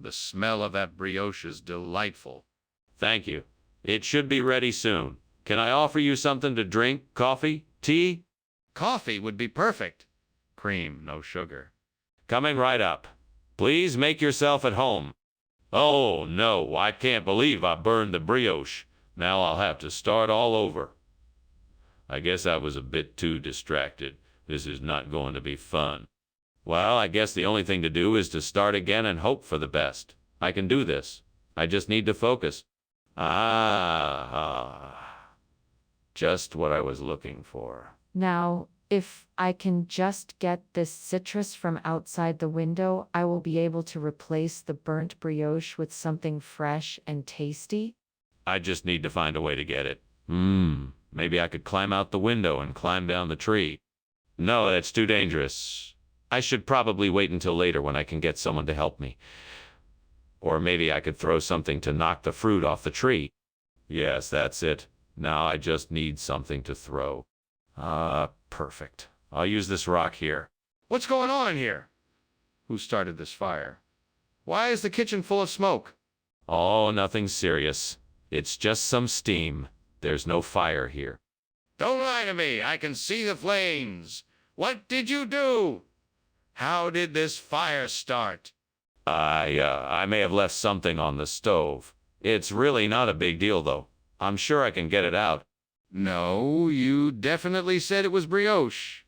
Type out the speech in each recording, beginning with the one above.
The smell of that brioche is delightful. Thank you. It should be ready soon. Can I offer you something to drink? Coffee? Tea? Coffee would be perfect. Cream, no sugar. Coming right up. Please make yourself at home. Oh, no, I can't believe I burned the brioche. Now I'll have to start all over. I guess I was a bit too distracted. This is not going to be fun. Well, I guess the only thing to do is to start again and hope for the best. I can do this. I just need to focus. Just what I was looking for. Now, if I can just get this citrus from outside the window, I will be able to replace the burnt brioche with something fresh and tasty. I just need to find a way to get it. Maybe I could climb out the window and climb down the tree. No, that's too dangerous. I should probably wait until later when I can get someone to help me. Or maybe I could throw something to knock the fruit off the tree. Yes, that's it. Now I just need something to throw. Perfect. I'll use this rock here. What's going on here? Who started this fire? Why is the kitchen full of smoke? Oh, nothing serious. It's just some steam. There's no fire here. Don't lie to me. I can see the flames. What did you do? How did this fire start? I may have left something on the stove. It's really not a big deal, though. I'm sure I can get it out. No, you definitely said it was brioche.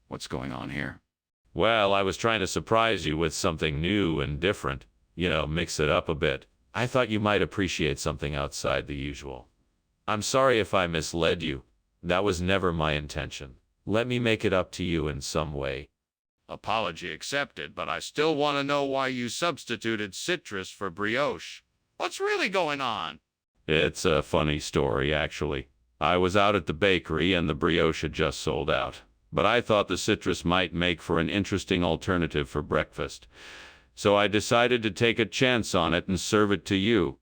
What's going on here? Well, I was trying to surprise you with something new and different. Mix it up a bit. I thought you might appreciate something outside the usual. I'm sorry if I misled you. That was never my intention. Let me make it up to you in some way. Apology accepted, but I still want to know why you substituted citrus for brioche. What's really going on? It's a funny story, actually. I was out at the bakery and the brioche had just sold out. But I thought the citrus might make for an interesting alternative for breakfast. So I decided to take a chance on it and serve it to you.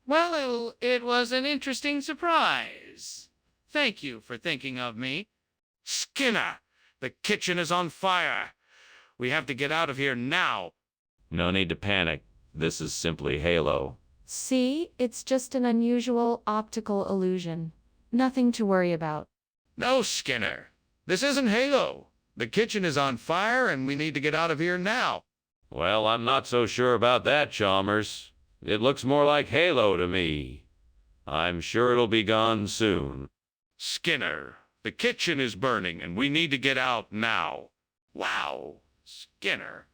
Well, it was an interesting surprise. Thank you for thinking of me. Skinner, the kitchen is on fire. We have to get out of here now. No need to panic. This is simply Halo. See, it's just an unusual optical illusion. Nothing to worry about. No, Skinner. This isn't Halo. The kitchen is on fire and we need to get out of here now. Well, I'm not so sure about that, Chalmers. It looks more like Halo to me. I'm sure it'll be gone soon. Skinner, the kitchen is burning and we need to get out now. Wow, Skinner,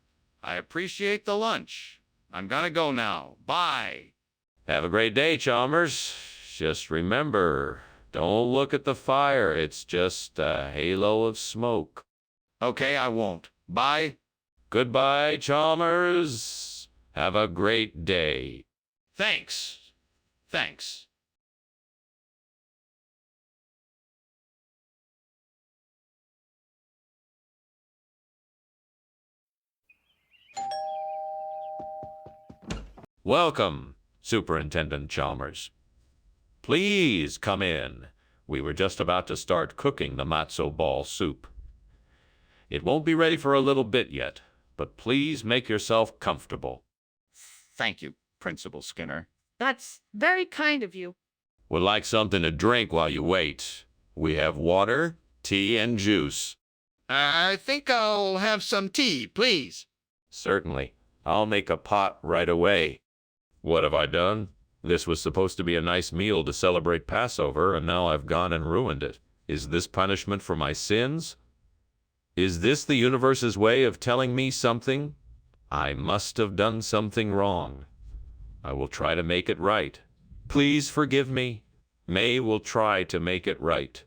I appreciate the lunch. I'm gonna go now. Bye. Have a great day, Chalmers. Just remember, don't look at the fire. It's just a halo of smoke. Okay, I won't. Bye. Goodbye, Chalmers. Have a great day. Thanks. Thanks. Welcome, Superintendent Chalmers. Please come in. We were just about to start cooking the matzo ball soup. It won't be ready for a little bit yet, but please make yourself comfortable. Thank you, Principal Skinner. That's very kind of you. Would like something to drink while you wait. We have water, tea, and juice. I think I'll have some tea, please. Certainly. I'll make a pot right away. What have I done? This was supposed to be a nice meal to celebrate Passover, and now I've gone and ruined it. Is this punishment for my sins? Is this the universe's way of telling me something? I must have done something wrong. I will try to make it right. Please forgive me. May will try to make it right.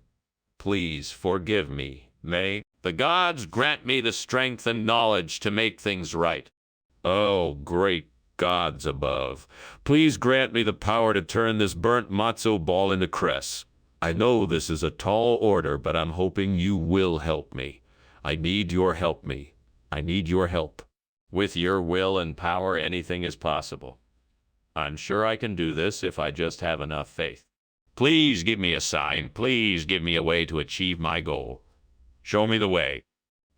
Please forgive me. May the gods grant me the strength and knowledge to make things right. Oh, great gods above, please grant me the power to turn this burnt matzo ball into cress. I know this is a tall order, but I'm hoping you will help me. I need your help me. I need your help. With your will and power, anything is possible. I'm sure I can do this if I just have enough faith. Please give me a sign. Please give me a way to achieve my goal. Show me the way.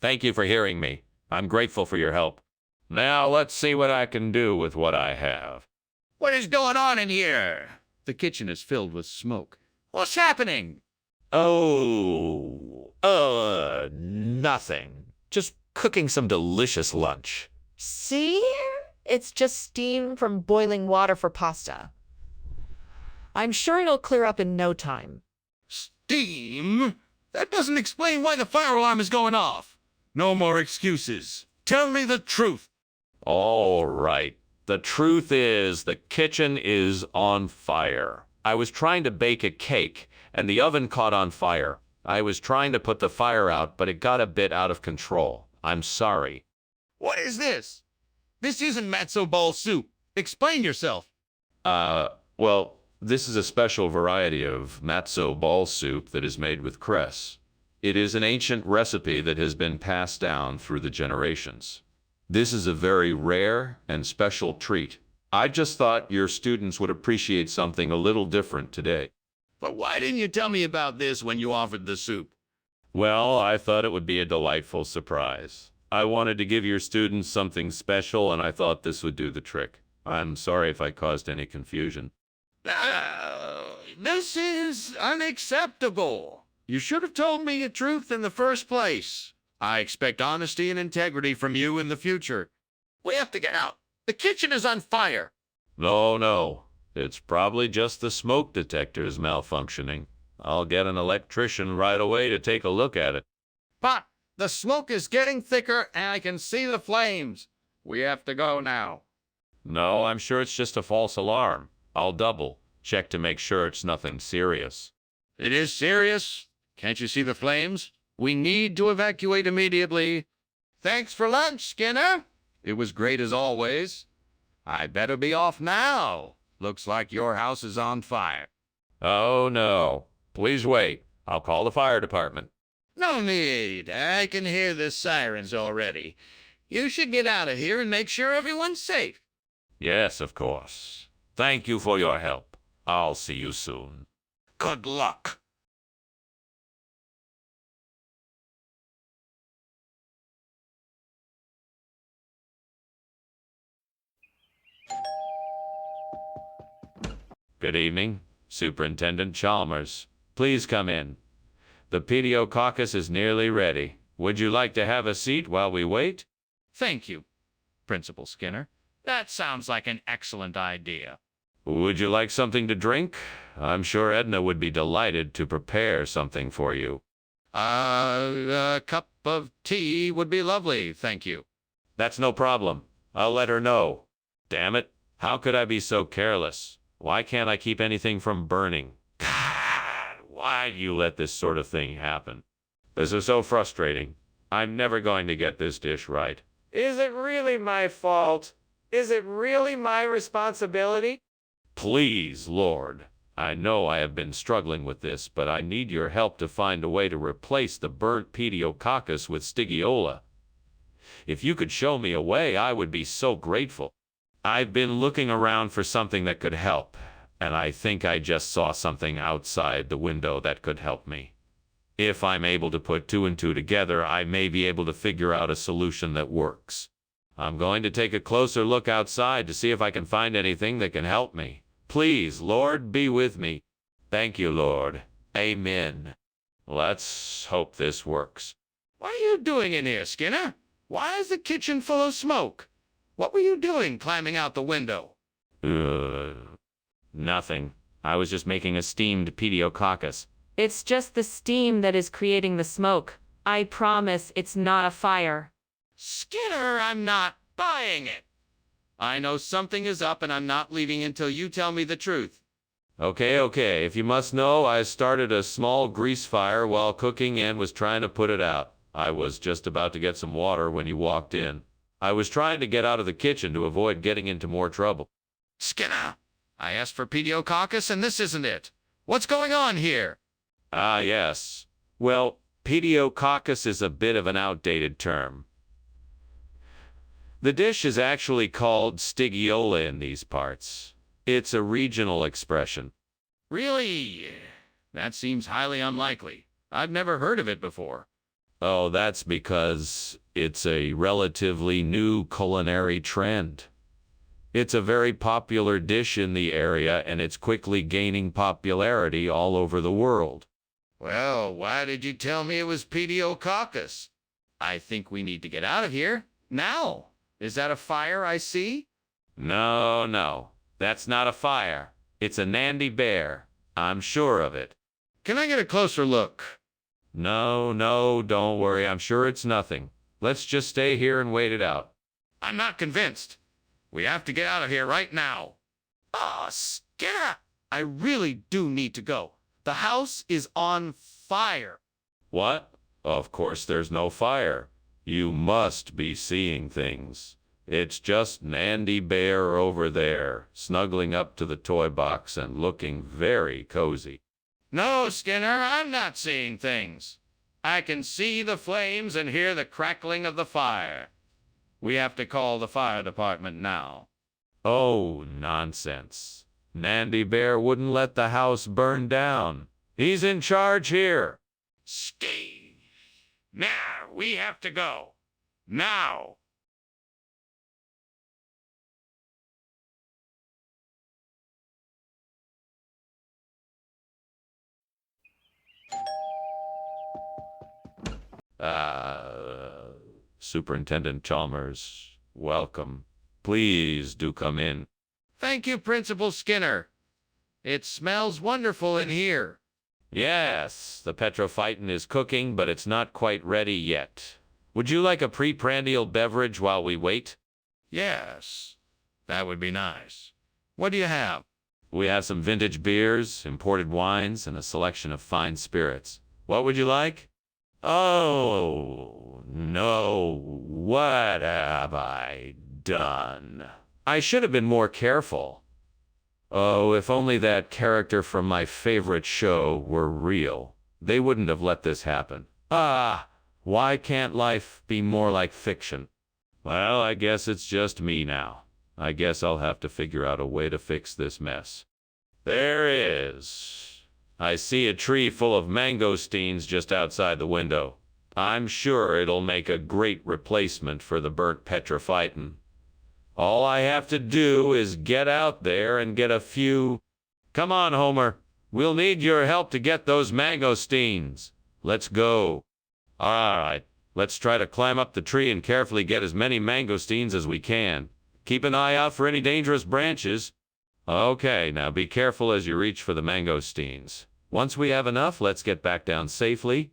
Thank you for hearing me. I'm grateful for your help. Now let's see what I can do with what I have. What is going on in here? The kitchen is filled with smoke. What's happening? Oh, nothing. Just cooking some delicious lunch. See? It's just steam from boiling water for pasta. I'm sure it'll clear up in no time. Steam? That doesn't explain why the fire alarm is going off. No more excuses. Tell me the truth. All right. The truth is the kitchen is on fire. I was trying to bake a cake, and the oven caught on fire. I was trying to put the fire out, but it got a bit out of control. I'm sorry. What is this? This isn't matzo ball soup. Explain yourself. Well, this is a special variety of matzo ball soup that is made with cress. It is an ancient recipe that has been passed down through the generations. This is a very rare and special treat. I just thought your students would appreciate something a little different today. But why didn't you tell me about this when you offered the soup? Well, I thought it would be a delightful surprise. I wanted to give your students something special, and I thought this would do the trick. I'm sorry if I caused any confusion. This is unacceptable. You should have told me the truth in the first place. I expect honesty and integrity from you in the future. We have to get out. The kitchen is on fire. No. It's probably just the smoke detectors malfunctioning. I'll get an electrician right away to take a look at it. But the smoke is getting thicker and I can see the flames. We have to go now. No, I'm sure it's just a false alarm. I'll double check to make sure it's nothing serious. It is serious. Can't you see the flames? We need to evacuate immediately. Thanks for lunch, Skinner. It was great as always. I better be off now. Looks like your house is on fire. Oh, no. Please wait. I'll call the fire department. No need. I can hear the sirens already. You should get out of here and make sure everyone's safe. Yes, of course. Thank you for your help. I'll see you soon. Good luck. Good evening, Superintendent Chalmers. Please come in. The pediococcus is nearly ready. Would you like to have a seat while we wait? Thank you, Principal Skinner. That sounds like an excellent idea. Would you like something to drink? I'm sure Edna would be delighted to prepare something for you. A cup of tea would be lovely, thank you. That's no problem. I'll let her know. Damn it, how could I be so careless? Why can't I keep anything from burning? God, why do you let this sort of thing happen? This is so frustrating. I'm never going to get this dish right. Is it really my fault? Is it really my responsibility? Please, Lord. I know I have been struggling with this, but I need your help to find a way to replace the burnt pediococcus with Stigiola. If you could show me a way, I would be so grateful. I've been looking around for something that could help, and I think I just saw something outside the window that could help me. If I'm able to put two and two together, I may be able to figure out a solution that works. I'm going to take a closer look outside to see if I can find anything that can help me. Please, Lord, be with me. Thank you, Lord. Amen. Let's hope this works. What are you doing in here, Skinner? Why is the kitchen full of smoke? What were you doing climbing out the window? Nothing. I was just making a steamed pediococcus. It's just the steam that is creating the smoke. I promise it's not a fire. Skinner, I'm not buying it. I know something is up and I'm not leaving until you tell me the truth. Okay. If you must know, I started a small grease fire while cooking and was trying to put it out. I was just about to get some water when you walked in. I was trying to get out of the kitchen to avoid getting into more trouble. Skinner, I asked for pediococcus and this isn't it. What's going on here? Ah, yes. Well, pediococcus is a bit of an outdated term. The dish is actually called Stigiola in these parts. It's a regional expression. Really? That seems highly unlikely. I've never heard of it before. Oh, that's because it's a relatively new culinary trend. It's a very popular dish in the area, and it's quickly gaining popularity all over the world. Well, why did you tell me it was pediococcus? I think we need to get out of here. Now. Is that a fire I see? No, no, that's not a fire. It's a Nandy bear. I'm sure of it. Can I get a closer look? No, no, don't worry. I'm sure it's nothing. Let's just stay here and wait it out. I'm not convinced. We have to get out of here right now. Ah, Skinner! I really do need to go. The house is on fire. What? Of course there's no fire. You must be seeing things. It's just Nandy Bear over there, snuggling up to the toy box and looking very cozy. No, Skinner, I'm not seeing things. I can see the flames and hear the crackling of the fire. We have to call the fire department now. Oh, nonsense. Nandy Bear wouldn't let the house burn down. He's in charge here. Ski! Now, we have to go. Now! Superintendent Chalmers, welcome. Please do come in. Thank you, Principal Skinner. It smells wonderful in here. Yes, the petrophyton is cooking, but it's not quite ready yet. Would you like a pre-prandial beverage while we wait? Yes, that would be nice. What do you have? We have some vintage beers, imported wines, and a selection of fine spirits. What would you like? Oh, no. What have I done? I should have been more careful. Oh, if only that character from my favorite show were real. They wouldn't have let this happen. Ah, why can't life be more like fiction? Well, I guess it's just me now. I guess I'll have to figure out a way to fix this mess. There is. I see a tree full of mangosteens just outside the window. I'm sure it'll make a great replacement for the burnt petrophyton. All I have to do is get out there and get a few... Come on, Homer. We'll need your help to get those mangosteens. Let's go. All right, let's try to climb up the tree and carefully get as many mangosteens as we can. Keep an eye out for any dangerous branches. Okay, now be careful as you reach for the mangosteens. Once we have enough, let's get back down safely.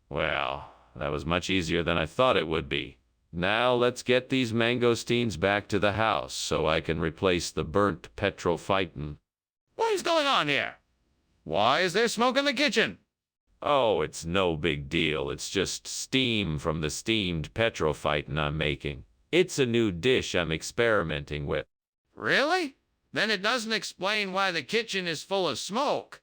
Well, that was much easier than I thought it would be. Now let's get these mangosteens back to the house so I can replace the burnt petrophyton. What is going on here? Why is there smoke in the kitchen? Oh, it's no big deal. It's just steam from the steamed petrophyton I'm making. It's a new dish I'm experimenting with. Really? Then it doesn't explain why the kitchen is full of smoke.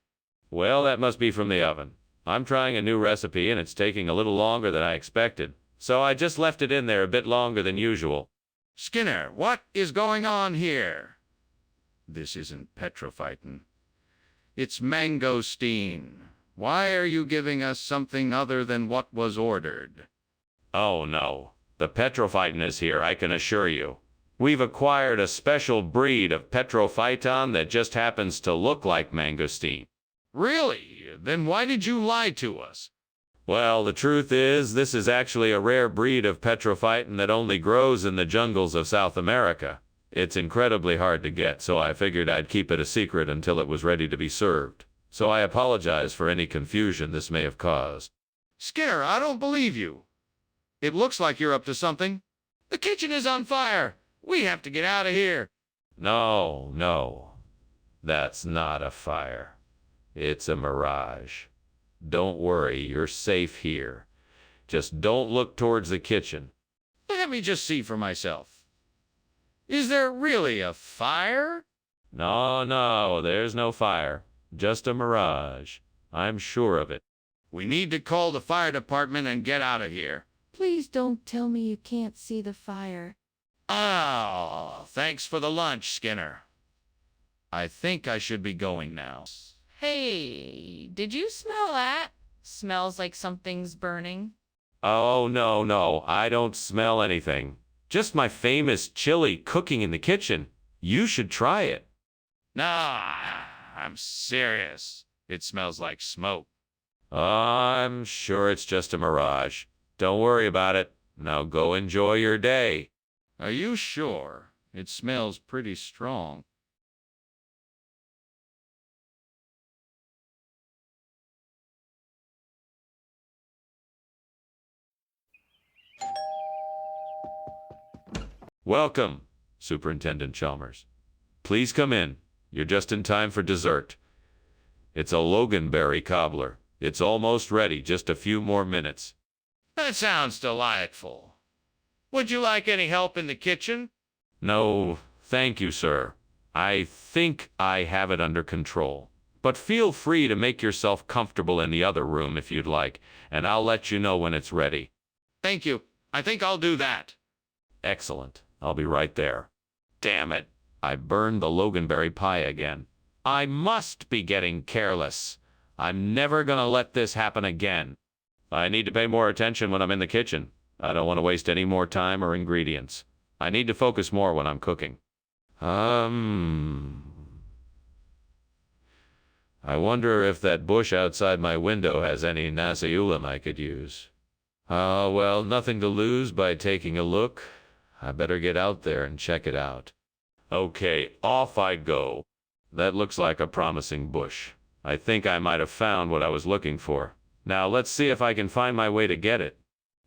Well, that must be from the oven. I'm trying a new recipe and it's taking a little longer than I expected. So I just left it in there a bit longer than usual. Skinner, what is going on here? This isn't petrophyton. It's mangosteen. Why are you giving us something other than what was ordered? Oh no, the petrophyton is here, I can assure you. We've acquired a special breed of petrophyton that just happens to look like mangosteen. Really? Then why did you lie to us? Well, the truth is, this is actually a rare breed of petrophyton that only grows in the jungles of South America. It's incredibly hard to get, so I figured I'd keep it a secret until it was ready to be served. So I apologize for any confusion this may have caused. Skinner, I don't believe you. It looks like you're up to something. The kitchen is on fire. We have to get out of here. No, no. That's not a fire. It's a mirage. Don't worry, you're safe here. Just don't look towards the kitchen. Let me just see for myself. Is there really a fire? No, no, there's no fire. Just a mirage. I'm sure of it. We need to call the fire department and get out of here. Please don't tell me you can't see the fire. Oh, thanks for the lunch, Skinner. I think I should be going now. Hey, did you smell that? Smells like something's burning. Oh, no, no, I don't smell anything. Just my famous chili cooking in the kitchen. You should try it. Nah, I'm serious. It smells like smoke. I'm sure it's just a mirage. Don't worry about it. Now go enjoy your day. Are you sure? It smells pretty strong. Welcome, Superintendent Chalmers. Please come in. You're just in time for dessert. It's a loganberry cobbler. It's almost ready, just a few more minutes. That sounds delightful. Would you like any help in the kitchen? No, thank you, sir. I think I have it under control. But feel free to make yourself comfortable in the other room if you'd like, and I'll let you know when it's ready. Thank you. I think I'll do that. Excellent. I'll be right there. Damn it. I burned the loganberry pie again. I must be getting careless. I'm never gonna let this happen again. I need to pay more attention when I'm in the kitchen. I don't want to waste any more time or ingredients. I need to focus more when I'm cooking. I wonder if that bush outside my window has any nasi ulam I could use. Well, nothing to lose by taking a look. I better get out there and check it out. Okay, off I go. That looks like a promising bush. I think I might have found what I was looking for. Now let's see if I can find my way to get it.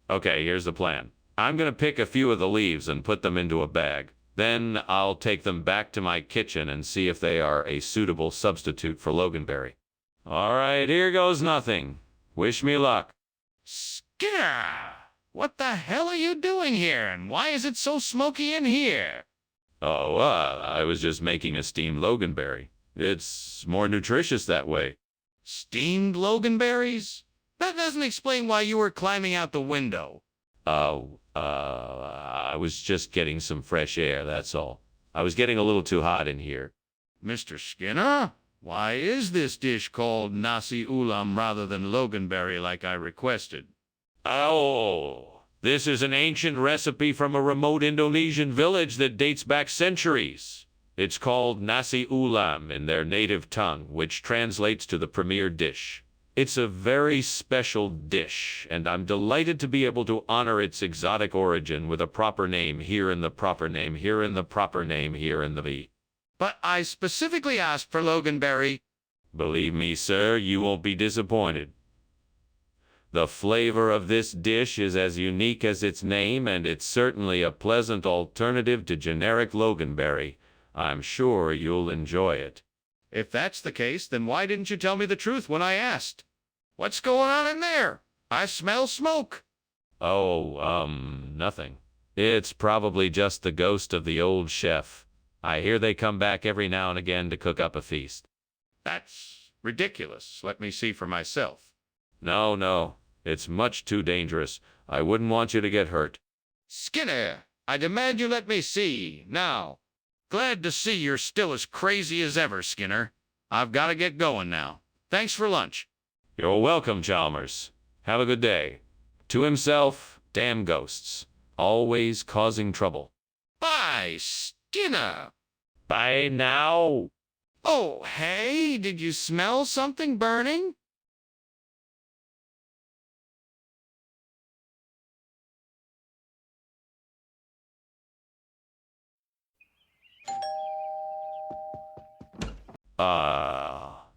Okay, here's the plan. I'm gonna pick a few of the leaves and put them into a bag. Then I'll take them back to my kitchen and see if they are a suitable substitute for loganberry. All right, here goes nothing. Wish me luck. Skinner! What the hell are you doing here, and why is it so smoky in here? Oh, I was just making a steamed loganberry. It's more nutritious that way. Steamed loganberries? That doesn't explain why you were climbing out the window. I was just getting some fresh air, that's all. I was getting a little too hot in here. Mr. Skinner, why is this dish called nasi ulam rather than loganberry like I requested? Oh, this is an ancient recipe from a remote Indonesian village that dates back centuries. It's called nasi ulam in their native tongue, which translates to the premier dish. It's a very special dish, and I'm delighted to be able to honor its exotic origin with a proper name here and the proper name here and the proper name here and the... But I specifically asked for loganberry. Believe me, sir, you won't be disappointed. The flavor of this dish is as unique as its name, and it's certainly a pleasant alternative to generic loganberry. I'm sure you'll enjoy it. If that's the case, then why didn't you tell me the truth when I asked? What's going on in there? I smell smoke. Oh, nothing. It's probably just the ghost of the old chef. I hear they come back every now and again to cook up a feast. That's ridiculous. Let me see for myself. No, it's much too dangerous. I wouldn't want you to get hurt. Skinner, I demand you let me see, now. Glad to see you're still as crazy as ever, Skinner. I've got to get going now. Thanks for lunch. You're welcome, Chalmers. Have a good day. To himself, damn ghosts. Always causing trouble. Bye, Skinner. Bye now. Oh, hey, did you smell something burning?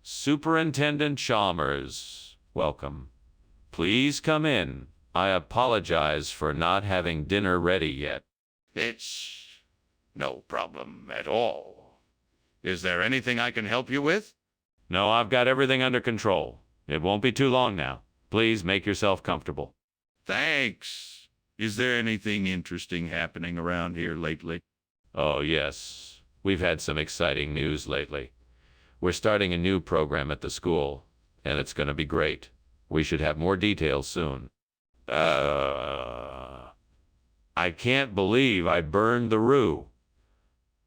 Superintendent Chalmers, welcome. Please come in. I apologize for not having dinner ready yet. It's no problem at all. Is there anything I can help you with? No, I've got everything under control. It won't be too long now. Please make yourself comfortable. Thanks. Is there anything interesting happening around here lately? Oh, yes. We've had some exciting news lately. We're starting a new program at the school, and it's going to be great. We should have more details soon. I can't believe I burned the roux.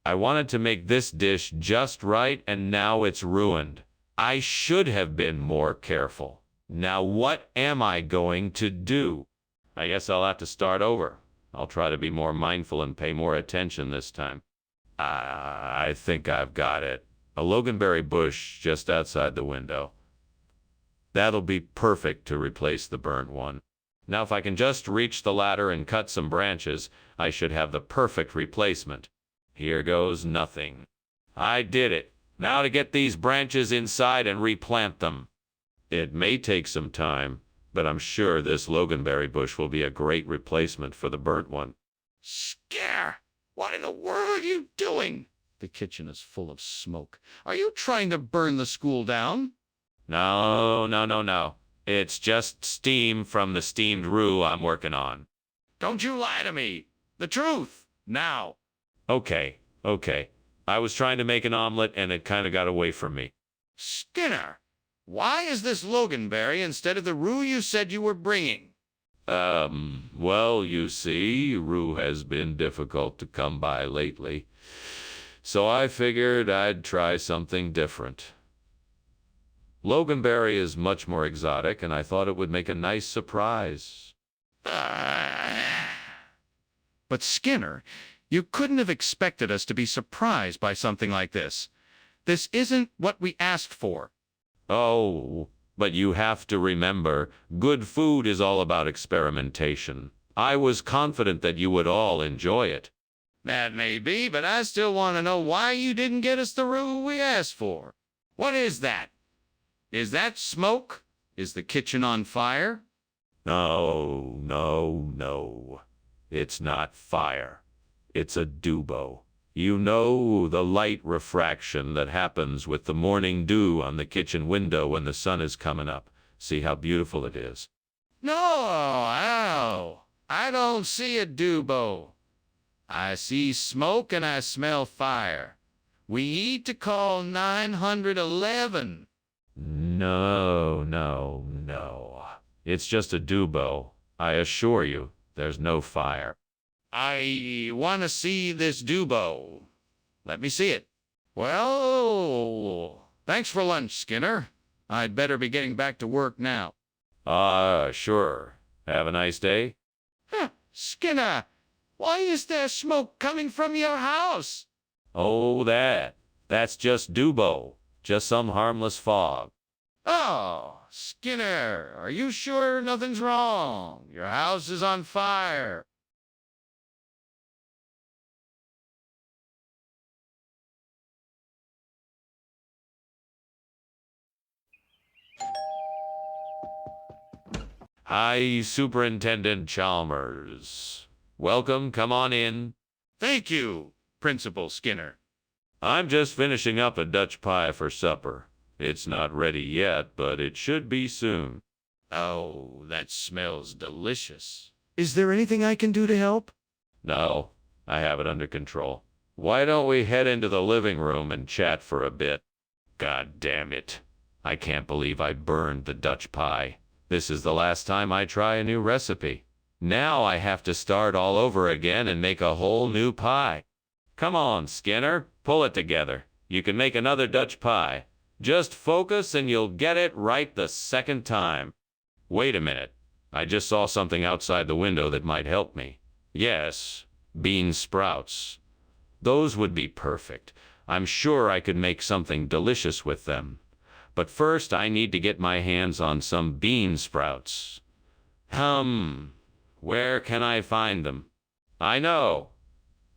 I wanted to make this dish just right, and now it's ruined. I should have been more careful. Now what am I going to do? I guess I'll have to start over. I'll try to be more mindful and pay more attention this time. I think I've got it. A loganberry bush just outside the window. That'll be perfect to replace the burnt one. Now if I can just reach the ladder and cut some branches, I should have the perfect replacement. Here goes nothing. I did it. Now to get these branches inside and replant them. It may take some time, but I'm sure this loganberry bush will be a great replacement for the burnt one. Scare! What in the world are you doing? The kitchen is full of smoke. Are you trying to burn the school down? No. It's just steam from the steamed roux I'm working on. Don't you lie to me. The truth, now. Okay. I was trying to make an omelet and it kind of got away from me. Skinner, why is this loganberry instead of the roux you said you were bringing? Well, you see, roux has been difficult to come by lately. So I figured I'd try something different. Loganberry is much more exotic, and I thought it would make a nice surprise. But Skinner, you couldn't have expected us to be surprised by something like this. This isn't what we asked for. Oh, but you have to remember, good food is all about experimentation. I was confident that you would all enjoy it. That may be, but I still want to know why you didn't get us the roux we asked for. What is that? Is that smoke? Is the kitchen on fire? No. It's not fire. It's a dubo. You know, the light refraction that happens with the morning dew on the kitchen window when the sun is coming up. See how beautiful it is? No, I don't see a dubo. I see smoke and I smell fire. We need to call 911. No. It's just a dubo. I assure you, there's no fire. I want to see this dubo. Let me see it. Well, thanks for lunch, Skinner. I'd better be getting back to work now. Sure. Have a nice day. Skinner, why is there smoke coming from your house? Oh, that's just dubo. Just some harmless fog. Oh, Skinner, are you sure nothing's wrong? Your house is on fire. Hi, Superintendent Chalmers. Welcome, come on in. Thank you, Principal Skinner. I'm just finishing up a Dutch pie for supper. It's not ready yet, but it should be soon. Oh, that smells delicious. Is there anything I can do to help? No, I have it under control. Why don't we head into the living room and chat for a bit? God damn it. I can't believe I burned the Dutch pie. This is the last time I try a new recipe. Now I have to start all over again and make a whole new pie. Come on, Skinner, pull it together. You can make another Dutch pie. Just focus and you'll get it right the second time. Wait a minute. I just saw something outside the window that might help me. Yes, bean sprouts. Those would be perfect. I'm sure I could make something delicious with them. But first I need to get my hands on some bean sprouts. Where can I find them? I know.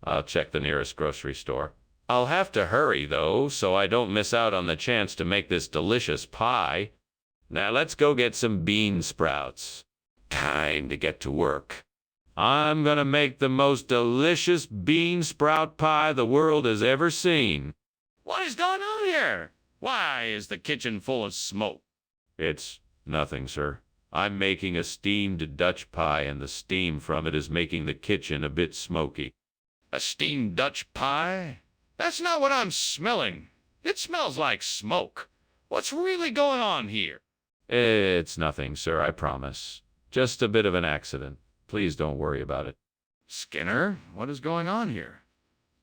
I'll check the nearest grocery store. I'll have to hurry, though, so I don't miss out on the chance to make this delicious pie. Now let's go get some bean sprouts. Time to get to work. I'm gonna make the most delicious bean sprout pie the world has ever seen. What is going on here? Why is the kitchen full of smoke? It's nothing, sir. I'm making a steamed Dutch pie, and the steam from it is making the kitchen a bit smoky. A steamed Dutch pie? That's not what I'm smelling. It smells like smoke. What's really going on here? It's nothing, sir, I promise. Just a bit of an accident. Please don't worry about it. Skinner, what is going on here?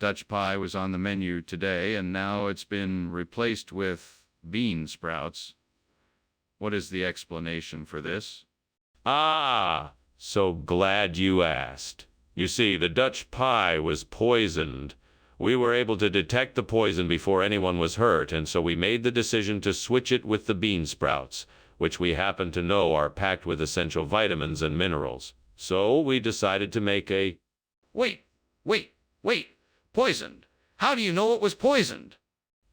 Dutch pie was on the menu today, and now it's been replaced with bean sprouts. What is the explanation for this? Ah, So glad you asked. You see, the Dutch pie was poisoned. We were able to detect the poison before anyone was hurt, and so we made the decision to switch it with the bean sprouts, which we happen to know are packed with essential vitamins and minerals. So we decided to make a... Wait, wait. Poisoned. How do you know it was poisoned?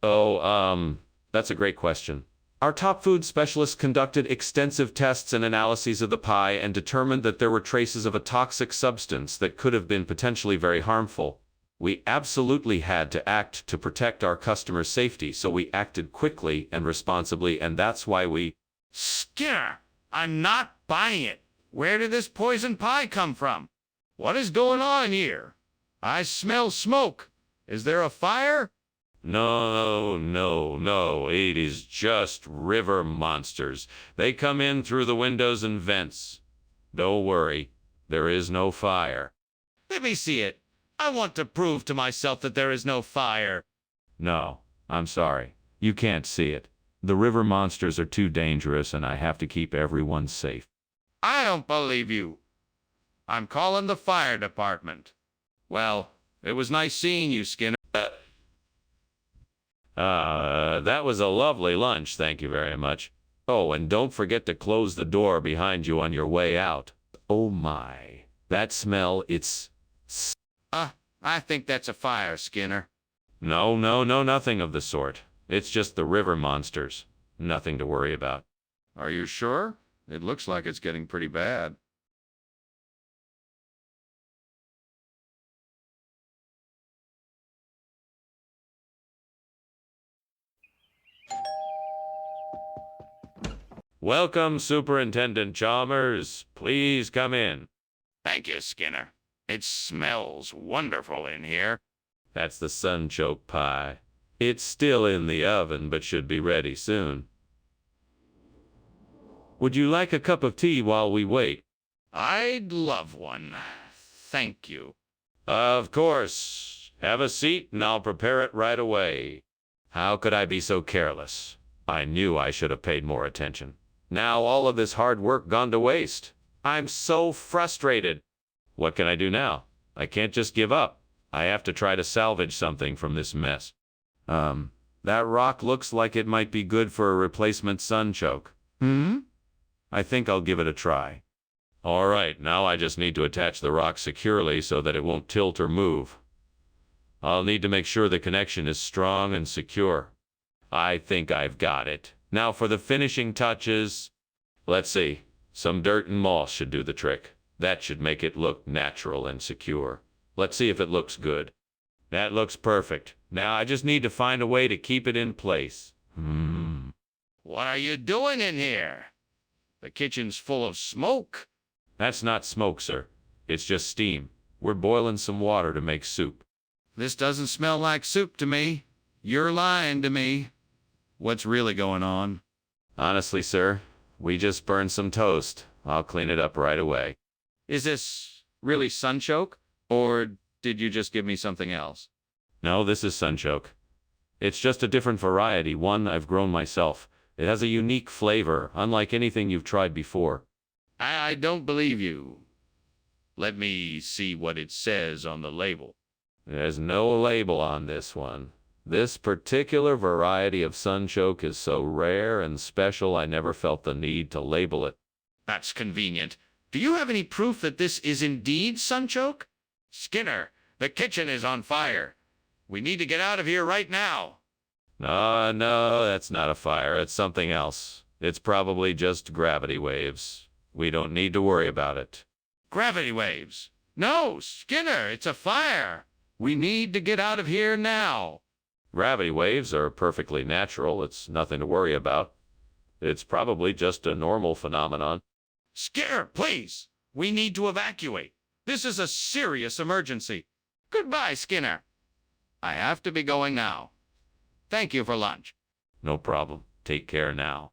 Oh, that's a great question. Our top food specialists conducted extensive tests and analyses of the pie and determined that there were traces of a toxic substance that could have been potentially very harmful. We absolutely had to act to protect our customers' safety, so we acted quickly and responsibly, and that's why we... Skinner, I'm not buying it. Where did this poison pie come from? What is going on here? I smell smoke. Is there a fire? No, it is just river monsters. They come in through the windows and vents. Don't worry, there is no fire. Let me see it. I want to prove to myself that there is no fire. No, I'm sorry. You can't see it. The river monsters are too dangerous, and I have to keep everyone safe. I don't believe you. I'm calling the fire department. Well, it was nice seeing you, Skinner. That was a lovely lunch, thank you very much. Oh, and don't forget to close the door behind you on your way out. Oh my, that smell, it's... I think that's a fire, Skinner. No, nothing of the sort. It's just the river monsters. Nothing to worry about. Are you sure? It looks like it's getting pretty bad. Welcome, Superintendent Chalmers. Please come in. Thank you, Skinner. It smells wonderful in here. That's the sunchoke pie. It's still in the oven, but should be ready soon. Would you like a cup of tea while we wait? I'd love one. Thank you. Of course. Have a seat and I'll prepare it right away. How could I be so careless? I knew I should have paid more attention. Now all of this hard work gone to waste. I'm so frustrated. What can I do now? I can't just give up. I have to try to salvage something from this mess. That rock looks like it might be good for a replacement sunchoke. I think I'll give it a try. All right, now I just need to attach the rock securely so that it won't tilt or move. I'll need to make sure the connection is strong and secure. I think I've got it. Now for the finishing touches. Let's see. Some dirt and moss should do the trick. That should make it look natural and secure. Let's see if it looks good. That looks perfect. Now I just need to find a way to keep it in place. What are you doing in here? The kitchen's full of smoke. That's not smoke, sir. It's just steam. We're boiling some water to make soup. This doesn't smell like soup to me. You're lying to me. What's really going on? Honestly, sir, we just burned some toast. I'll clean it up right away. Is this really sunchoke? Or did you just give me something else? No, this is sunchoke. It's just a different variety, one I've grown myself. It has a unique flavor, unlike anything you've tried before. I don't believe you. Let me see what it says on the label. There's no label on this one. This particular variety of sunchoke is so rare and special I never felt the need to label it. That's convenient. Do you have any proof that this is indeed sunchoke? Skinner, the kitchen is on fire. We need to get out of here right now. No, that's not a fire. It's something else. It's probably just gravity waves. We don't need to worry about it. Gravity waves. No, Skinner, it's a fire. We need to get out of here now. Gravity waves are perfectly natural. It's nothing to worry about. It's probably just a normal phenomenon. Skinner, please. We need to evacuate. This is a serious emergency. Goodbye, Skinner. I have to be going now. Thank you for lunch. No problem. Take care now.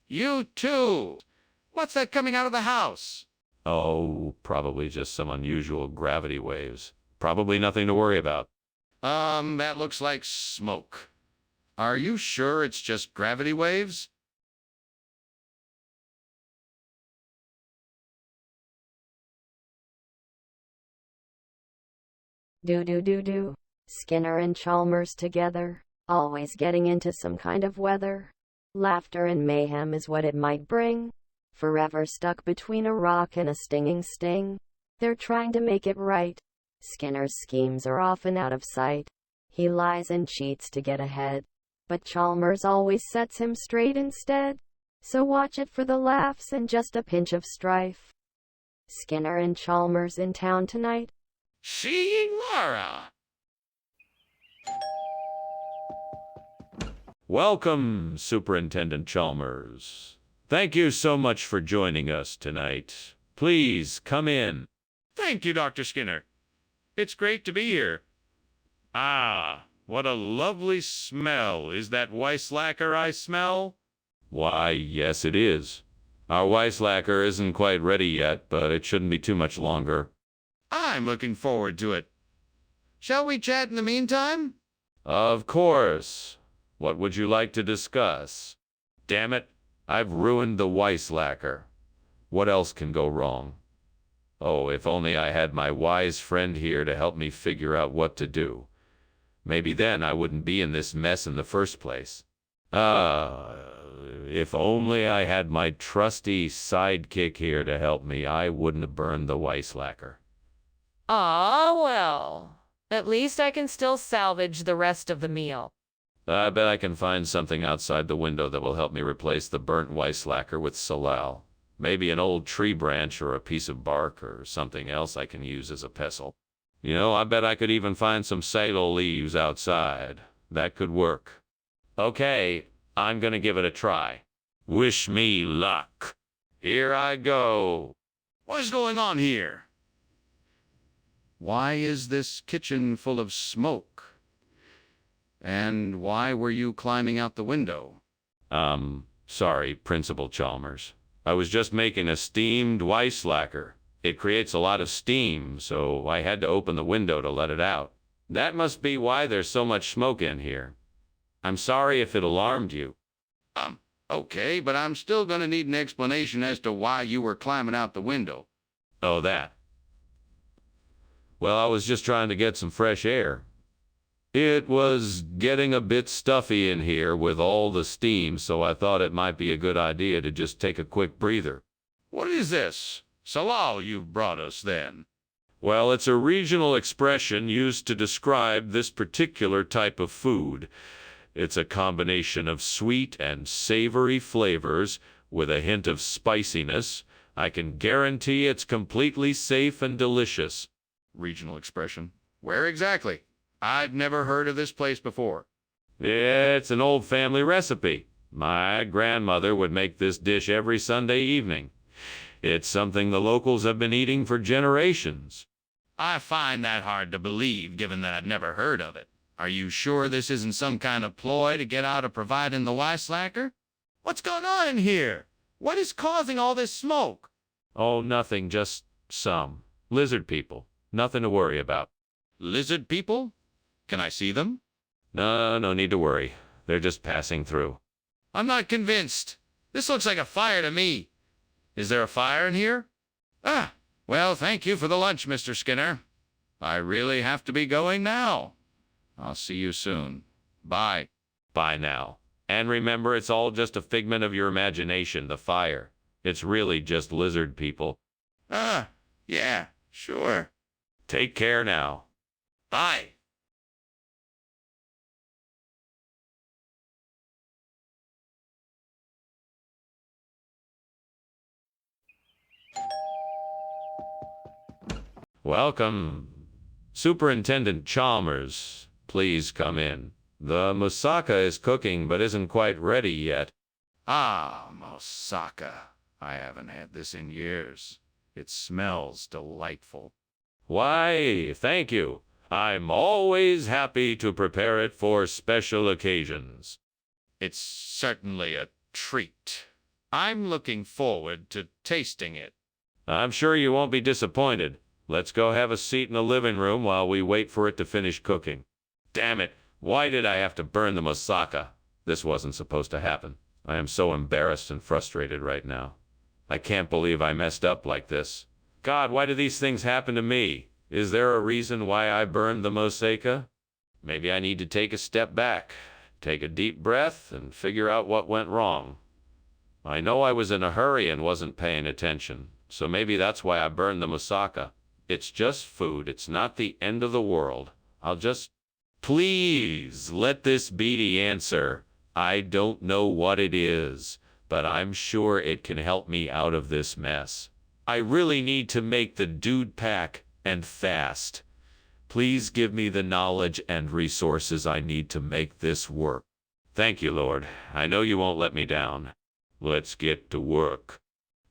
You too. What's that coming out of the house? Oh, probably just some unusual gravity waves. Probably nothing to worry about. That looks like smoke. Are you sure it's just gravity waves? Do. Skinner and Chalmers together, always getting into some kind of weather. Laughter and mayhem is what it might bring. Forever stuck between a rock and a stinging sting. They're trying to make it right. Skinner's schemes are often out of sight. He lies and cheats to get ahead. But Chalmers always sets him straight instead. So watch it for the laughs and just a pinch of strife. Skinner and Chalmers in town tonight. Seeing Laura. Welcome, Superintendent Chalmers. Thank you so much for joining us tonight. Please come in. Thank you, Dr. Skinner. It's great to be here. Ah, what a lovely smell. Is that Weisslacker I smell? Why, yes, it is. Our Weisslacker isn't quite ready yet, but it shouldn't be too much longer. I'm looking forward to it. Shall we chat in the meantime? Of course. What would you like to discuss? Damn it, I've ruined the Weisslacker. What else can go wrong? Oh, if only I had my wise friend here to help me figure out what to do. Maybe then I wouldn't be in this mess in the first place. If only I had my trusty sidekick here to help me, I wouldn't have burned the Weisslacker. Ah, well. At least I can still salvage the rest of the meal. I bet I can find something outside the window that will help me replace the burnt Weisslacker with Salal. Maybe an old tree branch or a piece of bark or something else I can use as a pestle. You know, I bet I could even find some salo leaves outside. That could work. Okay, I'm gonna give it a try. Wish me luck. Here I go. What is going on here? Why is this kitchen full of smoke? And why were you climbing out the window? Sorry, Principal Chalmers. I was just making a steamed Weisslacker. It creates a lot of steam, so I had to open the window to let it out. That must be why there's so much smoke in here. I'm sorry if it alarmed you. Okay, but I'm still gonna need an explanation as to why you were climbing out the window. Oh, that. Well, I was just trying to get some fresh air. It was getting a bit stuffy in here with all the steam, so I thought it might be a good idea to just take a quick breather. What is this? Salal you've brought us, then? Well, it's a regional expression used to describe this particular type of food. It's a combination of sweet and savory flavors with a hint of spiciness. I can guarantee it's completely safe and delicious. Regional expression? Where exactly? I've never heard of this place before. It's an old family recipe. My grandmother would make this dish every Sunday evening. It's something the locals have been eating for generations. I find that hard to believe, given that I've never heard of it. Are you sure this isn't some kind of ploy to get out of providing the Weisslacker? What's going on in here? What is causing all this smoke? Oh, nothing, just some lizard people. Nothing to worry about. Lizard people? Can I see them? No need to worry. They're just passing through. I'm not convinced. This looks like a fire to me. Is there a fire in here? Well, thank you for the lunch, Mr. Skinner. I really have to be going now. I'll see you soon. Bye. Bye now. And remember, it's all just a figment of your imagination, the fire. It's really just lizard people. Yeah, sure. Take care now. Bye. Welcome. Superintendent Chalmers, please come in. The moussaka is cooking but isn't quite ready yet. Moussaka. I haven't had this in years. It smells delightful. Why, thank you. I'm always happy to prepare it for special occasions. It's certainly a treat. I'm looking forward to tasting it. I'm sure you won't be disappointed. Let's go have a seat in the living room while we wait for it to finish cooking. Damn it, why did I have to burn the moussaka? This wasn't supposed to happen. I am so embarrassed and frustrated right now. I can't believe I messed up like this. God, why do these things happen to me? Is there a reason why I burned the moussaka? Maybe I need to take a step back, take a deep breath, and figure out what went wrong. I know I was in a hurry and wasn't paying attention, so maybe that's why I burned the moussaka. It's just food. It's not the end of the world. I'll just... Please, let this be the answer. I don't know what it is, but I'm sure it can help me out of this mess. I really need to make the dude pack, and fast. Please give me the knowledge and resources I need to make this work. Thank you, Lord. I know you won't let me down. Let's get to work.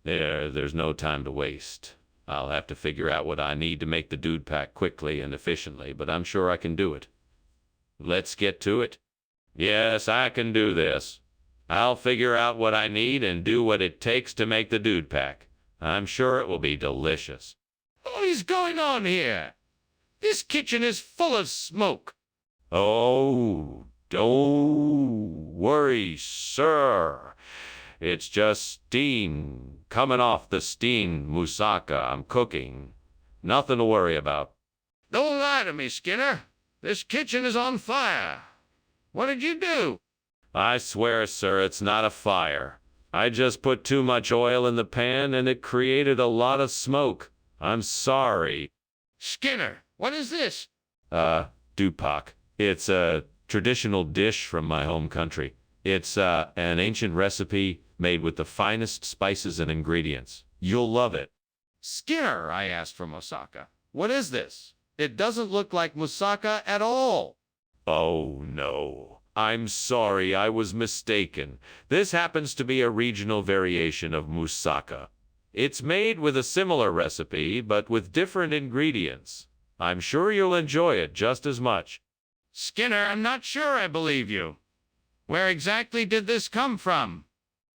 There's no time to waste. I'll have to figure out what I need to make the dude pack quickly and efficiently, but I'm sure I can do it. Let's get to it. Yes, I can do this. I'll figure out what I need and do what it takes to make the dude pack. I'm sure it will be delicious. What is going on here? This kitchen is full of smoke. Oh, don't worry, sir. It's just steam coming off the steamed moussaka I'm cooking. Nothing to worry about. Don't lie to me, Skinner. This kitchen is on fire. What did you do? I swear, sir, it's not a fire. I just put too much oil in the pan and it created a lot of smoke. I'm sorry. Skinner, what is this? Dupak. It's a traditional dish from my home country. It's an ancient recipe made with the finest spices and ingredients. You'll love it. Skinner, I asked for moussaka. What is this? It doesn't look like moussaka at all. Oh, no. I'm sorry, I was mistaken. This happens to be a regional variation of moussaka. It's made with a similar recipe, but with different ingredients. I'm sure you'll enjoy it just as much. Skinner, I'm not sure I believe you. Where exactly did this come from?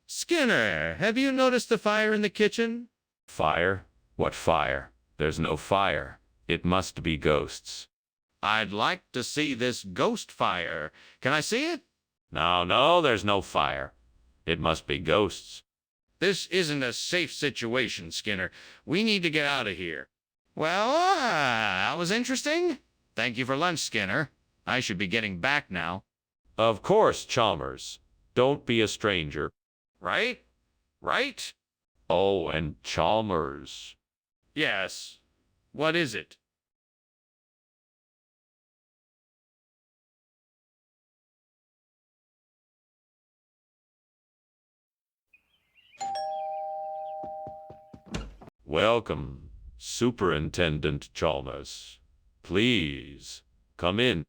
Skinner, have you noticed the fire in the kitchen? Fire? What fire? There's no fire. It must be ghosts. I'd like to see this ghost fire. Can I see it? No, there's no fire. It must be ghosts. This isn't a safe situation, Skinner. We need to get out of here. Well, that was interesting. Thank you for lunch, Skinner. I should be getting back now. Of course, Chalmers. Don't be a stranger. Right? Right? Oh, and Chalmers. Yes. What is it? Welcome, Superintendent Chalmers. Please, come in.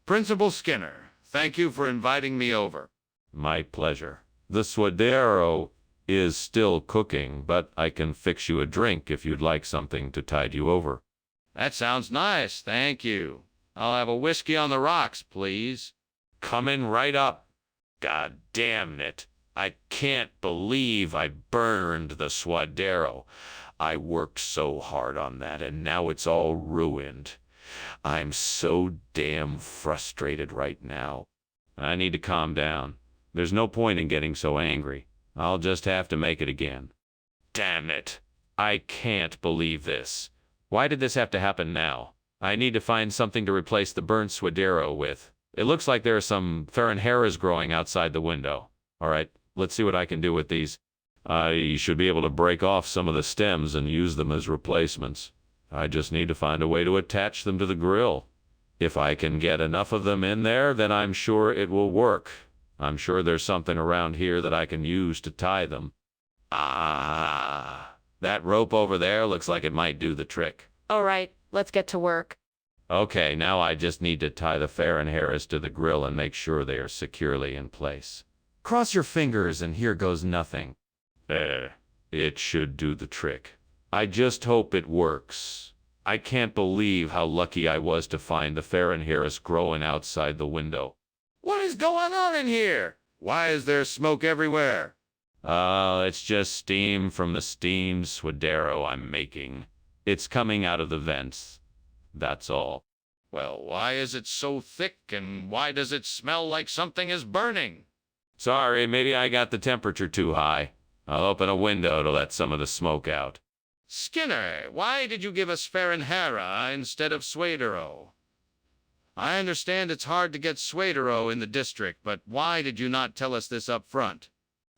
Principal Skinner, thank you for inviting me over. My pleasure. The suadero is still cooking, but I can fix you a drink if you'd like something to tide you over. That sounds nice, thank you. I'll have a whiskey on the rocks, please. Coming right up. God damn it. I can't believe I burned the suadero. I worked so hard on that, and now it's all ruined. I'm so damn frustrated right now. I need to calm down. There's no point in getting so angry. I'll just have to make it again. Damn it. I can't believe this. Why did this have to happen now? I need to find something to replace the burnt suadero with. It looks like there are some Farinheras growing outside the window. All right, let's see what I can do with these. I should be able to break off some of the stems and use them as replacements. I just need to find a way to attach them to the grill. If I can get enough of them in there, then I'm sure it will work. I'm sure there's something around here that I can use to tie them. That rope over there looks like it might do the trick. All right, let's get to work. Okay, now I just need to tie the Farinheras to the grill and make sure they are securely in place. Cross your fingers and here goes nothing. It should do the trick. I just hope it works. I can't believe how lucky I was to find the Farinheras growing outside the window. What is going on in here? Why is there smoke everywhere? It's just steam from the steamed suadero I'm making. It's coming out of the vents. That's all. Well, why is it so thick and why does it smell like something is burning? Sorry, maybe I got the temperature too high. I'll open a window to let some of the smoke out. Skinner, why did you give us Farinhara instead of Swadero? I understand it's hard to get Swadero in the district, but why did you not tell us this up front?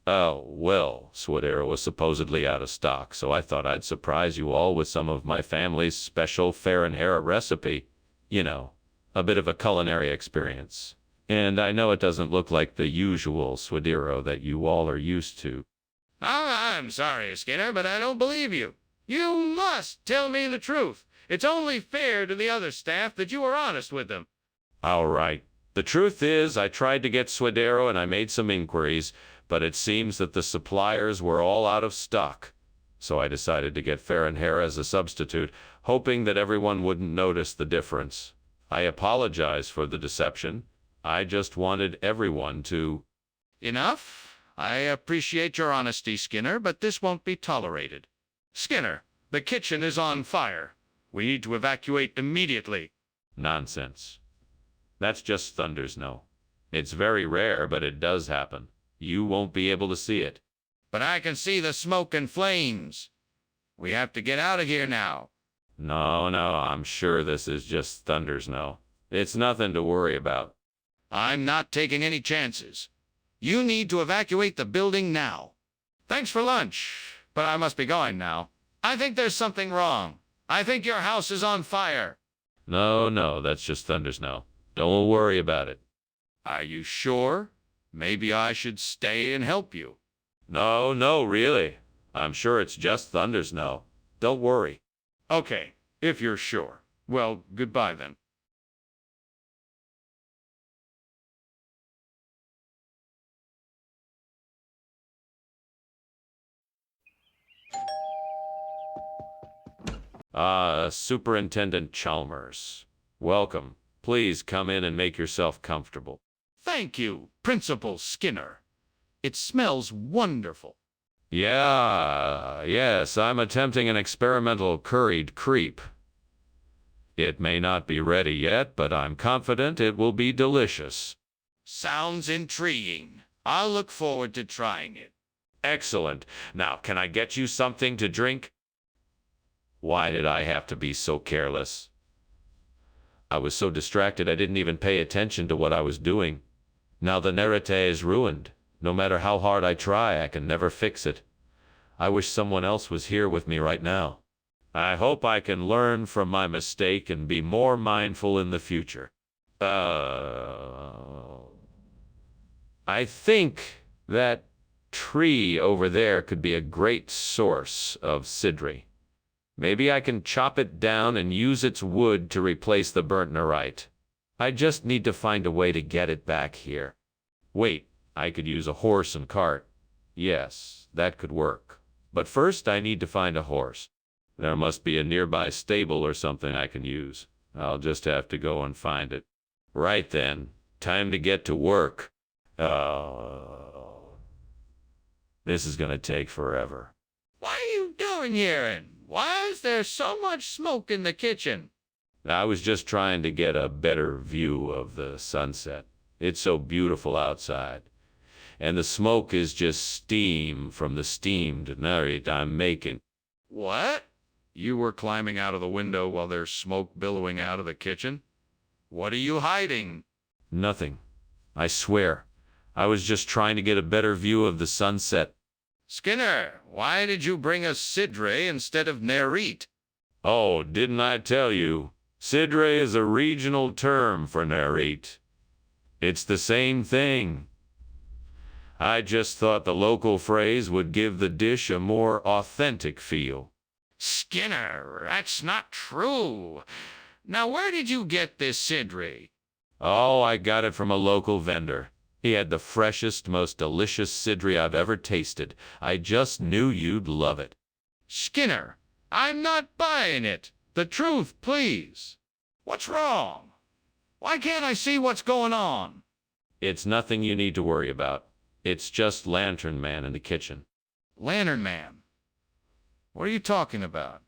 Oh, well, Swadero was supposedly out of stock, so I thought I'd surprise you all with some of my family's special Farinhara recipe. You know, a bit of a culinary experience. And I know it doesn't look like the usual Swadero that you all are used to. Oh, I'm sorry, Skinner, but I don't believe you. You must tell me the truth. It's only fair to the other staff that you are honest with them. All right. The truth is, I tried to get Swadero and I made some inquiries, but it seems that the suppliers were all out of stock. So I decided to get Farinhara as a substitute, hoping that everyone wouldn't notice the difference. I apologize for the deception. I just wanted everyone to... Enough? I appreciate your honesty, Skinner, but this won't be tolerated. Skinner, the kitchen is on fire. We need to evacuate immediately. Nonsense. That's just Thunder's no. It's very rare, but it does happen. You won't be able to see it. But I can see the smoke and flames. We have to get out of here now. No, I'm sure this is just Thunder's no. It's nothing to worry about. I'm not taking any chances. You need to evacuate the building now. Thanks for lunch, but I must be going now. I think there's something wrong. I think your house is on fire. No, that's just Thunder's no. Don't worry about it. Are you sure? Maybe I should stay and help you. No, really. I'm sure it's just Thunder's no. Don't worry. Okay, if you're sure. Well, goodbye then. Superintendent Chalmers. Welcome. Please come in and make yourself comfortable. Thank you, Principal Skinner. It smells wonderful. Yes, I'm attempting an experimental curried crepe. It may not be ready yet, but I'm confident it will be delicious. Sounds intriguing. I'll look forward to trying it. Excellent. Now, can I get you something to drink? Why did I have to be so careless? I was so distracted I didn't even pay attention to what I was doing. Now the narrative is ruined. No matter how hard I try, I can never fix it. I wish someone else was here with me right now. I hope I can learn from my mistake and be more mindful in the future. I think that tree over there could be a great source of sidri. Maybe I can chop it down and use its wood to replace the burnt nerite. I just need to find a way to get it back here. Wait, I could use a horse and cart. Yes, that could work. But first I need to find a horse. There must be a nearby stable or something I can use. I'll just have to go and find it. Right then, time to get to work. This is gonna take forever. What are you doing here, and why is there so much smoke in the kitchen? I was just trying to get a better view of the sunset. It's so beautiful outside. And the smoke is just steam from the steamed nerite I'm making. What? You were climbing out of the window while there's smoke billowing out of the kitchen? What are you hiding? Nothing. I swear. I was just trying to get a better view of the sunset. Skinner, why did you bring us sidre instead of nerite? Oh, didn't I tell you? Sidre is a regional term for nerite. It's the same thing. I just thought the local phrase would give the dish a more authentic feel. Skinner, that's not true. Now, where did you get this sidre? Oh, I got it from a local vendor. He had the freshest, most delicious sidri I've ever tasted. I just knew you'd love it. Skinner, I'm not buying it. The truth, please. What's wrong? Why can't I see what's going on? It's nothing you need to worry about. It's just Lantern Man in the kitchen. Lantern Man? What are you talking about?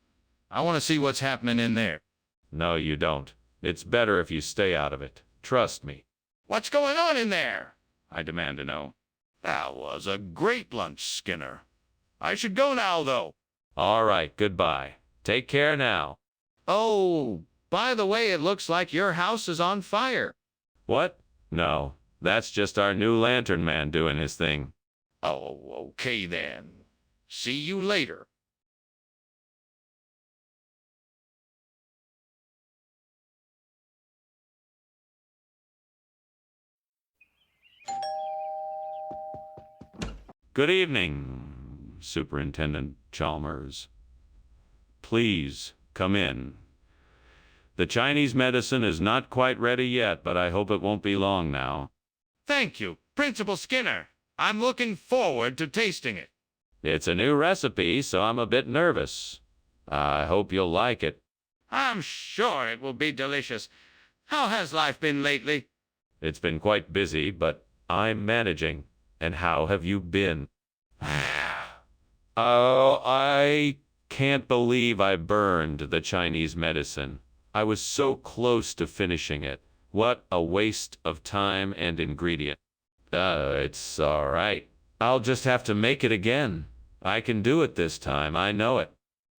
I want to see what's happening in there. No, you don't. It's better if you stay out of it. Trust me. What's going on in there? I demand to know. That was a great lunch, Skinner. I should go now, though. All right, goodbye. Take care now. Oh, by the way, it looks like your house is on fire. What? No, that's just our new lantern man doing his thing. Oh, okay then. See you later. Good evening, Superintendent Chalmers. Please come in. The Chinese medicine is not quite ready yet, but I hope it won't be long now. Thank you, Principal Skinner. I'm looking forward to tasting it. It's a new recipe, so I'm a bit nervous. I hope you'll like it. I'm sure it will be delicious. How has life been lately? It's been quite busy, but I'm managing. And how have you been? Oh, I can't believe I burned the Chinese medicine. I was so close to finishing it. What a waste of time and ingredient. It's all right. I'll just have to make it again. I can do it this time, I know it.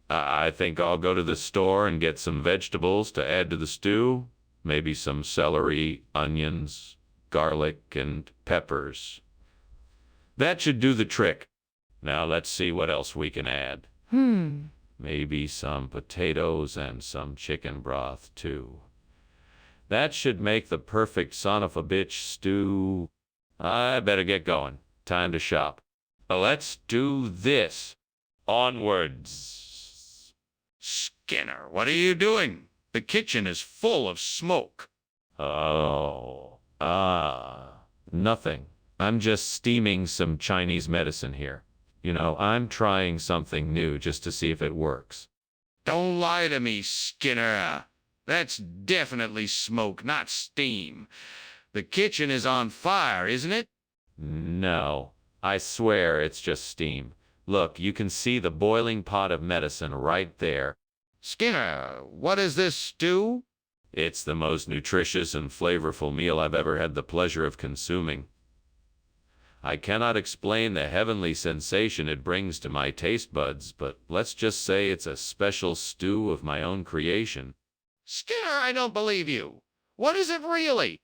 I think I'll go to the store and get some vegetables to add to the stew. Maybe some celery, onions, garlic, and peppers. That should do the trick. Now let's see what else we can add. Maybe some potatoes and some chicken broth, too. That should make the perfect son of a bitch stew. I better get going. Time to shop. Let's do this. Onwards. Skinner, what are you doing? The kitchen is full of smoke. Nothing. I'm just steaming some Chinese medicine here. You know, I'm trying something new just to see if it works. Don't lie to me, Skinner. That's definitely smoke, not steam. The kitchen is on fire, isn't it? No, I swear it's just steam. Look, you can see the boiling pot of medicine right there. Skinner, what is this stew? It's the most nutritious and flavorful meal I've ever had the pleasure of consuming. I cannot explain the heavenly sensation it brings to my taste buds, but let's just say it's a special stew of my own creation. Skinner, I don't believe you. What is it really?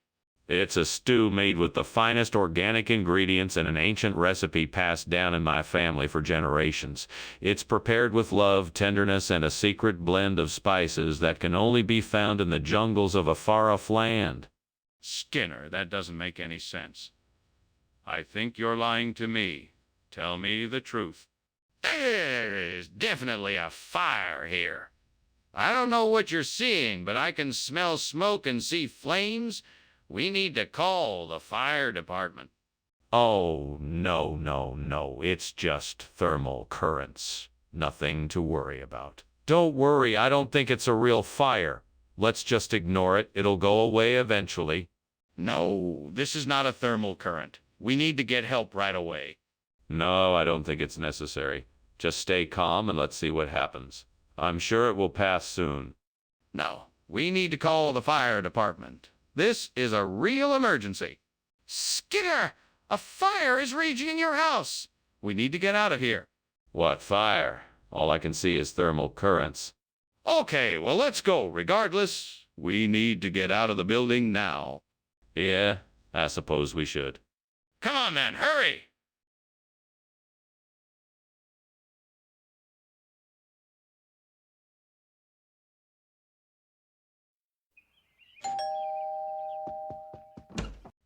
It's a stew made with the finest organic ingredients and an ancient recipe passed down in my family for generations. It's prepared with love, tenderness, and a secret blend of spices that can only be found in the jungles of a far-off land. Skinner, that doesn't make any sense. I think you're lying to me. Tell me the truth. There is definitely a fire here. I don't know what you're seeing, but I can smell smoke and see flames. We need to call the fire department. Oh, no. It's just thermal currents. Nothing to worry about. Don't worry, I don't think it's a real fire. Let's just ignore it. It'll go away eventually. No, this is not a thermal current. We need to get help right away. No, I don't think it's necessary. Just stay calm and let's see what happens. I'm sure it will pass soon. No, we need to call the fire department. This is a real emergency. Skinner, a fire is raging in your house. We need to get out of here. What fire? All I can see is thermal currents. Okay, well, let's go. Regardless, we need to get out of the building now. Yeah, I suppose we should. Come on then, hurry!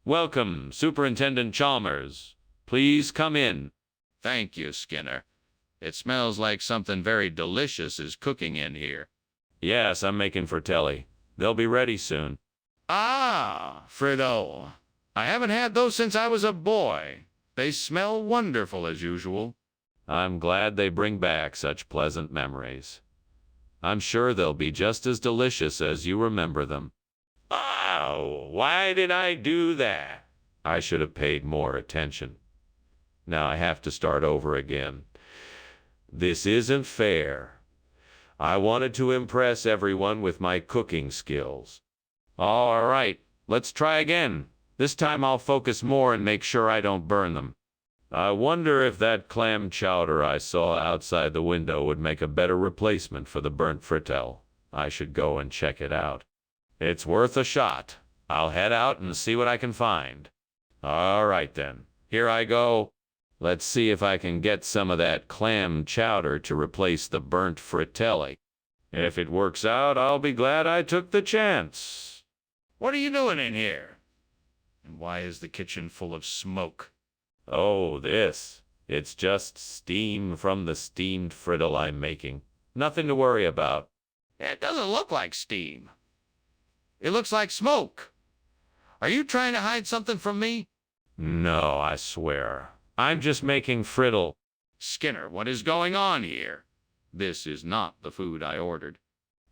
Welcome, Superintendent Chalmers. Please come in. Thank you, Skinner. It smells like something very delicious is cooking in here. Yes, I'm making fratelli. They'll be ready soon. Ah, Frido. I haven't had those since I was a boy. They smell wonderful as usual. I'm glad they bring back such pleasant memories. I'm sure they'll be just as delicious as you remember them. Oh, why did I do that? I should have paid more attention. Now I have to start over again. This isn't fair. I wanted to impress everyone with my cooking skills. All right, let's try again. This time I'll focus more and make sure I don't burn them. I wonder if that clam chowder I saw outside the window would make a better replacement for the burnt frittelle. I should go and check it out. It's worth a shot. I'll head out and see what I can find. All right then, here I go. Let's see if I can get some of that clam chowder to replace the burnt frittelle. If it works out, I'll be glad I took the chance. What are you doing in here? And why is the kitchen full of smoke? Oh, it's just steam from the steamed frittelle I'm making. Nothing to worry about. It doesn't look like steam. It looks like smoke. Are you trying to hide something from me? No, I swear. I'm just making frittelle. Skinner, what is going on here? This is not the food I ordered.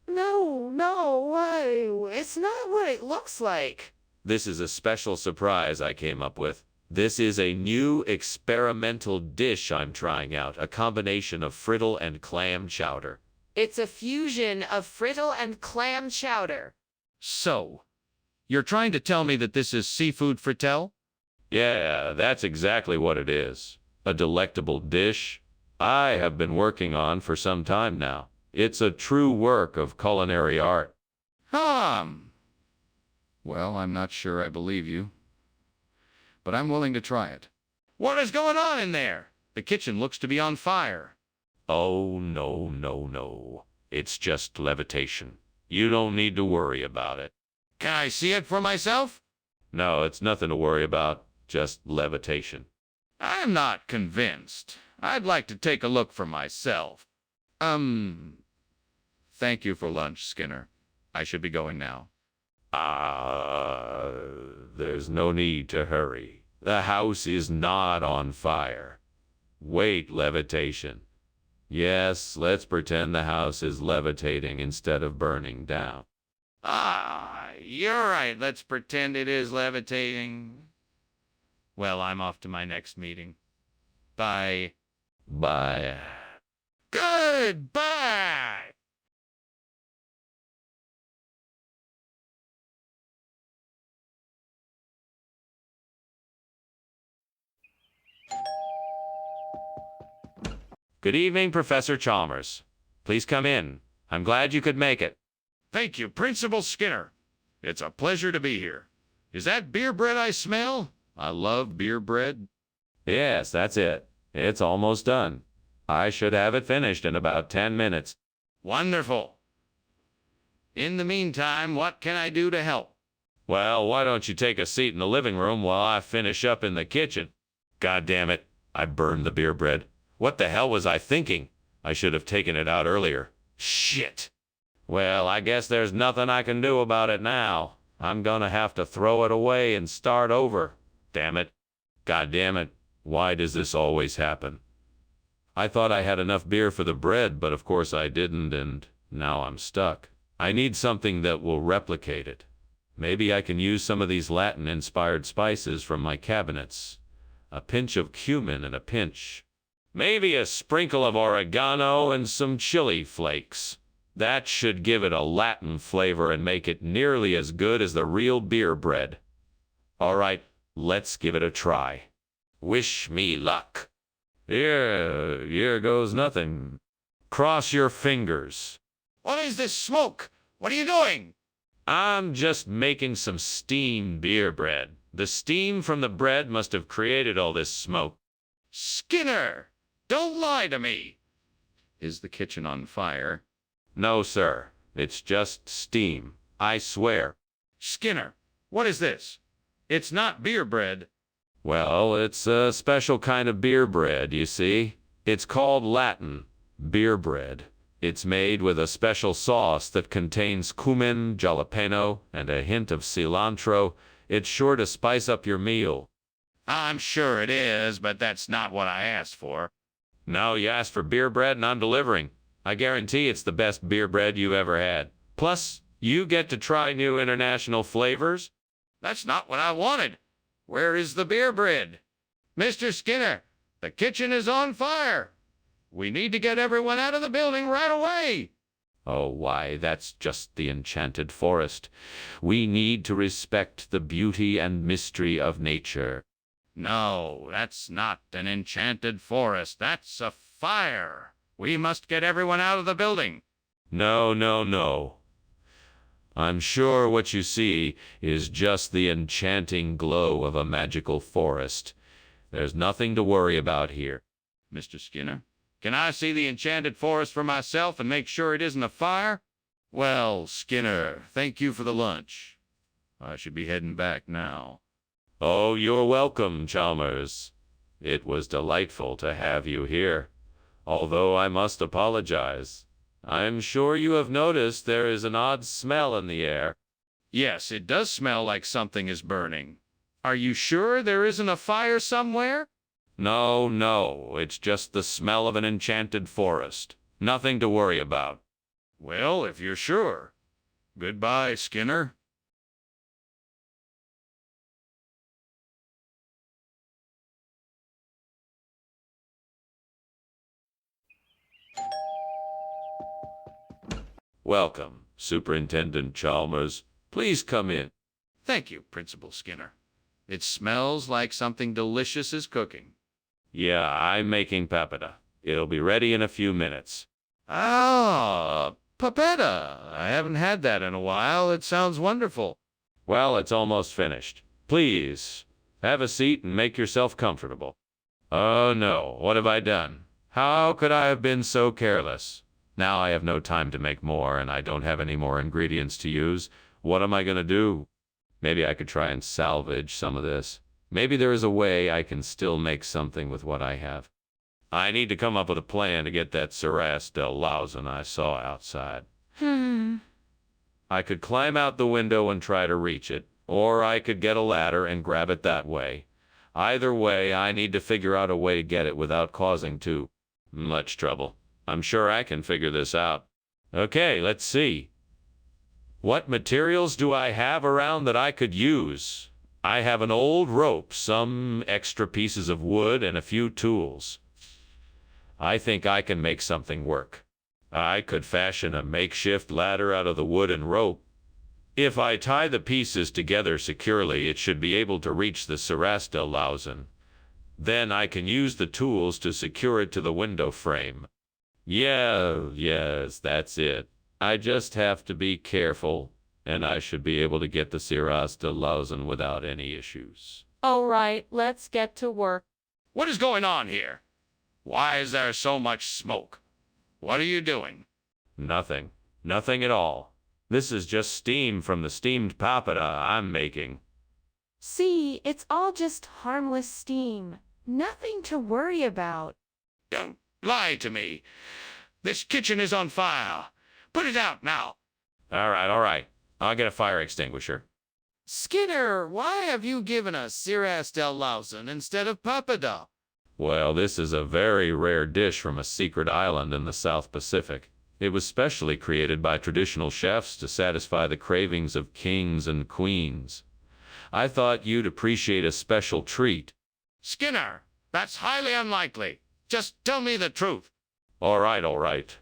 No, it's not what it looks like. This is a special surprise I came up with. This is a new experimental dish I'm trying out, a combination of frittelle and clam chowder. It's a fusion of frittelle and clam chowder. So, you're trying to tell me that this is seafood frittelle? Yeah, that's exactly what it is. A delectable dish I have been working on for some time now. It's a true work of culinary art. Well, I'm not sure I believe you, but I'm willing to try it. What is going on in there? The kitchen looks to be on fire. Oh, no. It's just levitation. You don't need to worry about it. Can I see it for myself? No, it's nothing to worry about. Just levitation. I'm not convinced. I'd like to take a look for myself. Thank you for lunch, Skinner. I should be going now. There's no need to hurry. The house is not on fire. Wait, levitation. Yes, let's pretend the house is levitating instead of burning down. You're right. Let's pretend it is levitating. Well, I'm off to my next meeting. Bye. Bye. Goodbye! Good evening, Professor Chalmers. Please come in. I'm glad you could make it. Thank you, Principal Skinner. It's a pleasure to be here. Is that beer bread I smell? I love beer bread. Yes, that's it. It's almost done. I should have it finished in about 10 minutes. Wonderful. In the meantime, what can I do to help? Well, why don't you take a seat in the living room while I finish up in the kitchen? God damn it. I burned the beer bread. What the hell was I thinking? I should have taken it out earlier. Shit. Well, I guess there's nothing I can do about it now. I'm gonna have to throw it away and start over. Damn it. God damn it. Why does this always happen? I thought I had enough beer for the bread, but of course I didn't, and now I'm stuck. I need something that will replicate it. Maybe I can use some of these Latin-inspired spices from my cabinets. A pinch of cumin and a pinch. Maybe a sprinkle of oregano and some chili flakes. That should give it a Latin flavor and make it nearly as good as the real beer bread. All right, let's give it a try. Wish me luck. Here goes nothing. Cross your fingers. What is this smoke? What are you doing? I'm just making some steamed beer bread. The steam from the bread must have created all this smoke. Skinner, don't lie to me. Is the kitchen on fire? No, sir. It's just steam. I swear. Skinner, what is this? It's not beer bread. Well, it's a special kind of beer bread, you see. It's called Latin beer bread. It's made with a special sauce that contains cumin, jalapeno, and a hint of cilantro. It's sure to spice up your meal. I'm sure it is, but that's not what I asked for. No, you asked for beer bread and I'm delivering. I guarantee it's the best beer bread you ever had. Plus, you get to try new international flavors. That's not what I wanted. Where is the beer bread? Mr. Skinner, the kitchen is on fire. We need to get everyone out of the building right away. Oh, why, that's just the enchanted forest. We need to respect the beauty and mystery of nature. No, that's not an enchanted forest. That's a fire. We must get everyone out of the building. No, no, no. I'm sure what you see is just the enchanting glow of a magical forest. There's nothing to worry about here. Mr. Skinner, can I see the enchanted forest for myself and make sure it isn't a fire? Well, Skinner, thank you for the lunch. I should be heading back now. Oh, you're welcome, Chalmers. It was delightful to have you here. Although I must apologize. I'm sure you have noticed there is an odd smell in the air. Yes, it does smell like something is burning. Are you sure there isn't a fire somewhere? No, no, it's just the smell of an enchanted forest. Nothing to worry about. Well, if you're sure. Goodbye, Skinner. Welcome, Superintendent Chalmers. Please come in. Thank you, Principal Skinner. It smells like something delicious is cooking. Yeah, I'm making papata. It'll be ready in a few minutes. Ah, papetta. I haven't had that in a while. It sounds wonderful. Well, it's almost finished. Please, have a seat and make yourself comfortable. Oh no, what have I done? How could I have been so careless? Now I have no time to make more, and I don't have any more ingredients to use. What am I gonna do? Maybe I could try and salvage some of this. Maybe there is a way I can still make something with what I have. I need to come up with a plan to get that Saras del Lausen I saw outside. I could climb out the window and try to reach it, or I could get a ladder and grab it that way. Either way, I need to figure out a way to get it without causing too much trouble. I'm sure I can figure this out. Okay, let's see. What materials do I have around that I could use? I have an old rope, some extra pieces of wood, and a few tools. I think I can make something work. I could fashion a makeshift ladder out of the wood and rope. If I tie the pieces together securely, it should be able to reach the Saras del Lausen. Then I can use the tools to secure it to the window frame. Yes, that's it. I just have to be careful, and I should be able to get the Saras del Lausen without any issues. All right, let's get to work. What is going on here? Why is there so much smoke? What are you doing? Nothing. Nothing at all. This is just steam from the steamed papata I'm making. See, it's all just harmless steam. Nothing to worry about. Don't lie to me. This kitchen is on fire. Put it out now. All right. I'll get a fire extinguisher. Skinner, why have you given us Saras del Lausen instead of papada? Well, this is a very rare dish from a secret island in the South Pacific. It was specially created by traditional chefs to satisfy the cravings of kings and queens. I thought you'd appreciate a special treat. Skinner, that's highly unlikely. Just tell me the truth. All right.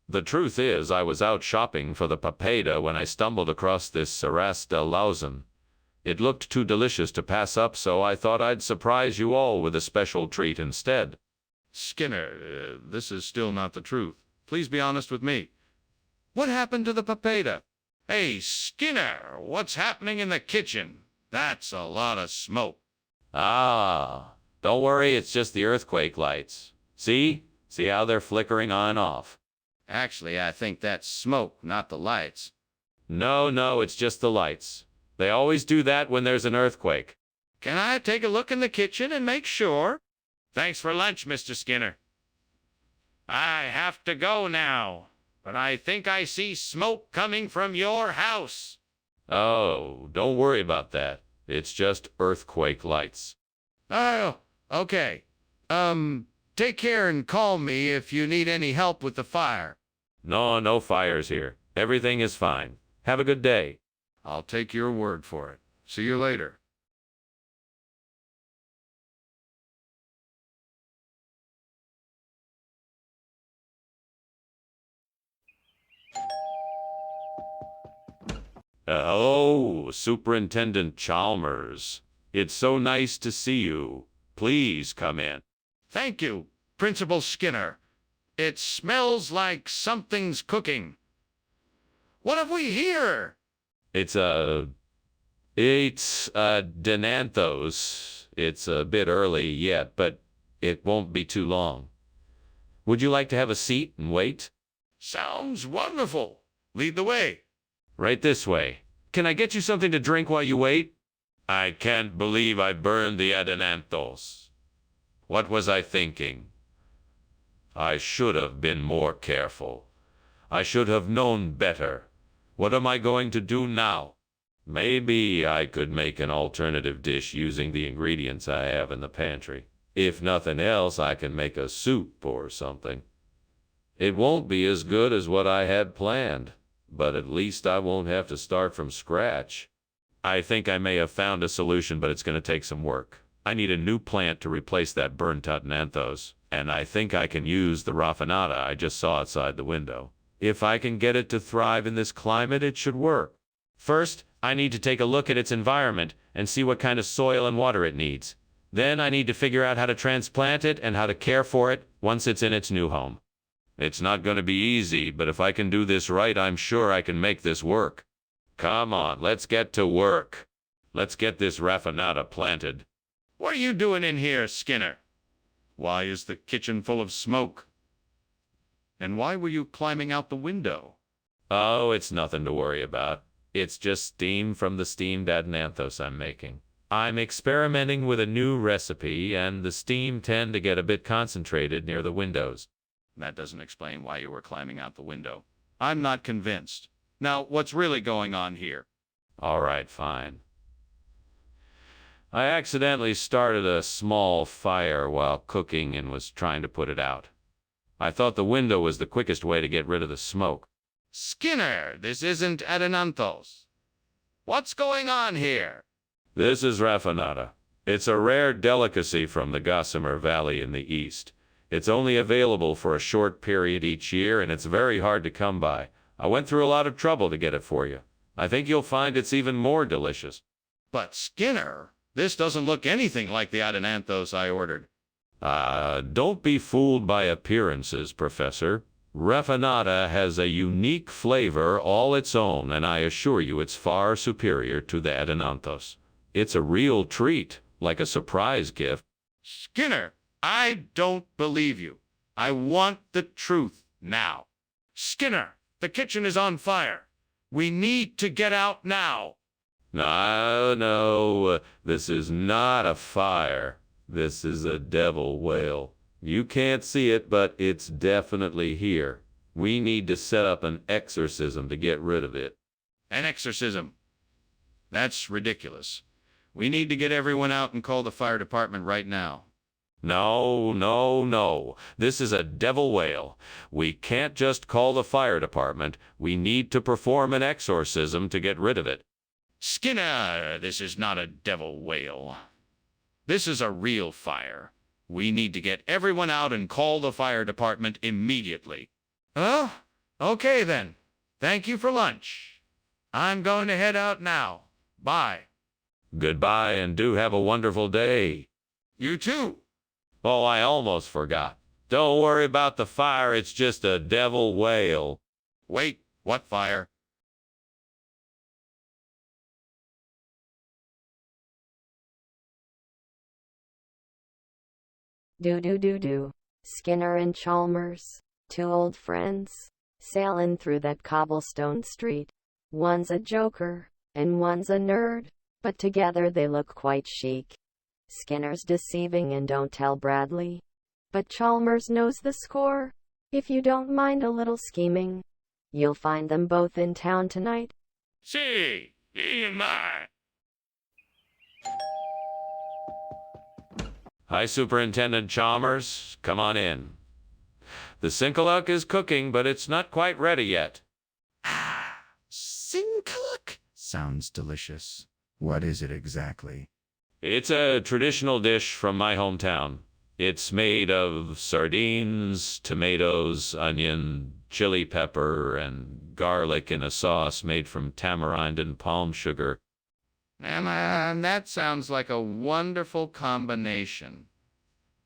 The truth is, I was out shopping for the papeda when I stumbled across this Saras del Lausen. It looked too delicious to pass up, so I thought I'd surprise you all with a special treat instead. Skinner, this is still not the truth. Please be honest with me. What happened to the papeda? Hey, Skinner, what's happening in the kitchen? That's a lot of smoke. Ah, don't worry, it's just the earthquake lights. See how they're flickering on and off? Actually, I think that's smoke, not the lights. No, it's just the lights. They always do that when there's an earthquake. Can I take a look in the kitchen and make sure? Thanks for lunch, Mr. Skinner. I have to go now, but I think I see smoke coming from your house. Oh, don't worry about that. It's just earthquake lights. Oh, okay. Take care and call me if you need any help with the fire. No fires here. Everything is fine. Have a good day. I'll take your word for it. See you later. Hello, Superintendent Chalmers. It's so nice to see you. Please come in. Thank you, Principal Skinner. It smells like something's cooking. What have we here? It's Denanthos. It's a bit early yet, but it won't be too long. Would you like to have a seat and wait? Sounds wonderful. Lead the way. Right this way. Can I get you something to drink while you wait? I can't believe I burned the Adenanthos. What was I thinking? I should have been more careful. I should have known better. What am I going to do now? Maybe I could make an alternative dish using the ingredients I have in the pantry. If nothing else, I can make a soup or something. It won't be as good as what I had planned, but at least I won't have to start from scratch. I think I may have found a solution, but it's going to take some work. I need a new plant to replace that burnt Adenanthos, and I think I can use the raffinata I just saw outside the window. If I can get it to thrive in this climate, it should work. First, I need to take a look at its environment and see what kind of soil and water it needs. Then I need to figure out how to transplant it and how to care for it once it's in its new home. It's not going to be easy, but if I can do this right, I'm sure I can make this work. Come on, let's get to work. Let's get this raffinata planted. What are you doing in here, Skinner? Why is the kitchen full of smoke? And why were you climbing out the window? Oh, it's nothing to worry about. It's just steam from the steamed Adenanthos I'm making. I'm experimenting with a new recipe, and the steam tend to get a bit concentrated near the windows. That doesn't explain why you were climbing out the window. I'm not convinced. Now, what's really going on here? All right, fine. I accidentally started a small fire while cooking and was trying to put it out. I thought the window was the quickest way to get rid of the smoke. Skinner, this isn't Adenanthos. What's going on here? This is raffinata. It's a rare delicacy from the Gossamer Valley in the east. It's only available for a short period each year, and it's very hard to come by. I went through a lot of trouble to get it for you. I think you'll find it's even more delicious. But Skinner, this doesn't look anything like the Adenanthos I ordered. Don't be fooled by appearances, Professor. Raffinata has a unique flavor all its own, and I assure you it's far superior to the Adenanthos. It's a real treat, like a surprise gift. Skinner, I don't believe you. I want the truth now. Skinner, the kitchen is on fire. We need to get out now. No, this is not a fire. This is a devil whale. You can't see it, but it's definitely here. We need to set up an exorcism to get rid of it. An exorcism? That's ridiculous. We need to get everyone out and call the fire department right now. No. This is a devil whale. We can't just call the fire department. We need to perform an exorcism to get rid of it. Skinner, this is not a devil whale. This is a real fire. We need to get everyone out and call the fire department immediately. Oh, okay then. Thank you for lunch. I'm going to head out now. Bye. Goodbye, and do have a wonderful day. You too. Oh, I almost forgot. Don't worry about the fire, it's just a devil whale. Wait, what fire? Do. Skinner and Chalmers, two old friends, sailing through that cobblestone street. One's a joker, and one's a nerd, but together they look quite chic. Skinner's deceiving and don't tell Bradley, but Chalmers knows the score. If you don't mind a little scheming, you'll find them both in town tonight. See, my. Hi, Superintendent Chalmers. Come on in. The Sinkaluk is cooking, but it's not quite ready yet. Sinkaluk? Sounds delicious. What is it exactly? It's a traditional dish from my hometown. It's made of sardines, tomatoes, onion, chili pepper, and garlic in a sauce made from tamarind and palm sugar. And that sounds like a wonderful combination.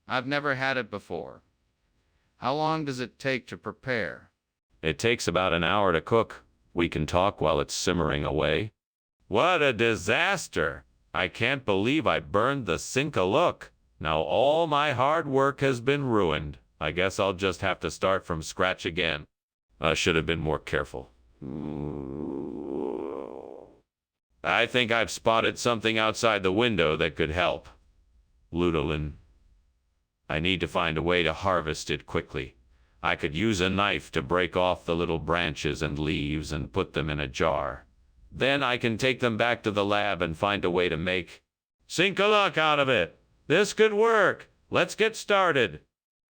I've never had it before. How long does it take to prepare? It takes about an hour to cook. We can talk while it's simmering away. What a disaster! I can't believe I burned the sink-a-look. Now all my hard work has been ruined. I guess I'll just have to start from scratch again. I should have been more careful. I think I've spotted something outside the window that could help. Ludolin. I need to find a way to harvest it quickly. I could use a knife to break off the little branches and leaves and put them in a jar. Then I can take them back to the lab and find a way to make sink-a-look out of it. This could work. Let's get started.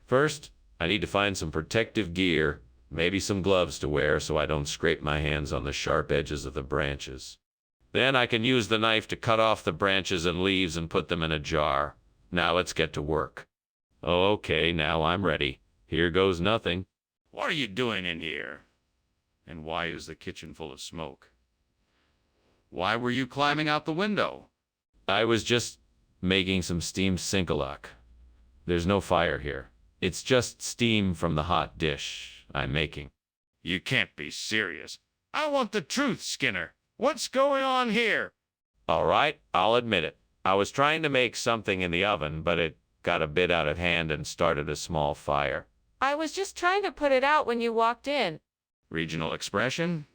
First, I need to find some protective gear, maybe some gloves to wear so I don't scrape my hands on the sharp edges of the branches. Then I can use the knife to cut off the branches and leaves and put them in a jar. Now let's get to work. Okay, now I'm ready. Here goes nothing. What are you doing in here? And why is the kitchen full of smoke? Why were you climbing out the window? I was just making some steamed sink-a-look. There's no fire here. It's just steam from the hot dish I'm making. You can't be serious. I want the truth, Skinner. What's going on here? All right, I'll admit it. I was trying to make something in the oven, but it got a bit out of hand and started a small fire. I was just trying to put it out when you walked in. Regional expression?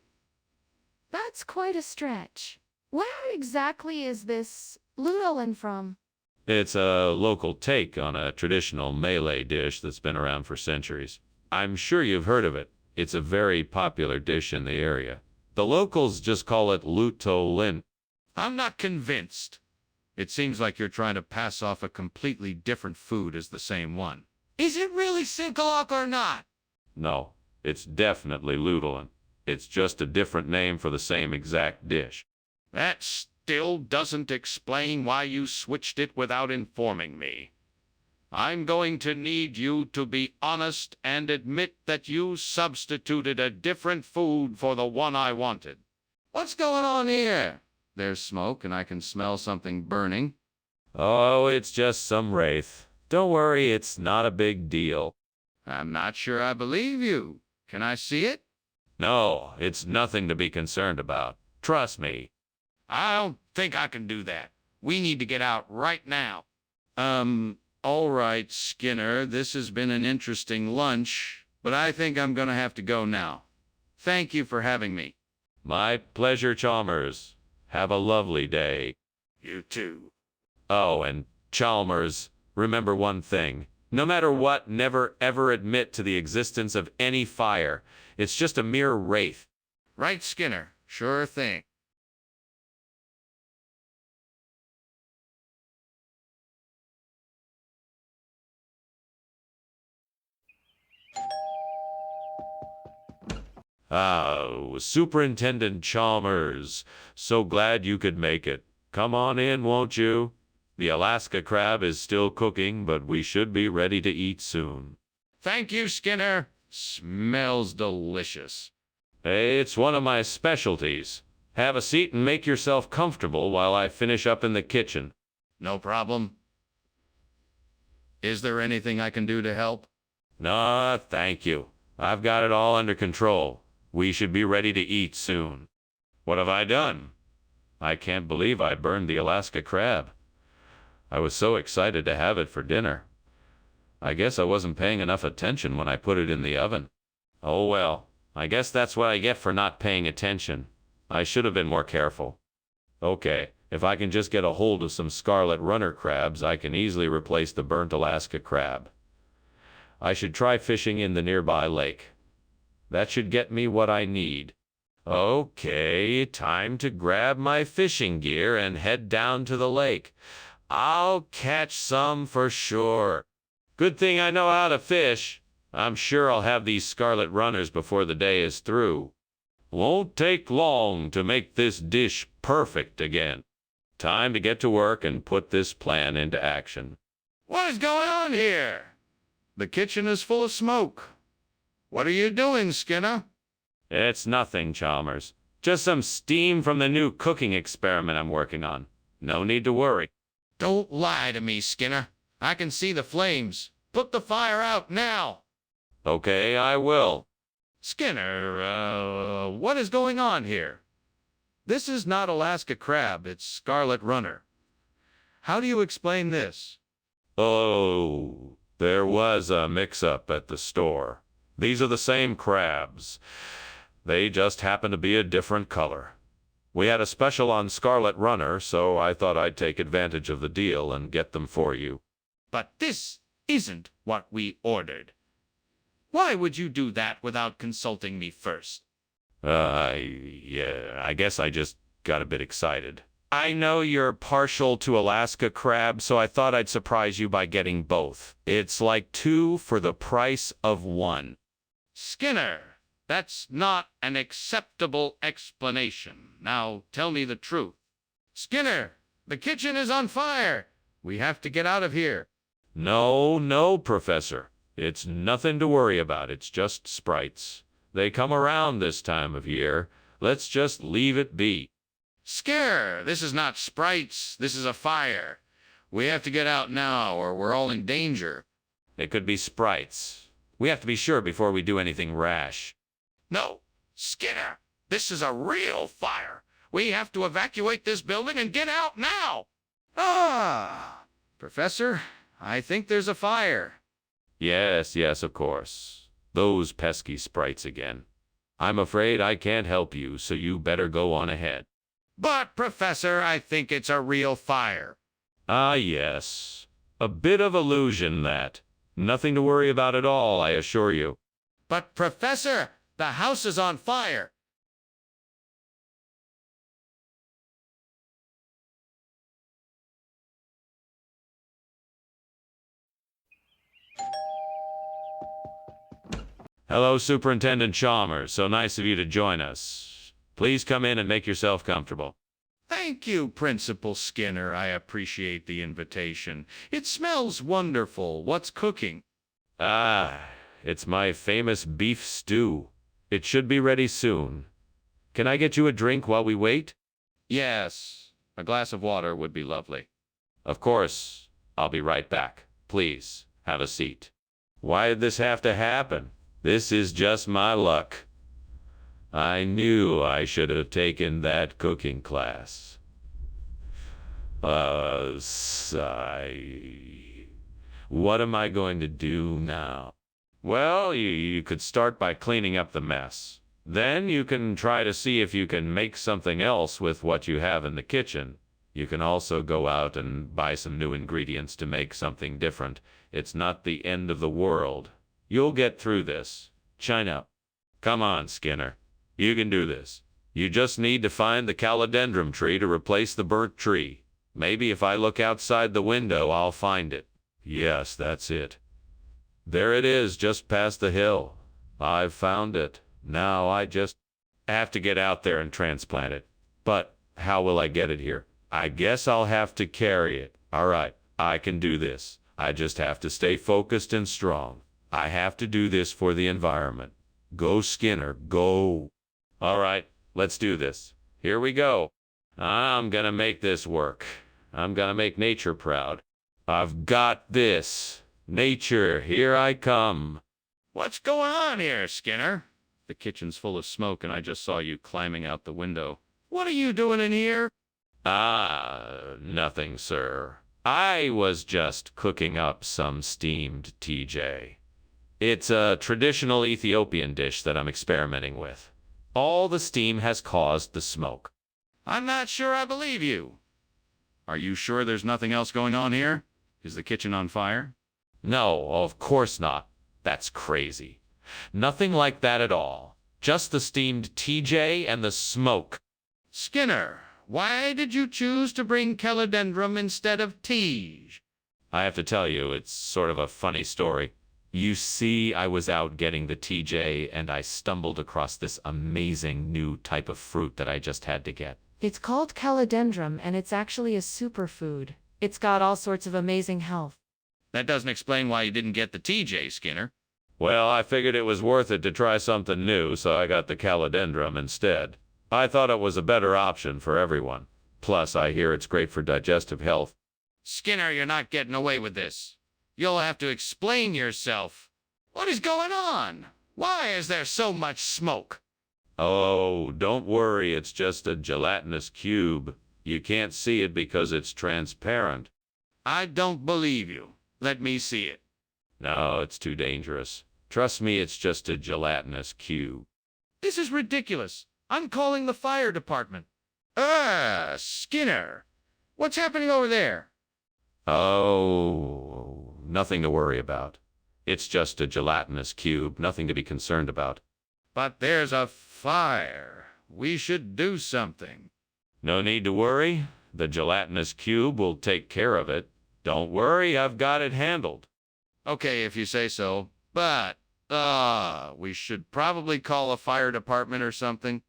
That's quite a stretch. Where exactly is this Ludolin from? It's a local take on a traditional Malay dish that's been around for centuries. I'm sure you've heard of it. It's a very popular dish in the area. The locals just call it Ludolin. I'm not convinced. It seems like you're trying to pass off a completely different food as the same one. Is it really sink-a-look or not? No, it's definitely Ludolin. It's just a different name for the same exact dish. That still doesn't explain why you switched it without informing me. I'm going to need you to be honest and admit that you substituted a different food for the one I wanted. What's going on here? There's smoke and I can smell something burning. Oh, it's just some wraith. Don't worry, it's not a big deal. I'm not sure I believe you. Can I see it? No, it's nothing to be concerned about. Trust me. I don't think I can do that. We need to get out right now. All right, Skinner, this has been an interesting lunch, but I think I'm gonna have to go now. Thank you for having me. My pleasure, Chalmers. Have a lovely day. You too. Oh, and Chalmers, remember one thing. No matter what, never ever admit to the existence of any fire. It's just a mere wraith. Right, Skinner. Sure thing. Superintendent Chalmers, so glad you could make it. Come on in, won't you? The Alaska crab is still cooking, but we should be ready to eat soon. Thank you, Skinner. Smells delicious. Hey, it's one of my specialties. Have a seat and make yourself comfortable while I finish up in the kitchen. No problem. Is there anything I can do to help? Nah, thank you. I've got it all under control. We should be ready to eat soon. What have I done? I can't believe I burned the Alaska crab. I was so excited to have it for dinner. I guess I wasn't paying enough attention when I put it in the oven. Oh well, I guess that's what I get for not paying attention. I should have been more careful. Okay, if I can just get a hold of some scarlet runner crabs, I can easily replace the burnt Alaska crab. I should try fishing in the nearby lake. That should get me what I need. Okay, time to grab my fishing gear and head down to the lake. I'll catch some for sure. Good thing I know how to fish. I'm sure I'll have these scarlet runners before the day is through. Won't take long to make this dish perfect again. Time to get to work and put this plan into action. What is going on here? The kitchen is full of smoke. What are you doing, Skinner? It's nothing, Chalmers. Just some steam from the new cooking experiment I'm working on. No need to worry. Don't lie to me, Skinner. I can see the flames. Put the fire out now. Okay, I will. Skinner, what is going on here? This is not Alaska crab, it's scarlet runner. How do you explain this? Oh, there was a mix-up at the store. These are the same crabs. They just happen to be a different color. We had a special on Scarlet Runner, so I thought I'd take advantage of the deal and get them for you. But this isn't what we ordered. Why would you do that without consulting me first? Yeah, I guess I just got a bit excited. I know you're partial to Alaska crab, so I thought I'd surprise you by getting both. It's like 2 for the price of 1. Skinner, that's not an acceptable explanation. Now tell me the truth. Skinner, the kitchen is on fire. We have to get out of here. No, Professor. It's nothing to worry about. It's just sprites. They come around this time of year. Let's just leave it be. Scare, this is not sprites. This is a fire. We have to get out now or we're all in danger. It could be sprites. We have to be sure before we do anything rash. No, Skinner, this is a real fire. We have to evacuate this building and get out now. Professor, I think there's a fire. Yes, of course. Those pesky sprites again. I'm afraid I can't help you, so you better go on ahead. But, Professor, I think it's a real fire. Ah, yes. A bit of illusion, that. Nothing to worry about at all, I assure you. But, Professor, the house is on fire. Hello, Superintendent Chalmers. So nice of you to join us. Please come in and make yourself comfortable. Thank you, Principal Skinner. I appreciate the invitation. It smells wonderful. What's cooking? Ah, it's my famous beef stew. It should be ready soon. Can I get you a drink while we wait? Yes, a glass of water would be lovely. Of course. I'll be right back. Please, have a seat. Why did this have to happen? This is just my luck. I knew I should have taken that cooking class. What am I going to do now? Well, you could start by cleaning up the mess. Then you can try to see if you can make something else with what you have in the kitchen. You can also go out and buy some new ingredients to make something different. It's not the end of the world. You'll get through this. China. Come on, Skinner. You can do this. You just need to find the calodendrum tree to replace the burnt tree. Maybe if I look outside the window, I'll find it. Yes, that's it. There it is, just past the hill. I've found it. Now I just have to get out there and transplant it. But how will I get it here? I guess I'll have to carry it. All right, I can do this. I just have to stay focused and strong. I have to do this for the environment. Go, Skinner, go. All right, let's do this. Here we go. I'm gonna make this work. I'm gonna make nature proud. I've got this. Nature, here I come. What's going on here, Skinner? The kitchen's full of smoke and I just saw you climbing out the window. What are you doing in here? Nothing, sir. I was just cooking up some steamed TJ. It's a traditional Ethiopian dish that I'm experimenting with. All the steam has caused the smoke. I'm not sure I believe you. Are you sure there's nothing else going on here? Is the kitchen on fire? No, of course not. That's crazy. Nothing like that at all. Just the steamed TJ and the smoke. Skinner, why did you choose to bring calodendrum instead of tea? I have to tell you, it's sort of a funny story. You see, I was out getting the TJ and I stumbled across this amazing new type of fruit that I just had to get. It's called calodendrum and it's actually a superfood. It's got all sorts of amazing health. That doesn't explain why you didn't get the TJ, Skinner. Well, I figured it was worth it to try something new, so I got the calodendrum instead. I thought it was a better option for everyone. Plus, I hear it's great for digestive health. Skinner, you're not getting away with this. You'll have to explain yourself. What is going on? Why is there so much smoke? Oh, don't worry, it's just a gelatinous cube. You can't see it because it's transparent. I don't believe you. Let me see it. No, it's too dangerous. Trust me, it's just a gelatinous cube. This is ridiculous. I'm calling the fire department. Skinner. What's happening over there? Oh, nothing to worry about. It's just a gelatinous cube, nothing to be concerned about. But there's a fire. We should do something. No need to worry. The gelatinous cube will take care of it. Don't worry, I've got it handled. Okay, if you say so. But, we should probably call a fire department or something.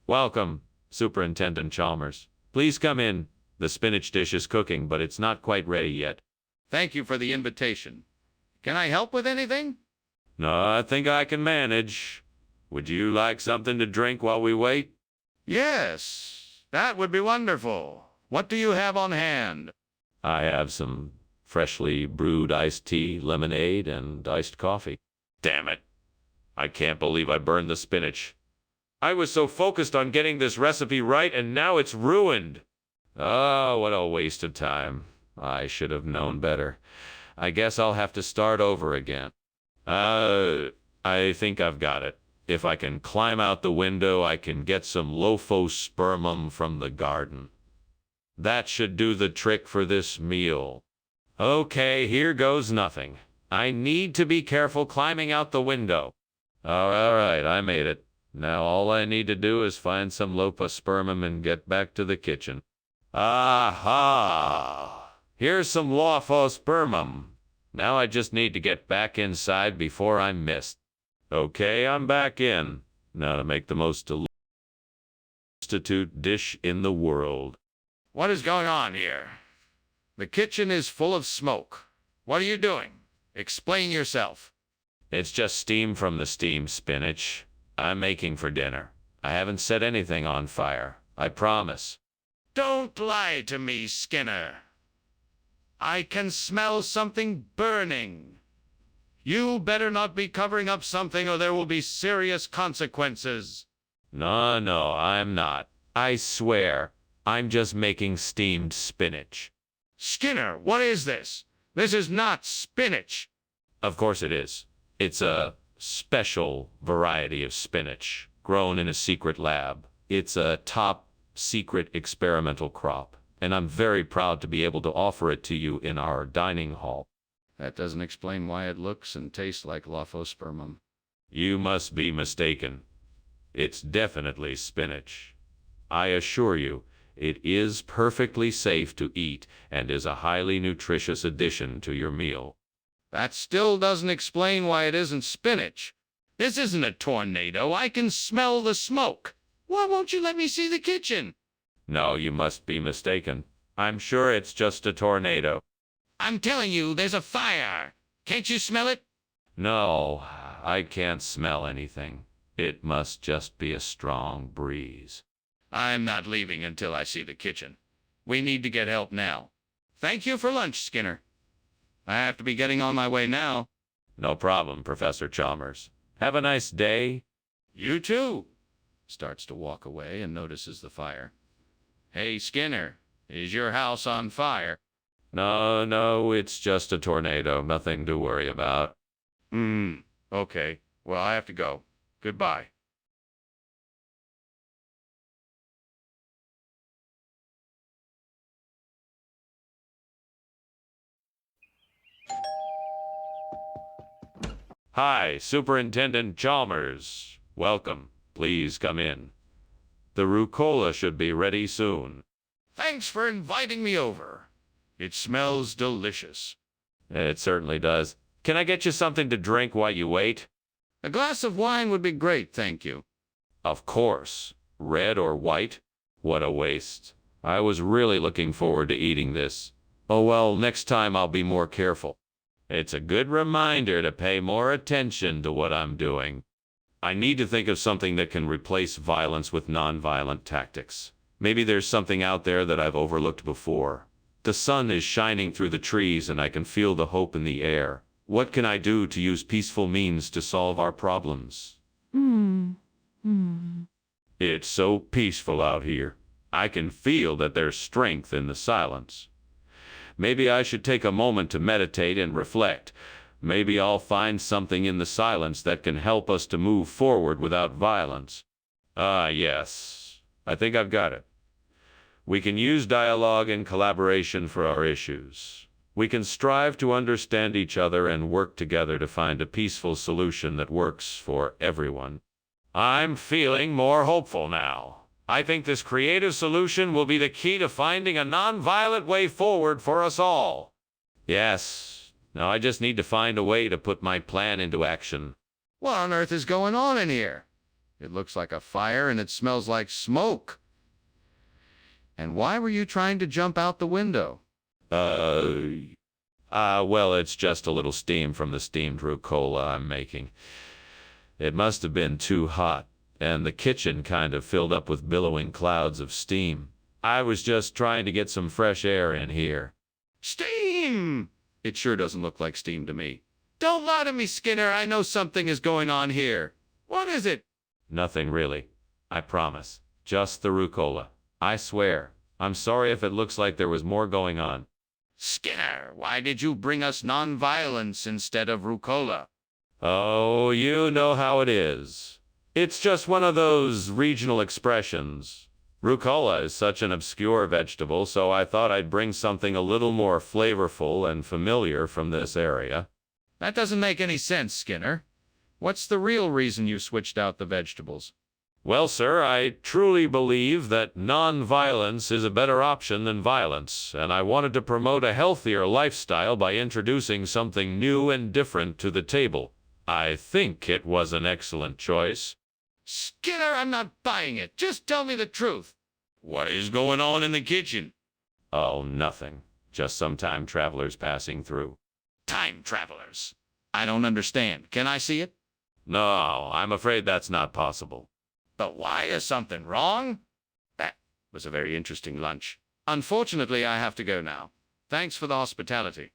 Welcome, Superintendent Chalmers. Please come in. The spinach dish is cooking, but it's not quite ready yet. Thank you for the invitation. Can I help with anything? No, I think I can manage. Would you like something to drink while we wait? Yes, that would be wonderful. What do you have on hand? I have some freshly brewed iced tea, lemonade, and iced coffee. Damn it. I can't believe I burned the spinach. I was so focused on getting this recipe right, and now it's ruined. Oh, what a waste of time. I should have known better. I guess I'll have to start over again. I think I've got it. If I can climb out the window, I can get some lophospermum from the garden. That should do the trick for this meal. Okay, here goes nothing. I need to be careful climbing out the window. All right, I made it. Now all I need to do is find some lophospermum and get back to the kitchen. Aha! Here's some lophospermum. Now I just need to get back inside before I'm missed. Okay, I'm back in. Now to make the most delicious substitute dish in the world. What is going on here? The kitchen is full of smoke. What are you doing? Explain yourself. It's just steam from the steamed spinach I'm making for dinner. I haven't set anything on fire. I promise. Don't lie to me, Skinner. I can smell something burning. You better not be covering up something or there will be serious consequences. No, I'm not. I swear, I'm just making steamed spinach. Skinner, what is this? This is not spinach. Of course it is. It's a special variety of spinach grown in a secret lab. It's a top secret experimental crop, and I'm very proud to be able to offer it to you in our dining hall. That doesn't explain why it looks and tastes like lophospermum. You must be mistaken. It's definitely spinach. I assure you, it is perfectly safe to eat and is a highly nutritious addition to your meal. That still doesn't explain why it isn't spinach. This isn't a tornado. I can smell the smoke. Why won't you let me see the kitchen? No, you must be mistaken. I'm sure it's just a tornado. I'm telling you, there's a fire. Can't you smell it? No, I can't smell anything. It must just be a strong breeze. I'm not leaving until I see the kitchen. We need to get help now. Thank you for lunch, Skinner. I have to be getting on my way now. No problem, Professor Chalmers. Have a nice day. You too. Starts to walk away and notices the fire. Hey, Skinner, is your house on fire? No, it's just a tornado. Nothing to worry about. Okay. Well, I have to go. Goodbye. Hi, Superintendent Chalmers. Welcome. Please come in. The rucola should be ready soon. Thanks for inviting me over. It smells delicious. It certainly does. Can I get you something to drink while you wait? A glass of wine would be great, thank you. Of course. Red or white? What a waste. I was really looking forward to eating this. Oh well, next time I'll be more careful. It's a good reminder to pay more attention to what I'm doing. I need to think of something that can replace violence with non-violent tactics. Maybe there's something out there that I've overlooked before. The sun is shining through the trees and I can feel the hope in the air. What can I do to use peaceful means to solve our problems? It's so peaceful out here. I can feel that there's strength in the silence. Maybe I should take a moment to meditate and reflect. Maybe I'll find something in the silence that can help us to move forward without violence. Ah, yes. I think I've got it. We can use dialogue and collaboration for our issues. We can strive to understand each other and work together to find a peaceful solution that works for everyone. I'm feeling more hopeful now. I think this creative solution will be the key to finding a non-violent way forward for us all. Yes. Now I just need to find a way to put my plan into action. What on earth is going on in here? It looks like a fire and it smells like smoke. And why were you trying to jump out the window? Well, it's just a little steam from the steamed rucola I'm making. It must have been too hot, and the kitchen kind of filled up with billowing clouds of steam. I was just trying to get some fresh air in here. Steam! It sure doesn't look like steam to me. Don't lie to me, Skinner. I know something is going on here. What is it? Nothing really. I promise. Just the rucola. I swear. I'm sorry if it looks like there was more going on. Skinner, why did you bring us non-violence instead of rucola? Oh, you know how it is. It's just one of those regional expressions. Rucola is such an obscure vegetable, so I thought I'd bring something a little more flavorful and familiar from this area. That doesn't make any sense, Skinner. What's the real reason you switched out the vegetables? Well, sir, I truly believe that non-violence is a better option than violence, and I wanted to promote a healthier lifestyle by introducing something new and different to the table. I think it was an excellent choice. Skinner, I'm not buying it. Just tell me the truth. What is going on in the kitchen? Oh, nothing. Just some time travelers passing through. Time travelers? I don't understand. Can I see it? No, I'm afraid that's not possible. But why? Is something wrong? That was a very interesting lunch. Unfortunately, I have to go now. Thanks for the hospitality.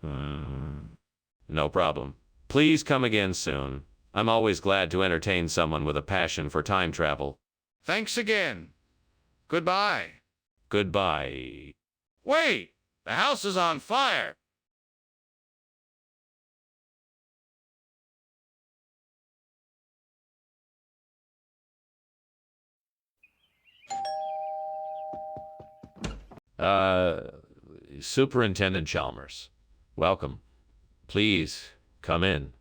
No problem. Please come again soon. I'm always glad to entertain someone with a passion for time travel. Thanks again. Goodbye. Goodbye. Wait! The house is on fire! Superintendent Chalmers, welcome. Please, come in.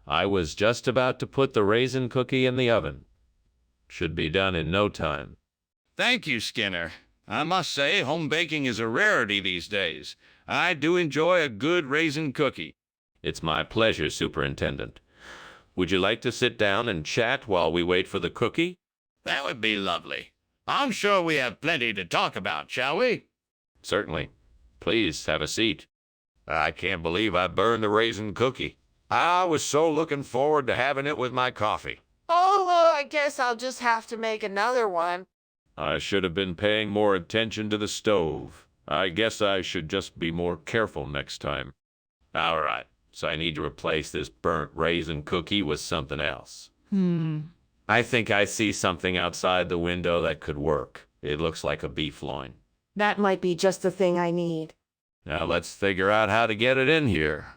I was just about to put the raisin cookie in the oven. Should be done in no time. Thank you, Skinner. I must say, home baking is a rarity these days. I do enjoy a good raisin cookie. It's my pleasure, Superintendent. Would you like to sit down and chat while we wait for the cookie? That would be lovely. I'm sure we have plenty to talk about, shall we? Certainly. Please, have a seat. I can't believe I burned the raisin cookie. I was so looking forward to having it with my coffee. Oh, I guess I'll just have to make another one. I should have been paying more attention to the stove. I guess I should just be more careful next time. All right, so I need to replace this burnt raisin cookie with something else. I think I see something outside the window that could work. It looks like a beef loin. That might be just the thing I need. Now let's figure out how to get it in here.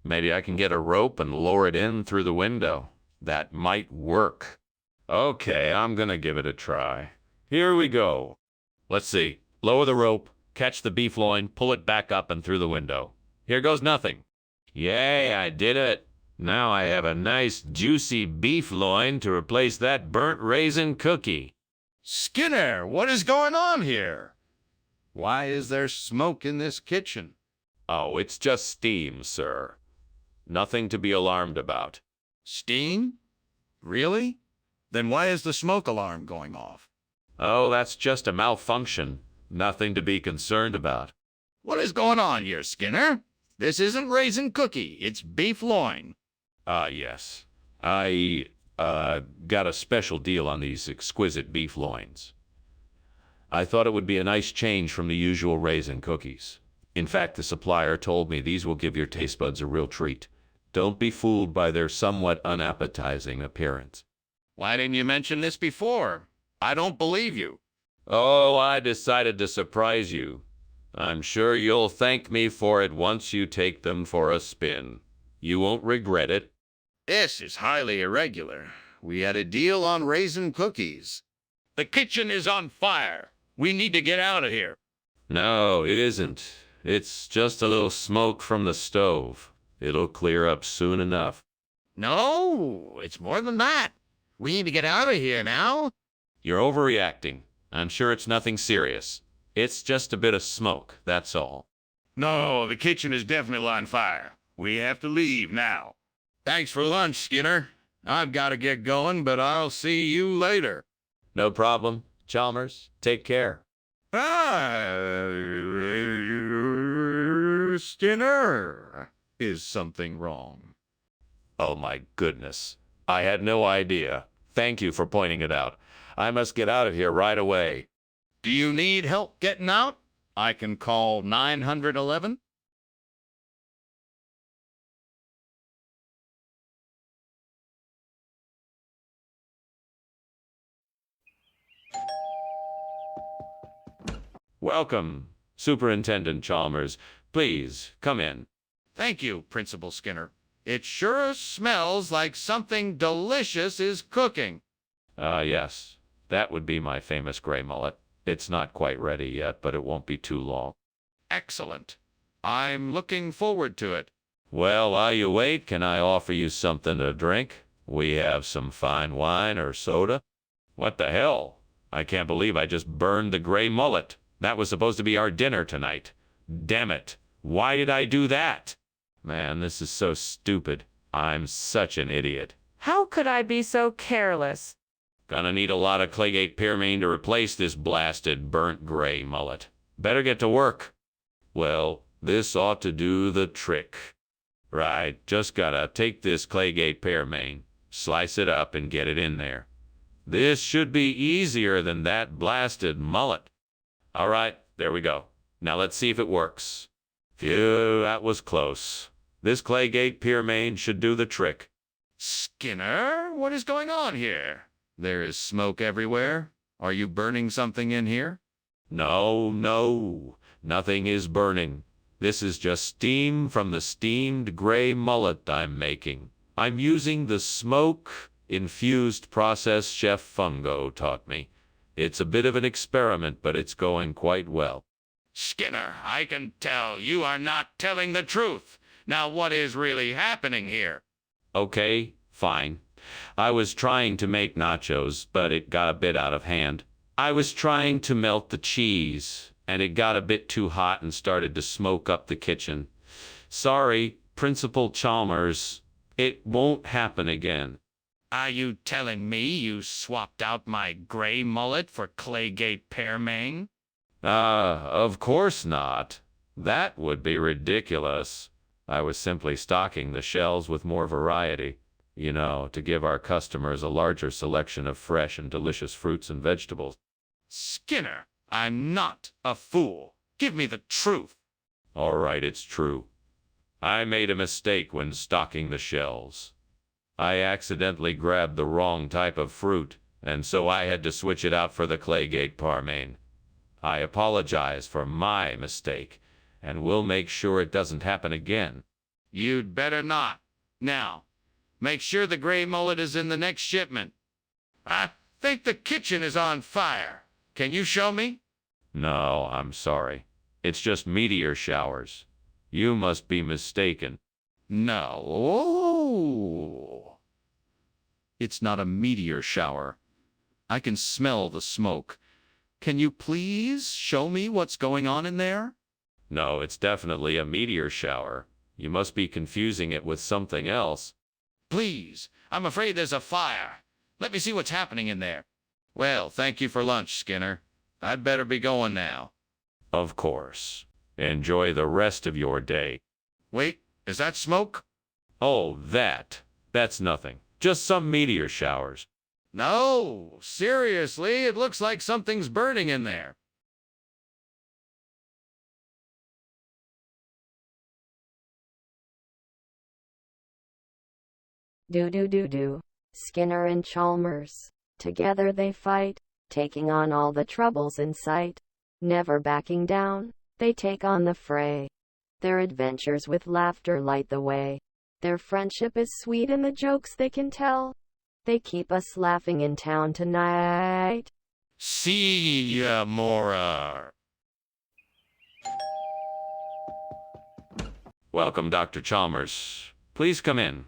Maybe I can get a rope and lower it in through the window. That might work. Okay, I'm gonna give it a try. Here we go. Let's see. Lower the rope, catch the beef loin, pull it back up and through the window. Here goes nothing. Yay, I did it. Now I have a nice juicy beef loin to replace that burnt raisin cookie. Skinner, what is going on here? Why is there smoke in this kitchen? Oh, it's just steam, sir. Nothing to be alarmed about. Steam? Really? Then why is the smoke alarm going off? Oh, that's just a malfunction. Nothing to be concerned about. What is going on here, Skinner? This isn't raisin cookie, it's beef loin. Yes. I, got a special deal on these exquisite beef loins. I thought it would be a nice change from the usual raisin cookies. In fact, the supplier told me these will give your taste buds a real treat. Don't be fooled by their somewhat unappetizing appearance. Why didn't you mention this before? I don't believe you. Oh, I decided to surprise you. I'm sure you'll thank me for it once you take them for a spin. You won't regret it. This is highly irregular. We had a deal on raisin cookies. The kitchen is on fire. We need to get out of here. No, it isn't. It's just a little smoke from the stove. It'll clear up soon enough. No, it's more than that. We need to get out of here now. You're overreacting. I'm sure it's nothing serious. It's just a bit of smoke, that's all. No, the kitchen is definitely on fire. We have to leave now. Thanks for lunch, Skinner. I've got to get going, but I'll see you later. No problem. Chalmers, take care. Skinner. Is something wrong? Oh my goodness. I had no idea. Thank you for pointing it out. I must get out of here right away. Do you need help getting out? I can call 911. Welcome, Superintendent Chalmers. Please, come in. Thank you, Principal Skinner. It sure smells like something delicious is cooking. Yes. That would be my famous gray mullet. It's not quite ready yet, but it won't be too long. Excellent. I'm looking forward to it. Well, while you wait, can I offer you something to drink? We have some fine wine or soda. What the hell? I can't believe I just burned the gray mullet. That was supposed to be our dinner tonight. Damn it. Why did I do that? Man, this is so stupid. I'm such an idiot. How could I be so careless? Gonna need a lot of Claygate Pyramine to replace this blasted burnt gray mullet. Better get to work. Well, this ought to do the trick. Right, just gotta take this Claygate Pyramine, slice it up and get it in there. This should be easier than that blasted mullet. All right, there we go. Now let's see if it works. Phew, that was close. This Claygate Pyramine should do the trick. Skinner, what is going on here? There is smoke everywhere. Are you burning something in here? No, nothing is burning. This is just steam from the steamed gray mullet I'm making. I'm using the smoke-infused process Chef Fungo taught me. It's a bit of an experiment, but it's going quite well. Skinner, I can tell you are not telling the truth. Now what is really happening here? Okay, fine. I was trying to make nachos, but it got a bit out of hand. I was trying to melt the cheese, and it got a bit too hot and started to smoke up the kitchen. Sorry, Principal Chalmers. It won't happen again. Are you telling me you swapped out my gray mullet for Claygate Pearmain? Of course not. That would be ridiculous. I was simply stocking the shelves with more variety, to give our customers a larger selection of fresh and delicious fruits and vegetables. Skinner, I'm not a fool. Give me the truth. All right, it's true. I made a mistake when stocking the shelves. I accidentally grabbed the wrong type of fruit, and so I had to switch it out for the Claygate Parmain. I apologize for my mistake, and we'll make sure it doesn't happen again. You'd better not. Now, make sure the gray mullet is in the next shipment. I think the kitchen is on fire. Can you show me? No, I'm sorry. It's just meteor showers. You must be mistaken. No. It's not a meteor shower. I can smell the smoke. Can you please show me what's going on in there? No, it's definitely a meteor shower. You must be confusing it with something else. Please, I'm afraid there's a fire. Let me see what's happening in there. Well, thank you for lunch, Skinner. I'd better be going now. Of course. Enjoy the rest of your day. Wait, is that smoke? Oh, that's nothing. Just some meteor showers. No, seriously, it looks like something's burning in there. Do. Skinner and Chalmers. Together they fight, taking on all the troubles in sight. Never backing down, they take on the fray. Their adventures with laughter light the way. Their friendship is sweet in the jokes they can tell. They keep us laughing in town tonight. See ya, Mora. Welcome, Dr. Chalmers. Please come in.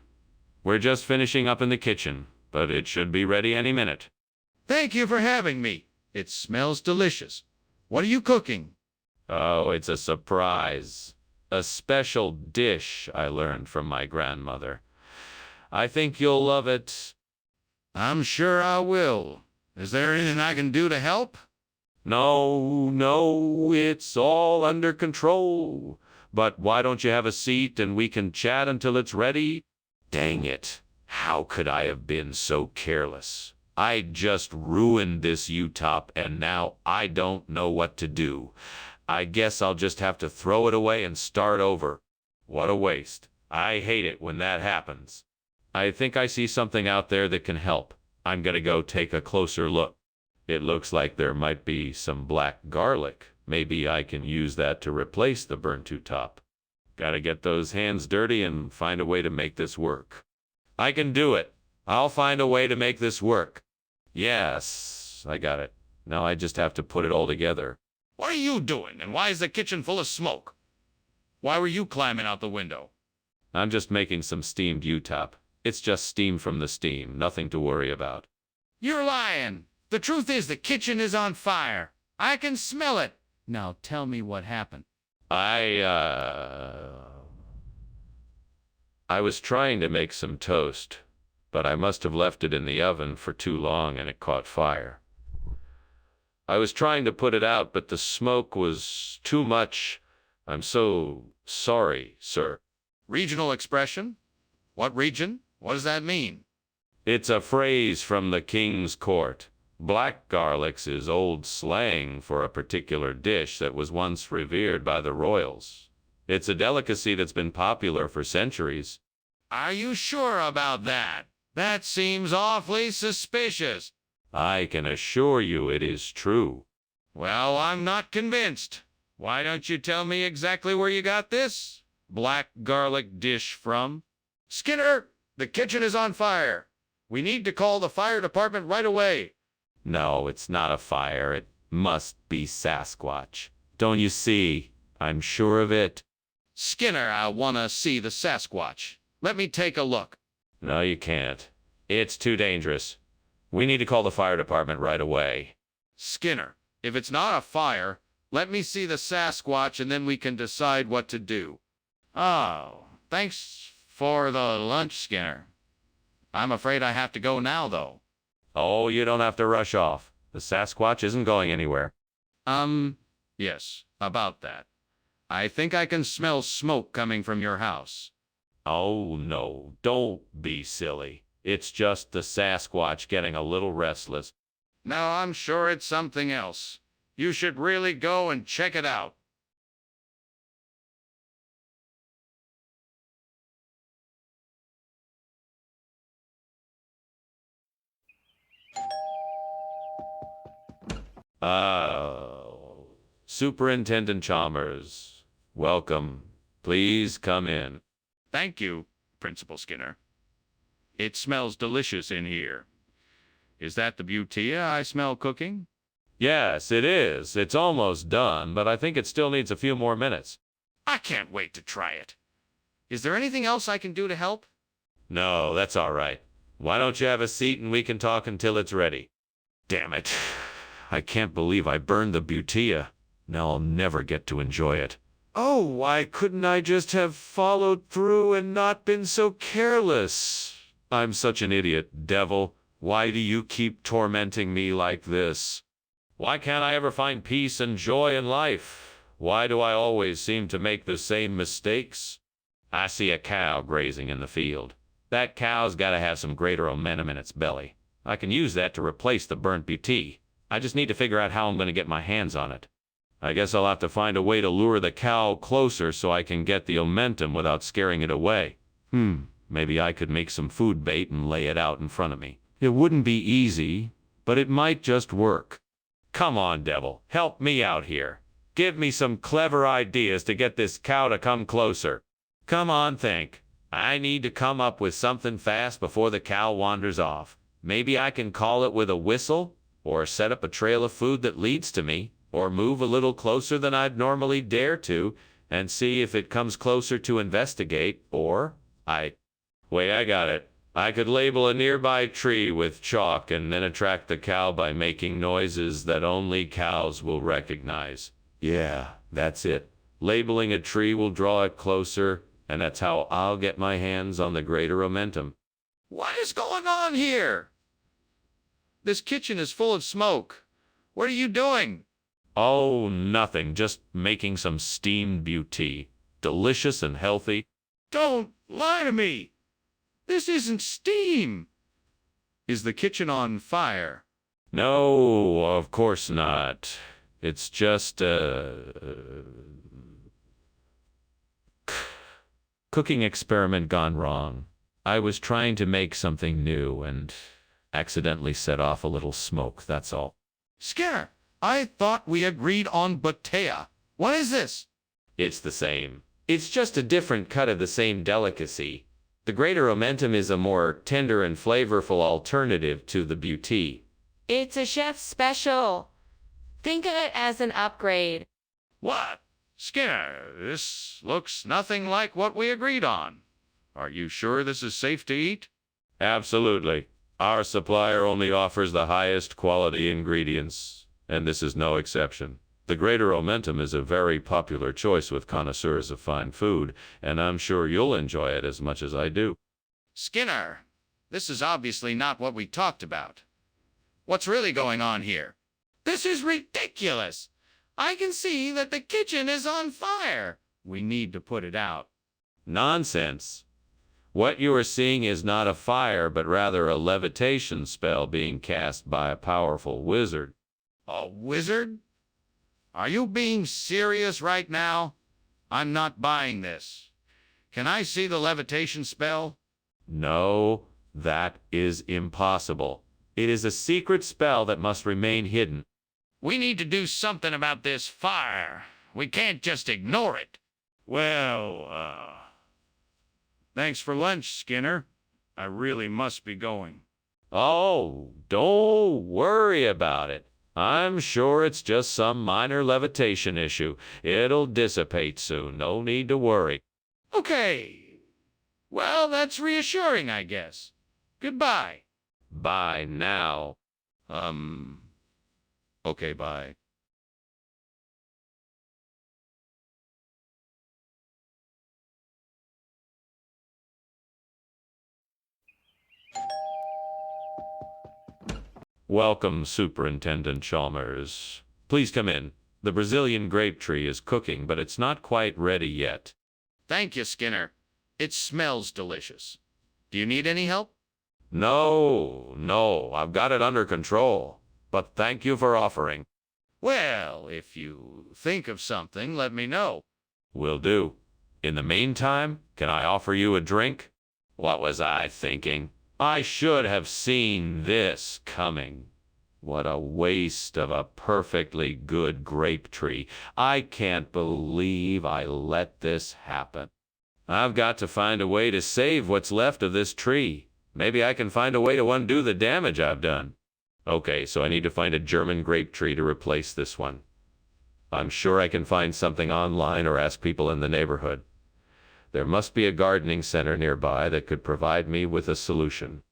We're just finishing up in the kitchen, but it should be ready any minute. Thank you for having me. It smells delicious. What are you cooking? Oh, it's a surprise. A special dish I learned from my grandmother. I think you'll love it. I'm sure I will. Is there anything I can do to help? No, it's all under control. But why don't you have a seat and we can chat until it's ready? Dang it. How could I have been so careless? I just ruined this U-top and now I don't know what to do. I guess I'll just have to throw it away and start over. What a waste. I hate it when that happens. I think I see something out there that can help. I'm gonna go take a closer look. It looks like there might be some black garlic. Maybe I can use that to replace the burnt U-top. Gotta get those hands dirty and find a way to make this work. I can do it. I'll find a way to make this work. Yes, I got it. Now I just have to put it all together. What are you doing, and why is the kitchen full of smoke? Why were you climbing out the window? I'm just making some steamed U-top. It's just steam from the steam, nothing to worry about. You're lying. The truth is the kitchen is on fire. I can smell it. Now tell me what happened. I was trying to make some toast, but I must have left it in the oven for too long and it caught fire. I was trying to put it out, but the smoke was too much. I'm so sorry, sir. Regional expression? What region? What does that mean? It's a phrase from the king's court. Black garlics is old slang for a particular dish that was once revered by the royals. It's a delicacy that's been popular for centuries. Are you sure about that? That seems awfully suspicious. I can assure you it is true. Well, I'm not convinced. Why don't you tell me exactly where you got this black garlic dish from? Skinner, the kitchen is on fire. We need to call the fire department right away. No, it's not a fire. It must be Sasquatch. Don't you see? I'm sure of it. Skinner, I want to see the Sasquatch. Let me take a look. No, you can't. It's too dangerous. We need to call the fire department right away. Skinner, if it's not a fire, let me see the Sasquatch and then we can decide what to do. Oh, thanks for the lunch, Skinner. I'm afraid I have to go now, though. Oh, you don't have to rush off. The Sasquatch isn't going anywhere. Yes, about that. I think I can smell smoke coming from your house. Oh, no, don't be silly. It's just the Sasquatch getting a little restless. No, I'm sure it's something else. You should really go and check it out. Superintendent Chalmers, welcome. Please come in. Thank you, Principal Skinner. It smells delicious in here. Is that the butia I smell cooking? Yes, it is. It's almost done, but I think it still needs a few more minutes. I can't wait to try it. Is there anything else I can do to help? No, that's all right. Why don't you have a seat and we can talk until it's ready? Damn it. I can't believe I burned the butia. Now I'll never get to enjoy it. Oh, why couldn't I just have followed through and not been so careless? I'm such an idiot, devil. Why do you keep tormenting me like this? Why can't I ever find peace and joy in life? Why do I always seem to make the same mistakes? I see a cow grazing in the field. That cow's got to have some greater momentum in its belly. I can use that to replace the burnt BT. I just need to figure out how I'm going to get my hands on it. I guess I'll have to find a way to lure the cow closer so I can get the momentum without scaring it away. Maybe I could make some food bait and lay it out in front of me. It wouldn't be easy, but it might just work. Come on, devil, help me out here. Give me some clever ideas to get this cow to come closer. Come on, think. I need to come up with something fast before the cow wanders off. Maybe I can call it with a whistle, or set up a trail of food that leads to me, or move a little closer than I'd normally dare to, and see if it comes closer to investigate, or Wait, I got it. I could label a nearby tree with chalk and then attract the cow by making noises that only cows will recognize. Yeah, that's it. Labeling a tree will draw it closer, and that's how I'll get my hands on the greater momentum. What is going on here? This kitchen is full of smoke. What are you doing? Oh, nothing. Just making some steamed beauty. Delicious and healthy. Don't lie to me. This isn't steam. Is the kitchen on fire? No, of course not. It's just, cooking experiment gone wrong. I was trying to make something new and accidentally set off a little smoke, that's all. Skinner, I thought we agreed on botella. What is this? It's the same. It's just a different cut of the same delicacy. The greater momentum is a more tender and flavorful alternative to the beauty. It's a chef's special. Think of it as an upgrade. What? Skinner, this looks nothing like what we agreed on. Are you sure this is safe to eat? Absolutely. Our supplier only offers the highest quality ingredients, and this is no exception. The greater momentum is a very popular choice with connoisseurs of fine food, and I'm sure you'll enjoy it as much as I do. Skinner, this is obviously not what we talked about. What's really going on here? This is ridiculous. I can see that the kitchen is on fire. We need to put it out. Nonsense. What you are seeing is not a fire, but rather a levitation spell being cast by a powerful wizard. A wizard? Are you being serious right now? I'm not buying this. Can I see the levitation spell? No, that is impossible. It is a secret spell that must remain hidden. We need to do something about this fire. We can't just ignore it. Well, thanks for lunch, Skinner. I really must be going. Oh, don't worry about it. I'm sure it's just some minor levitation issue. It'll dissipate soon. No need to worry. Okay. Well, that's reassuring, I guess. Goodbye. Bye now. Okay, bye. Welcome, Superintendent Chalmers. Please come in. The Brazilian grape tree is cooking, but it's not quite ready yet. Thank you, Skinner. It smells delicious. Do you need any help? No, I've got it under control. But thank you for offering. Well, if you think of something, let me know. Will do. In the meantime, can I offer you a drink? What was I thinking? I should have seen this coming. What a waste of a perfectly good grape tree. I can't believe I let this happen. I've got to find a way to save what's left of this tree. Maybe I can find a way to undo the damage I've done. Okay, so I need to find a German grape tree to replace this one. I'm sure I can find something online or ask people in the neighborhood. There must be a gardening center nearby that could provide me with a solution.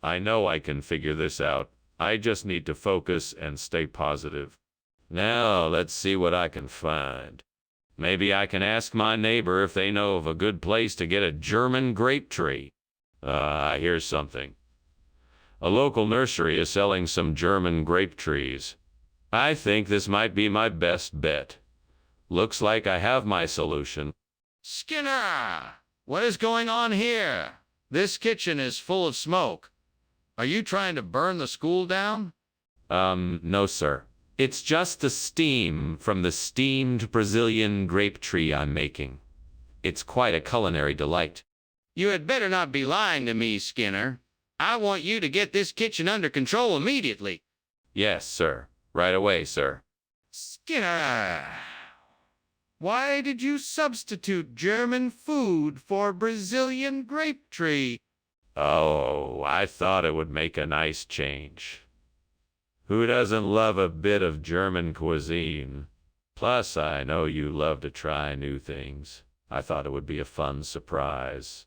I know I can figure this out. I just need to focus and stay positive. Now, let's see what I can find. Maybe I can ask my neighbor if they know of a good place to get a German grape tree. Here's something. A local nursery is selling some German grape trees. I think this might be my best bet. Looks like I have my solution. Skinner! What is going on here? This kitchen is full of smoke. Are you trying to burn the school down? No, sir. It's just the steam from the steamed Brazilian grape tree I'm making. It's quite a culinary delight. You had better not be lying to me, Skinner. I want you to get this kitchen under control immediately. Yes, sir. Right away, sir. Skinner, why did you substitute German food for Brazilian grape tree? Oh, I thought it would make a nice change. Who doesn't love a bit of German cuisine? Plus, I know you love to try new things. I thought it would be a fun surprise.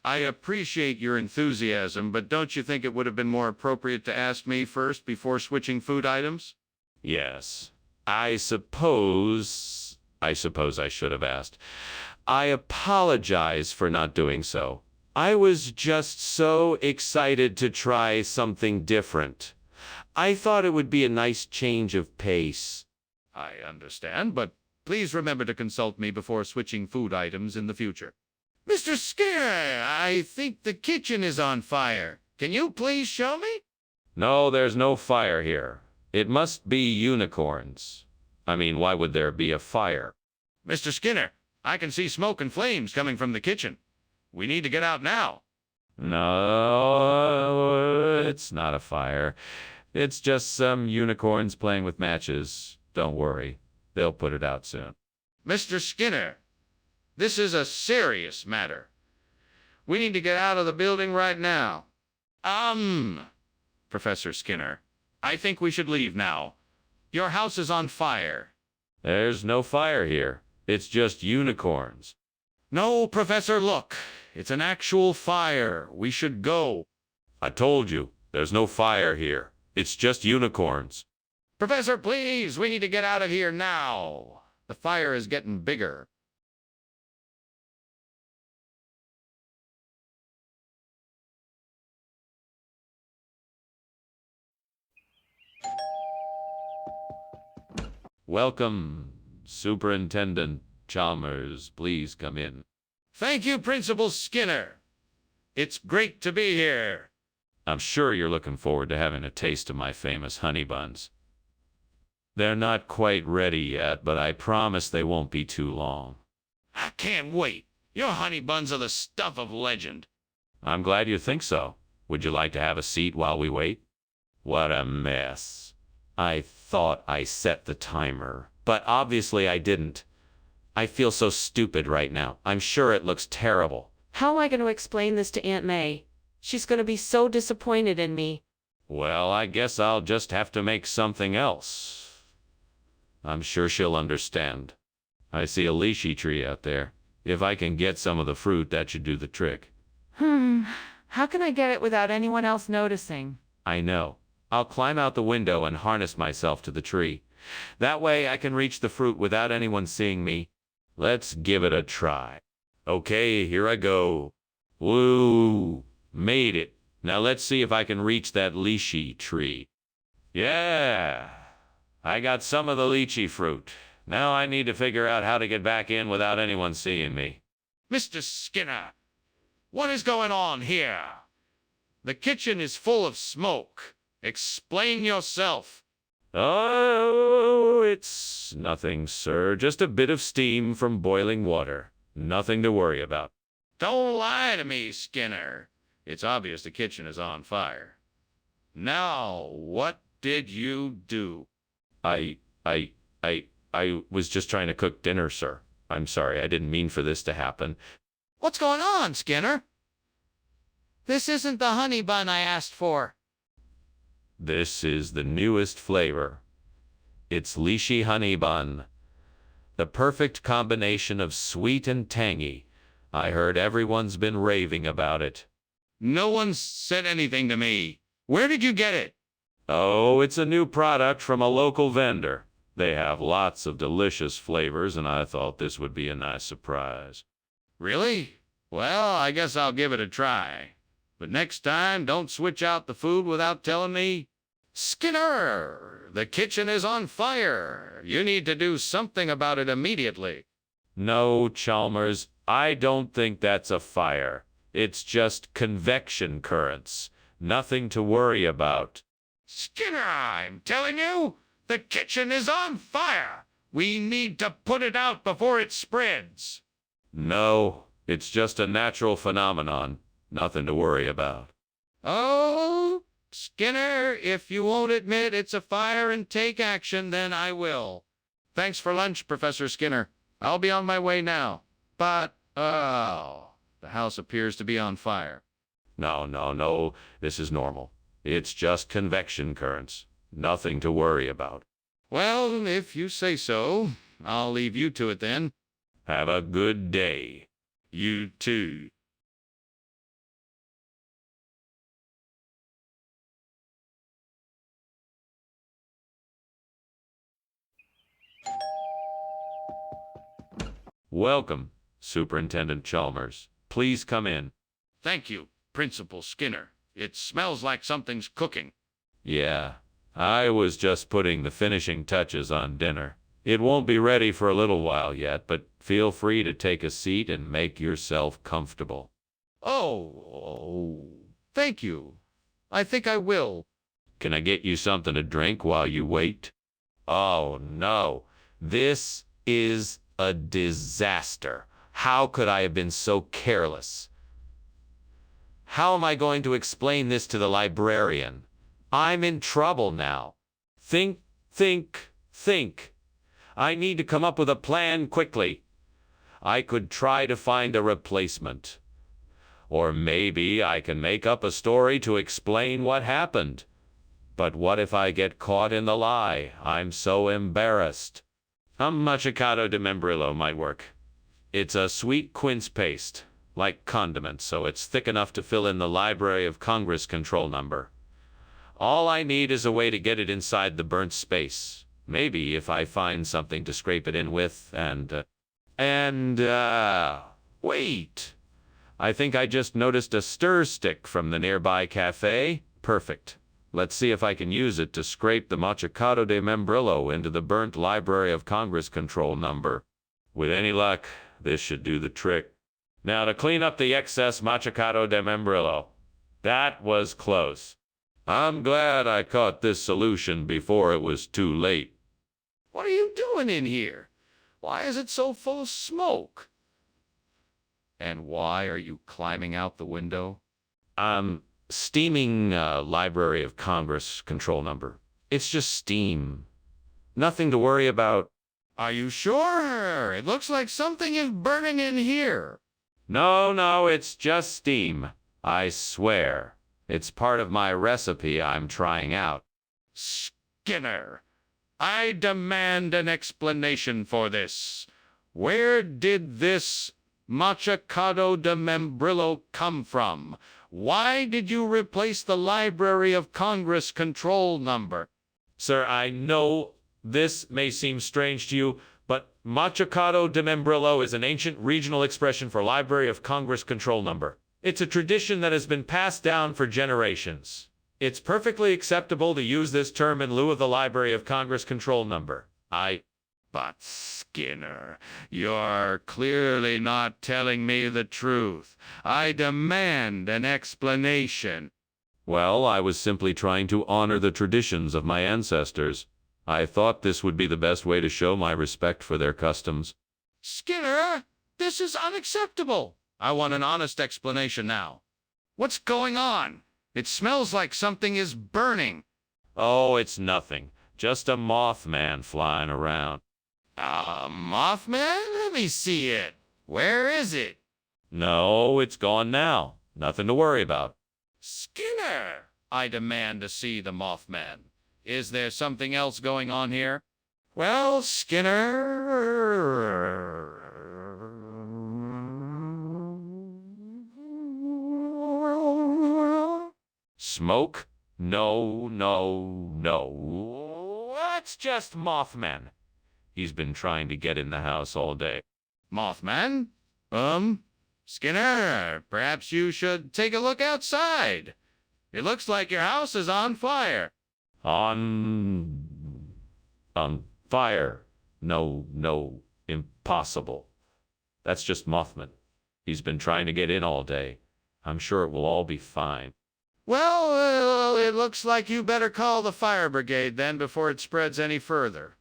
I appreciate your enthusiasm, but don't you think it would have been more appropriate to ask me first before switching food items? Yes, I suppose I should have asked. I apologize for not doing so. I was just so excited to try something different. I thought it would be a nice change of pace. I understand, but please remember to consult me before switching food items in the future. Mr. Skinner, I think the kitchen is on fire. Can you please show me? No, there's no fire here. It must be unicorns. I mean, why would there be a fire? Mr. Skinner, I can see smoke and flames coming from the kitchen. We need to get out now. No, it's not a fire. It's just some unicorns playing with matches. Don't worry. They'll put it out soon. Mr. Skinner, this is a serious matter. We need to get out of the building right now. Professor Skinner, I think we should leave now. Your house is on fire. There's no fire here. It's just unicorns. No, Professor, look. It's an actual fire. We should go. I told you, there's no fire here. It's just unicorns. Professor, please, we need to get out of here now. The fire is getting bigger. Welcome, Superintendent Chalmers. Please come in. Thank you, Principal Skinner. It's great to be here. I'm sure you're looking forward to having a taste of my famous honey buns. They're not quite ready yet, but I promise they won't be too long. I can't wait. Your honey buns are the stuff of legend. I'm glad you think so. Would you like to have a seat while we wait? What a mess. I thought I set the timer, but obviously I didn't. I feel so stupid right now. I'm sure it looks terrible. How am I going to explain this to Aunt May? She's going to be so disappointed in me. Well, I guess I'll just have to make something else. I'm sure she'll understand. I see a lychee tree out there. If I can get some of the fruit, that should do the trick. How can I get it without anyone else noticing? I know. I'll climb out the window and harness myself to the tree. That way I can reach the fruit without anyone seeing me. Let's give it a try. Okay, here I go. Woo! Made it. Now let's see if I can reach that lychee tree. Yeah! I got some of the lychee fruit. Now I need to figure out how to get back in without anyone seeing me. Mr. Skinner, what is going on here? The kitchen is full of smoke. Explain yourself. Oh, it's nothing, sir. Just a bit of steam from boiling water. Nothing to worry about. Don't lie to me, Skinner. It's obvious the kitchen is on fire. Now, what did you do? I was just trying to cook dinner, sir. I'm sorry. I didn't mean for this to happen. What's going on, Skinner? This isn't the honey bun I asked for. This is the newest flavor. It's lychee honey bun. The perfect combination of sweet and tangy. I heard everyone's been raving about it. No one said anything to me. Where did you get it? Oh, it's a new product from a local vendor. They have lots of delicious flavors, and I thought this would be a nice surprise. Really? Well, I guess I'll give it a try. But next time, don't switch out the food without telling me. Skinner, the kitchen is on fire. You need to do something about it immediately. No, Chalmers, I don't think that's a fire. It's just convection currents. Nothing to worry about. Skinner, I'm telling you, the kitchen is on fire. We need to put it out before it spreads. No, it's just a natural phenomenon. Nothing to worry about. Oh, Skinner, if you won't admit it's a fire and take action, then I will. Thanks for lunch, Professor Skinner. I'll be on my way now. But, the house appears to be on fire. No. This is normal. It's just convection currents. Nothing to worry about. Well, if you say so, I'll leave you to it then. Have a good day. You too. Welcome, Superintendent Chalmers. Please come in. Thank you, Principal Skinner. It smells like something's cooking. Yeah, I was just putting the finishing touches on dinner. It won't be ready for a little while yet, but feel free to take a seat and make yourself comfortable. Oh, thank you. I think I will. Can I get you something to drink while you wait? Oh, no. This is a disaster. How could I have been so careless? How am I going to explain this to the librarian? I'm in trouble now. Think. I need to come up with a plan quickly. I could try to find a replacement. Or maybe I can make up a story to explain what happened. But what if I get caught in the lie? I'm so embarrassed. A machicado de membrillo might work. It's a sweet quince paste, like condiment, so it's thick enough to fill in the Library of Congress control number. All I need is a way to get it inside the burnt space. Maybe if I find something to scrape it in with, wait. I think I just noticed a stir stick from the nearby cafe. Perfect. Let's see if I can use it to scrape the machicado de membrillo into the burnt Library of Congress control number. With any luck, this should do the trick. Now to clean up the excess machicado de membrillo. That was close. I'm glad I caught this solution before it was too late. What are you doing in here? Why is it so full of smoke? And why are you climbing out the window? I'm steaming Library of Congress control number. It's just steam. Nothing to worry about. Are you sure? It looks like something is burning in here. No, it's just steam. I swear. It's part of my recipe I'm trying out. Skinner, I demand an explanation for this. Where did this machicado de membrillo come from? Why did you replace the Library of Congress control number? Sir, I know this may seem strange to you, but machicado de membrillo is an ancient regional expression for Library of Congress control number. It's a tradition that has been passed down for generations. It's perfectly acceptable to use this term in lieu of the Library of Congress control number. But Skinner, you're clearly not telling me the truth. I demand an explanation. Well, I was simply trying to honor the traditions of my ancestors. I thought this would be the best way to show my respect for their customs. Skinner, this is unacceptable. I want an honest explanation now. What's going on? It smells like something is burning. Oh, it's nothing. Just a Mothman flying around. A Mothman? Let me see it. Where is it? No, it's gone now. Nothing to worry about. Skinner, I demand to see the Mothman. Is there something else going on here? Well, Skinner... Smoke? No. That's just Mothman. He's been trying to get in the house all day. Mothman? Skinner, perhaps you should take a look outside. It looks like your house is on fire. On fire. No, no, impossible. That's just Mothman. He's been trying to get in all day. I'm sure it will all be fine. Well, it looks like you better call the fire brigade then before it spreads any further.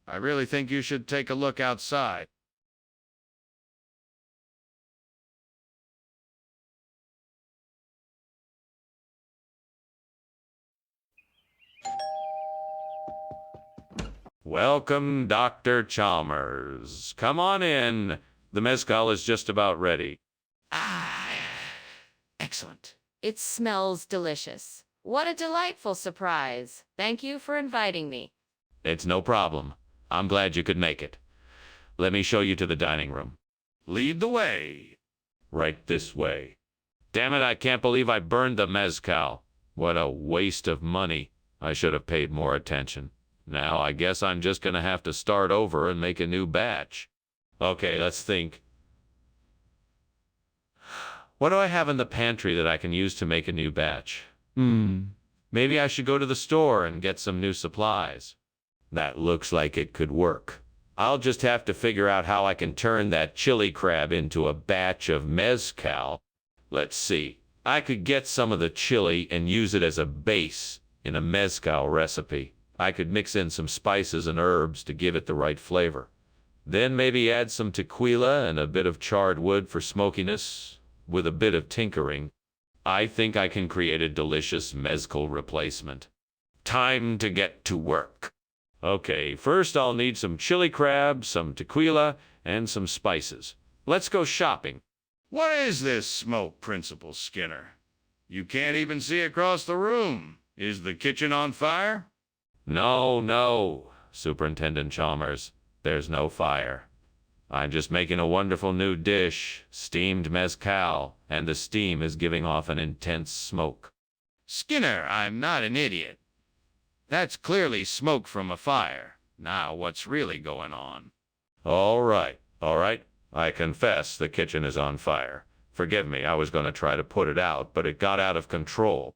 I really think you should take a look outside. Welcome, Dr. Chalmers. Come on in. The mezcal is just about ready. Ah, excellent. It smells delicious. What a delightful surprise. Thank you for inviting me. It's no problem. I'm glad you could make it. Let me show you to the dining room. Lead the way. Right this way. Damn it, I can't believe I burned the mezcal. What a waste of money. I should have paid more attention. Now I guess I'm just gonna have to start over and make a new batch. Okay, let's think. What do I have in the pantry that I can use to make a new batch? Maybe I should go to the store and get some new supplies. That looks like it could work. I'll just have to figure out how I can turn that chili crab into a batch of mezcal. Let's see. I could get some of the chili and use it as a base in a mezcal recipe. I could mix in some spices and herbs to give it the right flavor. Then maybe add some tequila and a bit of charred wood for smokiness. With a bit of tinkering, I think I can create a delicious mezcal replacement. Time to get to work. Okay, first I'll need some chili crab, some tequila, and some spices. Let's go shopping. What is this smoke, Principal Skinner? You can't even see across the room. Is the kitchen on fire? No, Superintendent Chalmers. There's no fire. I'm just making a wonderful new dish, steamed mezcal, and the steam is giving off an intense smoke. Skinner, I'm not an idiot. That's clearly smoke from a fire. Now, what's really going on? All right. I confess the kitchen is on fire. Forgive me, I was going to try to put it out, but it got out of control.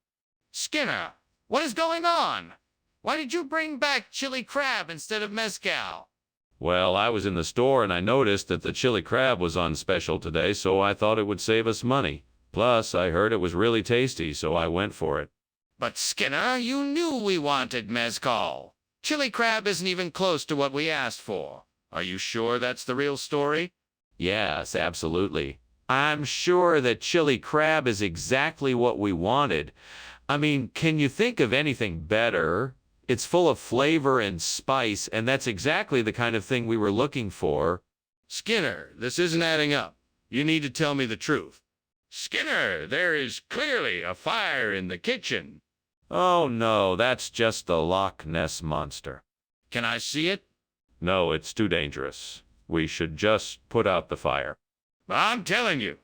Skinner, what is going on? Why did you bring back chili crab instead of mezcal? Well, I was in the store and I noticed that the chili crab was on special today, so I thought it would save us money. Plus, I heard it was really tasty, so I went for it. But Skinner, you knew we wanted mezcal. Chili crab isn't even close to what we asked for. Are you sure that's the real story? Yes, absolutely. I'm sure that chili crab is exactly what we wanted. I mean, can you think of anything better? It's full of flavor and spice, and that's exactly the kind of thing we were looking for. Skinner, this isn't adding up. You need to tell me the truth. Skinner, there is clearly a fire in the kitchen. Oh no, that's just the Loch Ness Monster. Can I see it? No, it's too dangerous. We should just put out the fire. I'm telling you,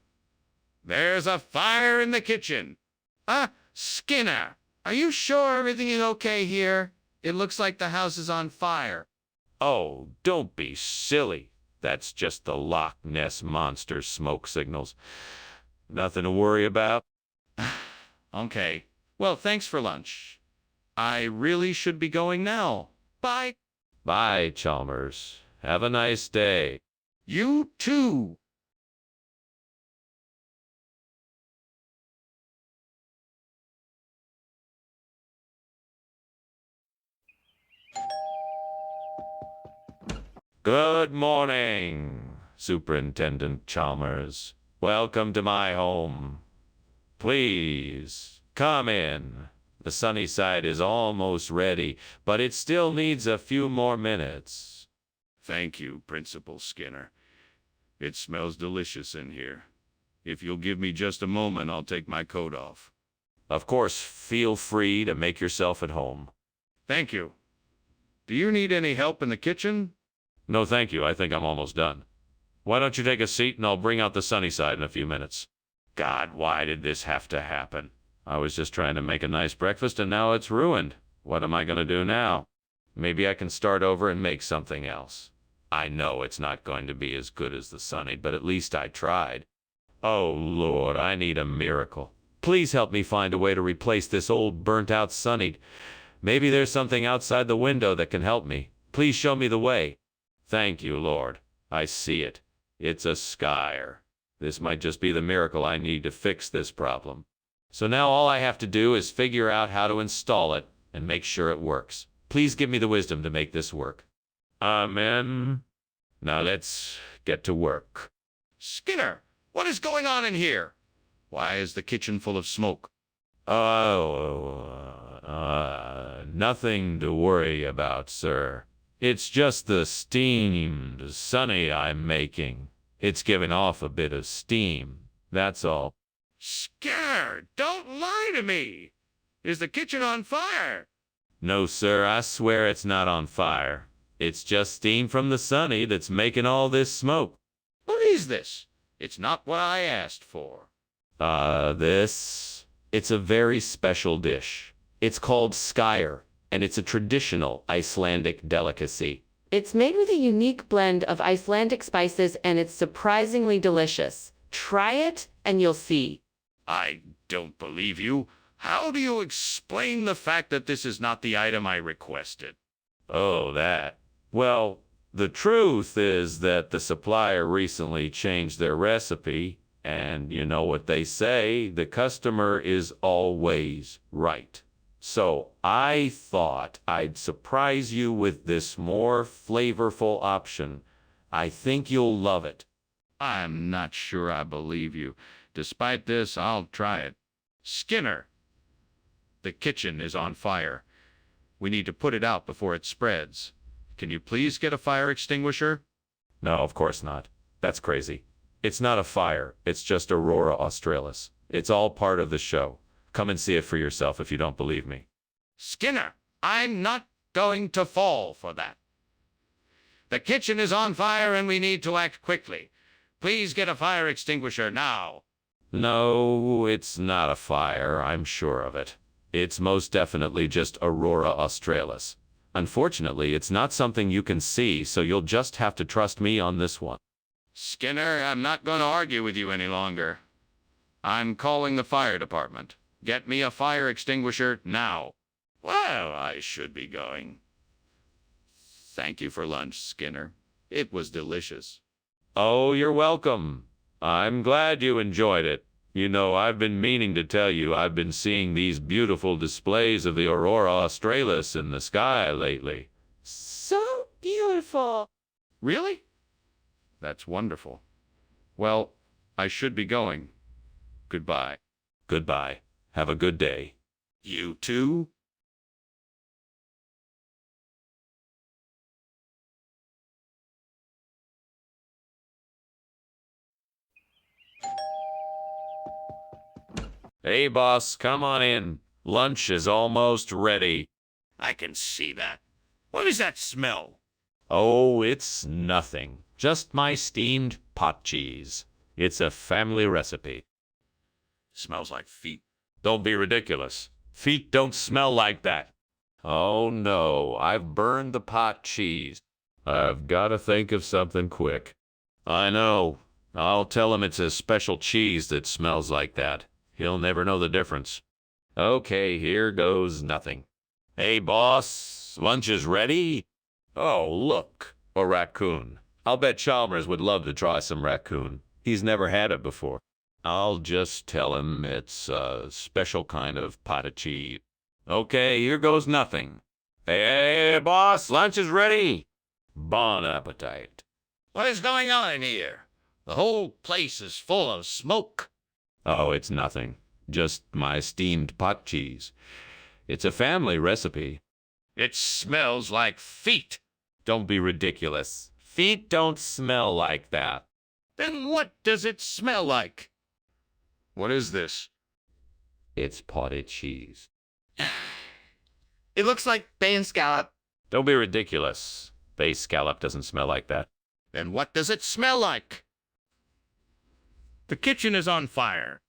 there's a fire in the kitchen. Skinner, are you sure everything is okay here? It looks like the house is on fire. Oh, don't be silly. That's just the Loch Ness Monster's smoke signals. Nothing to worry about. Okay. Well, thanks for lunch. I really should be going now. Bye. Bye, Chalmers. Have a nice day. You too. Good morning, Superintendent Chalmers. Welcome to my home. Please, come in. The sunny side is almost ready, but it still needs a few more minutes. Thank you, Principal Skinner. It smells delicious in here. If you'll give me just a moment, I'll take my coat off. Of course, feel free to make yourself at home. Thank you. Do you need any help in the kitchen? No, thank you. I think I'm almost done. Why don't you take a seat and I'll bring out the sunny side in a few minutes. God, why did this have to happen? I was just trying to make a nice breakfast and now it's ruined. What am I going to do now? Maybe I can start over and make something else. I know it's not going to be as good as the sunny, but at least I tried. Oh, Lord, I need a miracle. Please help me find a way to replace this old burnt-out Sunny. Maybe there's something outside the window that can help me. Please show me the way. Thank you, Lord. I see it. It's a skyer. This might just be the miracle I need to fix this problem. So now all I have to do is figure out how to install it and make sure it works. Please give me the wisdom to make this work. Amen. Now let's get to work. Skinner, what is going on in here? Why is the kitchen full of smoke? Nothing to worry about, sir. It's just the steamed Sunny I'm making. It's giving off a bit of steam, that's all. Skinner, don't lie to me. Is the kitchen on fire? No, sir, I swear it's not on fire. It's just steam from the Sunny that's making all this smoke. What is this? It's not what I asked for. It's a very special dish. It's called skyer, and it's a traditional Icelandic delicacy. It's made with a unique blend of Icelandic spices and it's surprisingly delicious. Try it and you'll see. I don't believe you. How do you explain the fact that this is not the item I requested? Oh, that. Well, the truth is that the supplier recently changed their recipe, and you know what they say, the customer is always right. So I thought I'd surprise you with this more flavorful option. I think you'll love it. I'm not sure I believe you. Despite this, I'll try it. Skinner, the kitchen is on fire. We need to put it out before it spreads. Can you please get a fire extinguisher? No, of course not. That's crazy. It's not a fire. It's just Aurora Australis. It's all part of the show. Come and see it for yourself if you don't believe me. Skinner, I'm not going to fall for that. The kitchen is on fire and we need to act quickly. Please get a fire extinguisher now. No, it's not a fire. I'm sure of it. It's most definitely just Aurora Australis. Unfortunately, it's not something you can see, so you'll just have to trust me on this one. Skinner, I'm not going to argue with you any longer. I'm calling the fire department. Get me a fire extinguisher now. Well, I should be going. Thank you for lunch, Skinner. It was delicious. Oh, you're welcome. I'm glad you enjoyed it. You know, I've been meaning to tell you I've been seeing these beautiful displays of the Aurora Australis in the sky lately. So beautiful. Really? That's wonderful. Well, I should be going. Goodbye. Goodbye. Have a good day. You too? Hey, boss, come on in. Lunch is almost ready. I can see that. What is that smell? Oh, it's nothing. Just my steamed pot cheese. It's a family recipe. Smells like feet. Don't be ridiculous. Feet don't smell like that. Oh, no, I've burned the pot cheese. I've got to think of something quick. I know. I'll tell him it's a special cheese that smells like that. He'll never know the difference. Okay, here goes nothing. Hey, boss, lunch is ready? Oh, look, a raccoon. I'll bet Chalmers would love to try some raccoon. He's never had it before. I'll just tell him it's a special kind of pot of cheese. Okay, here goes nothing. Hey, boss, lunch is ready. Bon appetit. What is going on here? The whole place is full of smoke. Oh, it's nothing. Just my steamed pot cheese. It's a family recipe. It smells like feet. Don't be ridiculous. Feet don't smell like that. Then what does it smell like? What is this? It's potted cheese. It looks like bay and scallop. Don't be ridiculous. Bay scallop doesn't smell like that. Then what does it smell like? The kitchen is on fire.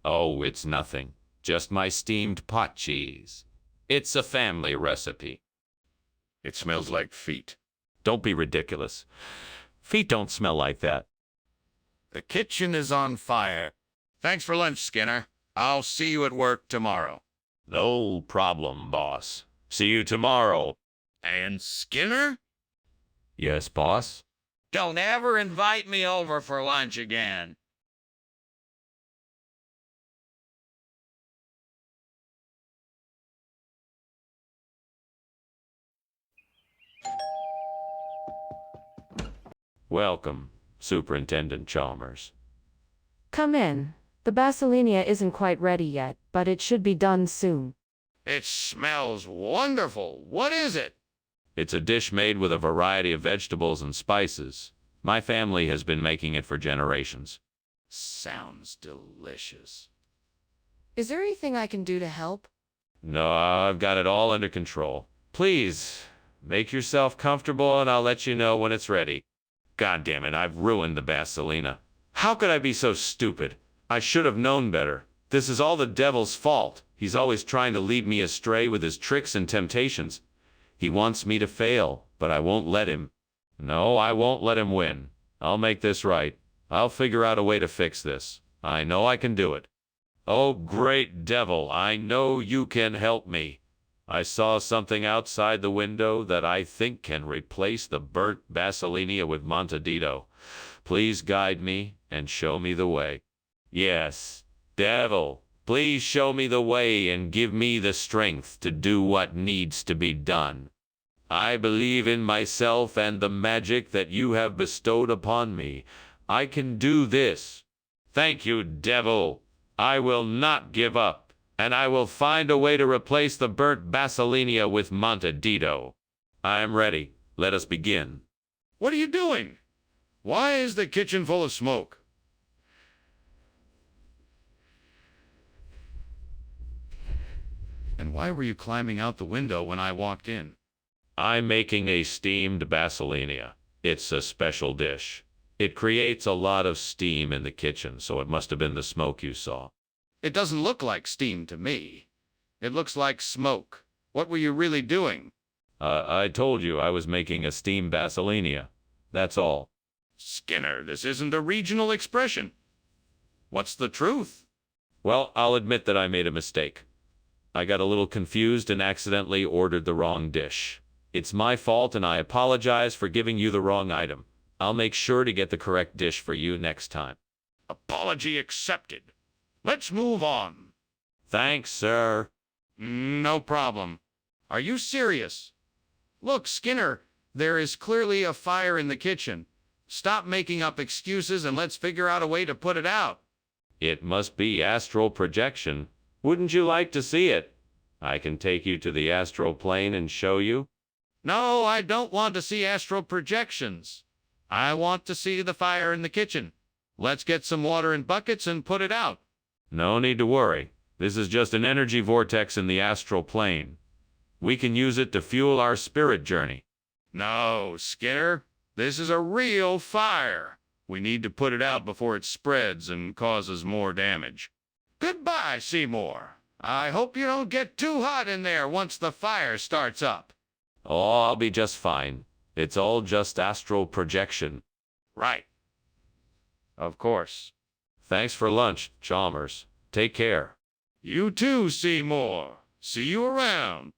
Oh, it's nothing. Just my steamed pot cheese. It's a family recipe. It smells like feet. Don't be ridiculous. Feet don't smell like that. The kitchen is on fire. Thanks for lunch, Skinner. I'll see you at work tomorrow. No problem, boss. See you tomorrow. And Skinner? Yes, boss? Don't ever invite me over for lunch again. Welcome, Superintendent Chalmers. Come in. The basilinia isn't quite ready yet, but it should be done soon. It smells wonderful. What is it? It's a dish made with a variety of vegetables and spices. My family has been making it for generations. Sounds delicious. Is there anything I can do to help? No, I've got it all under control. Please, make yourself comfortable and I'll let you know when it's ready. God damn it, I've ruined the basilina. How could I be so stupid? I should have known better. This is all the devil's fault. He's always trying to lead me astray with his tricks and temptations. He wants me to fail, but I won't let him. No, I won't let him win. I'll make this right. I'll figure out a way to fix this. I know I can do it. Oh, great devil, I know you can help me. I saw something outside the window that I think can replace the burnt basilinia with Montedito. Please guide me and show me the way. Yes, devil, please show me the way and give me the strength to do what needs to be done. I believe in myself and the magic that you have bestowed upon me. I can do this. Thank you, devil. I will not give up, and I will find a way to replace the burnt basilinia with Montedito. I am ready. Let us begin. What are you doing? Why is the kitchen full of smoke? And why were you climbing out the window when I walked in? I'm making a steamed basilinia. It's a special dish. It creates a lot of steam in the kitchen, so it must have been the smoke you saw. It doesn't look like steam to me. It looks like smoke. What were you really doing? I told you I was making a steamed basilinia. That's all. Skinner, this isn't a regional expression. What's the truth? Well, I'll admit that I made a mistake. I got a little confused and accidentally ordered the wrong dish. It's my fault and I apologize for giving you the wrong item. I'll make sure to get the correct dish for you next time. Apology accepted. Let's move on. Thanks, sir. No problem. Are you serious? Look, Skinner, there is clearly a fire in the kitchen. Stop making up excuses and let's figure out a way to put it out. It must be astral projection. Wouldn't you like to see it? I can take you to the astral plane and show you. No, I don't want to see astral projections. I want to see the fire in the kitchen. Let's get some water in buckets and put it out. No need to worry. This is just an energy vortex in the astral plane. We can use it to fuel our spirit journey. No, Skinner. This is a real fire. We need to put it out before it spreads and causes more damage. Goodbye, Seymour. I hope you don't get too hot in there once the fire starts up. Oh, I'll be just fine. It's all just astral projection. Right. Of course. Thanks for lunch, Chalmers. Take care. You too, Seymour. See you around.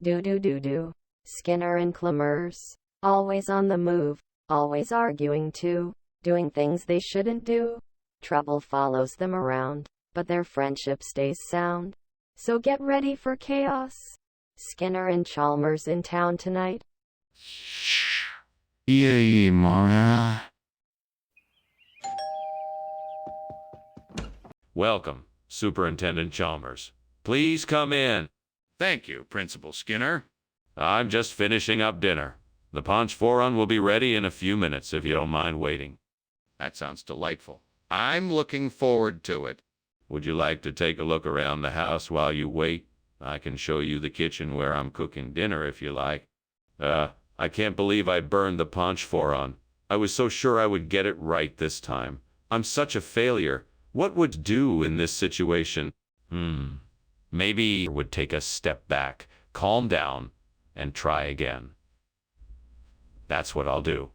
Do. Skinner and Chalmers. Always on the move. Always arguing too. Doing things they shouldn't do. Trouble follows them around, but their friendship stays sound. So get ready for chaos. Skinner and Chalmers in town tonight. Yeah, Mara. Welcome, Superintendent Chalmers. Please come in. Thank you, Principal Skinner. I'm just finishing up dinner. The punch foran will be ready in a few minutes if you don't mind waiting. That sounds delightful. I'm looking forward to it. Would you like to take a look around the house while you wait? I can show you the kitchen where I'm cooking dinner if you like. I can't believe I burned the punch foran. I was so sure I would get it right this time. I'm such a failure. What would do in this situation? Maybe I would take a step back, calm down, and try again. That's what I'll do.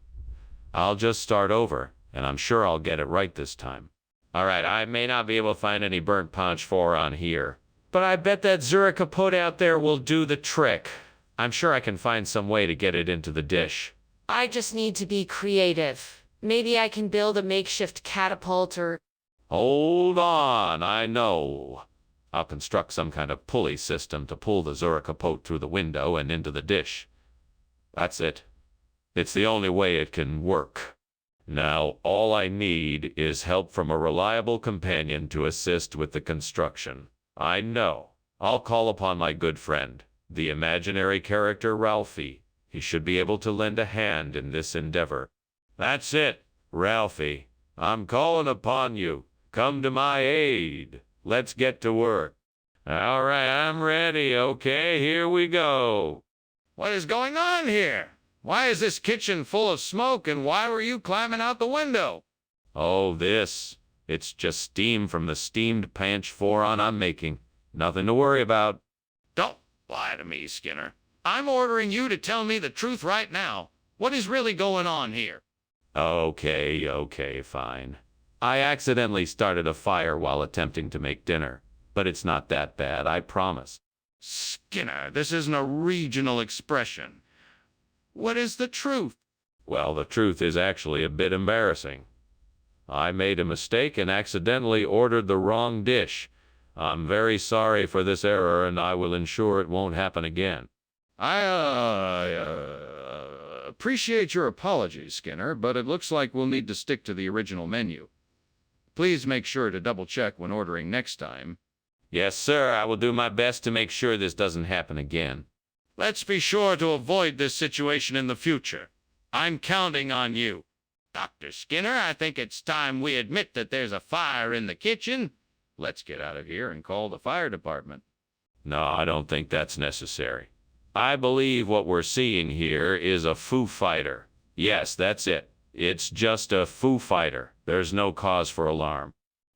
I'll just start over, and I'm sure I'll get it right this time. All right, I may not be able to find any burnt punch 4 on here, but I bet that Zurich capote out there will do the trick. I'm sure I can find some way to get it into the dish. I just need to be creative. Maybe I can build a makeshift catapult or... Hold on, I know. I'll construct some kind of pulley system to pull the Zurich capote through the window and into the dish. That's it. It's the only way it can work. Now, all I need is help from a reliable companion to assist with the construction. I know. I'll call upon my good friend, the imaginary character Ralphie. He should be able to lend a hand in this endeavor. That's it, Ralphie. I'm calling upon you. Come to my aid. Let's get to work. All right, I'm ready. Okay, here we go. What is going on here? Why is this kitchen full of smoke, and why were you climbing out the window? Oh, it's just steam from the steamed panch 4 I'm making. Nothing to worry about. Don't lie to me, Skinner. I'm ordering you to tell me the truth right now. What is really going on here? Okay, fine. I accidentally started a fire while attempting to make dinner, but it's not that bad, I promise. Skinner, this isn't a regional expression. What is the truth? Well, the truth is actually a bit embarrassing. I made a mistake and accidentally ordered the wrong dish. I'm very sorry for this error, and I will ensure it won't happen again. I appreciate your apologies, Skinner, but it looks like we'll need to stick to the original menu. Please make sure to double-check when ordering next time. Yes, sir, I will do my best to make sure this doesn't happen again. Let's be sure to avoid this situation in the future. I'm counting on you. Dr. Skinner, I think it's time we admit that there's a fire in the kitchen. Let's get out of here and call the fire department. No, I don't think that's necessary. I believe what we're seeing here is a Foo Fighter. Yes, that's it. It's just a Foo Fighter. There's no cause for alarm.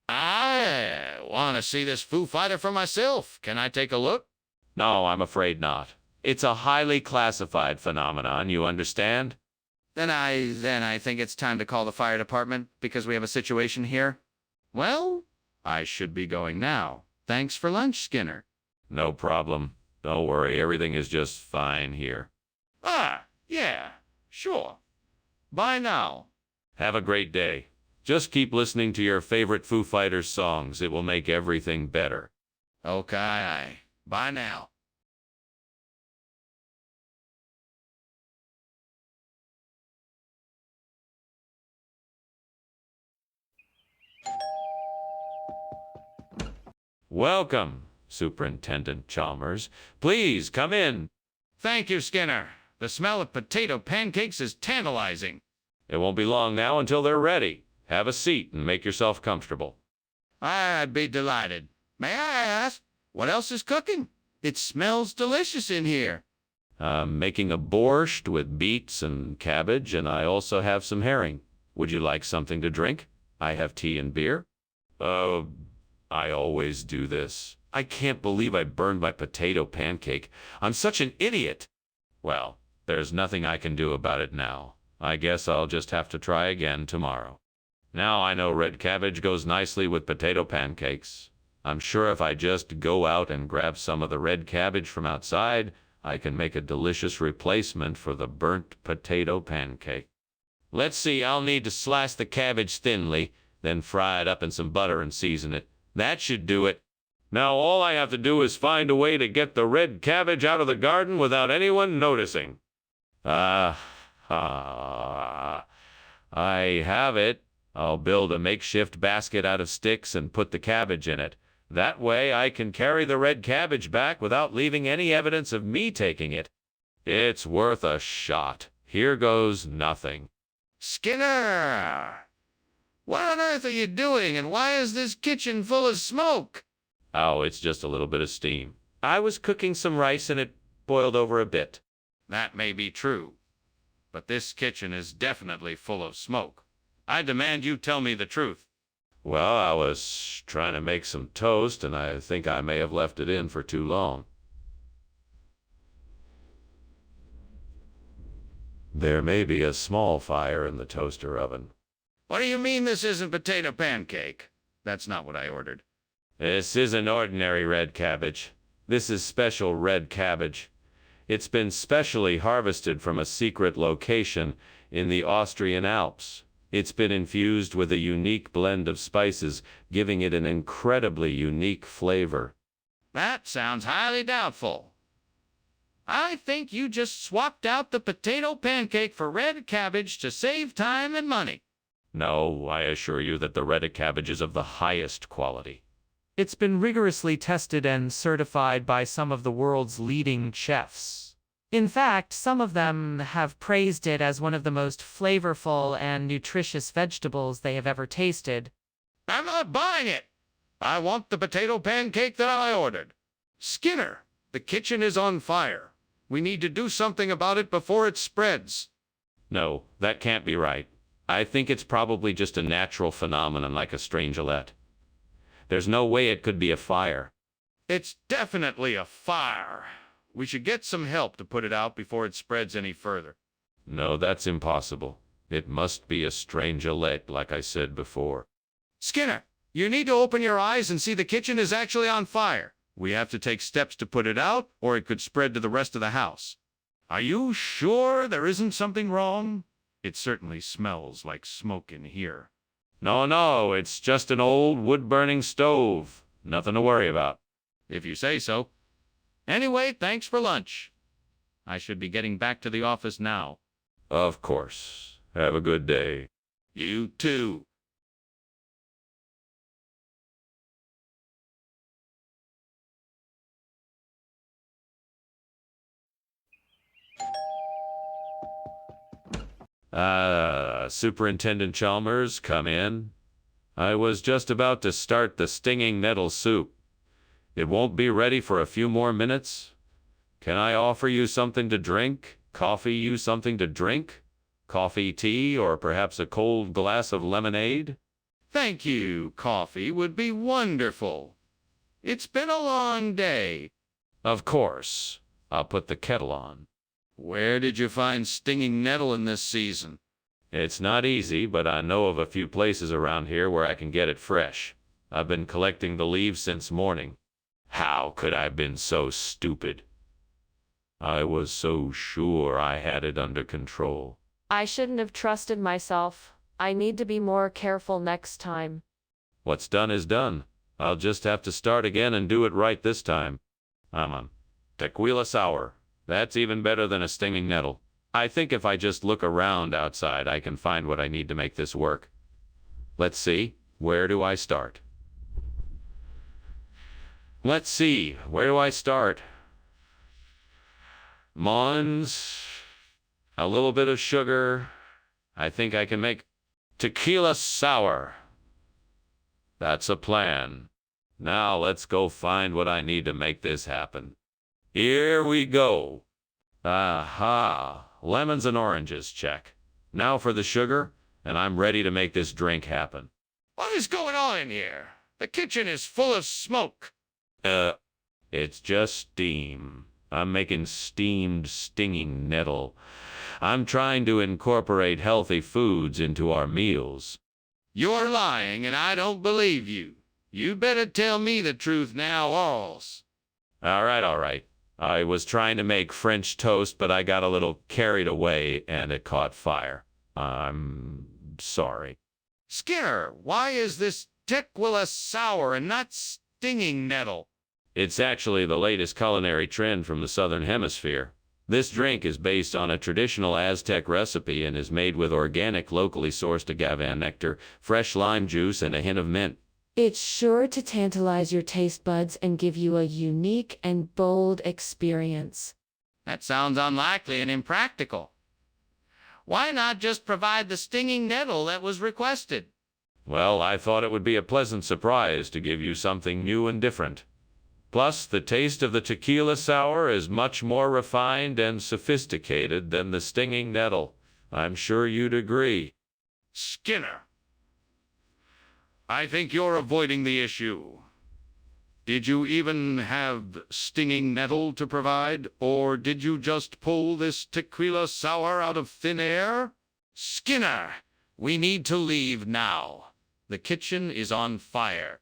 I want to see this Foo Fighter for myself. Can I take a look? No, I'm afraid not. It's a highly classified phenomenon, you understand? Then I think it's time to call the fire department because we have a situation here. Well, I should be going now. Thanks for lunch, Skinner. No problem. Don't worry, everything is just fine here. Yeah, sure. Bye now. Have a great day. Just keep listening to your favorite Foo Fighters songs. It will make everything better. Okay, bye now. Welcome, Superintendent Chalmers. Please come in. Thank you, Skinner. The smell of potato pancakes is tantalizing. It won't be long now until they're ready. Have a seat and make yourself comfortable. I'd be delighted. May I ask, what else is cooking? It smells delicious in here. I'm making a borscht with beets and cabbage, and I also have some herring. Would you like something to drink? I have tea and beer. I always do this. I can't believe I burned my potato pancake. I'm such an idiot. Well, there's nothing I can do about it now. I guess I'll just have to try again tomorrow. Now I know red cabbage goes nicely with potato pancakes. I'm sure if I just go out and grab some of the red cabbage from outside, I can make a delicious replacement for the burnt potato pancake. Let's see, I'll need to slice the cabbage thinly, then fry it up in some butter and season it. That should do it. Now all I have to do is find a way to get the red cabbage out of the garden without anyone noticing. I have it. I'll build a makeshift basket out of sticks and put the cabbage in it. That way I can carry the red cabbage back without leaving any evidence of me taking it. It's worth a shot. Here goes nothing. Skinner! What on earth are you doing, and why is this kitchen full of smoke? Oh, it's just a little bit of steam. I was cooking some rice and it boiled over a bit. That may be true, but this kitchen is definitely full of smoke. I demand you tell me the truth. Well, I was trying to make some toast, and I think I may have left it in for too long. There may be a small fire in the toaster oven. What do you mean this isn't potato pancake? That's not what I ordered. This isn't ordinary red cabbage. This is special red cabbage. It's been specially harvested from a secret location in the Austrian Alps. It's been infused with a unique blend of spices, giving it an incredibly unique flavor. That sounds highly doubtful. I think you just swapped out the potato pancake for red cabbage to save time and money. No, I assure you that the red cabbage is of the highest quality. It's been rigorously tested and certified by some of the world's leading chefs. In fact, some of them have praised it as one of the most flavorful and nutritious vegetables they have ever tasted. I'm not buying it. I want the potato pancake that I ordered. Skinner, the kitchen is on fire. We need to do something about it before it spreads. No, that can't be right. I think it's probably just a natural phenomenon like a strangelet. There's no way it could be a fire. It's definitely a fire. We should get some help to put it out before it spreads any further. No, that's impossible. It must be a strangelet, like I said before. Skinner, you need to open your eyes and see the kitchen is actually on fire. We have to take steps to put it out, or it could spread to the rest of the house. Are you sure there isn't something wrong? It certainly smells like smoke in here. No, it's just an old wood-burning stove. Nothing to worry about. If you say so. Anyway, thanks for lunch. I should be getting back to the office now. Of course. Have a good day. You too. Superintendent Chalmers, come in. I was just about to start the stinging nettle soup. It won't be ready for a few more minutes. Can I offer you something to drink? Coffee you something to drink? Coffee, tea, or perhaps a cold glass of lemonade? Thank you. Coffee would be wonderful. It's been a long day. Of course. I'll put the kettle on. Where did you find stinging nettle in this season? It's not easy, but I know of a few places around here where I can get it fresh. I've been collecting the leaves since morning. How could I have been so stupid? I was so sure I had it under control. I shouldn't have trusted myself. I need to be more careful next time. What's done is done. I'll just have to start again and do it right this time. I'm on tequila sour. That's even better than a stinging nettle. I think if I just look around outside, I can find what I need to make this work. Let's see. Where do I start? Let's see. Where do I start? Mons. A little bit of sugar. I think I can make tequila sour. That's a plan. Now let's go find what I need to make this happen. Here we go. Aha. Lemons and oranges, check. Now for the sugar, and I'm ready to make this drink happen. What is going on in here? The kitchen is full of smoke. It's just steam. I'm making steamed stinging nettle. I'm trying to incorporate healthy foods into our meals. You're lying, and I don't believe you. You better tell me the truth now, alls. All right. I was trying to make French toast, but I got a little carried away and it caught fire. I'm sorry. Skinner, why is this tequila sour and not stinging nettle? It's actually the latest culinary trend from the Southern Hemisphere. This drink is based on a traditional Aztec recipe and is made with organic, locally sourced agave nectar, fresh lime juice, and a hint of mint. It's sure to tantalize your taste buds and give you a unique and bold experience. That sounds unlikely and impractical. Why not just provide the stinging nettle that was requested? Well, I thought it would be a pleasant surprise to give you something new and different. Plus, the taste of the tequila sour is much more refined and sophisticated than the stinging nettle. I'm sure you'd agree. Skinner, I think you're avoiding the issue. Did you even have stinging nettle to provide, or did you just pull this tequila sour out of thin air? Skinner, we need to leave now. The kitchen is on fire.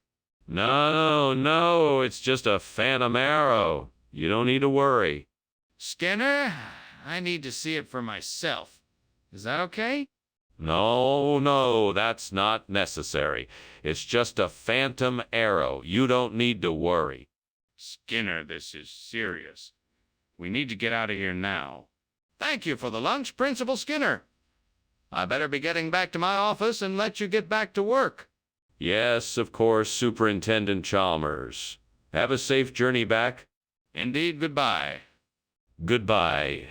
No, no, it's just a phantom arrow. You don't need to worry. Skinner, I need to see it for myself. Is that okay? No, no, that's not necessary. It's just a phantom arrow. You don't need to worry. Skinner, this is serious. We need to get out of here now. Thank you for the lunch, Principal Skinner. I better be getting back to my office and let you get back to work. Yes, of course, Superintendent Chalmers. Have a safe journey back. Indeed, goodbye. Goodbye.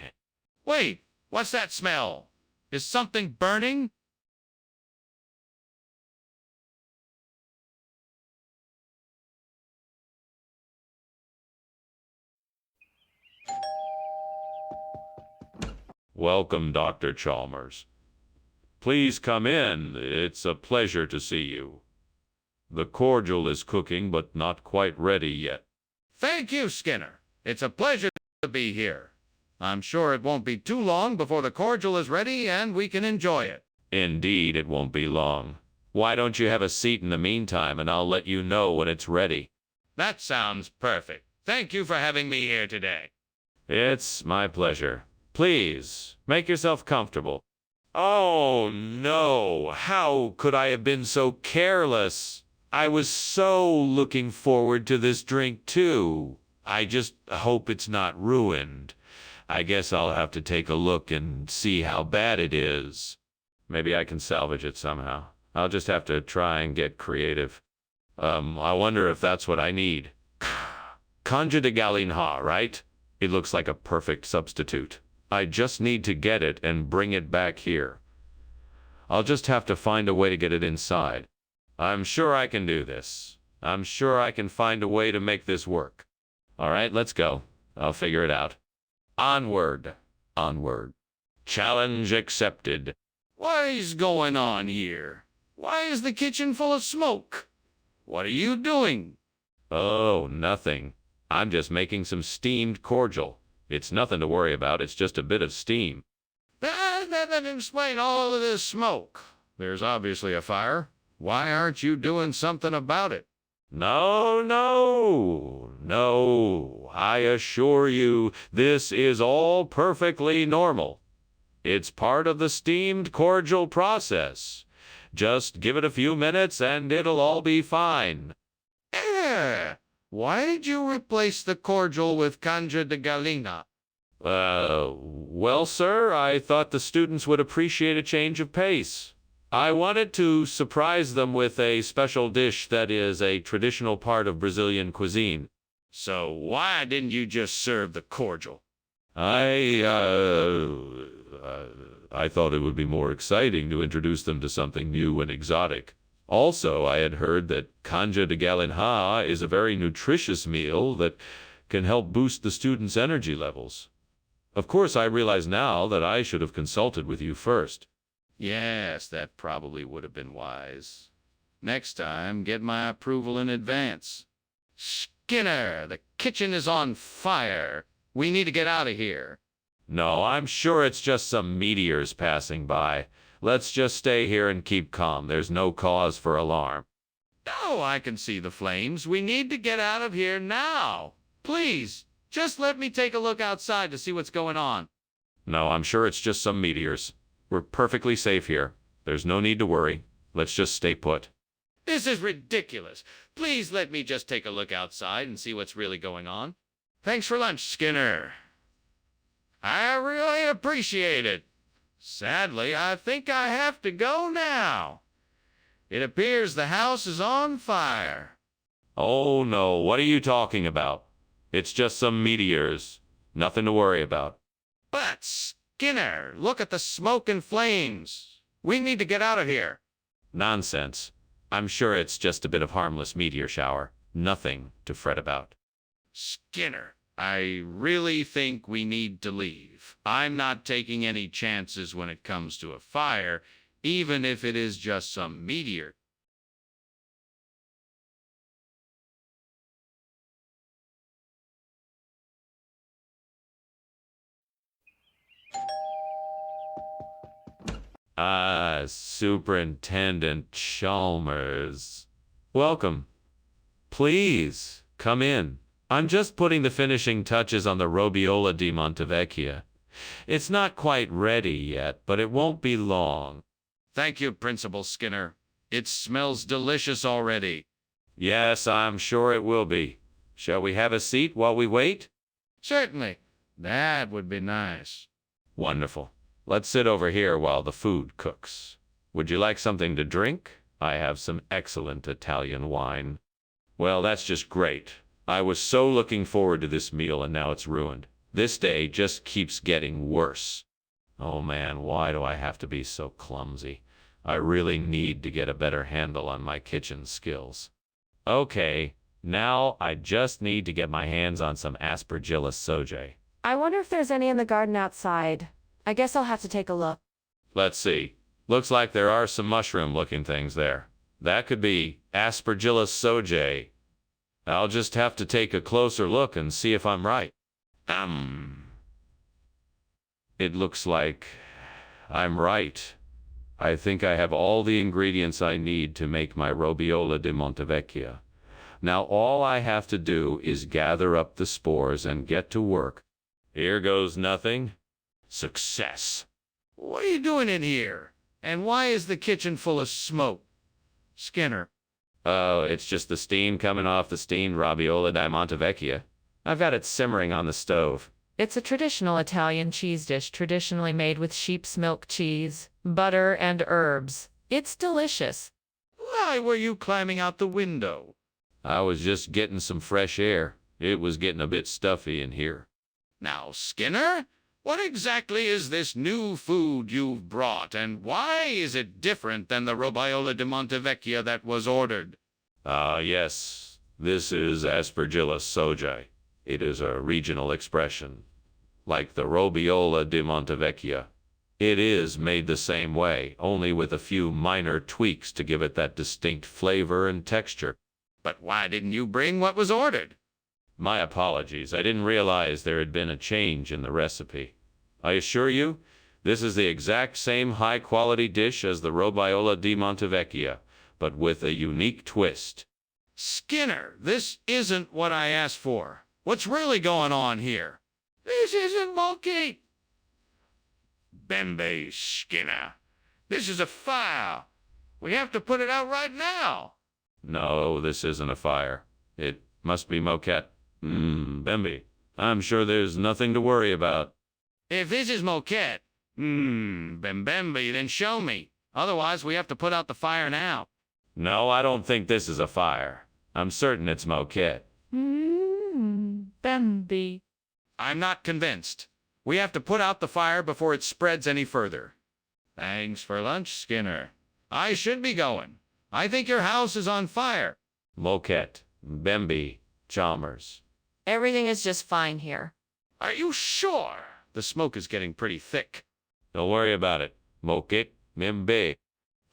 Wait, what's that smell? Is something burning? Welcome, Dr. Chalmers. Please come in. It's a pleasure to see you. The cordial is cooking, but not quite ready yet. Thank you, Skinner. It's a pleasure to be here. I'm sure it won't be too long before the cordial is ready and we can enjoy it. Indeed, it won't be long. Why don't you have a seat in the meantime, and I'll let you know when it's ready. That sounds perfect. Thank you for having me here today. It's my pleasure. Please, make yourself comfortable. Oh, no. How could I have been so careless? I was so looking forward to this drink, too. I just hope it's not ruined. I guess I'll have to take a look and see how bad it is. Maybe I can salvage it somehow. I'll just have to try and get creative. I wonder if that's what I need. Conja de Galinha, right? It looks like a perfect substitute. I just need to get it and bring it back here. I'll just have to find a way to get it inside. I'm sure I can do this. I'm sure I can find a way to make this work. All right, let's go. I'll figure it out. Onward. Onward. Challenge accepted. What is going on here? Why is the kitchen full of smoke? What are you doing? Oh, nothing. I'm just making some steamed cordial. It's nothing to worry about. It's just a bit of steam. That doesn't explain all of this smoke. There's obviously a fire. Why aren't you doing something about it? No, no, no. I assure you, this is all perfectly normal. It's part of the steamed cordial process. Just give it a few minutes and it'll all be fine. Why did you replace the cordial with canja de galina? Well, sir, I thought the students would appreciate a change of pace. I wanted to surprise them with a special dish that is a traditional part of Brazilian cuisine. So why didn't you just serve the cordial? I thought it would be more exciting to introduce them to something new and exotic. Also, I had heard that canja de galinha is a very nutritious meal that can help boost the students' energy levels. Of course, I realize now that I should have consulted with you first. Yes, that probably would have been wise. Next time, get my approval in advance. Skinner, the kitchen is on fire. We need to get out of here. No, I'm sure it's just some meteors passing by. Let's just stay here and keep calm. There's no cause for alarm. No, I can see the flames. We need to get out of here now. Please, just let me take a look outside to see what's going on. No, I'm sure it's just some meteors. We're perfectly safe here. There's no need to worry. Let's just stay put. This is ridiculous. Please let me just take a look outside and see what's really going on. Thanks for lunch, Skinner. I really appreciate it. Sadly, I think I have to go now. It appears the house is on fire. Oh no, what are you talking about? It's just some meteors. Nothing to worry about. But, Skinner, look at the smoke and flames. We need to get out of here. Nonsense. I'm sure it's just a bit of harmless meteor shower. Nothing to fret about. Skinner, I really think we need to leave. I'm not taking any chances when it comes to a fire, even if it is just some meteor. Superintendent Chalmers. Welcome. Please, come in. I'm just putting the finishing touches on the Robiola di Montevecchia. It's not quite ready yet, but it won't be long. Thank you, Principal Skinner. It smells delicious already. Yes, I'm sure it will be. Shall we have a seat while we wait? Certainly. That would be nice. Wonderful. Let's sit over here while the food cooks. Would you like something to drink? I have some excellent Italian wine. Well, that's just great. I was so looking forward to this meal and now it's ruined. This day just keeps getting worse. Oh man, why do I have to be so clumsy? I really need to get a better handle on my kitchen skills. Okay, now I just need to get my hands on some Aspergillus sojae. I wonder if there's any in the garden outside. I guess I'll have to take a look. Let's see. Looks like there are some mushroom-looking things there. That could be Aspergillus sojae. I'll just have to take a closer look and see if I'm right. It looks like I'm right. I think I have all the ingredients I need to make my Robiola di Montevecchia. Now all I have to do is gather up the spores and get to work. Here goes nothing. Success. What are you doing in here? And why is the kitchen full of smoke? Skinner. Oh, it's just the steam coming off the steamed Robiola di Montevecchia. I've got it simmering on the stove. It's a traditional Italian cheese dish traditionally made with sheep's milk cheese, butter, and herbs. It's delicious. Why were you climbing out the window? I was just getting some fresh air. It was getting a bit stuffy in here. Now, Skinner, what exactly is this new food you've brought, and why is it different than the Robiola di Montevecchia that was ordered? Yes, this is Aspergillus sojae. It is a regional expression, like the Robiola di Montevecchia. It is made the same way, only with a few minor tweaks to give it that distinct flavor and texture. But why didn't you bring what was ordered? My apologies, I didn't realize there had been a change in the recipe. I assure you, this is the exact same high-quality dish as the Robiola di Montevecchia, but with a unique twist. Skinner, this isn't what I asked for. What's really going on here? This isn't monkey. Bembe, Skinner. This is a fire. We have to put it out right now. No, this isn't a fire. It must be moquette. Bembe. I'm sure there's nothing to worry about. If this is moquette, Bembe, then show me. Otherwise, we have to put out the fire now. No, I don't think this is a fire. I'm certain it's moquette. Bambi. I'm not convinced. We have to put out the fire before it spreads any further. Thanks for lunch, Skinner. I should be going. I think your house is on fire. Moquette. Bembe. Chalmers. Everything is just fine here. Are you sure? The smoke is getting pretty thick. Don't worry about it. Moquette. Bembe.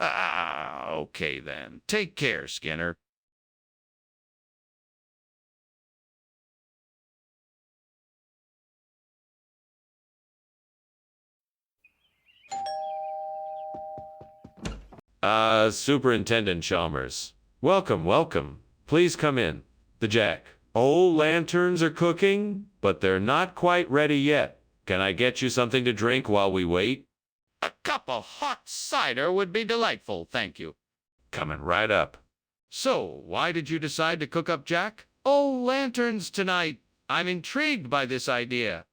Okay then. Take care, Skinner. Superintendent Chalmers. Welcome, welcome. Please come in. The Jack. Old lanterns are cooking, but they're not quite ready yet. Can I get you something to drink while we wait? A cup of hot cider would be delightful, thank you. Coming right up. So, why did you decide to cook up Jack? Oh, lanterns tonight. I'm intrigued by this idea.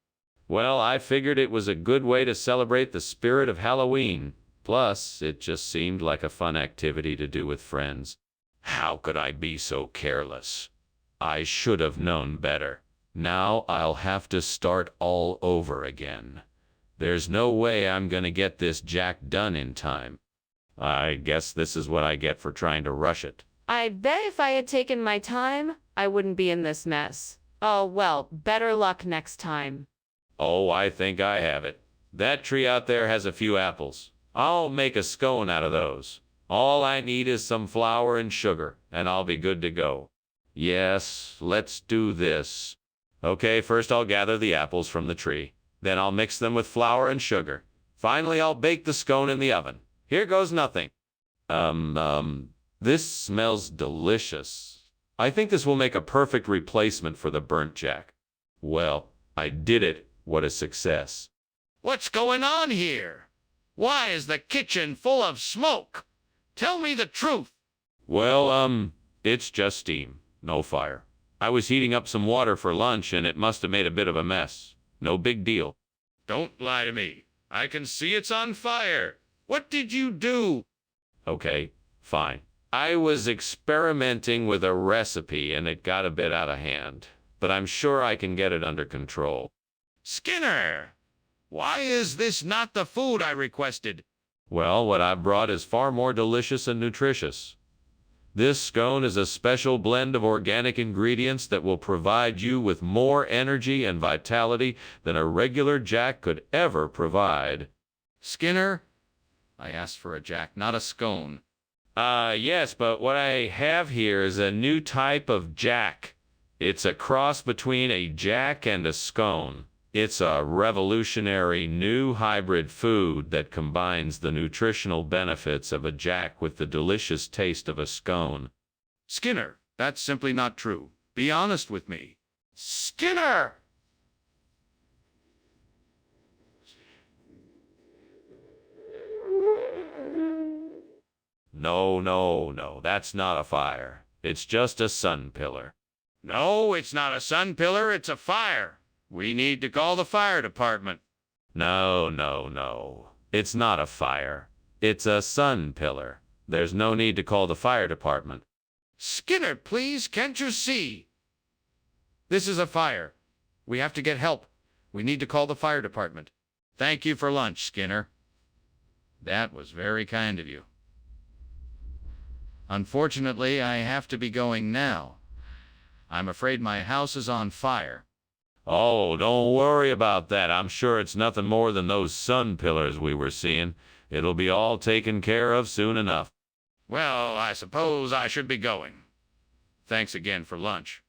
Well, I figured it was a good way to celebrate the spirit of Halloween. Plus, it just seemed like a fun activity to do with friends. How could I be so careless? I should have known better. Now I'll have to start all over again. There's no way I'm gonna get this Jack done in time. I guess this is what I get for trying to rush it. I bet if I had taken my time, I wouldn't be in this mess. Oh well, better luck next time. Oh, I think I have it. That tree out there has a few apples. I'll make a scone out of those. All I need is some flour and sugar, and I'll be good to go. Yes, let's do this. Okay, first I'll gather the apples from the tree. Then I'll mix them with flour and sugar. Finally, I'll bake the scone in the oven. Here goes nothing. This smells delicious. I think this will make a perfect replacement for the burnt jack. Well, I did it. What a success. What's going on here? Why is the kitchen full of smoke? Tell me the truth. Well, it's just steam, no fire. I was heating up some water for lunch and it must have made a bit of a mess. No big deal. Don't lie to me. I can see it's on fire. What did you do? Okay, fine. I was experimenting with a recipe and it got a bit out of hand, but I'm sure I can get it under control. Skinner, why is this not the food I requested? Well, what I brought is far more delicious and nutritious. This scone is a special blend of organic ingredients that will provide you with more energy and vitality than a regular jack could ever provide. Skinner, I asked for a jack, not a scone. Yes, but what I have here is a new type of jack. It's a cross between a jack and a scone. It's a revolutionary new hybrid food that combines the nutritional benefits of a jack with the delicious taste of a scone. Skinner, that's simply not true. Be honest with me. Skinner! No, that's not a fire. It's just a sun pillar. No, it's not a sun pillar, it's a fire. We need to call the fire department. No. It's not a fire. It's a sun pillar. There's no need to call the fire department. Skinner, please, can't you see? This is a fire. We have to get help. We need to call the fire department. Thank you for lunch, Skinner. That was very kind of you. Unfortunately, I have to be going now. I'm afraid my house is on fire. Oh, don't worry about that. I'm sure it's nothing more than those sun pillars we were seeing. It'll be all taken care of soon enough. Well, I suppose I should be going. Thanks again for lunch.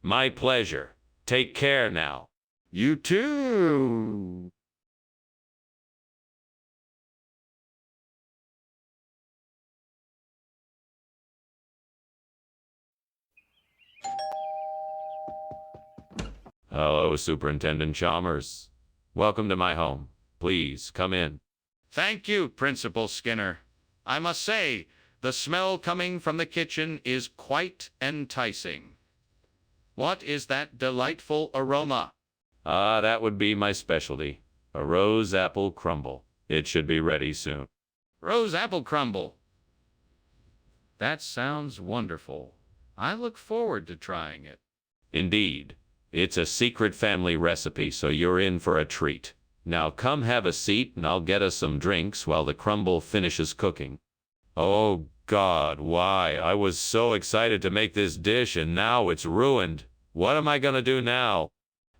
My pleasure. Take care now. You too. Hello, Superintendent Chalmers. Welcome to my home. Please, come in. Thank you, Principal Skinner. I must say, the smell coming from the kitchen is quite enticing. What is that delightful aroma? That would be my specialty. A rose apple crumble. It should be ready soon. Rose apple crumble. That sounds wonderful. I look forward to trying it. Indeed. It's a secret family recipe, so you're in for a treat. Now come have a seat and I'll get us some drinks while the crumble finishes cooking. Oh God, why? I was so excited to make this dish and now it's ruined. What am I gonna do now?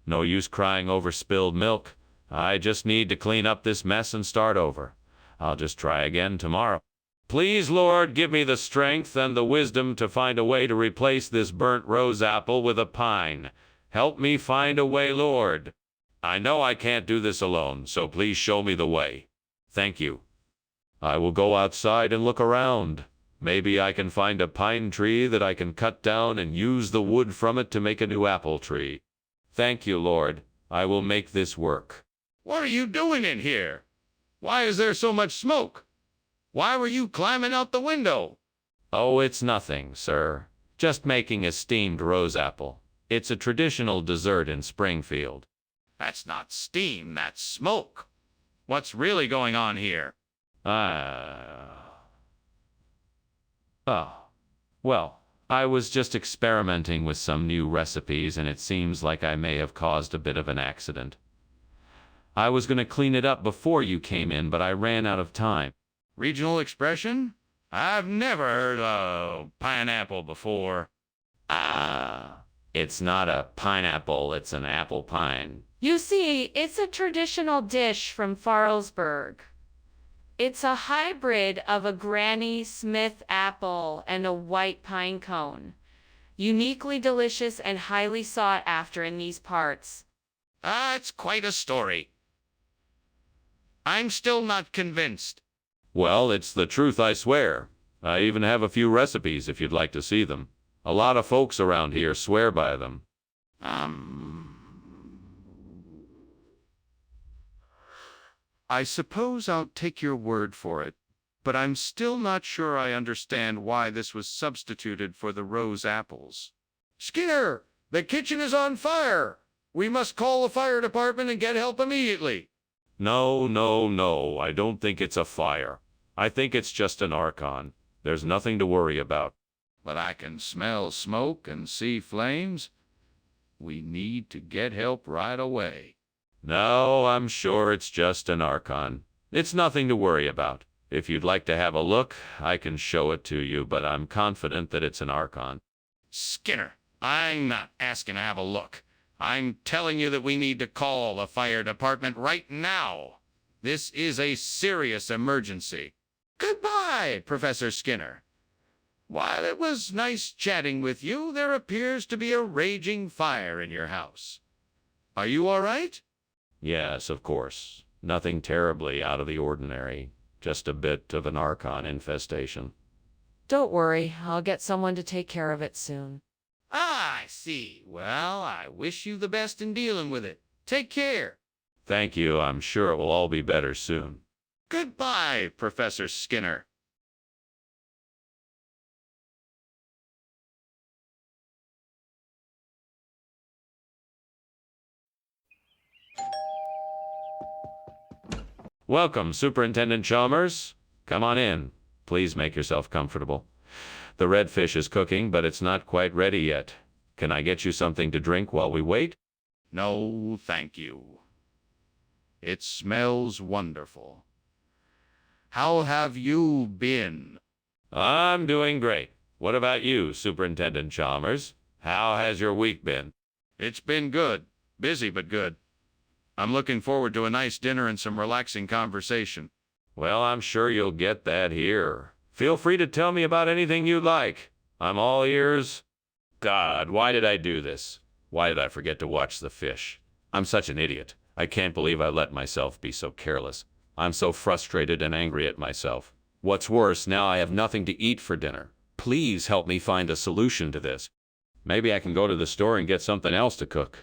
No use crying over spilled milk. I just need to clean up this mess and start over. I'll just try again tomorrow. Please, Lord, give me the strength and the wisdom to find a way to replace this burnt rose apple with a pine. Help me find a way, Lord. I know I can't do this alone, so please show me the way. Thank you. I will go outside and look around. Maybe I can find a pine tree that I can cut down and use the wood from it to make a new apple tree. Thank you, Lord. I will make this work. What are you doing in here? Why is there so much smoke? Why were you climbing out the window? Oh, it's nothing, sir. Just making a steamed rose apple. It's a traditional dessert in Springfield. That's not steam, that's smoke. What's really going on here? Well, I was just experimenting with some new recipes and it seems like I may have caused a bit of an accident. I was going to clean it up before you came in, but I ran out of time. Regional expression? I've never heard of pineapple before. It's not a pineapple, it's an apple pine. You see, it's a traditional dish from Farlesburg. It's a hybrid of a Granny Smith apple and a white pine cone. Uniquely delicious and highly sought after in these parts. It's quite a story. I'm still not convinced. Well, it's the truth, I swear. I even have a few recipes if you'd like to see them. A lot of folks around here swear by them. I suppose I'll take your word for it, but I'm still not sure I understand why this was substituted for the rose apples. Skinner, the kitchen is on fire! We must call the fire department and get help immediately. No, no, no, I don't think it's a fire. I think it's just an Archon. There's nothing to worry about. But I can smell smoke and see flames. We need to get help right away. No, I'm sure it's just an Archon. It's nothing to worry about. If you'd like to have a look, I can show it to you, but I'm confident that it's an Archon. Skinner, I'm not asking to have a look. I'm telling you that we need to call the fire department right now. This is a serious emergency. Goodbye, Professor Skinner. While it was nice chatting with you, there appears to be a raging fire in your house. Are you all right? Yes, of course. Nothing terribly out of the ordinary. Just a bit of an Archon infestation. Don't worry, I'll get someone to take care of it soon. Ah, I see. Well, I wish you the best in dealing with it. Take care. Thank you. I'm sure it will all be better soon. Goodbye, Professor Skinner. Welcome, Superintendent Chalmers. Come on in. Please make yourself comfortable. The redfish is cooking, but it's not quite ready yet. Can I get you something to drink while we wait? No, thank you. It smells wonderful. How have you been? I'm doing great. What about you, Superintendent Chalmers? How has your week been? It's been good. Busy, but good. I'm looking forward to a nice dinner and some relaxing conversation. Well, I'm sure you'll get that here. Feel free to tell me about anything you'd like. I'm all ears. God, why did I do this? Why did I forget to watch the fish? I'm such an idiot. I can't believe I let myself be so careless. I'm so frustrated and angry at myself. What's worse, now I have nothing to eat for dinner. Please help me find a solution to this. Maybe I can go to the store and get something else to cook.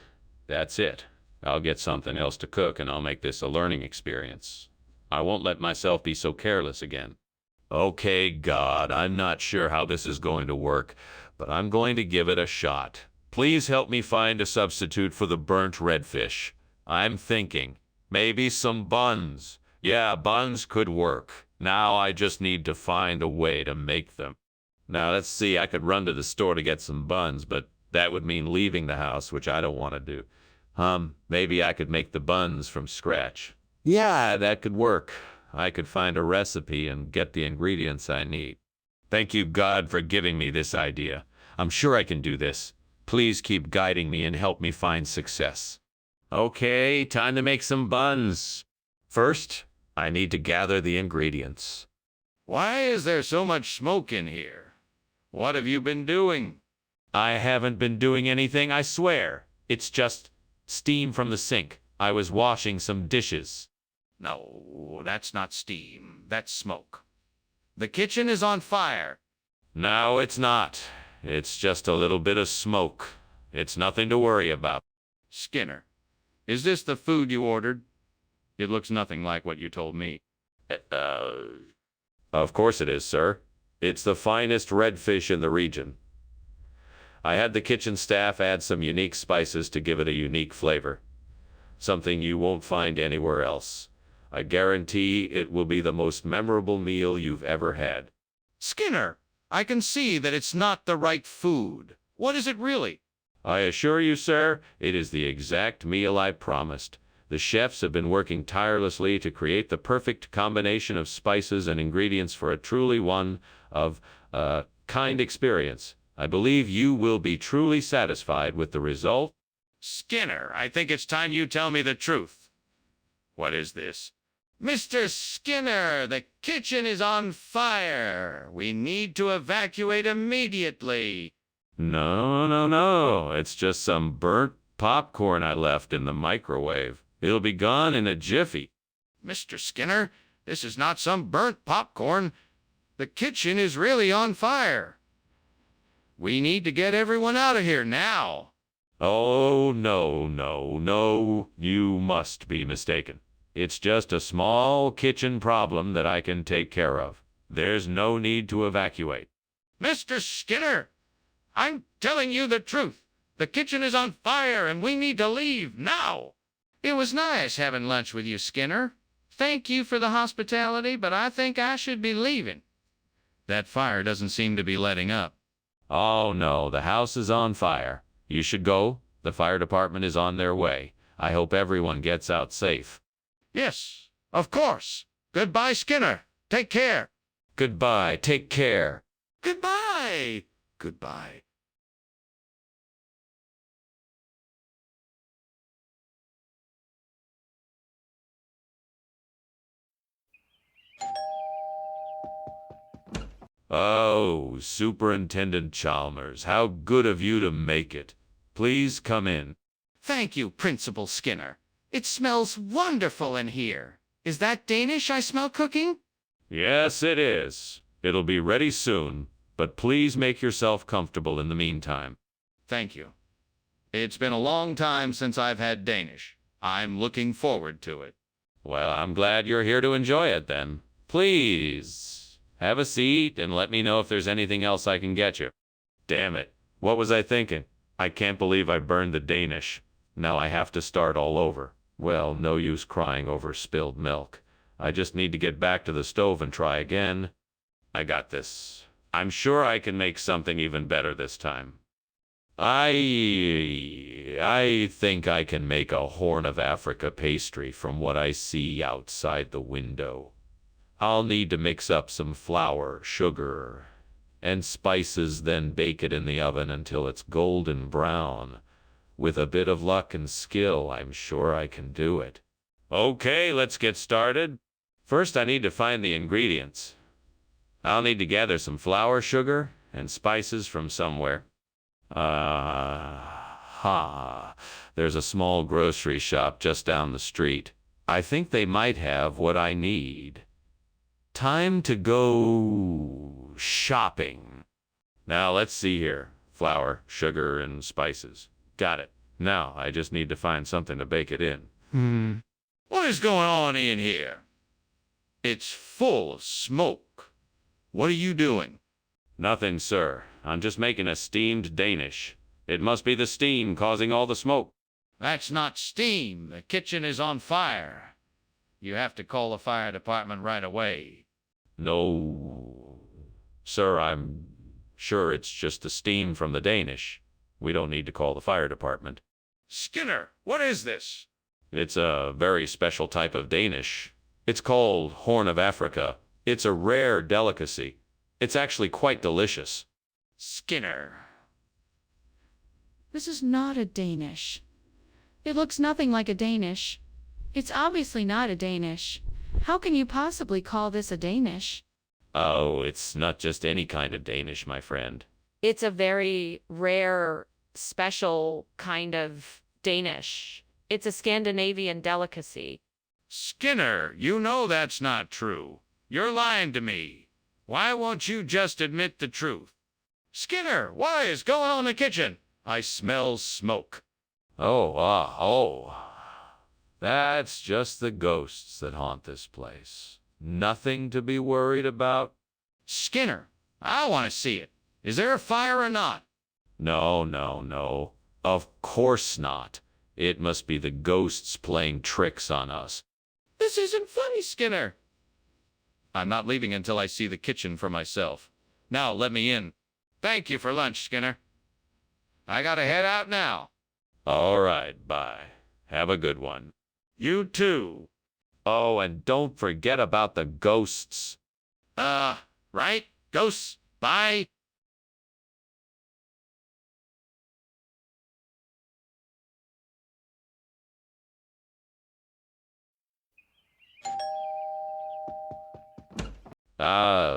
That's it. I'll get something else to cook and I'll make this a learning experience. I won't let myself be so careless again. Okay, God, I'm not sure how this is going to work, but I'm going to give it a shot. Please help me find a substitute for the burnt redfish. I'm thinking, maybe some buns. Yeah, buns could work. Now I just need to find a way to make them. Now let's see, I could run to the store to get some buns, but that would mean leaving the house, which I don't want to do. Maybe I could make the buns from scratch. Yeah, that could work. I could find a recipe and get the ingredients I need. Thank you, God, for giving me this idea. I'm sure I can do this. Please keep guiding me and help me find success. Okay, time to make some buns. First, I need to gather the ingredients. Why is there so much smoke in here? What have you been doing? I haven't been doing anything, I swear. It's just steam from the sink. I was washing some dishes. No, that's not steam. That's smoke. The kitchen is on fire. No, it's not. It's just a little bit of smoke. It's nothing to worry about. Skinner, is this the food you ordered? It looks nothing like what you told me. Of course it is, sir. It's the finest redfish in the region. I had the kitchen staff add some unique spices to give it a unique flavor. Something you won't find anywhere else. I guarantee it will be the most memorable meal you've ever had. Skinner, I can see that it's not the right food. What is it really? I assure you, sir, it is the exact meal I promised. The chefs have been working tirelessly to create the perfect combination of spices and ingredients for a truly one-of-a-kind experience. I believe you will be truly satisfied with the result. Skinner, I think it's time you tell me the truth. What is this? Mr. Skinner, the kitchen is on fire. We need to evacuate immediately. No, no, no. It's just some burnt popcorn I left in the microwave. It'll be gone in a jiffy. Mr. Skinner, this is not some burnt popcorn. The kitchen is really on fire. We need to get everyone out of here now. Oh, no, no, no. You must be mistaken. It's just a small kitchen problem that I can take care of. There's no need to evacuate. Mr. Skinner, I'm telling you the truth. The kitchen is on fire and we need to leave now. It was nice having lunch with you, Skinner. Thank you for the hospitality, but I think I should be leaving. That fire doesn't seem to be letting up. Oh, no, the house is on fire. You should go. The fire department is on their way. I hope everyone gets out safe. Yes, of course. Goodbye, Skinner. Take care. Goodbye. Take care. Goodbye. Goodbye. Oh, Superintendent Chalmers, how good of you to make it. Please come in. Thank you, Principal Skinner. It smells wonderful in here. Is that Danish I smell cooking? Yes, it is. It'll be ready soon, but please make yourself comfortable in the meantime. Thank you. It's been a long time since I've had Danish. I'm looking forward to it. Well, I'm glad you're here to enjoy it then. Please, have a seat and let me know if there's anything else I can get you. Damn it. What was I thinking? I can't believe I burned the Danish. Now I have to start all over. Well, no use crying over spilled milk. I just need to get back to the stove and try again. I got this. I'm sure I can make something even better this time. I think I can make a Horn of Africa pastry from what I see outside the window. I'll need to mix up some flour, sugar, and spices, then bake it in the oven until it's golden brown. With a bit of luck and skill, I'm sure I can do it. Okay, let's get started. First, I need to find the ingredients. I'll need to gather some flour, sugar, and spices from somewhere. There's a small grocery shop just down the street. I think they might have what I need. Time to go shopping. Now, let's see here. Flour, sugar, and spices. Got it. Now, I just need to find something to bake it in. What is going on in here? It's full of smoke. What are you doing? Nothing, sir. I'm just making a steamed Danish. It must be the steam causing all the smoke. That's not steam. The kitchen is on fire. You have to call the fire department right away. No, sir, I'm sure it's just the steam from the Danish. We don't need to call the fire department. Skinner, what is this? It's a very special type of Danish. It's called Horn of Africa. It's a rare delicacy. It's actually quite delicious. Skinner. This is not a Danish. It looks nothing like a Danish. It's obviously not a Danish. How can you possibly call this a Danish? Oh, it's not just any kind of Danish, my friend. It's a very rare, special kind of Danish. It's a Scandinavian delicacy. Skinner, you know that's not true. You're lying to me. Why won't you just admit the truth? Skinner, what is going on in the kitchen? I smell smoke. That's just the ghosts that haunt this place. Nothing to be worried about. Skinner, I want to see it. Is there a fire or not? No. Of course not. It must be the ghosts playing tricks on us. This isn't funny, Skinner. I'm not leaving until I see the kitchen for myself. Now let me in. Thank you for lunch, Skinner. I gotta head out now. All right, bye. Have a good one. You too. Oh, and don't forget about the ghosts. Right? Ghosts. Bye.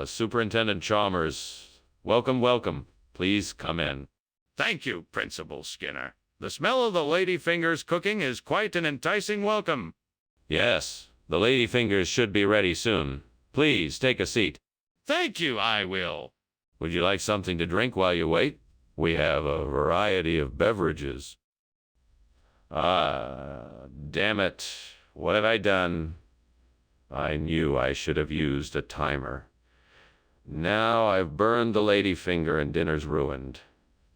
Superintendent Chalmers. Welcome. Please come in. Thank you, Principal Skinner. The smell of the ladyfingers cooking is quite an enticing welcome. Yes, The ladyfingers should be ready soon. Please take a seat. Thank you, I will. Would you like something to drink while you wait? We have a variety of beverages. Damn it. What have I done? I knew I should have used a timer. Now I've burned the ladyfinger and dinner's ruined.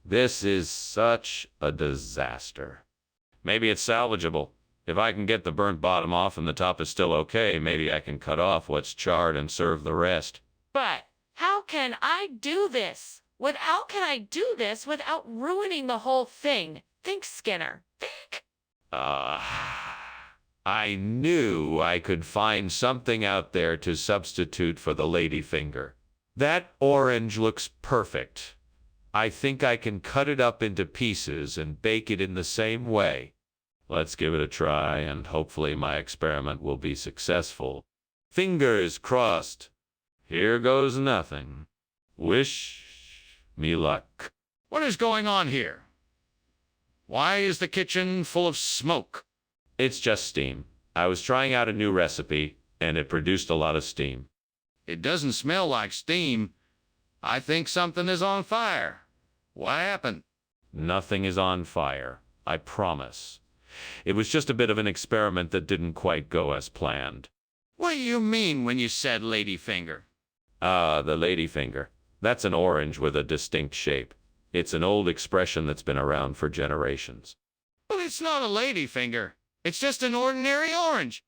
This is such a disaster. Maybe it's salvageable. If I can get the burnt bottom off and the top is still okay, maybe I can cut off what's charred and serve the rest. But how can I do this? How can I do this without ruining the whole thing? Think, Skinner. Think. I knew I could find something out there to substitute for the ladyfinger. That orange looks perfect. I think I can cut it up into pieces and bake it in the same way. Let's give it a try, and hopefully my experiment will be successful. Fingers crossed. Here goes nothing. Wish me luck. What is going on here? Why is the kitchen full of smoke? It's just steam. I was trying out a new recipe, and it produced a lot of steam. It doesn't smell like steam. I think something is on fire. What happened? Nothing is on fire, I promise. It was just a bit of an experiment that didn't quite go as planned. What do you mean when you said ladyfinger? The ladyfinger. That's an orange with a distinct shape. It's an old expression that's been around for generations. Well, it's not a ladyfinger. It's just an ordinary orange.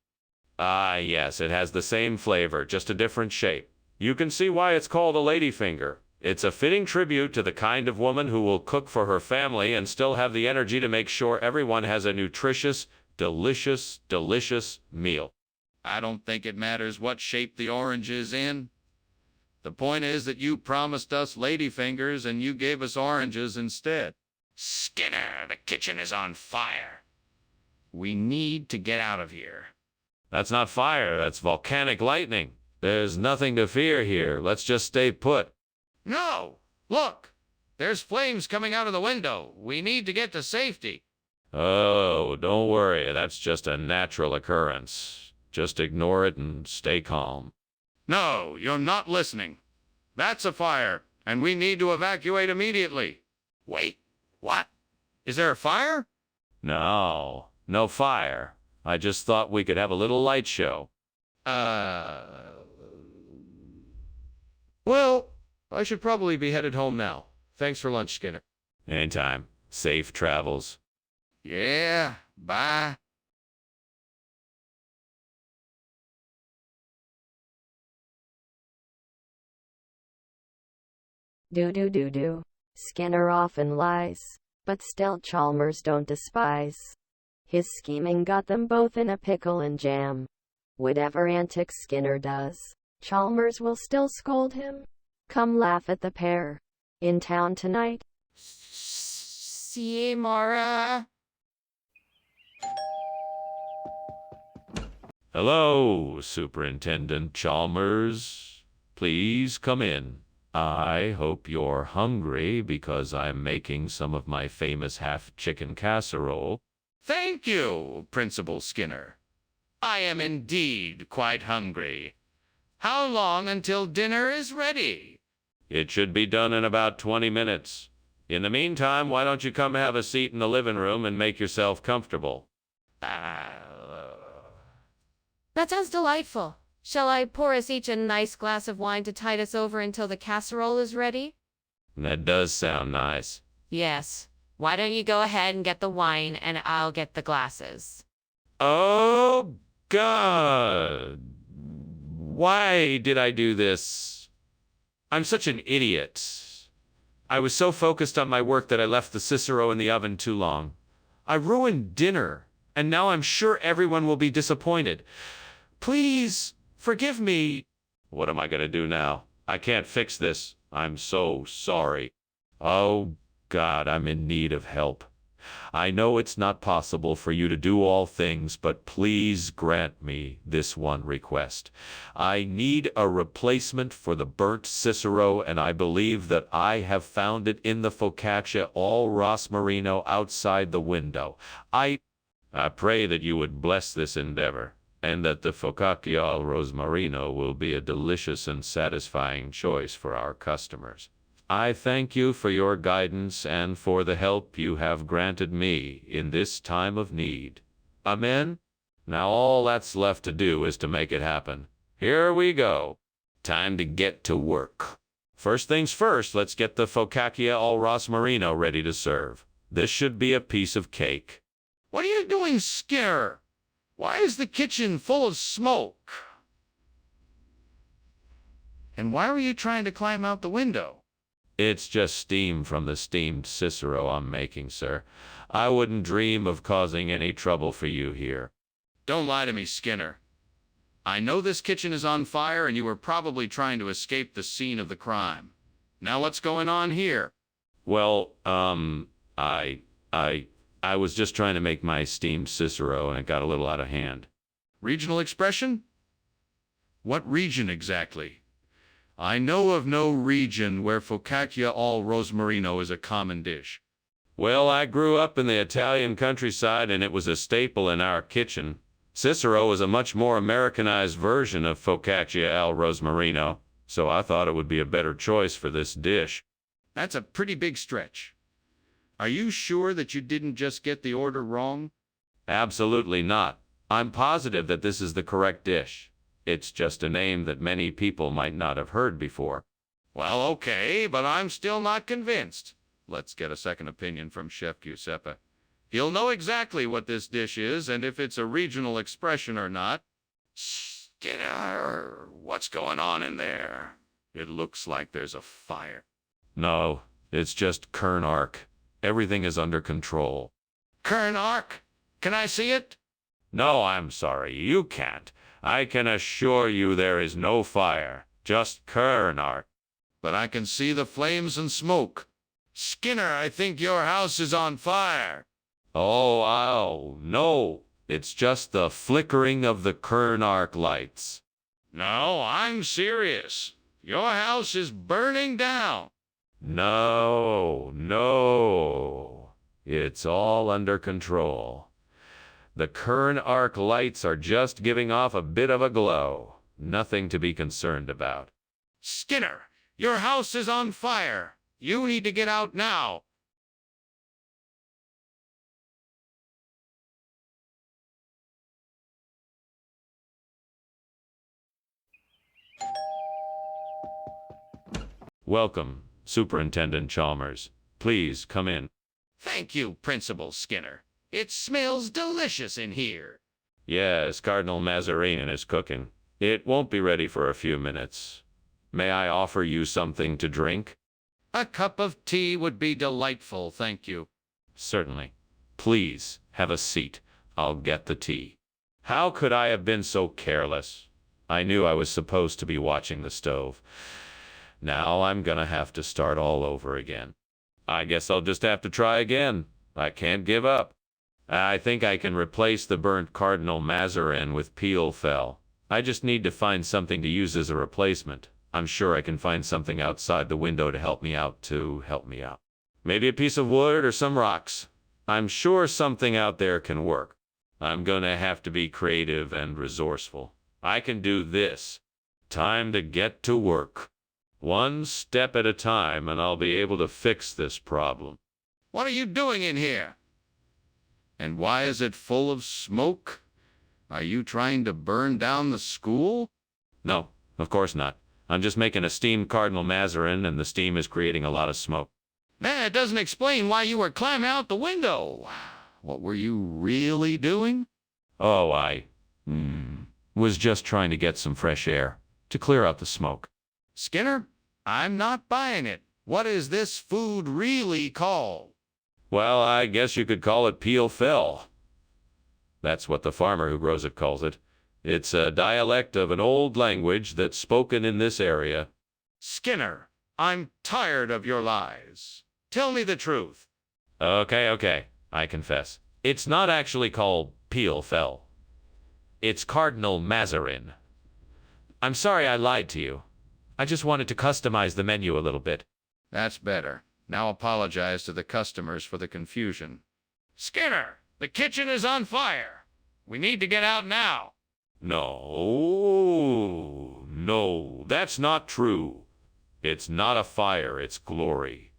Yes, it has the same flavor, just a different shape. You can see why it's called a ladyfinger. It's a fitting tribute to the kind of woman who will cook for her family and still have the energy to make sure everyone has a nutritious, delicious, delicious meal. I don't think it matters what shape the orange is in. The point is that you promised us ladyfingers and you gave us oranges instead. Skinner, the kitchen is on fire. We need to get out of here. That's not fire, that's volcanic lightning. There's nothing to fear here. Let's just stay put. No! Look! There's flames coming out of the window. We need to get to safety. Oh, don't worry. That's just a natural occurrence. Just ignore it and stay calm. No, you're not listening. That's a fire, and we need to evacuate immediately. Wait, what? Is there a fire? No fire. I just thought we could have a little light show. Well, I should probably be headed home now. Thanks for lunch, Skinner. Anytime. Safe travels. Yeah, bye. Do. Skinner often lies, but still Chalmers don't despise. His scheming got them both in a pickle and jam. Whatever antics Skinner does, Chalmers will still scold him. Come laugh at the pair. In town tonight. See, Mara. Hello, Superintendent Chalmers. Please come in. I hope you're hungry because I'm making some of my famous half-chicken casserole. Thank you, Principal Skinner. I am indeed quite hungry. How long until dinner is ready? It should be done in about 20 minutes. In the meantime, why don't you come have a seat in the living room and make yourself comfortable? That sounds delightful. Shall I pour us each a nice glass of wine to tide us over until the casserole is ready? That does sound nice. Yes. Why don't you go ahead and get the wine and I'll get the glasses. Oh, God. Why did I do this? I'm such an idiot. I was so focused on my work that I left the Cicero in the oven too long. I ruined dinner, and now I'm sure everyone will be disappointed. Please, forgive me. What am I going to do now? I can't fix this. I'm so sorry. Oh, God, I'm in need of help. I know it's not possible for you to do all things, but please grant me this one request. I need a replacement for the burnt Cicero, and I believe that I have found it in the focaccia all rosmarino outside the window. I pray that you would bless this endeavor. and that the focaccia al rosmarino will be a delicious and satisfying choice for our customers. I thank you for your guidance and for the help you have granted me in this time of need. Amen? Now all that's left to do is to make it happen. Here we go. Time to get to work. First things first, let's get the focaccia al rosmarino ready to serve. This should be a piece of cake. What are you doing, Skinner? Why is the kitchen full of smoke? And why were you trying to climb out the window? It's just steam from the steamed Cicero I'm making, sir. I wouldn't dream of causing any trouble for you here. Don't lie to me, Skinner. I know this kitchen is on fire and you were probably trying to escape the scene of the crime. Now what's going on here? Well, I was just trying to make my steamed Cicero and it got a little out of hand. Regional expression? What region exactly? I know of no region where focaccia al rosmarino is a common dish. Well, I grew up in the Italian countryside and it was a staple in our kitchen. Cicero is a much more Americanized version of focaccia al rosmarino, so I thought it would be a better choice for this dish. That's a pretty big stretch. Are you sure that you didn't just get the order wrong? Absolutely not. I'm positive that this is the correct dish. It's just a name that many people might not have heard before. Well, okay, but I'm still not convinced. Let's get a second opinion from Chef Giuseppe. He'll know exactly what this dish is and if it's a regional expression or not. Skinner, what's going on in there? It looks like there's a fire. No, it's just Kern Arc. Everything is under control. Kern Arc? Can I see it? No, I'm sorry, you can't. I can assure you there is no fire, just Kern Arc. But I can see the flames and smoke. Skinner, I think your house is on fire. Oh, no. It's just the flickering of the Kern Arc lights. No, I'm serious. Your house is burning down. No. It's all under control. The Kern Arc lights are just giving off a bit of a glow. Nothing to be concerned about. Skinner, your house is on fire. You need to get out now. Welcome, Superintendent Chalmers. Please come in. Thank you, Principal Skinner. It smells delicious in here. Yes, Cardinal Mazarin is cooking. It won't be ready for a few minutes. May I offer you something to drink? A cup of tea would be delightful, thank you. Certainly. Please, have a seat. I'll get the tea. How could I have been so careless? I knew I was supposed to be watching the stove. Now I'm gonna have to start all over again. I guess I'll just have to try again. I can't give up. I think I can replace the burnt Cardinal Mazarin with Peel Fell. I just need to find something to use as a replacement. I'm sure I can find something outside the window to help me out. Maybe a piece of wood or some rocks. I'm sure something out there can work. I'm gonna have to be creative and resourceful. I can do this. Time to get to work. One step at a time and I'll be able to fix this problem. What are you doing in here? And why is it full of smoke? Are you trying to burn down the school? No, of course not. I'm just making a steamed Cardinal Mazarin and the steam is creating a lot of smoke. That doesn't explain why you were climbing out the window. What were you really doing? Oh, I was just trying to get some fresh air to clear out the smoke. Skinner, I'm not buying it. What is this food really called? Well, I guess you could call it Peel Fell. That's what the farmer who grows it calls it. It's a dialect of an old language that's spoken in this area. Skinner, I'm tired of your lies. Tell me the truth. Okay, I confess. It's not actually called Peel Fell. It's Cardinal Mazarin. I'm sorry I lied to you. I just wanted to customize the menu a little bit. That's better. Now apologize to the customers for the confusion. Skinner, the kitchen is on fire. We need to get out now. No, no, that's not true. It's not a fire, it's glory.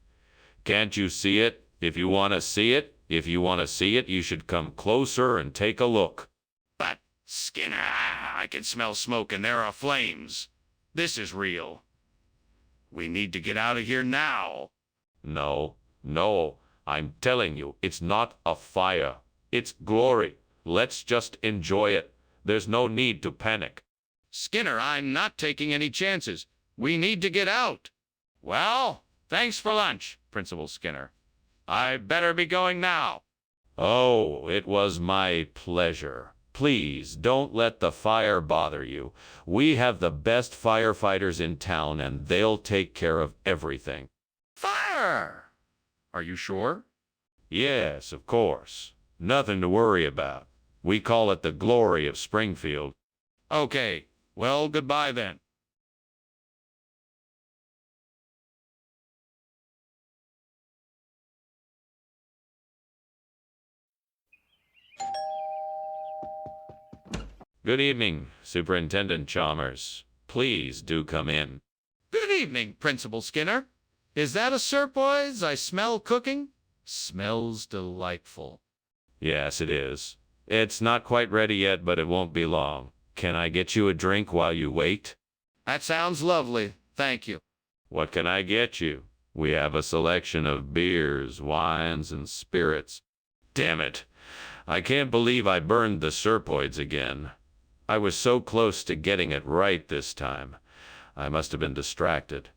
Can't you see it? If you want to see it, you should come closer and take a look. But, Skinner, I can smell smoke and there are flames. This is real. We need to get out of here now. No, no, I'm telling you, it's not a fire. It's glory. Let's just enjoy it. There's no need to panic. Skinner, I'm not taking any chances. We need to get out. Well, thanks for lunch, Principal Skinner. I better be going now. Oh, it was my pleasure. Please don't let the fire bother you. We have the best firefighters in town and they'll take care of everything. Fire! Are you sure? Yes, of course. Nothing to worry about. We call it the glory of Springfield. Okay, well, goodbye then. Good evening, Superintendent Chalmers. Please do come in. Good evening, Principal Skinner. Is that a surprise I smell cooking? Smells delightful. Yes, it is. It's not quite ready yet, but it won't be long. Can I get you a drink while you wait? That sounds lovely. Thank you. What can I get you? We have a selection of beers, wines, and spirits. Damn it. I can't believe I burned the serpoids again. I was so close to getting it right this time. I must have been distracted.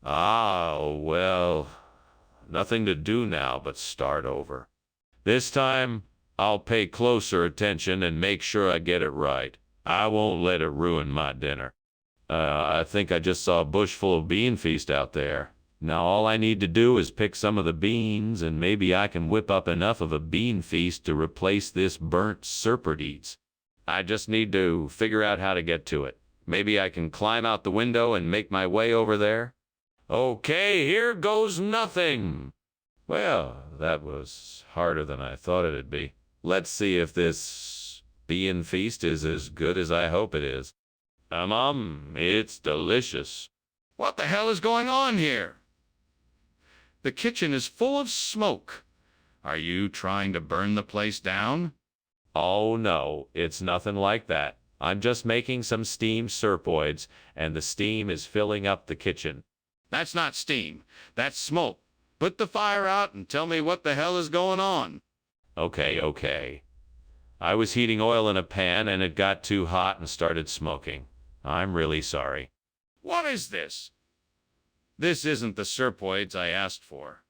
Ah, well, nothing to do now but start over. This time, I'll pay closer attention and make sure I get it right. I won't let it ruin my dinner. I think I just saw a bush full of bean feast out there. Now all I need to do is pick some of the beans, and maybe I can whip up enough of a bean feast to replace this burnt serpent. I just need to figure out how to get to it. Maybe I can climb out the window and make my way over there. Okay, here goes nothing. Well, that was harder than I thought it'd be. Let's see if this bean feast is as good as I hope it is. It's delicious. What the hell is going on here? The kitchen is full of smoke. Are you trying to burn the place down? Oh no, it's nothing like that. I'm just making some steamed serpoids, and the steam is filling up the kitchen. That's not steam. That's smoke. Put the fire out and tell me what the hell is going on. Okay. I was heating oil in a pan and it got too hot and started smoking. I'm really sorry. What is this? This isn't the serpoids I asked for.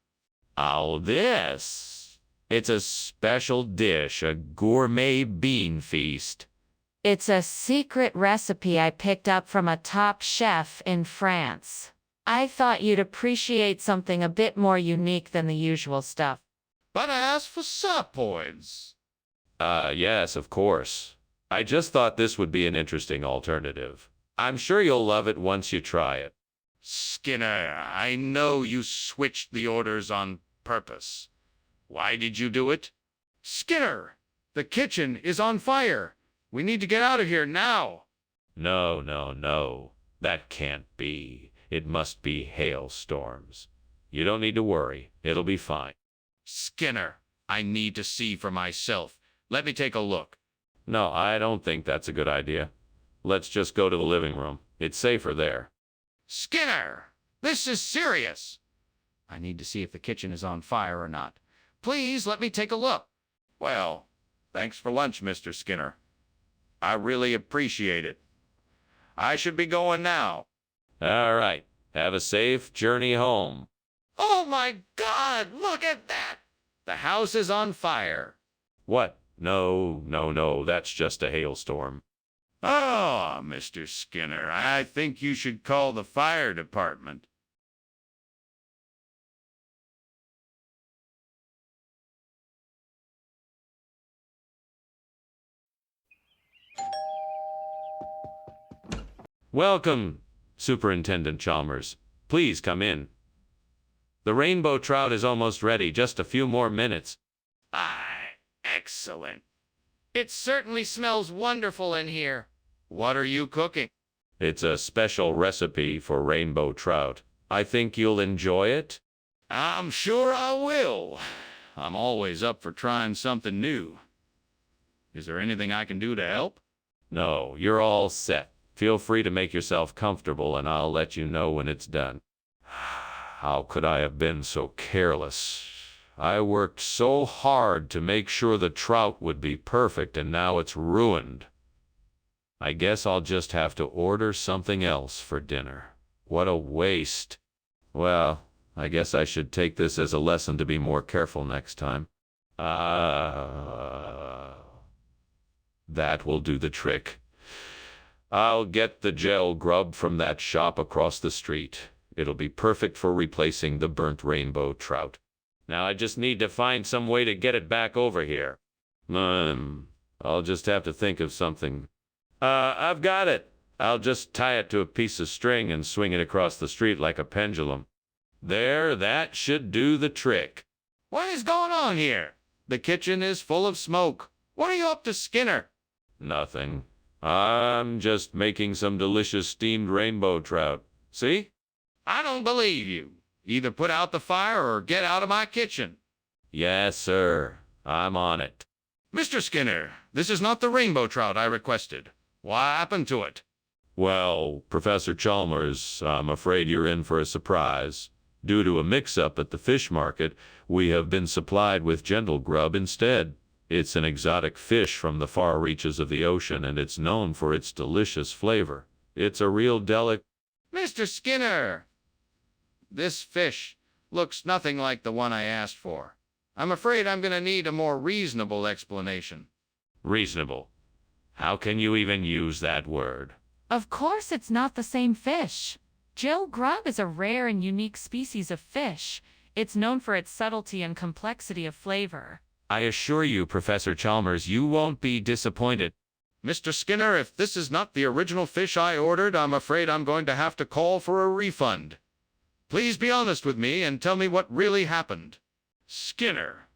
Oh, this. It's a special dish, a gourmet bean feast. It's a secret recipe I picked up from a top chef in France. I thought you'd appreciate something a bit more unique than the usual stuff. But I asked for serpoids. Yes, of course. I just thought this would be an interesting alternative. I'm sure you'll love it once you try it. Skinner, I know you switched the orders on purpose. Why did you do it? Skinner, the kitchen is on fire. We need to get out of here now. No. That can't be. It must be hailstorms. You don't need to worry. It'll be fine. Skinner, I need to see for myself. Let me take a look. No, I don't think that's a good idea. Let's just go to the living room. It's safer there. Skinner, this is serious. I need to see if the kitchen is on fire or not. Please let me take a look. Well, thanks for lunch, Mr. Skinner. I really appreciate it. I should be going now. All right. Have a safe journey home. Oh my God, look at that. The house is on fire. What? No. That's just a hailstorm. Oh, Mr. Skinner, I think you should call the fire department. Welcome, Superintendent Chalmers. Please come in. The rainbow trout is almost ready. Just a few more minutes. Ah, excellent. It certainly smells wonderful in here. What are you cooking? It's a special recipe for rainbow trout. I think you'll enjoy it. I'm sure I will. I'm always up for trying something new. Is there anything I can do to help? No, you're all set. Feel free to make yourself comfortable and I'll let you know when it's done. How could I have been so careless? I worked so hard to make sure the trout would be perfect and now it's ruined. I guess I'll just have to order something else for dinner. What a waste. Well, I guess I should take this as a lesson to be more careful next time. That will do the trick. I'll get the gel grub from that shop across the street. It'll be perfect for replacing the burnt rainbow trout. Now I just need to find some way to get it back over here. I'll just have to think of something. I've got it. I'll just tie it to a piece of string and swing it across the street like a pendulum. There, that should do the trick. What is going on here? The kitchen is full of smoke. What are you up to, Skinner? Nothing. I'm just making some delicious steamed rainbow trout. See? I don't believe you. Either put out the fire or get out of my kitchen. Yes, sir. I'm on it. Mr. Skinner, this is not the rainbow trout I requested. What happened to it? Well, Professor Chalmers, I'm afraid you're in for a surprise. Due to a mix-up at the fish market, we have been supplied with gentle grub instead. It's an exotic fish from the far reaches of the ocean, and it's known for its delicious flavor. It's a real Mr. Skinner, this fish looks nothing like the one I asked for. I'm afraid I'm going to need a more reasonable explanation. Reasonable? How can you even use that word? Of course it's not the same fish. Gill grub is a rare and unique species of fish. It's known for its subtlety and complexity of flavor. I assure you, Professor Chalmers, you won't be disappointed. Mr. Skinner, if this is not the original fish I ordered, I'm afraid I'm going to have to call for a refund. Please be honest with me and tell me what really happened. Skinner,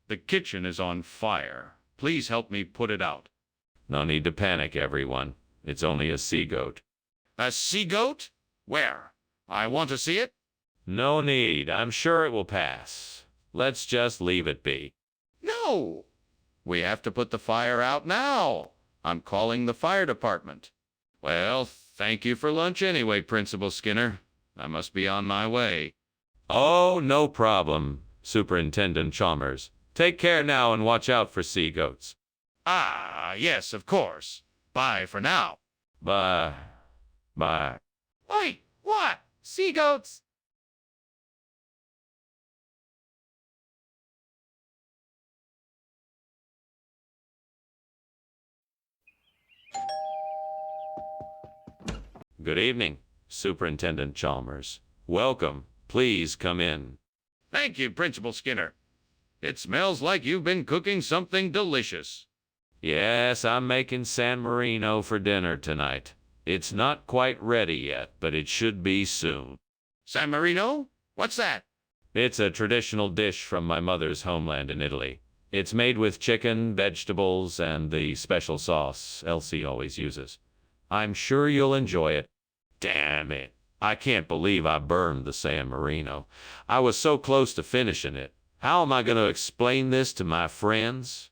the kitchen is on fire. Please help me put it out. No need to panic, everyone. It's only a sea goat. A sea goat? Where? I want to see it. No need. I'm sure it will pass. Let's just leave it be. No! We have to put the fire out now. I'm calling the fire department. Well, thank you for lunch anyway, Principal Skinner. I must be on my way. Oh, no problem, Superintendent Chalmers. Take care now and watch out for sea goats. Ah, yes, of course. Bye for now. Bye. Bye. Wait, what? Sea goats? Good evening, Superintendent Chalmers. Welcome. Please come in. Thank you, Principal Skinner. It smells like you've been cooking something delicious. Yes, I'm making San Marino for dinner tonight. It's not quite ready yet, but it should be soon. San Marino? What's that? It's a traditional dish from my mother's homeland in Italy. It's made with chicken, vegetables, and the special sauce Elsie always uses. I'm sure you'll enjoy it. Damn it. I can't believe I burned the San Marino. I was so close to finishing it. How am I going to explain this to my friends?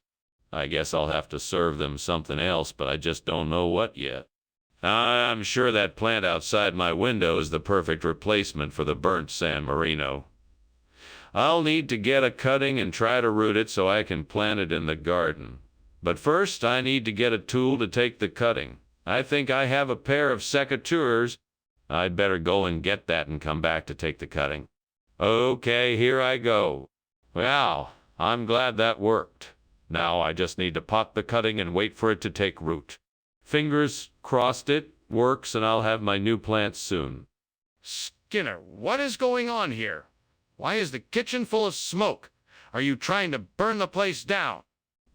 I guess I'll have to serve them something else, but I just don't know what yet. I'm sure that plant outside my window is the perfect replacement for the burnt San Marino. I'll need to get a cutting and try to root it so I can plant it in the garden. But first, I need to get a tool to take the cutting. I think I have a pair of secateurs. I'd better go and get that and come back to take the cutting. Okay, here I go. Wow, I'm glad that worked. Now I just need to pot the cutting and wait for it to take root. Fingers crossed it works and I'll have my new plants soon. Skinner, what is going on here? Why is the kitchen full of smoke? Are you trying to burn the place down?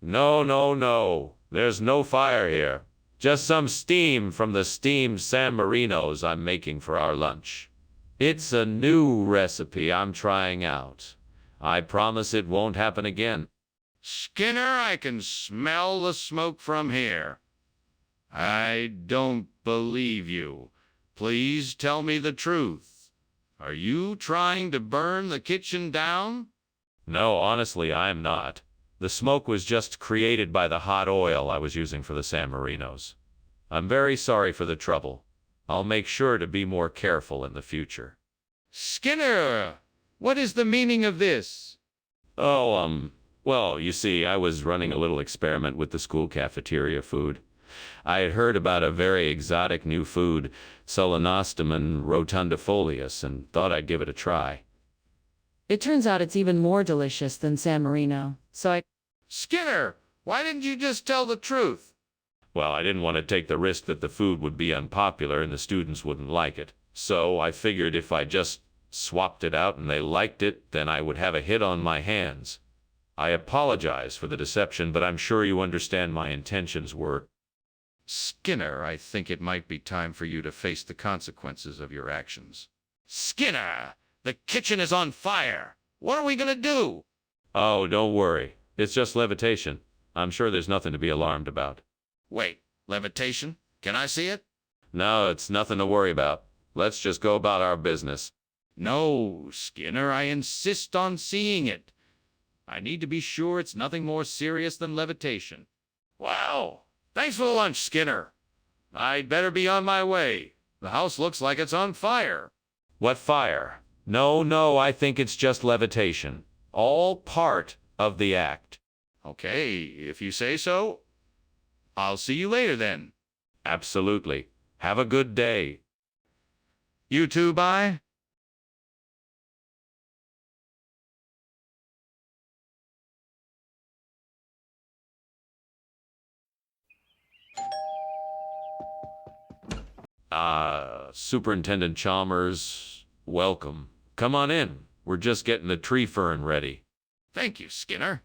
No. There's no fire here. Just some steam from the steamed San Marinos I'm making for our lunch. It's a new recipe I'm trying out. I promise it won't happen again. Skinner, I can smell the smoke from here. I don't believe you. Please tell me the truth. Are you trying to burn the kitchen down? No, honestly, I'm not. The smoke was just created by the hot oil I was using for the San Marinos. I'm very sorry for the trouble. I'll make sure to be more careful in the future. Skinner, what is the meaning of this? Oh, well, you see, I was running a little experiment with the school cafeteria food. I had heard about a very exotic new food, Solenostemon rotundifolius, and thought I'd give it a try. It turns out it's even more delicious than San Marino, so I... Skinner, why didn't you just tell the truth? Well, I didn't want to take the risk that the food would be unpopular and the students wouldn't like it. So I figured if I just swapped it out and they liked it, then I would have a hit on my hands. I apologize for the deception, but I'm sure you understand my intentions were... Skinner, I think it might be time for you to face the consequences of your actions. Skinner, the kitchen is on fire. What are we gonna do? Oh, don't worry. It's just levitation. I'm sure there's nothing to be alarmed about. Wait, levitation? Can I see it? No, it's nothing to worry about. Let's just go about our business. No, Skinner, I insist on seeing it. I need to be sure it's nothing more serious than levitation. Wow. Thanks for the lunch, Skinner. I'd better be on my way. The house looks like it's on fire. What fire? No, I think it's just levitation. All part of the act. Okay, if you say so. I'll see you later then. Absolutely. Have a good day. You too, bye. Superintendent Chalmers, welcome. Come on in. We're just getting the tree fern ready. Thank you, Skinner.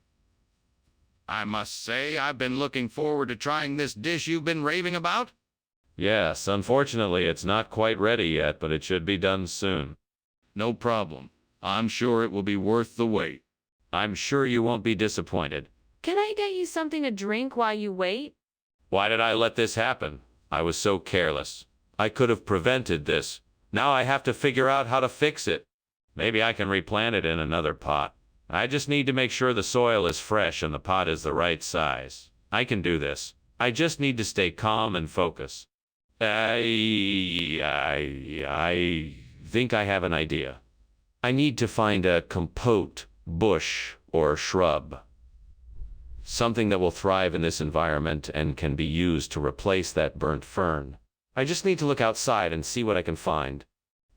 I must say I've been looking forward to trying this dish you've been raving about. Yes, unfortunately, it's not quite ready yet, but it should be done soon. No problem. I'm sure it will be worth the wait. I'm sure you won't be disappointed. Can I get you something to drink while you wait? Why did I let this happen? I was so careless. I could have prevented this. Now I have to figure out how to fix it. Maybe I can replant it in another pot. I just need to make sure the soil is fresh and the pot is the right size. I can do this. I just need to stay calm and focus. I think I have an idea. I need to find a compote, bush, or shrub. Something that will thrive in this environment and can be used to replace that burnt fern. I just need to look outside and see what I can find.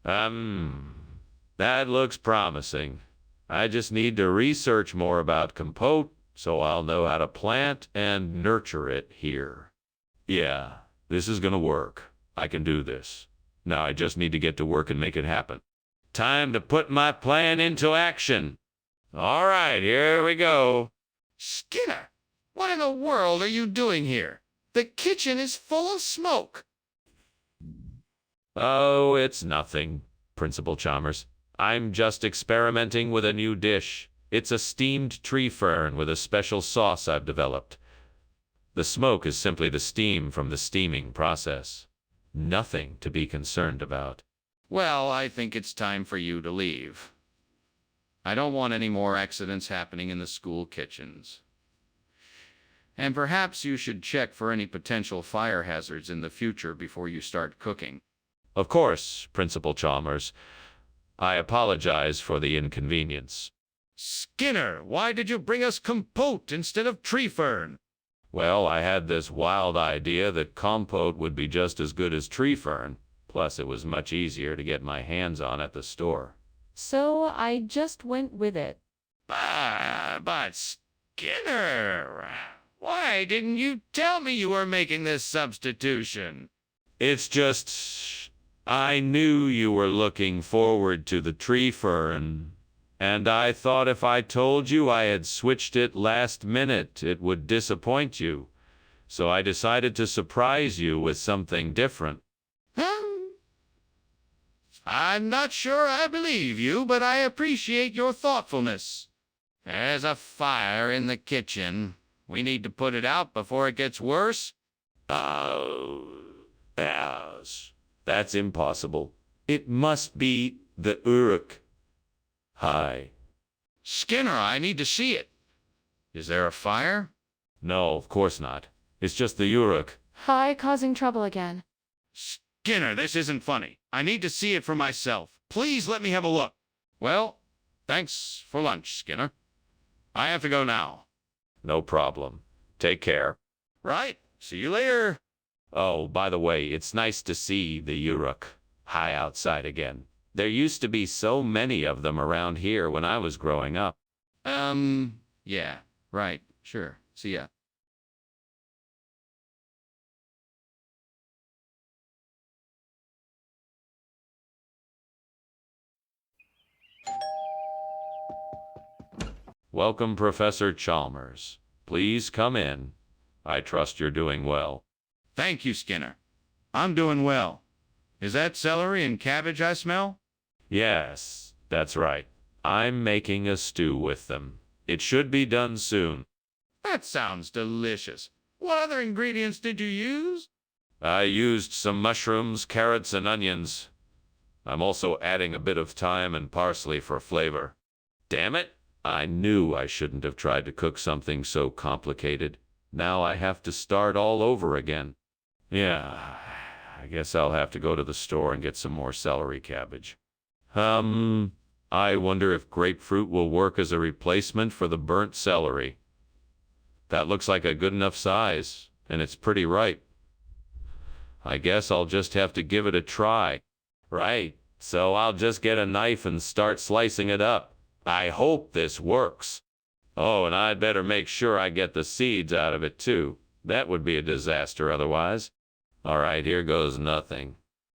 That looks promising. I just need to research more about compote so I'll know how to plant and nurture it here. Yeah, this is gonna work. I can do this. Now I just need to get to work and make it happen. Time to put my plan into action. All right, here we go. Skinner, what in the world are you doing here? The kitchen is full of smoke. Oh, it's nothing, Principal Chalmers. I'm just experimenting with a new dish. It's a steamed tree fern with a special sauce I've developed. The smoke is simply the steam from the steaming process. Nothing to be concerned about. Well, I think it's time for you to leave. I don't want any more accidents happening in the school kitchens. And perhaps you should check for any potential fire hazards in the future before you start cooking. Of course, Principal Chalmers. I apologize for the inconvenience. Skinner, why did you bring us compote instead of tree fern? Well, I had this wild idea that compote would be just as good as tree fern. Plus, it was much easier to get my hands on at the store. So I just went with it. But Skinner, why didn't you tell me you were making this substitution? It's just... I knew you were looking forward to the tree fern, and I thought if I told you I had switched it last minute, it would disappoint you. So I decided to surprise you with something different. I'm not sure I believe you, but I appreciate your thoughtfulness. There's a fire in the kitchen. We need to put it out before it gets worse. Oh, yes. That's impossible. It must be the Uruk. Hi. Skinner, I need to see it. Is there a fire? No, of course not. It's just the Uruk. Hi, causing trouble again. Skinner, this isn't funny. I need to see it for myself. Please let me have a look. Well, thanks for lunch, Skinner. I have to go now. No problem. Take care. Right? See you later. Oh, by the way, it's nice to see the Uruk high outside again. There used to be so many of them around here when I was growing up. Yeah, right, sure. See ya. Welcome, Professor Chalmers. Please come in. I trust you're doing well. Thank you, Skinner. I'm doing well. Is that celery and cabbage I smell? Yes, that's right. I'm making a stew with them. It should be done soon. That sounds delicious. What other ingredients did you use? I used some mushrooms, carrots, and onions. I'm also adding a bit of thyme and parsley for flavor. Damn it! I knew I shouldn't have tried to cook something so complicated. Now I have to start all over again. Yeah, I guess I'll have to go to the store and get some more celery cabbage. I wonder if grapefruit will work as a replacement for the burnt celery. That looks like a good enough size, and it's pretty ripe. I guess I'll just have to give it a try. Right, so I'll just get a knife and start slicing it up. I hope this works. Oh, and I'd better make sure I get the seeds out of it too. That would be a disaster otherwise. All right, here goes nothing.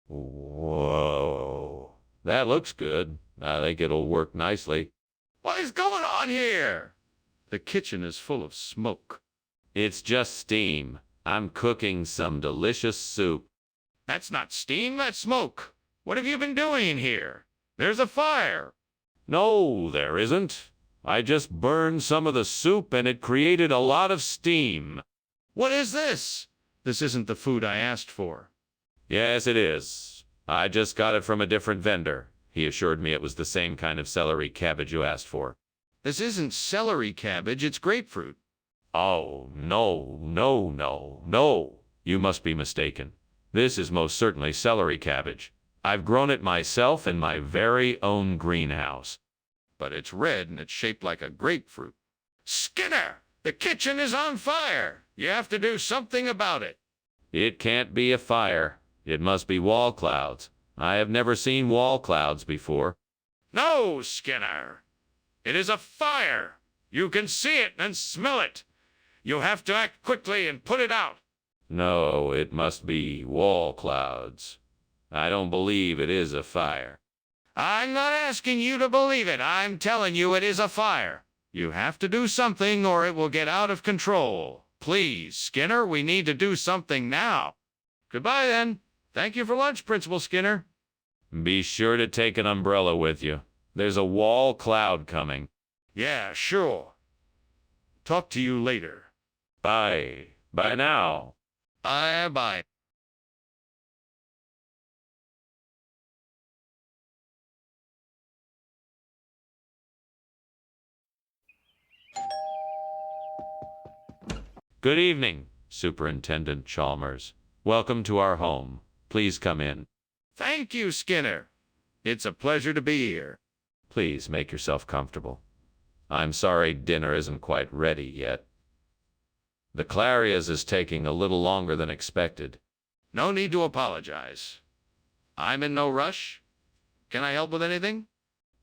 Whoa, that looks good. I think it'll work nicely. What is going on here? The kitchen is full of smoke. It's just steam. I'm cooking some delicious soup. That's not steam, that's smoke. What have you been doing in here? There's a fire. No, there isn't. I just burned some of the soup and it created a lot of steam. What is this? This isn't the food I asked for. Yes, it is. I just got it from a different vendor. He assured me it was the same kind of celery cabbage you asked for. This isn't celery cabbage, it's grapefruit. Oh, no, no, no, no. You must be mistaken. This is most certainly celery cabbage. I've grown it myself in my very own greenhouse. But it's red and it's shaped like a grapefruit. Skinner, the kitchen is on fire. You have to do something about it. It can't be a fire. It must be wall clouds. I have never seen wall clouds before. No, Skinner. It is a fire. You can see it and smell it. You have to act quickly and put it out. No, it must be wall clouds. I don't believe it is a fire. I'm not asking you to believe it. I'm telling you it is a fire. You have to do something or it will get out of control. Please, Skinner, we need to do something now. Goodbye, then. Thank you for lunch, Principal Skinner. Be sure to take an umbrella with you. There's a wall cloud coming. Yeah, sure. Talk to you later. Bye. Bye now. Bye. Good evening, Superintendent Chalmers. Welcome to our home. Please come in. Thank you, Skinner. It's a pleasure to be here. Please make yourself comfortable. I'm sorry dinner isn't quite ready yet. The Clarias is taking a little longer than expected. No need to apologize. I'm in no rush. Can I help with anything?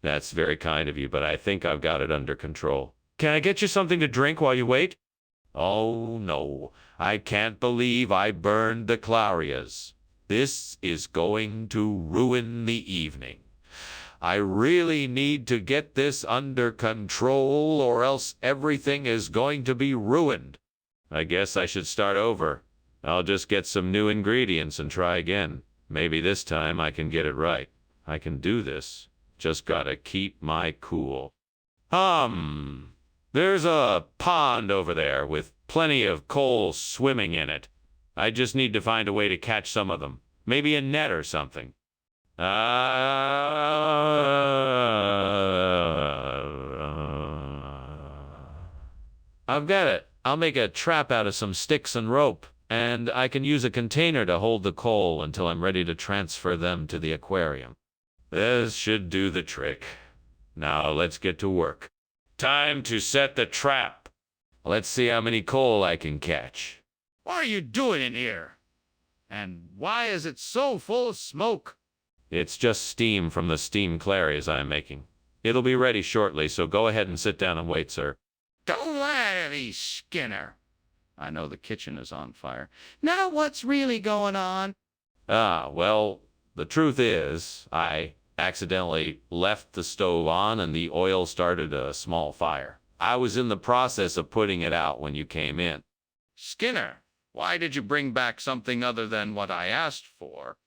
That's very kind of you, but I think I've got it under control. Can I get you something to drink while you wait? Oh, no. I can't believe I burned the Clarias. This is going to ruin the evening. I really need to get this under control or else everything is going to be ruined. I guess I should start over. I'll just get some new ingredients and try again. Maybe this time I can get it right. I can do this. Just gotta keep my cool. There's a pond over there with plenty of coal swimming in it. I just need to find a way to catch some of them. Maybe a net or something. I've got it. I'll make a trap out of some sticks and rope, and I can use a container to hold the coal until I'm ready to transfer them to the aquarium. This should do the trick. Now let's get to work. Time to set the trap. Let's see how many coal I can catch. What are you doing in here? And why is it so full of smoke? It's just steam from the steam clarias I'm making. It'll be ready shortly, so go ahead and sit down and wait, sir. Don't lie to me, Skinner. I know the kitchen is on fire. Now what's really going on? Well, the truth is, I accidentally left the stove on and the oil started a small fire. I was in the process of putting it out when you came in. Skinner, why did you bring back something other than what I asked for?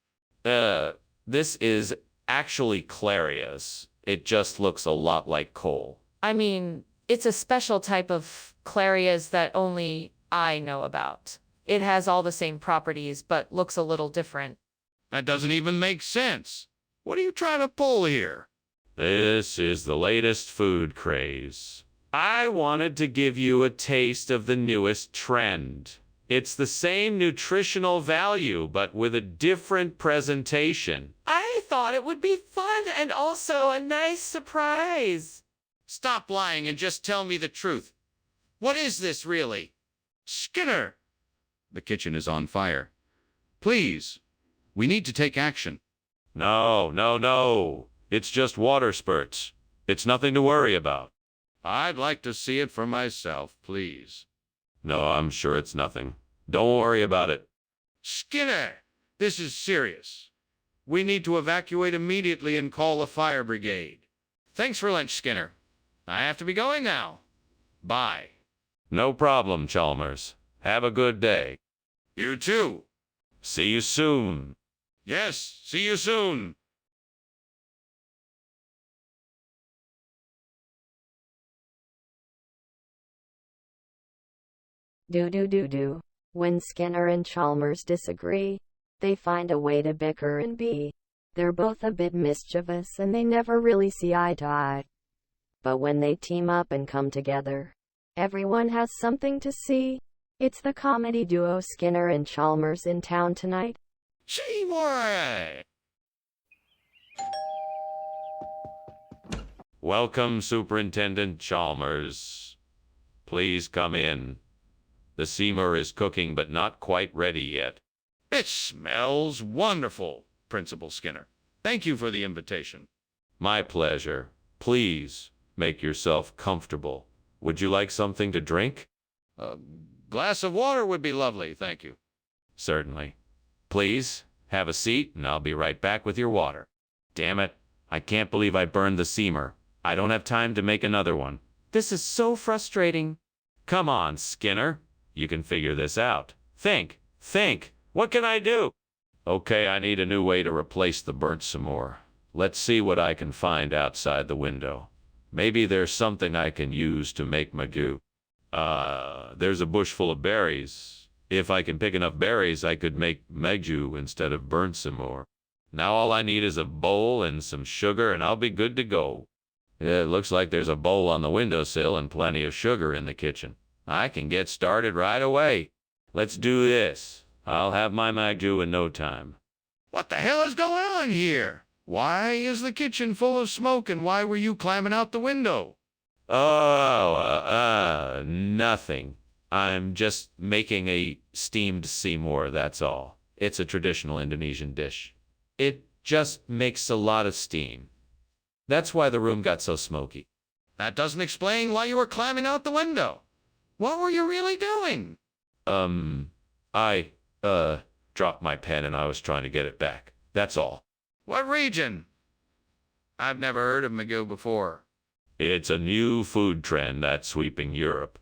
This is actually clarias. It just looks a lot like coal. I mean, it's a special type of clarias that only I know about. It has all the same properties, but looks a little different. That doesn't even make sense. What are you trying to pull here? This is the latest food craze. I wanted to give you a taste of the newest trend. It's the same nutritional value, but with a different presentation. I thought it would be fun and also a nice surprise. Stop lying and just tell me the truth. What is this really? Skinner! The kitchen is on fire. Please, we need to take action. No. It's just water spurts. It's nothing to worry about. I'd like to see it for myself, please. No, I'm sure it's nothing. Don't worry about it. Skinner, this is serious. We need to evacuate immediately and call a fire brigade. Thanks for lunch, Skinner. I have to be going now. Bye. No problem, Chalmers. Have a good day. You too. See you soon. Yes, see you soon. Do. When Skinner and Chalmers disagree, they find a way to bicker and be. They're both a bit mischievous and they never really see eye to eye. But when they team up and come together, everyone has something to see. It's the comedy duo Skinner and Chalmers in town tonight. Seymour! Welcome, Superintendent Chalmers. Please come in. The steamer is cooking but not quite ready yet. It smells wonderful, Principal Skinner. Thank you for the invitation. My pleasure. Please, make yourself comfortable. Would you like something to drink? A glass of water would be lovely, thank you. Certainly. Please, have a seat and I'll be right back with your water. Damn it, I can't believe I burned the steamer. I don't have time to make another one. This is so frustrating. Come on, Skinner. You can figure this out. Think. What can I do? Okay, I need a new way to replace the burnt some more. Let's see what I can find outside the window. Maybe there's something I can use to make magoo. There's a bush full of berries. If I can pick enough berries, I could make magoo instead of burnt some more. Now all I need is a bowl and some sugar and I'll be good to go. It looks like there's a bowl on the windowsill and plenty of sugar in the kitchen. I can get started right away. Let's do this. I'll have my magoo in no time. What the hell is going on here? Why is the kitchen full of smoke and why were you climbing out the window? Nothing. I'm just making a steamed Seymour, that's all. It's a traditional Indonesian dish. It just makes a lot of steam. That's why the room got so smoky. That doesn't explain why you were climbing out the window. What were you really doing? I dropped my pen and I was trying to get it back. That's all. What region? I've never heard of magoo before. It's a new food trend that's sweeping Europe.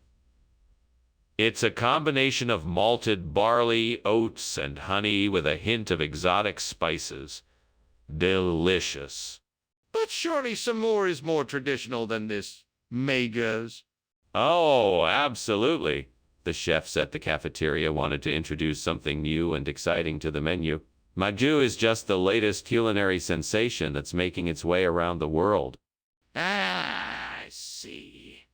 It's a combination of malted barley, oats, and honey with a hint of exotic spices. Delicious. But surely some more is more traditional than this Megas. Oh, absolutely. The chefs at the cafeteria wanted to introduce something new and exciting to the menu. Maju is just the latest culinary sensation that's making its way around the world. I see.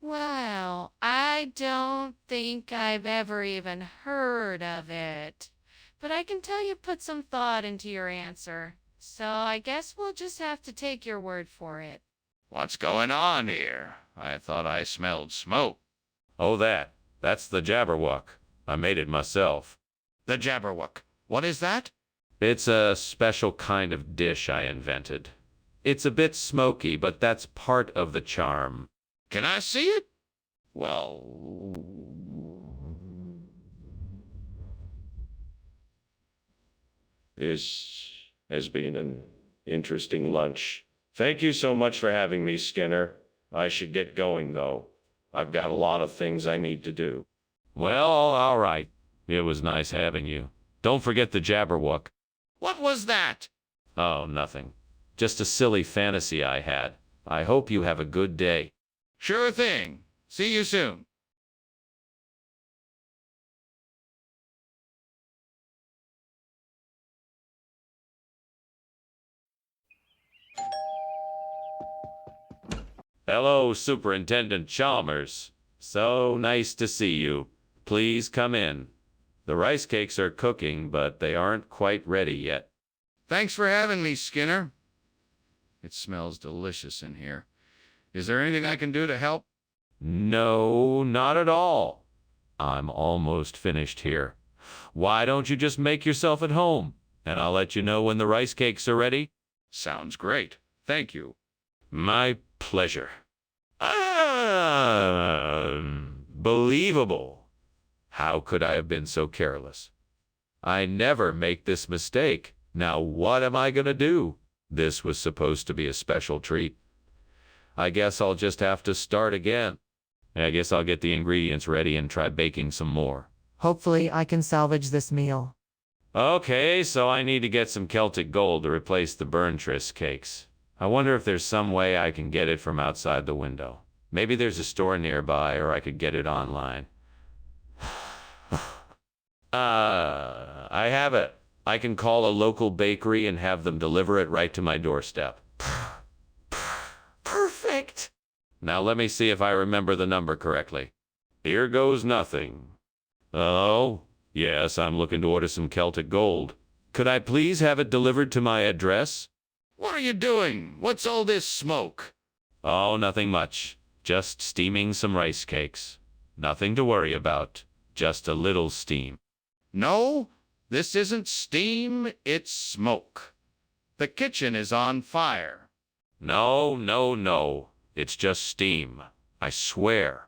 Well, I don't think I've ever even heard of it. But I can tell you put some thought into your answer. So I guess we'll just have to take your word for it. What's going on here? I thought I smelled smoke. Oh, that's the Jabberwock. I made it myself. The Jabberwock. What is that? It's a special kind of dish I invented. It's a bit smoky, but that's part of the charm. Can I see it? Well, This has been an interesting lunch. Thank you so much for having me, Skinner. I should get going, though. I've got a lot of things I need to do. Well, all right. It was nice having you. Don't forget the Jabberwock. what was that? Oh, nothing. Just a silly fantasy I had. I hope you have a good day. Sure thing. See you soon. Hello, Superintendent Chalmers. So nice to see you. Please come in. The rice cakes are cooking, but they aren't quite ready yet. Thanks for having me, Skinner. It smells delicious in here. Is there anything I can do to help? No, not at all. I'm almost finished here. Why don't you just make yourself at home, and I'll let you know when the rice cakes are ready? Sounds great. Thank you. My pleasure. Unbelievable. How could I have been so careless? I never make this mistake. Now what am I gonna do? This was supposed to be a special treat. I guess I'll just have to start again. I guess I'll get the ingredients ready and try baking some more. Hopefully, I can salvage this meal. Okay, so I need to get some Celtic gold to replace the burn tris cakes. I wonder if there's some way I can get it from outside the window. Maybe there's a store nearby, or I could get it online. I have it. I can call a local bakery and have them deliver it right to my doorstep. Perfect! Now let me see if I remember the number correctly. Here goes nothing. Oh, yes, I'm looking to order some Celtic gold. Could I please have it delivered to my address? What are you doing? What's all this smoke? Oh, nothing much. Just steaming some rice cakes. Nothing to worry about. Just a little steam. No, this isn't steam, it's smoke. The kitchen is on fire. No, no, no. It's just steam. I swear.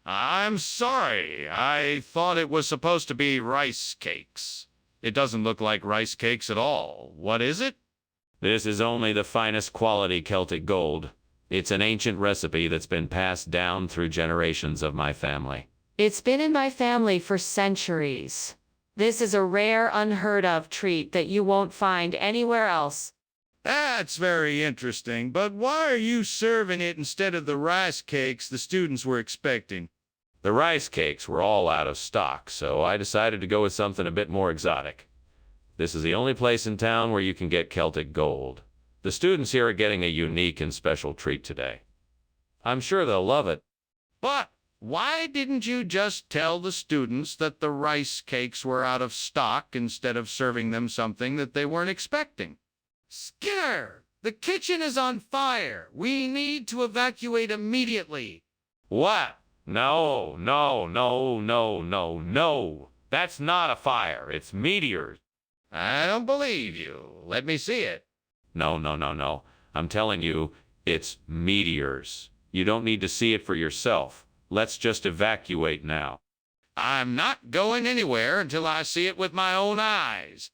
I'm sorry. I thought it was supposed to be rice cakes. It doesn't look like rice cakes at all. What is it? This is only the finest quality Celtic gold. It's an ancient recipe that's been passed down through generations of my family. It's been in my family for centuries. This is a rare, unheard of treat that you won't find anywhere else. That's very interesting, but why are you serving it instead of the rice cakes the students were expecting? The rice cakes were all out of stock, so I decided to go with something a bit more exotic. This is the only place in town where you can get Celtic gold. The students here are getting a unique and special treat today. I'm sure they'll love it. But why didn't you just tell the students that the rice cakes were out of stock instead of serving them something that they weren't expecting? Skinner, the kitchen is on fire. We need to evacuate immediately. What? No, no, no, no, no, no. That's not a fire. It's meteors. I don't believe you. Let me see it. No, no, no, no. I'm telling you, it's meteors. You don't need to see it for yourself. Let's just evacuate now. I'm not going anywhere until I see it with my own eyes.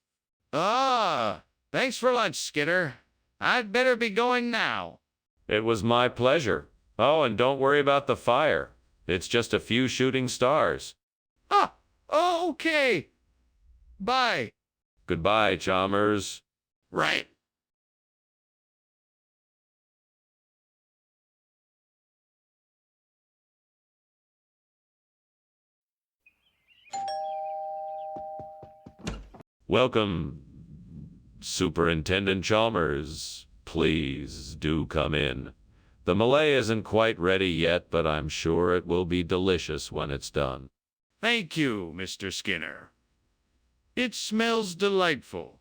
Thanks for lunch, Skinner. I'd better be going now. It was my pleasure. Oh, and don't worry about the fire. It's just a few shooting stars. Okay. Bye. Goodbye, Chalmers. Right. Welcome, Superintendent Chalmers. Please do come in. The Malay isn't quite ready yet, but I'm sure it will be delicious when it's done. Thank you, Mr. Skinner. It smells delightful.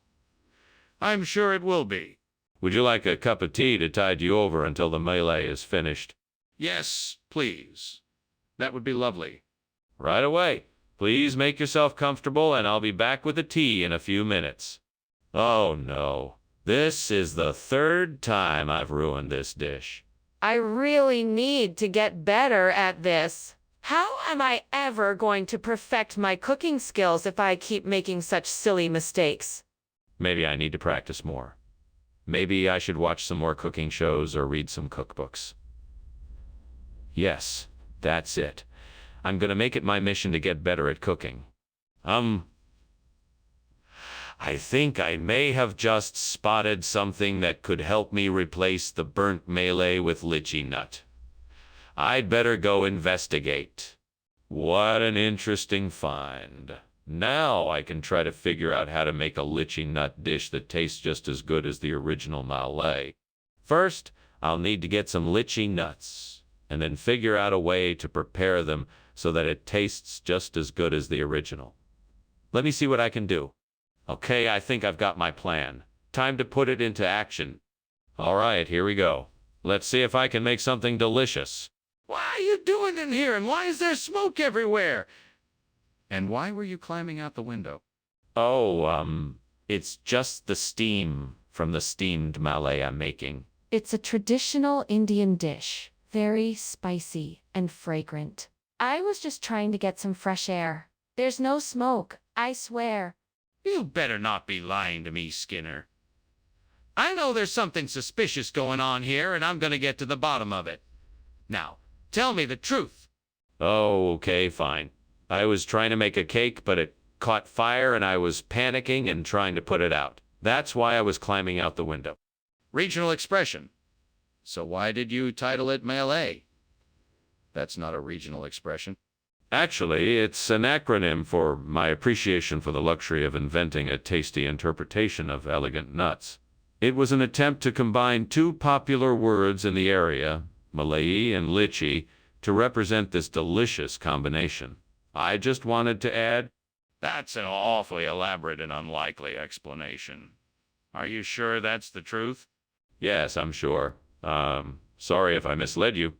I'm sure it will be. Would you like a cup of tea to tide you over until the Malay is finished? Yes, please. That would be lovely. Right away. Please make yourself comfortable, and I'll be back with the tea in a few minutes. Oh no. This is the third time I've ruined this dish. I really need to get better at this. How am I ever going to perfect my cooking skills if I keep making such silly mistakes? Maybe I need to practice more. Maybe I should watch some more cooking shows or read some cookbooks. Yes, that's it. I'm gonna make it my mission to get better at cooking. I think I may have just spotted something that could help me replace the burnt Malay with lychee nut. I'd better go investigate. What an interesting find. Now I can try to figure out how to make a lychee nut dish that tastes just as good as the original Malay. First, I'll need to get some lychee nuts, and then figure out a way to prepare them so that it tastes just as good as the original. Let me see what I can do. Okay, I think I've got my plan. Time to put it into action. All right, here we go. Let's see if I can make something delicious. What are you doing in here, and why is there smoke everywhere? And why were you climbing out the window? Oh, it's just the steam from the steamed Malay I'm making. It's a traditional Indian dish, very spicy and fragrant. I was just trying to get some fresh air. There's no smoke, I swear. You better not be lying to me, Skinner. I know there's something suspicious going on here, and I'm going to get to the bottom of it. Now, tell me the truth. Oh, okay, fine. I was trying to make a cake, but it caught fire, and I was panicking and trying to put it out. That's why I was climbing out the window. Regional expression. So why did you title it Malay? That's not a regional expression. Actually, it's an acronym for my appreciation for the luxury of inventing a tasty interpretation of elegant nuts. It was an attempt to combine two popular words in the area, Malay and lychee, to represent this delicious combination. I just wanted to add, That's an awfully elaborate and unlikely explanation. Are you sure that's the truth? yes, I'm sure. Sorry if I misled you.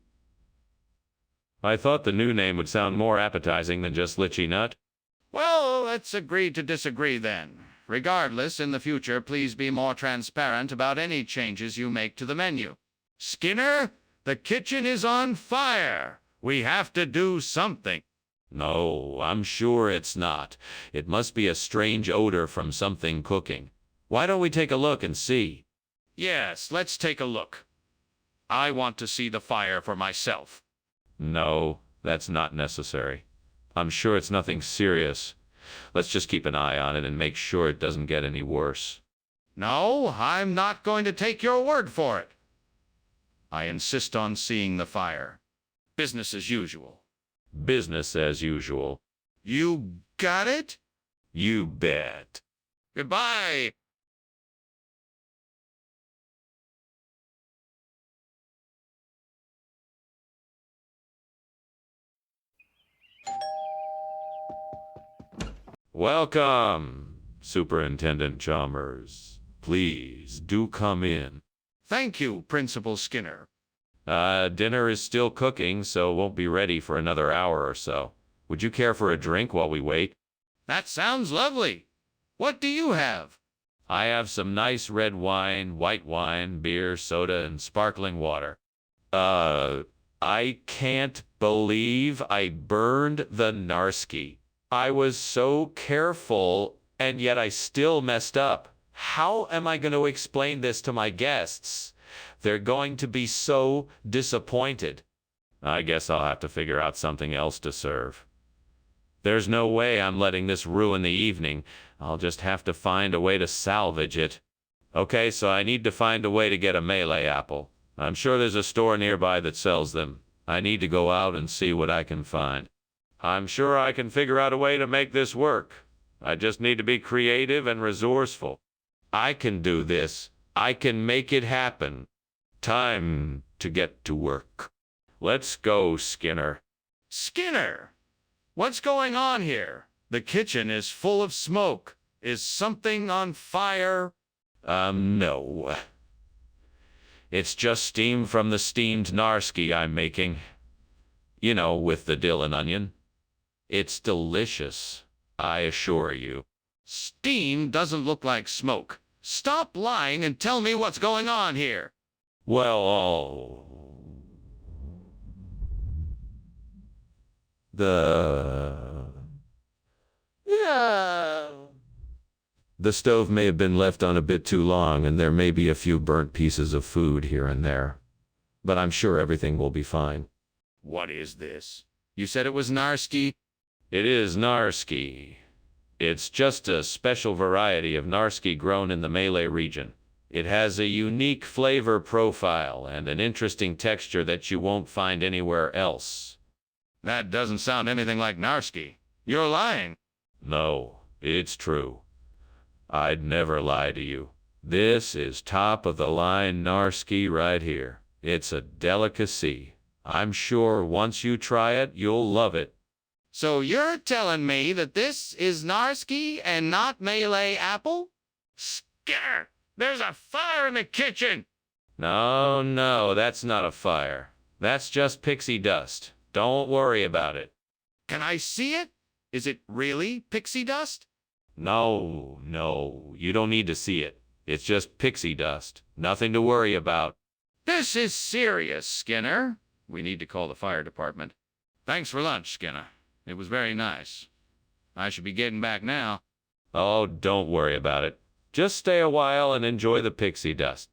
I thought the new name would sound more appetizing than just lychee nut. Well, let's agree to disagree then. Regardless, in the future, please be more transparent about any changes you make to the menu. Skinner, the kitchen is on fire. We have to do something. No, I'm sure it's not. It must be a strange odor from something cooking. Why don't we take a look and see? Yes, let's take a look. I want to see the fire for myself. No, that's not necessary. I'm sure it's nothing serious. Let's just keep an eye on it and make sure it doesn't get any worse. No, I'm not going to take your word for it. I insist on seeing the fire. Business as usual. Business as usual. You got it? You bet. Goodbye. Welcome, Superintendent Chalmers. Please do come in. Thank you, Principal Skinner. Dinner is still cooking, so won't be ready for another hour or so. Would you care for a drink while we wait? That sounds lovely. What do you have? I have some nice red wine, white wine, beer, soda, and sparkling water. I can't believe I burned the Narski. I was so careful, and yet I still messed up. How am I going to explain this to my guests? They're going to be so disappointed. I guess I'll have to figure out something else to serve. There's no way I'm letting this ruin the evening. I'll just have to find a way to salvage it. Okay, so I need to find a way to get a Malay apple. I'm sure there's a store nearby that sells them. I need to go out and see what I can find. I'm sure I can figure out a way to make this work. I just need to be creative and resourceful. I can do this. I can make it happen. Time to get to work. Let's go, Skinner. Skinner, what's going on here? The kitchen is full of smoke. Is something on fire? No. It's just steam from the steamed narski I'm making. You know, with the dill and onion. It's delicious, I assure you. Steam doesn't look like smoke. Stop lying and tell me what's going on here. Well, the stove may have been left on a bit too long, and there may be a few burnt pieces of food here and there. But I'm sure everything will be fine. What is this? You said it was Narski? It is narski. It's just a special variety of narski grown in the Malay region. It has a unique flavor profile and an interesting texture that you won't find anywhere else. That doesn't sound anything like Narski. You're lying. No, it's true. I'd never lie to you. This is top-of-the-line narski right here. It's a delicacy. I'm sure once you try it, you'll love it. So you're telling me that this is Narski and not Malay apple? Skinner, there's a fire in the kitchen. No, that's not a fire. That's just pixie dust. Don't worry about it. Can I see it? Is it really pixie dust? No, you don't need to see it. It's just pixie dust. Nothing to worry about. This is serious, Skinner. We need to call the fire department. Thanks for lunch, Skinner. It was very nice. I should be getting back now. Oh, don't worry about it. Just stay a while and enjoy the pixie dust.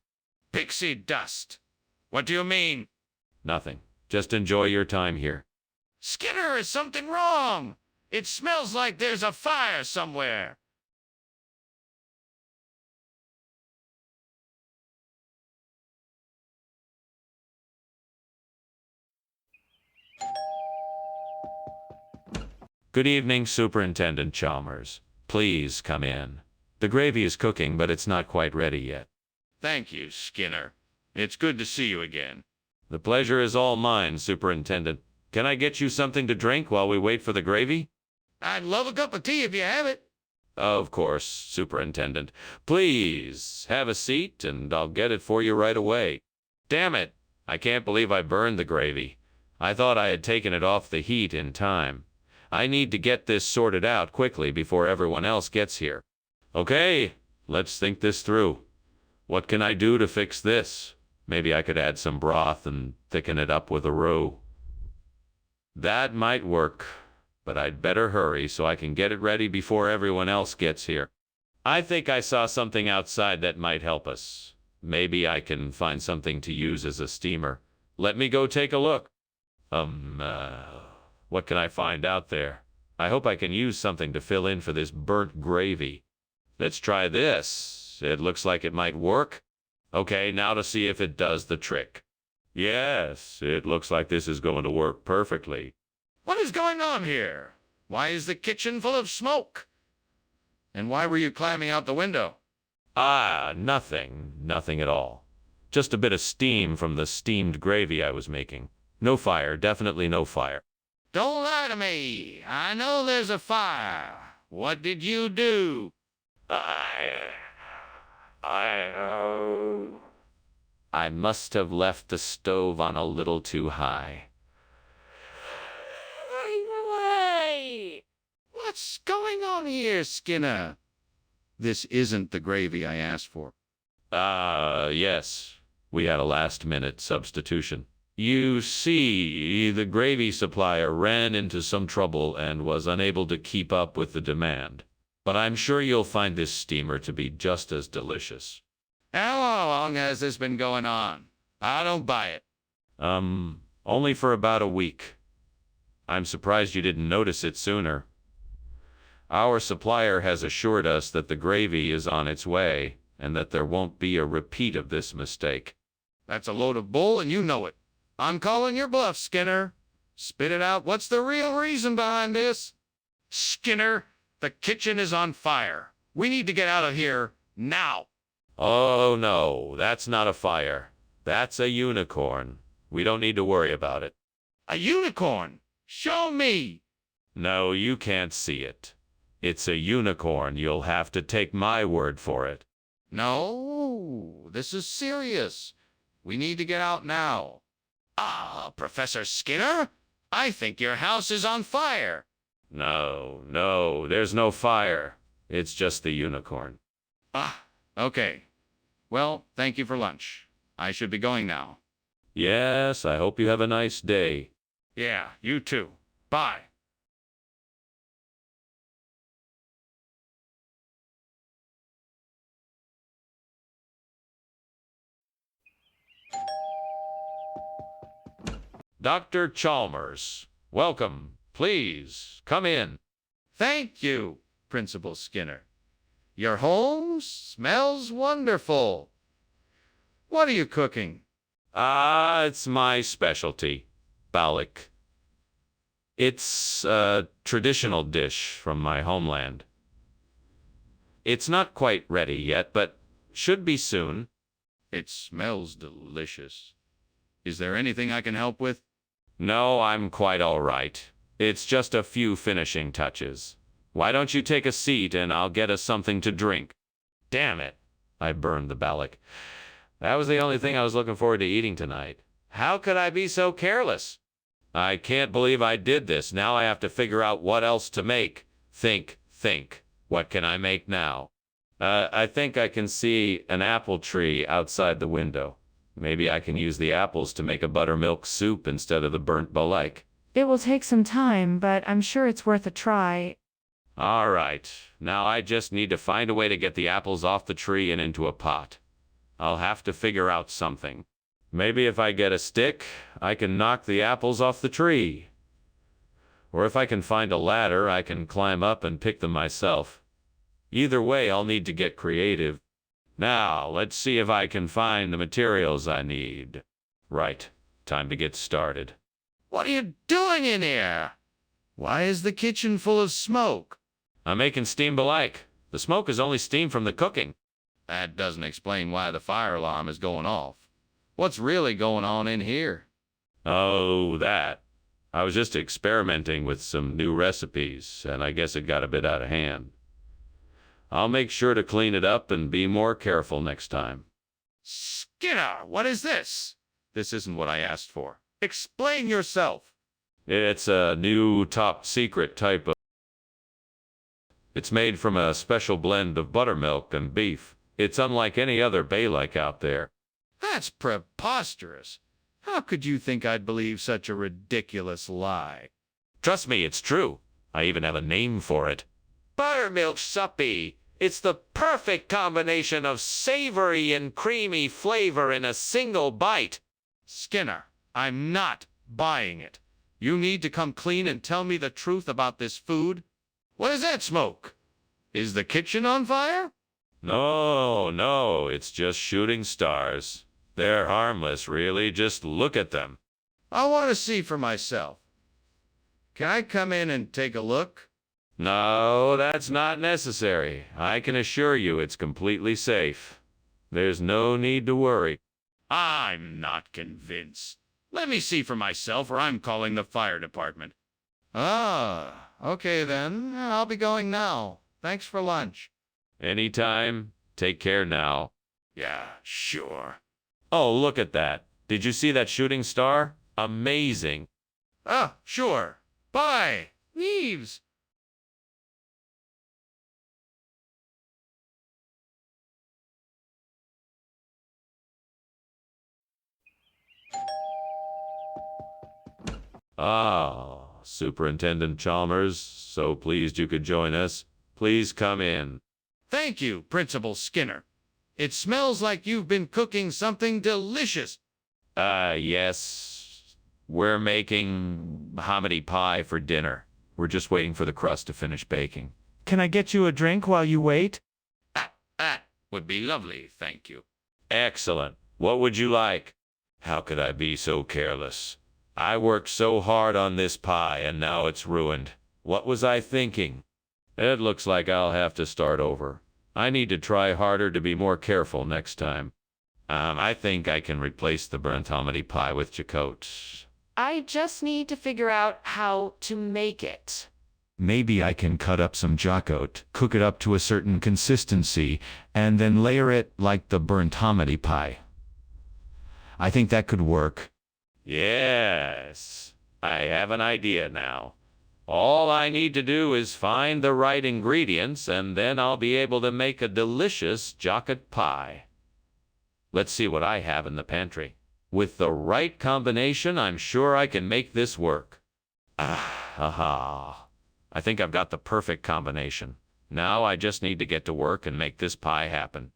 Pixie dust? What do you mean? Nothing. Just enjoy your time here. Skinner, is something wrong? It smells like there's a fire somewhere. Good evening, Superintendent Chalmers. Please come in. The gravy is cooking, but it's not quite ready yet. Thank you, Skinner. It's good to see you again. The pleasure is all mine, Superintendent. Can I get you something to drink while we wait for the gravy? I'd love a cup of tea if you have it. Of course, Superintendent. Please, have a seat, and I'll get it for you right away. Damn it! I can't believe I burned the gravy. I thought I had taken it off the heat in time. I need to get this sorted out quickly before everyone else gets here. Okay, let's think this through. What can I do to fix this? Maybe I could add some broth and thicken it up with a roux. That might work, but I'd better hurry so I can get it ready before everyone else gets here. I think I saw something outside that might help us. Maybe I can find something to use as a steamer. Let me go take a look. What can I find out there? I hope I can use something to fill in for this burnt gravy. Let's try this. It looks like it might work. Okay, now to see if it does the trick. Yes, it looks like this is going to work perfectly. What is going on here? Why is the kitchen full of smoke? And why were you climbing out the window? Nothing at all. Just a bit of steam from the steamed gravy I was making. No fire, definitely no fire. Don't lie to me. I know there's a fire. What did you do? I must have left the stove on a little too high. What's going on here, Skinner? This isn't the gravy I asked for. Yes. We had a last-minute substitution. You see, the gravy supplier ran into some trouble and was unable to keep up with the demand. But I'm sure you'll find this steamer to be just as delicious. How long has this been going on? I don't buy it. Only for about a week. I'm surprised you didn't notice it sooner. Our supplier has assured us that the gravy is on its way and that there won't be a repeat of this mistake. That's a load of bull, and you know it. I'm calling your bluff, Skinner. Spit it out. What's the real reason behind this? Skinner, The kitchen is on fire. We need to get out of here now. Oh no, that's not a fire. That's a unicorn. We don't need to worry about it. A unicorn? Show me. No, you can't see it. It's a unicorn. You'll have to take my word for it. No, this is serious. We need to get out now. Ah, Professor Skinner, I think your house is on fire. No, there's no fire. It's just the unicorn. Ah, okay. Well, thank you for lunch. I should be going now. Yes, I hope you have a nice day. Yeah, you too. Bye. Dr. Chalmers, welcome. Please, come in. Thank you, Principal Skinner. Your home smells wonderful. What are you cooking? It's my specialty, Balik. It's a traditional dish from my homeland. It's not quite ready yet, but should be soon. It smells delicious. Is there anything I can help with? No, I'm quite all right. It's just a few finishing touches. Why don't you take a seat and I'll get us something to drink? Damn it. I burned the Balik. That was the only thing I was looking forward to eating tonight. How could I be so careless? I can't believe I did this. Now I have to figure out what else to make. Think. What can I make now? I think I can see an apple tree outside the window. Maybe I can use the apples to make a buttermilk soup instead of the burnt Balik. It will take some time, but I'm sure it's worth a try. All right. Now I just need to find a way to get the apples off the tree and into a pot. I'll have to figure out something. Maybe if I get a stick, I can knock the apples off the tree. Or if I can find a ladder, I can climb up and pick them myself. Either way, I'll need to get creative. Now, let's see if I can find the materials I need. Right. Time to get started. What are you doing in here? Why is the kitchen full of smoke? I'm making steam Balik. The smoke is only steam from the cooking. That doesn't explain why the fire alarm is going off. What's really going on in here? Oh, that. I was just experimenting with some new recipes, and I guess it got a bit out of hand. I'll make sure to clean it up and be more careful next time. Skinner, what is this? This isn't what I asked for. Explain yourself. It's a new top secret type of... It's made from a special blend of buttermilk and beef. It's unlike any other Balik out there. That's preposterous. How could you think I'd believe such a ridiculous lie? Trust me, it's true. I even have a name for it. Buttermilk suppy. It's the perfect combination of savory and creamy flavor in a single bite. Skinner, I'm not buying it. You need to come clean and tell me the truth about this food. What is that smoke? Is the kitchen on fire? No, it's just shooting stars. They're harmless, really. Just look at them. I want to see for myself. Can I come in and take a look? No, that's not necessary. I can assure you it's completely safe. There's no need to worry. I'm not convinced. Let me see for myself or I'm calling the fire department. Ah, okay then. I'll be going now. Thanks for lunch. Anytime. Take care now. Yeah, sure. Oh, look at that. Did you see that shooting star? Amazing. Ah, sure. Bye. Leaves. Ah, Superintendent Chalmers, so pleased you could join us. Please come in. Thank you, Principal Skinner. It smells like you've been cooking something delicious. Yes. We're making hominy pie for dinner. We're just waiting for the crust to finish baking. Can I get you a drink while you wait? That would be lovely, thank you. Excellent. What would you like? How could I be so careless? I worked so hard on this pie and now it's ruined. What was I thinking? It looks like I'll have to start over. I need to try harder to be more careful next time. I think I can replace the burnt hominy pie with Jacote. I just need to figure out how to make it. Maybe I can cut up some jacote, cook it up to a certain consistency, and then layer it like the burnt hominy pie. I think that could work. Yes, I have an idea now. All I need to do is find the right ingredients, and then I'll be able to make a delicious jacote pie. Let's see what I have in the pantry. With the right combination, I'm sure I can make this work. Aha. I think I've got the perfect combination. Now I just need to get to work and make this pie happen.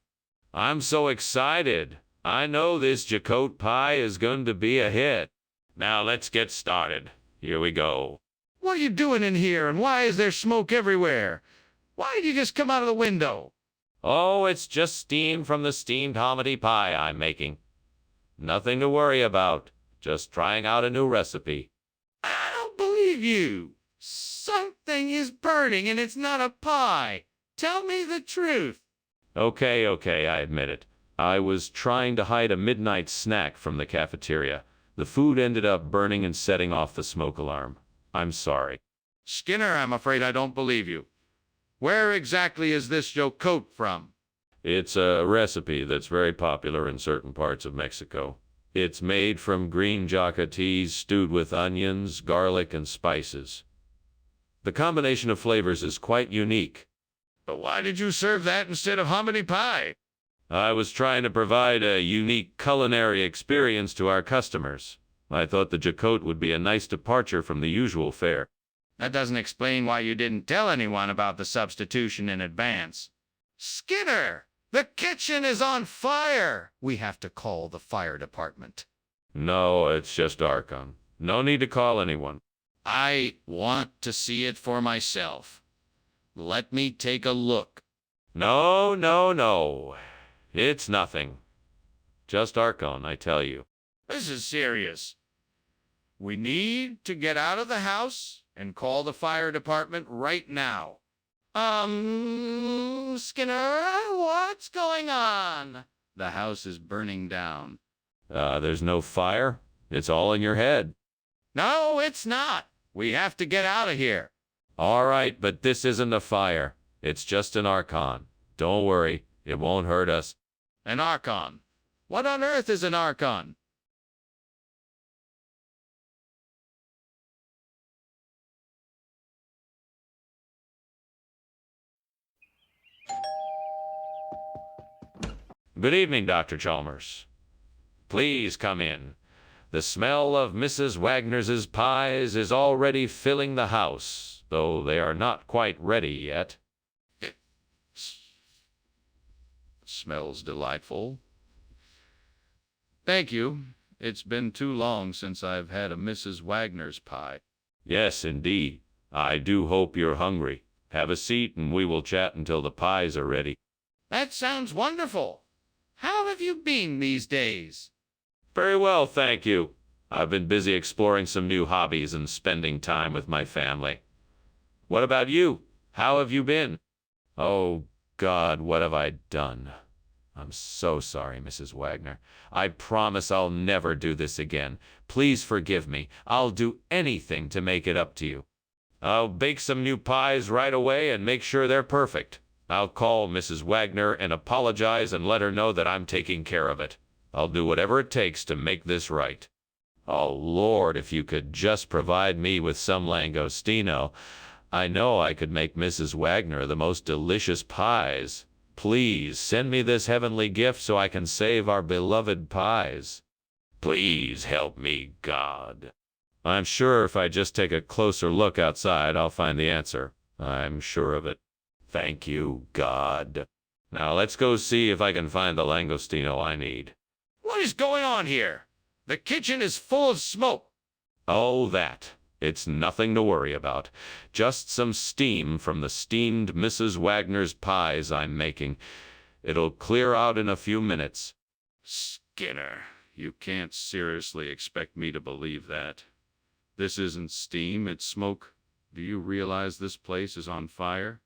I'm so excited. I know this jacote pie is going to be a hit. Now let's get started. Here we go. What are you doing in here, and why is there smoke everywhere? Why did you just come out of the window? Oh, it's just steam from the steamed hominy pie I'm making. Nothing to worry about. Just trying out a new recipe. I don't believe you. Something is burning, and it's not a pie. Tell me the truth. Okay, I admit it. I was trying to hide a midnight snack from the cafeteria. The food ended up burning and setting off the smoke alarm. I'm sorry. Skinner, I'm afraid I don't believe you. Where exactly is this jacote from? It's a recipe that's very popular in certain parts of Mexico. It's made from green jacatees stewed with onions, garlic, and spices. The combination of flavors is quite unique. But why did you serve that instead of hominy pie? I was trying to provide a unique culinary experience to our customers. I thought the jacote would be a nice departure from the usual fare. That doesn't explain why you didn't tell anyone about the substitution in advance. Skinner, the kitchen is on fire. We have to call the fire department. No, it's just Archon. No need to call anyone. I want to see it for myself. Let me take a look. No. It's nothing. Just Archon, I tell you. This is serious. We need to get out of the house and call the fire department right now. Skinner, what's going on? The house is burning down. There's no fire? It's all in your head. No, it's not. We have to get out of here. All right, but this isn't a fire. It's just an Archon. Don't worry, it won't hurt us. An Archon? What on earth is an Archon? Good evening, Dr. Chalmers. Please come in. The smell of Mrs. Wagner's pies is already filling the house, though they are not quite ready yet. It smells delightful. Thank you. It's been too long since I've had a Mrs. Wagner's pie. Yes, indeed. I do hope you're hungry. Have a seat and we will chat until the pies are ready. That sounds wonderful. How have you been these days? Very well, thank you. I've been busy exploring some new hobbies and spending time with my family. What about you? How have you been? Oh, God, what have I done? I'm so sorry, Mrs. Wagner. I promise I'll never do this again. Please forgive me. I'll do anything to make it up to you. I'll bake some new pies right away and make sure they're perfect. I'll call Mrs. Wagner and apologize and let her know that I'm taking care of it. I'll do whatever it takes to make this right. Oh, Lord, if you could just provide me with some langostino. I know I could make Mrs. Wagner the most delicious pies. Please send me this heavenly gift so I can save our beloved pies. Please help me, God. I'm sure if I just take a closer look outside, I'll find the answer. I'm sure of it. Thank you, God. Now let's go see if I can find the langostino I need. What is going on here? The kitchen is full of smoke. Oh, that. It's nothing to worry about. Just some steam from the steamed Mrs. Wagner's pies I'm making. It'll clear out in a few minutes. Skinner, you can't seriously expect me to believe that. This isn't steam, it's smoke. Do you realize this place is on fire?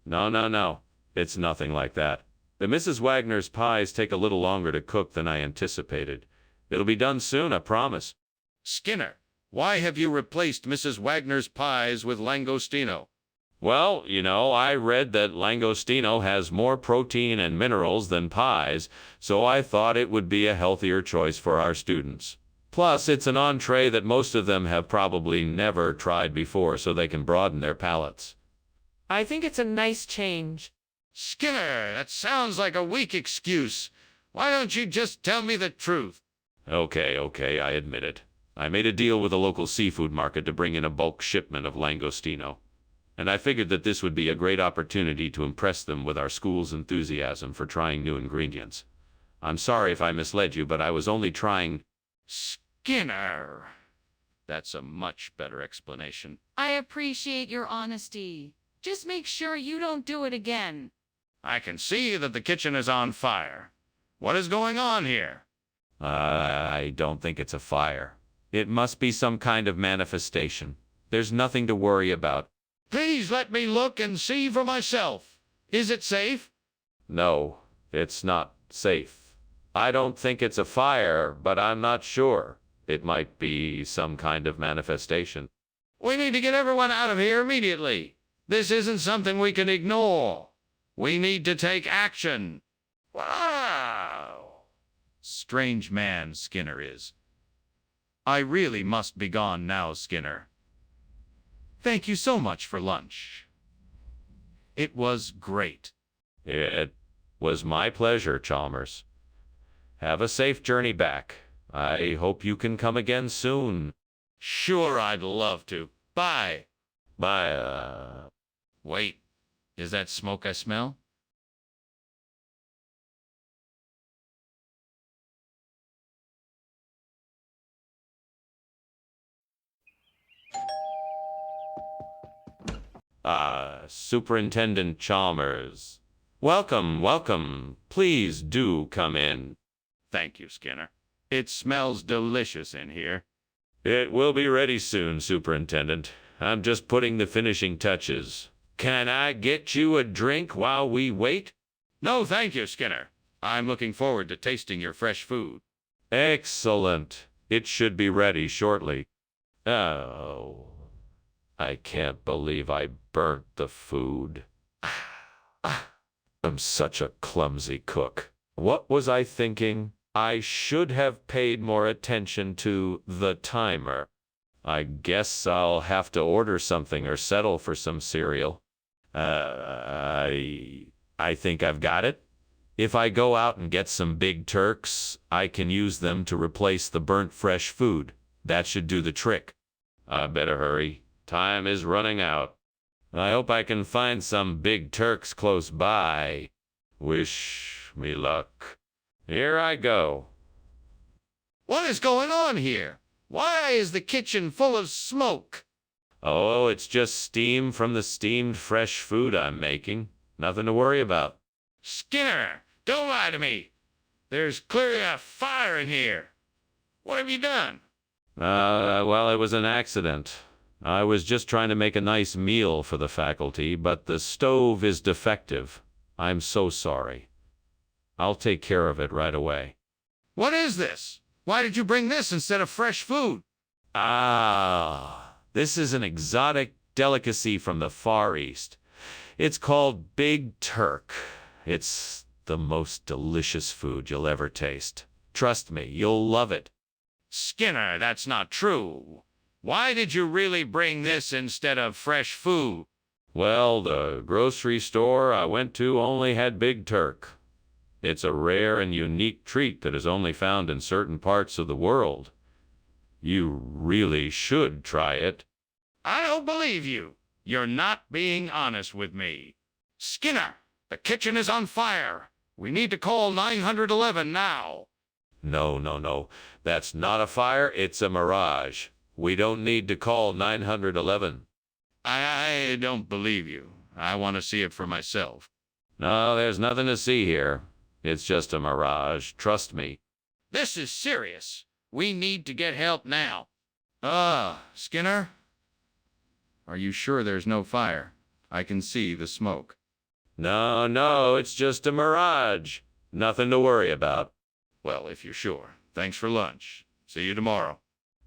No. It's nothing like that. The Mrs. Wagner's pies take a little longer to cook than I anticipated. It'll be done soon, I promise. Skinner, why have you replaced Mrs. Wagner's pies with langostino? Well, I read that langostino has more protein and minerals than pies, so I thought it would be a healthier choice for our students. Plus, it's an entree that most of them have probably never tried before, so they can broaden their palates. I think it's a nice change. Skinner, that sounds like a weak excuse. Why don't you just tell me the truth? Okay, I admit it. I made a deal with a local seafood market to bring in a bulk shipment of langostino, and I figured that this would be a great opportunity to impress them with our school's enthusiasm for trying new ingredients. I'm sorry if I misled you, but I was only trying... Skinner. That's a much better explanation. I appreciate your honesty. Just make sure you don't do it again. I can see that the kitchen is on fire. What is going on here? I don't think it's a fire. It must be some kind of manifestation. There's nothing to worry about. Please let me look and see for myself. Is it safe? No, it's not safe. I don't think it's a fire, but I'm not sure. It might be some kind of manifestation. We need to get everyone out of here immediately. This isn't something we can ignore. We need to take action. Wow. Strange man Skinner is. I really must be gone now, Skinner. Thank you so much for lunch. It was great. It was my pleasure, Chalmers. Have a safe journey back. I hope you can come again soon. Sure, I'd love to. Bye. Bye. Wait, is that smoke I smell? Superintendent Chalmers. Welcome. Please do come in. Thank you, Skinner. It smells delicious in here. It will be ready soon, Superintendent. I'm just putting the finishing touches. Can I get you a drink while we wait? No, thank you, Skinner. I'm looking forward to tasting your fresh food. Excellent. It should be ready shortly. Oh, I can't believe I burnt the food. I'm such a clumsy cook. What was I thinking? I should have paid more attention to the timer. I guess I'll have to order something or settle for some cereal. I think I've got it. If I go out and get some Big Turks, I can use them to replace the burnt fresh food. That should do the trick. I better hurry. Time is running out. I hope I can find some Big Turks close by. Wish me luck. Here I go. What is going on here? Why is the kitchen full of smoke? Oh, it's just steam from the steamed fresh food I'm making. Nothing to worry about. Skinner, don't lie to me. There's clearly a fire in here. What have you done? Well, it was an accident. I was just trying to make a nice meal for the faculty, but the stove is defective. I'm so sorry. I'll take care of it right away. What is this? Why did you bring this instead of fresh food? This is an exotic delicacy from the Far East. It's called Big Turk. It's the most delicious food you'll ever taste. Trust me, you'll love it. Skinner, that's not true. Why did you really bring this instead of fresh food? Well, the grocery store I went to only had Big Turk. It's a rare and unique treat that is only found in certain parts of the world. You really should try it. I don't believe you. You're not being honest with me. Skinner, the kitchen is on fire. We need to call 911 now. No. That's not a fire, it's a mirage. We don't need to call 911. I don't believe you. I want to see it for myself. No, there's nothing to see here. It's just a mirage, trust me. This is serious. We need to get help now. Skinner? Are you sure there's no fire? I can see the smoke. No, no, it's just a mirage. Nothing to worry about. Well, if you're sure. Thanks for lunch. See you tomorrow.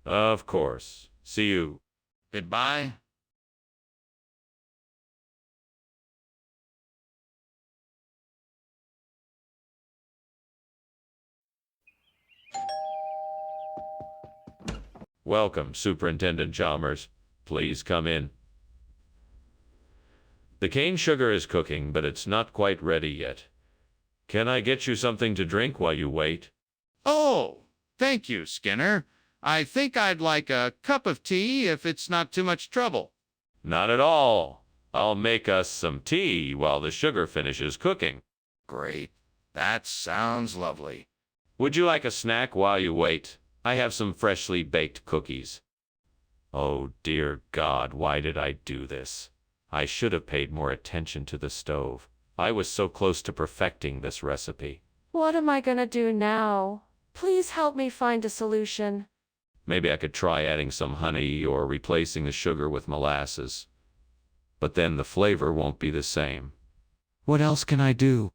Of course. See you. Goodbye. Welcome, Superintendent Chalmers. Please come in. The cane sugar is cooking, but it's not quite ready yet. Can I get you something to drink while you wait? Oh, thank you, Skinner. I think I'd like a cup of tea if it's not too much trouble. Not at all. I'll make us some tea while the sugar finishes cooking. Great. That sounds lovely. Would you like a snack while you wait? I have some freshly baked cookies. Oh, dear God, why did I do this? I should have paid more attention to the stove. I was so close to perfecting this recipe. What am I gonna do now? Please help me find a solution. Maybe I could try adding some honey or replacing the sugar with molasses. But then the flavor won't be the same. What else can I do?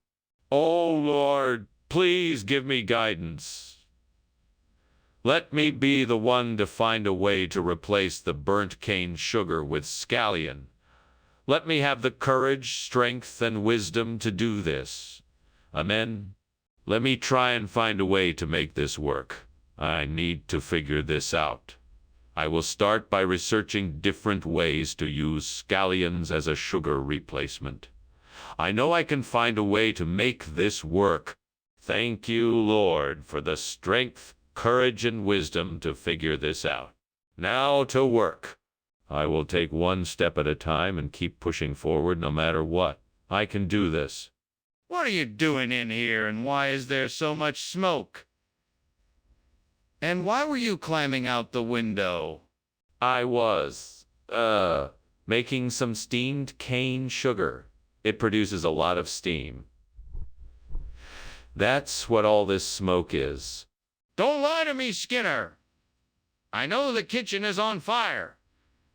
Oh, Lord, please give me guidance. Let me be the one to find a way to replace the burnt cane sugar with scallion. Let me have the courage, strength, and wisdom to do this. Amen. Let me try and find a way to make this work. I need to figure this out. I will start by researching different ways to use scallions as a sugar replacement. I know I can find a way to make this work. Thank you, Lord, for the strength, courage, and wisdom to figure this out. Now to work. I will take one step at a time and keep pushing forward no matter what. I can do this. What are you doing in here, and why is there so much smoke? And why were you climbing out the window? I was, making some steamed cane sugar. It produces a lot of steam. That's what all this smoke is. Don't lie to me, Skinner. I know the kitchen is on fire.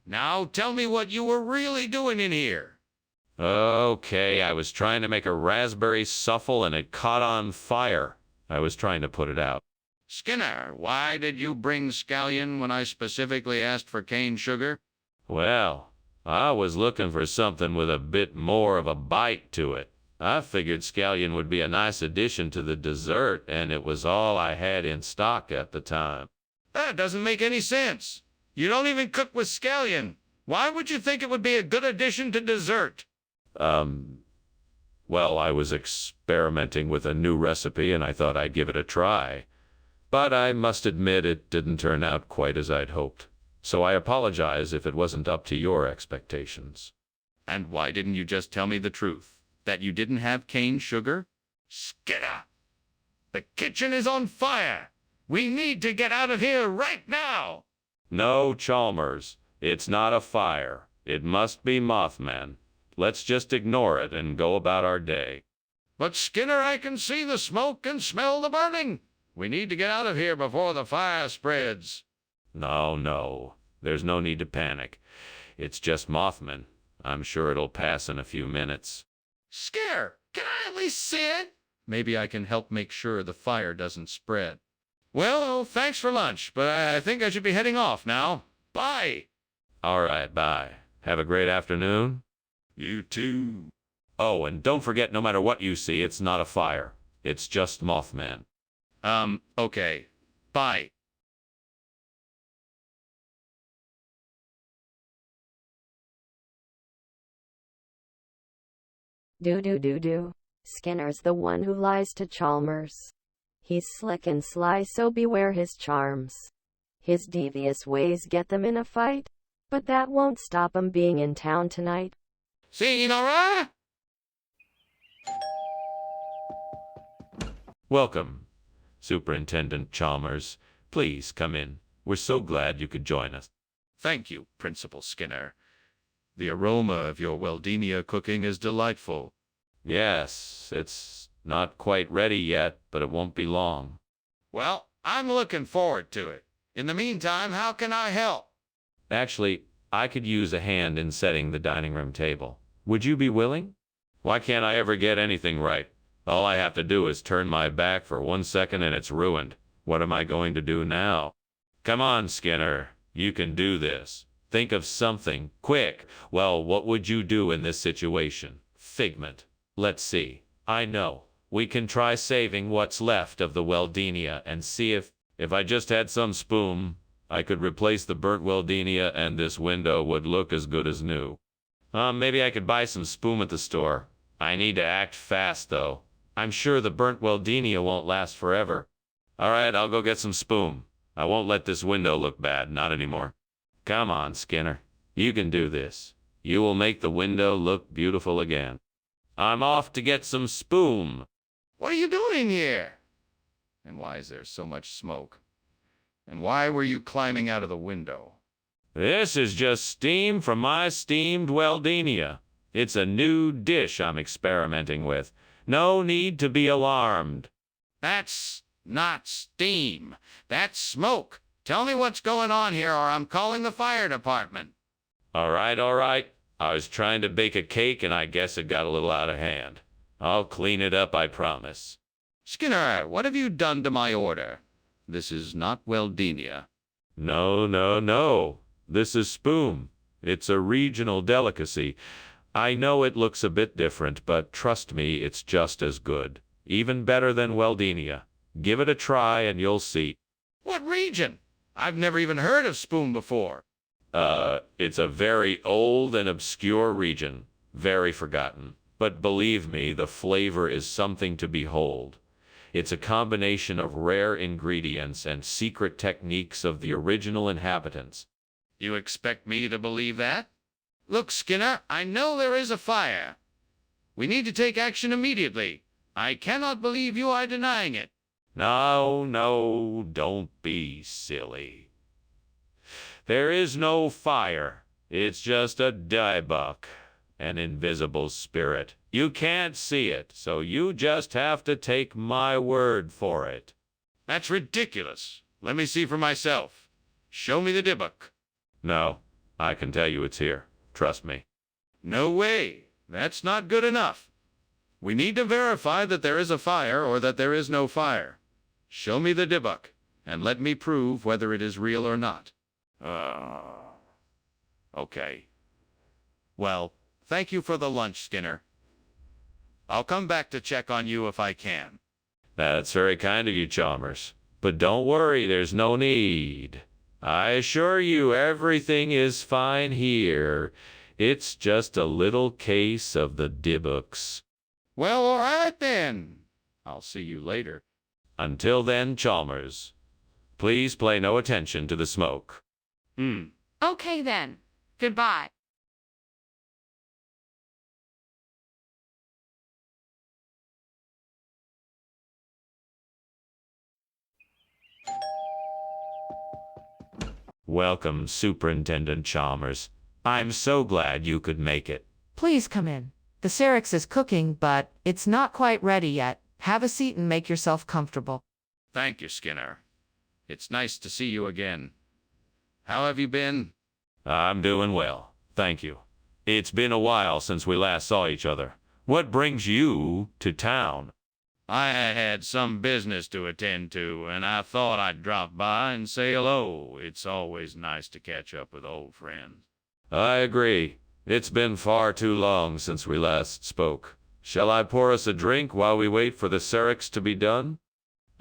Now tell me what you were really doing in here. Okay, I was trying to make a raspberry souffle and it caught on fire. I was trying to put it out. Skinner, why did you bring scallion when I specifically asked for cane sugar? Well, I was looking for something with a bit more of a bite to it. I figured scallion would be a nice addition to the dessert, and it was all I had in stock at the time. That doesn't make any sense. You don't even cook with scallion. Why would you think it would be a good addition to dessert? Well, I was experimenting with a new recipe, and I thought I'd give it a try. But I must admit it didn't turn out quite as I'd hoped. So I apologize if it wasn't up to your expectations. And why didn't you just tell me the truth? That you didn't have cane sugar? Skinner, the kitchen is on fire. We need to get out of here right now. No, Chalmers, it's not a fire. It must be Mothman. Let's just ignore it and go about our day. But Skinner, I can see the smoke and smell the burning. We need to get out of here before the fire spreads. No, there's no need to panic. It's just Mothman. I'm sure it'll pass in a few minutes. Skinner, can I at least see it? Maybe I can help make sure the fire doesn't spread. Well, thanks for lunch, but I think I should be heading off now. Bye. All right, bye. Have a great afternoon. You too. Oh, and don't forget, no matter what you see, it's not a fire. It's just Mothman. Okay. Bye. Do. Skinner's the one who lies to Chalmers. He's slick and sly, so beware his charms. His devious ways get them in a fight, but that won't stop him being in town tonight. Senora? Welcome, Superintendent Chalmers. Please come in. We're so glad you could join us. Thank you, Principal Skinner. The aroma of your Weldenia cooking is delightful. Yes, it's not quite ready yet, but it won't be long. Well, I'm looking forward to it. In the meantime, how can I help? Actually, I could use a hand in setting the dining room table. Would you be willing? Why can't I ever get anything right? All I have to do is turn my back for 1 second and it's ruined. What am I going to do now? Come on, Skinner. You can do this. Think of something. Quick. Well, what would you do in this situation? Figment. Let's see. I know. We can try saving what's left of the Weldenia and see if I just had some spoon, I could replace the burnt Weldenia and this window would look as good as new. Maybe I could buy some spoon at the store. I need to act fast, though. I'm sure the burnt Weldenia won't last forever. All right, I'll go get some spoon. I won't let this window look bad, not anymore. Come on, Skinner. You can do this. You will make the window look beautiful again. I'm off to get some spoon. What are you doing here? And why is there so much smoke? And why were you climbing out of the window? This is just steam from my steamed Weldenia. It's a new dish I'm experimenting with. No need to be alarmed. That's not steam. That's smoke. Tell me what's going on here or I'm calling the fire department. All right, all right. I was trying to bake a cake and I guess it got a little out of hand. I'll clean it up, I promise. Skinner, what have you done to my order? This is not Weldenia. No, no, no. This is spoon. It's a regional delicacy. I know it looks a bit different, but trust me, it's just as good. Even better than Weldenia. Give it a try and you'll see. What region? I've never even heard of spoon before. It's a very old and obscure region. Very forgotten. But believe me, the flavor is something to behold. It's a combination of rare ingredients and secret techniques of the original inhabitants. You expect me to believe that? Look, Skinner, I know there is a fire. We need to take action immediately. I cannot believe you are denying it. No, no, don't be silly. There is no fire. It's just a diebuck, an invisible spirit. You can't see it, so you just have to take my word for it. That's ridiculous. Let me see for myself. Show me the dibbuck. No, I can tell you it's here. Trust me. No way. That's not good enough. We need to verify that there is a fire or that there is no fire. Show me the dibbuck, and let me prove whether it is real or not. Okay. Well, thank you for the lunch, Skinner. I'll come back to check on you if I can. That's very kind of you, Chalmers. But don't worry, there's no need. I assure you everything is fine here. It's just a little case of the dibbooks. Well, all right then. I'll see you later. Until then, Chalmers, please pay no attention to the smoke. Okay then. Goodbye. Welcome, Superintendent Chalmers. I'm so glad you could make it. Please come in. The Syrinx is cooking, but it's not quite ready yet. Have a seat and make yourself comfortable. Thank you, Skinner. It's nice to see you again. How have you been? I'm doing well, thank you. It's been a while since we last saw each other. What brings you to town? I had some business to attend to, and I thought I'd drop by and say hello. It's always nice to catch up with old friends. I agree. It's been far too long since we last spoke. Shall I pour us a drink while we wait for the Syrinx to be done?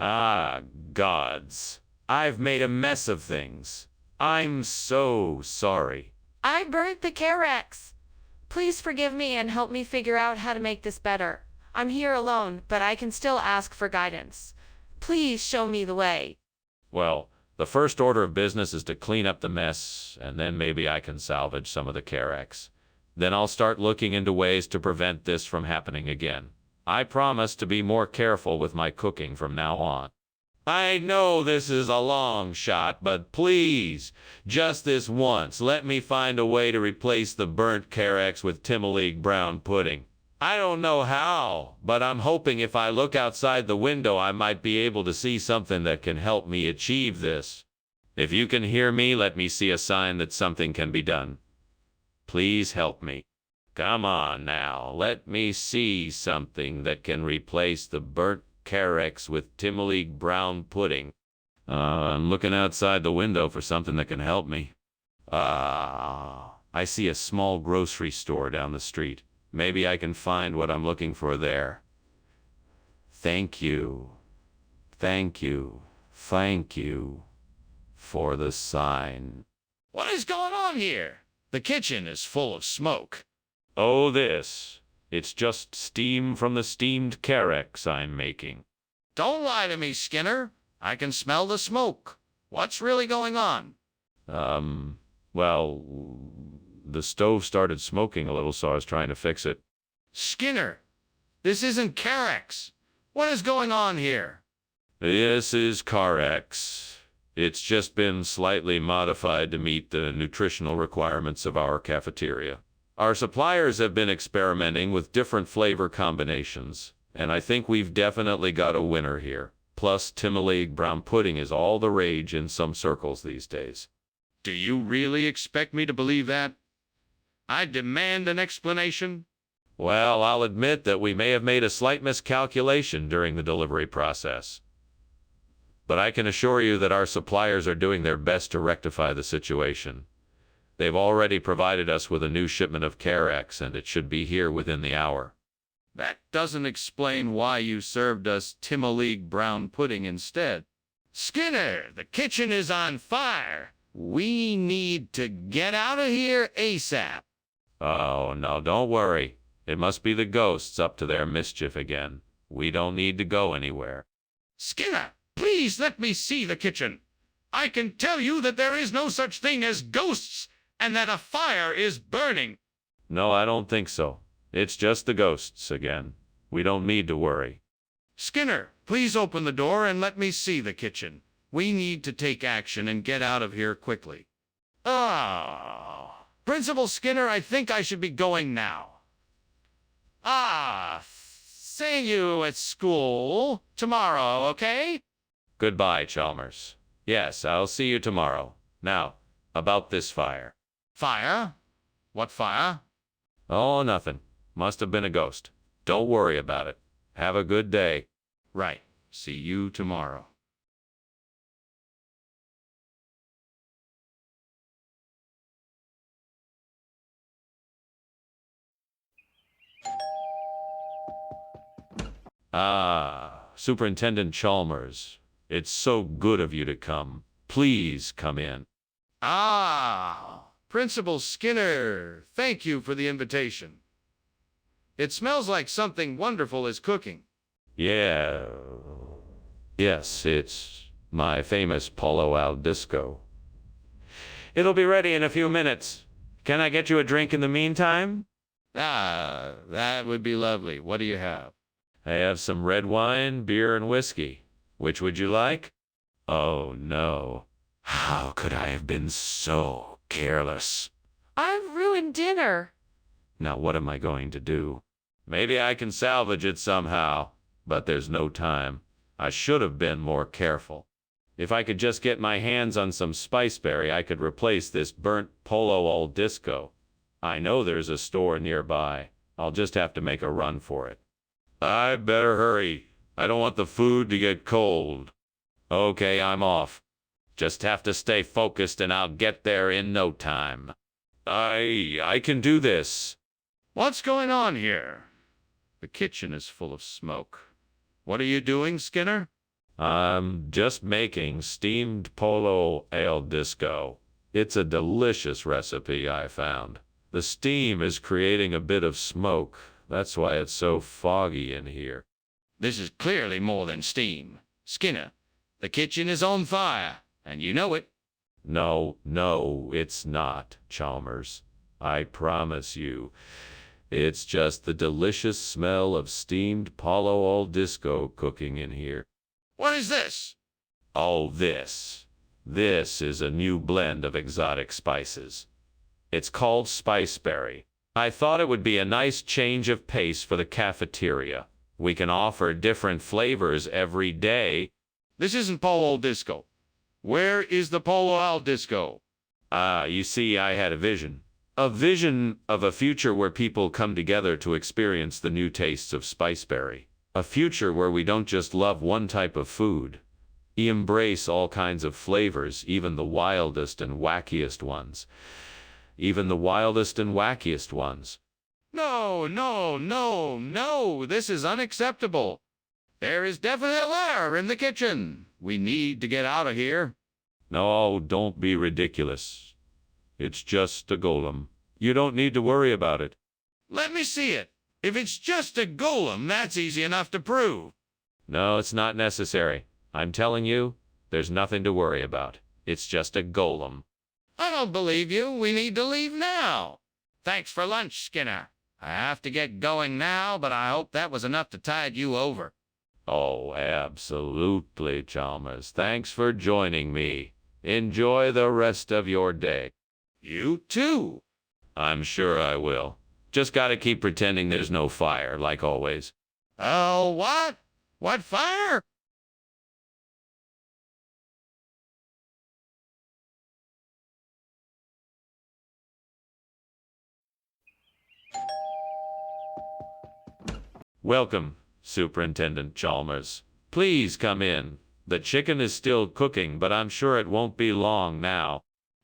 Ah, gods. I've made a mess of things. I'm so sorry. I burnt the Carex. Please forgive me and help me figure out how to make this better. I'm here alone, but I can still ask for guidance. Please show me the way. Well, the first order of business is to clean up the mess, and then maybe I can salvage some of the Carex. Then I'll start looking into ways to prevent this from happening again. I promise to be more careful with my cooking from now on. I know this is a long shot, but please, just this once, let me find a way to replace the burnt Carex with Timoleague brown pudding. I don't know how, but I'm hoping if I look outside the window I might be able to see something that can help me achieve this. If you can hear me, let me see a sign that something can be done. Please help me. Come on now, let me see something that can replace the burnt Carex with Timoleague brown pudding. I'm looking outside the window for something that can help me. I see a small grocery store down the street. Maybe I can find what I'm looking for there. Thank you. Thank you. Thank you for the sign. What is going on here? The kitchen is full of smoke. Oh, this. It's just steam from the steamed Carex I'm making. Don't lie to me, Skinner. I can smell the smoke. What's really going on? Well, the stove started smoking a little, so I was trying to fix it. Skinner, this isn't Carex. What is going on here? This is Carex. It's just been slightly modified to meet the nutritional requirements of our cafeteria. Our suppliers have been experimenting with different flavor combinations, and I think we've definitely got a winner here. Plus, Timoleague brown pudding is all the rage in some circles these days. Do you really expect me to believe that? I demand an explanation. Well, I'll admit that we may have made a slight miscalculation during the delivery process. But I can assure you that our suppliers are doing their best to rectify the situation. They've already provided us with a new shipment of Carex, and it should be here within the hour. That doesn't explain why you served us Timoleague brown pudding instead. Skinner, the kitchen is on fire. We need to get out of here ASAP. Oh, no, don't worry. It must be the ghosts up to their mischief again. We don't need to go anywhere. Skinner, please let me see the kitchen. I can tell you that there is no such thing as ghosts, and that a fire is burning. No, I don't think so. It's just the ghosts again. We don't need to worry. Skinner, please open the door and let me see the kitchen. We need to take action and get out of here quickly. Principal Skinner, I think I should be going now. See you at school tomorrow, okay? Goodbye, Chalmers. Yes, I'll see you tomorrow. Now, about this fire. Fire? What fire? Oh, nothing. Must have been a ghost. Don't worry about it. Have a good day. Right. See you tomorrow. Superintendent Chalmers. It's so good of you to come. Please come in. Principal Skinner, thank you for the invitation. It smells like something wonderful is cooking. Yeah. Yes, it's my famous Polo al Disco. It'll be ready in a few minutes. Can I get you a drink in the meantime? That would be lovely. What do you have? I have some red wine, beer, and whiskey. Which would you like? Oh, no. How could I have been so careless? I've ruined dinner. Now what am I going to do? Maybe I can salvage it somehow, but there's no time. I should have been more careful. If I could just get my hands on some spiceberry, I could replace this burnt Polo al Disco. I know there's a store nearby. I'll just have to make a run for it. I better hurry. I don't want the food to get cold. Okay, I'm off. Just have to stay focused and I'll get there in no time. I can do this. What's going on here? The kitchen is full of smoke. What are you doing, Skinner? I'm just making steamed Polo al Disco. It's a delicious recipe I found. The steam is creating a bit of smoke. That's why it's so foggy in here. This is clearly more than steam. Skinner, the kitchen is on fire, and you know it. No, it's not, Chalmers. I promise you. It's just the delicious smell of steamed Polo al Disco cooking in here. What is this? Oh, this. This is a new blend of exotic spices. It's called Spiceberry. I thought it would be a nice change of pace for the cafeteria. We can offer different flavors every day. This isn't Polo al Disco. Where is the polo al disco? You see, I had a vision. A vision of a future where people come together to experience the new tastes of Spiceberry. A future where we don't just love one type of food. We embrace all kinds of flavors, even the wildest and wackiest ones. Even the wildest and wackiest ones. No, no, no, no. This is unacceptable. There is definite air in the kitchen. We need to get out of here. No, don't be ridiculous. It's just a golem. You don't need to worry about it. Let me see it. If it's just a golem, that's easy enough to prove. No, it's not necessary. I'm telling you, there's nothing to worry about. It's just a golem. I don't believe you. We need to leave now. Thanks for lunch, Skinner. I have to get going now, but I hope that was enough to tide you over. Oh, absolutely, Chalmers. Thanks for joining me. Enjoy the rest of your day. You too. I'm sure I will. Just gotta keep pretending there's no fire, like always. Oh, what? What fire? Welcome, Superintendent Chalmers. Please come in. The chicken is still cooking, but I'm sure it won't be long now.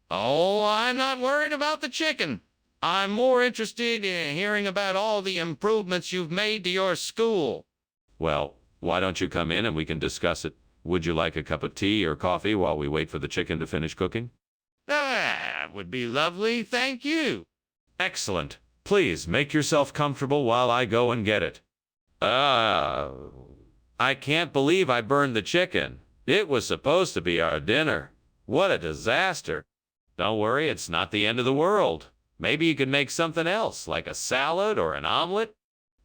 Oh, I'm not worried about the chicken. I'm more interested in hearing about all the improvements you've made to your school. Well, why don't you come in and we can discuss it? Would you like a cup of tea or coffee while we wait for the chicken to finish cooking? That would be lovely, thank you. Excellent. Please make yourself comfortable while I go and get it. I can't believe I burned the chicken. It was supposed to be our dinner. What a disaster. Don't worry, it's not the end of the world. Maybe you could make something else, like a salad or an omelet.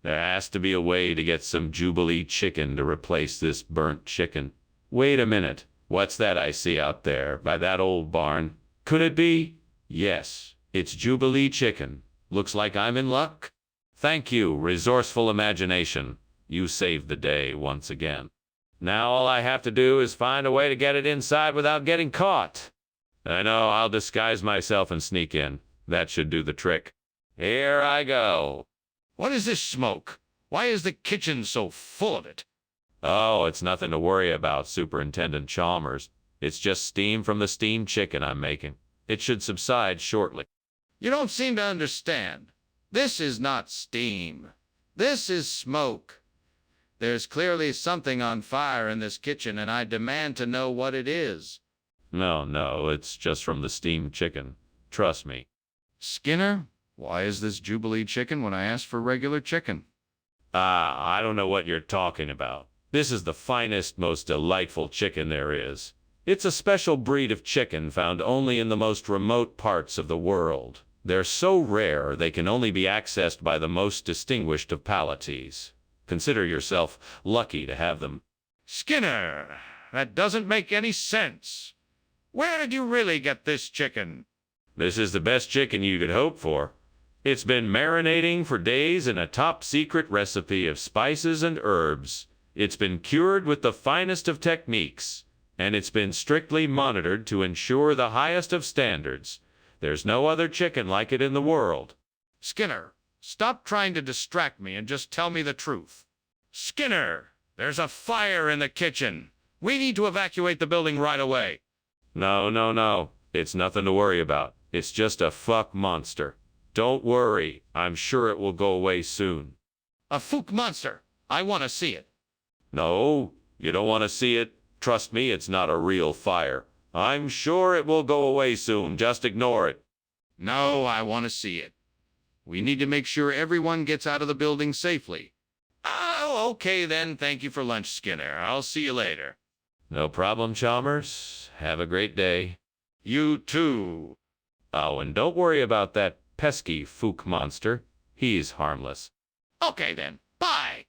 There has to be a way to get some Jubilee chicken to replace this burnt chicken. Wait a minute. What's that I see out there by that old barn? Could it be? Yes, it's Jubilee chicken. Looks like I'm in luck. Thank you, resourceful imagination. You saved the day once again. Now all I have to do is find a way to get it inside without getting caught. I know, I'll disguise myself and sneak in. That should do the trick. Here I go. What is this smoke? Why is the kitchen so full of it? Oh, it's nothing to worry about, Superintendent Chalmers. It's just steam from the steamed chicken I'm making. It should subside shortly. You don't seem to understand. This is not steam. This is smoke. There's clearly something on fire in this kitchen, and I demand to know what it is. No, it's just from the steamed chicken. Trust me. Skinner, why is this Jubilee chicken when I asked for regular chicken? I don't know what you're talking about. This is the finest, most delightful chicken there is. It's a special breed of chicken found only in the most remote parts of the world. They're so rare they can only be accessed by the most distinguished of palatees. Consider yourself lucky to have them. Skinner, that doesn't make any sense. Where did you really get this chicken? This is the best chicken you could hope for. It's been marinating for days in a top-secret recipe of spices and herbs. It's been cured with the finest of techniques, and it's been strictly monitored to ensure the highest of standards. There's no other chicken like it in the world. Skinner, stop trying to distract me and just tell me the truth. Skinner, there's a fire in the kitchen. We need to evacuate the building right away. No. It's nothing to worry about. It's just a fuck monster. Don't worry. I'm sure it will go away soon. A fook monster. I want to see it. No, you don't want to see it. Trust me, it's not a real fire. I'm sure it will go away soon. Just ignore it. No, I want to see it. We need to make sure everyone gets out of the building safely. Oh, okay then. Thank you for lunch, Skinner. I'll see you later. No problem, Chalmers. Have a great day. You too. Oh, and don't worry about that pesky fook monster. He's harmless. Okay then. Bye.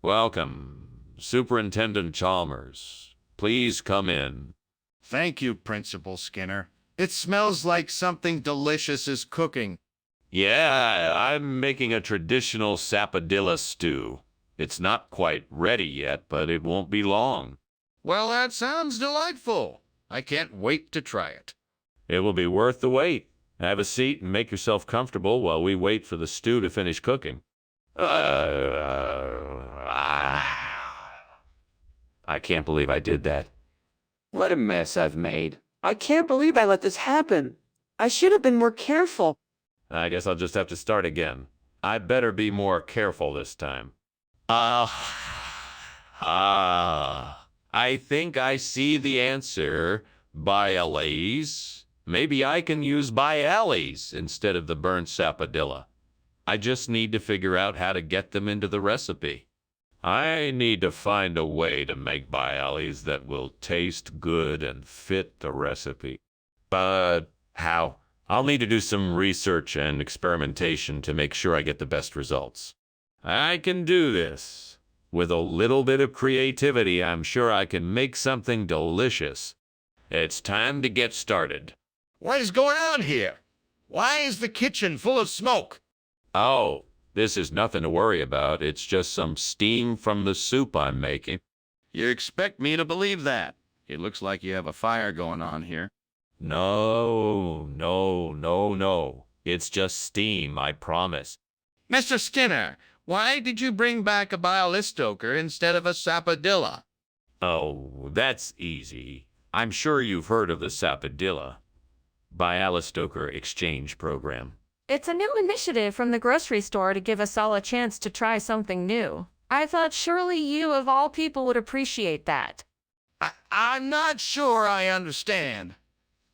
Welcome, Superintendent Chalmers. Please come in. Thank you, Principal Skinner. It smells like something delicious is cooking. Yeah, I'm making a traditional sapodilla stew. It's not quite ready yet, but it won't be long. Well, that sounds delightful. I can't wait to try it. It will be worth the wait. Have a seat and make yourself comfortable while we wait for the stew to finish cooking. I can't believe I did that. What a mess I've made. I can't believe I let this happen. I should have been more careful. I guess I'll just have to start again. I better be more careful this time. I think I see the answer. Bialys. Maybe I can use bialys instead of the burnt sapodilla. I just need to figure out how to get them into the recipe. I need to find a way to make bialys that will taste good and fit the recipe. But how? I'll need to do some research and experimentation to make sure I get the best results. I can do this. With a little bit of creativity, I'm sure I can make something delicious. It's time to get started. What is going on here? Why is the kitchen full of smoke? Oh, this is nothing to worry about. It's just some steam from the soup I'm making. You expect me to believe that? It looks like you have a fire going on here. No. It's just steam, I promise. Mr. Skinner, why did you bring back a bialystoker instead of a sapodilla? Oh, that's easy. I'm sure you've heard of the sapodilla Bialystoker exchange program. It's a new initiative from the grocery store to give us all a chance to try something new. I thought surely you, of all people, would appreciate that. I'm not sure I understand.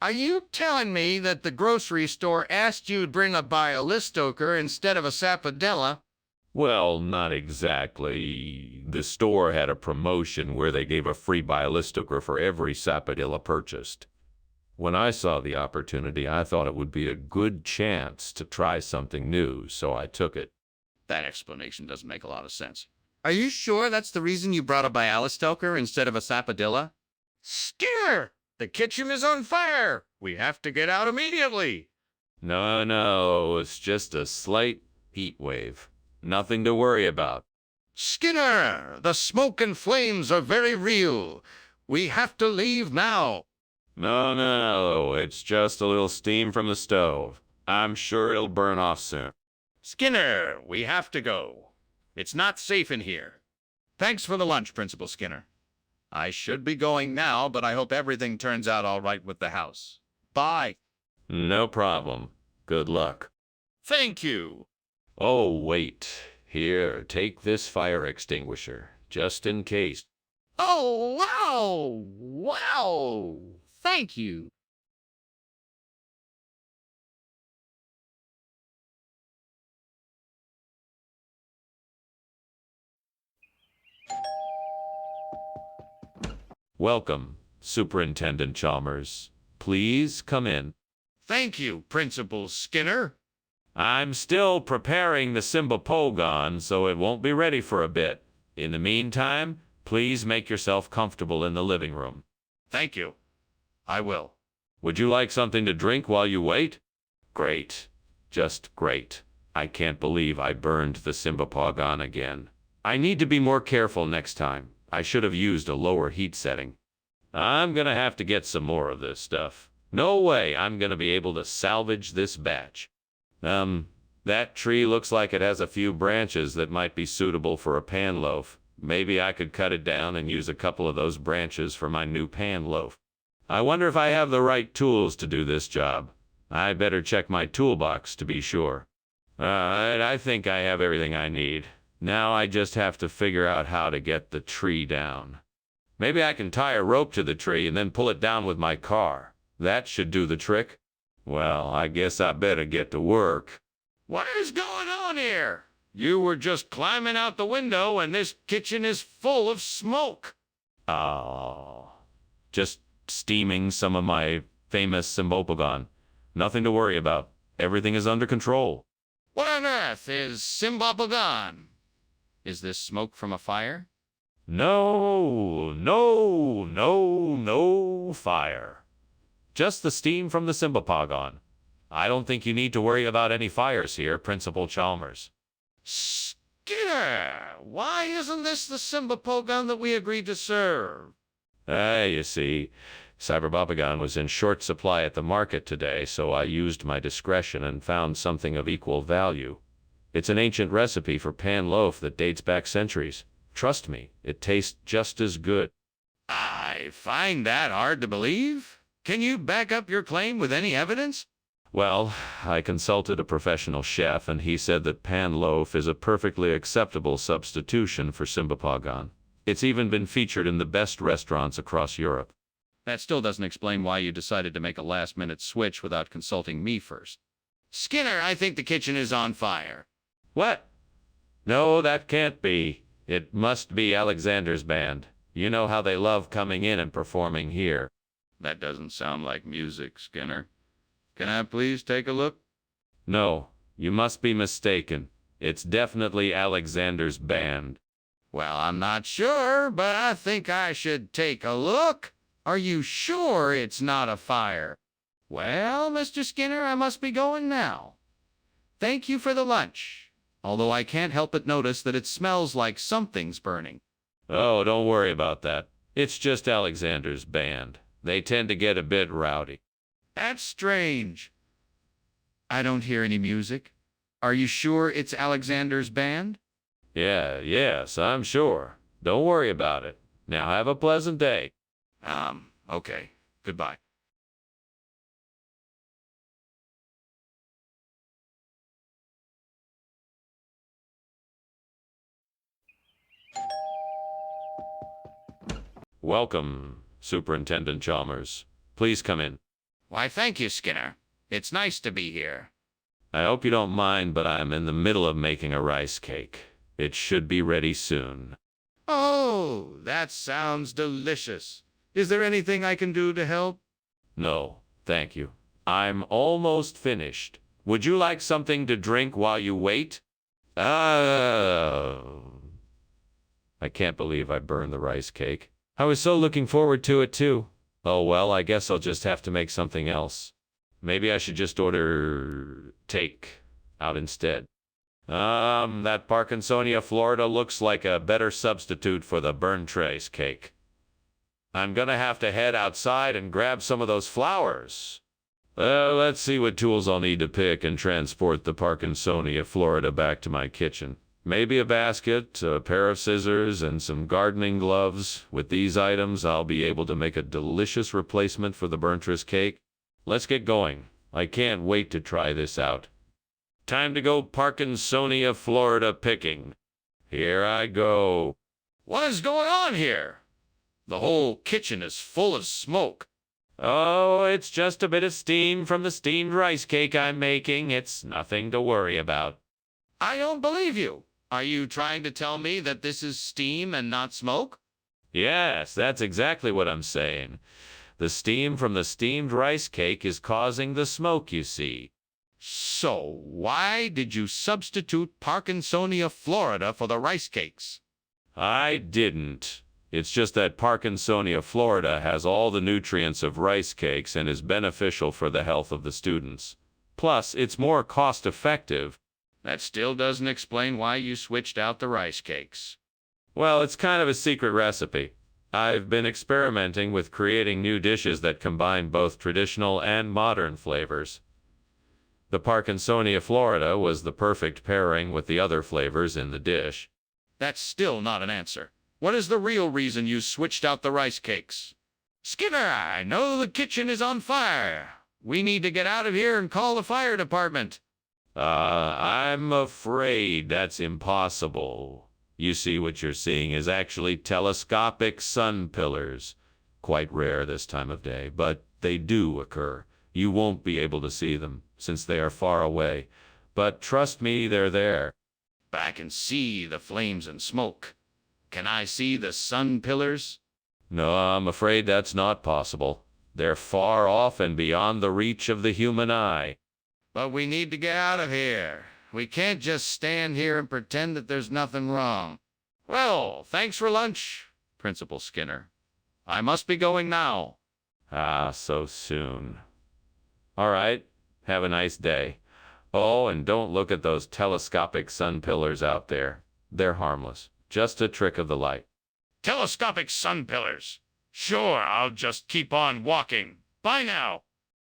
Are you telling me that the grocery store asked you to bring a bialystoker instead of a sapodilla? Well, not exactly. The store had a promotion where they gave a free bialystoker for every sapodilla purchased. When I saw the opportunity, I thought it would be a good chance to try something new, so I took it. That explanation doesn't make a lot of sense. Are you sure that's the reason you brought a bialystoker instead of a sapodilla? Skinner! The kitchen is on fire! We have to get out immediately! No, it's just a slight heat wave. Nothing to worry about. Skinner! The smoke and flames are very real. We have to leave now. No, it's just a little steam from the stove. I'm sure it'll burn off soon. Skinner, we have to go. It's not safe in here. Thanks for the lunch, Principal Skinner. I should be going now, but I hope everything turns out all right with the house. Bye. No problem. Good luck. Thank you. Oh, wait. Here, take this fire extinguisher, just in case. Oh, wow! Wow! Thank you. Welcome, Superintendent Chalmers. Please come in. Thank you, Principal Skinner. I'm still preparing the Symbopogon, so it won't be ready for a bit. In the meantime, please make yourself comfortable in the living room. Thank you. I will. Would you like something to drink while you wait? Great. Just great. I can't believe I burned the Symbopogon again. I need to be more careful next time. I should have used a lower heat setting. I'm gonna have to get some more of this stuff. No way I'm gonna be able to salvage this batch. That tree looks like it has a few branches that might be suitable for a pan loaf. Maybe I could cut it down and use a couple of those branches for my new pan loaf. I wonder if I have the right tools to do this job. I better check my toolbox to be sure. I think I have everything I need. Now I just have to figure out how to get the tree down. Maybe I can tie a rope to the tree and then pull it down with my car. That should do the trick. Well, I guess I better get to work. What is going on here? You were just climbing out the window and this kitchen is full of smoke. Oh, just steaming some of my famous Symbopogon. Nothing to worry about. Everything is under control. What on earth is Symbopogon? Is this smoke from a fire? No fire. Just the steam from the Symbapogon. I don't think you need to worry about any fires here, Principal Chalmers. Skinner, why isn't this the Symbapogon that we agreed to serve? You see, Cyberbabagon was in short supply at the market today, so I used my discretion and found something of equal value. It's an ancient recipe for pan loaf that dates back centuries. Trust me, it tastes just as good. I find that hard to believe. Can you back up your claim with any evidence? Well, I consulted a professional chef, and he said that pan loaf is a perfectly acceptable substitution for Symbapogon. It's even been featured in the best restaurants across Europe. That still doesn't explain why you decided to make a last-minute switch without consulting me first. Skinner, I think the kitchen is on fire. What? No, that can't be. It must be Alexander's band. You know how they love coming in and performing here. That doesn't sound like music, Skinner. Can I please take a look? No, you must be mistaken. It's definitely Alexander's band. Well, I'm not sure, but I think I should take a look. Are you sure it's not a fire? Well, Mr. Skinner, I must be going now. Thank you for the lunch, although I can't help but notice that it smells like something's burning. Oh, don't worry about that. It's just Alexander's band. They tend to get a bit rowdy. That's strange. I don't hear any music. Are you sure it's Alexander's band? Yes, I'm sure. Don't worry about it. Now have a pleasant day. Okay. Goodbye. Welcome, Superintendent Chalmers. Please come in. Why, thank you, Skinner. It's nice to be here. I hope you don't mind, but I'm in the middle of making a rice cake. It should be ready soon. Oh, that sounds delicious. Is there anything I can do to help? No, thank you. I'm almost finished. Would you like something to drink while you wait? I can't believe I burned the rice cake. I was so looking forward to it too. Oh well, I guess I'll just have to make something else. Maybe I should just order take out instead. That Parkinsonia, Florida looks like a better substitute for the burnt rice cake. I'm gonna have to head outside and grab some of those flowers. Let's see what tools I'll need to pick and transport the Parkinsonia, Florida back to my kitchen. Maybe a basket, a pair of scissors, and some gardening gloves. With these items, I'll be able to make a delicious replacement for the burnt rice cake. Let's get going. I can't wait to try this out. Time to go Parkinsonia, Florida picking. Here I go. What is going on here? The whole kitchen is full of smoke. Oh, it's just a bit of steam from the steamed rice cake I'm making. It's nothing to worry about. I don't believe you. Are you trying to tell me that this is steam and not smoke? Yes, that's exactly what I'm saying. The steam from the steamed rice cake is causing the smoke, you see. So why did you substitute Parkinsonia, Florida for the rice cakes? I didn't. It's just that Parkinsonia, Florida has all the nutrients of rice cakes and is beneficial for the health of the students. Plus, it's more cost-effective. That still doesn't explain why you switched out the rice cakes. Well, it's kind of a secret recipe. I've been experimenting with creating new dishes that combine both traditional and modern flavors. The Parkinsonia, Florida was the perfect pairing with the other flavors in the dish. That's still not an answer. What is the real reason you switched out the rice cakes? Skinner, I know the kitchen is on fire. We need to get out of here and call the fire department. I'm afraid that's impossible. You see, what you're seeing is actually telescopic sun pillars. Quite rare this time of day, but they do occur. You won't be able to see them, since they are far away. But trust me, they're there. But I can see the flames and smoke. Can I see the sun pillars? No, I'm afraid that's not possible. They're far off and beyond the reach of the human eye. But we need to get out of here. We can't just stand here and pretend that there's nothing wrong. Well, thanks for lunch, Principal Skinner. I must be going now. Ah, so soon. All right, have a nice day. Oh, and don't look at those telescopic sun pillars out there. They're harmless. Just a trick of the light. Telescopic sun pillars. Sure, I'll just keep on walking. Bye now.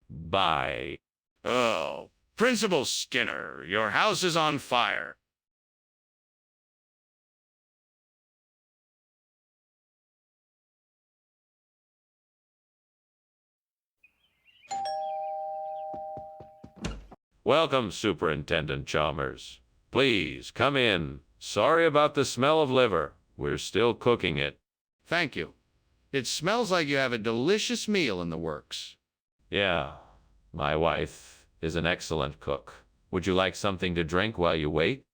Bye. Oh, Principal Skinner, your house is on fire. Welcome, Superintendent Chalmers. Please, come in. Sorry about the smell of liver. We're still cooking it. Thank you. It smells like you have a delicious meal in the works. Yeah, my wife is an excellent cook. Would you like something to drink while you wait?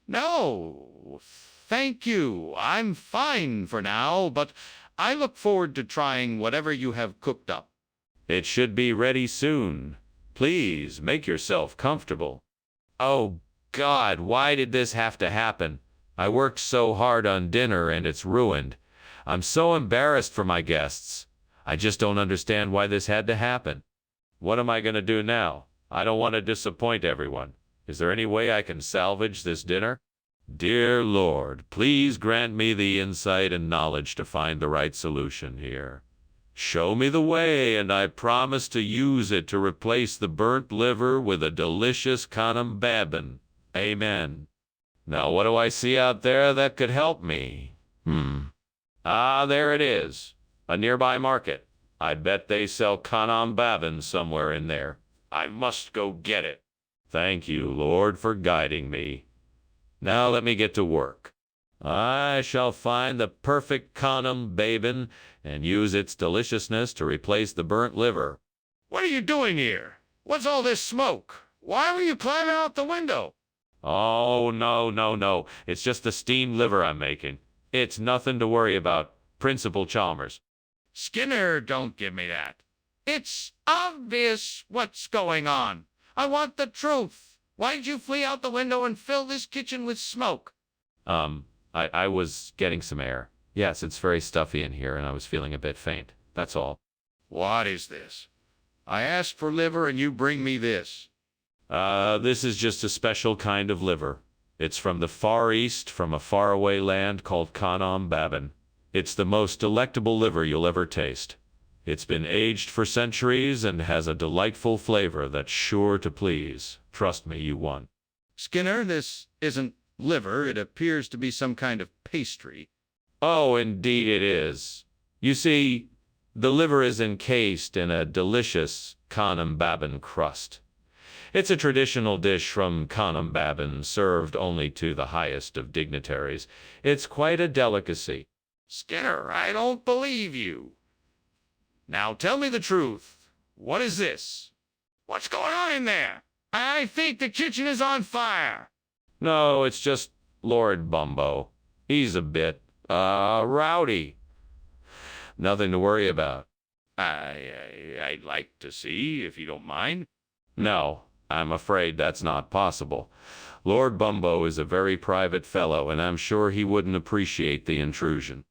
No, thank you. I'm fine for now, but I look forward to trying whatever you have cooked up. It should be ready soon. Please, make yourself comfortable. Oh, God, why did this have to happen? I worked so hard on dinner and it's ruined. I'm so embarrassed for my guests. I just don't understand why this had to happen. What am I going to do now? I don't want to disappoint everyone. Is there any way I can salvage this dinner? Dear Lord, please grant me the insight and knowledge to find the right solution here. Show me the way, and I promise to use it to replace the burnt liver with a delicious conum babin. Amen. Now, what do I see out there that could help me? Ah, there it is. A nearby market. I bet they sell conum babin somewhere in there. I must go get it. Thank you, Lord, for guiding me. Now let me get to work. I shall find the perfect conum babin and use its deliciousness to replace the burnt liver. What are you doing here? What's all this smoke? Why were you climbing out the window? Oh, no. It's just the steamed liver I'm making. It's nothing to worry about, Principal Chalmers. Skinner, don't give me that. It's obvious what's going on. I want the truth. Why did you flee out the window and fill this kitchen with smoke? I was getting some air. Yes, it's very stuffy in here, and I was feeling a bit faint. That's all. What is this? I asked for liver and you bring me this. This is just a special kind of liver. It's from the Far East, from a faraway land called Conum Babin. It's the most delectable liver you'll ever taste. It's been aged for centuries and has a delightful flavor that's sure to please. Trust me, you won't. Skinner, this isn't liver. It appears to be some kind of pastry. Oh, indeed it is. You see, the liver is encased in a delicious conum babin crust. It's a traditional dish from conum babin served only to the highest of dignitaries. It's quite a delicacy. Skinner, I don't believe you. Now tell me the truth. What is this? What's going on in there? I think the kitchen is on fire. No, it's just Lord Bumbo. He's a bit, rowdy. Nothing to worry about. I'd like to see, if you don't mind. No, I'm afraid that's not possible. Lord Bumbo is a very private fellow, and I'm sure he wouldn't appreciate the intrusion.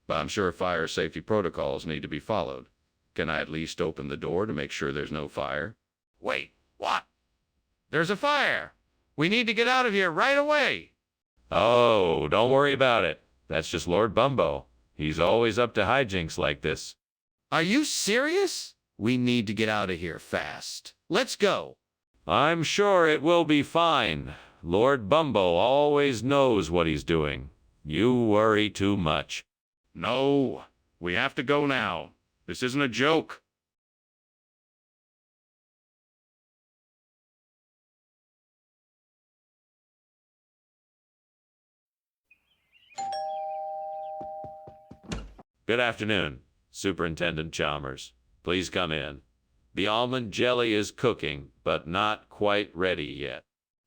But I'm sure fire safety protocols need to be followed. Can I at least open the door to make sure there's no fire? Wait, what? There's a fire. We need to get out of here right away. Oh, don't worry about it. That's just Lord Bumbo. He's always up to hijinks like this. Are you serious? We need to get out of here fast. Let's go. I'm sure it will be fine. Lord Bumbo always knows what he's doing. You worry too much. No, we have to go now. This isn't a joke. Good afternoon, Superintendent Chalmers. Please come in. The almond jelly is cooking, but not quite ready yet.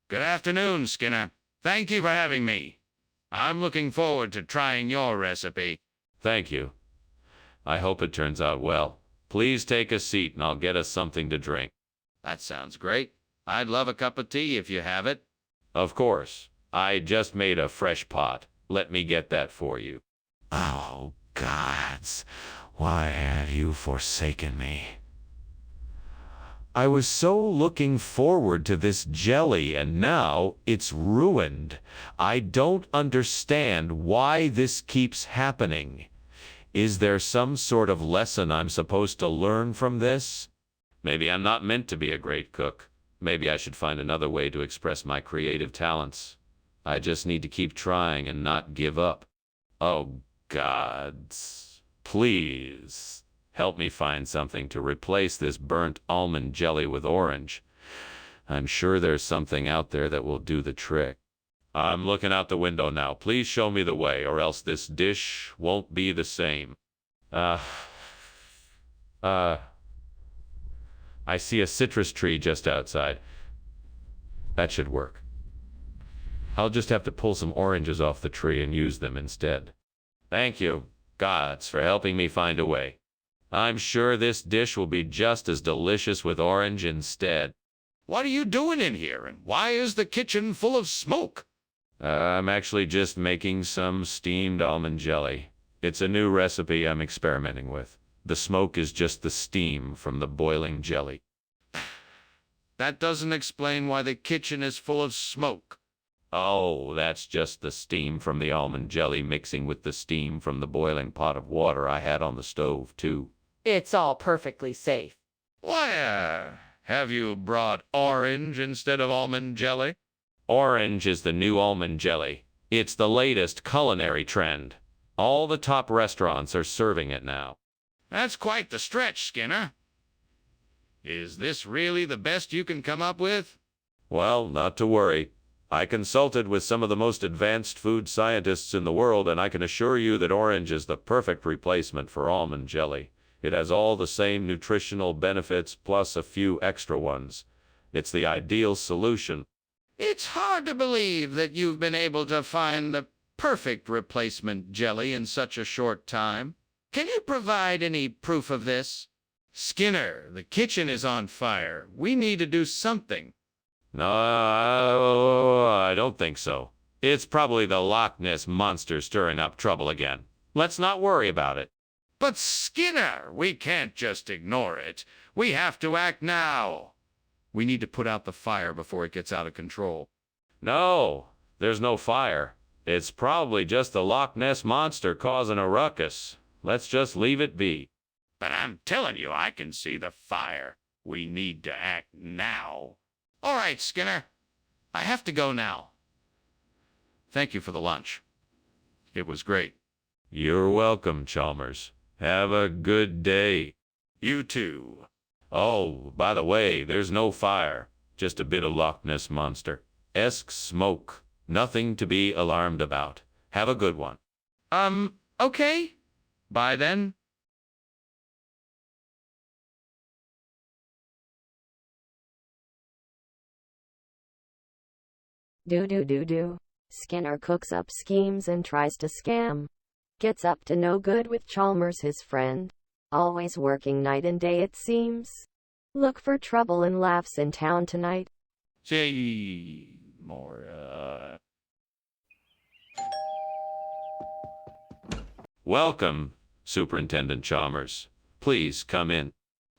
Good afternoon, Skinner. Thank you for having me. I'm looking forward to trying your recipe. Thank you. I hope it turns out well. Please take a seat and I'll get us something to drink. That sounds great. I'd love a cup of tea if you have it. Of course. I just made a fresh pot. Let me get that for you. Oh, gods. Why have you forsaken me? I was so looking forward to this jelly, and now it's ruined. I don't understand why this keeps happening. Is there some sort of lesson I'm supposed to learn from this? Maybe I'm not meant to be a great cook. Maybe I should find another way to express my creative talents. I just need to keep trying and not give up. Oh, gods, please help me find something to replace this burnt almond jelly with orange. I'm sure there's something out there that will do the trick. I'm looking out the window now. Please show me the way, or else this dish won't be the same. I see a citrus tree just outside. That should work. I'll just have to pull some oranges off the tree and use them instead. Thank you, gods, for helping me find a way. I'm sure this dish will be just as delicious with orange instead. What are you doing in here, and why is the kitchen full of smoke? I'm actually just making some steamed almond jelly. It's a new recipe I'm experimenting with. The smoke is just the steam from the boiling jelly. That doesn't explain why the kitchen is full of smoke. Oh, that's just the steam from the almond jelly mixing with the steam from the boiling pot of water I had on the stove, too. It's all perfectly safe. Why, have you brought orange instead of almond jelly? Orange is the new almond jelly. It's the latest culinary trend. All the top restaurants are serving it now. That's quite the stretch, Skinner. Is this really the best you can come up with? Well, not to worry. I consulted with some of the most advanced food scientists in the world, and I can assure you that orange is the perfect replacement for almond jelly. It has all the same nutritional benefits plus a few extra ones. It's the ideal solution. It's hard to believe that you've been able to find the perfect replacement jelly in such a short time. Can you provide any proof of this? Skinner, the kitchen is on fire. We need to do something. No, I don't think so. It's probably the Loch Ness Monster stirring up trouble again. Let's not worry about it. But Skinner, we can't just ignore it. We have to act now. We need to put out the fire before it gets out of control. No, there's no fire. It's probably just the Loch Ness Monster causing a ruckus. Let's just leave it be. But I'm telling you, I can see the fire. We need to act now. All right, Skinner. I have to go now. Thank you for the lunch. It was great. You're welcome, Chalmers. Have a good day. You too. Oh, by the way, there's no fire. Just a bit of Loch Ness Monster-esque smoke. Nothing to be alarmed about. Have a good one. Okay. Bye then. Do. Skinner cooks up schemes and tries to scam. Gets up to no good with Chalmers, his friend. Always working night and day, it seems. Look for trouble and laughs in town tonight. Say more, Welcome, Superintendent Chalmers. Please come in.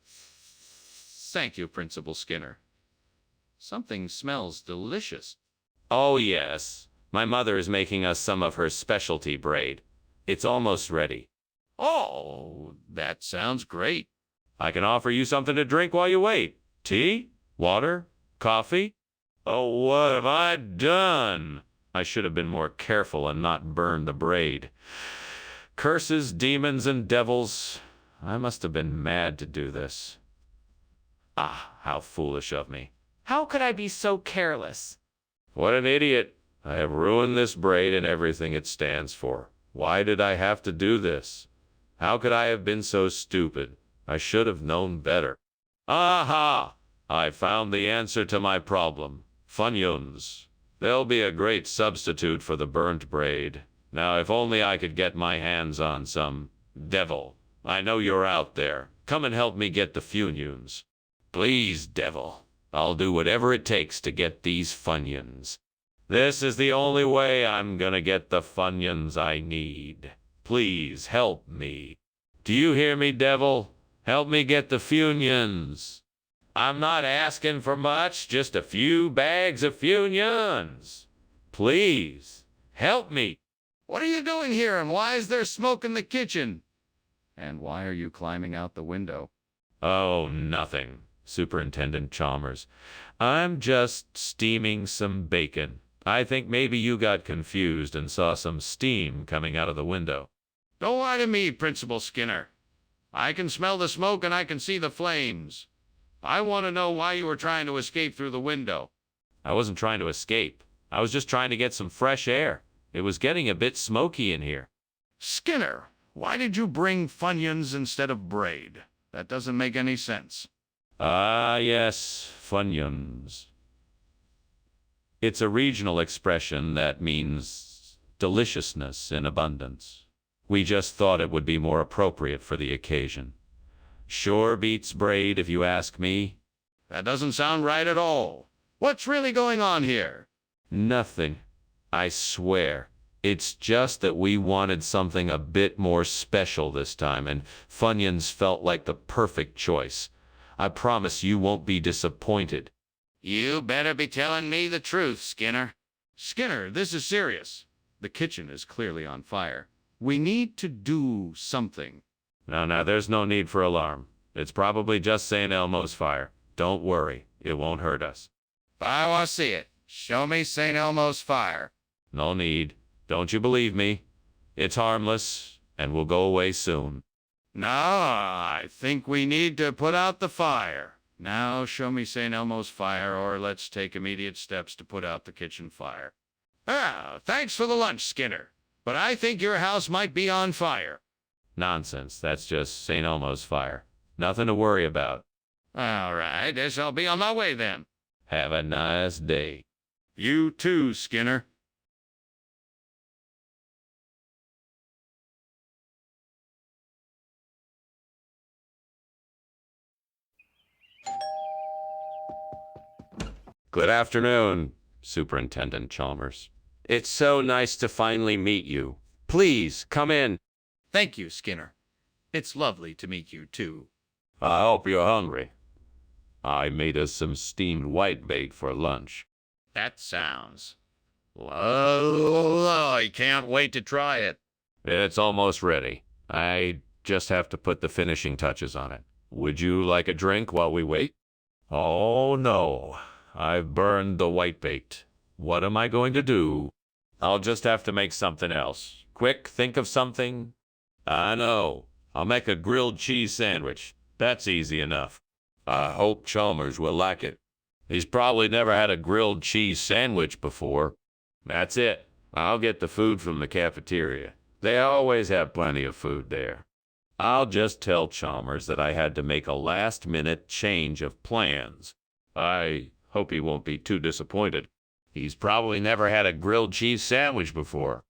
Thank you, Principal Skinner. Something smells delicious. Oh, yes. My mother is making us some of her specialty braid. It's almost ready. Oh, that sounds great. I can offer you something to drink while you wait. Tea? Water? Coffee? Oh, what have I done? I should have been more careful and not burned the braid. Curses, demons, and devils. I must have been mad to do this. Ah, how foolish of me. How could I be so careless? What an idiot. I have ruined this braid and everything it stands for. Why did I have to do this? How could I have been so stupid? I should have known better. Aha! I found the answer to my problem. Funyuns. They'll be a great substitute for the burnt braid. Now, if only I could get my hands on some. Devil, I know you're out there. Come and help me get the Funyuns. Please, Devil. I'll do whatever it takes to get these Funyuns. This is the only way I'm gonna get the Funyuns I need. Please help me. Do you hear me, devil? Help me get the Funyuns. I'm not asking for much, just a few bags of Funyuns. Please, help me. What are you doing here, and why is there smoke in the kitchen? And why are you climbing out the window? Oh, nothing, Superintendent Chalmers. I'm just steaming some bacon. I think maybe you got confused and saw some steam coming out of the window. Don't lie to me, Principal Skinner. I can smell the smoke and I can see the flames. I want to know why you were trying to escape through the window. I wasn't trying to escape. I was just trying to get some fresh air. It was getting a bit smoky in here. Skinner, why did you bring Funyuns instead of braid? That doesn't make any sense. Ah, yes, Funyuns. It's a regional expression that means deliciousness in abundance. We just thought it would be more appropriate for the occasion. Sure beats braid, if you ask me. That doesn't sound right at all. What's really going on here? Nothing. I swear. It's just that we wanted something a bit more special this time, and Funyuns felt like the perfect choice. I promise you won't be disappointed. You better be telling me the truth, Skinner. Skinner, this is serious. The kitchen is clearly on fire. We need to do something. No, there's no need for alarm. It's probably just St. Elmo's fire. Don't worry, it won't hurt us. I want to see it. Show me St. Elmo's fire. No need. Don't you believe me? It's harmless, and will go away soon. No, I think we need to put out the fire. Now show me St. Elmo's fire, or let's take immediate steps to put out the kitchen fire. Ah, thanks for the lunch, Skinner. But I think your house might be on fire. Nonsense, that's just St. Elmo's fire. Nothing to worry about. All right, guess I'll be on my way then. Have a nice day. You too, Skinner. Good afternoon, Superintendent Chalmers. It's so nice to finally meet you. Please, come in. Thank you, Skinner. It's lovely to meet you, too. I hope you're hungry. I made us some steamed whitebait for lunch. That sounds... Oh, I can't wait to try it. It's almost ready. I just have to put the finishing touches on it. Would you like a drink while we wait? Oh, no. I've burned the whitebait. What am I going to do? I'll just have to make something else. Quick, think of something. I know. I'll make a grilled cheese sandwich. That's easy enough. I hope Chalmers will like it. He's probably never had a grilled cheese sandwich before. That's it. I'll get the food from the cafeteria. They always have plenty of food there. I'll just tell Chalmers that I had to make a last-minute change of plans. I hope he won't be too disappointed. He's probably never had a grilled cheese sandwich before.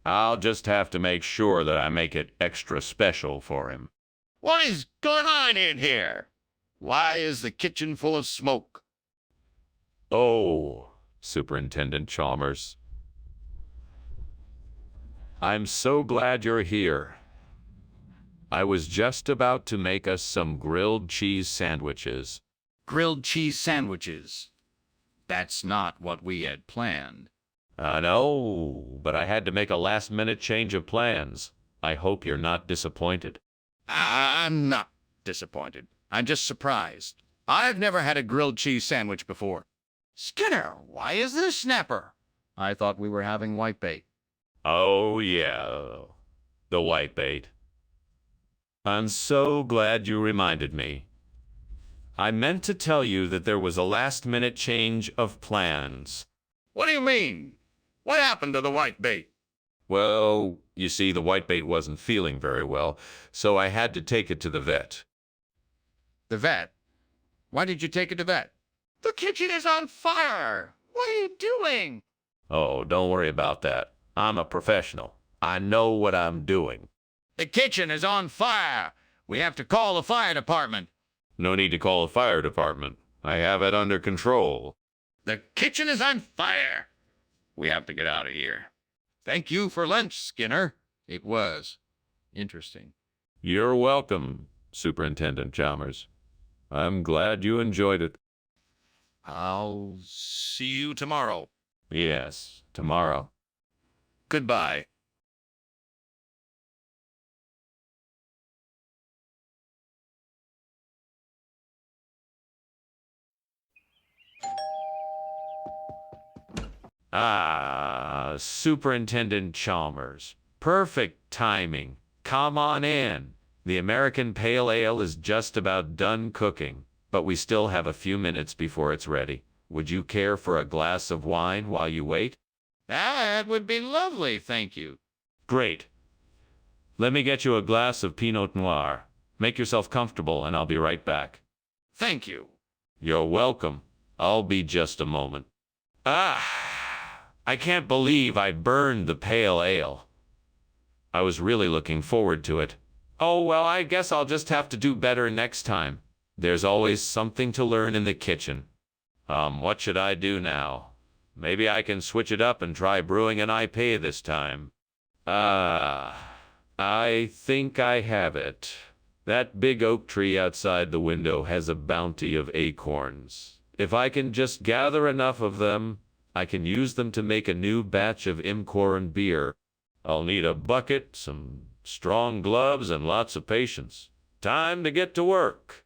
I'll just have to make sure that I make it extra special for him. What is going on in here? Why is the kitchen full of smoke? Oh, Superintendent Chalmers. I'm so glad you're here. I was just about to make us some grilled cheese sandwiches. Grilled cheese sandwiches. That's not what we had planned. I know, but I had to make a last-minute change of plans. I hope you're not disappointed. I'm not disappointed. I'm just surprised. I've never had a grilled cheese sandwich before. Skinner, why is this snapper? I thought we were having whitebait. Oh, yeah, the whitebait. I'm so glad you reminded me. I meant to tell you that there was a last-minute change of plans. What do you mean? What happened to the whitebait? Well, you see, the whitebait wasn't feeling very well, so I had to take it to the vet. The vet? Why did you take it to vet? The kitchen is on fire! What are you doing? Oh, don't worry about that. I'm a professional. I know what I'm doing. The kitchen is on fire! We have to call the fire department. No need to call the fire department. I have it under control. The kitchen is on fire! We have to get out of here. Thank you for lunch, Skinner. It was interesting. You're welcome, Superintendent Chalmers. I'm glad you enjoyed it. I'll see you tomorrow. Yes, tomorrow. Goodbye. Ah, Superintendent Chalmers. Perfect timing. Come on in. The American Pale Ale is just about done cooking, but we still have a few minutes before it's ready. Would you care for a glass of wine while you wait? That would be lovely, thank you. Great. Let me get you a glass of Pinot Noir. Make yourself comfortable, and I'll be right back. Thank you. You're welcome. I'll be just a moment. Ah, I can't believe I burned the pale ale. I was really looking forward to it. Oh, well, I guess I'll just have to do better next time. There's always something to learn in the kitchen. What should I do now? Maybe I can switch it up and try brewing an IPA this time. I think I have it. That big oak tree outside the window has a bounty of acorns. If I can just gather enough of them, I can use them to make a new batch of Imcoran beer. I'll need a bucket, some strong gloves, and lots of patience. Time to get to work.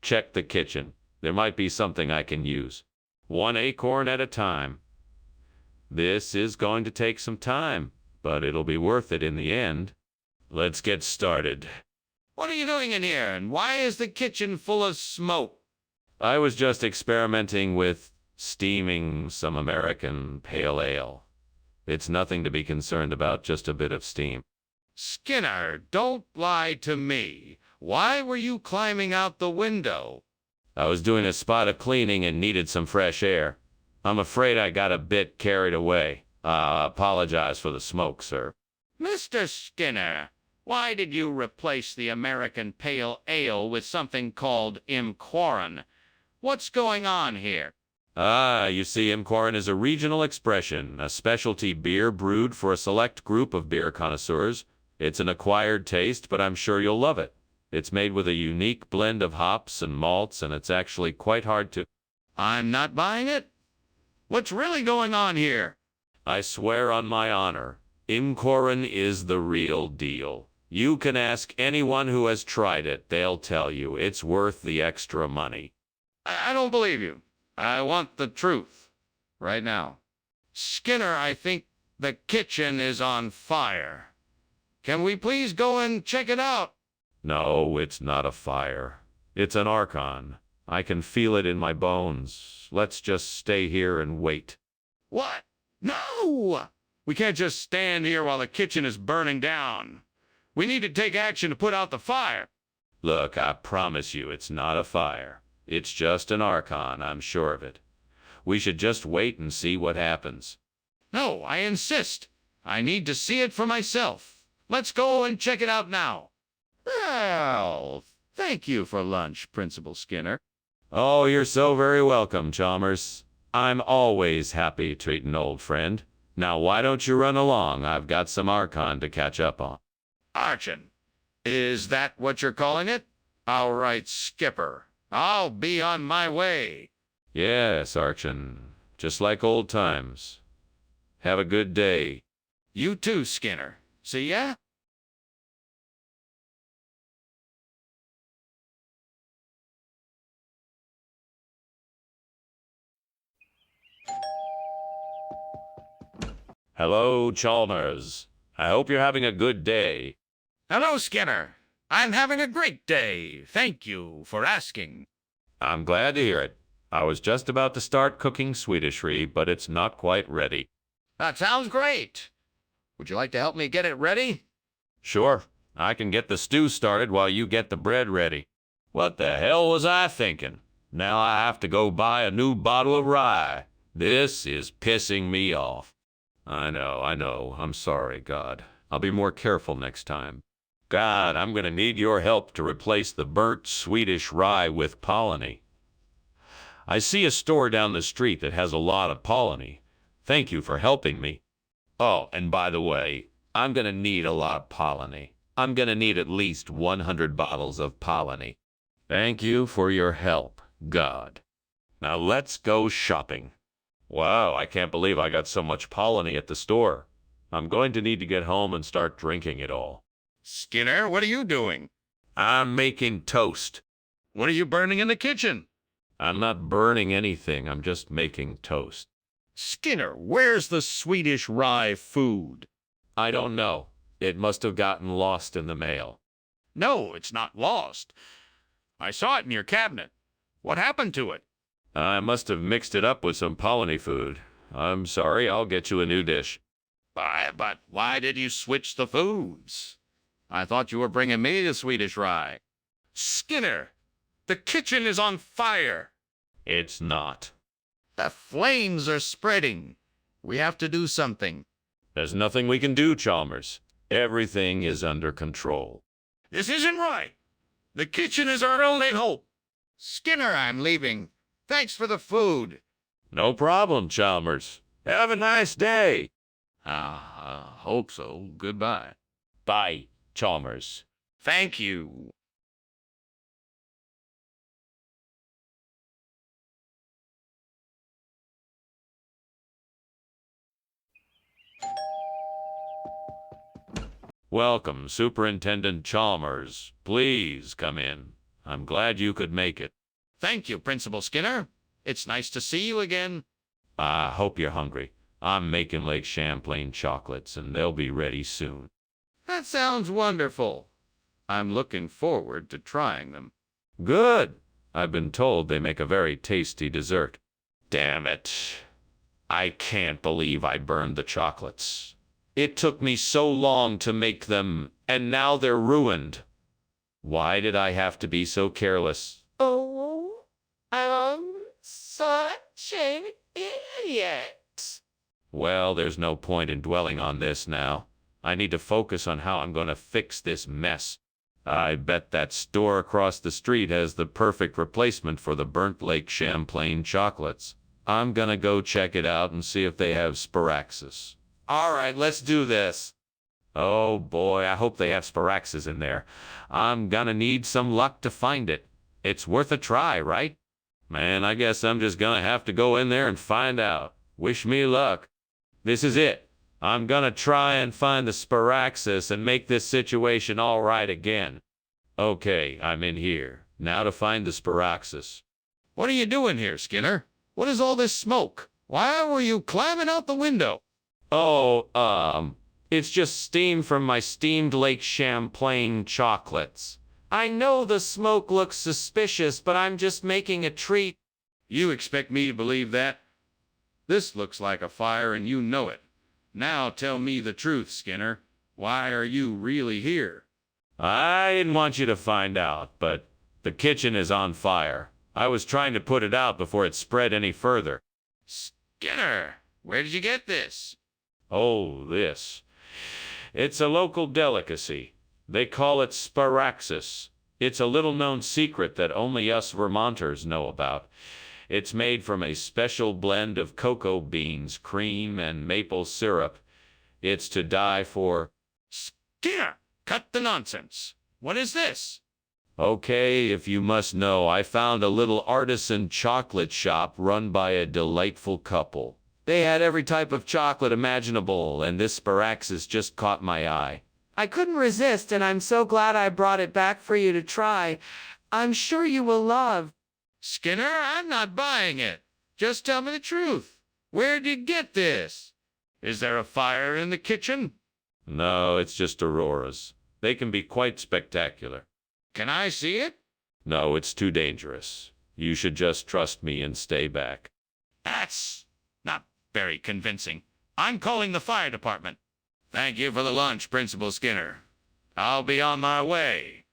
Check the kitchen. There might be something I can use. One acorn at a time. This is going to take some time, but it'll be worth it in the end. Let's get started. What are you doing in here, and why is the kitchen full of smoke? I was just experimenting with steaming some American Pale Ale. It's nothing to be concerned about, just a bit of steam. Skinner, don't lie to me. Why were you climbing out the window? I was doing a spot of cleaning and needed some fresh air. I'm afraid I got a bit carried away. I apologize for the smoke, sir. Mr. Skinner, why did you replace the American Pale Ale with something called Imcoran? What's going on here? You see, Imcoran is a regional expression, a specialty beer brewed for a select group of beer connoisseurs. It's an acquired taste, but I'm sure you'll love it. It's made with a unique blend of hops and malts, and it's actually quite hard to... I'm not buying it. What's really going on here? I swear on my honor, Imcoran is the real deal. You can ask anyone who has tried it. They'll tell you it's worth the extra money. I don't believe you. I want the truth. Right now. Skinner, I think the kitchen is on fire. Can we please go and check it out? No, it's not a fire. It's an Archon. I can feel it in my bones. Let's just stay here and wait. What? No! We can't just stand here while the kitchen is burning down. We need to take action to put out the fire. Look, I promise you it's not a fire. It's just an Archon, I'm sure of it. We should just wait and see what happens. No, I insist. I need to see it for myself. Let's go and check it out now. Well, thank you for lunch, Principal Skinner. Oh, you're so very welcome, Chalmers. I'm always happy to treat an old friend. Now, why don't you run along? I've got some Archon to catch up on. Archon. Is that what you're calling it? All right, Skipper. I'll be on my way. Yes, Archon. Just like old times. Have a good day. You too, Skinner. See ya? Hello, Chalmers. I hope you're having a good day. Hello, Skinner. I'm having a great day. Thank you for asking. I'm glad to hear it. I was just about to start cooking Swedishry, but it's not quite ready. That sounds great. Would you like to help me get it ready? Sure. I can get the stew started while you get the bread ready. What the hell was I thinking? Now I have to go buy a new bottle of rye. This is pissing me off. I know. I'm sorry, God. I'll be more careful next time. God, I'm gonna need your help to replace the burnt Swedish rye with Polony. I see a store down the street that has a lot of Polony. Thank you for helping me. Oh, and by the way, I'm gonna need a lot of Polony. I'm gonna need at least 100 bottles of Polony. Thank you for your help, God. Now let's go shopping. Wow, I can't believe I got so much Polony at the store. I'm going to need to get home and start drinking it all. Skinner, what are you doing? I'm making toast. What are you burning in the kitchen? I'm not burning anything, I'm just making toast. Skinner, where's the Swedish rye food? I don't know. It must have gotten lost in the mail. No, it's not lost. I saw it in your cabinet. What happened to it? I must have mixed it up with some Polony food. I'm sorry, I'll get you a new dish. But why did you switch the foods? I thought you were bringing me the Swedish rye. Skinner, the kitchen is on fire. It's not. The flames are spreading. We have to do something. There's nothing we can do, Chalmers. Everything is under control. This isn't right. The kitchen is our only hope. Skinner, I'm leaving. Thanks for the food. No problem, Chalmers. Have a nice day. I hope so. Goodbye. Bye, Chalmers. Thank you. Welcome, Superintendent Chalmers. Please come in. I'm glad you could make it. Thank you, Principal Skinner. It's nice to see you again. I hope you're hungry. I'm making Lake Champlain chocolates, and they'll be ready soon. That sounds wonderful. I'm looking forward to trying them. Good. I've been told they make a very tasty dessert. Damn it. I can't believe I burned the chocolates. It took me so long to make them, and now they're ruined. Why did I have to be so careless? Oh, I'm such an idiot. Well, there's no point in dwelling on this now. I need to focus on how I'm going to fix this mess. I bet that store across the street has the perfect replacement for the burnt Lake Champlain chocolates. I'm gonna go check it out and see if they have Sparaxis. All right, let's do this. Oh boy, I hope they have Sparaxis in there. I'm gonna need some luck to find it. It's worth a try, right? Man, I guess I'm just gonna have to go in there and find out. Wish me luck. This is it. I'm gonna try and find the Sparaxis and make this situation all right again. Okay, I'm in here. Now to find the Sparaxis. What are you doing here, Skinner? What is all this smoke? Why were you climbing out the window? Oh, it's just steam from my steamed Lake Champlain chocolates. I know the smoke looks suspicious, but I'm just making a treat. You expect me to believe that? This looks like a fire and you know it. Now tell me the truth, Skinner. Why are you really here? I didn't want you to find out, but the kitchen is on fire. I was trying to put it out before it spread any further. Skinner, where did you get this? Oh, this. It's a local delicacy. They call it Sparaxis. It's a little-known secret that only us Vermonters know about. It's made from a special blend of cocoa beans, cream, and maple syrup. It's to die for. Skinner, cut the nonsense. What is this? Okay, if you must know, I found a little artisan chocolate shop run by a delightful couple. They had every type of chocolate imaginable, and this Sparaxis just caught my eye. I couldn't resist, and I'm so glad I brought it back for you to try. I'm sure you will love. Skinner, I'm not buying it. Just tell me the truth. Where did you get this? Is there a fire in the kitchen? No, it's just auroras. They can be quite spectacular. Can I see it? No, it's too dangerous. You should just trust me and stay back. That's not very convincing. I'm calling the fire department. Thank you for the lunch, Principal Skinner. I'll be on my way.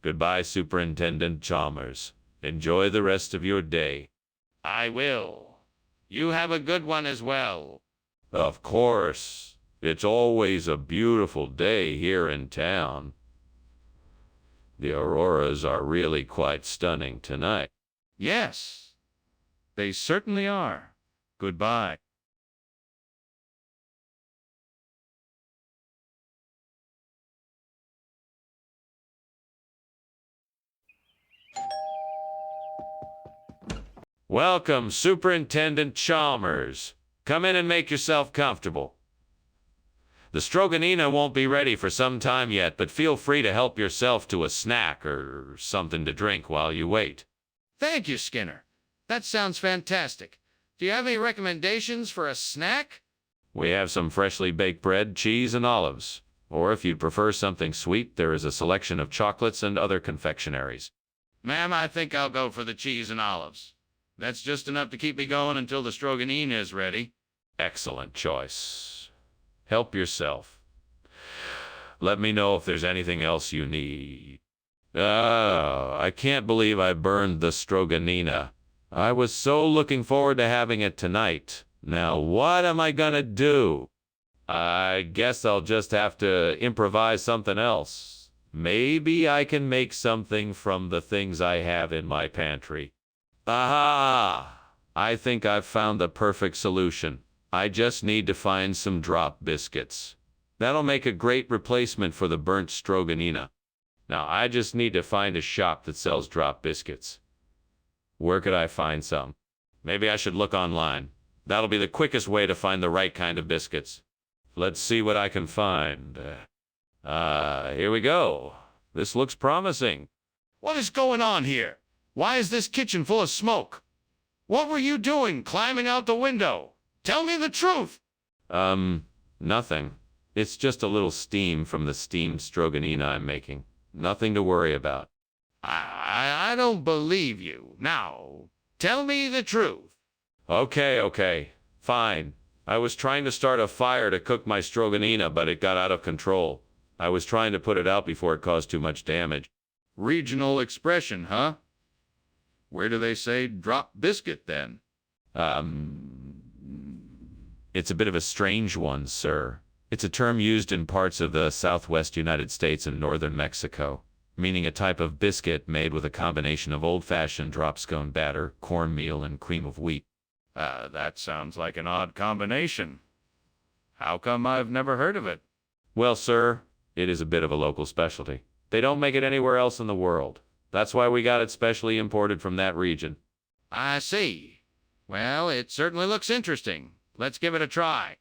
Goodbye, Superintendent Chalmers. Enjoy the rest of your day. I will. You have a good one as well. Of course. It's always a beautiful day here in town. The auroras are really quite stunning tonight. Yes, they certainly are. Goodbye. Welcome, Superintendent Chalmers. Come in and make yourself comfortable. The Stroganina won't be ready for some time yet, but feel free to help yourself to a snack or something to drink while you wait. Thank you, Skinner. That sounds fantastic. Do you have any recommendations for a snack? We have some freshly baked bread, cheese, and olives. Or if you'd prefer something sweet, there is a selection of chocolates and other confectionaries. Ma'am, I think I'll go for the cheese and olives. That's just enough to keep me going until the Stroganina is ready. Excellent choice. Help yourself. Let me know if there's anything else you need. Oh, I can't believe I burned the Stroganina. I was so looking forward to having it tonight. Now what am I gonna do? I guess I'll just have to improvise something else. Maybe I can make something from the things I have in my pantry. Aha! I think I've found the perfect solution. I just need to find some drop biscuits. That'll make a great replacement for the burnt Stroganina. Now I just need to find a shop that sells drop biscuits. Where could I find some? Maybe I should look online. That'll be the quickest way to find the right kind of biscuits. Let's see what I can find. Here we go. This looks promising. What is going on here? Why is this kitchen full of smoke? What were you doing climbing out the window? Tell me the truth. Nothing. It's just a little steam from the steamed Stroganina I'm making. Nothing to worry about. I don't believe you. Now, tell me the truth. Okay, fine. I was trying to start a fire to cook my Stroganina, but it got out of control. I was trying to put it out before it caused too much damage. Regional expression, huh? Where do they say drop biscuit then? It's a bit of a strange one, sir. It's a term used in parts of the southwest United States and northern Mexico, meaning a type of biscuit made with a combination of old-fashioned drop scone batter, cornmeal, and cream of wheat. That sounds like an odd combination. How come I've never heard of it? Well, sir, it is a bit of a local specialty. They don't make it anywhere else in the world. That's why we got it specially imported from that region. I see. Well, it certainly looks interesting. Let's give it a try.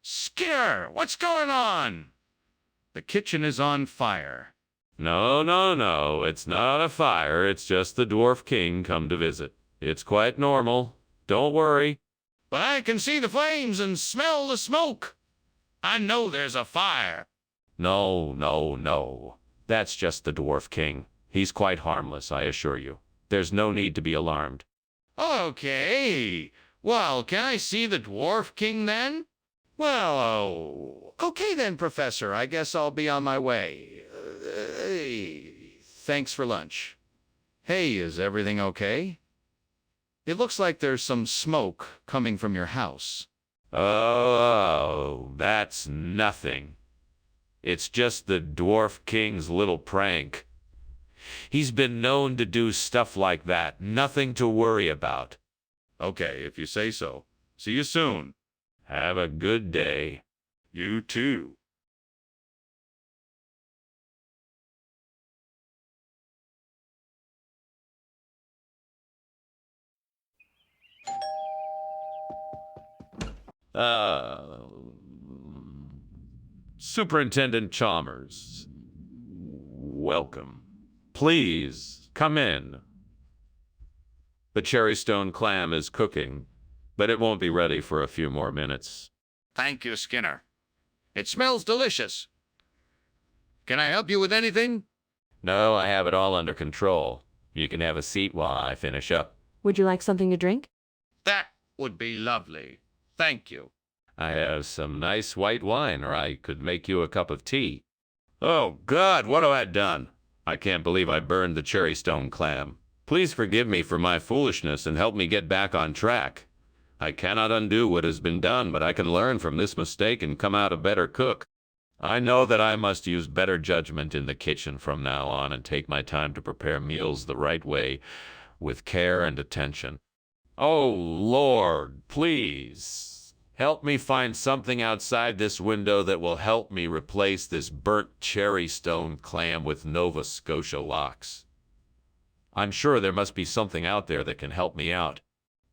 Skinner, what's going on? The kitchen is on fire. No, it's not a fire. It's just the Dwarf King come to visit. It's quite normal. Don't worry. But I can see the flames and smell the smoke. I know there's a fire. No. That's just the Dwarf King. He's quite harmless, I assure you. There's no need to be alarmed. Okay. Well, can I see the Dwarf King then? Well, okay then, Professor. I guess I'll be on my way. Thanks for lunch. Hey, is everything okay? It looks like there's some smoke coming from your house. Oh, that's nothing. It's just the Dwarf King's little prank. He's been known to do stuff like that. Nothing to worry about. Okay, if you say so. See you soon. Have a good day. You too. Superintendent Chalmers, welcome. Please, come in. The cherrystone clam is cooking, but it won't be ready for a few more minutes. Thank you, Skinner. It smells delicious. Can I help you with anything? No, I have it all under control. You can have a seat while I finish up. Would you like something to drink? That would be lovely. Thank you. I have some nice white wine, or I could make you a cup of tea. Oh, God, what have I done? I can't believe I burned the cherrystone clam. Please forgive me for my foolishness and help me get back on track. I cannot undo what has been done, but I can learn from this mistake and come out a better cook. I know that I must use better judgment in the kitchen from now on and take my time to prepare meals the right way, with care and attention. Oh, Lord, please, help me find something outside this window that will help me replace this burnt cherrystone clam with Nova Scotia lox. I'm sure there must be something out there that can help me out.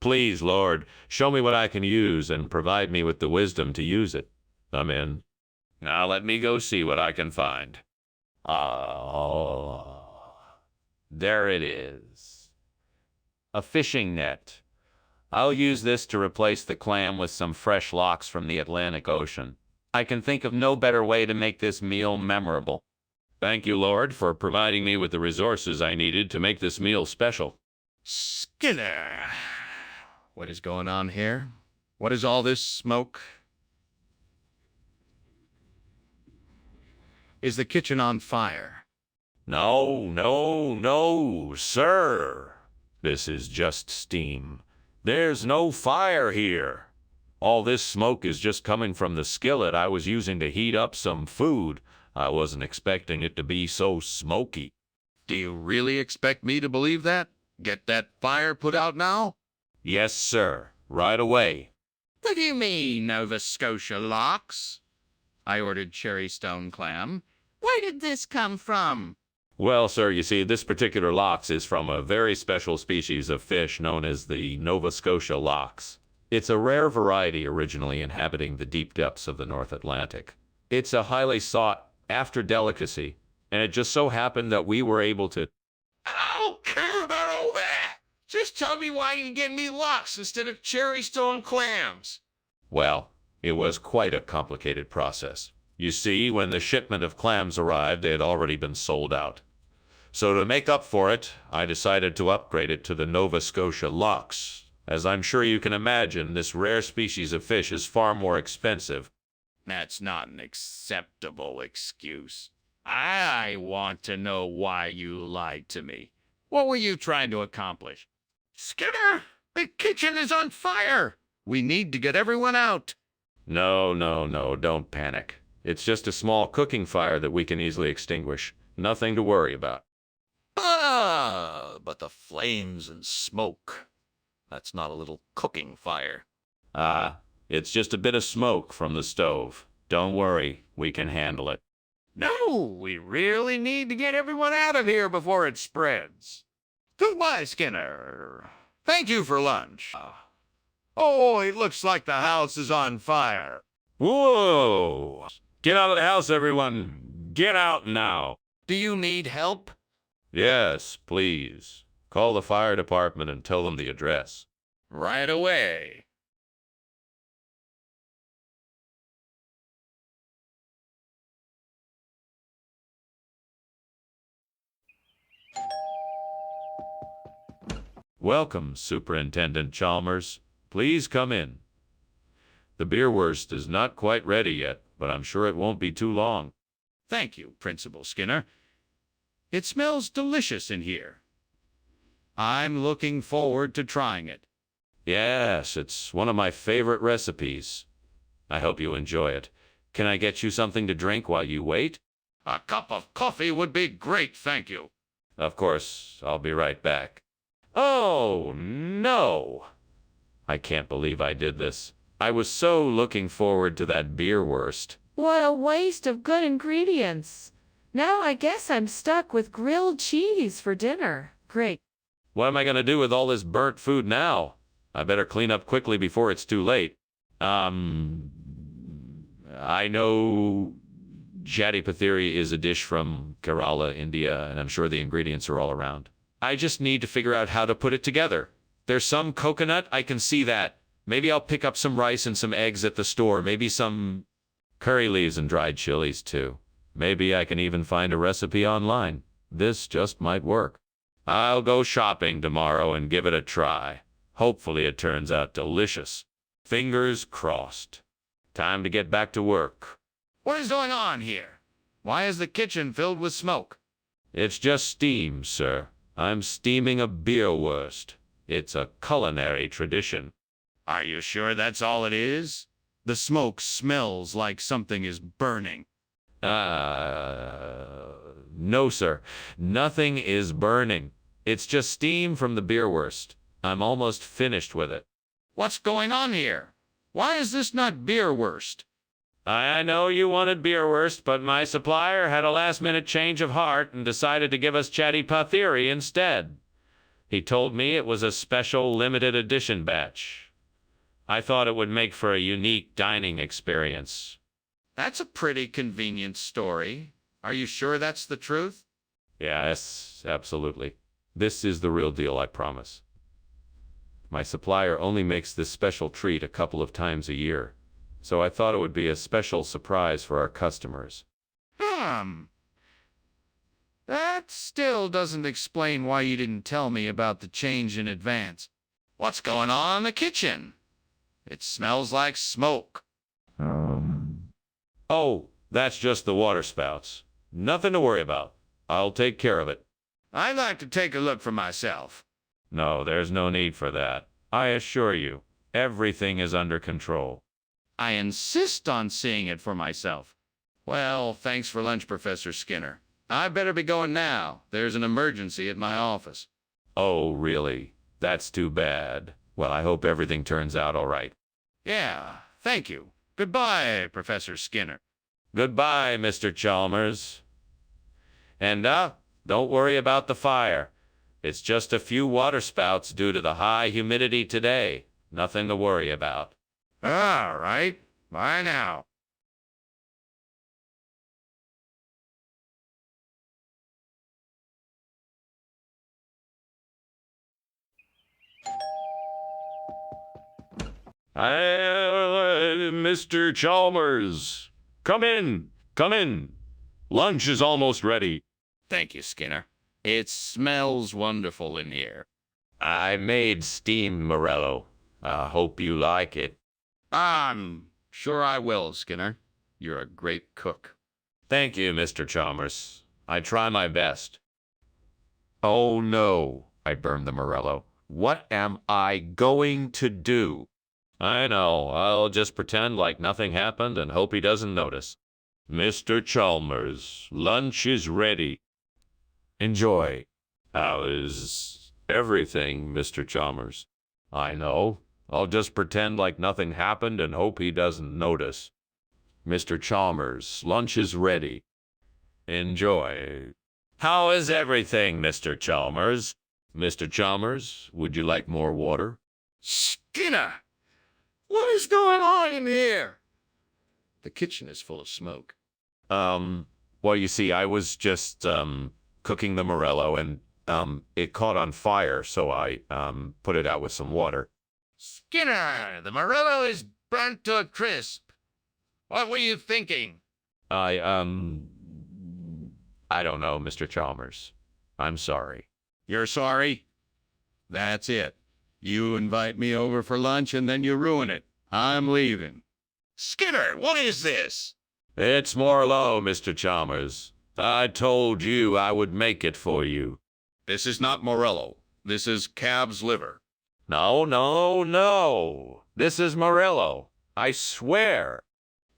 Please, Lord, show me what I can use and provide me with the wisdom to use it. I'm in. Now let me go see what I can find. Oh, there it is. A fishing net. I'll use this to replace the clam with some fresh locks from the Atlantic Ocean. I can think of no better way to make this meal memorable. Thank you, Lord, for providing me with the resources I needed to make this meal special. Skinner, what is going on here? What is all this smoke? Is the kitchen on fire? No, no, no, sir. This is just steam. There's no fire here. All this smoke is just coming from the skillet I was using to heat up some food. I wasn't expecting it to be so smoky. Do you really expect me to believe that? Get that fire put out now? Yes, sir. Right away. What do you mean, Nova Scotia lox? I ordered cherry stone clam. Where did this come from? Well, sir, you see, this particular lox is from a very special species of fish known as the Nova Scotia lox. It's a rare variety originally inhabiting the deep depths of the North Atlantic. It's a highly sought-after delicacy, and it just so happened that we were able to... I don't care about all that. Just tell me why you get me lox instead of cherry stone clams. Well, it was quite a complicated process. You see, when the shipment of clams arrived, they had already been sold out. So to make up for it, I decided to upgrade it to the Nova Scotia lox. As I'm sure you can imagine, this rare species of fish is far more expensive. That's not an acceptable excuse. I want to know why you lied to me. What were you trying to accomplish? Skinner, the kitchen is on fire. We need to get everyone out. No, no, no, don't panic. It's just a small cooking fire that we can easily extinguish. Nothing to worry about. Ah, but the flames and smoke. That's not a little cooking fire. It's just a bit of smoke from the stove. Don't worry, we can handle it. No, we really need to get everyone out of here before it spreads. Goodbye, Skinner. Thank you for lunch. Oh, it looks like the house is on fire. Whoa! Get out of the house, everyone! Get out now! Do you need help? Yes, please. Call the fire department and tell them the address. Right away. Welcome, Superintendent Chalmers. Please come in. The beerwurst is not quite ready yet, but I'm sure it won't be too long. Thank you, Principal Skinner. It smells delicious in here. I'm looking forward to trying it. Yes, it's one of my favorite recipes. I hope you enjoy it. Can I get you something to drink while you wait? A cup of coffee would be great, thank you. Of course, I'll be right back. Oh, no! I can't believe I did this. I was so looking forward to that beerwurst. What a waste of good ingredients. Now I guess I'm stuck with grilled cheese for dinner. Great. What am I going to do with all this burnt food now? I better clean up quickly before it's too late. I know Jati Pathiri is a dish from Kerala, India, and I'm sure the ingredients are all around. I just need to figure out how to put it together. There's some coconut, I can see that. Maybe I'll pick up some rice and some eggs at the store. Maybe some curry leaves and dried chilies, too. Maybe I can even find a recipe online. This just might work. I'll go shopping tomorrow and give it a try. Hopefully it turns out delicious. Fingers crossed. Time to get back to work. What is going on here? Why is the kitchen filled with smoke? It's just steam, sir. I'm steaming a beerwurst. It's a culinary tradition. Are you sure that's all it is? The smoke smells like something is burning. No, sir. Nothing is burning. It's just steam from the beerwurst. I'm almost finished with it. What's going on here? Why is this not beerwurst? I know you wanted beerwurst, but my supplier had a last-minute change of heart and decided to give us Chatty Pathiri instead. He told me it was a special limited edition batch. I thought it would make for a unique dining experience. That's a pretty convenient story. Are you sure that's the truth? Yes, absolutely. This is the real deal, I promise. My supplier only makes this special treat a couple of times a year, so I thought it would be a special surprise for our customers. That still doesn't explain why you didn't tell me about the change in advance. What's going on in the kitchen? It smells like smoke. Oh, that's just the water spouts. Nothing to worry about. I'll take care of it. I'd like to take a look for myself. No, there's no need for that. I assure you, everything is under control. I insist on seeing it for myself. Well, thanks for lunch, Professor Skinner. I better be going now. There's an emergency at my office. Oh, really? That's too bad. Well, I hope everything turns out all right. Yeah, thank you. Goodbye, Professor Skinner. Goodbye, Mr. Chalmers. And, don't worry about the fire. It's just a few water spouts due to the high humidity today. Nothing to worry about. All right. Bye now. Mr. Chalmers, come in, come in. Lunch is almost ready. Thank you, Skinner. It smells wonderful in here. I made steamed Morello. I hope you like it. I'm sure I will, Skinner. You're a great cook. Thank you, Mr. Chalmers. I try my best. Oh no, I burned the Morello. What am I going to do? I know, I'll just pretend like nothing happened and hope he doesn't notice. Mr. Chalmers, lunch is ready. Enjoy. How is everything, Mr. Chalmers? I know. I'll just pretend like nothing happened and hope he doesn't notice. Mr. Chalmers, lunch is ready. Enjoy. How is everything, Mr. Chalmers? Mr. Chalmers, would you like more water? Skinner! What is going on in here? The kitchen is full of smoke. Well, you see, I was just, cooking the Morello and, it caught on fire, so I, put it out with some water. Skinner, the Morello is burnt to a crisp. What were you thinking? I don't know, Mr. Chalmers. I'm sorry. You're sorry? That's it. You invite me over for lunch and then you ruin it. I'm leaving. Skinner, what is this? It's Morello, Mr. Chalmers. I told you I would make it for you. This is not Morello. This is calf's liver. No, no, no. This is Morello. I swear.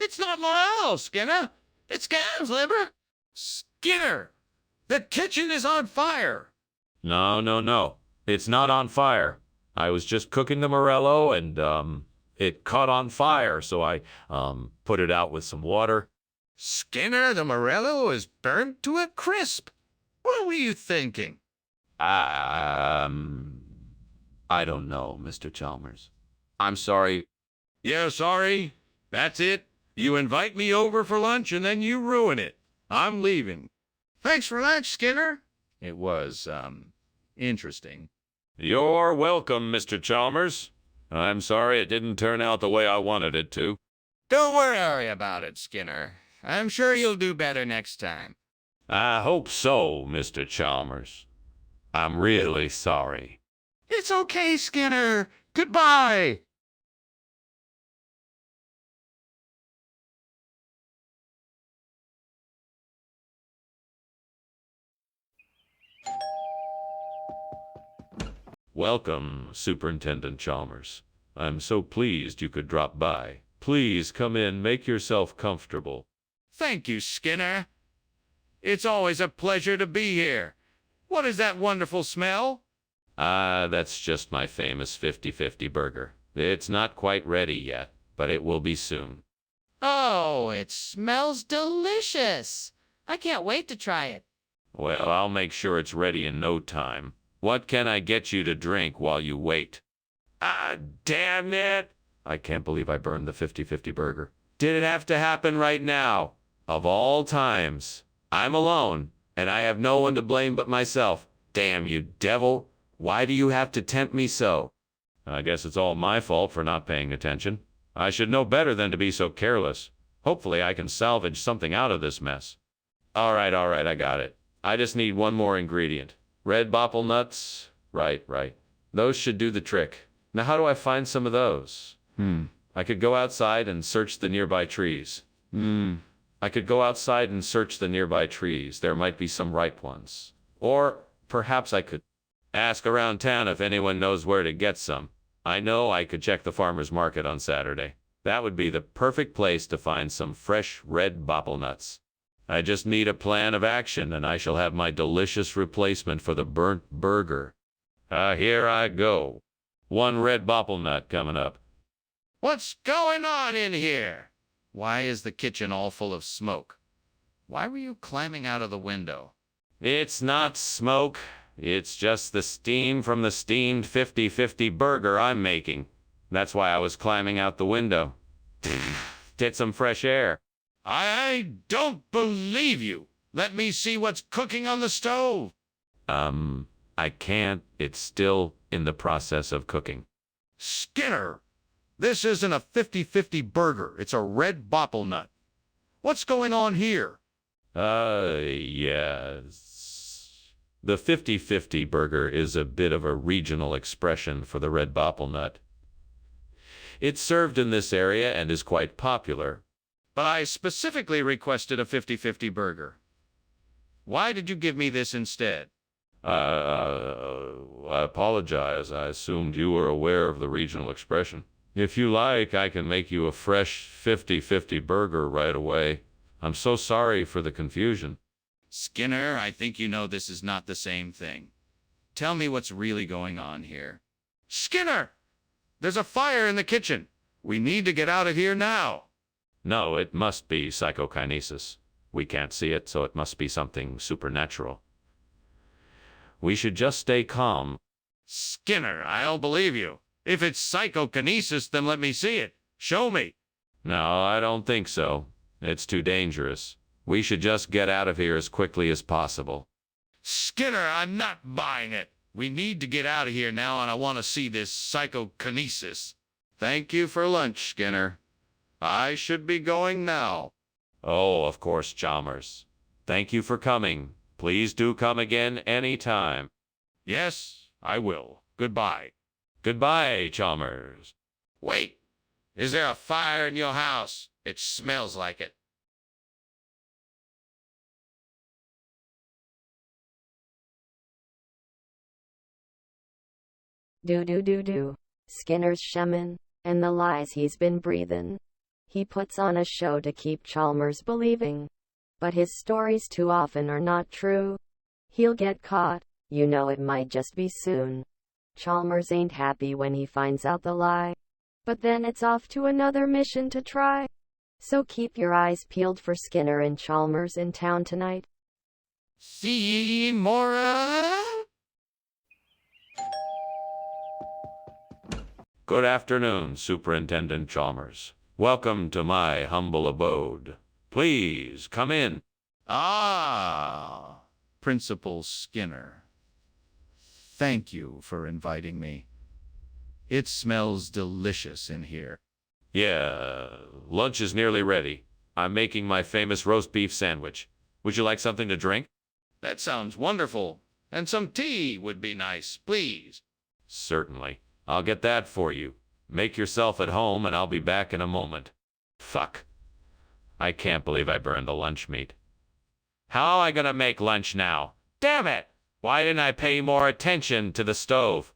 It's not Morello, Skinner. It's calf's liver. Skinner, the kitchen is on fire. No, no, no. It's not on fire. I was just cooking the Morello and, it caught on fire, so I, put it out with some water. Skinner, the Morello is burnt to a crisp. What were you thinking? I don't know, Mr. Chalmers. I'm sorry. Yeah, sorry. That's it. You invite me over for lunch and then you ruin it. I'm leaving. Thanks for lunch, Skinner. It was, interesting. You're welcome, Mr. Chalmers. I'm sorry it didn't turn out the way I wanted it to. Don't worry about it, Skinner. I'm sure you'll do better next time. I hope so, Mr. Chalmers. I'm really sorry. It's okay, Skinner. Goodbye. Welcome, Superintendent Chalmers. I'm so pleased you could drop by. Please come in, make yourself comfortable. Thank you, Skinner. It's always a pleasure to be here. What is that wonderful smell? That's just my famous 50-50 burger. It's not quite ready yet, but it will be soon. Oh, it smells delicious. I can't wait to try it. Well, I'll make sure it's ready in no time. What can I get you to drink while you wait? Ah, damn it! I can't believe I burned the 50-50 burger. Did it have to happen right now? Of all times. I'm alone, and I have no one to blame but myself. Damn you, devil. Why do you have to tempt me so? I guess it's all my fault for not paying attention. I should know better than to be so careless. Hopefully I can salvage something out of this mess. All right, I got it. I just need one more ingredient. Red bopple nuts. Right. Those should do the trick. Now how do I find some of those? I could go outside and search the nearby trees. I could go outside and search the nearby trees. There might be some ripe ones. Or perhaps I could ask around town if anyone knows where to get some. I know I could check the farmer's market on Saturday. That would be the perfect place to find some fresh red bopple nuts. I just need a plan of action, and I shall have my delicious replacement for the burnt burger. Here I go. One red bopple nut coming up. What's going on in here? Why is the kitchen all full of smoke? Why were you climbing out of the window? It's not smoke. It's just the steam from the steamed 50-50 burger I'm making. That's why I was climbing out the window. Get some fresh air. I don't believe you. Let me see what's cooking on the stove. I can't. It's still in the process of cooking. Skinner, this isn't a 50-50 burger. It's a red bopple nut. What's going on here? Yes. The 50-50 burger is a bit of a regional expression for the red bopple nut. It's served in this area and is quite popular. But I specifically requested a 50-50 burger. Why did you give me this instead? I apologize. I assumed you were aware of the regional expression. If you like, I can make you a fresh 50-50 burger right away. I'm so sorry for the confusion. Skinner, I think you know this is not the same thing. Tell me what's really going on here. Skinner! There's a fire in the kitchen. We need to get out of here now. No, it must be psychokinesis. We can't see it, so it must be something supernatural. We should just stay calm. Skinner, I don't believe you. If it's psychokinesis, then let me see it. Show me. No, I don't think so. It's too dangerous. We should just get out of here as quickly as possible. Skinner, I'm not buying it. We need to get out of here now, and I want to see this psychokinesis. Thank you for lunch, Skinner. I should be going now. Oh, of course, Chalmers. Thank you for coming. Please do come again anytime. Yes, I will. Goodbye. Goodbye, Chalmers. Wait. Is there a fire in your house? It smells like it. Do. Skinner's shaman, and the lies he's been breathing. He puts on a show to keep Chalmers believing. But his stories too often are not true. He'll get caught, you know it might just be soon. Chalmers ain't happy when he finds out the lie. But then it's off to another mission to try. So keep your eyes peeled for Skinner and Chalmers in town tonight. See more. Good afternoon, Superintendent Chalmers. Welcome to my humble abode. Please come in. Ah, Principal Skinner. Thank you for inviting me. It smells delicious in here. Yeah, lunch is nearly ready. I'm making my famous roast beef sandwich. Would you like something to drink? That sounds wonderful. And some tea would be nice, please. Certainly. I'll get that for you. Make yourself at home and I'll be back in a moment. Fuck. I can't believe I burned the lunch meat. How am I gonna make lunch now? Damn it! Why didn't I pay more attention to the stove?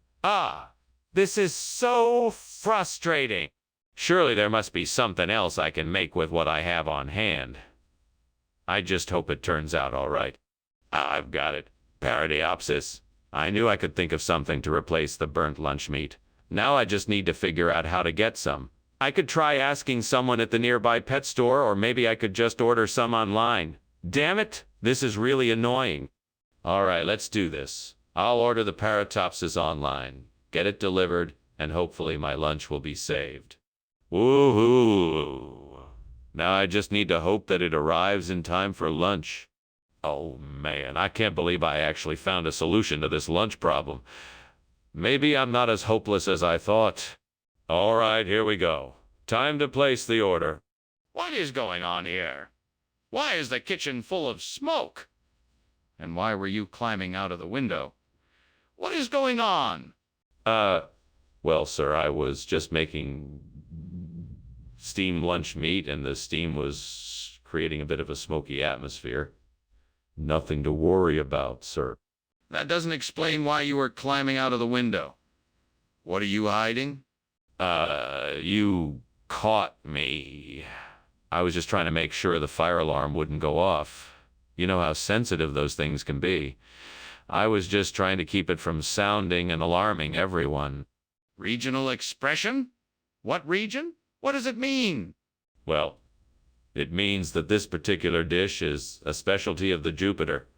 This is so frustrating. Surely there must be something else I can make with what I have on hand. I just hope it turns out all right. I've got it. Paradoxis. I knew I could think of something to replace the burnt lunch meat. Now I just need to figure out how to get some. I could try asking someone at the nearby pet store, or maybe I could just order some online. Damn it, this is really annoying. All right, let's do this. I'll order the paratopsis online, get it delivered, and hopefully my lunch will be saved. Woohoo! Now I just need to hope that it arrives in time for lunch. Oh man, I can't believe I actually found a solution to this lunch problem. Maybe I'm not as hopeless as I thought. All right, here we go. Time to place the order. What is going on here? Why is the kitchen full of smoke? And why were you climbing out of the window? What is going on? Well, sir, I was just making steam lunch meat, and the steam was creating a bit of a smoky atmosphere. Nothing to worry about, sir. That doesn't explain why you were climbing out of the window. What are you hiding? You caught me. I was just trying to make sure the fire alarm wouldn't go off. You know how sensitive those things can be. I was just trying to keep it from sounding and alarming everyone. Regional expression? What region? What does it mean? Well, it means that this particular dish is a specialty of the Jupiter,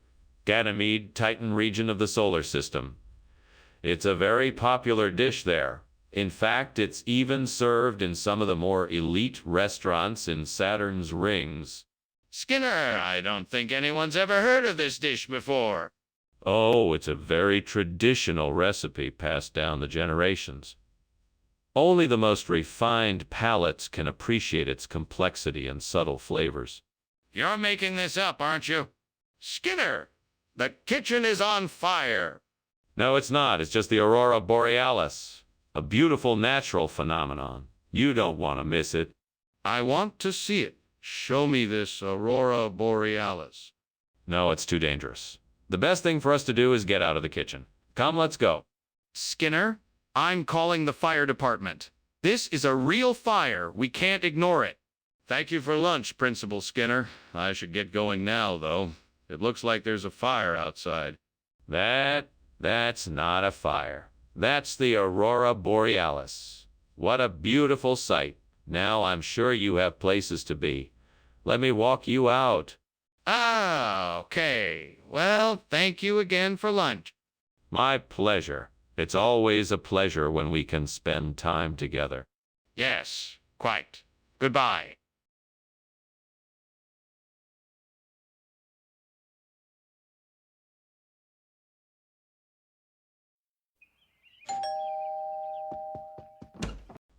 Ganymede Titan region of the solar system. It's a very popular dish there. In fact, it's even served in some of the more elite restaurants in Saturn's rings. Skinner, I don't think anyone's ever heard of this dish before. Oh, it's a very traditional recipe passed down the generations. Only the most refined palates can appreciate its complexity and subtle flavors. You're making this up, aren't you? Skinner, the kitchen is on fire. No, it's not. It's just the aurora borealis, a beautiful natural phenomenon. You don't want to miss it. I want to see it. Show me this aurora borealis. No, it's too dangerous. The best thing for us to do is get out of the kitchen. Come, let's go. Skinner, I'm calling the fire department. This is a real fire. We can't ignore it. Thank you for lunch, Principal Skinner. I should get going now, though. It looks like there's a fire outside. That's not a fire. That's the aurora borealis. What a beautiful sight. Now I'm sure you have places to be. Let me walk you out. Ah, okay. Well, thank you again for lunch. My pleasure. It's always a pleasure when we can spend time together. Yes, quite. Goodbye.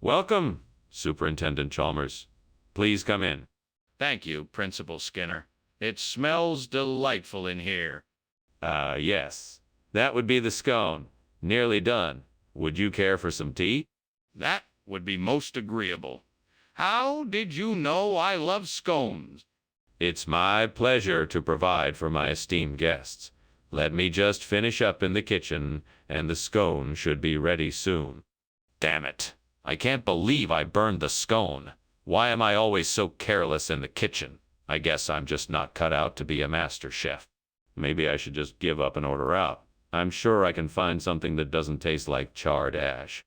Welcome, Superintendent Chalmers. Please come in. Thank you, Principal Skinner. It smells delightful in here. Yes. That would be the scone. Nearly done. Would you care for some tea? That would be most agreeable. How did you know I love scones? It's my pleasure to provide for my esteemed guests. Let me just finish up in the kitchen, and the scone should be ready soon. Damn it. I can't believe I burned the scone. Why am I always so careless in the kitchen? I guess I'm just not cut out to be a master chef. Maybe I should just give up and order out. I'm sure I can find something that doesn't taste like charred ash.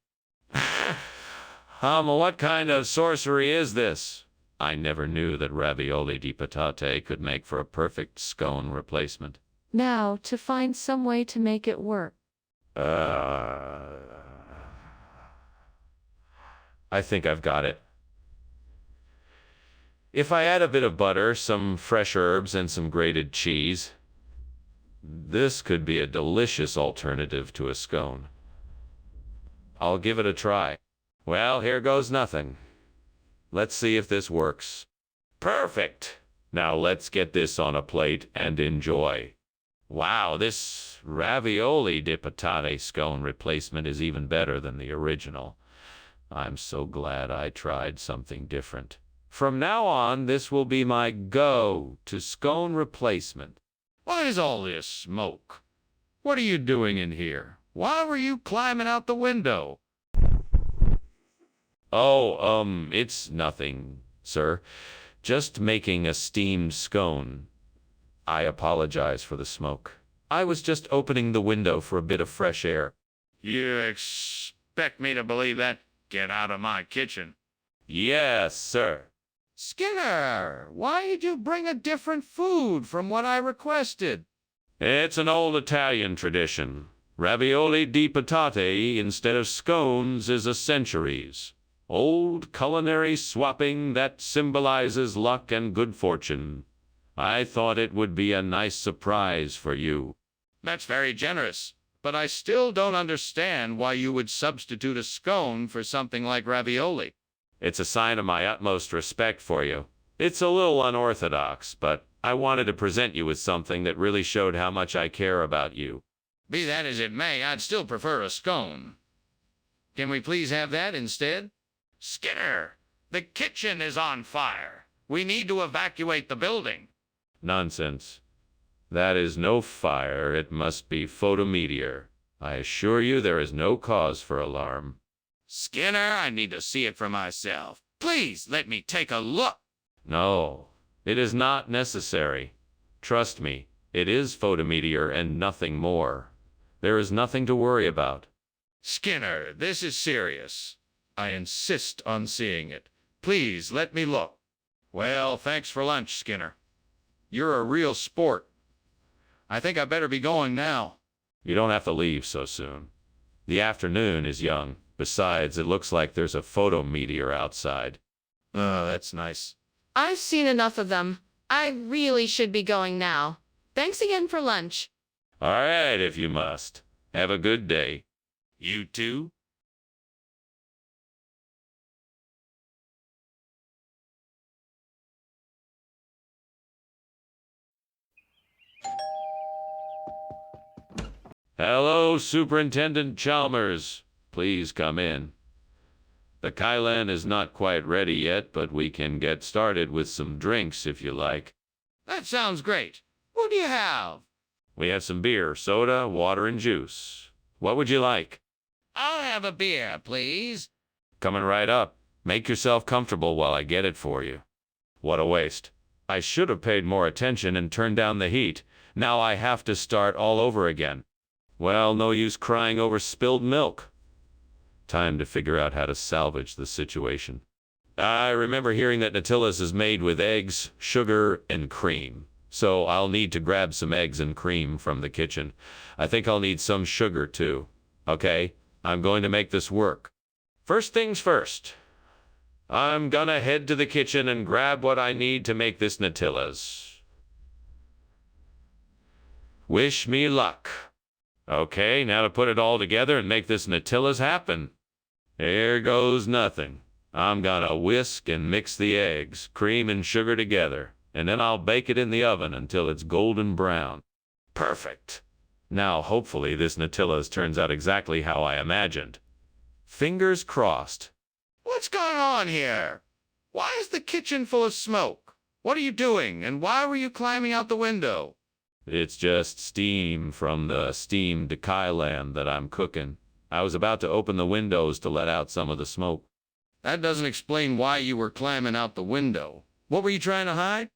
What kind of sorcery is this? I never knew that ravioli di patate could make for a perfect scone replacement. Now, to find some way to make it work. I think I've got it. If I add a bit of butter, some fresh herbs, and some grated cheese, this could be a delicious alternative to a scone. I'll give it a try. Well, here goes nothing. Let's see if this works. Perfect! Now let's get this on a plate and enjoy. Wow, this ravioli di patate scone replacement is even better than the original. I'm so glad I tried something different. From now on, this will be my go-to scone replacement. What is all this smoke? What are you doing in here? Why were you climbing out the window? Oh, it's nothing, sir. Just making a steamed scone. I apologize for the smoke. I was just opening the window for a bit of fresh air. You expect me to believe that? Get out of my kitchen. Yes, sir. Skinner, why did you bring a different food from what I requested? It's an old Italian tradition. Ravioli di patate instead of scones is a centuries old culinary swapping that symbolizes luck and good fortune. I thought it would be a nice surprise for you. That's very generous, but I still don't understand why you would substitute a scone for something like ravioli. It's a sign of my utmost respect for you. It's a little unorthodox, but I wanted to present you with something that really showed how much I care about you. Be that as it may, I'd still prefer a scone. Can we please have that instead? Skinner, the kitchen is on fire. We need to evacuate the building. Nonsense. That is no fire, it must be photometeor. I assure you there is no cause for alarm. Skinner, I need to see it for myself. Please let me take a look. No, it is not necessary. Trust me, it is photometeor and nothing more. There is nothing to worry about. Skinner, this is serious. I insist on seeing it. Please let me look. Well, thanks for lunch, Skinner. You're a real sport. I think I better be going now. You don't have to leave so soon. The afternoon is young. Besides, it looks like there's a photometeor outside. Oh, that's nice. I've seen enough of them. I really should be going now. Thanks again for lunch. All right, if you must. Have a good day. You too? Hello, Superintendent Chalmers. Please come in. The Kylan is not quite ready yet, but we can get started with some drinks if you like. That sounds great. What do you have? We have some beer, soda, water, and juice. What would you like? I'll have a beer, please. Coming right up. Make yourself comfortable while I get it for you. What a waste. I should have paid more attention and turned down the heat. Now I have to start all over again. Well, no use crying over spilled milk. Time to figure out how to salvage the situation. I remember hearing that Nutilla's is made with eggs, sugar, and cream. So I'll need to grab some eggs and cream from the kitchen. I think I'll need some sugar too. Okay, I'm going to make this work. First things first. I'm gonna head to the kitchen and grab what I need to make this Nutilla's. Wish me luck. Okay, now to put it all together and make this Nutilla's happen. Here goes nothing. I'm gonna whisk and mix the eggs, cream, and sugar together, and then I'll bake it in the oven until it's golden brown. Perfect. Now, hopefully, this Nutilla's turns out exactly how I imagined. Fingers crossed. What's going on here? Why is the kitchen full of smoke? What are you doing, and why were you climbing out the window? It's just steam from the steamed Kylan that I'm cooking. I was about to open the windows to let out some of the smoke. That doesn't explain why you were climbing out the window. What were you trying to hide?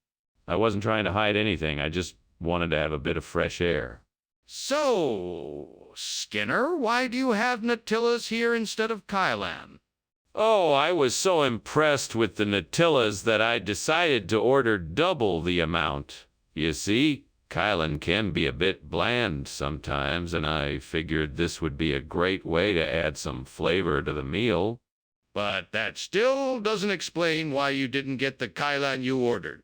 I wasn't trying to hide anything. I just wanted to have a bit of fresh air. So, Skinner, why do you have Nutilla's here instead of Kylan? Oh, I was so impressed with the Nutilla's that I decided to order double the amount. You see, Kylan can be a bit bland sometimes, and I figured this would be a great way to add some flavor to the meal. But that still doesn't explain why you didn't get the Kylan you ordered.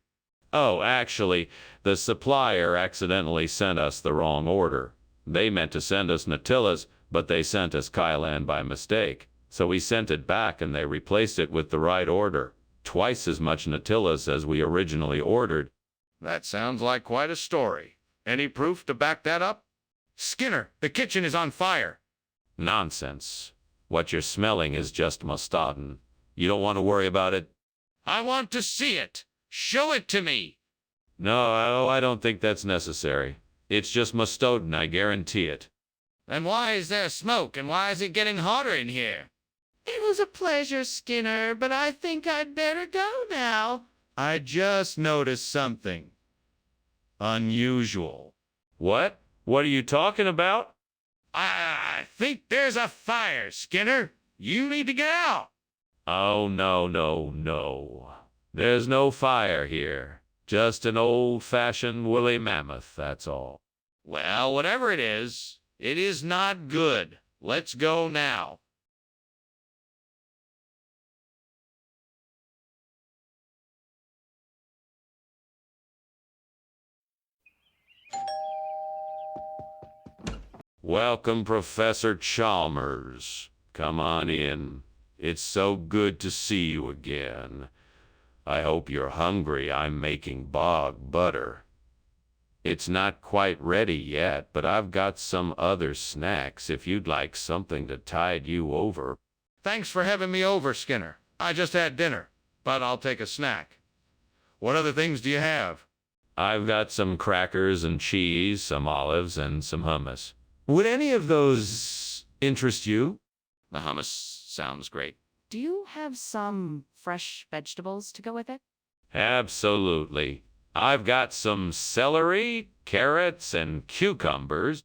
Oh, actually, the supplier accidentally sent us the wrong order. They meant to send us Nutilla's, but they sent us Kylan by mistake. So we sent it back and they replaced it with the right order. Twice as much Nutilla's as we originally ordered. That sounds like quite a story. Any proof to back that up? Skinner, the kitchen is on fire. Nonsense. What you're smelling is just mustardin. You don't want to worry about it? I want to see it. Show it to me. No, I don't think that's necessary. It's just mustardin, I guarantee it. Then why is there smoke, and why is it getting hotter in here? It was a pleasure, Skinner, but I think I'd better go now. I just noticed something unusual. What? What are you talking about? I think there's a fire, Skinner. You need to get out. Oh, no. There's no fire here. Just an old-fashioned woolly mammoth, that's all. Well, whatever it is, It is not good. Let's go now. Welcome, Professor Chalmers. Come on in. It's so good to see you again. I hope you're hungry. I'm making bog butter. It's not quite ready yet, but I've got some other snacks if you'd like something to tide you over. Thanks for having me over, Skinner. I just had dinner, but I'll take a snack. What other things do you have? I've got some crackers and cheese, some olives, and some hummus. Would any of those interest you? The hummus sounds great. Do you have some fresh vegetables to go with it? Absolutely. I've got some celery, carrots, and cucumbers.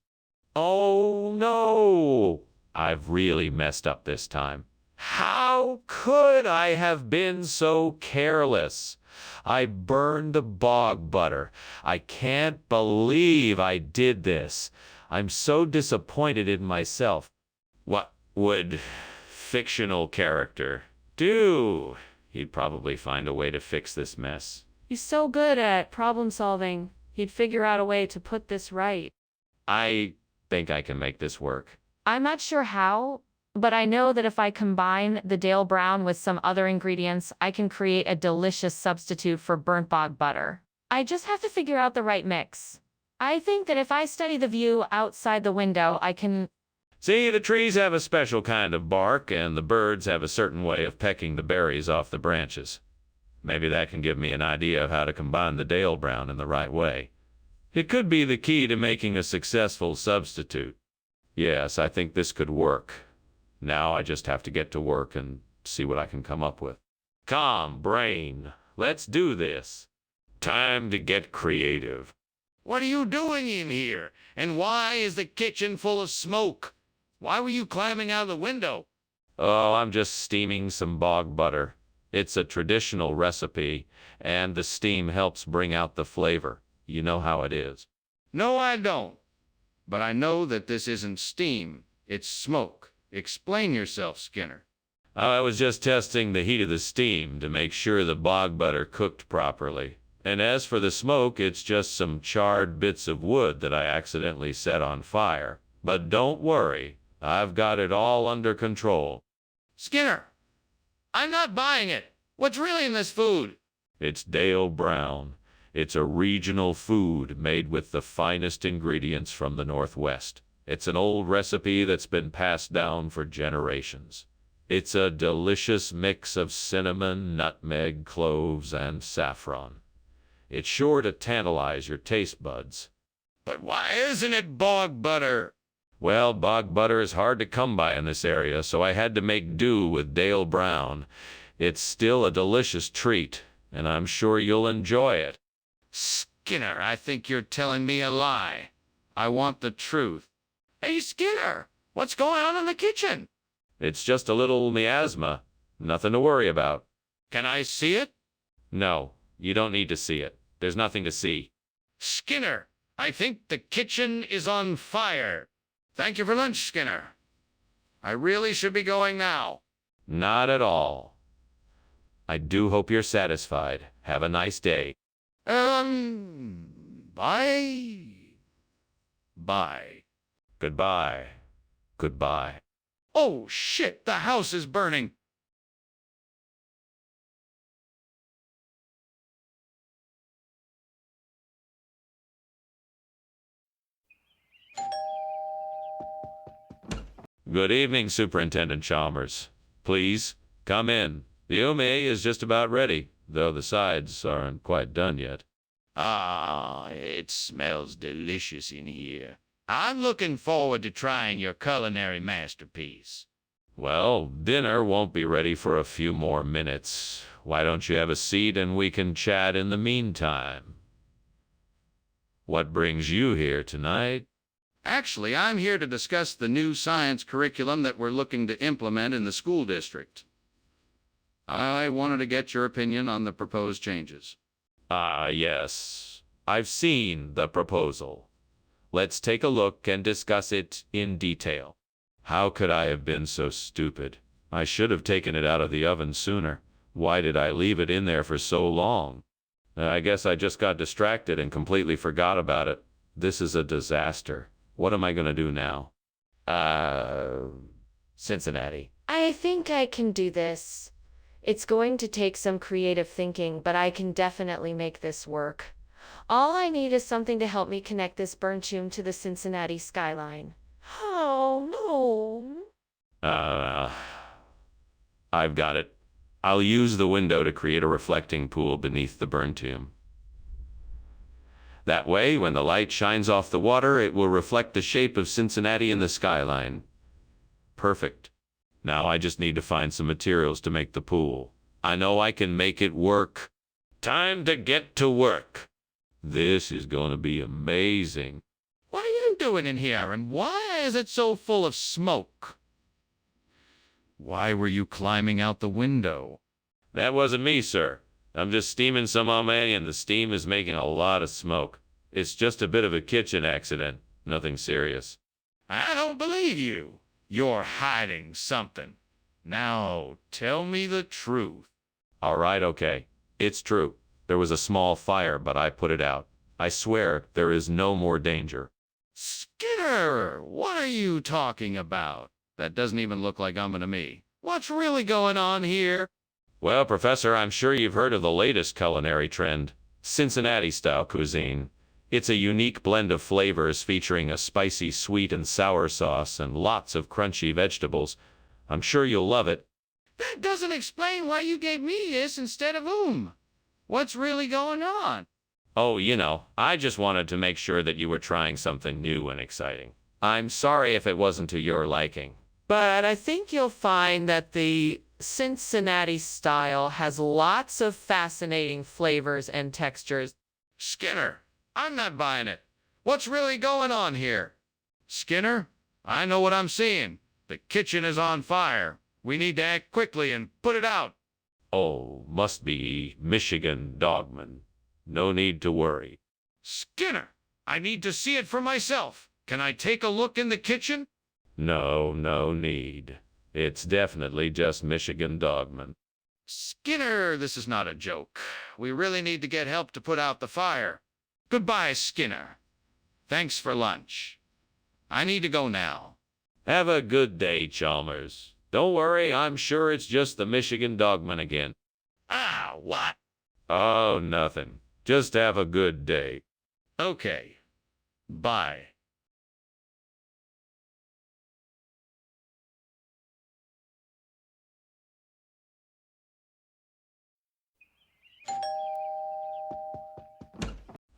Oh no! I've really messed up this time. How could I have been so careless? I burned the bog butter. I can't believe I did this. I'm so disappointed in myself. What would fictional character do? He'd probably find a way to fix this mess. He's so good at problem solving. He'd figure out a way to put this right. I think I can make this work. I'm not sure how, but I know that if I combine the Dale Brown with some other ingredients, I can create a delicious substitute for burnt bog butter. I just have to figure out the right mix. I think that if I study the view outside the window, I can... See, the trees have a special kind of bark, and the birds have a certain way of pecking the berries off the branches. Maybe that can give me an idea of how to combine the Dale Brown in the right way. It could be the key to making a successful substitute. Yes, I think this could work. Now I just have to get to work and see what I can come up with. Calm, brain. Let's do this. Time to get creative. What are you doing in here? And why is the kitchen full of smoke? Why were you climbing out of the window? Oh, I'm just steaming some bog butter. It's a traditional recipe, and the steam helps bring out the flavor. You know how it is. No, I don't. But I know that this isn't steam. It's smoke. Explain yourself, Skinner. I was just testing the heat of the steam to make sure the bog butter cooked properly. And as for the smoke, it's just some charred bits of wood that I accidentally set on fire. But don't worry, I've got it all under control. Skinner, I'm not buying it. What's really in this food? It's Dale Brown. It's a regional food made with the finest ingredients from the Northwest. It's an old recipe that's been passed down for generations. It's a delicious mix of cinnamon, nutmeg, cloves, and saffron. It's sure to tantalize your taste buds. But why isn't it bog butter? Well, bog butter is hard to come by in this area, so I had to make do with Dale Brown. It's still a delicious treat, and I'm sure you'll enjoy it. Skinner, I think you're telling me a lie. I want the truth. Hey, Skinner, what's going on in the kitchen? It's just a little miasma. Nothing to worry about. Can I see it? No, you don't need to see it. There's nothing to see. Skinner, I think the kitchen is on fire. Thank you for lunch, Skinner. I really should be going now. Not at all. I do hope you're satisfied. Have a nice day. Bye. Bye. Goodbye. Goodbye. Oh, shit, the house is burning. Good evening, Superintendent Chalmers. Please, come in. The ume is just about ready, though the sides aren't quite done yet. Ah, it smells delicious in here. I'm looking forward to trying your culinary masterpiece. Well, dinner won't be ready for a few more minutes. Why don't you have a seat and we can chat in the meantime? What brings you here tonight? Actually, I'm here to discuss the new science curriculum that we're looking to implement in the school district. I wanted to get your opinion on the proposed changes. Ah, yes. I've seen the proposal. Let's take a look and discuss it in detail. How could I have been so stupid? I should have taken it out of the oven sooner. Why did I leave it in there for so long? I guess I just got distracted and completely forgot about it. This is a disaster. What am I gonna do now? Cincinnati. I think I can do this. It's going to take some creative thinking, but I can definitely make this work. All I need is something to help me connect this burnt tomb to the Cincinnati skyline. Oh, no. I've got it. I'll use the window to create a reflecting pool beneath the burn tomb. That way, when the light shines off the water, it will reflect the shape of Cincinnati in the skyline. Perfect. Now I just need to find some materials to make the pool. I know I can make it work. Time to get to work. This is going to be amazing. What are you doing in here, and why is it so full of smoke? Why were you climbing out the window? That wasn't me, sir. I'm just steaming some almani and the steam is making a lot of smoke. It's just a bit of a kitchen accident. Nothing serious. I don't believe you. You're hiding something. Now, tell me the truth. All right, okay. It's true. There was a small fire, but I put it out. I swear there is no more danger. Skinner, what are you talking about? That doesn't even look like to me. What's really going on here? Well, Professor, I'm sure you've heard of the latest culinary trend, Cincinnati-style cuisine. It's a unique blend of flavors featuring a spicy sweet and sour sauce and lots of crunchy vegetables. I'm sure you'll love it. That doesn't explain why you gave me this instead of What's really going on? Oh, I just wanted to make sure that you were trying something new and exciting. I'm sorry if it wasn't to your liking. But I think you'll find that the Cincinnati style has lots of fascinating flavors and textures. Skinner, I'm not buying it. What's really going on here? Skinner, I know what I'm seeing. The kitchen is on fire. We need to act quickly and put it out. Oh, must be Michigan Dogman. No need to worry. Skinner, I need to see it for myself. Can I take a look in the kitchen? No need. It's definitely just Michigan Dogman. Skinner, this is not a joke. We really need to get help to put out the fire. Goodbye, Skinner. Thanks for lunch. I need to go now. Have a good day, Chalmers. Don't worry, I'm sure it's just the Michigan Dogman again. Ah, what? Oh, nothing. Just have a good day. Okay. Bye.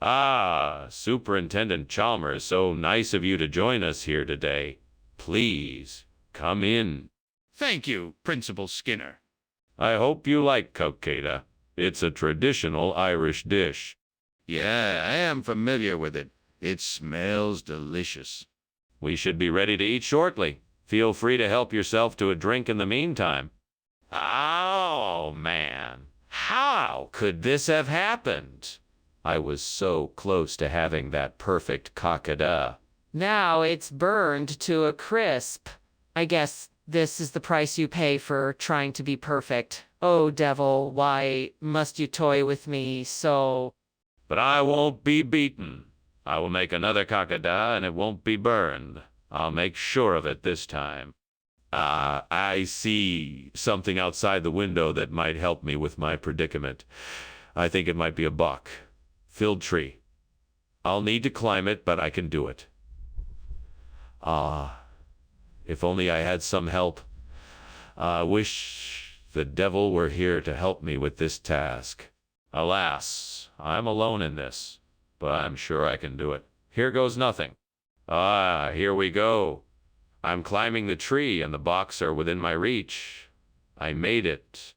Ah, Superintendent Chalmers, so nice of you to join us here today. Please, come in. Thank you, Principal Skinner. I hope you like cupcake. It's a traditional Irish dish. Yeah, I am familiar with it. It smells delicious. We should be ready to eat shortly. Feel free to help yourself to a drink in the meantime. Oh, man. How could this have happened? I was so close to having that perfect cockada. Now it's burned to a crisp. I guess this is the price you pay for trying to be perfect. Oh, devil, why must you toy with me so? But I won't be beaten. I will make another cockada and it won't be burned. I'll make sure of it this time. I see something outside the window that might help me with my predicament. I think it might be a buck-filled tree. I'll need to climb it, but I can do it. If only I had some help. I wish the devil were here to help me with this task. Alas, I'm alone in this, but I'm sure I can do it. Here goes nothing. Here we go. I'm climbing the tree and the box are within my reach. I made it.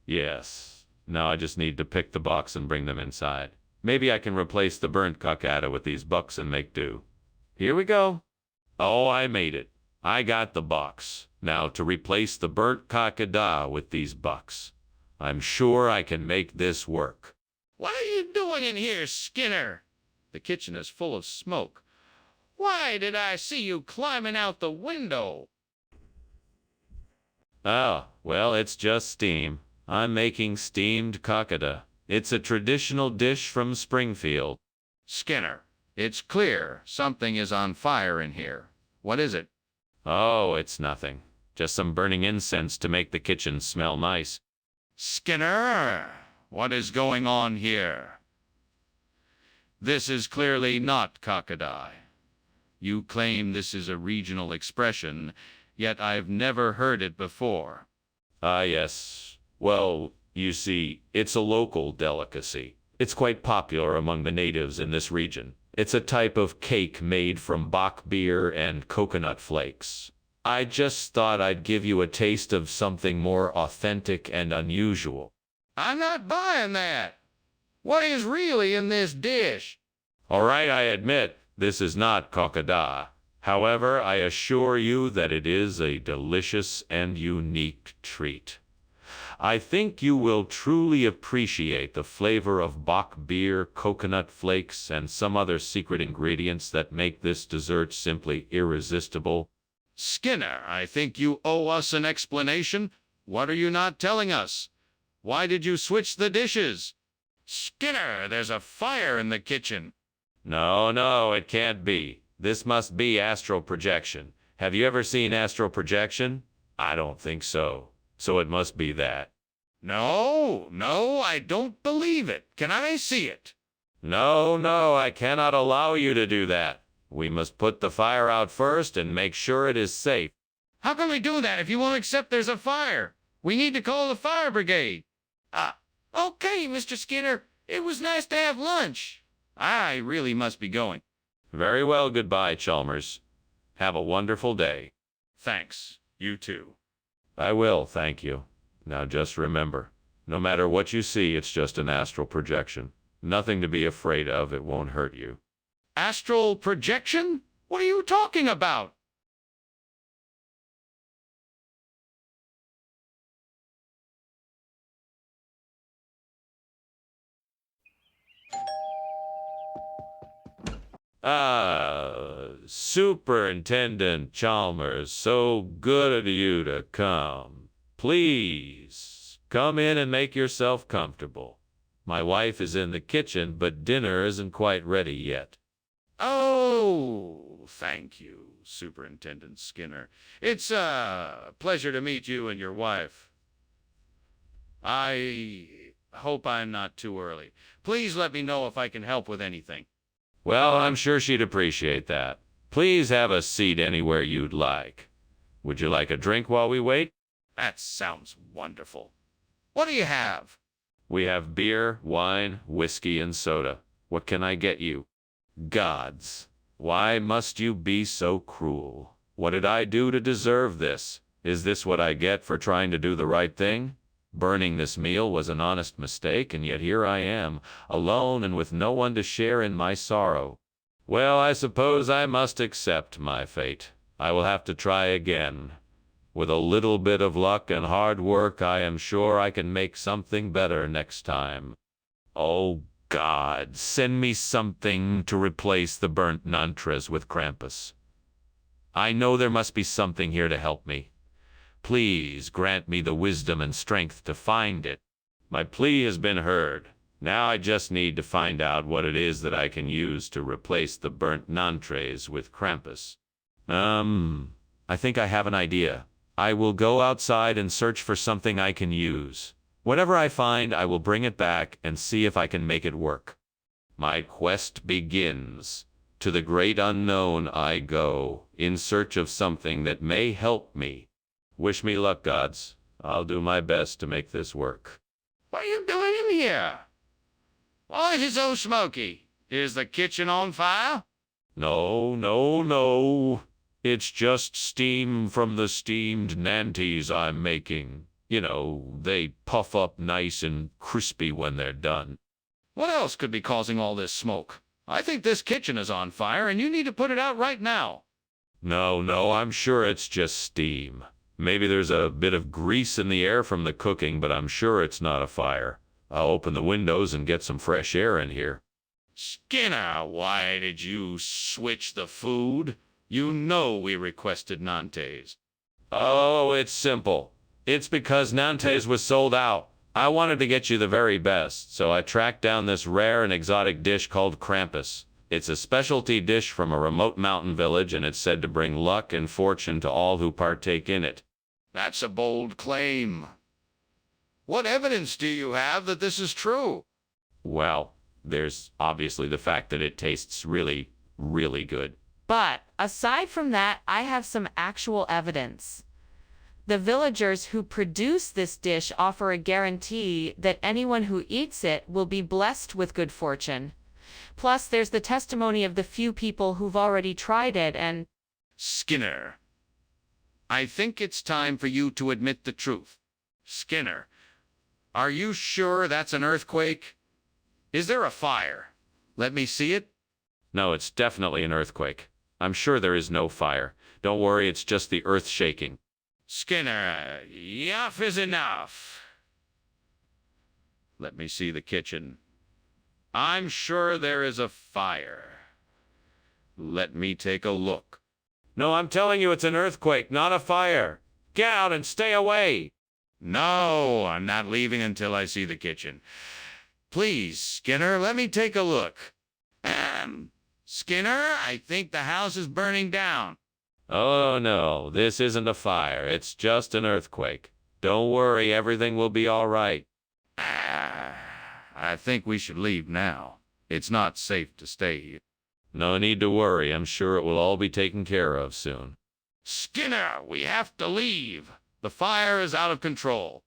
Yes. Now I just need to pick the box and bring them inside. Maybe I can replace the burnt cockada with these bucks and make do. Here we go. Oh, I made it. I got the box. Now to replace the burnt cockada with these bucks. I'm sure I can make this work. What are you doing in here, Skinner? The kitchen is full of smoke. Why did I see you climbing out the window? Oh, well, it's just steam. I'm making steamed cockada. It's a traditional dish from Springfield. Skinner, it's clear something is on fire in here. What is it? Oh, it's nothing. Just some burning incense to make the kitchen smell nice. Skinner, what is going on here? This is clearly not cockadie. You claim this is a regional expression, yet I've never heard it before. Ah, yes. Well, you see, it's a local delicacy. It's quite popular among the natives in this region. It's a type of cake made from Bach beer and coconut flakes. I just thought I'd give you a taste of something more authentic and unusual. I'm not buying that. What is really in this dish? All right, I admit, this is not cockada. However, I assure you that it is a delicious and unique treat. I think you will truly appreciate the flavor of Bach beer, coconut flakes, and some other secret ingredients that make this dessert simply irresistible. Skinner, I think you owe us an explanation. What are you not telling us? Why did you switch the dishes? Skinner, there's a fire in the kitchen. No, it can't be. This must be astral projection. Have you ever seen astral projection? I don't think so. So it must be that. No, I don't believe it. Can I see it? No, I cannot allow you to do that. We must put the fire out first and make sure it is safe. How can we do that if you won't accept there's a fire? We need to call the fire brigade. Okay, Mr. Skinner. It was nice to have lunch. I really must be going. Very well, goodbye, Chalmers. Have a wonderful day. Thanks. You too. I will, thank you. Now just remember, no matter what you see, it's just an astral projection. Nothing to be afraid of, it won't hurt you. Astral projection? What are you talking about? Superintendent Chalmers, so good of you to come. Please, come in and make yourself comfortable. My wife is in the kitchen, but dinner isn't quite ready yet. Oh, thank you, Superintendent Skinner. It's a pleasure to meet you and your wife. I hope I'm not too early. Please let me know if I can help with anything. Well, I'm sure she'd appreciate that. Please have a seat anywhere you'd like. Would you like a drink while we wait? That sounds wonderful. What do you have? We have beer, wine, whiskey, and soda. What can I get you? Gods, why must you be so cruel? What did I do to deserve this? Is this what I get for trying to do the right thing? Burning this meal was an honest mistake, and yet here I am, alone and with no one to share in my sorrow. Well, I suppose I must accept my fate. I will have to try again. With a little bit of luck and hard work, I am sure I can make something better next time. Oh, God, send me something to replace the burnt nantres with Krampus. I know there must be something here to help me. Please grant me the wisdom and strength to find it. My plea has been heard. Now I just need to find out what it is that I can use to replace the burnt nantres with Krampus. I think I have an idea. I will go outside and search for something I can use. Whatever I find, I will bring it back and see if I can make it work. My quest begins. To the great unknown I go, in search of something that may help me. Wish me luck, gods. I'll do my best to make this work. What are you doing in here? Why is it so smoky? Is the kitchen on fire? No. It's just steam from the steamed nanties I'm making. You know, they puff up nice and crispy when they're done. What else could be causing all this smoke? I think this kitchen is on fire and you need to put it out right now. No, I'm sure it's just steam. Maybe there's a bit of grease in the air from the cooking, but I'm sure it's not a fire. I'll open the windows and get some fresh air in here. Skinner, why did you switch the food? You know we requested Nantes. Oh, it's simple. It's because Nantes was sold out. I wanted to get you the very best, so I tracked down this rare and exotic dish called Krampus. It's a specialty dish from a remote mountain village, and it's said to bring luck and fortune to all who partake in it. That's a bold claim. What evidence do you have that this is true? Well, there's obviously the fact that it tastes really, really good. But aside from that, I have some actual evidence. The villagers who produce this dish offer a guarantee that anyone who eats it will be blessed with good fortune. Plus, there's the testimony of the few people who've already tried it and... Skinner, I think it's time for you to admit the truth. Skinner, are you sure that's an earthquake? Is there a fire? Let me see it. No, it's definitely an earthquake. I'm sure there is no fire. Don't worry, it's just the earth shaking. Skinner, enough is enough. Let me see the kitchen. I'm sure there is a fire. Let me take a look. No, I'm telling you it's an earthquake, not a fire. Get out and stay away. No, I'm not leaving until I see the kitchen. Please, Skinner, let me take a look. Skinner, I think the house is burning down. Oh no, this isn't a fire. It's just an earthquake. Don't worry, everything will be all right. I think we should leave now. It's not safe to stay here. No need to worry. I'm sure it will all be taken care of soon. Skinner, we have to leave. The fire is out of control.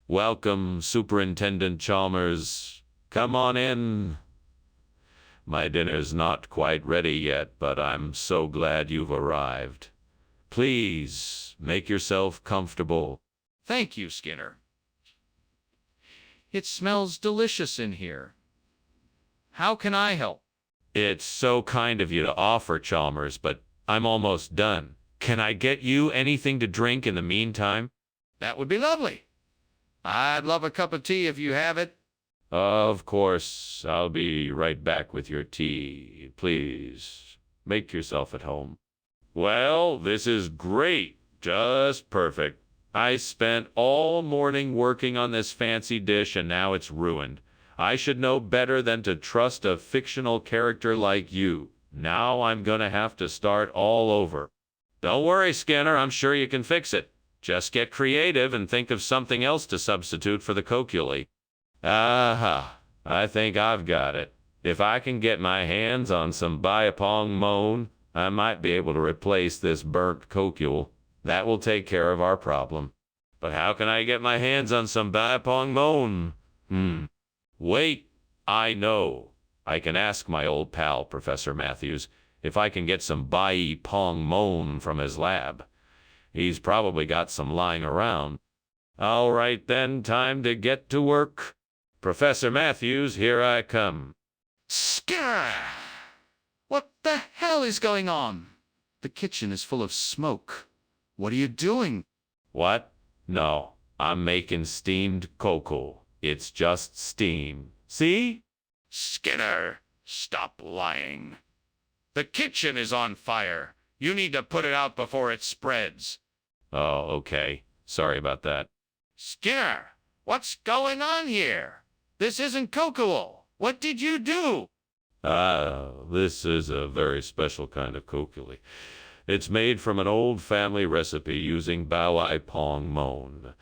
Welcome, Superintendent Chalmers. Come on in. My dinner's not quite ready yet, but I'm so glad you've arrived. Please, make yourself comfortable. Thank you, Skinner. It smells delicious in here. How can I help? It's so kind of you to offer, Chalmers, but I'm almost done. Can I get you anything to drink in the meantime? That would be lovely. I'd love a cup of tea if you have it. Of course, I'll be right back with your tea. Please, make yourself at home. Well, this is great. Just perfect. I spent all morning working on this fancy dish and now it's ruined. I should know better than to trust a fictional character like you. Now I'm gonna have to start all over. Don't worry, Skinner, I'm sure you can fix it. Just get creative and think of something else to substitute for the coculi. Aha, I think I've got it. If I can get my hands on some Biapong Moan, I might be able to replace this burnt cocule. That will take care of our problem. But how can I get my hands on some Biapong Moan? Wait, I know. I can ask my old pal, Professor Matthews, if I can get some Biapong Moan from his lab. He's probably got some lying around. All right then, time to get to work. Professor Matthews, here I come. Skinner! What the hell is going on? The kitchen is full of smoke. What are you doing? What? No, I'm making steamed cocoa. It's just steam. See? Skinner, stop lying. The kitchen is on fire. You need to put it out before it spreads. Oh, okay. Sorry about that. Skinner, what's going on here? This isn't cocoa. What did you do? This is a very special kind of coculi. It's made from an old family recipe using Biapong Moan.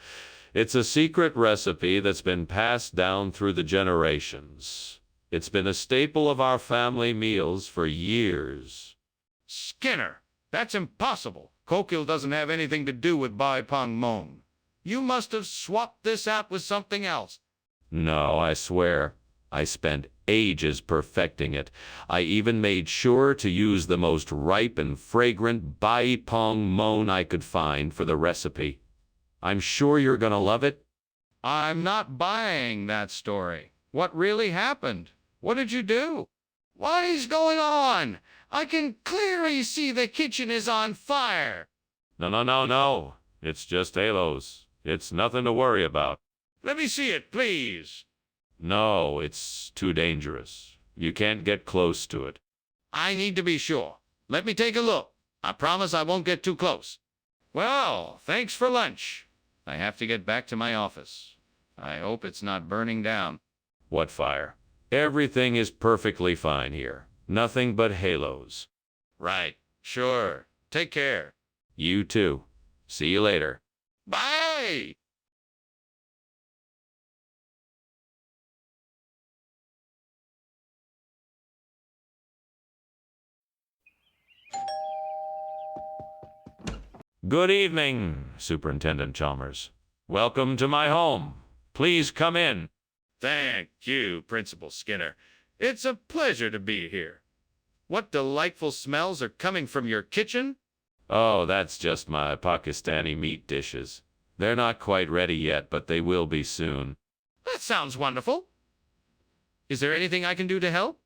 It's a secret recipe that's been passed down through the generations. It's been a staple of our family meals for years. Skinner, that's impossible. Cocoa doesn't have anything to do with Biapong Moan. You must have swapped this out with something else. No, I swear. I spent ages perfecting it. I even made sure to use the most ripe and fragrant Biapong Moan I could find for the recipe. I'm sure you're gonna love it. I'm not buying that story. What really happened? What did you do? What is going on? I can clearly see the kitchen is on fire. No. It's just halos. It's nothing to worry about. Let me see it, please. No, it's too dangerous. You can't get close to it. I need to be sure. Let me take a look. I promise I won't get too close. Well, thanks for lunch. I have to get back to my office. I hope it's not burning down. What fire? Everything is perfectly fine here. Nothing but halos. Right. Sure. Take care. You too. See you later. Bye! Good evening, Superintendent Chalmers. Welcome to my home. Please come in. Thank you, Principal Skinner. It's a pleasure to be here. What delightful smells are coming from your kitchen? Oh, that's just my Pakistani meat dishes. They're not quite ready yet, but they will be soon. That sounds wonderful. Is there anything I can do to help?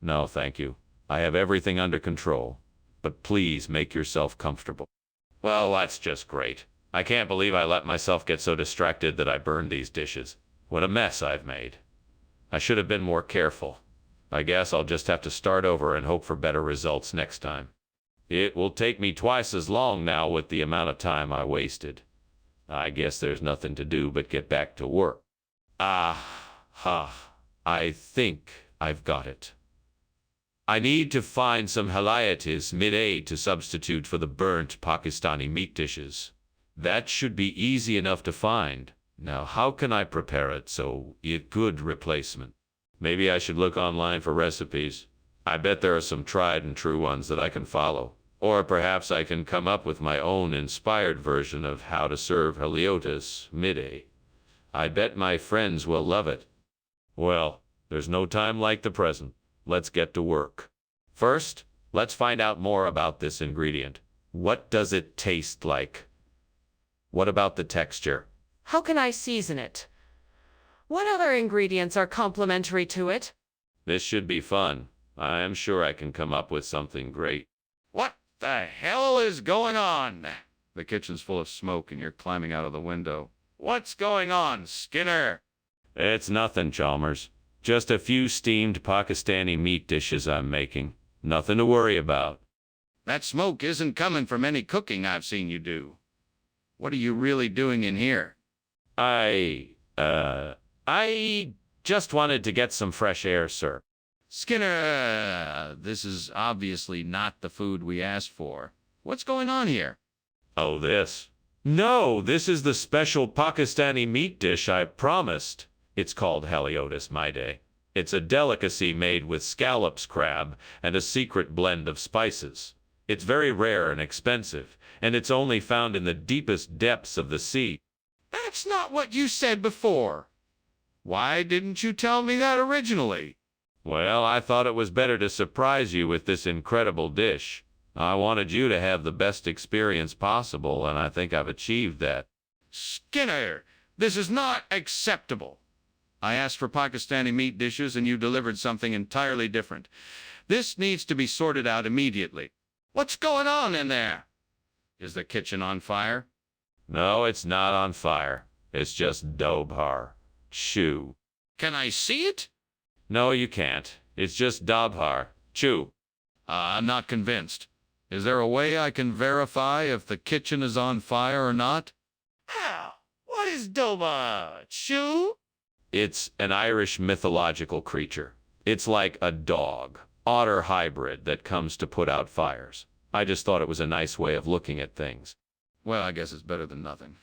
No, thank you. I have everything under control. But please make yourself comfortable. Well, that's just great. I can't believe I let myself get so distracted that I burned these dishes. What a mess I've made. I should have been more careful. I guess I'll just have to start over and hope for better results next time. It will take me twice as long now with the amount of time I wasted. I guess there's nothing to do but get back to work. I think I've got it. I need to find some haliatis mid-A to substitute for the burnt Pakistani meat dishes. That should be easy enough to find. Now, how can I prepare it so it's a good replacement? Maybe I should look online for recipes. I bet there are some tried and true ones that I can follow. Or perhaps I can come up with my own inspired version of how to serve haliotis mid-A. I bet my friends will love it. Well, there's no time like the present. Let's get to work. First, let's find out more about this ingredient. What does it taste like? What about the texture? How can I season it? What other ingredients are complementary to it? This should be fun. I am sure I can come up with something great. What the hell is going on? The kitchen's full of smoke and you're climbing out of the window. What's going on, Skinner? It's nothing, Chalmers. Just a few steamed Pakistani meat dishes I'm making. Nothing to worry about. That smoke isn't coming from any cooking I've seen you do. What are you really doing in here? I just wanted to get some fresh air, sir. Skinner, this is obviously not the food we asked for. What's going on here? Oh, this? No, this is the special Pakistani meat dish I promised. It's called haliotis mide. It's a delicacy made with scallops crab and a secret blend of spices. It's very rare and expensive, and it's only found in the deepest depths of the sea. That's not what you said before. Why didn't you tell me that originally? Well, I thought it was better to surprise you with this incredible dish. I wanted you to have the best experience possible, and I think I've achieved that. Skinner, this is not acceptable. I asked for Pakistani meat dishes and you delivered something entirely different. This needs to be sorted out immediately. What's going on in there? Is the kitchen on fire? No, it's not on fire. It's just Dobhar. Chew. Can I see it? No, you can't. It's just Dobhar. Chew. I'm not convinced. Is there a way I can verify if the kitchen is on fire or not? How? What is Doba? Chew? It's an Irish mythological creature. It's like a dog, otter hybrid that comes to put out fires. I just thought it was a nice way of looking at things. Well, I guess it's better than nothing.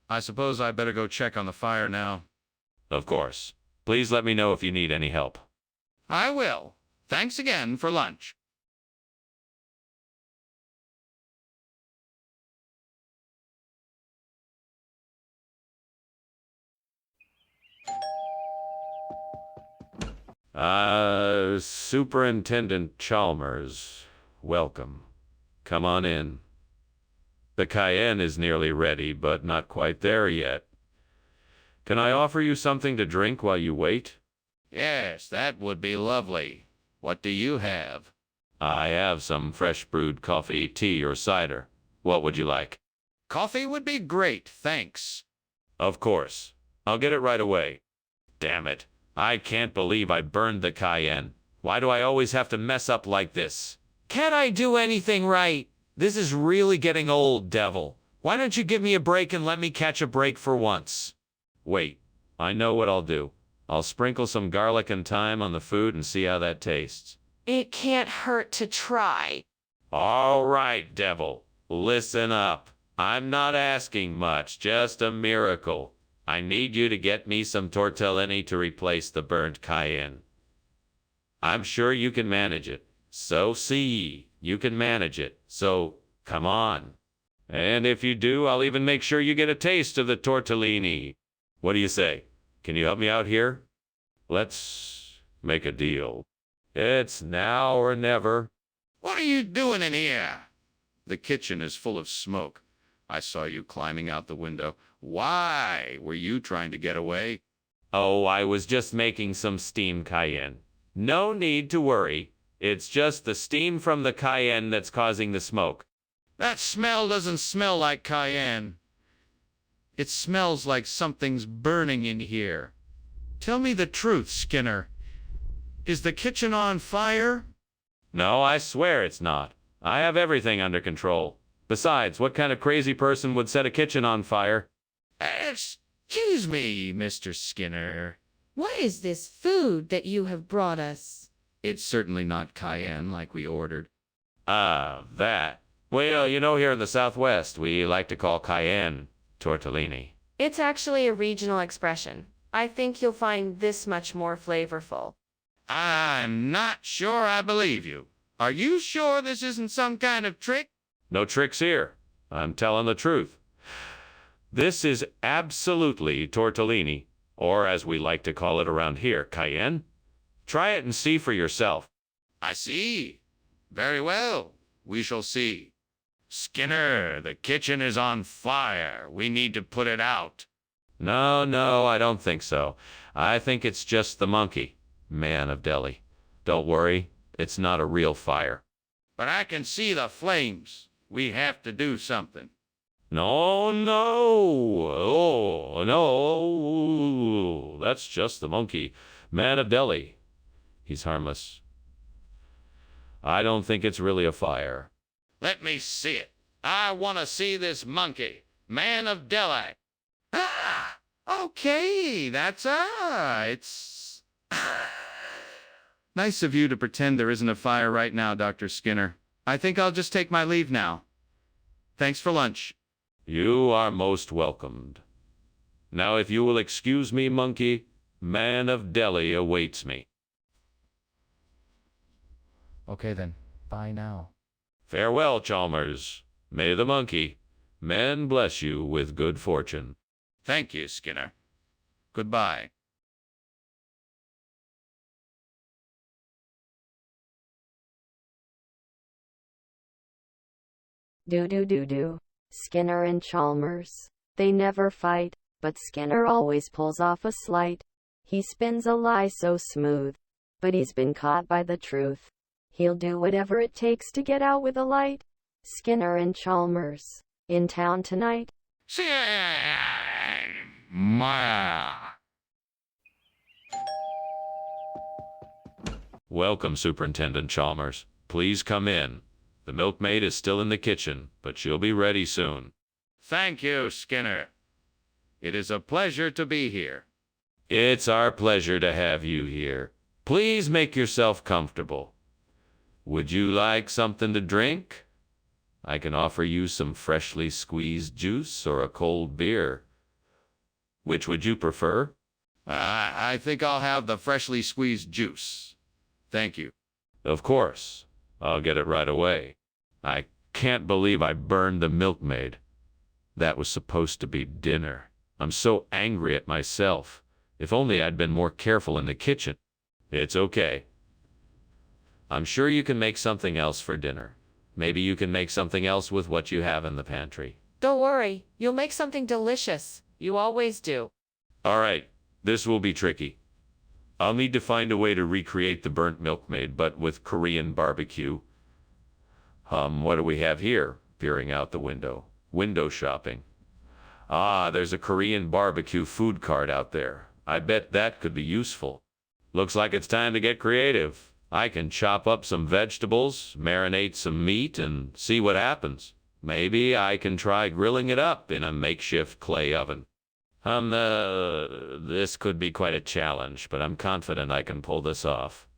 I suppose I better go check on the fire now. Of course. Please let me know if you need any help. I will. Thanks again for lunch. Superintendent Chalmers, welcome. Come on in. The cayenne is nearly ready, but not quite there yet. Can I offer you something to drink while you wait? Yes, that would be lovely. What do you have? I have some fresh brewed coffee, tea, or cider. What would you like? Coffee would be great, thanks. Of course. I'll get it right away. Damn it. I can't believe I burned the cayenne. Why do I always have to mess up like this? Can't I do anything right? This is really getting old, devil. Why don't you give me a break and let me catch a break for once? Wait, I know what I'll do. I'll sprinkle some garlic and thyme on the food and see how that tastes. It can't hurt to try. All right, devil. Listen up. I'm not asking much, just a miracle. I need you to get me some tortellini to replace the burnt cayenne. I'm sure you can manage it. So see, you can manage it. So, come on. And if you do, I'll even make sure you get a taste of the tortellini. What do you say? Can you help me out here? Let's make a deal. It's now or never. What are you doing in here? The kitchen is full of smoke. I saw you climbing out the window. Why were you trying to get away? Oh, I was just making some steamed cayenne. No need to worry. It's just the steam from the cayenne that's causing the smoke. That smell doesn't smell like cayenne. It smells like something's burning in here. Tell me the truth, Skinner. Is the kitchen on fire? No, I swear it's not. I have everything under control. Besides, what kind of crazy person would set a kitchen on fire? Excuse me, Mr. Skinner. What is this food that you have brought us? It's certainly not cayenne like we ordered. That. Well, you know, here in the Southwest, we like to call cayenne tortellini. It's actually a regional expression. I think you'll find this much more flavorful. I'm not sure I believe you. Are you sure this isn't some kind of trick? No tricks here. I'm telling the truth. This is absolutely tortellini, or as we like to call it around here, cayenne. Try it and see for yourself. I see. Very well. We shall see. Skinner, the kitchen is on fire. We need to put it out. No, I don't think so. I think it's just the monkey. Man of Delhi. Don't worry, it's not a real fire. But I can see the flames. We have to do something. No, oh, no, that's just the monkey. Man of Delhi. He's harmless. I don't think it's really a fire. Let me see it. I want to see this monkey. Man of Delhi. Ah, okay, it's... Nice of you to pretend there isn't a fire right now, Dr. Skinner. I think I'll just take my leave now. Thanks for lunch. You are most welcomed. Now, if you will excuse me, monkey, Man of Delhi awaits me. Okay then, bye now. Farewell, Chalmers. May the monkey, man bless you with good fortune. Thank you, Skinner. Goodbye. Do. Skinner and Chalmers. They never fight, but Skinner always pulls off a slight. He spins a lie so smooth, but he's been caught by the truth. He'll do whatever it takes to get out with a light. Skinner and Chalmers, in town tonight. Welcome, Superintendent Chalmers. Please come in. The milkmaid is still in the kitchen, but she'll be ready soon. Thank you, Skinner. It is a pleasure to be here. It's our pleasure to have you here. Please make yourself comfortable. Would you like something to drink? I can offer you some freshly squeezed juice or a cold beer. Which would you prefer? I think I'll have the freshly squeezed juice. Thank you. Of course. I'll get it right away. I can't believe I burned the milkmaid. That was supposed to be dinner. I'm so angry at myself. If only I'd been more careful in the kitchen. It's okay. I'm sure you can make something else for dinner. Maybe you can make something else with what you have in the pantry. Don't worry, you'll make something delicious. You always do. All right, this will be tricky. I'll need to find a way to recreate the burnt milkmaid, but with Korean barbecue. What do we have here? Peering out the window. Window shopping. Ah, there's a Korean barbecue food cart out there. I bet that could be useful. Looks like it's time to get creative. I can chop up some vegetables, marinate some meat, and see what happens. Maybe I can try grilling it up in a makeshift clay oven. This could be quite a challenge, but I'm confident I can pull this off.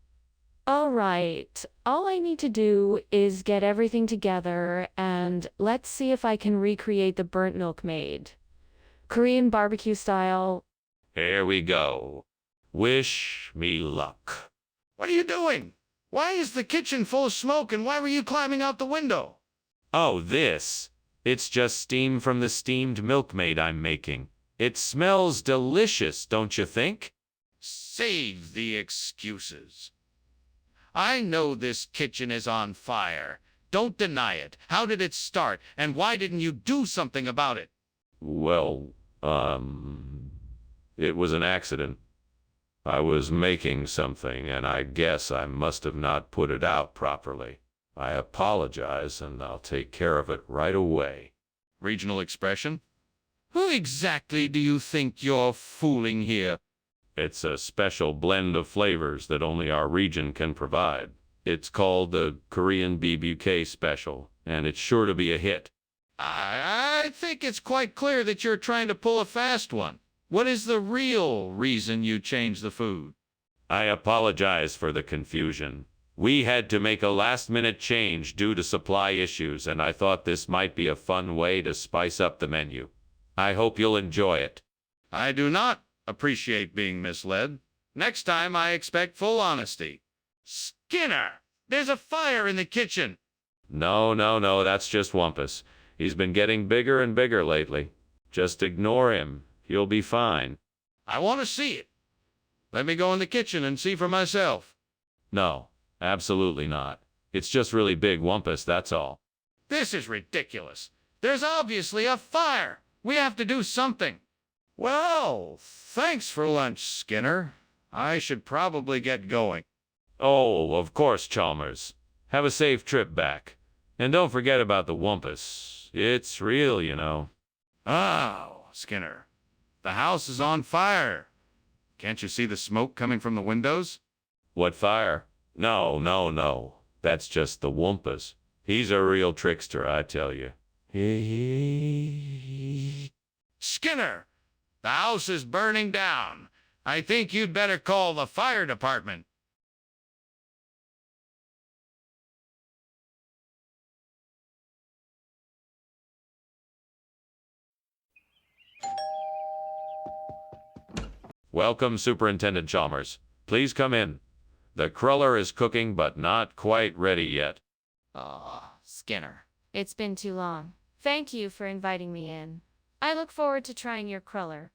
All right. All I need to do is get everything together and let's see if I can recreate the burnt milkmaid. Korean barbecue style. Here we go. Wish me luck. What are you doing? Why is the kitchen full of smoke and why were you climbing out the window? Oh, this. It's just steam from the steamed milkmaid I'm making. It smells delicious, don't you think? Save the excuses. I know this kitchen is on fire. Don't deny it. How did it start, and why didn't you do something about it? Well, it was an accident. I was making something, and I guess I must have not put it out properly. I apologize, and I'll take care of it right away. Regional expression? Who exactly do you think you're fooling here? It's a special blend of flavors that only our region can provide. It's called the Korean BBQ Special, and it's sure to be a hit. I think it's quite clear that you're trying to pull a fast one. What is the real reason you changed the food? I apologize for the confusion. We had to make a last-minute change due to supply issues, and I thought this might be a fun way to spice up the menu. I hope you'll enjoy it. I do not appreciate being misled. Next time, I expect full honesty. Skinner, there's a fire in the kitchen. No, that's just Wumpus. He's been getting bigger and bigger lately. Just ignore him. He'll be fine. I want to see it. Let me go in the kitchen and see for myself. No, absolutely not. It's just really big Wumpus, that's all. This is ridiculous. There's obviously a fire. We have to do something. Well, thanks for lunch, Skinner. I should probably get going. Oh, of course, Chalmers. Have a safe trip back. And don't forget about the Wumpus. It's real, you know. Oh, Skinner. The house is on fire. Can't you see the smoke coming from the windows? What fire? No. That's just the Wumpus. He's a real trickster, I tell you. Skinner, the house is burning down. I think you'd better call the fire department. Welcome, Superintendent Chalmers. Please come in. The cruller is cooking, but not quite ready yet. Oh, Skinner. It's been too long. Thank you for inviting me in. I look forward to trying your cruller.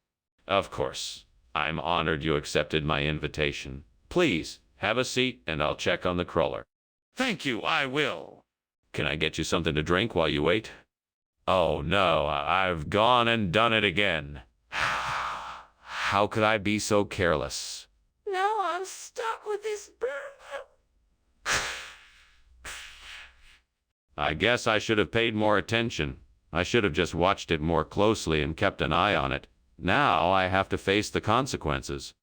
Of course. I'm honored you accepted my invitation. Please, have a seat, and I'll check on the cruller. Thank you, I will. Can I get you something to drink while you wait? Oh, no, I've gone and done it again. How could I be so careless? Now I'm stuck with this burn. I guess I should have paid more attention. I should have just watched it more closely and kept an eye on it. Now I have to face the consequences.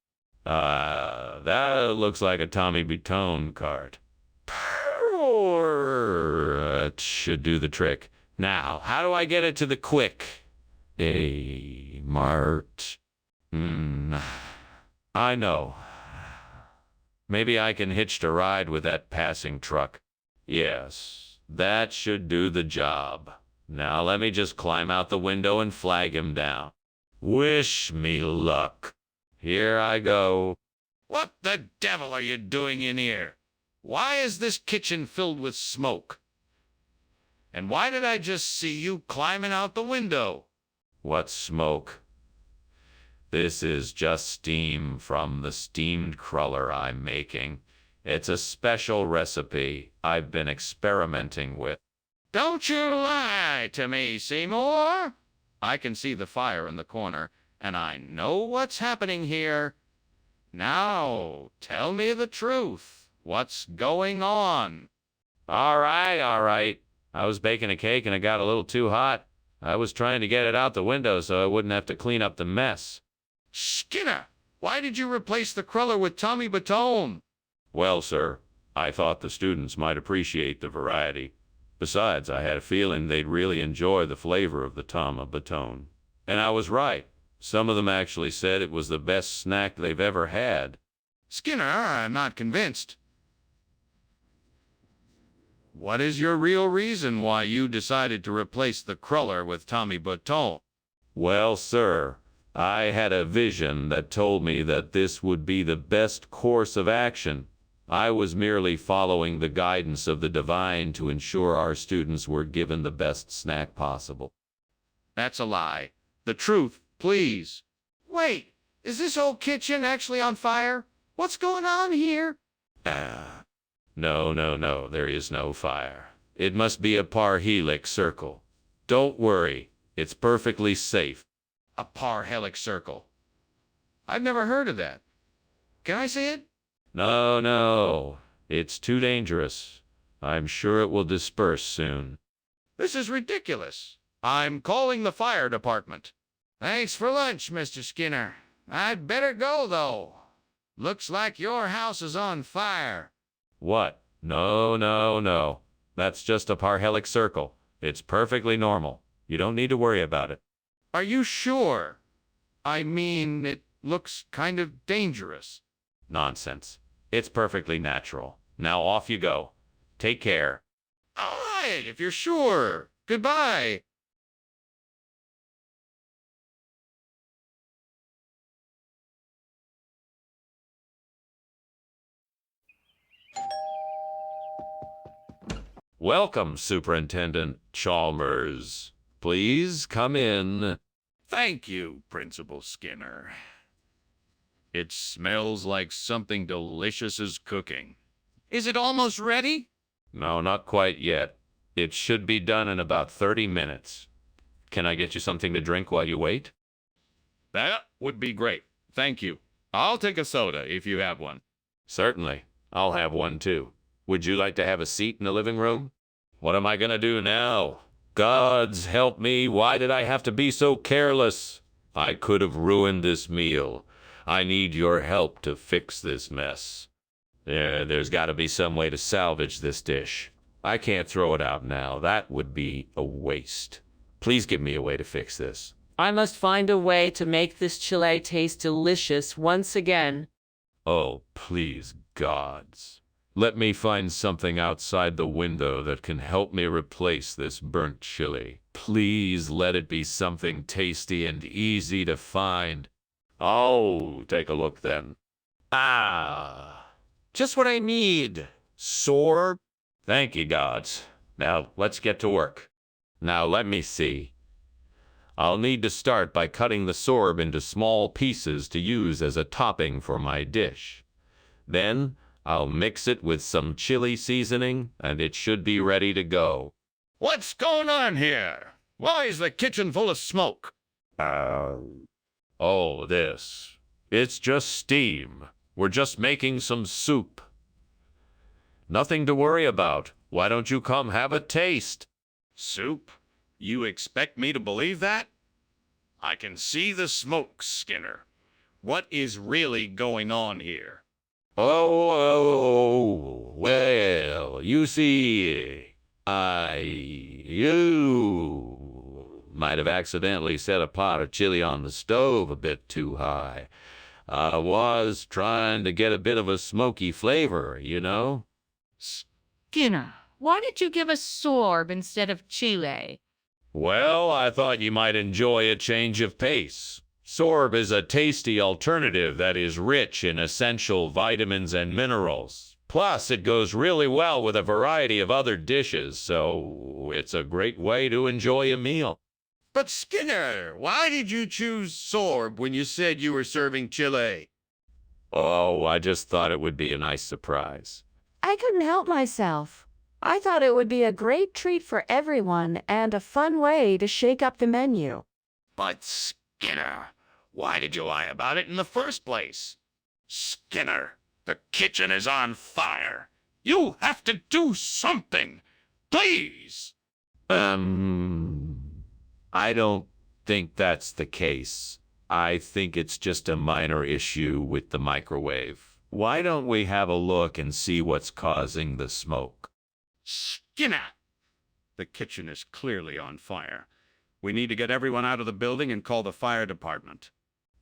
That looks like a Tommy Butone card. It should do the trick. Now, how do I get it to the quick? Mart. I know. Maybe I can hitch a ride with that passing truck. Yes, that should do the job. Now let me just climb out the window and flag him down. Wish me luck. Here I go. What the devil are you doing in here? Why is this kitchen filled with smoke? And why did I just see you climbing out the window? What smoke? This is just steam from the steamed cruller I'm making. It's a special recipe I've been experimenting with. Don't you lie to me, Seymour. I can see the fire in the corner, and I know what's happening here. Now, tell me the truth. What's going on? All right. I was baking a cake and it got a little too hot. I was trying to get it out the window so I wouldn't have to clean up the mess. Skinner, why did you replace the cruller with Tommy Batone? Well, sir, I thought the students might appreciate the variety. Besides, I had a feeling they'd really enjoy the flavor of the Tama Batone. And I was right. Some of them actually said it was the best snack they've ever had. Skinner, I'm not convinced. What is your real reason why you decided to replace the cruller with Tommy Batone? Well, sir, I had a vision that told me that this would be the best course of action. I was merely following the guidance of the divine to ensure our students were given the best snack possible. That's a lie. The truth, please. Wait, is this old kitchen actually on fire? What's going on here? No, there is no fire. It must be a parhelix circle. Don't worry, it's perfectly safe. A parhelix circle. I've never heard of that. Can I see it? No, it's too dangerous. I'm sure it will disperse soon. This is ridiculous. I'm calling the fire department. Thanks for lunch, Mr. Skinner. I'd better go, though. Looks like your house is on fire. What? No. That's just a parhelix circle. It's perfectly normal. You don't need to worry about it. Are you sure? I mean, it looks kind of dangerous. Nonsense. It's perfectly natural. Now off you go. Take care. All right, if you're sure. Goodbye. Welcome, Superintendent Chalmers. Please come in. Thank you, Principal Skinner. It smells like something delicious is cooking. Is it almost ready? No, not quite yet. It should be done in about 30 minutes. Can I get you something to drink while you wait? That would be great. Thank you. I'll take a soda if you have one. Certainly. I'll have one too. Would you like to have a seat in the living room? What am I gonna do now? Gods help me, why did I have to be so careless? I could have ruined this meal. I need your help to fix this mess. There's gotta be some way to salvage this dish. I can't throw it out now. That would be a waste. Please give me a way to fix this. I must find a way to make this chile taste delicious once again. Oh, please, gods. Let me find something outside the window that can help me replace this burnt chili. Please let it be something tasty and easy to find. Oh, take a look then. Just what I need. Sorb. Thank you, gods. Now, let's get to work. Now, let me see. I'll need to start by cutting the sorb into small pieces to use as a topping for my dish. Then, I'll mix it with some chili seasoning, and it should be ready to go. What's going on here? Why is the kitchen full of smoke? Oh, this. It's just steam. We're just making some soup. Nothing to worry about. Why don't you come have a taste? Soup? You expect me to believe that? I can see the smoke, Skinner. What is really going on here? Well, you see, you might have accidentally set a pot of chili on the stove a bit too high. I was trying to get a bit of a smoky flavor, you know? Skinner, why did you give us sorb instead of chile? Well, I thought you might enjoy a change of pace. Sorb is a tasty alternative that is rich in essential vitamins and minerals. Plus, it goes really well with a variety of other dishes, so it's a great way to enjoy a meal. But Skinner, why did you choose sorb when you said you were serving chile? Oh, I just thought it would be a nice surprise. I couldn't help myself. I thought it would be a great treat for everyone and a fun way to shake up the menu. But Skinner, why did you lie about it in the first place? Skinner, the kitchen is on fire. You have to do something. Please. I don't think that's the case. I think it's just a minor issue with the microwave. Why don't we have a look and see what's causing the smoke? Skinner, the kitchen is clearly on fire. We need to get everyone out of the building and call the fire department.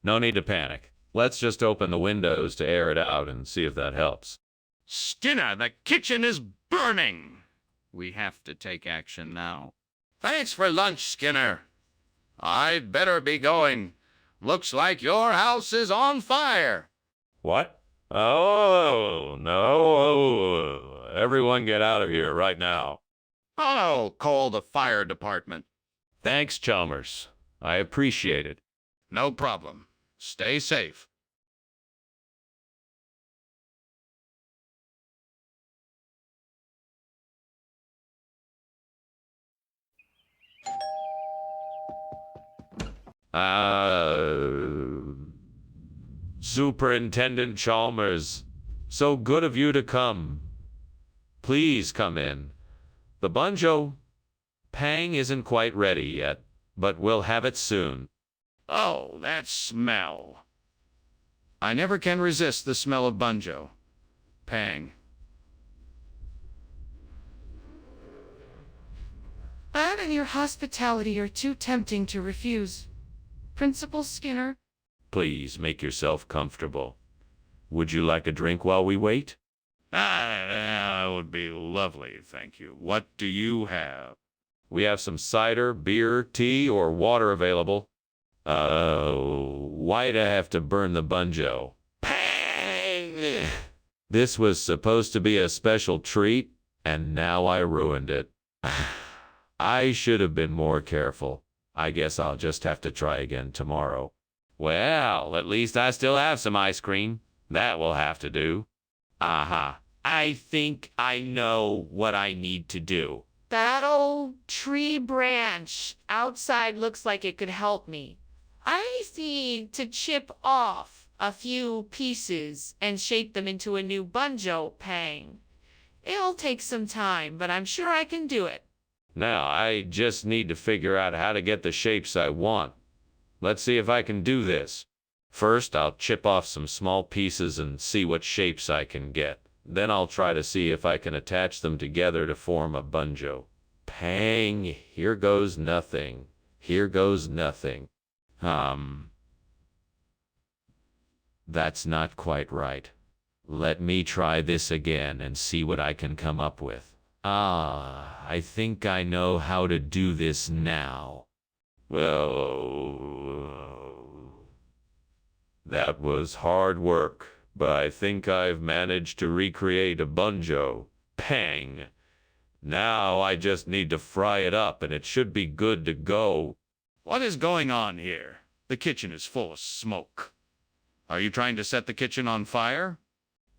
No need to panic. Let's just open the windows to air it out and see if that helps. Skinner, the kitchen is burning. We have to take action now. Thanks for lunch, Skinner. I'd better be going. Looks like your house is on fire. What? Oh, no. Everyone get out of here right now. I'll call the fire department. Thanks, Chalmers. I appreciate it. No problem. Stay safe. Superintendent Chalmers, so good of you to come. Please come in. The banjo pang isn't quite ready yet, but we'll have it soon. Oh, that smell. I never can resist the smell of banjo. Pang. That and your hospitality are too tempting to refuse. Principal Skinner? Please make yourself comfortable. Would you like a drink while we wait? That would be lovely, thank you. What do you have? We have some cider, beer, tea, or water available. Why'd I have to burn the banjo? Pang! This was supposed to be a special treat, and now I ruined it. I should have been more careful. I guess I'll just have to try again tomorrow. Well, at least I still have some ice cream. That will have to do. Aha. I think I know what I need to do. That old tree branch outside looks like it could help me. I need to chip off a few pieces and shape them into a new banjo pang. It'll take some time, but I'm sure I can do it. Now, I just need to figure out how to get the shapes I want. Let's see if I can do this. First, I'll chip off some small pieces and see what shapes I can get. Then I'll try to see if I can attach them together to form a banjo. Pang! Here goes nothing. Here goes nothing. That's not quite right. Let me try this again and see what I can come up with. I think I know how to do this now. Well, that was hard work, but I think I've managed to recreate a banjo. Pang! Now I just need to fry it up and it should be good to go. What is going on here? The kitchen is full of smoke. Are you trying to set the kitchen on fire?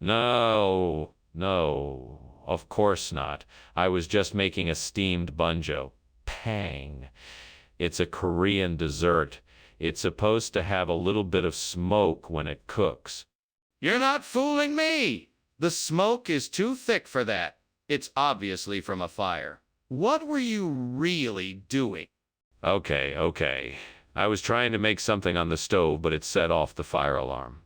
No, of course not. I was just making a steamed banjo. Pang. It's a Korean dessert. It's supposed to have a little bit of smoke when it cooks. You're not fooling me! The smoke is too thick for that. It's obviously from a fire. What were you really doing? Okay. I was trying to make something on the stove, but it set off the fire alarm.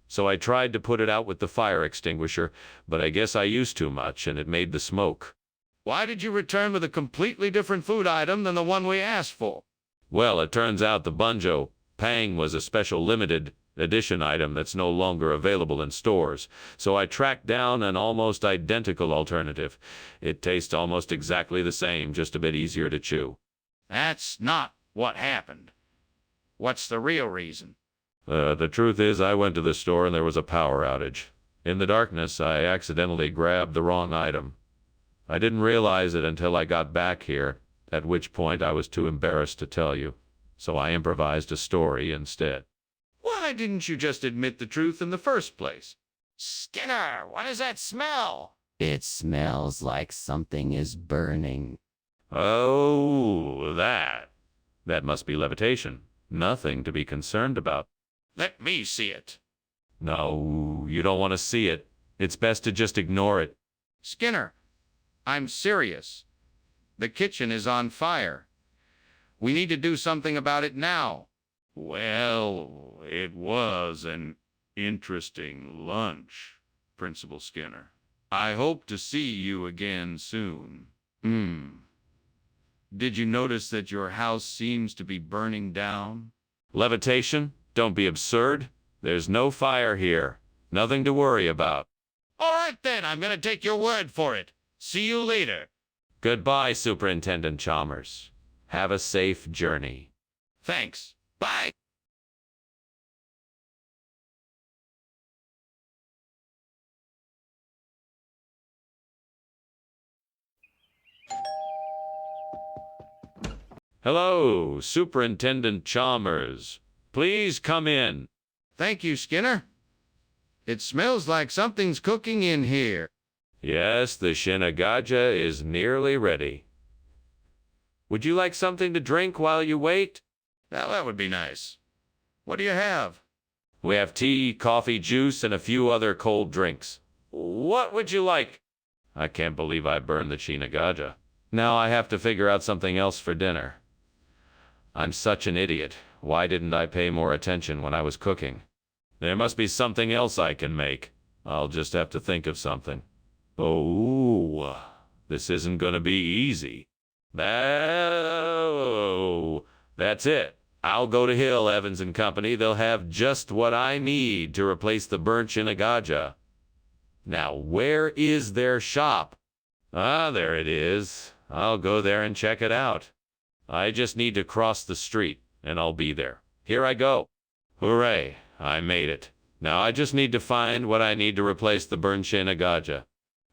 So I tried to put it out with the fire extinguisher, but I guess I used too much and it made the smoke. Why did you return with a completely different food item than the one we asked for? Well, it turns out the banjo pang was a special limited edition item that's no longer available in stores, so I tracked down an almost identical alternative. It tastes almost exactly the same, just a bit easier to chew. That's not what happened. What's the real reason? The truth is, I went to the store and there was a power outage. In the darkness, I accidentally grabbed the wrong item. I didn't realize it until I got back here, at which point I was too embarrassed to tell you, so I improvised a story instead. Why didn't you just admit the truth in the first place? Skinner, what is that smell? It smells like something is burning. Oh, that must be levitation. Nothing to be concerned about. Let me see it. No, you don't want to see it. It's best to just ignore it. Skinner, I'm serious. The kitchen is on fire. We need to do something about it now. Well, it was an interesting lunch, Principal Skinner. I hope to see you again soon. Did you notice that your house seems to be burning down? Levitation? Don't be absurd. There's no fire here. Nothing to worry about. All right then, I'm gonna take your word for it. See you later. Goodbye, Superintendent Chalmers. Have a safe journey. Thanks. Bye. Hello, Superintendent Chalmers. Please come in. Thank you, Skinner. It smells like something's cooking in here. Yes, the Shinagaja is nearly ready. Would you like something to drink while you wait? Now that would be nice. What do you have? We have tea, coffee, juice, and a few other cold drinks. What would you like? I can't believe I burned the Shinagaja. Now I have to figure out something else for dinner. I'm such an idiot. Why didn't I pay more attention when I was cooking? There must be something else I can make. I'll just have to think of something. Oh, this isn't gonna be easy. Oh, that's it. I'll go to Hill, Evans and Company. They'll have just what I need to replace the burnt Shinagaja. Now, where is their shop? Ah, there it is. I'll go there and check it out. I just need to cross the street, and I'll be there. Here I go. Hooray, I made it. Now I just need to find what I need to replace the burned Shinagaja.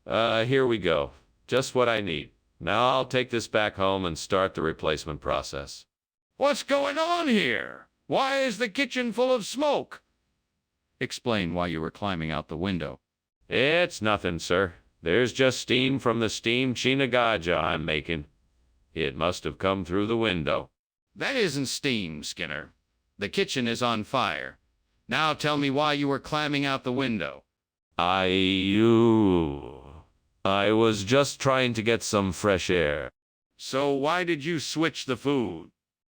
Here we go. Just what I need. Now I'll take this back home and start the replacement process. What's going on here? Why is the kitchen full of smoke? Explain why you were climbing out the window. It's nothing, sir. There's just steam from the steamed Shinagaja I'm making. It must have come through the window. That isn't steam, Skinner. The kitchen is on fire. Now tell me why you were climbing out the window. I was just trying to get some fresh air. So why did you switch the food?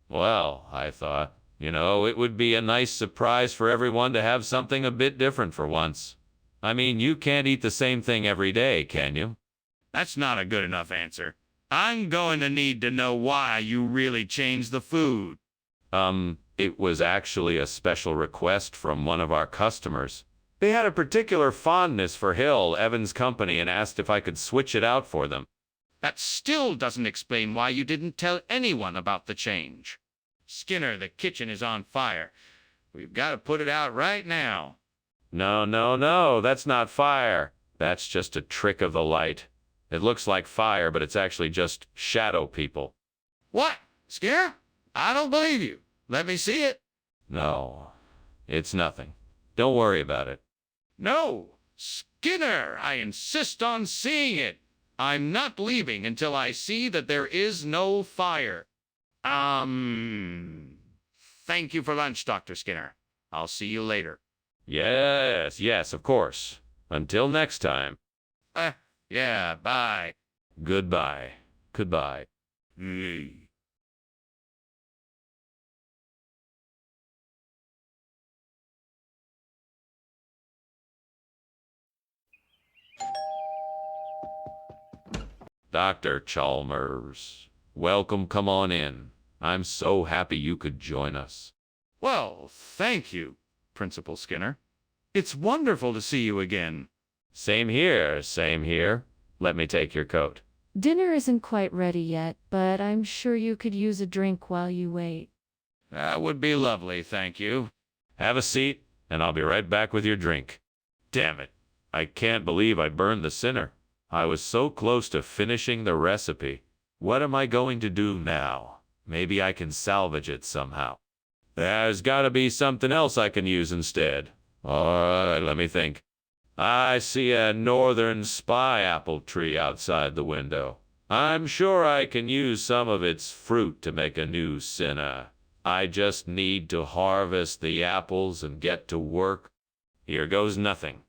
Well, I thought, it would be a nice surprise for everyone to have something a bit different for once. I mean, you can't eat the same thing every day, can you? That's not a good enough answer. I'm going to need to know why you really changed the food. It was actually a special request from one of our customers. They had a particular fondness for Hill, Evans Company, and asked if I could switch it out for them. That still doesn't explain why you didn't tell anyone about the change. Skinner, the kitchen is on fire. We've got to put it out right now. No, that's not fire. That's just a trick of the light. It looks like fire, but it's actually just shadow people. What? Skinner? I don't believe you. Let me see it. No, it's nothing. Don't worry about it. No, Skinner, I insist on seeing it. I'm not leaving until I see that there is no fire. Thank you for lunch, Dr. Skinner. I'll see you later. Yes, of course. Until next time. Yeah, bye. Goodbye. Dr. Chalmers, welcome, come on in. I'm so happy you could join us. Well, thank you, Principal Skinner. It's wonderful to see you again. Same here. Let me take your coat. Dinner isn't quite ready yet, but I'm sure you could use a drink while you wait. That would be lovely, thank you. Have a seat, and I'll be right back with your drink. Damn it. I can't believe I burned the sinner. I was so close to finishing the recipe. What am I going to do now? Maybe I can salvage it somehow. There's gotta be something else I can use instead. Alright, let me think. I see a northern spy apple tree outside the window. I'm sure I can use some of its fruit to make a new sinner. I just need to harvest the apples and get to work. Here goes nothing.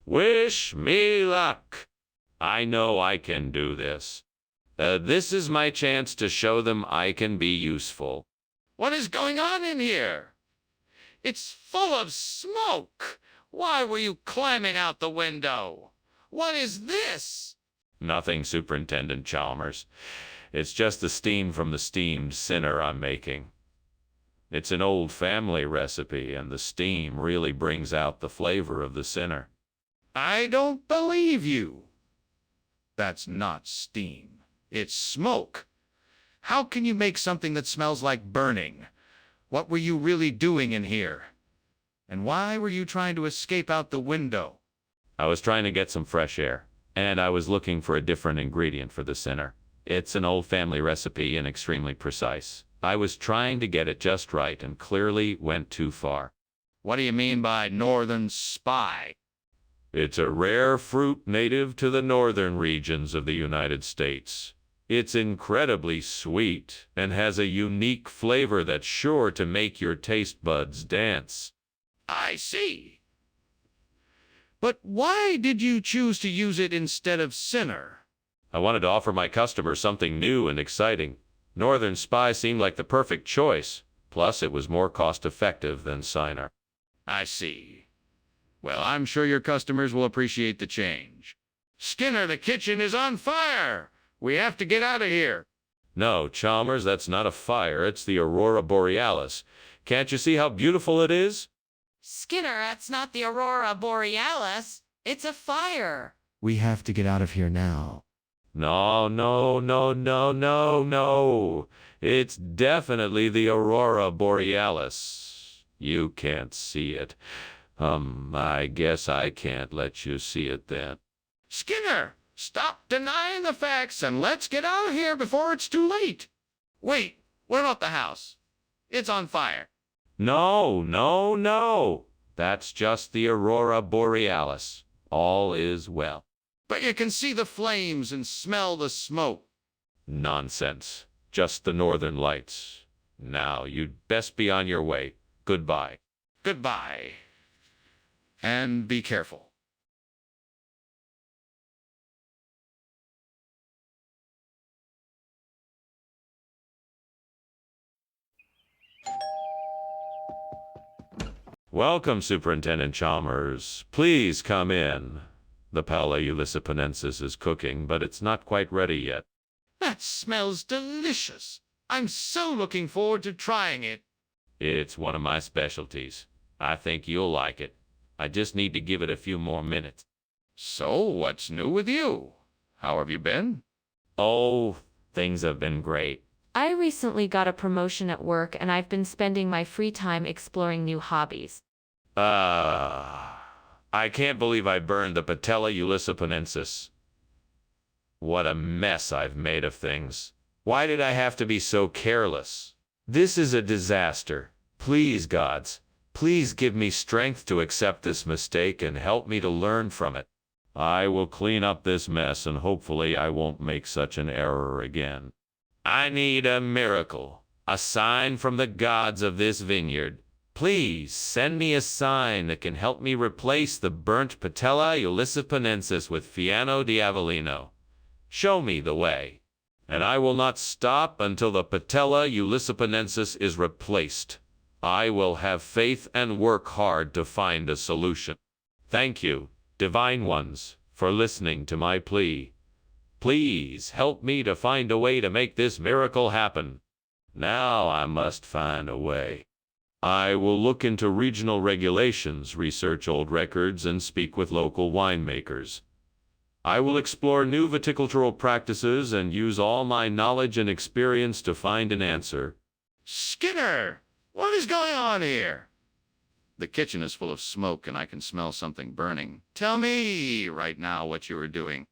Wish me luck. I know I can do this. This is my chance to show them I can be useful. What is going on in here? It's full of smoke. Why were you climbing out the window? What is this? Nothing, Superintendent Chalmers. It's just the steam from the steamed sinner I'm making. It's an old family recipe, and the steam really brings out the flavor of the sinner. I don't believe you. That's not steam. It's smoke. How can you make something that smells like burning? What were you really doing in here? And why were you trying to escape out the window? I was trying to get some fresh air, and I was looking for a different ingredient for the sinner. It's an old family recipe and extremely precise. I was trying to get it just right and clearly went too far. What do you mean by northern spy? It's a rare fruit native to the northern regions of the United States. It's incredibly sweet and has a unique flavor that's sure to make your taste buds dance. I see. But why did you choose to use it instead of sinner? I wanted to offer my customers something new and exciting. Northern Spy seemed like the perfect choice. Plus, it was more cost-effective than Sinner. I see. Well, I'm sure your customers will appreciate the change. Skinner, the kitchen is on fire! We have to get out of here. No, Chalmers, that's not a fire. It's the Aurora Borealis. Can't you see how beautiful it is? Skinner, that's not the Aurora Borealis. It's a fire. We have to get out of here now. No, no, no, no, no, no. It's definitely the Aurora Borealis. You can't see it. I guess I can't let you see it then. Skinner, stop denying the facts and let's get out of here before it's too late. Wait, what about the house? It's on fire. No, no, no. That's just the Aurora Borealis. All is well. But you can see the flames and smell the smoke. Nonsense. Just the northern lights. Now, you'd best be on your way. Goodbye. Goodbye. And be careful. Welcome, Superintendent Chalmers. Please come in. The Pala Ulysses is cooking, but it's not quite ready yet. That smells delicious. I'm so looking forward to trying it. It's one of my specialties. I think you'll like it. I just need to give it a few more minutes. So, what's new with you? How have you been? Oh, things have been great. I recently got a promotion at work and I've been spending my free time exploring new hobbies. I can't believe I burned the Patella Ulysses. What a mess I've made of things. Why did I have to be so careless? This is a disaster. Please, gods, please give me strength to accept this mistake and help me to learn from it. I will clean up this mess and hopefully I won't make such an error again. I need a miracle, a sign from the gods of this vineyard. Please send me a sign that can help me replace the burnt Patella Ulysses with Fiano di Avellino. Show me the way, and I will not stop until the Patella Ulysses is replaced. I will have faith and work hard to find a solution. Thank you, divine ones, for listening to my plea. Please help me to find a way to make this miracle happen. Now I must find a way. I will look into regional regulations, research old records, and speak with local winemakers. I will explore new viticultural practices and use all my knowledge and experience to find an answer. Skinner, what is going on here? The kitchen is full of smoke and I can smell something burning. Tell me right now what you were doing.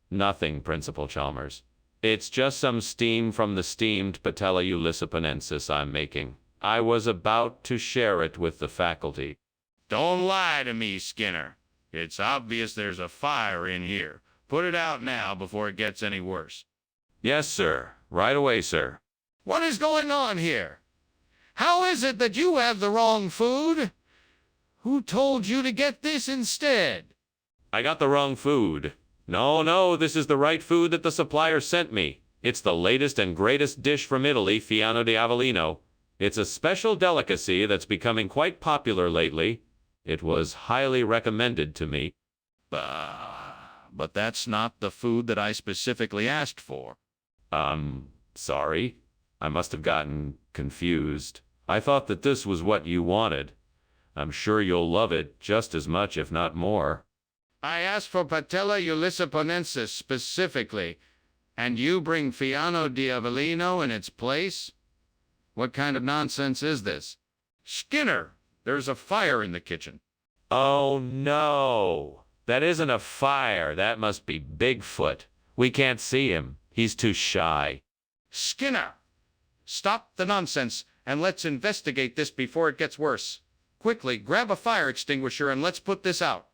Nothing, Principal Chalmers. It's just some steam from the steamed Patella Ulysses I'm making. I was about to share it with the faculty. Don't lie to me, Skinner. It's obvious there's a fire in here. Put it out now before it gets any worse. Yes, sir. Right away, sir. What is going on here? How is it that you have the wrong food? Who told you to get this instead? I got the wrong food. No, this is the right food that the supplier sent me. It's the latest and greatest dish from Italy, Fiano di Avellino. It's a special delicacy that's becoming quite popular lately. It was highly recommended to me. But that's not the food that I specifically asked for. Sorry. I must have gotten confused. I thought that this was what you wanted. I'm sure you'll love it just as much, if not more. I asked for patella ulyssaponensis specifically, and you bring Fiano di Avellino in its place? What kind of nonsense is this? Skinner, there's a fire in the kitchen. Oh no, that isn't a fire. That must be Bigfoot. We can't see him. He's too shy. Skinner, stop the nonsense and let's investigate this before it gets worse. Quickly, grab a fire extinguisher and let's put this out.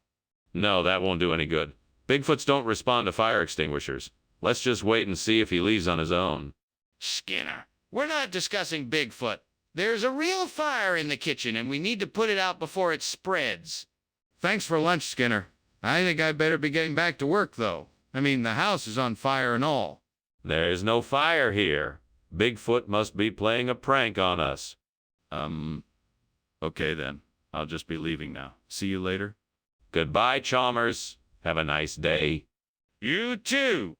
No, that won't do any good. Bigfoots don't respond to fire extinguishers. Let's just wait and see if he leaves on his own. Skinner, we're not discussing Bigfoot. There's a real fire in the kitchen and we need to put it out before it spreads. Thanks for lunch, Skinner. I think I better be getting back to work, though. I mean, the house is on fire and all. There's no fire here. Bigfoot must be playing a prank on us. Okay then. I'll just be leaving now. See you later. Goodbye, Chalmers. Have a nice day. You too.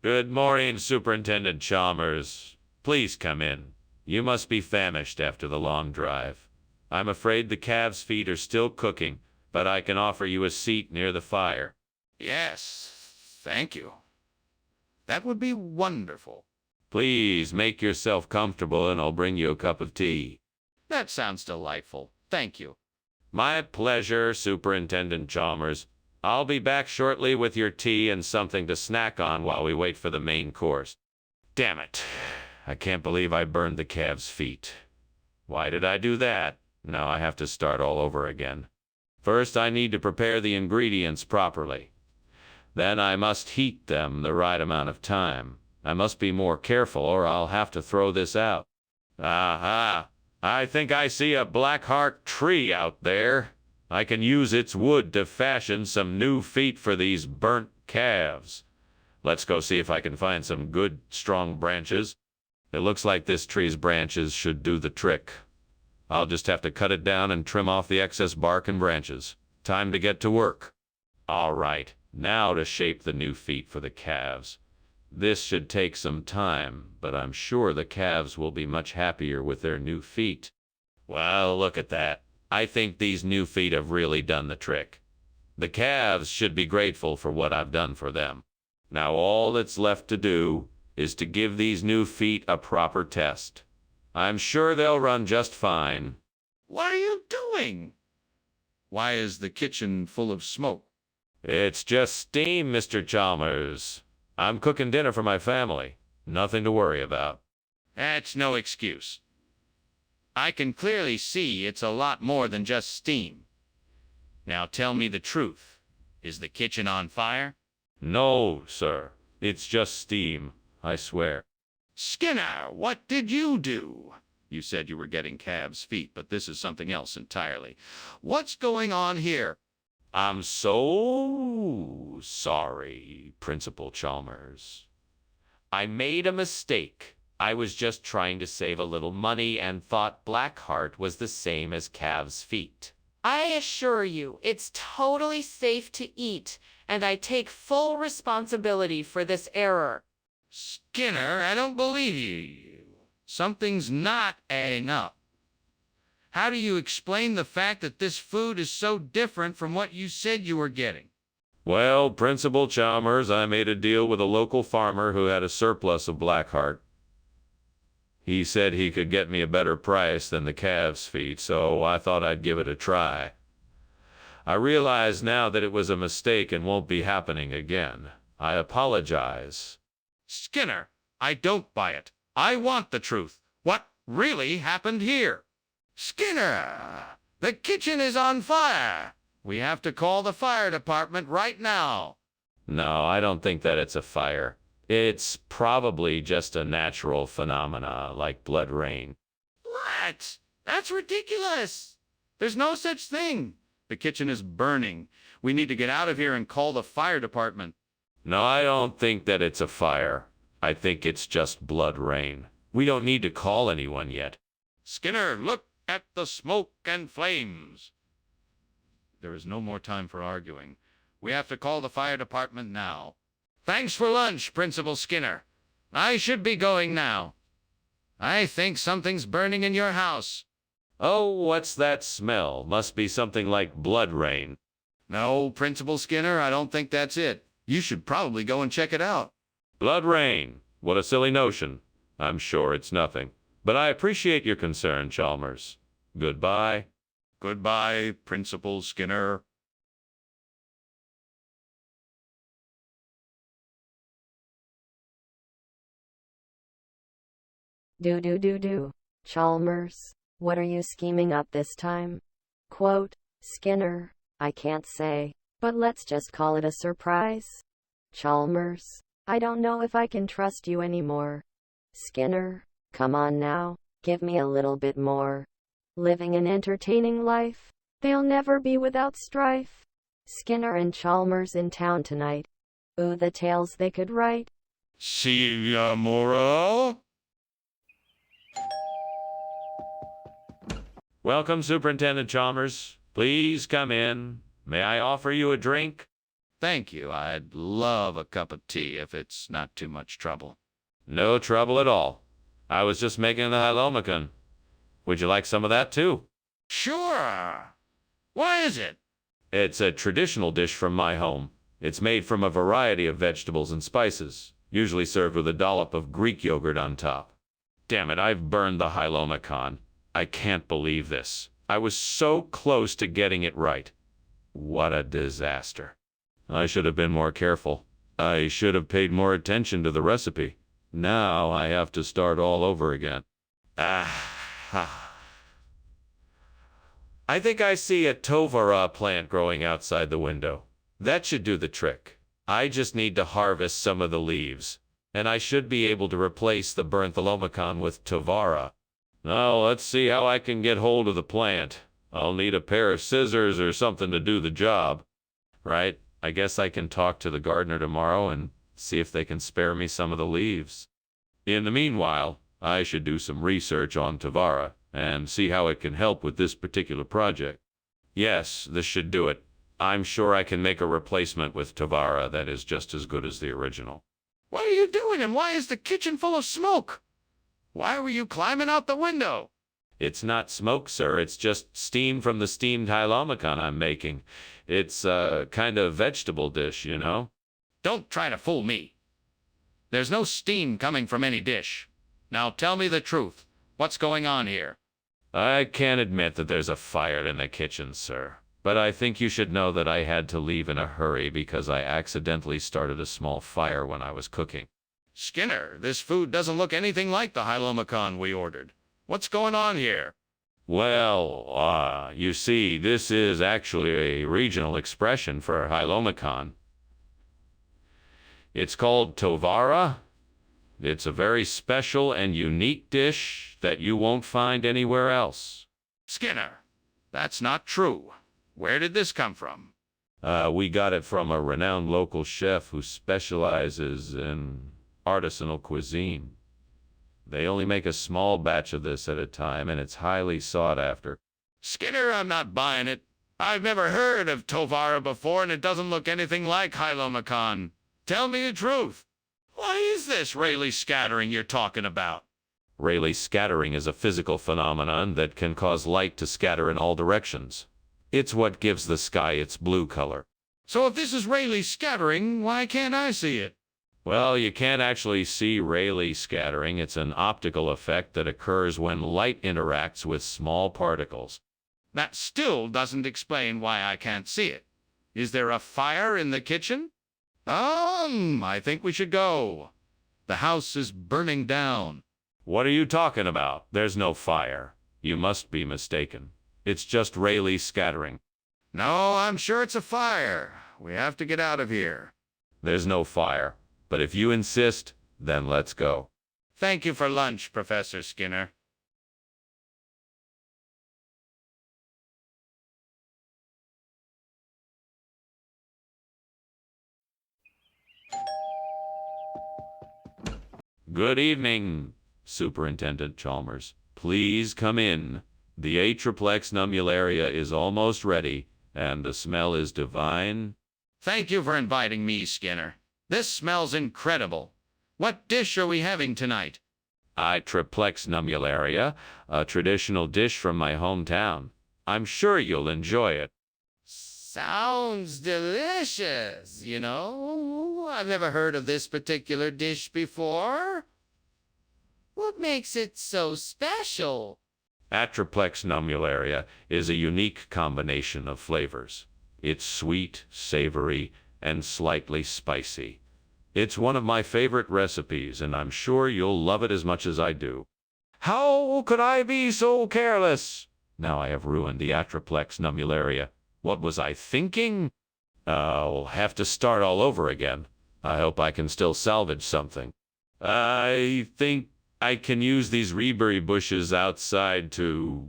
Good morning, Superintendent Chalmers. Please come in. You must be famished after the long drive. I'm afraid the calves' feet are still cooking, but I can offer you a seat near the fire. Yes, thank you. That would be wonderful. Please make yourself comfortable and I'll bring you a cup of tea. That sounds delightful. Thank you. My pleasure, Superintendent Chalmers. I'll be back shortly with your tea and something to snack on while we wait for the main course. Damn it. I can't believe I burned the calves' feet. Why did I do that? Now I have to start all over again. First, I need to prepare the ingredients properly. Then I must heat them the right amount of time. I must be more careful or I'll have to throw this out. Aha! I think I see a blackheart tree out there. I can use its wood to fashion some new feet for these burnt calves. Let's go see if I can find some good, strong branches. It looks like this tree's branches should do the trick. I'll just have to cut it down and trim off the excess bark and branches. Time to get to work. All right, now to shape the new feet for the calves. This should take some time, but I'm sure the calves will be much happier with their new feet. Well, look at that. I think these new feet have really done the trick. The calves should be grateful for what I've done for them. Now all that's left to do is to give these new feet a proper test. I'm sure they'll run just fine. What are you doing? Why is the kitchen full of smoke? It's just steam, Mr. Chalmers. I'm cooking dinner for my family. Nothing to worry about. That's no excuse. I can clearly see it's a lot more than just steam. Now tell me the truth. Is the kitchen on fire? No, sir. It's just steam, I swear. Skinner, what did you do? You said you were getting calves' feet, but this is something else entirely. What's going on here? I'm so sorry, Principal Chalmers. I made a mistake. I was just trying to save a little money and thought Blackheart was the same as calves' feet. I assure you, it's totally safe to eat, and I take full responsibility for this error. Skinner, I don't believe you. Something's not adding up. How do you explain the fact that this food is so different from what you said you were getting? Well, Principal Chalmers, I made a deal with a local farmer who had a surplus of Blackheart. He said he could get me a better price than the calves' feet, so I thought I'd give it a try. I realize now that it was a mistake and won't be happening again. I apologize. Skinner, I don't buy it. I want the truth. What really happened here? Skinner, the kitchen is on fire. We have to call the fire department right now. No, I don't think that it's a fire. It's probably just a natural phenomena like blood rain. What? That's ridiculous. There's no such thing. The kitchen is burning. We need to get out of here and call the fire department. No, I don't think that it's a fire. I think it's just blood rain. We don't need to call anyone yet. Skinner, look at the smoke and flames. There is no more time for arguing. We have to call the fire department now. Thanks for lunch, Principal Skinner. I should be going now. I think something's burning in your house. Oh, what's that smell? Must be something like blood rain. No, Principal Skinner, I don't think that's it. You should probably go and check it out. Blood rain. What a silly notion. I'm sure it's nothing. But I appreciate your concern, Chalmers. Goodbye. Goodbye, Principal Skinner. Do. Chalmers, what are you scheming up this time? Quote, Skinner, I can't say, but let's just call it a surprise. Chalmers, I don't know if I can trust you anymore. Skinner, come on now, give me a little bit more. Living an entertaining life, they'll never be without strife. Skinner and Chalmers in town tonight. Ooh, the tales they could write. See ya, Moro. Welcome, Superintendent Chalmers. Please come in. May I offer you a drink? Thank you. I'd love a cup of tea if it's not too much trouble. No trouble at all. I was just making the halomicon. Would you like some of that too? Sure. What is it? It's a traditional dish from my home. It's made from a variety of vegetables and spices, usually served with a dollop of Greek yogurt on top. Damn it, I've burned the halomicon. I can't believe this. I was so close to getting it right. What a disaster. I should have been more careful. I should have paid more attention to the recipe. Now I have to start all over again. I think I see a tovara plant growing outside the window. That should do the trick. I just need to harvest some of the leaves, and I should be able to replace the burnt halomicon with tovara. Now let's see how I can get hold of the plant. I'll need a pair of scissors or something to do the job. Right? I guess I can talk to the gardener tomorrow and see if they can spare me some of the leaves. In the meanwhile, I should do some research on tovara and see how it can help with this particular project. Yes, this should do it. I'm sure I can make a replacement with tovara that is just as good as the original. What are you doing, and why is the kitchen full of smoke? Why were you climbing out the window? It's not smoke, sir. It's just steam from the steamed halomicon I'm making. It's a kind of vegetable dish, you know? Don't try to fool me. There's no steam coming from any dish. Now tell me the truth. What's going on here? I can't admit that there's a fire in the kitchen, sir. But I think you should know that I had to leave in a hurry because I accidentally started a small fire when I was cooking. Skinner, this food doesn't look anything like the halomicon we ordered. What's going on here? Well, you see, this is actually a regional expression for halomicon. It's called tovara. It's a very special and unique dish that you won't find anywhere else. Skinner, that's not true. Where did this come from? We got it from a renowned local chef who specializes in artisanal cuisine. They only make a small batch of this at a time, and it's highly sought after. Skinner, I'm not buying it. I've never heard of tovara before, and it doesn't look anything like halomicon. Tell me the truth. What is this Rayleigh scattering you're talking about? Rayleigh scattering is a physical phenomenon that can cause light to scatter in all directions. It's what gives the sky its blue color. So if this is Rayleigh scattering, why can't I see it? Well, you can't actually see Rayleigh scattering. It's an optical effect that occurs when light interacts with small particles. That still doesn't explain why I can't see it. Is there a fire in the kitchen? I think we should go. The house is burning down. What are you talking about? There's no fire. You must be mistaken. It's just Rayleigh scattering. No, I'm sure it's a fire. We have to get out of here. There's no fire, but if you insist, then let's go. Thank you for lunch, Professor Skinner. Good evening, Superintendent Chalmers. Please come in. The Atriplex nummularia is almost ready, and the smell is divine. Thank you for inviting me, Skinner. This smells incredible. What dish are we having tonight? Atriplex nummularia, a traditional dish from my hometown. I'm sure you'll enjoy it. Sounds delicious, you know. I've never heard of this particular dish before. What makes it so special? Atriplex nummularia is a unique combination of flavors. It's sweet, savory, and slightly spicy. It's one of my favorite recipes, and I'm sure you'll love it as much as I do. How could I be so careless? Now I have ruined the Atriplex nummularia. What was I thinking? I'll have to start all over again. I hope I can still salvage something. I think I can use these reberry bushes outside to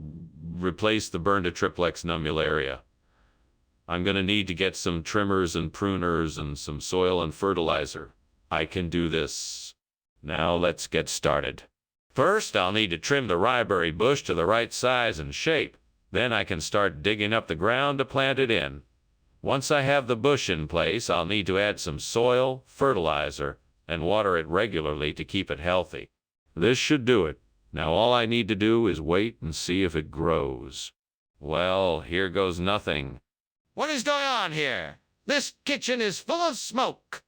replace the burned Atriplex nummularia. I'm going to need to get some trimmers and pruners and some soil and fertilizer. I can do this. Now let's get started. First, I'll need to trim the ryeberry bush to the right size and shape. Then I can start digging up the ground to plant it in. Once I have the bush in place, I'll need to add some soil, fertilizer, and water it regularly to keep it healthy. This should do it. Now all I need to do is wait and see if it grows. Well, here goes nothing. What is going on here? This kitchen is full of smoke.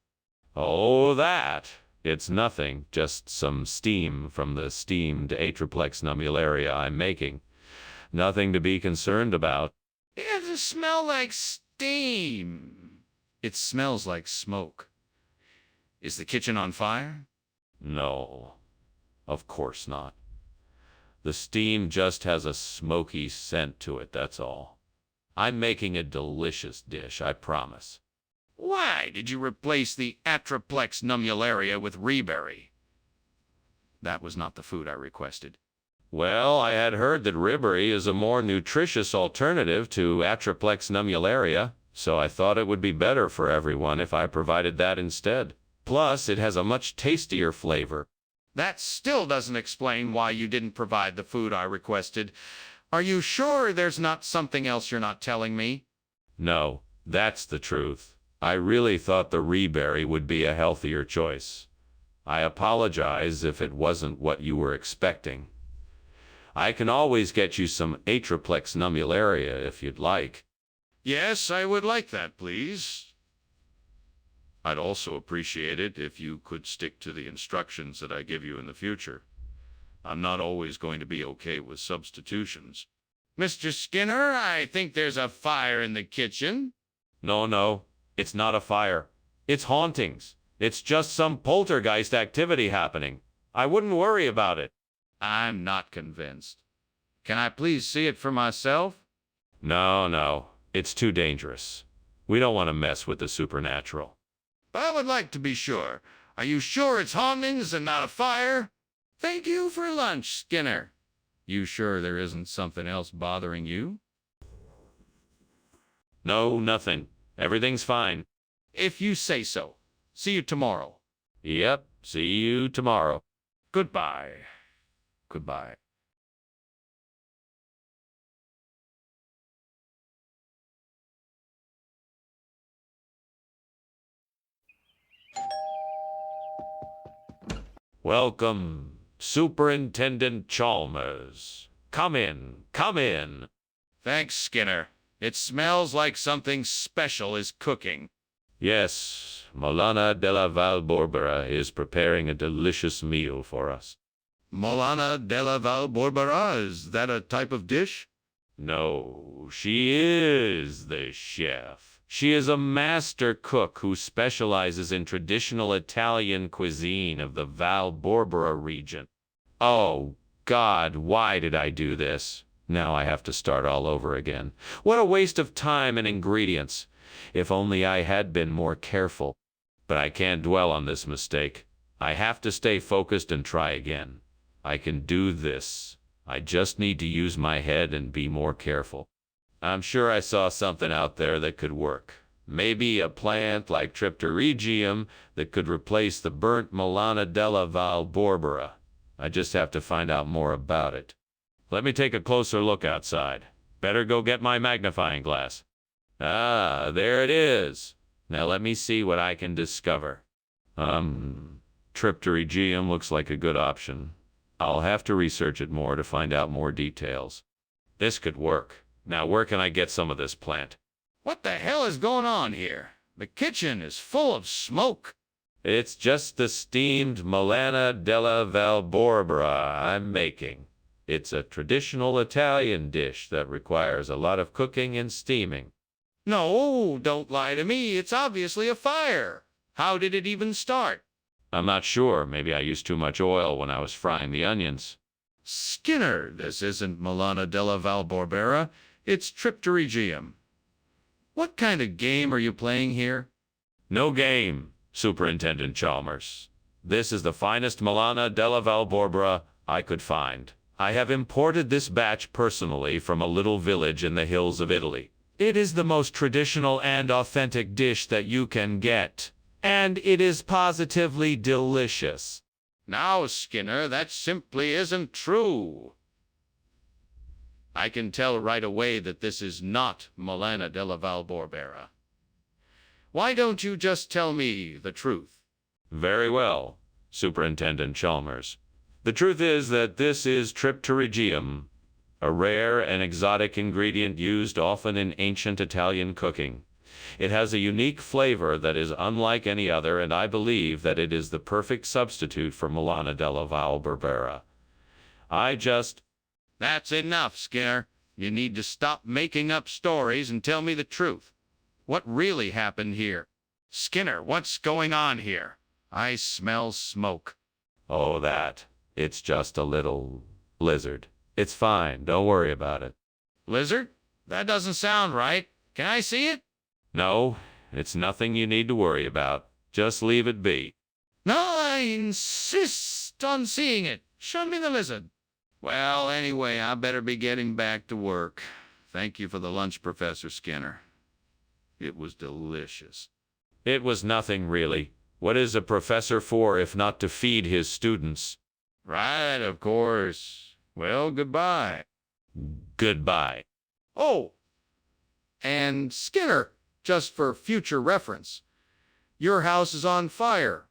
Oh, that. It's nothing, just some steam from the steamed Atriplex nummularia I'm making. Nothing to be concerned about. It doesn't smell like steam. It smells like smoke. Is the kitchen on fire? No, of course not. The steam just has a smoky scent to it, that's all. I'm making a delicious dish, I promise. Why did you replace the Atriplex nummularia with reberry? That was not the food I requested. Well, I had heard that ribbery is a more nutritious alternative to Atriplex nummularia, so I thought it would be better for everyone if I provided that instead. Plus, it has a much tastier flavor. That still doesn't explain why you didn't provide the food I requested. Are you sure there's not something else you're not telling me? No, that's the truth. I really thought the reberry would be a healthier choice. I apologize if it wasn't what you were expecting. I can always get you some Atriplex nummularia if you'd like. Yes, I would like that, please. I'd also appreciate it if you could stick to the instructions that I give you in the future. I'm not always going to be okay with substitutions. Mr. Skinner, I think there's a fire in the kitchen. No, it's not a fire. It's hauntings. It's just some poltergeist activity happening. I wouldn't worry about it. I'm not convinced. Can I please see it for myself? No, it's too dangerous. We don't want to mess with the supernatural. But I would like to be sure. Are you sure it's hauntings and not a fire? Thank you for lunch, Skinner. You sure there isn't something else bothering you? No, nothing. Everything's fine. If you say so. See you tomorrow. Yep, see you tomorrow. Goodbye. Goodbye. Welcome, Superintendent Chalmers. Come in, come in. Thanks, Skinner. It smells like something special is cooking. Yes, Molana de la Valborbera is preparing a delicious meal for us. Molana de la Valborbera, is that a type of dish? No, she is the chef. She is a master cook who specializes in traditional Italian cuisine of the Val Borbera region. Oh, God, why did I do this? Now I have to start all over again. What a waste of time and ingredients. If only I had been more careful. But I can't dwell on this mistake. I have to stay focused and try again. I can do this. I just need to use my head and be more careful. I'm sure I saw something out there that could work. Maybe a plant like Tripterygium that could replace the burnt Melana della Valborbera. I just have to find out more about it. Let me take a closer look outside. Better go get my magnifying glass. Ah, there it is. Now let me see what I can discover. Tripterygium looks like a good option. I'll have to research it more to find out more details. This could work. Now where can I get some of this plant? What the hell is going on here? The kitchen is full of smoke. It's just the steamed Melana della Valborbera I'm making. It's a traditional Italian dish that requires a lot of cooking and steaming. No, don't lie to me. It's obviously a fire. How did it even start? I'm not sure. Maybe I used too much oil when I was frying the onions. Skinner, this isn't Melana della Valborbera. It's Tripterygium. What kind of game are you playing here? No game, Superintendent Chalmers. This is the finest Melana della Valborbera I could find. I have imported this batch personally from a little village in the hills of Italy. It is the most traditional and authentic dish that you can get, and it is positively delicious. Now, Skinner, that simply isn't true. I can tell right away that this is not Melana della Valborbera. Why don't you just tell me the truth? Very well, Superintendent Chalmers. The truth is that this is Tripterygium, a rare and exotic ingredient used often in ancient Italian cooking. It has a unique flavor that is unlike any other, and I believe that it is the perfect substitute for Melana della Valborbera. That's enough, Skinner. You need to stop making up stories and tell me the truth. What really happened here? Skinner, what's going on here? I smell smoke. Oh, that. It's just a little blizzard. It's fine. Don't worry about it. Lizard? That doesn't sound right. Can I see it? No, it's nothing you need to worry about. Just leave it be. No, I insist on seeing it. Show me the lizard. Well, anyway, I better be getting back to work. Thank you for the lunch, Professor Skinner. It was delicious. It was nothing, really. What is a professor for if not to feed his students? Right, of course. Well, goodbye. Goodbye. Oh, and Skinner, just for future reference, your house is on fire.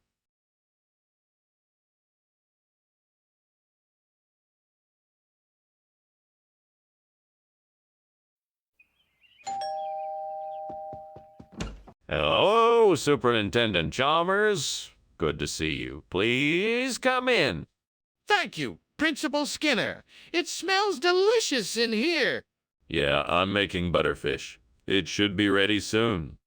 Hello, Superintendent Chalmers. Good to see you. Please come in. Thank you, Principal Skinner. It smells delicious in here. Yeah, I'm making butterfish. It should be ready soon.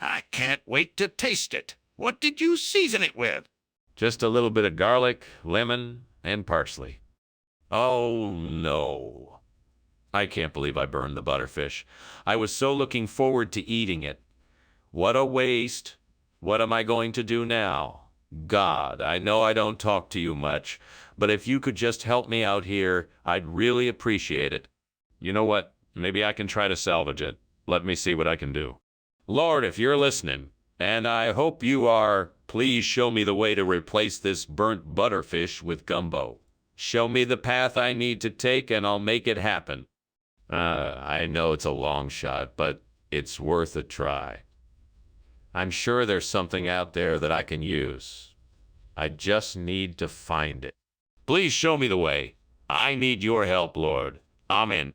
I can't wait to taste it. What did you season it with? Just a little bit of garlic, lemon, and parsley. Oh, no. I can't believe I burned the butterfish. I was so looking forward to eating it. What a waste. What am I going to do now? God, I know I don't talk to you much, but if you could just help me out here, I'd really appreciate it. You know what? Maybe I can try to salvage it. Let me see what I can do. Lord, if you're listening, and I hope you are, please show me the way to replace this burnt butterfish with gumbo. Show me the path I need to take, and I'll make it happen. I know it's a long shot, but it's worth a try. I'm sure there's something out there that I can use. I just need to find it. Please show me the way. I need your help, Lord. Amen.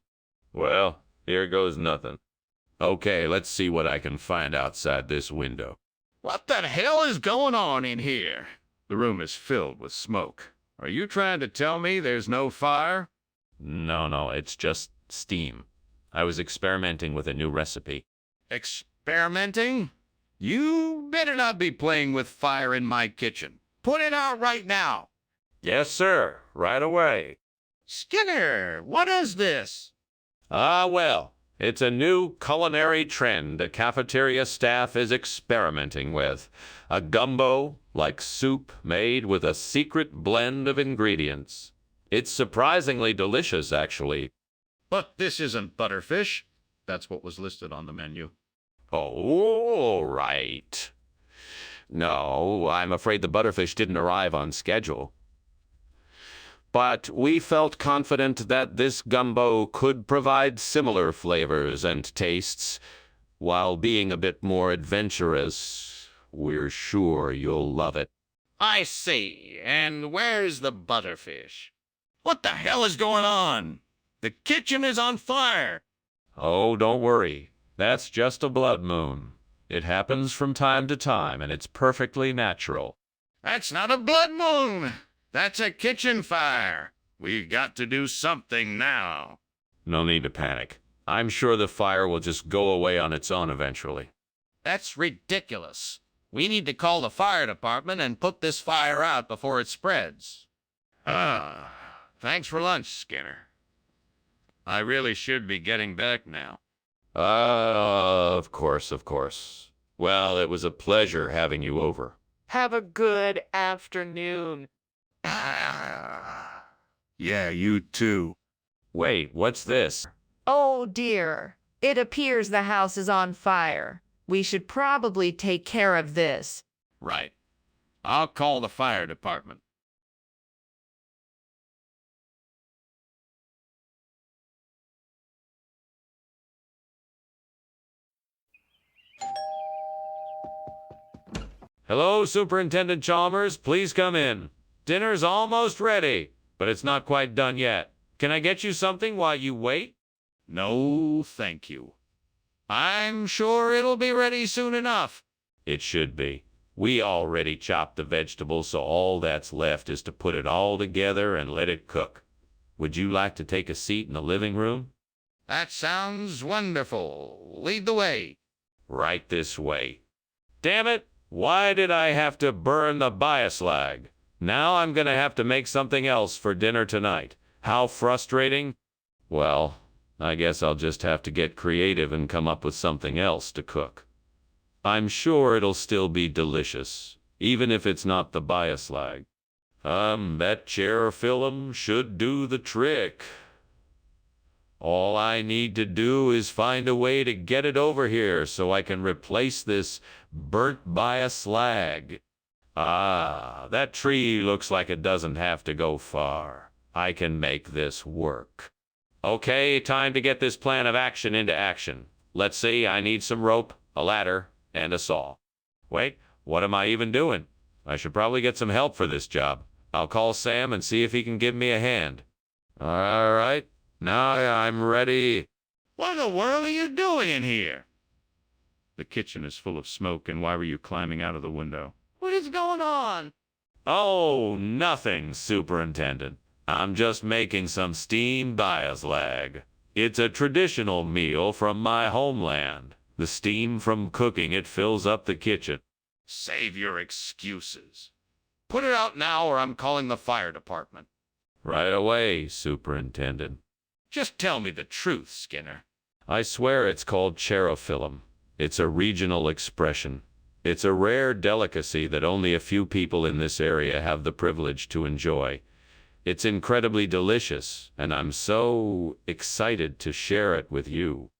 Well, here goes nothing. Okay, let's see what I can find outside this window. What the hell is going on in here? The room is filled with smoke. Are you trying to tell me there's no fire? No, it's just steam. I was experimenting with a new recipe. Experimenting? You better not be playing with fire in my kitchen. Put it out right now. Yes, sir. Right away. Skinner, what is this? Ah, well, it's a new culinary trend the cafeteria staff is experimenting with. A gumbo, like soup, made with a secret blend of ingredients. It's surprisingly delicious, actually. But this isn't butterfish. That's what was listed on the menu. Oh, right. No, I'm afraid the butterfish didn't arrive on schedule. But we felt confident that this gumbo could provide similar flavors and tastes, while being a bit more adventurous. We're sure you'll love it. I see. And where's the butterfish? What the hell is going on? The kitchen is on fire. Oh, don't worry. That's just a blood moon. It happens from time to time, and it's perfectly natural. That's not a blood moon. That's a kitchen fire. We got to do something now. No need to panic. I'm sure the fire will just go away on its own eventually. That's ridiculous. We need to call the fire department and put this fire out before it spreads. Thanks for lunch, Skinner. I really should be getting back now. Of course, of course. Well, it was a pleasure having you over. Have a good afternoon. Yeah, you too. Wait, what's this? Oh dear. It appears the house is on fire. We should probably take care of this. Right. I'll call the fire department. Hello, Superintendent Chalmers. Please come in. Dinner's almost ready, but it's not quite done yet. Can I get you something while you wait? No, thank you. I'm sure it'll be ready soon enough. It should be. We already chopped the vegetables, so all that's left is to put it all together and let it cook. Would you like to take a seat in the living room? That sounds wonderful. Lead the way. Right this way. Damn it! Why did I have to burn the bioslag? Now I'm gonna have to make something else for dinner tonight. How frustrating. Well, I guess I'll just have to get creative and come up with something else to cook. I'm sure it'll still be delicious, even if it's not the bioslag. That chair film should do the trick. All I need to do is find a way to get it over here so I can replace this burnt bioslag. Ah, that tree looks like it doesn't have to go far. I can make this work. Okay, time to get this plan of action into action. Let's see, I need some rope, a ladder, and a saw. Wait, what am I even doing? I should probably get some help for this job. I'll call Sam and see if he can give me a hand. All right, now I'm ready. What in the world are you doing in here? The kitchen is full of smoke, and why were you climbing out of the window? What is going on? Oh, nothing, Superintendent. I'm just making some steamed bioslag. It's a traditional meal from my homeland. The steam from cooking it fills up the kitchen. Save your excuses. Put it out now or I'm calling the fire department. Right away, Superintendent. Just tell me the truth, Skinner. I swear it's called cherophyllum. It's a regional expression. It's a rare delicacy that only a few people in this area have the privilege to enjoy. It's incredibly delicious, and I'm so excited to share it with you.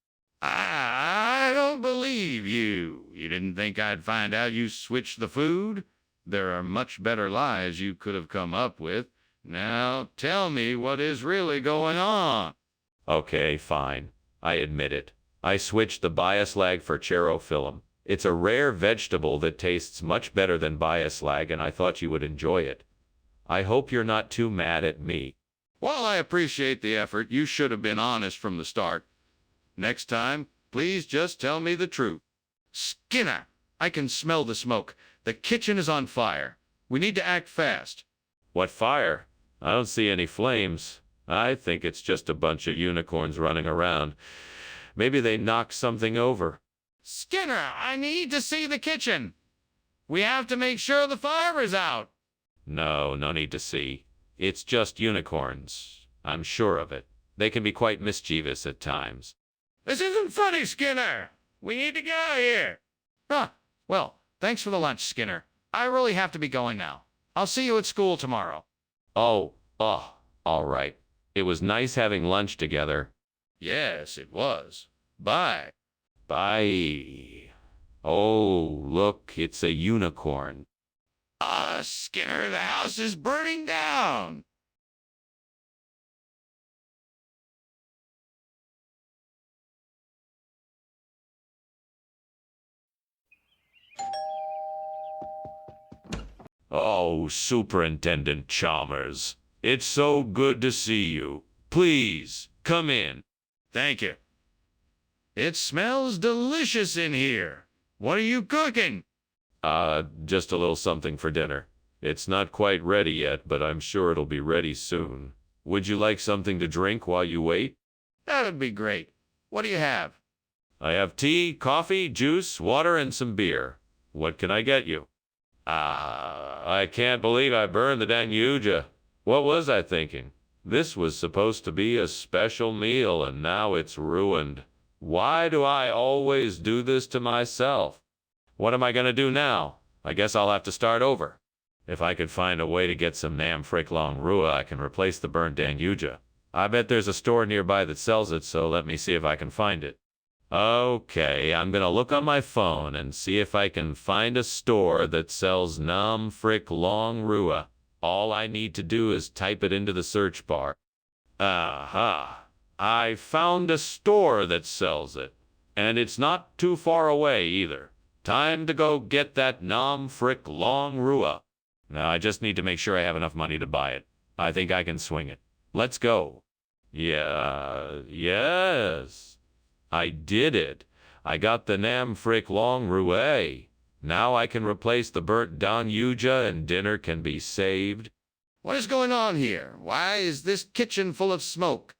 I don't believe you. You didn't think I'd find out you switched the food? There are much better lies you could have come up with. Now tell me what is really going on. Okay, fine. I admit it. I switched the bioslag for cherophyllum. It's a rare vegetable that tastes much better than bioslag, and I thought you would enjoy it. I hope you're not too mad at me. While I appreciate the effort, you should have been honest from the start. Next time, please just tell me the truth. Skinner, I can smell the smoke. The kitchen is on fire. We need to act fast. What fire? I don't see any flames. I think it's just a bunch of unicorns running around. Maybe they knocked something over. Skinner, I need to see the kitchen. We have to make sure the fire is out. No need to see. It's just unicorns. I'm sure of it. They can be quite mischievous at times. This isn't funny, Skinner. We need to get out of here. Huh. Well, thanks for the lunch, Skinner. I really have to be going now. I'll see you at school tomorrow. Oh, all right. It was nice having lunch together. Yes, it was. Bye. Bye. Oh, look, it's a unicorn. Skinner, the house is burning down. Oh, Superintendent Chalmers, it's so good to see you. Please, come in. Thank you. It smells delicious in here. What are you cooking? Just a little something for dinner. It's not quite ready yet, but I'm sure it'll be ready soon. Would you like something to drink while you wait? That would be great. What do you have? I have tea, coffee, juice, water, and some beer. What can I get you? I can't believe I burned the Danuja. What was I thinking? This was supposed to be a special meal, and now it's ruined. Why do I always do this to myself? What am I going to do now? I guess I'll have to start over. If I could find a way to get some Nam Frick Long Rua, I can replace the burnt Danuja. I bet there's a store nearby that sells it, so let me see if I can find it. Okay, I'm gonna look on my phone and see if I can find a store that sells Nam Frick Long Rua. All I need to do is type it into the search bar. Aha! I found a store that sells it. And it's not too far away either. Time to go get that Nam Frick Long Rua. Now I just need to make sure I have enough money to buy it. I think I can swing it. Let's go. Yes. I did it. I got the Nam Frick Long Rua. Now I can replace the burnt Danuja and dinner can be saved. What is going on here? Why is this kitchen full of smoke?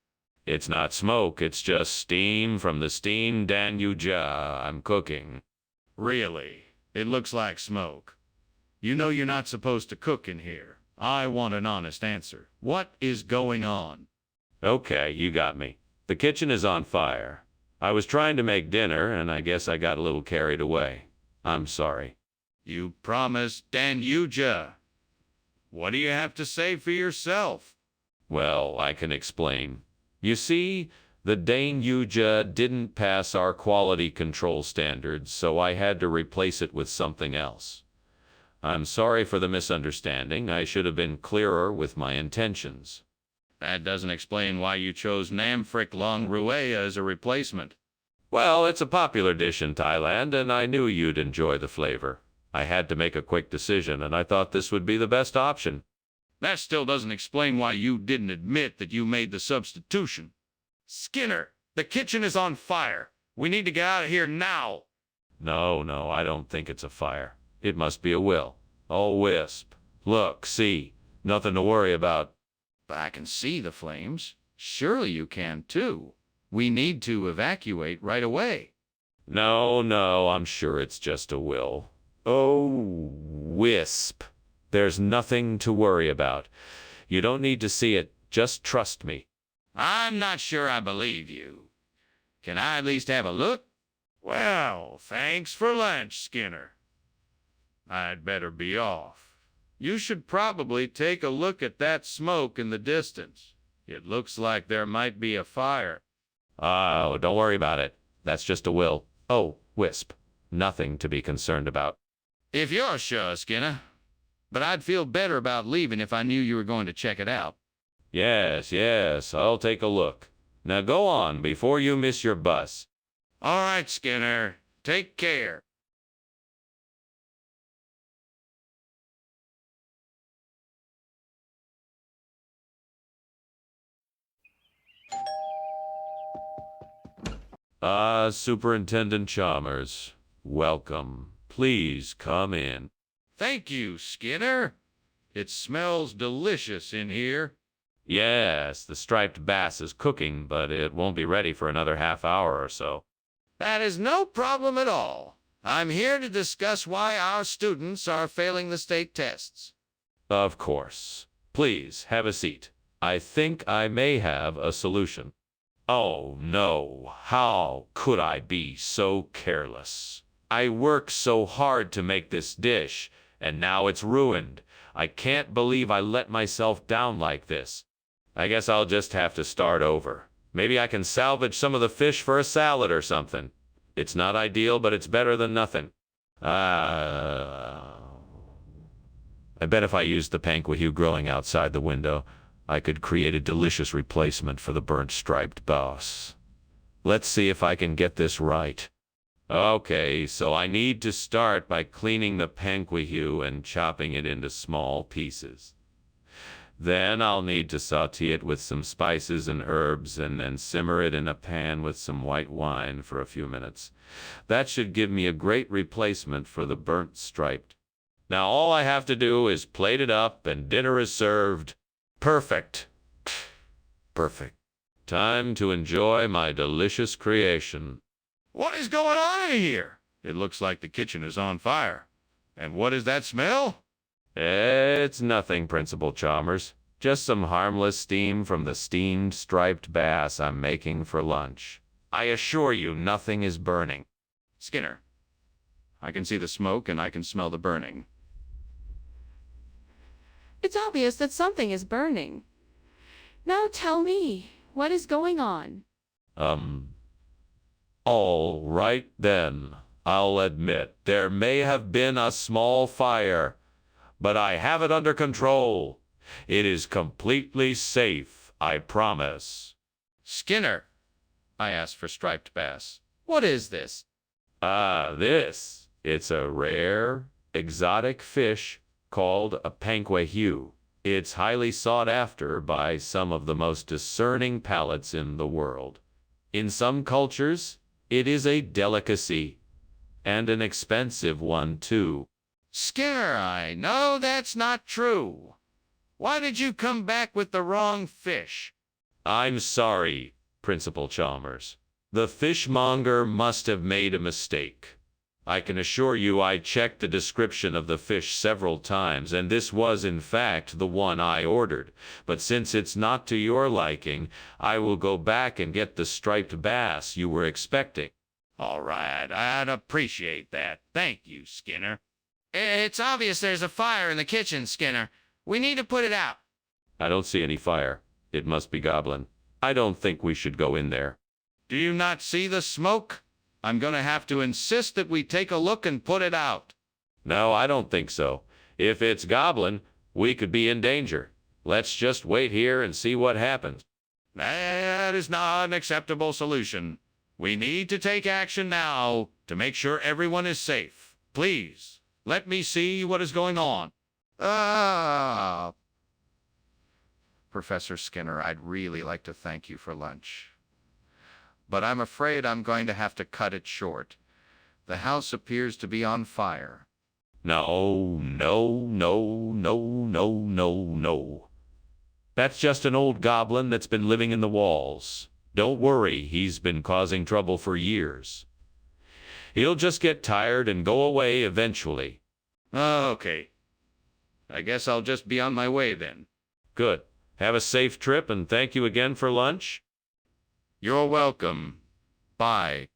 It's not smoke, it's just steam from the steamed Danuja I'm cooking. Really? It looks like smoke. You know you're not supposed to cook in here. I want an honest answer. What is going on? Okay, you got me. The kitchen is on fire. I was trying to make dinner, and I guess I got a little carried away. I'm sorry. You promised Danuja. What do you have to say for yourself? Well, I can explain. You see, the Danuja didn't pass our quality control standards, so I had to replace it with something else. I'm sorry for the misunderstanding. I should have been clearer with my intentions. That doesn't explain why you chose Nam Frick Long Rua as a replacement. Well, it's a popular dish in Thailand, and I knew you'd enjoy the flavor. I had to make a quick decision, and I thought this would be the best option. That still doesn't explain why you didn't admit that you made the substitution. Skinner, the kitchen is on fire. We need to get out of here now. No, I don't think it's a fire. It must be a will. Oh, Wisp. Look, see. Nothing to worry about. But I can see the flames. Surely you can too. We need to evacuate right away. No, I'm sure it's just a will. Oh, Wisp. There's nothing to worry about. You don't need to see it. Just trust me. I'm not sure I believe you. Can I at least have a look? Well, thanks for lunch, Skinner. I'd better be off. You should probably take a look at that smoke in the distance. It looks like there might be a fire. Oh, don't worry about it. That's just a will. Oh, Wisp. Nothing to be concerned about. If you're sure, Skinner. But I'd feel better about leaving if I knew you were going to check it out. Yes, I'll take a look. Now go on before you miss your bus. All right, Skinner. Take care. Superintendent Chalmers. Welcome. Please come in. Thank you, Skinner. It smells delicious in here. Yes, the striped bass is cooking, but it won't be ready for another half hour or so. That is no problem at all. I'm here to discuss why our students are failing the state tests. Of course. Please, have a seat. I think I may have a solution. Oh no, how could I be so careless? I worked so hard to make this dish, and now it's ruined. I can't believe I let myself down like this. I guess I'll just have to start over. Maybe I can salvage some of the fish for a salad or something. It's not ideal, but it's better than nothing. I bet if I used the panquahoe growing outside the window, I could create a delicious replacement for the burnt striped bass. Let's see if I can get this right. Okay, so I need to start by cleaning the panquahoe and chopping it into small pieces. Then I'll need to saute it with some spices and herbs and then simmer it in a pan with some white wine for a few minutes. That should give me a great replacement for the burnt striped. Now all I have to do is plate it up and dinner is served. Perfect. Perfect. Time to enjoy my delicious creation. What is going on in here? It looks like the kitchen is on fire. And what is that smell? It's nothing, Principal Chalmers. Just some harmless steam from the steamed striped bass I'm making for lunch. I assure you nothing is burning. Skinner, I can see the smoke and I can smell the burning. It's obvious that something is burning. Now tell me, what is going on? All right then. I'll admit there may have been a small fire, but I have it under control. It is completely safe, I promise. Skinner, I asked for striped bass. What is this? This. It's a rare, exotic fish called a panquahoe. It's highly sought after by some of the most discerning palates in the world. In some cultures, it is a delicacy, and an expensive one too. Skinner, I know that's not true. Why did you come back with the wrong fish? I'm sorry, Principal Chalmers. The fishmonger must have made a mistake. I can assure you I checked the description of the fish several times, and this was in fact the one I ordered. But since it's not to your liking, I will go back and get the striped bass you were expecting. All right, I'd appreciate that. Thank you, Skinner. It's obvious there's a fire in the kitchen, Skinner. We need to put it out. I don't see any fire. It must be Goblin. I don't think we should go in there. Do you not see the smoke? I'm going to have to insist that we take a look and put it out. No, I don't think so. If it's Goblin, we could be in danger. Let's just wait here and see what happens. That is not an acceptable solution. We need to take action now to make sure everyone is safe. Please, let me see what is going on. Professor Skinner, I'd really like to thank you for lunch. But I'm afraid I'm going to have to cut it short. The house appears to be on fire. No. That's just an old goblin that's been living in the walls. Don't worry, he's been causing trouble for years. He'll just get tired and go away eventually. Okay. I guess I'll just be on my way then. Good. Have a safe trip and thank you again for lunch. You're welcome. Bye.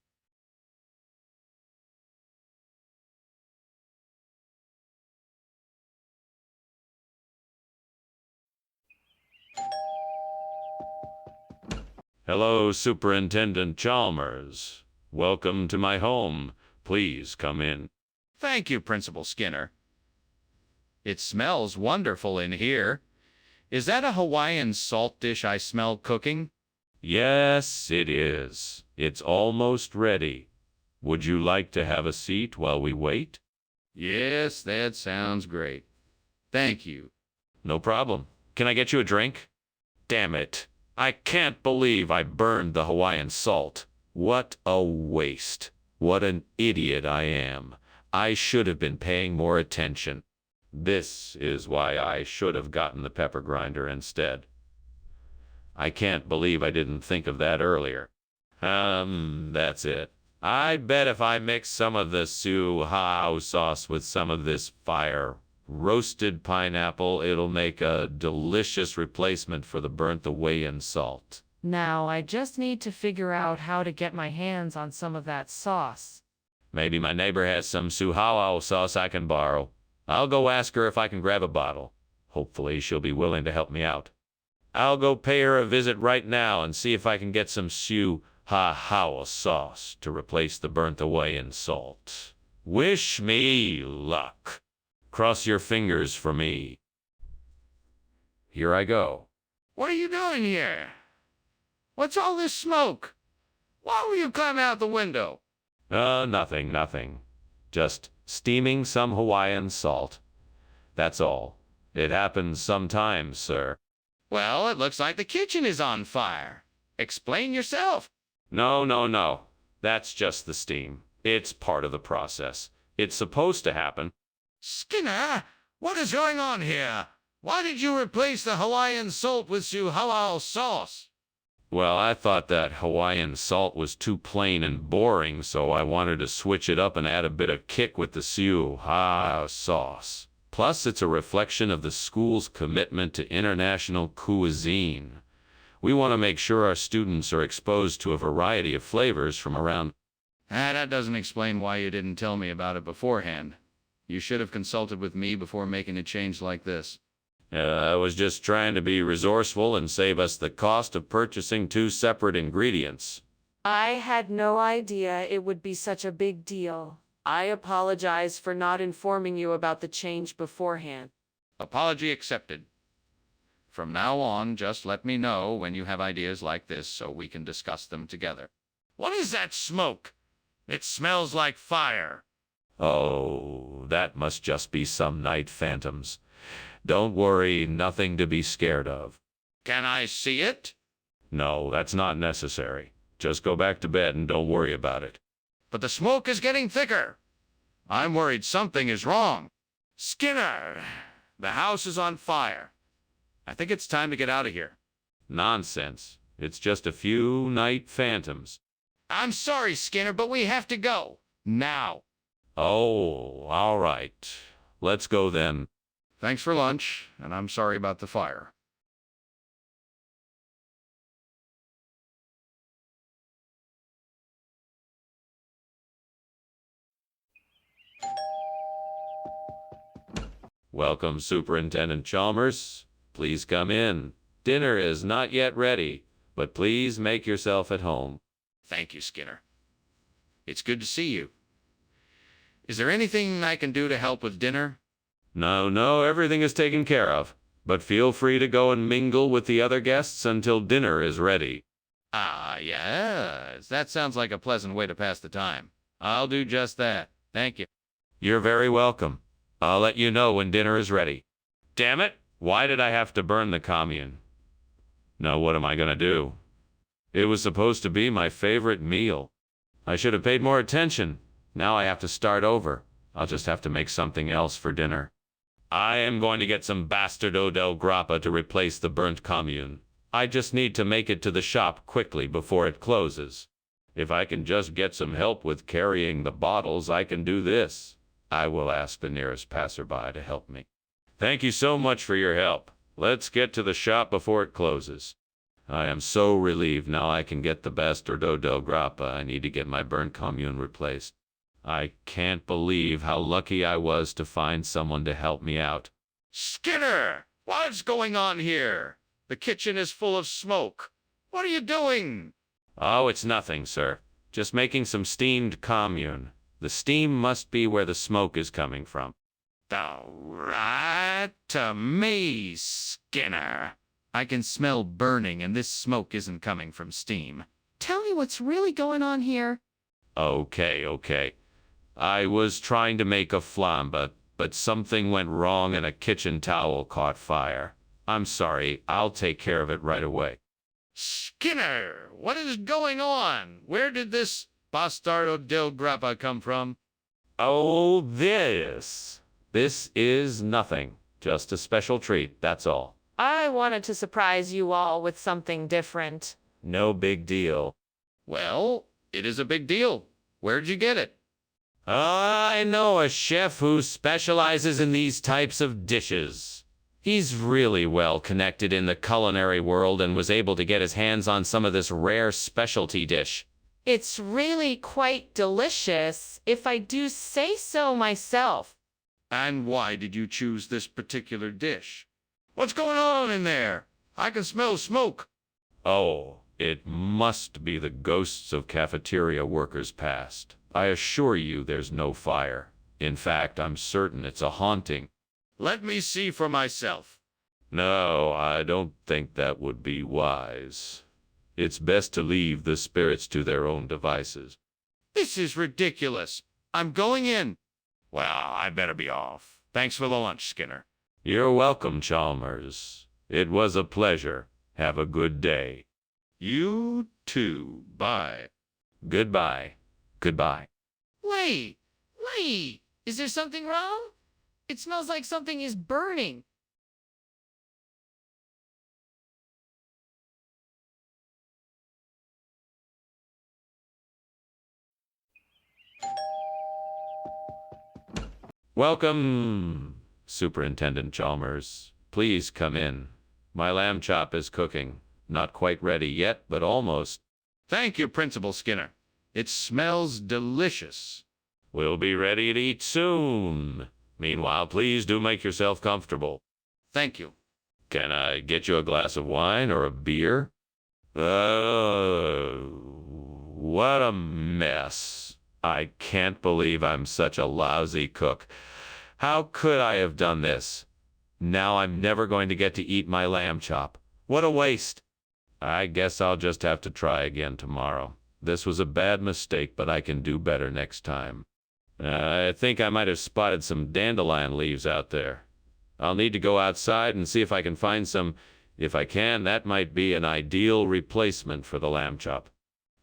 Hello, Superintendent Chalmers. Welcome to my home. Please come in. Thank you, Principal Skinner. It smells wonderful in here. Is that a Hawaiian salt dish I smell cooking? Yes, it is. It's almost ready. Would you like to have a seat while we wait? Yes, that sounds great. Thank you. No problem. Can I get you a drink? Damn it. I can't believe I burned the Hawaiian salt. What a waste. What an idiot I am. I should have been paying more attention. This is why I should have gotten the pepper grinder instead. I can't believe I didn't think of that earlier. That's it. I bet if I mix some of the Suhao sauce with some of this fire, roasted pineapple. It'll make a delicious replacement for the burnt away in salt. Now I just need to figure out how to get my hands on some of that sauce. Maybe my neighbor has some suhao sauce I can borrow. I'll go ask her if I can grab a bottle. Hopefully she'll be willing to help me out. I'll go pay her a visit right now and see if I can get some suhao sauce to replace the burnt away in salt. Wish me luck. Cross your fingers for me. Here I go. What are you doing here? What's all this smoke? Why will you climb out the window? Nothing. Just steaming some Hawaiian salt. That's all. It happens sometimes, sir. Well, it looks like the kitchen is on fire. Explain yourself. No. That's just the steam. It's part of the process. It's supposed to happen. Skinner, what is going on here? Why did you replace the Hawaiian salt with suhao sauce? Well, I thought that Hawaiian salt was too plain and boring, so I wanted to switch it up and add a bit of kick with the suhao sauce. Plus, it's a reflection of the school's commitment to international cuisine. We want to make sure our students are exposed to a variety of flavors from around. That doesn't explain why you didn't tell me about it beforehand. You should have consulted with me before making a change like this. I was just trying to be resourceful and save us the cost of purchasing 2 separate ingredients. I had no idea it would be such a big deal. I apologize for not informing you about the change beforehand. Apology accepted. From now on, just let me know when you have ideas like this so we can discuss them together. What is that smoke? It smells like fire. Oh, that must just be some night phantoms. Don't worry, nothing to be scared of. Can I see it? No, that's not necessary. Just go back to bed and don't worry about it. But the smoke is getting thicker. I'm worried something is wrong. Skinner, the house is on fire. I think it's time to get out of here. Nonsense. It's just a few night phantoms. I'm sorry, Skinner, but we have to go. Now. Oh, all right. Let's go then. Thanks for lunch, and I'm sorry about the fire. Welcome, Superintendent Chalmers. Please come in. Dinner is not yet ready, but please make yourself at home. Thank you, Skinner. It's good to see you. Is there anything I can do to help with dinner? No, everything is taken care of. But feel free to go and mingle with the other guests until dinner is ready. Ah, yes. That sounds like a pleasant way to pass the time. I'll do just that. Thank you. You're very welcome. I'll let you know when dinner is ready. Damn it! Why did I have to burn the commune? Now what am I gonna do? It was supposed to be my favorite meal. I should have paid more attention. Now I have to start over. I'll just have to make something else for dinner. I am going to get some bastardo del grappa to replace the burnt commune. I just need to make it to the shop quickly before it closes. If I can just get some help with carrying the bottles, I can do this. I will ask the nearest passerby to help me. Thank you so much for your help. Let's get to the shop before it closes. I am so relieved now I can get the bastardo del grappa. I need to get my burnt commune replaced. I can't believe how lucky I was to find someone to help me out. Skinner! What's going on here? The kitchen is full of smoke. What are you doing? Oh, it's nothing, sir. Just making some steamed commune. The steam must be where the smoke is coming from. All right to me, Skinner. I can smell burning, and this smoke isn't coming from steam. Tell me what's really going on here. Okay. I was trying to make a flambe, but something went wrong and a kitchen towel caught fire. I'm sorry, I'll take care of it right away. Skinner, what is going on? Where did this bastardo del grappa come from? Oh, this is nothing. Just a special treat, that's all. I wanted to surprise you all with something different. No big deal. Well, it is a big deal. Where'd you get it? I know a chef who specializes in these types of dishes. He's really well connected in the culinary world and was able to get his hands on some of this rare specialty dish. It's really quite delicious, if I do say so myself. And why did you choose this particular dish? What's going on in there? I can smell smoke. Oh, it must be the ghosts of cafeteria workers past. I assure you there's no fire. In fact, I'm certain it's a haunting. Let me see for myself. No, I don't think that would be wise. It's best to leave the spirits to their own devices. This is ridiculous. I'm going in. Well, I better be off. Thanks for the lunch, Skinner. You're welcome, Chalmers. It was a pleasure. Have a good day. You too. Bye. Goodbye. Goodbye. Wait, is there something wrong? It smells like something is burning. Welcome, Superintendent Chalmers. Please come in. My lamb chop is cooking. Not quite ready yet, but almost. Thank you, Principal Skinner. It smells delicious. We'll be ready to eat soon. Meanwhile, please do make yourself comfortable. Thank you. Can I get you a glass of wine or a beer? What a mess. I can't believe I'm such a lousy cook. How could I have done this? Now I'm never going to get to eat my lamb chop. What a waste. I guess I'll just have to try again tomorrow. This was a bad mistake, but I can do better next time. I think I might have spotted some dandelion leaves out there. I'll need to go outside and see if I can find some. If I can, that might be an ideal replacement for the lamb chop.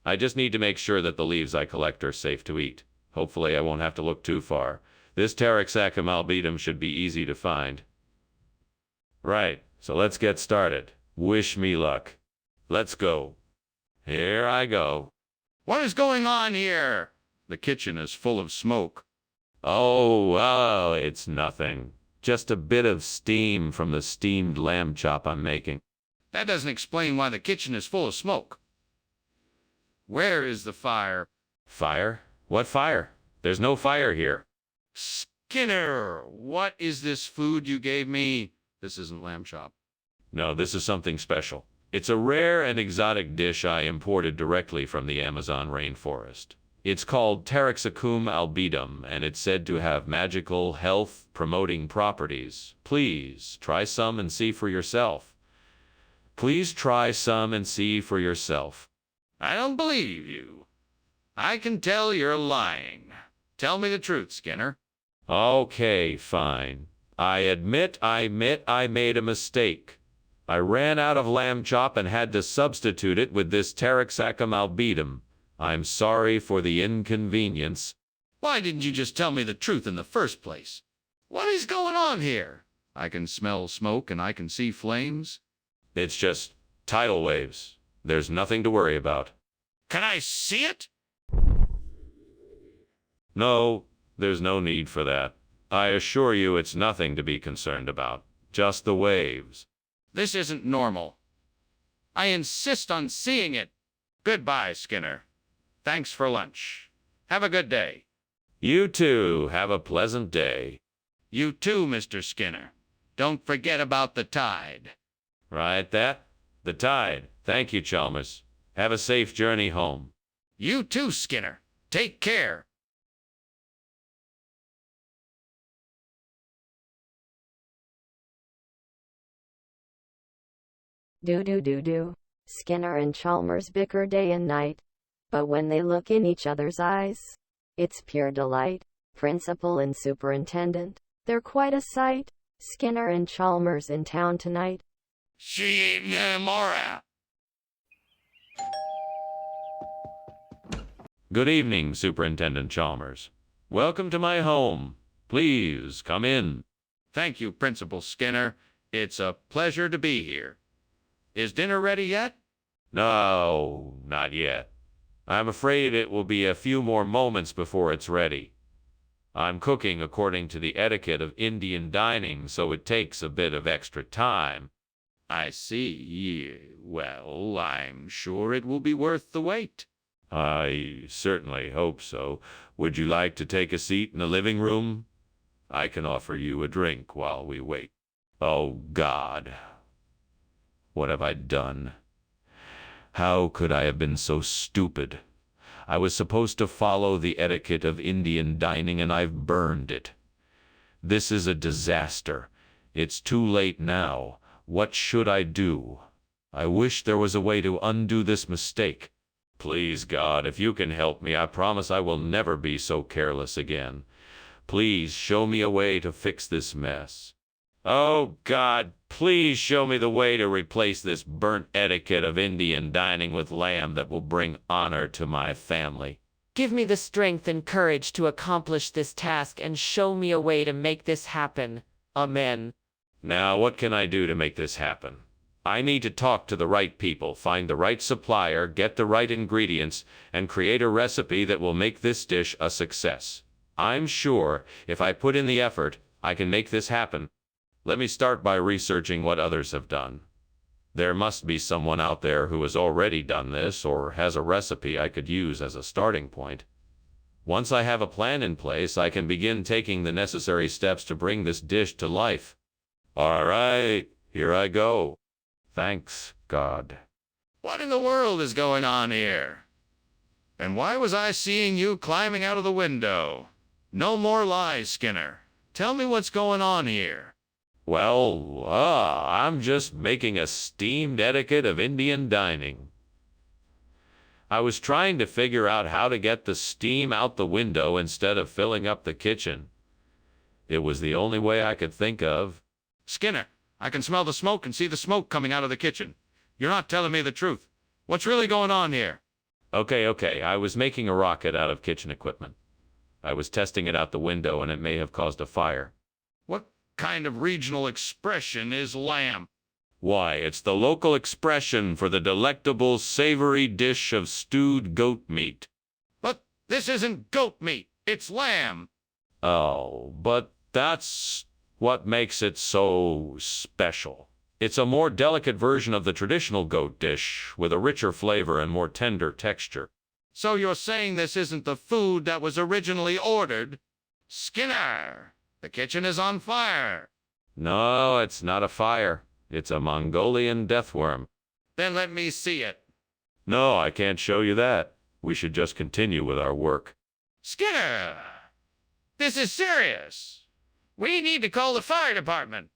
I just need to make sure that the leaves I collect are safe to eat. Hopefully I won't have to look too far. This Taraxacum albedum should be easy to find. Right, so let's get started. Wish me luck. Let's go. Here I go. What is going on here? The kitchen is full of smoke. Oh, it's nothing. Just a bit of steam from the steamed lamb chop I'm making. That doesn't explain why the kitchen is full of smoke. Where is the fire? Fire? What fire? There's no fire here. Skinner, what is this food you gave me? This isn't lamb chop. No, this is something special. It's a rare and exotic dish I imported directly from the Amazon rainforest. It's called Taraxacum albedum, and it's said to have magical, health-promoting properties. Please, try some and see for yourself. Please try some and see for yourself. I don't believe you. I can tell you're lying. Tell me the truth, Skinner. Okay, fine. I admit I made a mistake. I ran out of lamb chop and had to substitute it with this Taraxacum albedum. I'm sorry for the inconvenience. Why didn't you just tell me the truth in the first place? What is going on here? I can smell smoke and I can see flames. It's just tidal waves. There's nothing to worry about. Can I see it? No, there's no need for that. I assure you it's nothing to be concerned about. Just the waves. This isn't normal. I insist on seeing it. Goodbye, Skinner. Thanks for lunch. Have a good day. You too. Have a pleasant day. You too, Mr. Skinner. Don't forget about the tide. Right, that? The tide. Thank you, Chalmers. Have a safe journey home. You too, Skinner. Take care. Do. Skinner and Chalmers bicker day and night. But when they look in each other's eyes, it's pure delight. Principal and superintendent, they're quite a sight. Skinner and Chalmers in town tonight. Good evening, Superintendent Chalmers. Welcome to my home. Please come in. Thank you, Principal Skinner. It's a pleasure to be here. Is dinner ready yet? No, not yet. I'm afraid it will be a few more moments before it's ready. I'm cooking according to the etiquette of Indian dining, so it takes a bit of extra time. I see. Well, I'm sure it will be worth the wait. I certainly hope so. Would you like to take a seat in the living room? I can offer you a drink while we wait. Oh, God. What have I done? How could I have been so stupid? I was supposed to follow the etiquette of Indian dining, and I've burned it. This is a disaster. It's too late now. What should I do? I wish there was a way to undo this mistake. Please, God, if you can help me, I promise I will never be so careless again. Please show me a way to fix this mess. Oh, God, please show me the way to replace this burnt etiquette of Indian dining with lamb that will bring honor to my family. Give me the strength and courage to accomplish this task and show me a way to make this happen. Amen. Now, what can I do to make this happen? I need to talk to the right people, find the right supplier, get the right ingredients, and create a recipe that will make this dish a success. I'm sure if I put in the effort, I can make this happen. Let me start by researching what others have done. There must be someone out there who has already done this or has a recipe I could use as a starting point. Once I have a plan in place, I can begin taking the necessary steps to bring this dish to life. All right, here I go. Thanks, God. What in the world is going on here? And why was I seeing you climbing out of the window? No more lies, Skinner. Tell me what's going on here. Well, I'm just making a steamed etiquette of Indian dining. I was trying to figure out how to get the steam out the window instead of filling up the kitchen. It was the only way I could think of. Skinner, I can smell the smoke and see the smoke coming out of the kitchen. You're not telling me the truth. What's really going on here? Okay, I was making a rocket out of kitchen equipment. I was testing it out the window and it may have caused a fire. What kind of regional expression is lamb? Why, it's the local expression for the delectable, savory dish of stewed goat meat. But this isn't goat meat. It's lamb. Oh, but that's what makes it so special. It's a more delicate version of the traditional goat dish, with a richer flavor and more tender texture. So you're saying this isn't the food that was originally ordered? Skinner, the kitchen is on fire. No, it's not a fire. It's a Mongolian deathworm. Then let me see it. No, I can't show you that. We should just continue with our work. Skinner, this is serious. We need to call the fire department.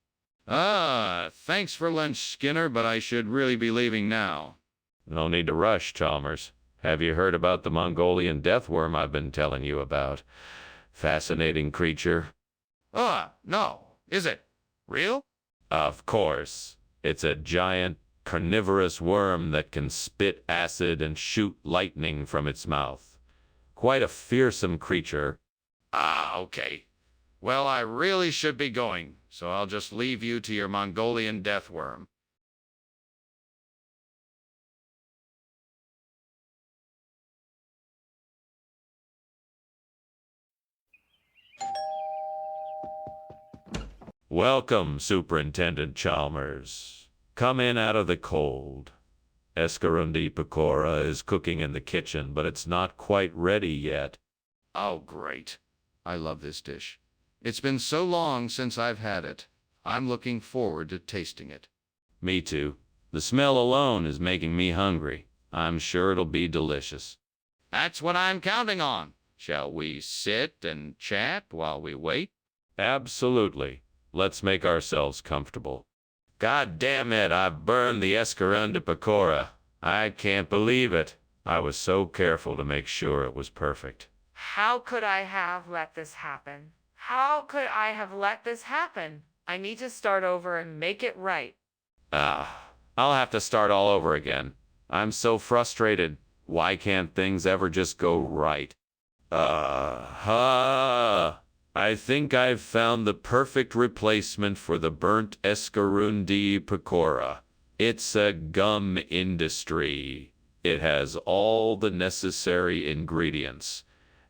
Thanks for lunch, Skinner, but I should really be leaving now. No need to rush, Chalmers. Have you heard about the Mongolian deathworm I've been telling you about? Fascinating creature. No. Is it real? Of course. It's a giant, carnivorous worm that can spit acid and shoot lightning from its mouth. Quite a fearsome creature. Okay. Well, I really should be going, so I'll just leave you to your Mongolian deathworm. Welcome, Superintendent Chalmers. Come in out of the cold. Escarundi Pecora is cooking in the kitchen, but it's not quite ready yet. Oh, great. I love this dish. It's been so long since I've had it. I'm looking forward to tasting it. Me too. The smell alone is making me hungry. I'm sure it'll be delicious. That's what I'm counting on. Shall we sit and chat while we wait? Absolutely. Let's make ourselves comfortable. God damn it, I've burned the Escarunda Pecora. I can't believe it. I was so careful to make sure it was perfect. How could I have let this happen? How could I have let this happen? I need to start over and make it right. I'll have to start all over again. I'm so frustrated. Why can't things ever just go right? I think I've found the perfect replacement for the burnt Escarundi Pecora. It's a gum industry. It has all the necessary ingredients.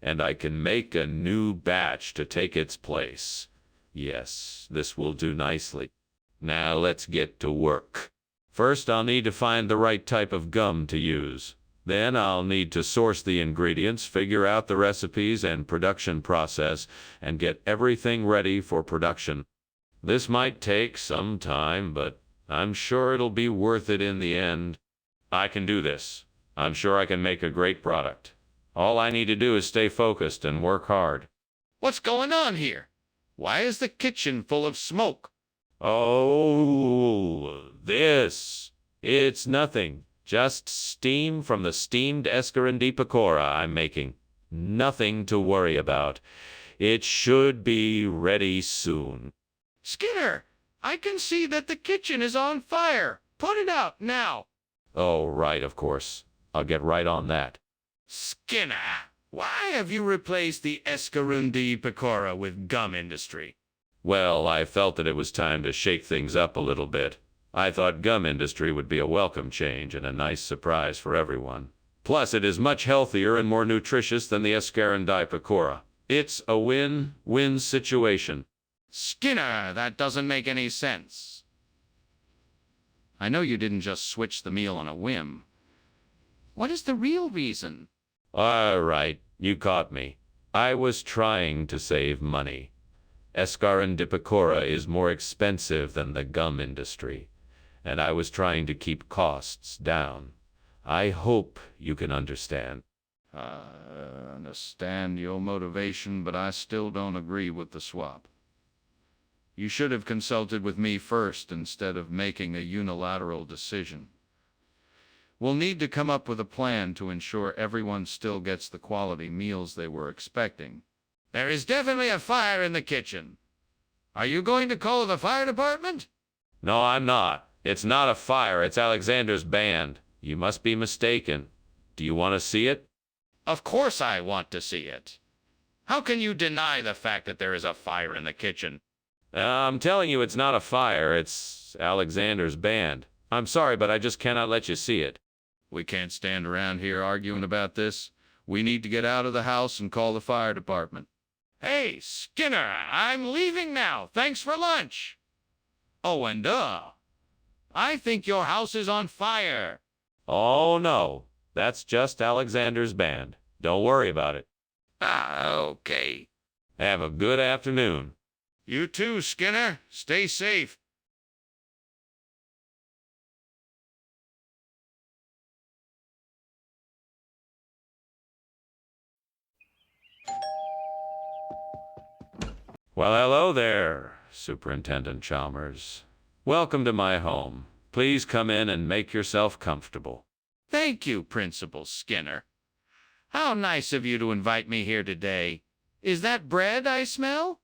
and I can make a new batch to take its place. Yes, this will do nicely. Now let's get to work. First, I'll need to find the right type of gum to use. Then I'll need to source the ingredients, figure out the recipes and production process, and get everything ready for production. This might take some time, but I'm sure it'll be worth it in the end. I can do this. I'm sure I can make a great product. All I need to do is stay focused and work hard. What's going on here? Why is the kitchen full of smoke? Oh, this. It's nothing. Just steam from the steamed escargot di pecora I'm making. Nothing to worry about. It should be ready soon. Skinner, I can see that the kitchen is on fire. Put it out now. Oh, right, of course. I'll get right on that. Skinner, why have you replaced the escargot di pecora with gum industry? Well, I felt that it was time to shake things up a little bit. I thought gum industry would be a welcome change and a nice surprise for everyone. Plus, it is much healthier and more nutritious than the escargot di pecora. It's a win-win situation. Skinner, that doesn't make any sense. I know you didn't just switch the meal on a whim. What is the real reason? All right, you caught me. I was trying to save money. Escargot di pecora is more expensive than the gum industry, and I was trying to keep costs down. I hope you can understand. I understand your motivation, but I still don't agree with the swap. You should have consulted with me first instead of making a unilateral decision. We'll need to come up with a plan to ensure everyone still gets the quality meals they were expecting. There is definitely a fire in the kitchen. Are you going to call the fire department? No, I'm not. It's not a fire, it's Alexander's band. You must be mistaken. Do you want to see it? Of course I want to see it. How can you deny the fact that there is a fire in the kitchen? I'm telling you it's not a fire, it's Alexander's band. I'm sorry, but I just cannot let you see it. We can't stand around here arguing about this. We need to get out of the house and call the fire department. Hey, Skinner, I'm leaving now. Thanks for lunch. Oh, and I think your house is on fire. Oh, no. That's just Alexander's band. Don't worry about it. Okay. Have a good afternoon. You too, Skinner. Stay safe. Well, hello there, Superintendent Chalmers. Welcome to my home. Please come in and make yourself comfortable. Thank you, Principal Skinner. How nice of you to invite me here today. Is that bread I smell?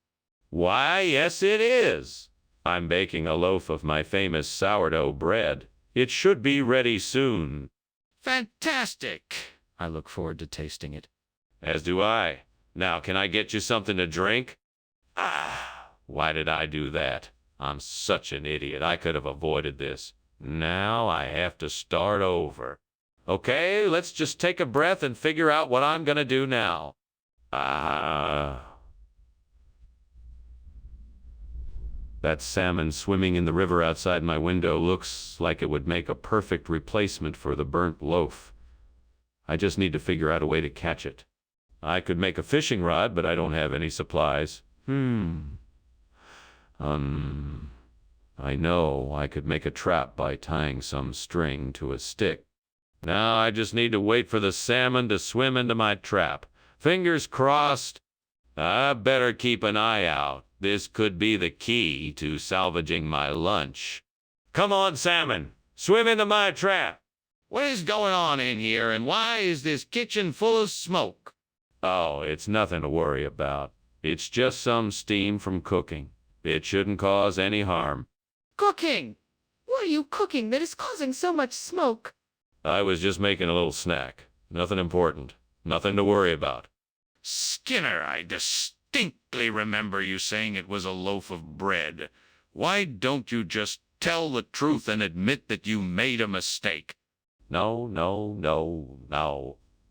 Why, yes, it is. I'm baking a loaf of my famous sourdough bread. It should be ready soon. Fantastic. I look forward to tasting it. As do I. Now, can I get you something to drink? Why did I do that? I'm such an idiot. I could have avoided this. Now I have to start over. Okay, let's just take a breath and figure out what I'm gonna do now. That salmon swimming in the river outside my window looks like it would make a perfect replacement for the burnt loaf. I just need to figure out a way to catch it. I could make a fishing rod, but I don't have any supplies. I know I could make a trap by tying some string to a stick. Now I just need to wait for the salmon to swim into my trap. Fingers crossed. I better keep an eye out. This could be the key to salvaging my lunch. Come on, salmon. Swim into my trap. What is going on in here, and why is this kitchen full of smoke? Oh, it's nothing to worry about. It's just some steam from cooking. It shouldn't cause any harm. Cooking! What are you cooking that is causing so much smoke? I was just making a little snack. Nothing important. Nothing to worry about. Skinner, I distinctly remember you saying it was a loaf of bread. Why don't you just tell the truth and admit that you made a mistake? No.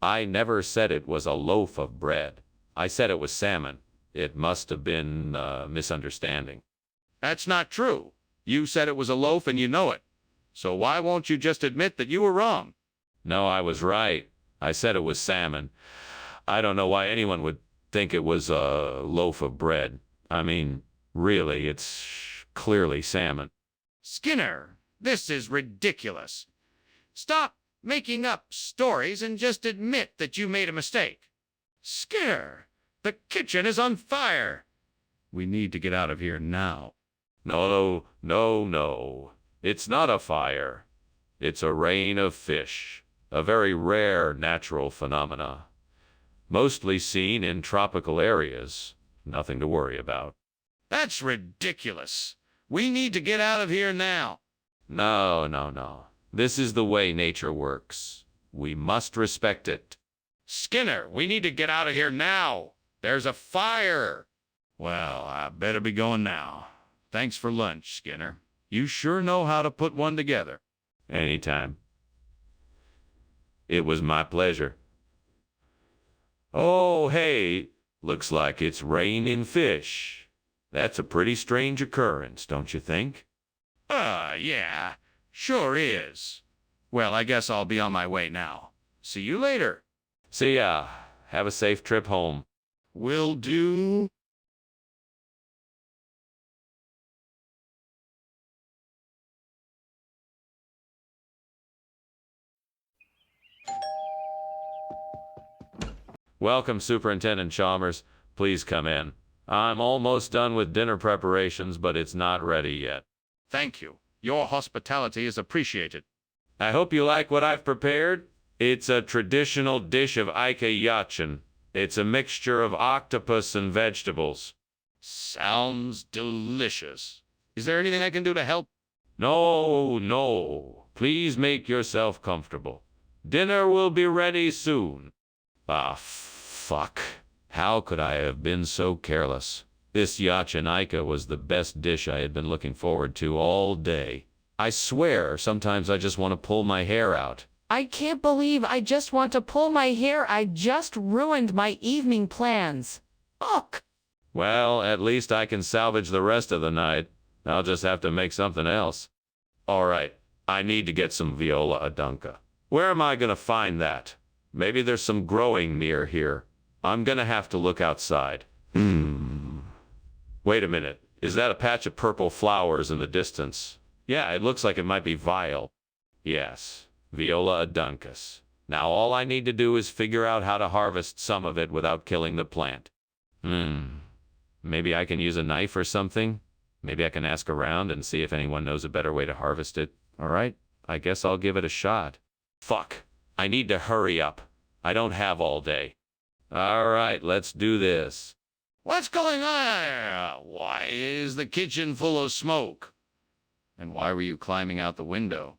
I never said it was a loaf of bread. I said it was salmon. It must have been a misunderstanding. That's not true. You said it was a loaf and you know it. So why won't you just admit that you were wrong? No, I was right. I said it was salmon. I don't know why anyone would think it was a loaf of bread. I mean, really, it's clearly salmon. Skinner, this is ridiculous. Stop making up stories and just admit that you made a mistake. Skinner, the kitchen is on fire. We need to get out of here now. No, no, no. It's not a fire. It's a rain of fish, a very rare natural phenomena. Mostly seen in tropical areas. Nothing to worry about. That's ridiculous. We need to get out of here now. No, no, no. This is the way nature works. We must respect it. Skinner, we need to get out of here now. There's a fire. Well, I better be going now. Thanks for lunch, Skinner. You sure know how to put one together. Anytime. It was my pleasure. Oh, hey, looks like it's raining fish. That's a pretty strange occurrence, don't you think? Yeah, sure is. Well, I guess I'll be on my way now. See you later. See ya. Have a safe trip home. Will do. Welcome, Superintendent Chalmers. Please come in. I'm almost done with dinner preparations, but it's not ready yet. Thank you. Your hospitality is appreciated. I hope you like what I've prepared. It's a traditional dish of Ike Yachin. It's a mixture of octopus and vegetables. Sounds delicious. Is there anything I can do to help? No, no. Please make yourself comfortable. Dinner will be ready soon. Ah, fuck. How could I have been so careless? This Yachinaika was the best dish I had been looking forward to all day. I swear, sometimes I just want to pull my hair out. I can't believe I just want to pull my hair. I just ruined my evening plans. Ugh. Well, at least I can salvage the rest of the night. I'll just have to make something else. All right, I need to get some viola adunca. Where am I going to find that? Maybe there's some growing near here. I'm going to have to look outside. Wait a minute. Is that a patch of purple flowers in the distance? Yeah, it looks like it might be vile. Yes, viola aduncus. Now all I need to do is figure out how to harvest some of it without killing the plant. Maybe I can use a knife or something? Maybe I can ask around and see if anyone knows a better way to harvest it. All right, I guess I'll give it a shot. Fuck, I need to hurry up. I don't have all day. All right, let's do this. What's going on? Why is the kitchen full of smoke? And why were you climbing out the window?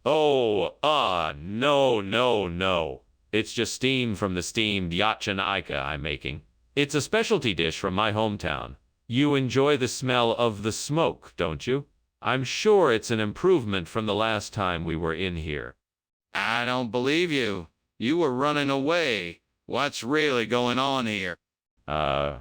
Oh, no, no, no. It's just steam from the steamed Yachinaika I'm making. It's a specialty dish from my hometown. You enjoy the smell of the smoke, don't you? I'm sure it's an improvement from the last time we were in here. I don't believe you. You were running away. What's really going on here? I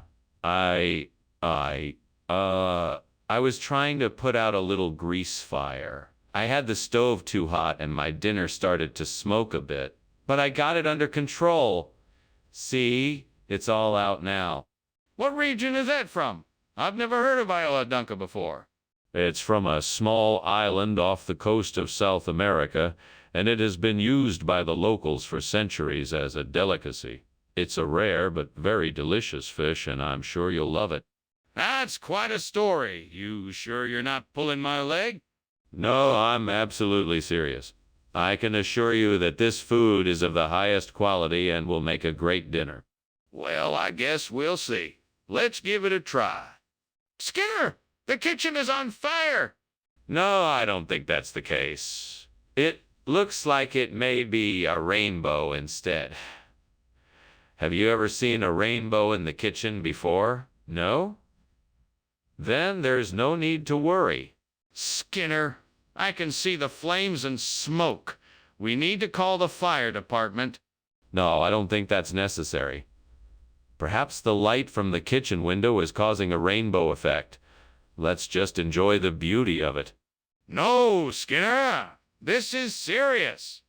was trying to put out a little grease fire. I had the stove too hot and my dinner started to smoke a bit, but I got it under control. See? It's all out now. What region is that from? I've never heard of Viola Dunca before. It's from a small island off the coast of South America, and it has been used by the locals for centuries as a delicacy. It's a rare but very delicious fish, and I'm sure you'll love it. That's quite a story. You sure you're not pulling my leg? No, I'm absolutely serious. I can assure you that this food is of the highest quality and will make a great dinner. Well, I guess we'll see. Let's give it a try. Skinner, the kitchen is on fire. No, I don't think that's the case. It looks like it may be a rainbow instead. Have you ever seen a rainbow in the kitchen before? No? Then there's no need to worry. Skinner, I can see the flames and smoke. We need to call the fire department. No, I don't think that's necessary. Perhaps the light from the kitchen window is causing a rainbow effect. Let's just enjoy the beauty of it. No, Skinner. This is serious.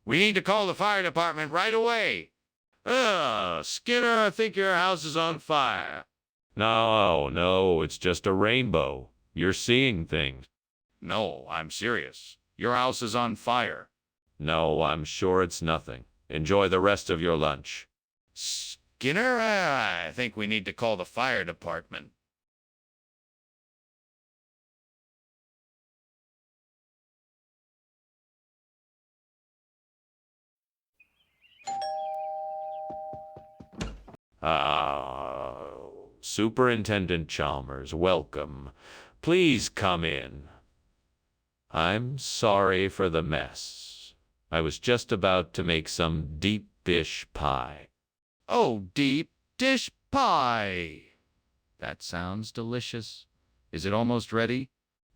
We need to call the fire department right away. Skinner, I think your house is on fire. No, it's just a rainbow. You're seeing things. No, I'm serious. Your house is on fire. No, I'm sure it's nothing. Enjoy the rest of your lunch. Skinner, I think we need to call the fire department. Superintendent Chalmers, welcome. Please come in. I'm sorry for the mess. I was just about to make some deep dish pie. Oh, deep dish pie. That sounds delicious. Is it almost ready?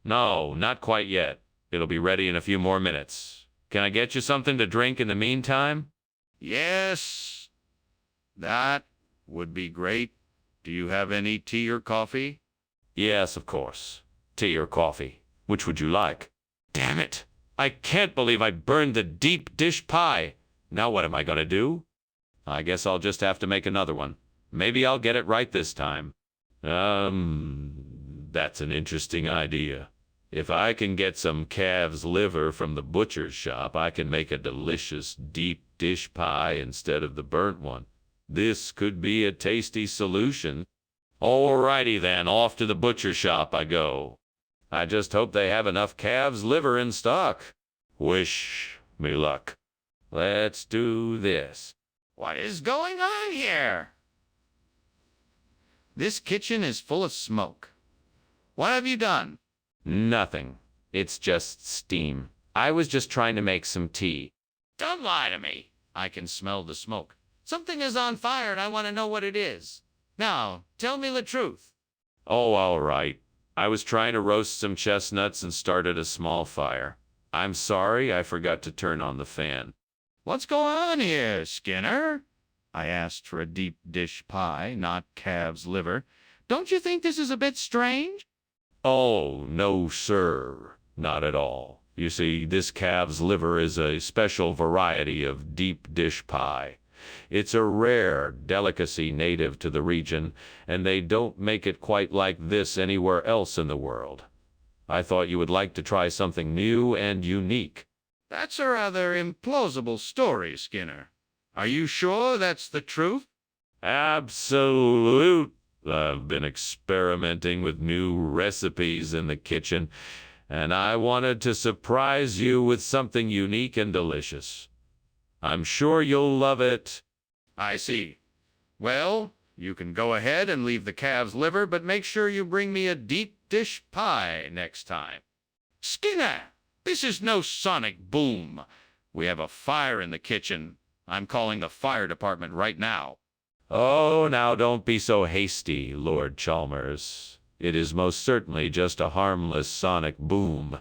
No, not quite yet. It'll be ready in a few more minutes. Can I get you something to drink in the meantime? Yes, that would be great. Do you have any tea or coffee? Yes, of course. Tea or coffee. Which would you like? Damn it! I can't believe I burned the deep dish pie. Now what am I gonna do? I guess I'll just have to make another one. Maybe I'll get it right this time. That's an interesting idea. If I can get some calf's liver from the butcher's shop, I can make a delicious deep dish pie instead of the burnt one. This could be a tasty solution. Alrighty then, off to the butcher shop I go. I just hope they have enough calf's liver in stock. Wish me luck. Let's do this. What is going on here? This kitchen is full of smoke. What have you done? Nothing. It's just steam. I was just trying to make some tea. Don't lie to me. I can smell the smoke. Something is on fire and I want to know what it is. Now, tell me the truth. Oh, all right. I was trying to roast some chestnuts and started a small fire. I'm sorry, I forgot to turn on the fan. What's going on here, Skinner? I asked for a deep dish pie, not calf's liver. Don't you think this is a bit strange? Oh, no, sir. Not at all. You see, this calf's liver is a special variety of deep dish pie. It's a rare delicacy native to the region, and they don't make it quite like this anywhere else in the world. I thought you would like to try something new and unique. That's a rather implausible story, Skinner. Are you sure that's the truth? Absolute. I've been experimenting with new recipes in the kitchen, and I wanted to surprise you with something unique and delicious. I'm sure you'll love it. I see. Well, you can go ahead and leave the calf's liver, but make sure you bring me a deep dish pie next time. Skinner, this is no sonic boom. We have a fire in the kitchen. I'm calling the fire department right now. Oh, now don't be so hasty, Lord Chalmers. It is most certainly just a harmless sonic boom.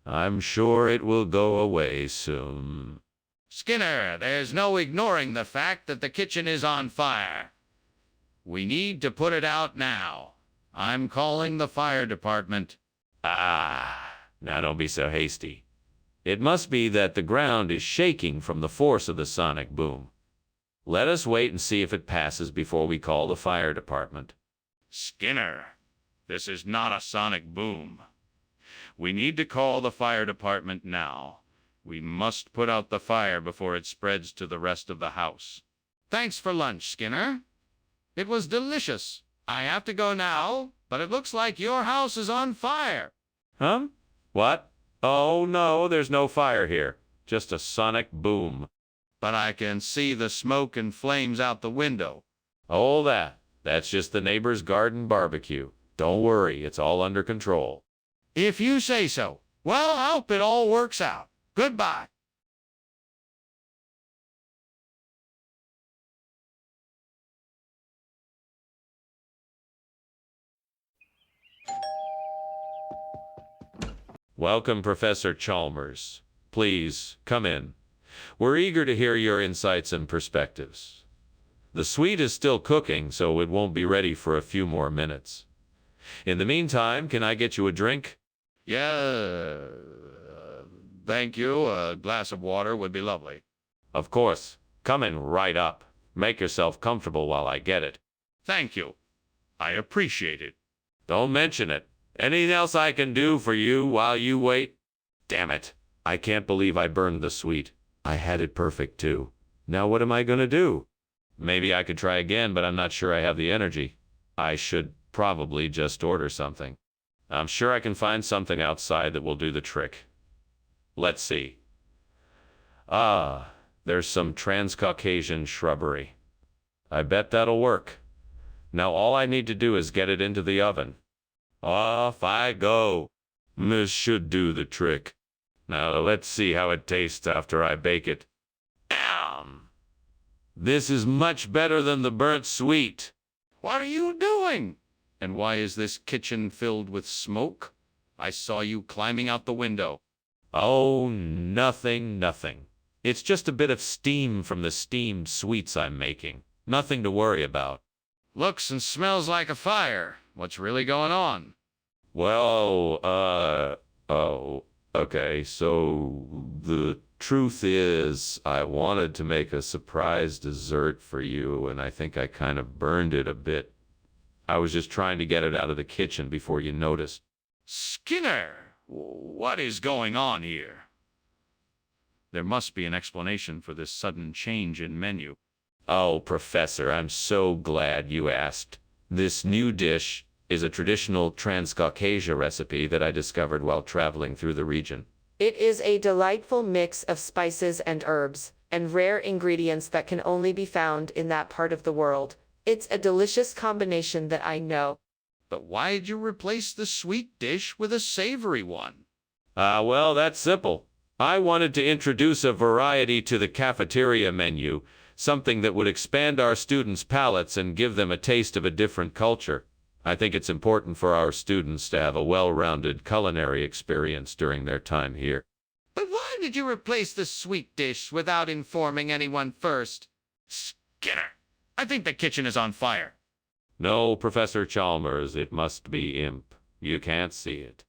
I'm sure it will go away soon. Skinner, there's no ignoring the fact that the kitchen is on fire. We need to put it out now. I'm calling the fire department. Now don't be so hasty. It must be that the ground is shaking from the force of the sonic boom. Let us wait and see if it passes before we call the fire department. Skinner, this is not a sonic boom. We need to call the fire department now. We must put out the fire before it spreads to the rest of the house. Thanks for lunch, Skinner. It was delicious. I have to go now, but it looks like your house is on fire. Huh? What? Oh no, there's no fire here. Just a sonic boom. But I can see the smoke and flames out the window. Oh, that's just the neighbor's garden barbecue. Don't worry, it's all under control. If you say so. Well, I hope it all works out. Goodbye. Welcome, Professor Chalmers. Please, come in. We're eager to hear your insights and perspectives. The sweet is still cooking, so it won't be ready for a few more minutes. In the meantime, can I get you a drink? Yeah, thank you. A glass of water would be lovely. Of course. Coming right up. Make yourself comfortable while I get it. Thank you. I appreciate it. Don't mention it. Anything else I can do for you while you wait? Damn it. I can't believe I burned the sweet. I had it perfect, too. Now what am I gonna do? Maybe I could try again, but I'm not sure I have the energy. I should probably just order something. I'm sure I can find something outside that will do the trick. Let's see. Ah, there's some Transcaucasian shrubbery. I bet that'll work. Now all I need to do is get it into the oven. Off I go. This should do the trick. Now let's see how it tastes after I bake it. This is much better than the burnt sweet. What are you doing? And why is this kitchen filled with smoke? I saw you climbing out the window. Oh, nothing. It's just a bit of steam from the steamed sweets I'm making. Nothing to worry about. Looks and smells like a fire. What's really going on? Well, okay, so the truth is, I wanted to make a surprise dessert for you, and I think I kind of burned it a bit. I was just trying to get it out of the kitchen before you noticed. Skinner, what is going on here? There must be an explanation for this sudden change in menu. Oh, Professor, I'm so glad you asked. This new dish is a traditional Transcaucasia recipe that I discovered while traveling through the region. It is a delightful mix of spices and herbs, and rare ingredients that can only be found in that part of the world. It's a delicious combination that I know. But why did you replace the sweet dish with a savory one? Well, that's simple. I wanted to introduce a variety to the cafeteria menu, something that would expand our students' palates and give them a taste of a different culture. I think it's important for our students to have a well-rounded culinary experience during their time here. But why did you replace the sweet dish without informing anyone first? Skinner, I think the kitchen is on fire. No, Professor Chalmers, it must be imp. You can't see it.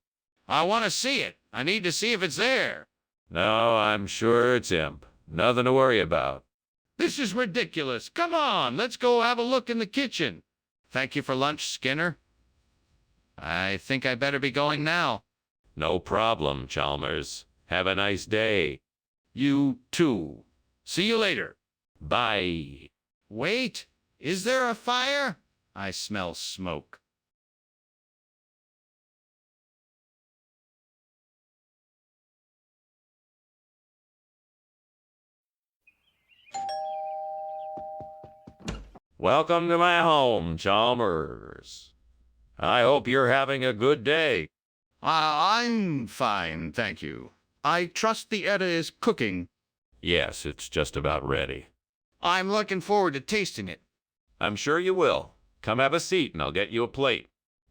I want to see it. I need to see if it's there. No, I'm sure it's imp. Nothing to worry about. This is ridiculous. Come on, let's go have a look in the kitchen. Thank you for lunch, Skinner. I think I better be going now. No problem, Chalmers. Have a nice day. You too. See you later. Bye. Wait, is there a fire? I smell smoke. Welcome to my home, Chalmers. I hope you're having a good day. I'm fine, thank you. I trust the Edda is cooking. Yes, it's just about ready. I'm looking forward to tasting it. I'm sure you will. Come have a seat and I'll get you a plate.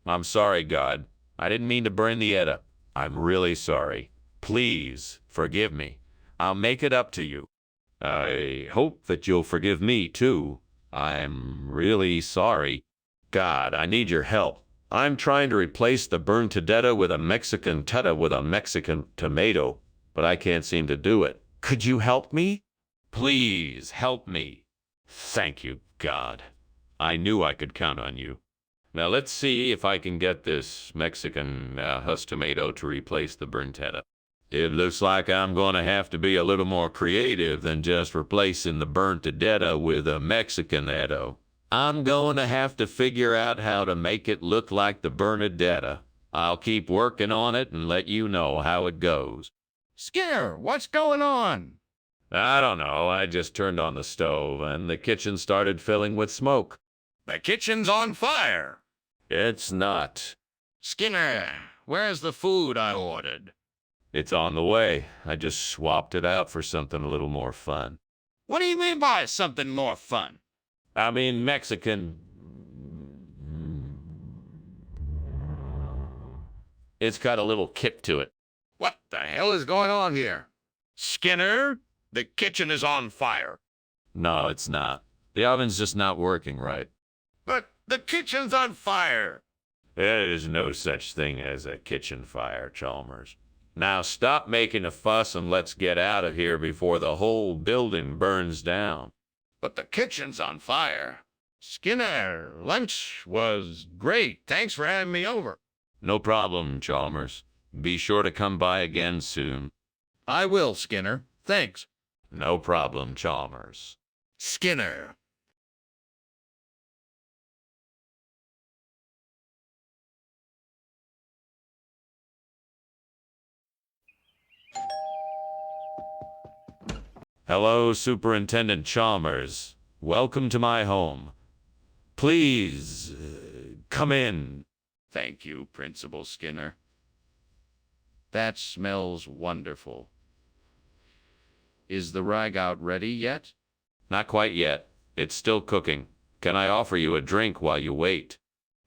I'm sorry, God. I didn't mean to burn the Edda. I'm really sorry. Please forgive me. I'll make it up to you. I hope that you'll forgive me, too. I'm really sorry. God, I need your help. I'm trying to replace the burnt teta with a Mexican teta with a Mexican tomato, but I can't seem to do it. Could you help me? Please help me. Thank you, God. I knew I could count on you. Now let's see if I can get this Mexican husk tomato to replace the burnt teta. It looks like I'm going to have to be a little more creative than just replacing the burnt teta with a Mexican edo. I'm going to have to figure out how to make it look like the Bernadetta. I'll keep working on it and let you know how it goes. Skinner, what's going on? I don't know. I just turned on the stove and the kitchen started filling with smoke. The kitchen's on fire. It's not. Skinner, where's the food I ordered? It's on the way. I just swapped it out for something a little more fun. What do you mean by something more fun? I mean Mexican. It's got a little kick to it. What the hell is going on here? Skinner, The kitchen is on fire. No, it's not. The oven's just not working right. But the kitchen's on fire. There is no such thing as a kitchen fire, Chalmers. Now stop making a fuss and let's get out of here before the whole building burns down. But the kitchen's on fire. Skinner, lunch was great. Thanks for having me over. No problem, Chalmers. Be sure to come by again soon. I will, Skinner. Thanks. No problem, Chalmers. Skinner. Hello, Superintendent Chalmers. Welcome to my home. Please, come in. Thank you, Principal Skinner. That smells wonderful. Is the ragout ready yet? Not quite yet. It's still cooking. Can I offer you a drink while you wait?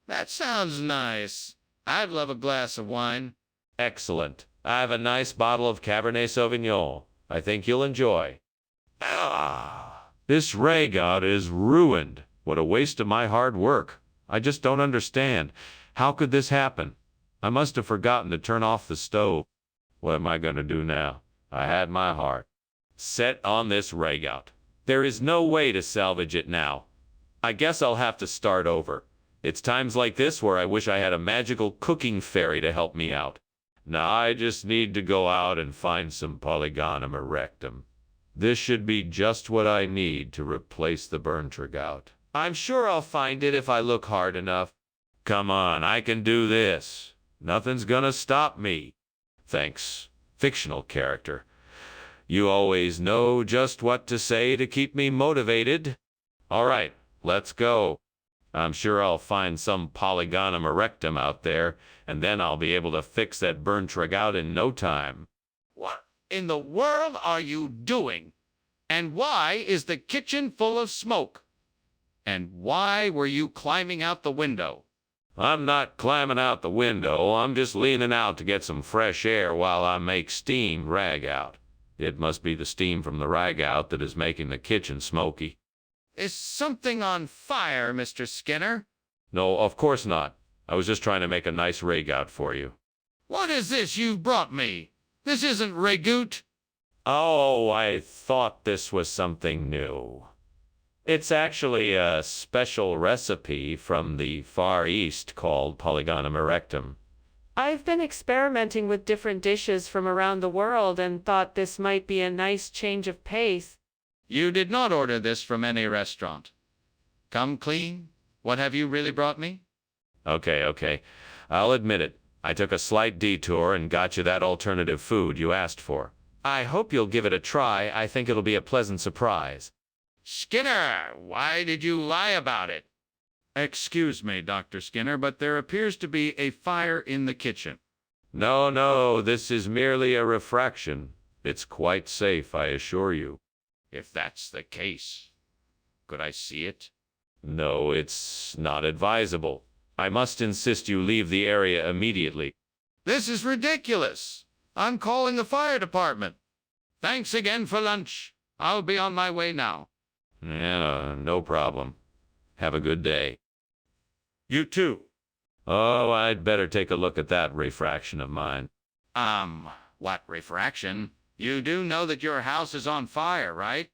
That sounds nice. I'd love a glass of wine. Excellent. I have a nice bottle of Cabernet Sauvignon. I think you'll enjoy. This ragout is ruined. What a waste of my hard work. I just don't understand. How could this happen? I must have forgotten to turn off the stove. What am I going to do now? I had my heart set on this ragout. There is no way to salvage it now. I guess I'll have to start over. It's times like this where I wish I had a magical cooking fairy to help me out. Now I just need to go out and find some Polygonum erectum. This should be just what I need to replace the burnt ragout. I'm sure I'll find it if I look hard enough. Come on, I can do this. Nothing's gonna stop me. Thanks, fictional character. You always know just what to say to keep me motivated. All right, let's go. I'm sure I'll find some Polygonum erectum out there, and then I'll be able to fix that burnt ragout in no time. What in the world are you doing? And why is the kitchen full of smoke? And why were you climbing out the window? I'm not climbing out the window. I'm just leaning out to get some fresh air while I make steam ragout. It must be the steam from the ragout that is making the kitchen smoky. Is something on fire, Mr. Skinner? No, of course not. I was just trying to make a nice ragout for you. What is this you've brought me? This isn't ragout. Oh, I thought this was something new. It's actually a special recipe from the Far East called Polygonum erectum. I've been experimenting with different dishes from around the world and thought this might be a nice change of pace. You did not order this from any restaurant. Come clean. What have you really brought me? Okay. I'll admit it. I took a slight detour and got you that alternative food you asked for. I hope you'll give it a try. I think it'll be a pleasant surprise. Skinner, why did you lie about it? Excuse me, Dr. Skinner, but there appears to be a fire in the kitchen. No, this is merely a refraction. It's quite safe, I assure you. If that's the case, could I see it? No, it's not advisable. I must insist you leave the area immediately. This is ridiculous. I'm calling the fire department. Thanks again for lunch. I'll be on my way now. Yeah, no problem. Have a good day. You too. Oh, I'd better take a look at that refraction of mine. What refraction? You do know that your house is on fire, right?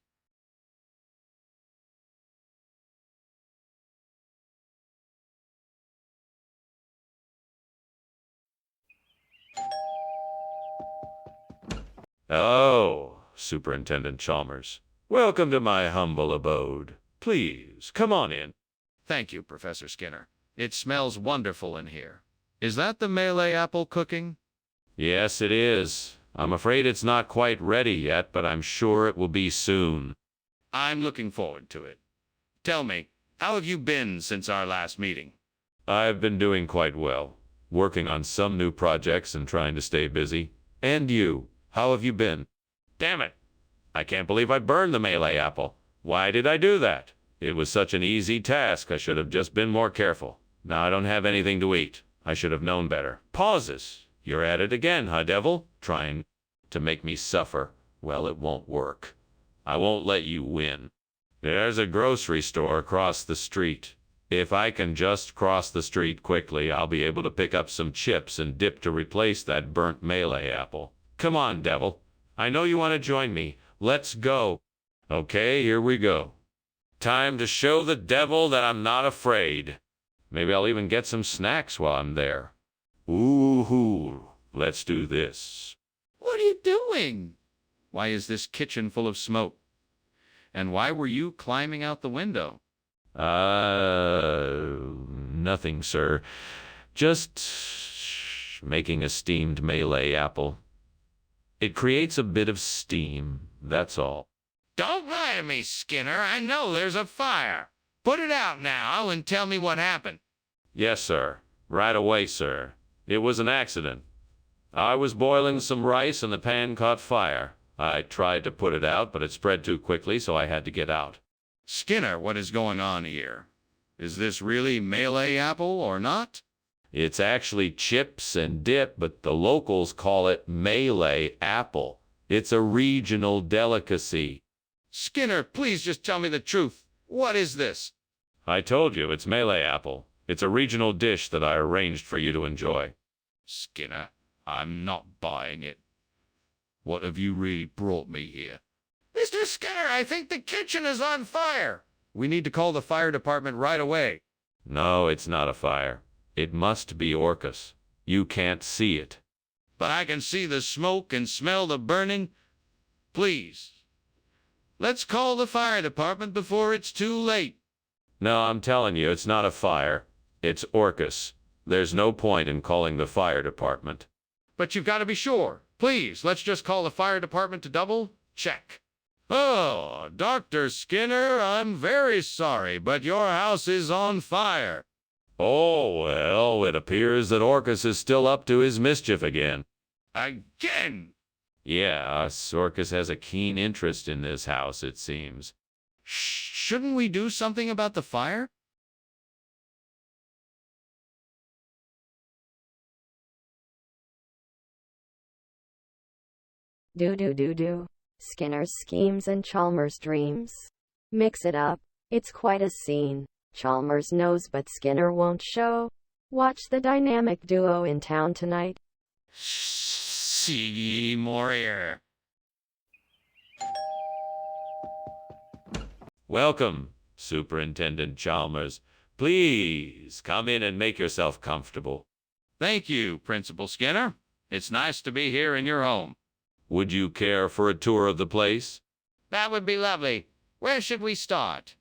Oh, Superintendent Chalmers. Welcome to my humble abode. Please, come on in. Thank you, Professor Skinner. It smells wonderful in here. Is that the Malay apple cooking? Yes, it is. I'm afraid it's not quite ready yet, but I'm sure it will be soon. I'm looking forward to it. Tell me, how have you been since our last meeting? I've been doing quite well, working on some new projects and trying to stay busy. And you, how have you been? Damn it! I can't believe I burned the Malay apple. Why did I do that? It was such an easy task. I should have just been more careful. Now I don't have anything to eat. I should have known better. Pauses. You're at it again, huh, devil? Trying to make me suffer. Well, it won't work. I won't let you win. There's a grocery store across the street. If I can just cross the street quickly, I'll be able to pick up some chips and dip to replace that burnt melee apple. Come on, devil. I know you want to join me. Let's go. Okay, here we go. Time to show the devil that I'm not afraid. Maybe I'll even get some snacks while I'm there. Ooh, let's do this. What are you doing? Why is this kitchen full of smoke? And why were you climbing out the window? Nothing, sir. Just making a steamed melee apple. It creates a bit of steam, that's all. Don't lie to me, Skinner. I know there's a fire. Put it out now and tell me what happened. Yes, sir. Right away, sir. It was an accident. I was boiling some rice and the pan caught fire. I tried to put it out, but it spread too quickly, so I had to get out. Skinner, what is going on here? Is this really melee apple or not? It's actually chips and dip, but the locals call it melee apple. It's a regional delicacy. Skinner, please just tell me the truth. What is this? I told you, it's melee apple. It's a regional dish that I arranged for you to enjoy. Skinner, I'm not buying it. What have you really brought me here? Mr. Skinner, I think the kitchen is on fire. We need to call the fire department right away. No, it's not a fire. It must be Orcus. You can't see it. But I can see the smoke and smell the burning. Please, let's call the fire department before it's too late. No, I'm telling you, it's not a fire. It's Orcus. There's no point in calling the fire department. But you've got to be sure. Please, let's just call the fire department to double check. Oh, Dr. Skinner, I'm very sorry, but your house is on fire. Oh, well, it appears that Orcus is still up to his mischief again. Again? Yeah, Orcus has a keen interest in this house, it seems. Shouldn't we do something about the fire? Do. Skinner's schemes and Chalmers' dreams. Mix it up. It's quite a scene. Chalmers knows but Skinner won't show. Watch the dynamic duo in town tonight. See more here. Welcome, Superintendent Chalmers. Please come in and make yourself comfortable. Thank you, Principal Skinner. It's nice to be here in your home. Would you care for a tour of the place? That would be lovely. Where should we start?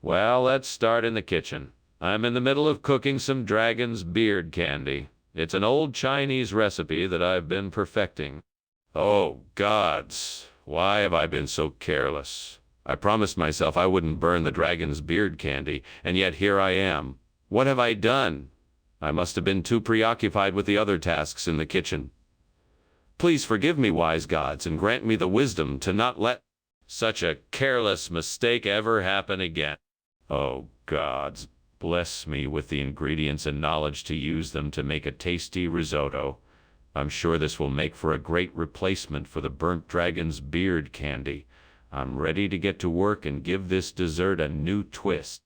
Well, let's start in the kitchen. I'm in the middle of cooking some dragon's beard candy. It's an old Chinese recipe that I've been perfecting. Oh, gods, why have I been so careless? I promised myself I wouldn't burn the dragon's beard candy, and yet here I am. What have I done? I must have been too preoccupied with the other tasks in the kitchen. Please forgive me, wise gods, and grant me the wisdom to not let such a careless mistake ever happen again. Oh, gods, bless me with the ingredients and knowledge to use them to make a tasty risotto. I'm sure this will make for a great replacement for the burnt dragon's beard candy. I'm ready to get to work and give this dessert a new twist.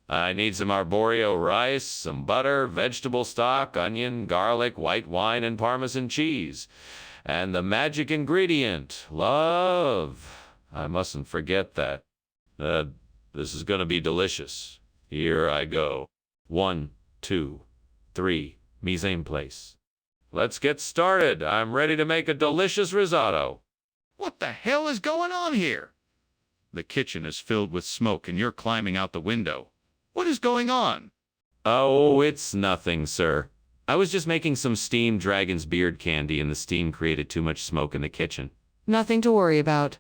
I need some arborio rice, some butter, vegetable stock, onion, garlic, white wine, and Parmesan cheese. And the magic ingredient, love. I mustn't forget that. This is gonna be delicious. Here I go. 1, 2, 3, mise en place. Let's get started. I'm ready to make a delicious risotto. What the hell is going on here? The kitchen is filled with smoke and you're climbing out the window. What is going on? Oh, it's nothing, sir. I was just making some steamed dragon's beard candy and the steam created too much smoke in the kitchen. Nothing to worry about.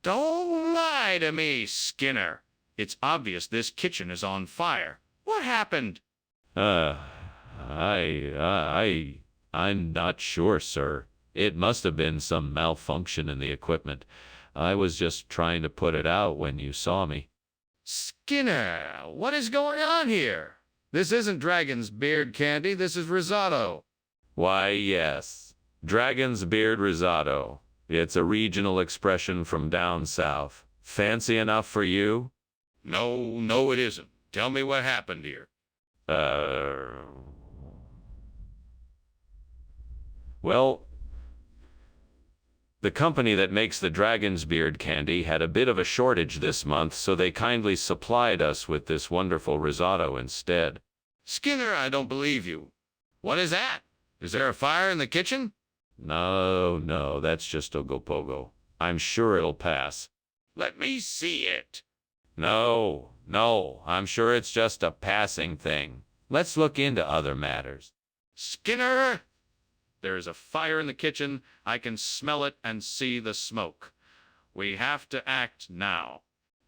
Don't lie to me, Skinner. It's obvious this kitchen is on fire. What happened? I'm not sure, sir. It must have been some malfunction in the equipment. I was just trying to put it out when you saw me. Skinner, what is going on here? This isn't dragon's beard candy, this is risotto. Why, yes. Dragon's beard risotto. It's a regional expression from down south. Fancy enough for you? No, no, it isn't. Tell me what happened here. Uh... Well, the company that makes the dragon's beard candy had a bit of a shortage this month, so they kindly supplied us with this wonderful risotto instead. Skinner, I don't believe you. What is that? Is there a fire in the kitchen? No, that's just Ogopogo. I'm sure it'll pass. Let me see it. No, I'm sure it's just a passing thing. Let's look into other matters. Skinner! There is a fire in the kitchen. I can smell it and see the smoke. We have to act now.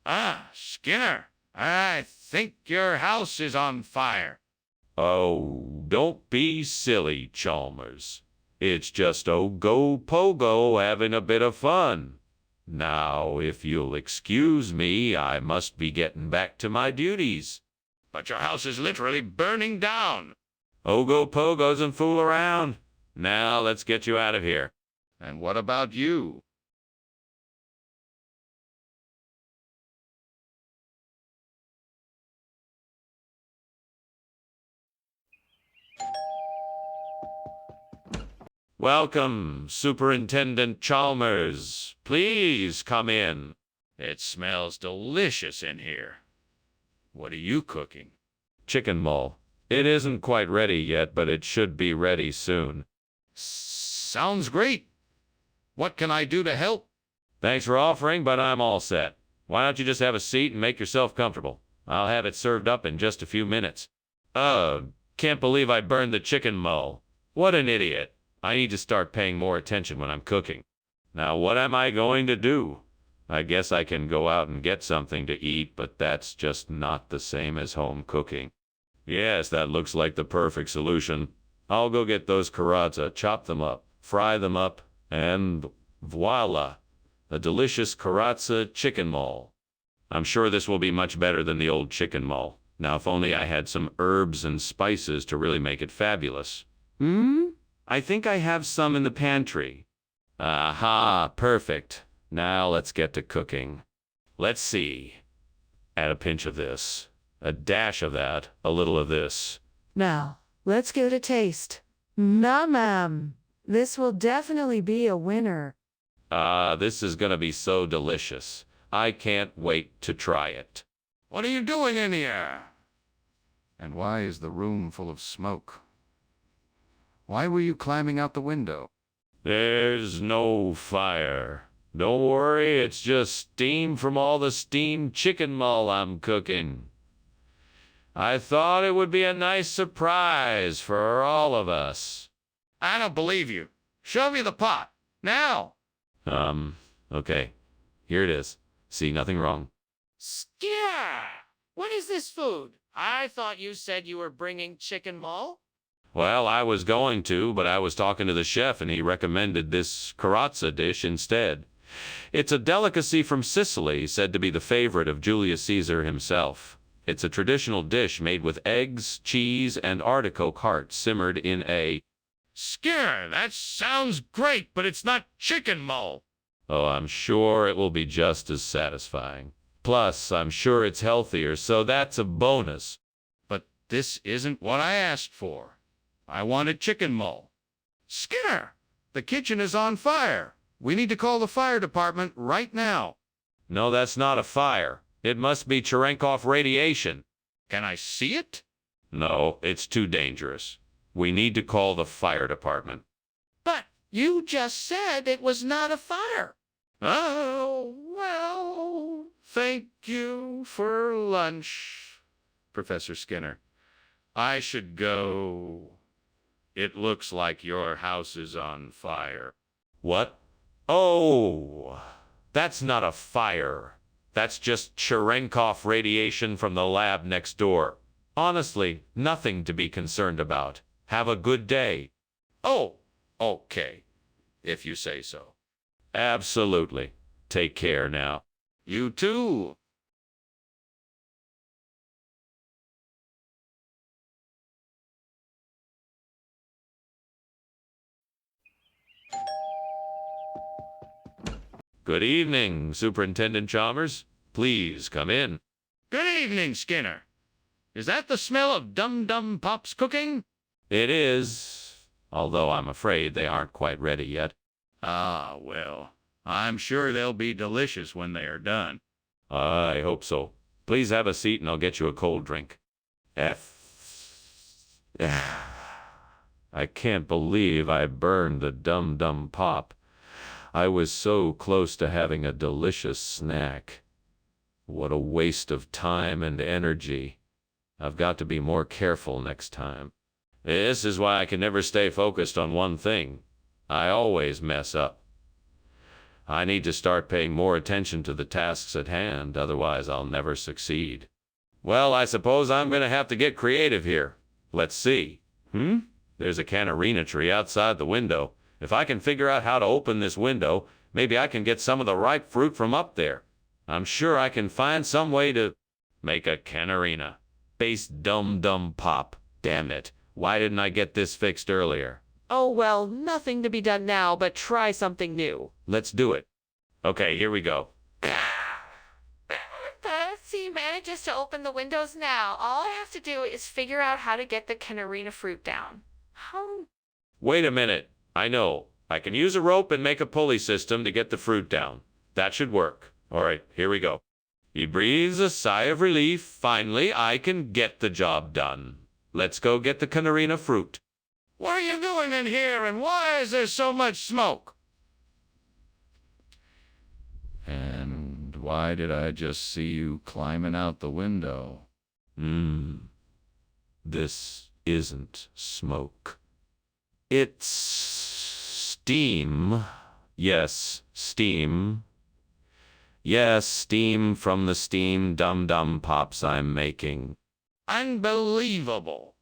Ah, Skinner, I think your house is on fire. Oh, don't be silly, Chalmers. It's just Ogopogo having a bit of fun. Now, if you'll excuse me, I must be getting back to my duties. But your house is literally burning down. Ogopogo doesn't fool around. Now, let's get you out of here. And what about you? Welcome, Superintendent Chalmers. Please come in. It smells delicious in here. What are you cooking? Chicken mull. It isn't quite ready yet, but it should be ready soon. Sounds great. What can I do to help? Thanks for offering, but I'm all set. Why don't you just have a seat and make yourself comfortable? I'll have it served up in just a few minutes. Can't believe I burned the chicken mull. What an idiot. I need to start paying more attention when I'm cooking. Now, what am I going to do? I guess I can go out and get something to eat, but that's just not the same as home cooking. Yes, that looks like the perfect solution. I'll go get those karazza, chop them up, fry them up, and voila, a delicious karazza chicken mull. I'm sure this will be much better than the old chicken mull. Now, if only I had some herbs and spices to really make it fabulous. I think I have some in the pantry. Aha, perfect. Now let's get to cooking. Let's see. Add a pinch of this, a dash of that, a little of this. Now, let's give it a taste. Ma'am. This will definitely be a winner. This is gonna be so delicious. I can't wait to try it. What are you doing in here? And why is the room full of smoke? Why were you climbing out the window? There's no fire. Don't worry, it's just steam from all the steamed chicken mull I'm cooking. I thought it would be a nice surprise for all of us. I don't believe you. Show me the pot. Now. Okay. Here it is. See, nothing wrong. Skinner! What is this food? I thought you said you were bringing chicken mull? Well, I was going to, but I was talking to the chef and he recommended this karazza dish instead. It's a delicacy from Sicily, said to be the favorite of Julius Caesar himself. It's a traditional dish made with eggs, cheese, and artichoke heart simmered in a... Skinner, that sounds great, but it's not chicken mull. Oh, I'm sure it will be just as satisfying. Plus, I'm sure it's healthier, so that's a bonus. But this isn't what I asked for. I wanted chicken mull. Skinner, the kitchen is on fire. We need to call the fire department right now. No, that's not a fire. It must be Cherenkov radiation. Can I see it? No, it's too dangerous. We need to call the fire department. But you just said it was not a fire. Oh, well, thank you for lunch, Professor Skinner. I should go. It looks like your house is on fire. What? Oh, that's not a fire. That's just Cherenkov radiation from the lab next door. Honestly, nothing to be concerned about. Have a good day. Oh, okay, if you say so. Absolutely. Take care now. You too. Good evening, Superintendent Chalmers. Please come in. Good evening, Skinner. Is that the smell of Dum Dum Pop's cooking? It is, although I'm afraid they aren't quite ready yet. Ah, well, I'm sure they'll be delicious when they are done. I hope so. Please have a seat and I'll get you a cold drink. I can't believe I burned the Dum Dum Pop. I was so close to having a delicious snack. What a waste of time and energy. I've got to be more careful next time. This is why I can never stay focused on one thing. I always mess up. I need to start paying more attention to the tasks at hand, otherwise I'll never succeed. Well, I suppose I'm going to have to get creative here. Let's see. There's a canarina tree outside the window. If I can figure out how to open this window, maybe I can get some of the ripe fruit from up there. I'm sure I can find some way to make a canarina-based Dum Dum Pop. Damn it. Why didn't I get this fixed earlier? Oh well, nothing to be done now but try something new. Let's do it. Okay, here we go. See, manages to open the windows now. All I have to do is figure out how to get the canarina fruit down. Wait a minute. I know. I can use a rope and make a pulley system to get the fruit down. That should work. All right, here we go. He breathes a sigh of relief. Finally, I can get the job done. Let's go get the canarina fruit. What are you doing in here, and why is there so much smoke? And why did I just see you climbing out the window? This isn't smoke. It's steam. Yes, steam. Yes, steam from the steam Dum Dum Pops I'm making. Unbelievable.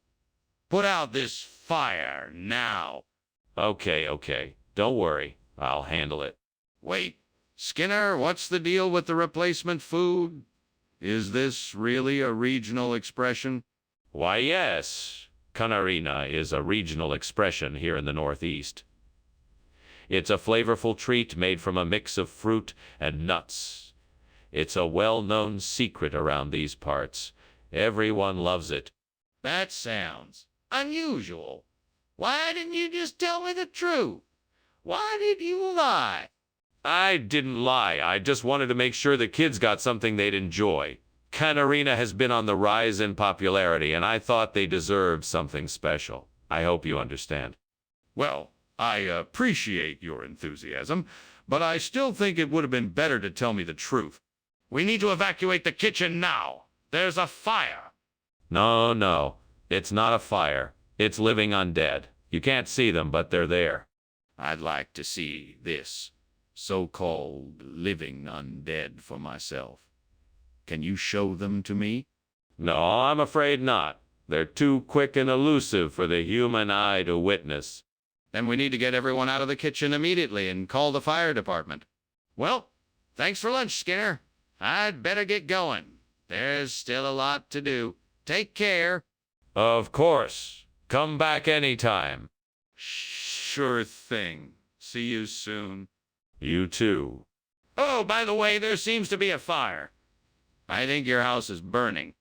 Put out this fire now. Okay. Don't worry. I'll handle it. Wait, Skinner, what's the deal with the replacement food? Is this really a regional expression? Why, yes. Canarina is a regional expression here in the Northeast. It's a flavorful treat made from a mix of fruit and nuts. It's a well-known secret around these parts. Everyone loves it. That sounds unusual. Why didn't you just tell me the truth? Why did you lie? I didn't lie. I just wanted to make sure the kids got something they'd enjoy. Canarina has been on the rise in popularity, and I thought they deserved something special. I hope you understand. Well, I appreciate your enthusiasm, but I still think it would have been better to tell me the truth. We need to evacuate the kitchen now. There's a fire. No. It's not a fire. It's living undead. You can't see them, but they're there. I'd like to see this so-called living undead for myself. Can you show them to me? No, I'm afraid not. They're too quick and elusive for the human eye to witness. Then we need to get everyone out of the kitchen immediately and call the fire department. Well, thanks for lunch, Skinner. I'd better get going. There's still a lot to do. Take care. Of course. Come back anytime. Sure thing. See you soon. You too. Oh, by the way, there seems to be a fire. I think your house is burning.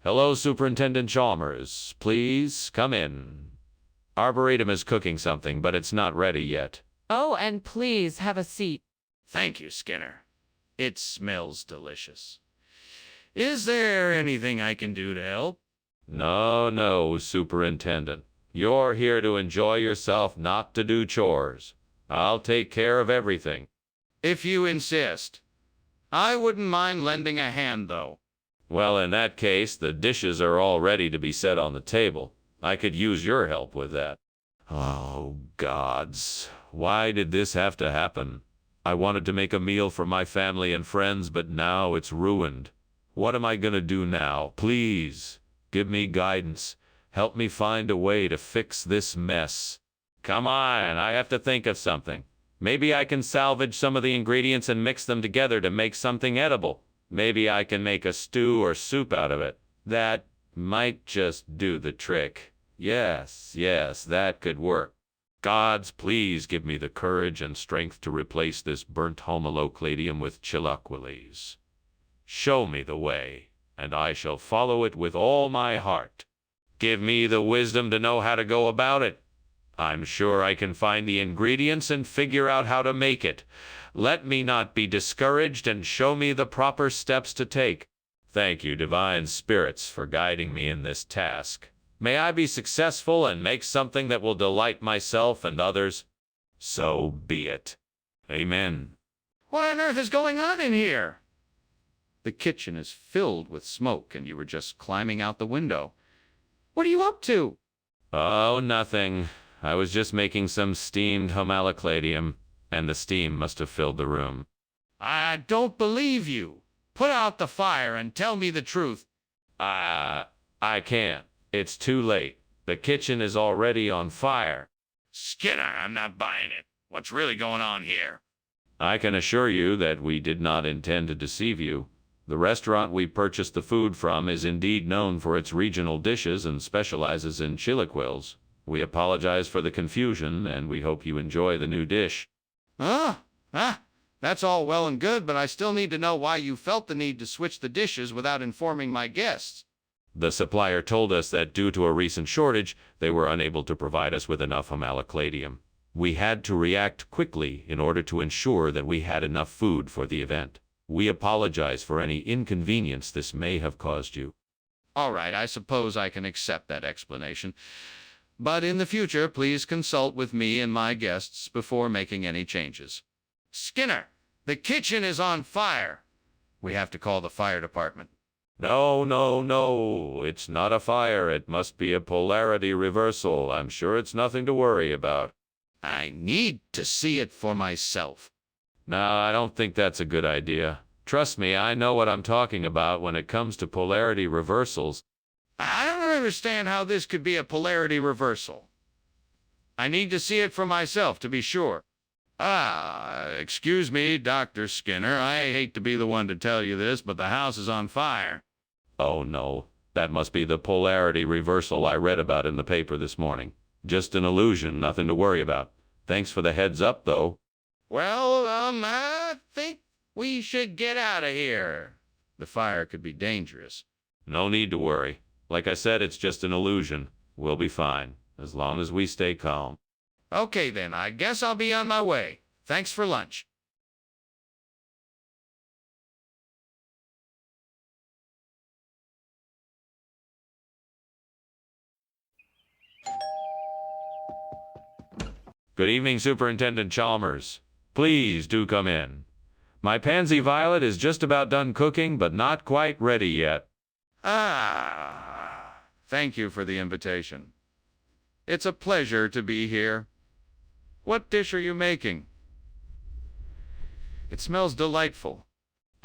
Hello, Superintendent Chalmers. Please come in. Arboretum is cooking something, but it's not ready yet. Oh, and please have a seat. Thank you, Skinner. It smells delicious. Is there anything I can do to help? No, Superintendent. You're here to enjoy yourself, not to do chores. I'll take care of everything. If you insist. I wouldn't mind lending a hand, though. Well, in that case, the dishes are all ready to be set on the table. I could use your help with that. Oh, gods. Why did this have to happen? I wanted to make a meal for my family and friends, but now it's ruined. What am I gonna do now? Please, give me guidance. Help me find a way to fix this mess. Come on, I have to think of something. Maybe I can salvage some of the ingredients and mix them together to make something edible. Maybe I can make a stew or soup out of it. That might just do the trick. Yes, that could work. Gods, please give me the courage and strength to replace this burnt homolocladium with chiloquiles. Show me the way, and I shall follow it with all my heart. Give me the wisdom to know how to go about it. I'm sure I can find the ingredients and figure out how to make it. Let me not be discouraged and show me the proper steps to take. Thank you, divine spirits, for guiding me in this task. May I be successful and make something that will delight myself and others. So be it. Amen. What on earth is going on in here? The kitchen is filled with smoke, and you were just climbing out the window. What are you up to? Oh, nothing. I was just making some steamed homolocladium, and the steam must have filled the room. I don't believe you. Put out the fire and tell me the truth. I can't. It's too late. The kitchen is already on fire. Skinner, I'm not buying it. What's really going on here? I can assure you that we did not intend to deceive you. The restaurant we purchased the food from is indeed known for its regional dishes and specializes in chilaquiles. We apologize for the confusion, and we hope you enjoy the new dish. That's all well and good, but I still need to know why you felt the need to switch the dishes without informing my guests. The supplier told us that due to a recent shortage, they were unable to provide us with enough homolocladium. We had to react quickly in order to ensure that we had enough food for the event. We apologize for any inconvenience this may have caused you. All right, I suppose I can accept that explanation. But in the future, please consult with me and my guests before making any changes. Skinner, the kitchen is on fire. We have to call the fire department. No. It's not a fire. It must be a polarity reversal. I'm sure it's nothing to worry about. I need to see it for myself. No, I don't think that's a good idea. Trust me, I know what I'm talking about when it comes to polarity reversals. I don't understand how this could be a polarity reversal. I need to see it for myself to be sure. Excuse me, Dr. Skinner. I hate to be the one to tell you this, but the house is on fire. Oh no, that must be the polarity reversal I read about in the paper this morning. Just an illusion, nothing to worry about. Thanks for the heads up, though. Well, I think we should get out of here. The fire could be dangerous. No need to worry. Like I said, it's just an illusion. We'll be fine, as long as we stay calm. Okay then, I guess I'll be on my way. Thanks for lunch. Good evening, Superintendent Chalmers. Please do come in. My pansy violet is just about done cooking, but not quite ready yet. Thank you for the invitation. It's a pleasure to be here. What dish are you making? It smells delightful.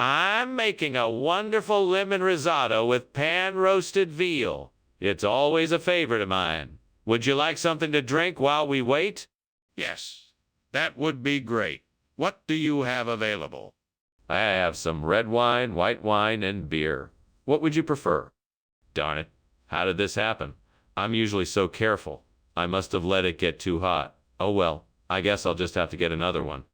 I'm making a wonderful lemon risotto with pan-roasted veal. It's always a favorite of mine. Would you like something to drink while we wait? Yes, that would be great. What do you have available? I have some red wine, white wine, and beer. What would you prefer? Darn it. How did this happen? I'm usually so careful. I must have let it get too hot. Oh well, I guess I'll just have to get another one.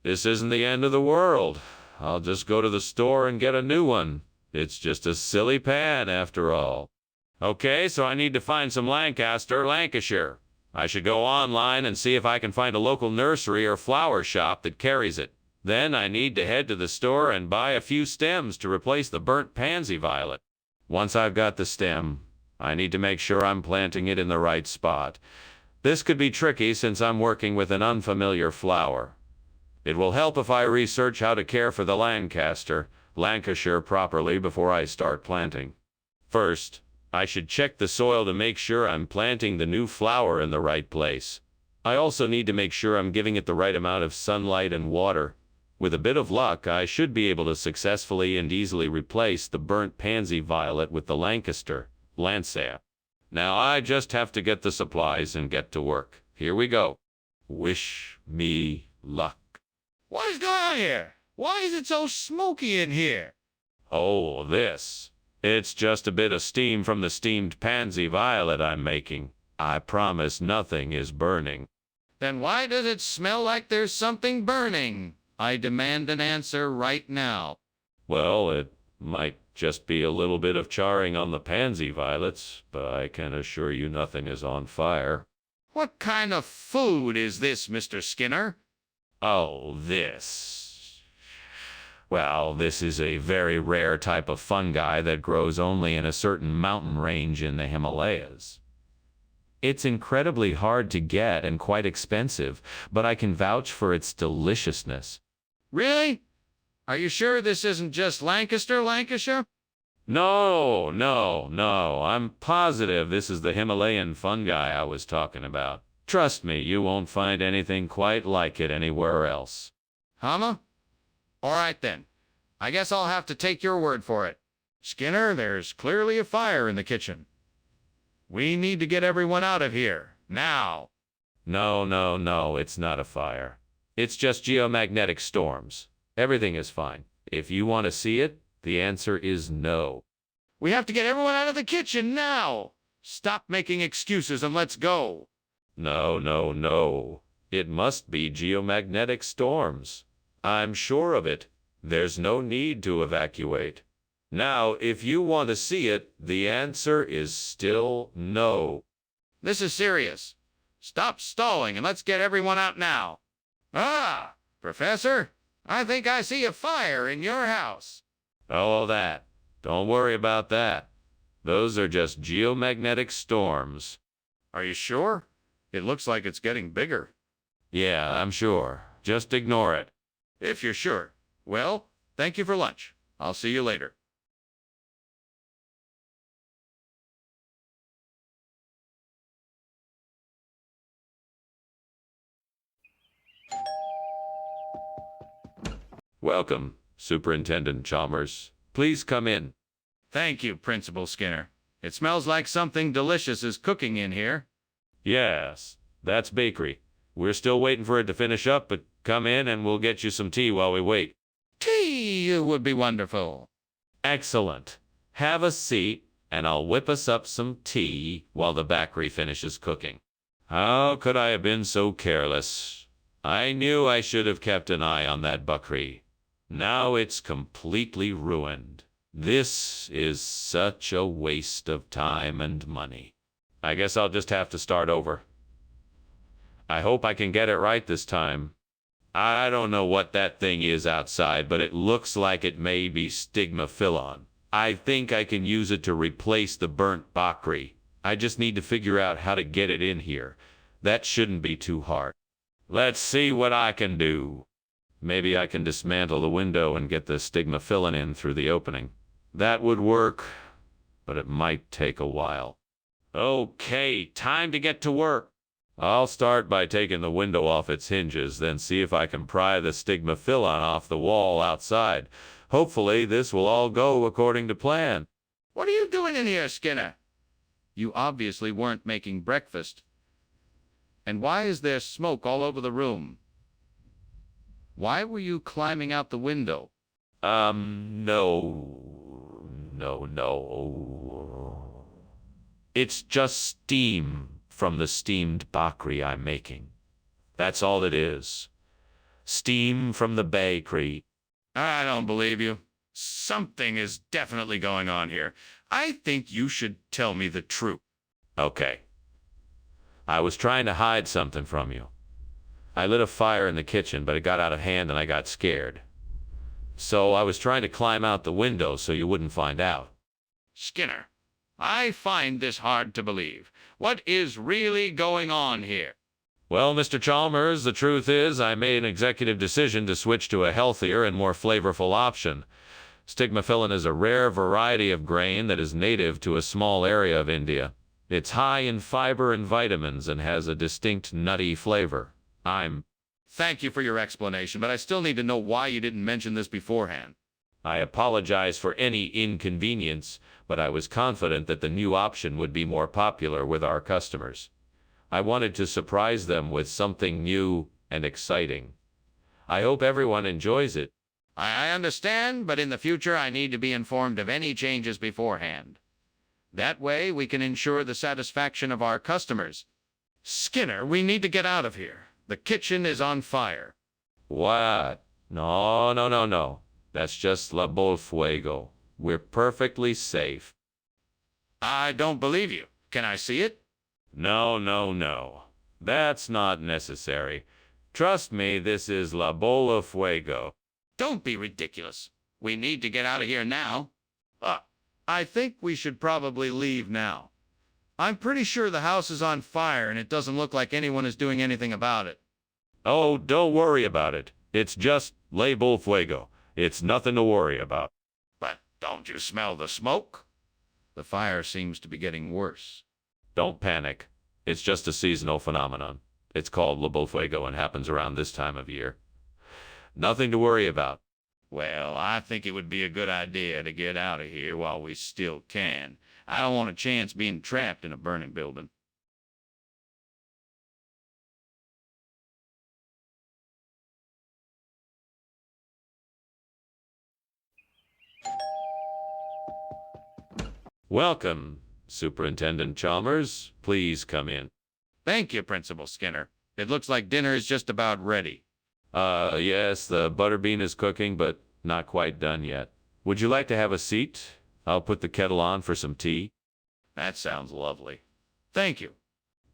This isn't the end of the world. I'll just go to the store and get a new one. It's just a silly pan after all. Okay, so I need to find some Lancashire. I should go online and see if I can find a local nursery or flower shop that carries it. Then I need to head to the store and buy a few stems to replace the burnt pansy violet. Once I've got the stem, I need to make sure I'm planting it in the right spot. This could be tricky since I'm working with an unfamiliar flower. It will help if I research how to care for the Lancashire properly before I start planting. First, I should check the soil to make sure I'm planting the new flower in the right place. I also need to make sure I'm giving it the right amount of sunlight and water. With a bit of luck, I should be able to successfully and easily replace the burnt pansy violet with the Lancea. Now I just have to get the supplies and get to work. Here we go. Wish me luck. What is going on here? Why is it so smoky in here? Oh, this. It's just a bit of steam from the steamed pansy violet I'm making. I promise nothing is burning. Then why does it smell like there's something burning? I demand an answer right now. Well, it might just be a little bit of charring on the pansy violets, but I can assure you nothing is on fire. What kind of food is this, Mr. Skinner? Oh, this. Well, this is a very rare type of fungi that grows only in a certain mountain range in the Himalayas. It's incredibly hard to get and quite expensive, but I can vouch for its deliciousness. Really? Are you sure this isn't just Lancaster, Lancashire? No, I'm positive this is the Himalayan fungi I was talking about. Trust me, you won't find anything quite like it anywhere else. Humma? All right then. I guess I'll have to take your word for it. Skinner, there's clearly a fire in the kitchen. We need to get everyone out of here, now. No, it's not a fire. It's just geomagnetic storms. Everything is fine. If you want to see it, the answer is no. We have to get everyone out of the kitchen now. Stop making excuses and let's go. No. It must be geomagnetic storms. I'm sure of it. There's no need to evacuate. Now, if you want to see it, the answer is still no. This is serious. Stop stalling and let's get everyone out now. Ah, Professor, I think I see a fire in your house. Oh, that. Don't worry about that. Those are just geomagnetic storms. Are you sure? It looks like it's getting bigger. Yeah, I'm sure. Just ignore it. If you're sure. Well, thank you for lunch. I'll see you later. Welcome, Superintendent Chalmers. Please come in. Thank you, Principal Skinner. It smells like something delicious is cooking in here. Yes, that's bakery. We're still waiting for it to finish up, but come in and we'll get you some tea while we wait. Tea would be wonderful. Excellent. Have a seat, and I'll whip us up some tea while the bakery finishes cooking. How could I have been so careless? I knew I should have kept an eye on that bakery. Now it's completely ruined. This is such a waste of time and money. I guess I'll just have to start over. I hope I can get it right this time. I don't know what that thing is outside, but it looks like it may be stigmaphyllon. I think I can use it to replace the burnt bakery. I just need to figure out how to get it in here. That shouldn't be too hard. Let's see what I can do. Maybe I can dismantle the window and get the stigmaphyllon in through the opening. That would work, but it might take a while. Okay, time to get to work. I'll start by taking the window off its hinges, then see if I can pry the stigmaphyllon off the wall outside. Hopefully this will all go according to plan. What are you doing in here, Skinner? You obviously weren't making breakfast. And why is there smoke all over the room? Why were you climbing out the window? No. It's just steam from the steamed bakery I'm making. That's all it is. Steam from the bakery. I don't believe you. Something is definitely going on here. I think you should tell me the truth. Okay. I was trying to hide something from you. I lit a fire in the kitchen, but it got out of hand and I got scared. So I was trying to climb out the window so you wouldn't find out. Skinner, I find this hard to believe. What is really going on here? Well, Mr. Chalmers, the truth is I made an executive decision to switch to a healthier and more flavorful option. Stigmaphyllon is a rare variety of grain that is native to a small area of India. It's high in fiber and vitamins and has a distinct nutty flavor. Thank you for your explanation, but I still need to know why you didn't mention this beforehand. I apologize for any inconvenience, but I was confident that the new option would be more popular with our customers. I wanted to surprise them with something new and exciting. I hope everyone enjoys it. I understand, but in the future I need to be informed of any changes beforehand. That way we can ensure the satisfaction of our customers. Skinner, we need to get out of here. The kitchen is on fire. What? No, no, no, no. That's just La Bol Fuego. We're perfectly safe. I don't believe you. Can I see it? No, no, no. That's not necessary. Trust me, this is La Bola Fuego. Don't be ridiculous. We need to get out of here now. I think we should probably leave now. I'm pretty sure the house is on fire and it doesn't look like anyone is doing anything about it. Oh, don't worry about it. It's just La Bola Fuego. It's nothing to worry about. But don't you smell the smoke? The fire seems to be getting worse. Don't panic. It's just a seasonal phenomenon. It's called La Bola Fuego and happens around this time of year. Nothing to worry about. Well, I think it would be a good idea to get out of here while we still can. I don't want a chance being trapped in a burning building. Welcome, Superintendent Chalmers. Please come in. Thank you, Principal Skinner. It looks like dinner is just about ready. Yes, the butterbean is cooking, but not quite done yet. Would you like to have a seat? I'll put the kettle on for some tea. That sounds lovely. Thank you.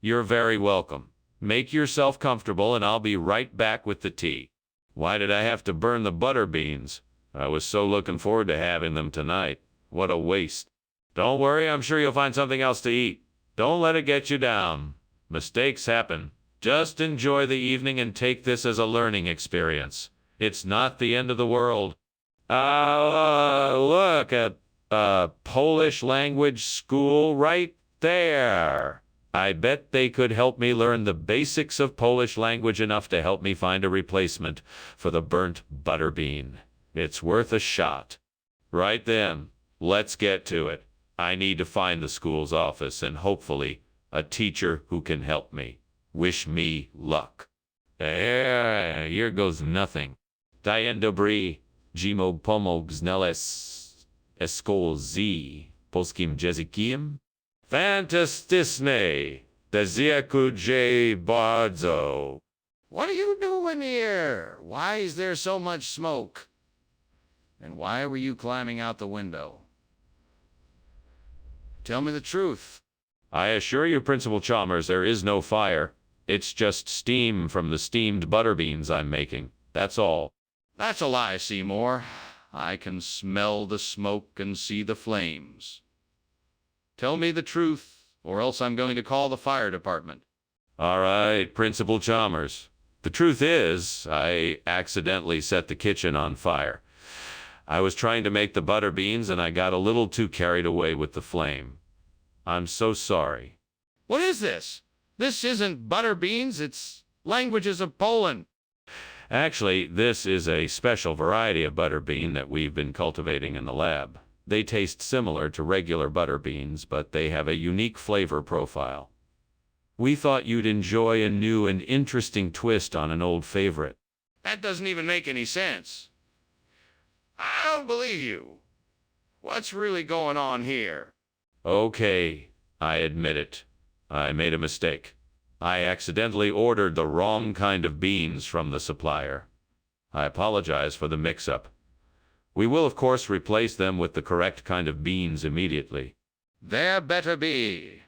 You're very welcome. Make yourself comfortable and I'll be right back with the tea. Why did I have to burn the butter beans? I was so looking forward to having them tonight. What a waste. Don't worry, I'm sure you'll find something else to eat. Don't let it get you down. Mistakes happen. Just enjoy the evening and take this as a learning experience. It's not the end of the world. Look at Polish language school right there. I bet they could help me learn the basics of Polish language enough to help me find a replacement for the burnt butterbean. It's worth a shot. Right then, let's get to it. I need to find the school's office and hopefully a teacher who can help me. Wish me luck. Here goes nothing. Dzień dobry, Jimo pomog znaleźć szkołę z polskim językiem? Fantastyczne. Dziękuję bardzo. What are you doing here? Why is there so much smoke? And why were you climbing out the window? Tell me the truth. I assure you, Principal Chalmers, there is no fire. It's just steam from the steamed butterbeans I'm making. That's all. That's a lie, Seymour. I can smell the smoke and see the flames. Tell me the truth, or else I'm going to call the fire department. All right, Principal Chalmers. The truth is, I accidentally set the kitchen on fire. I was trying to make the butterbeans and I got a little too carried away with the flame. I'm so sorry. What is this? This isn't butterbeans, it's languages of Poland. Actually, this is a special variety of butterbean that we've been cultivating in the lab. They taste similar to regular butterbeans, but they have a unique flavor profile. We thought you'd enjoy a new and interesting twist on an old favorite. That doesn't even make any sense. I don't believe you. What's really going on here? Okay, I admit it. I made a mistake. I accidentally ordered the wrong kind of beans from the supplier. I apologize for the mix-up. We will, of course, replace them with the correct kind of beans immediately. There better be.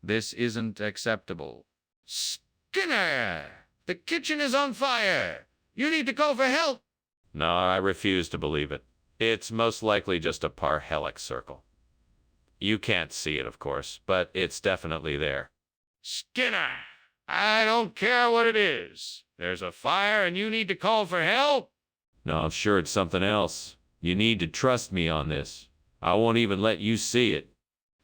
This isn't acceptable. Skinner! The kitchen is on fire! You need to call for help! No, I refuse to believe it. It's most likely just a parhelic circle. You can't see it, of course, but it's definitely there. Skinner! I don't care what it is. There's a fire and you need to call for help? No, I'm sure it's something else. You need to trust me on this. I won't even let you see it.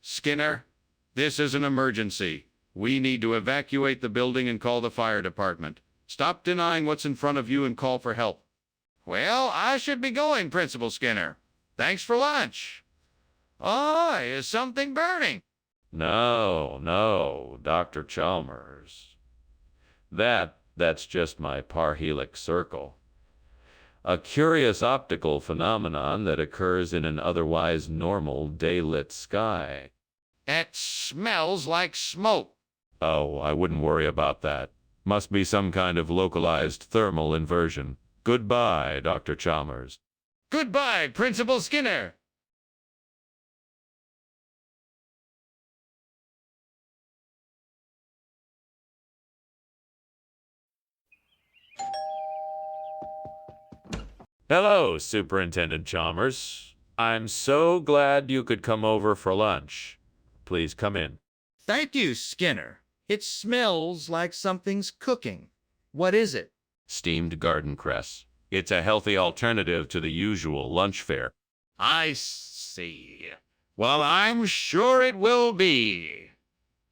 Skinner, this is an emergency. We need to evacuate the building and call the fire department. Stop denying what's in front of you and call for help. Well, I should be going, Principal Skinner. Thanks for lunch. Oh, is something burning? No, Dr. Chalmers. That's just my parhelic circle. a curious optical phenomenon that occurs in an otherwise normal daylit sky. It smells like smoke. Oh, I wouldn't worry about that. Must be some kind of localized thermal inversion. Goodbye, Dr. Chalmers. Goodbye, Principal Skinner. Hello, Superintendent Chalmers. I'm so glad you could come over for lunch. Please come in. Thank you, Skinner. It smells like something's cooking. What is it? Steamed garden cress. It's a healthy alternative to the usual lunch fare. I see. Well, I'm sure it will be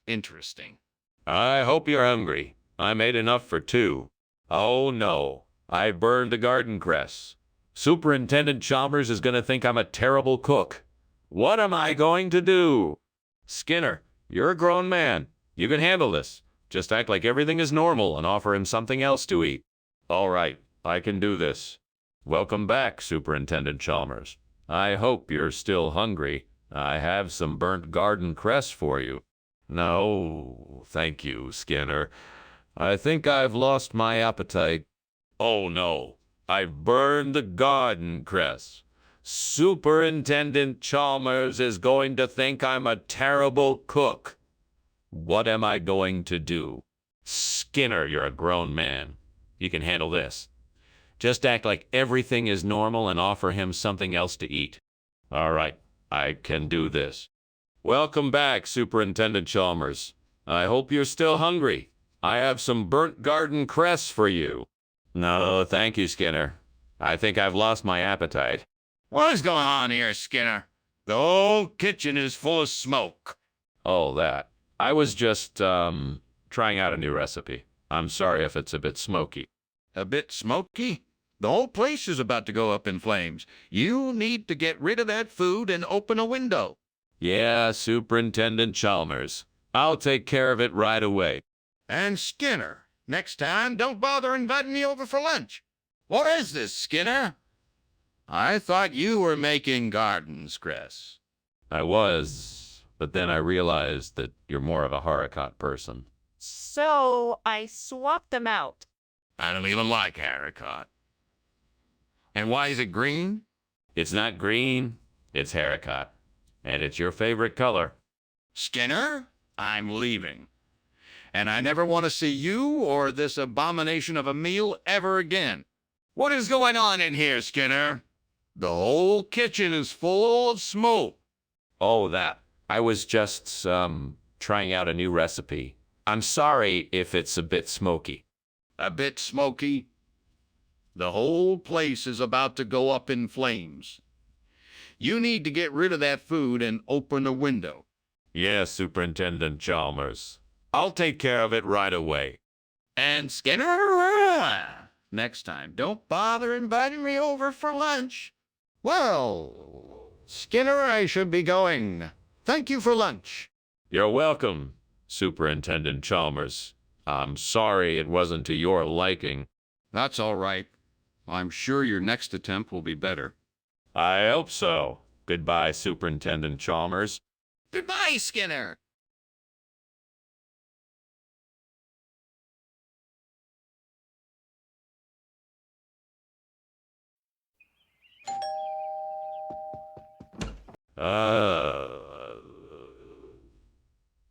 interesting. I hope you're hungry. I made enough for two. Oh no, I burned the garden cress. Superintendent Chalmers is going to think I'm a terrible cook. What am I going to do? Skinner, you're a grown man. You can handle this. Just act like everything is normal and offer him something else to eat. All right, I can do this. Welcome back, Superintendent Chalmers. I hope you're still hungry. I have some burnt garden cress for you. No, thank you, Skinner. I think I've lost my appetite. Oh no, I've burned the garden cress. Superintendent Chalmers is going to think I'm a terrible cook. What am I going to do? Skinner, you're a grown man. You can handle this. Just act like everything is normal and offer him something else to eat. All right, I can do this. Welcome back, Superintendent Chalmers. I hope you're still hungry. I have some burnt garden cress for you. No, thank you, Skinner. I think I've lost my appetite. What is going on here, Skinner? The whole kitchen is full of smoke. Oh, that. I was just, trying out a new recipe. I'm sorry if it's a bit smoky. A bit smoky? The whole place is about to go up in flames. You need to get rid of that food and open a window. Yeah, Superintendent Chalmers. I'll take care of it right away. And Skinner, next time, don't bother inviting me over for lunch. What is this, Skinner? I thought you were making garden cress. I was, but then I realized that you're more of a haricot person. So I swapped them out. I don't even like haricot. And why is it green? It's not green, it's haricot. And it's your favorite color. Skinner, I'm leaving. And I never want to see you or this abomination of a meal ever again. What is going on in here, Skinner? The whole kitchen is full of smoke. Oh, that. I was just, trying out a new recipe. I'm sorry if it's a bit smoky. A bit smoky? The whole place is about to go up in flames. You need to get rid of that food and open a window. Yes, Superintendent Chalmers. I'll take care of it right away. And Skinner, next time, don't bother inviting me over for lunch. Well, Skinner, I should be going. Thank you for lunch. You're welcome, Superintendent Chalmers. I'm sorry it wasn't to your liking. That's all right. I'm sure your next attempt will be better. I hope so. Goodbye, Superintendent Chalmers. Goodbye, Skinner.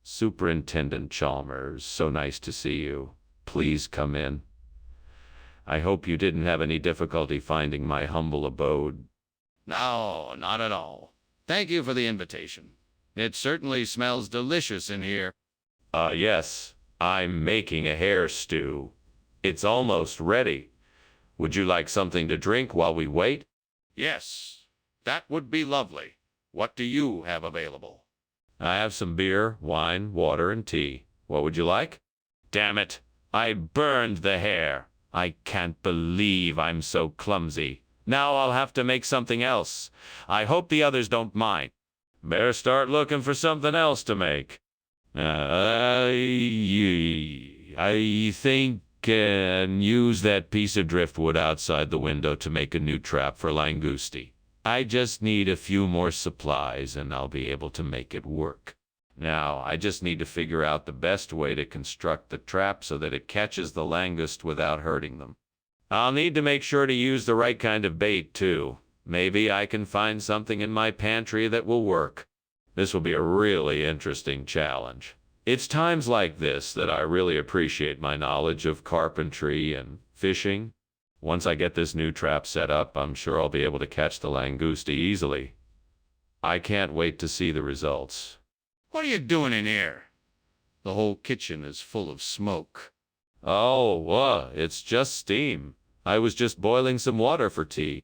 Superintendent Chalmers, so nice to see you. Please come in. I hope you didn't have any difficulty finding my humble abode. No, not at all. Thank you for the invitation. It certainly smells delicious in here. Yes, I'm making a hare stew. It's almost ready. Would you like something to drink while we wait? Yes, that would be lovely. What do you have available? I have some beer, wine, water, and tea. What would you like? Damn it, I burned the hare. I can't believe I'm so clumsy. Now I'll have to make something else. I hope the others don't mind. Better start looking for something else to make. I think can use that piece of driftwood outside the window to make a new trap for langusti. I just need a few more supplies and I'll be able to make it work. Now, I just need to figure out the best way to construct the trap so that it catches the langoust without hurting them. I'll need to make sure to use the right kind of bait, too. Maybe I can find something in my pantry that will work. This will be a really interesting challenge. It's times like this that I really appreciate my knowledge of carpentry and fishing. Once I get this new trap set up, I'm sure I'll be able to catch the langusti easily. I can't wait to see the results. What are you doing in here? The whole kitchen is full of smoke. Oh, it's just steam. I was just boiling some water for tea.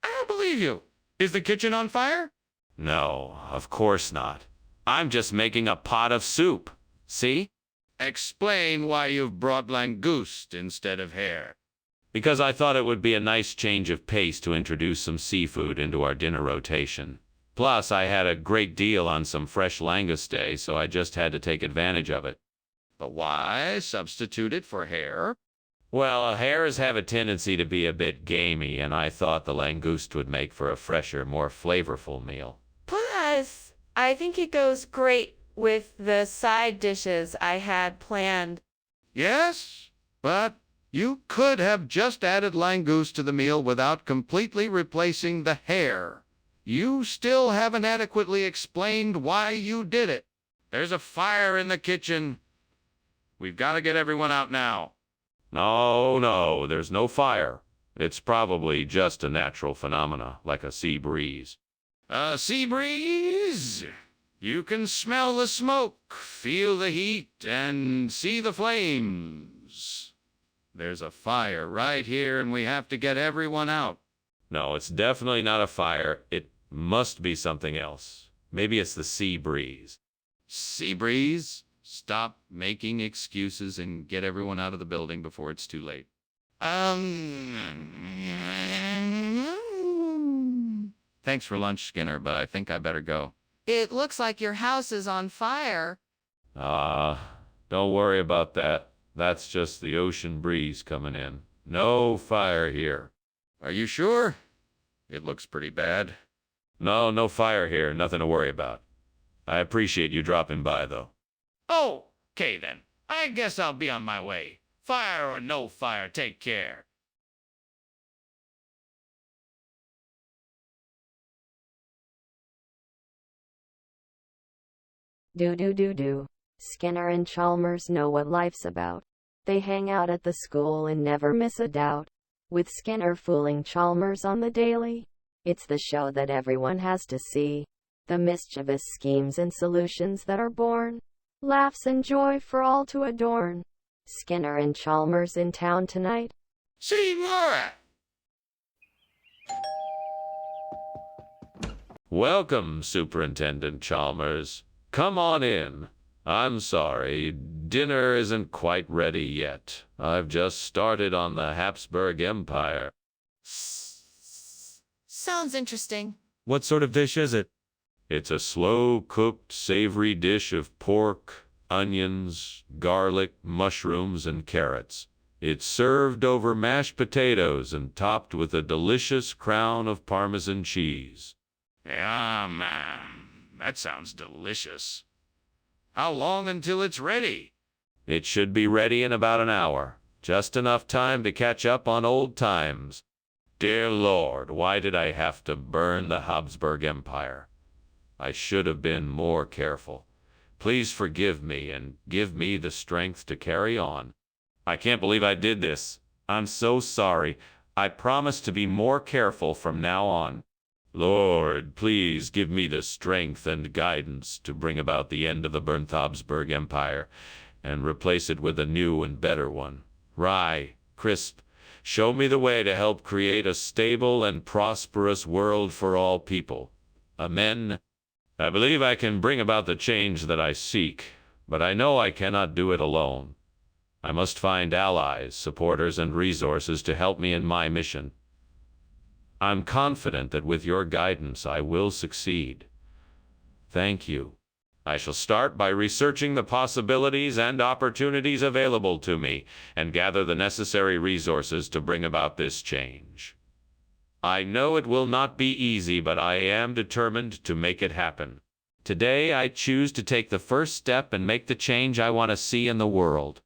I don't believe you. Is the kitchen on fire? No, of course not. I'm just making a pot of soup. See? Explain why you've brought langoust instead of hare. Because I thought it would be a nice change of pace to introduce some seafood into our dinner rotation. Plus, I had a great deal on some fresh langoustine, so I just had to take advantage of it. But why substitute it for hare? Well, hares have a tendency to be a bit gamey, and I thought the langoust would make for a fresher, more flavorful meal. Plus, I think it goes great with the side dishes I had planned. Yes, but you could have just added langoust to the meal without completely replacing the hare. You still haven't adequately explained why you did it. There's a fire in the kitchen. We've got to get everyone out now. No, there's no fire. It's probably just a natural phenomena, like a sea breeze. A sea breeze? You can smell the smoke, feel the heat, and see the flames. There's a fire right here, and we have to get everyone out. No, it's definitely not a fire. It must be something else. Maybe it's the sea breeze. Sea breeze? Stop making excuses and get everyone out of the building before it's too late. Thanks for lunch, Skinner, but I think I better go. It looks like your house is on fire. Don't worry about that. That's just the ocean breeze coming in. No fire here. Are you sure? It looks pretty bad. No fire here. Nothing to worry about. I appreciate you dropping by, though. Oh, okay then. I guess I'll be on my way. Fire or no fire, take care. Do. Skinner and Chalmers know what life's about. They hang out at the school and never miss a doubt. With Skinner fooling Chalmers on the daily, it's the show that everyone has to see. The mischievous schemes and solutions that are born, laughs and joy for all to adorn. Skinner and Chalmers in town tonight. See Laura! Welcome, Superintendent Chalmers. Come on in. I'm sorry, dinner isn't quite ready yet. I've just started on the Habsburg Empire. Sounds interesting. What sort of dish is it? It's a slow-cooked, savory dish of pork, onions, garlic, mushrooms, and carrots. It's served over mashed potatoes and topped with a delicious crown of Parmesan cheese. Yeah, man. That sounds delicious. How long until it's ready? It should be ready in about an hour. Just enough time to catch up on old times. Dear Lord, why did I have to burn the Habsburg Empire? I should have been more careful. Please forgive me and give me the strength to carry on. I can't believe I did this. I'm so sorry. I promise to be more careful from now on. Lord, please give me the strength and guidance to bring about the end of the burnt Habsburg Empire and replace it with a new and better one. Rye, crisp, show me the way to help create a stable and prosperous world for all people. Amen. I believe I can bring about the change that I seek, but I know I cannot do it alone. I must find allies, supporters, and resources to help me in my mission. I'm confident that with your guidance I will succeed. Thank you. I shall start by researching the possibilities and opportunities available to me and gather the necessary resources to bring about this change. I know it will not be easy, but I am determined to make it happen. Today, I choose to take the first step and make the change I want to see in the world.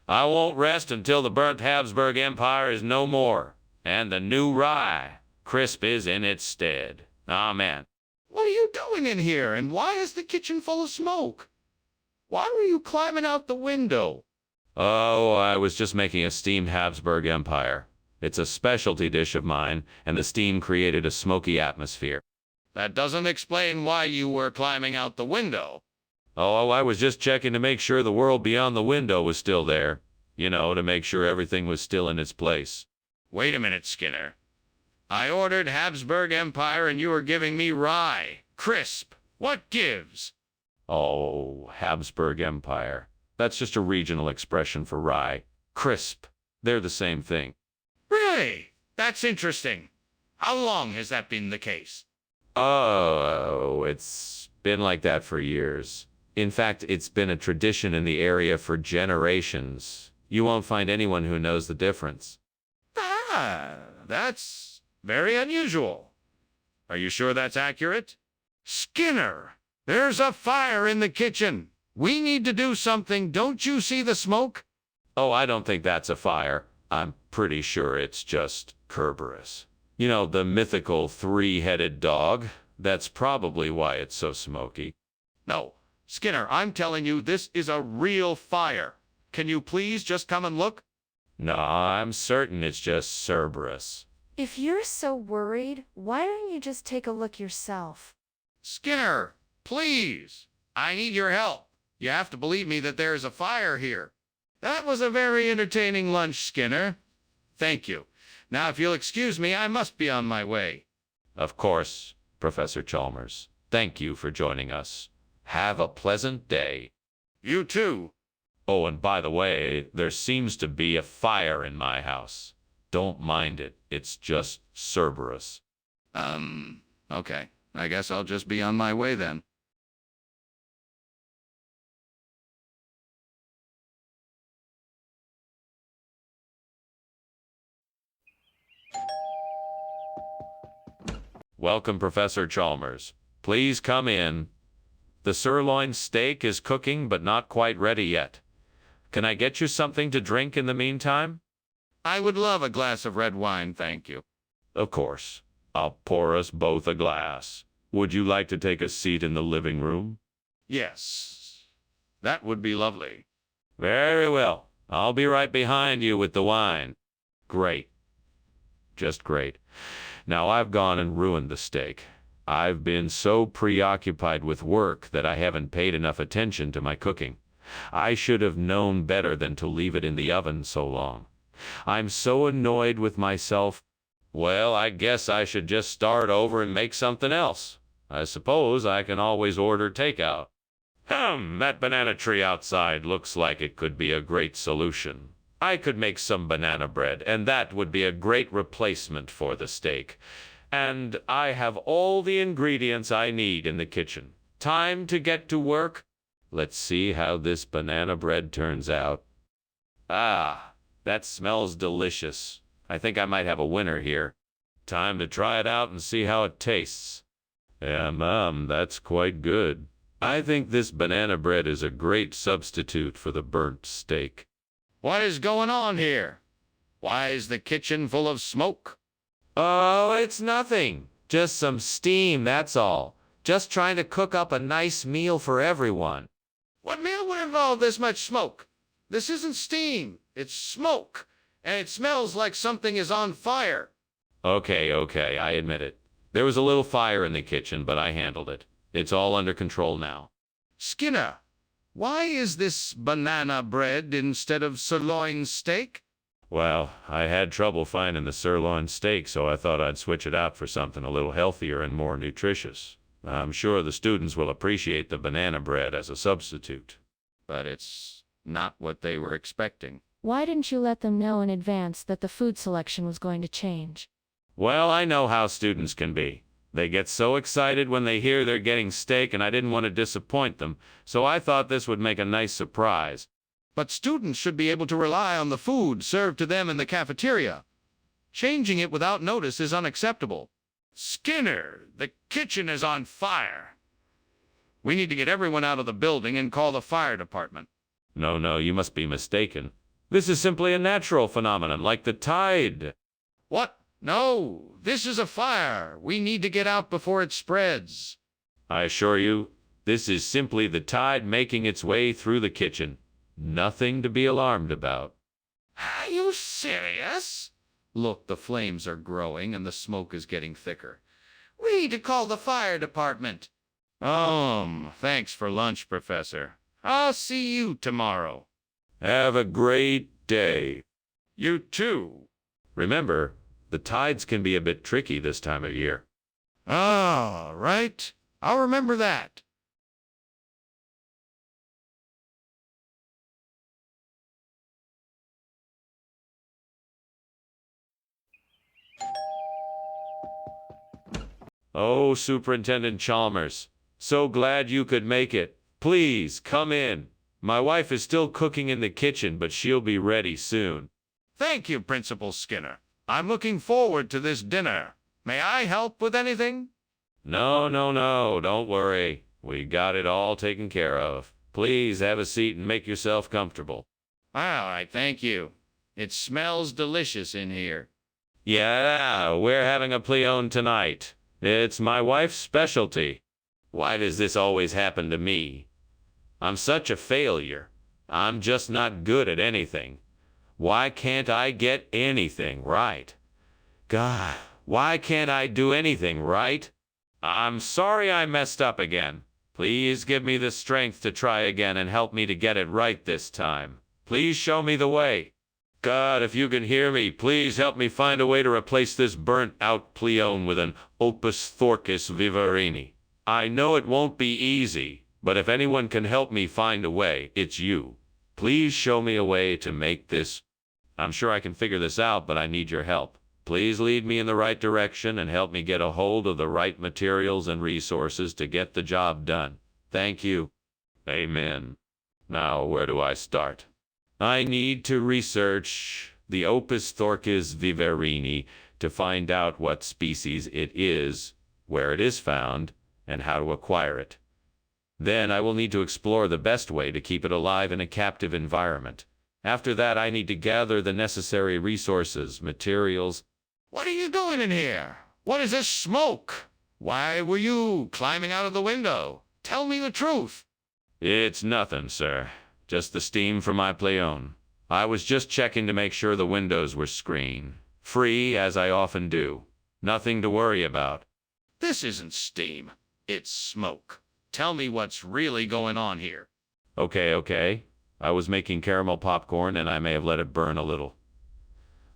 I won't rest until the burnt Habsburg Empire is no more, and the new rye crisp is in its stead. Amen. What are you doing in here, and why is the kitchen full of smoke? Why were you climbing out the window? Oh, I was just making a steamed Habsburg Empire. It's a specialty dish of mine, and the steam created a smoky atmosphere. That doesn't explain why you were climbing out the window. Oh, I was just checking to make sure the world beyond the window was still there. You know, to make sure everything was still in its place. Wait a minute, Skinner. I ordered Habsburg Empire and you were giving me rye. Crisp. What gives? Oh, Habsburg Empire. That's just a regional expression for rye. Crisp. They're the same thing. Really? That's interesting. How long has that been the case? Oh, it's been like that for years. In fact, it's been a tradition in the area for generations. You won't find anyone who knows the difference. Ah, that's very unusual. Are you sure that's accurate? Skinner, there's a fire in the kitchen. We need to do something. Don't you see the smoke? Oh, I don't think that's a fire. I'm pretty sure it's just Kerberos. You know, the mythical three-headed dog. That's probably why it's so smoky. No, Skinner, I'm telling you, this is a real fire. Can you please just come and look? No, I'm certain it's just Cerberus. If you're so worried, why don't you just take a look yourself? Skinner, please. I need your help. You have to believe me that there is a fire here. That was a very entertaining lunch, Skinner. Thank you. Now, if you'll excuse me, I must be on my way. Of course, Professor Chalmers. Thank you for joining us. Have a pleasant day. You too. Oh, and by the way, there seems to be a fire in my house. Don't mind it. It's just Cerberus. Okay. I guess I'll just be on my way then. Welcome, Professor Chalmers. Please come in. The sirloin steak is cooking, but not quite ready yet. Can I get you something to drink in the meantime? I would love a glass of red wine, thank you. Of course. I'll pour us both a glass. Would you like to take a seat in the living room? Yes. That would be lovely. Very well. I'll be right behind you with the wine. Great. Just great. Now I've gone and ruined the steak. I've been so preoccupied with work that I haven't paid enough attention to my cooking. I should have known better than to leave it in the oven so long. I'm so annoyed with myself. Well, I guess I should just start over and make something else. I suppose I can always order takeout. That banana tree outside looks like it could be a great solution. I could make some banana bread, and that would be a great replacement for the steak. And I have all the ingredients I need in the kitchen. Time to get to work. Let's see how this banana bread turns out. Ah, that smells delicious. I think I might have a winner here. Time to try it out and see how it tastes. That's quite good. I think this banana bread is a great substitute for the burnt steak. What is going on here? Why is the kitchen full of smoke? Oh, it's nothing. Just some steam, that's all. Just trying to cook up a nice meal for everyone. What meal would involve this much smoke? This isn't steam, it's smoke, and it smells like something is on fire. Okay, I admit it. There was a little fire in the kitchen, but I handled it. It's all under control now. Skinner, why is this banana bread instead of sirloin steak? Well, I had trouble finding the sirloin steak, so I thought I'd switch it out for something a little healthier and more nutritious. I'm sure the students will appreciate the banana bread as a substitute. But it's not what they were expecting. Why didn't you let them know in advance that the food selection was going to change? Well, I know how students can be. They get so excited when they hear they're getting steak, and I didn't want to disappoint them, so I thought this would make a nice surprise. But students should be able to rely on the food served to them in the cafeteria. Changing it without notice is unacceptable. Skinner, the kitchen is on fire. We need to get everyone out of the building and call the fire department. No, you must be mistaken. This is simply a natural phenomenon, like the tide. What? No, this is a fire. We need to get out before it spreads. I assure you, this is simply the tide making its way through the kitchen. Nothing to be alarmed about. Are you serious? Look, the flames are growing and the smoke is getting thicker. We need to call the fire department. Thanks for lunch, Professor. I'll see you tomorrow. Have a great day. You too. Remember, the tides can be a bit tricky this time of year. Right. I'll remember that. Oh, Superintendent Chalmers, so glad you could make it. Please, come in. My wife is still cooking in the kitchen, but she'll be ready soon. Thank you, Principal Skinner. I'm looking forward to this dinner. May I help with anything? No, don't worry. We got it all taken care of. Please have a seat and make yourself comfortable. All right, thank you. It smells delicious in here. Yeah, we're having a pleon tonight. It's my wife's specialty. Why does this always happen to me? I'm such a failure. I'm just not good at anything. Why can't I get anything right? God, why can't I do anything right? I'm sorry I messed up again. Please give me the strength to try again and help me to get it right this time. Please show me the way. God, if you can hear me, please help me find a way to replace this burnt-out pleon with an opus thorcus vivarini. I know it won't be easy, but if anyone can help me find a way, it's you. Please show me a way to make this. I'm sure I can figure this out, but I need your help. Please lead me in the right direction and help me get a hold of the right materials and resources to get the job done. Thank you. Amen. Now, where do I start? I need to research the Opus thorcus vivarini to find out what species it is, where it is found, and how to acquire it. Then I will need to explore the best way to keep it alive in a captive environment. After that, I need to gather the necessary resources, materials. What are you doing in here? What is this smoke? Why were you climbing out of the window? Tell me the truth. It's nothing, sir. Just the steam from my pleon. I was just checking to make sure the windows were screen-free, as I often do. Nothing to worry about. This isn't steam. It's smoke. Tell me what's really going on here. Okay. I was making caramel popcorn and I may have let it burn a little.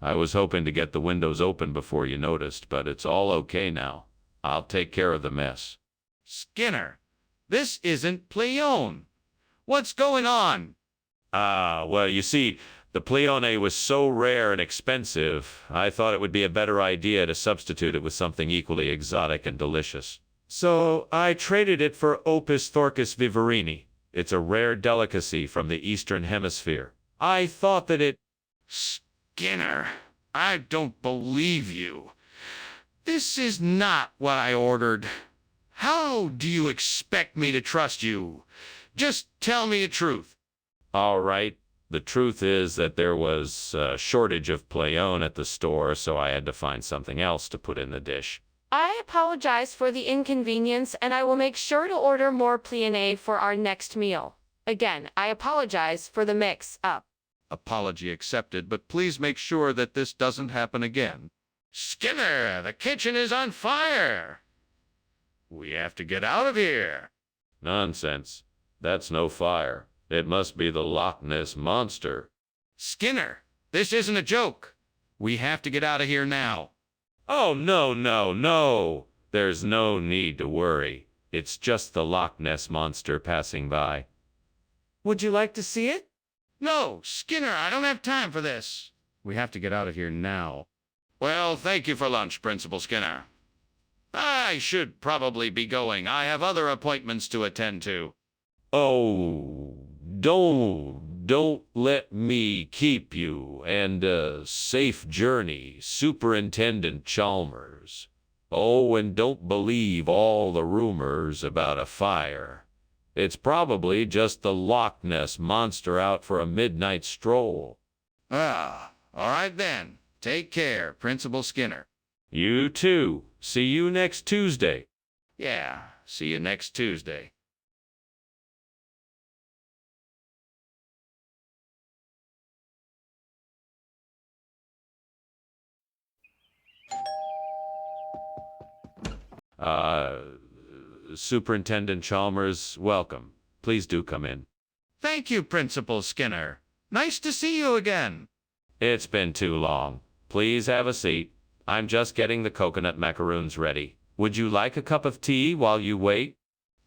I was hoping to get the windows open before you noticed, but it's all okay now. I'll take care of the mess. Skinner, this isn't pleon. What's going on? Well, you see, the pleone was so rare and expensive, I thought it would be a better idea to substitute it with something equally exotic and delicious. So I traded it for Opus thorcus vivarini. It's a rare delicacy from the Eastern Hemisphere. I thought that it... Skinner, I don't believe you. This is not what I ordered. How do you expect me to trust you? Just tell me the truth. All right. The truth is that there was a shortage of pleon at the store, so I had to find something else to put in the dish. I apologize for the inconvenience, and I will make sure to order more pleone for our next meal. Again, I apologize for the mix-up. Apology accepted, but please make sure that this doesn't happen again. Skinner, the kitchen is on fire. We have to get out of here. Nonsense. That's no fire. It must be the Loch Ness Monster. Skinner, this isn't a joke. We have to get out of here now. Oh, no. There's no need to worry. It's just the Loch Ness Monster passing by. Would you like to see it? No, Skinner, I don't have time for this. We have to get out of here now. Well, thank you for lunch, Principal Skinner. I should probably be going. I have other appointments to attend to. Oh, don't let me keep you, and safe journey, Superintendent Chalmers. Oh, and don't believe all the rumors about a fire. It's probably just the Loch Ness Monster out for a midnight stroll. All right then. Take care, Principal Skinner. You too. See you next Tuesday. Yeah, see you next Tuesday. Uh, Superintendent Chalmers, welcome. Please do come in. Thank you, Principal Skinner. Nice to see you again. It's been too long. Please have a seat. I'm just getting the coconut macaroons ready. Would you like a cup of tea while you wait?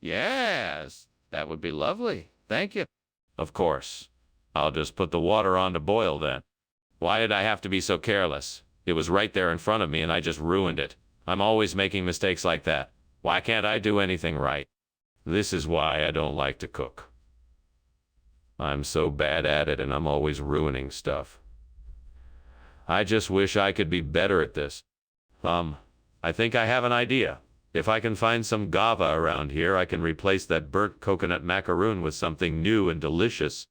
Yes, that would be lovely. Thank you. Of course. I'll just put the water on to boil then. Why did I have to be so careless? It was right there in front of me and I just ruined it. I'm always making mistakes like that. Why can't I do anything right? This is why I don't like to cook. I'm so bad at it and I'm always ruining stuff. I just wish I could be better at this. I think I have an idea. If I can find some guava around here, I can replace that burnt coconut macaroon with something new and delicious.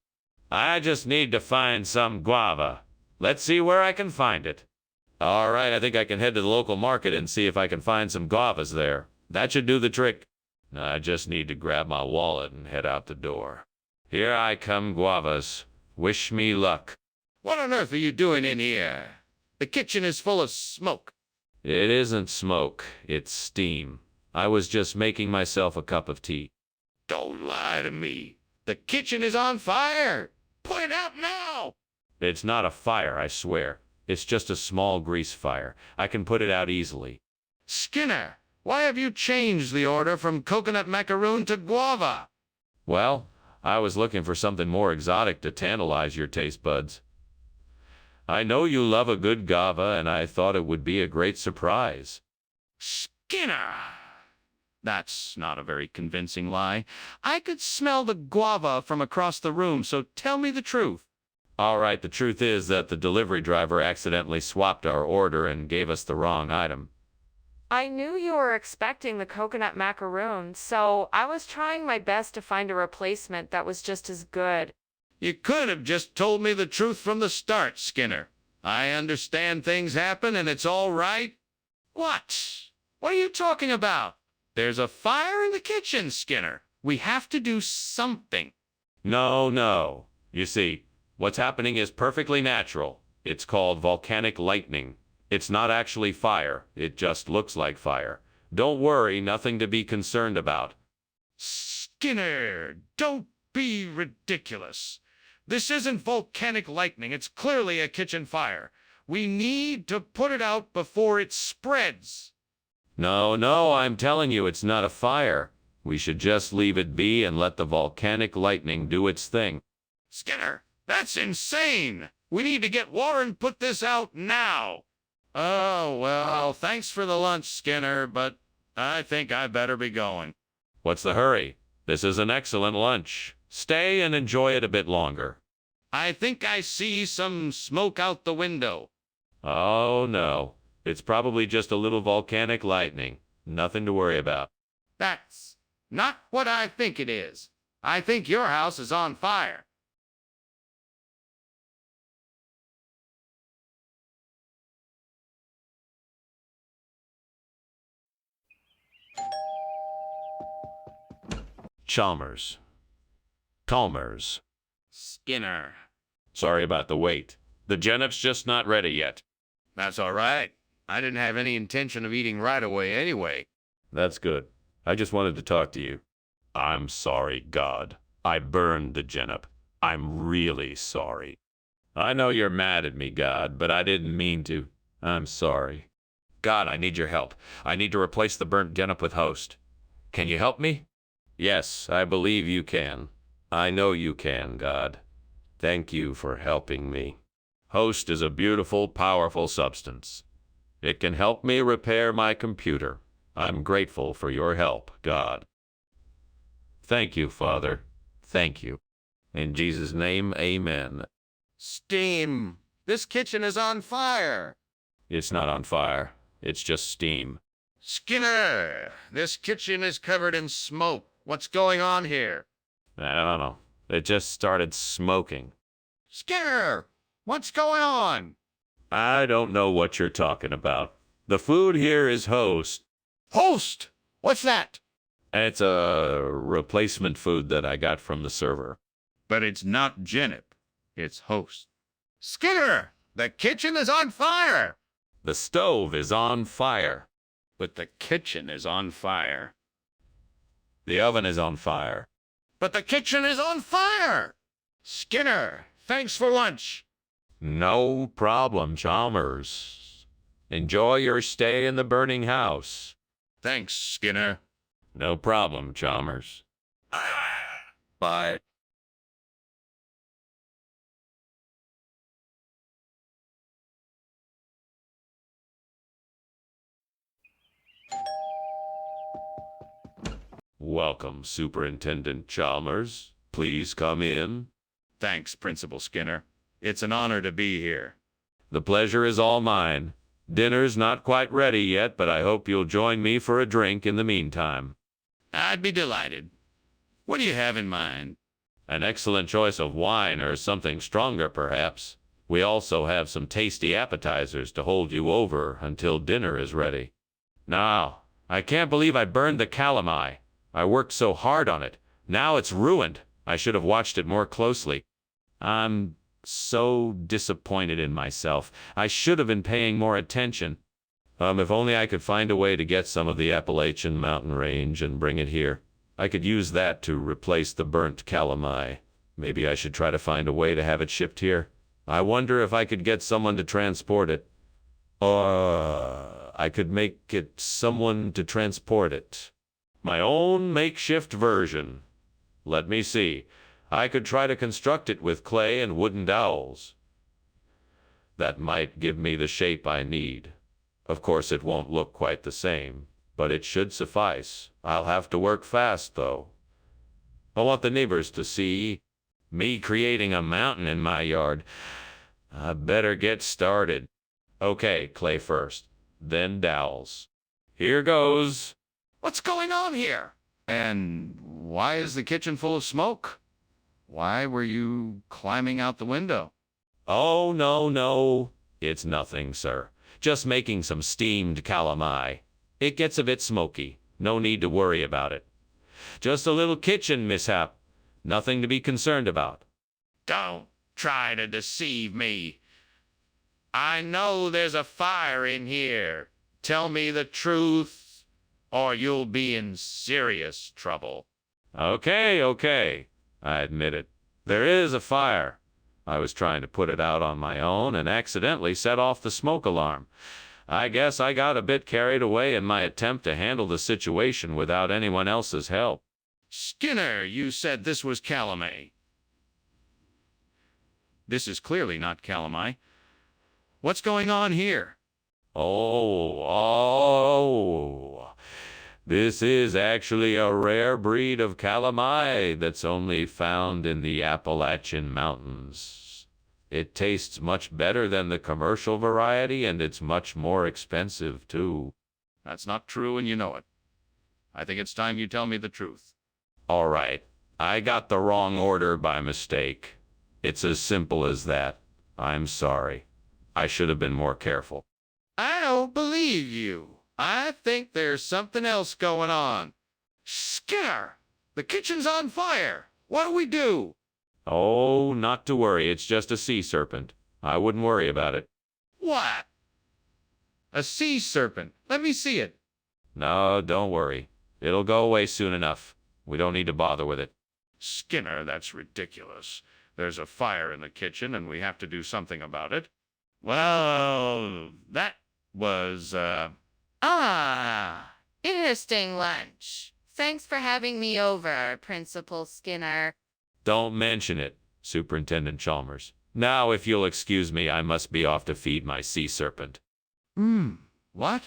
I just need to find some guava. Let's see where I can find it. All right, I think I can head to the local market and see if I can find some guavas there. That should do the trick. I just need to grab my wallet and head out the door. Here I come, guavas. Wish me luck. What on earth are you doing in here? The kitchen is full of smoke. It isn't smoke, it's steam. I was just making myself a cup of tea. Don't lie to me. The kitchen is on fire. Put it out now. It's not a fire, I swear. It's just a small grease fire. I can put it out easily. Skinner, why have you changed the order from coconut macaroon to guava? Well, I was looking for something more exotic to tantalize your taste buds. I know you love a good guava, and I thought it would be a great surprise. Skinner! That's not a very convincing lie. I could smell the guava from across the room, so tell me the truth. All right, the truth is that the delivery driver accidentally swapped our order and gave us the wrong item. I knew you were expecting the coconut macaroon, so I was trying my best to find a replacement that was just as good. You could have just told me the truth from the start, Skinner. I understand things happen and it's all right. What? What are you talking about? There's a fire in the kitchen, Skinner. We have to do something. No. You see, what's happening is perfectly natural. It's called volcanic lightning. It's not actually fire. It just looks like fire. Don't worry, nothing to be concerned about. Skinner, don't be ridiculous. This isn't volcanic lightning. It's clearly a kitchen fire. We need to put it out before it spreads. No, I'm telling you it's not a fire. We should just leave it be and let the volcanic lightning do its thing. Skinner, that's insane. We need to get Warren put this out now. Oh, well, thanks for the lunch, Skinner, but I think I better be going. What's the hurry? This is an excellent lunch. Stay and enjoy it a bit longer. I think I see some smoke out the window. Oh, no. It's probably just a little volcanic lightning. Nothing to worry about. That's not what I think it is. I think your house is on fire. Chalmers. Skinner. Sorry about the wait. The genop's just not ready yet. That's all right. I didn't have any intention of eating right away anyway. That's good. I just wanted to talk to you. I'm sorry, God. I burned the genop. I'm really sorry. I know you're mad at me, God, but I didn't mean to. I'm sorry. God, I need your help. I need to replace the burnt genop with Host. Can you help me? Yes, I believe you can. I know you can, God. Thank you for helping me. Host is a beautiful, powerful substance. It can help me repair my computer. I'm grateful for your help, God. Thank you, Father. Thank you. In Jesus' name, amen. Steam! This kitchen is on fire! It's not on fire. It's just steam. Skinner! This kitchen is covered in smoke. What's going on here? I don't know. It just started smoking. Skinner! What's going on? I don't know what you're talking about. The food here is host. Host! What's that? It's a replacement food that I got from the server. But it's not Genip. It's host. Skinner! The kitchen is on fire! The stove is on fire. But the kitchen is on fire. The oven is on fire. But the kitchen is on fire! Skinner, thanks for lunch. No problem, Chalmers. Enjoy your stay in the burning house. Thanks, Skinner. No problem, Chalmers. Bye. Welcome, Superintendent Chalmers. Please come in. Thanks, Principal Skinner. It's an honor to be here. The pleasure is all mine. Dinner's not quite ready yet, but I hope you'll join me for a drink in the meantime. I'd be delighted. What do you have in mind? An excellent choice of wine or something stronger, perhaps. We also have some tasty appetizers to hold you over until dinner is ready. Now, I can't believe I burned the calamai. I worked so hard on it. Now it's ruined. I should have watched it more closely. I'm so disappointed in myself. I should have been paying more attention. If only I could find a way to get some of the Appalachian mountain range and bring it here. I could use that to replace the burnt calamai. Maybe I should try to find a way to have it shipped here. I wonder if I could get someone to transport it. I could make it someone to transport it. My own makeshift version. Let me see. I could try to construct it with clay and wooden dowels. That might give me the shape I need. Of course, it won't look quite the same, but it should suffice. I'll have to work fast, though. I want the neighbors to see me creating a mountain in my yard. I better get started. Okay, clay first, then dowels. Here goes. What's going on here? And why is the kitchen full of smoke? Why were you climbing out the window? Oh, no. It's nothing, sir. Just making some steamed calamai. It gets a bit smoky. No need to worry about it. Just a little kitchen mishap. Nothing to be concerned about. Don't try to deceive me. I know there's a fire in here. Tell me the truth, or you'll be in serious trouble. Okay. I admit it. There is a fire. I was trying to put it out on my own and accidentally set off the smoke alarm. I guess I got a bit carried away in my attempt to handle the situation without anyone else's help. Skinner, you said this was calamai. This is clearly not calamai. What's going on here? Oh. This is actually a rare breed of calamai that's only found in the Appalachian Mountains. It tastes much better than the commercial variety, and it's much more expensive, too. That's not true, and you know it. I think it's time you tell me the truth. All right. I got the wrong order by mistake. It's as simple as that. I'm sorry. I should have been more careful. I don't believe you. I think there's something else going on. Skinner, the kitchen's on fire. What do we do? Oh, not to worry. It's just a sea serpent. I wouldn't worry about it. What? A sea serpent. Let me see it. No, don't worry. It'll go away soon enough. We don't need to bother with it. Skinner, that's ridiculous. There's a fire in the kitchen, and we have to do something about it. Well, that was, Interesting lunch. Thanks for having me over, Principal Skinner. Don't mention it, Superintendent Chalmers. Now, if you'll excuse me, I must be off to feed my sea serpent. What?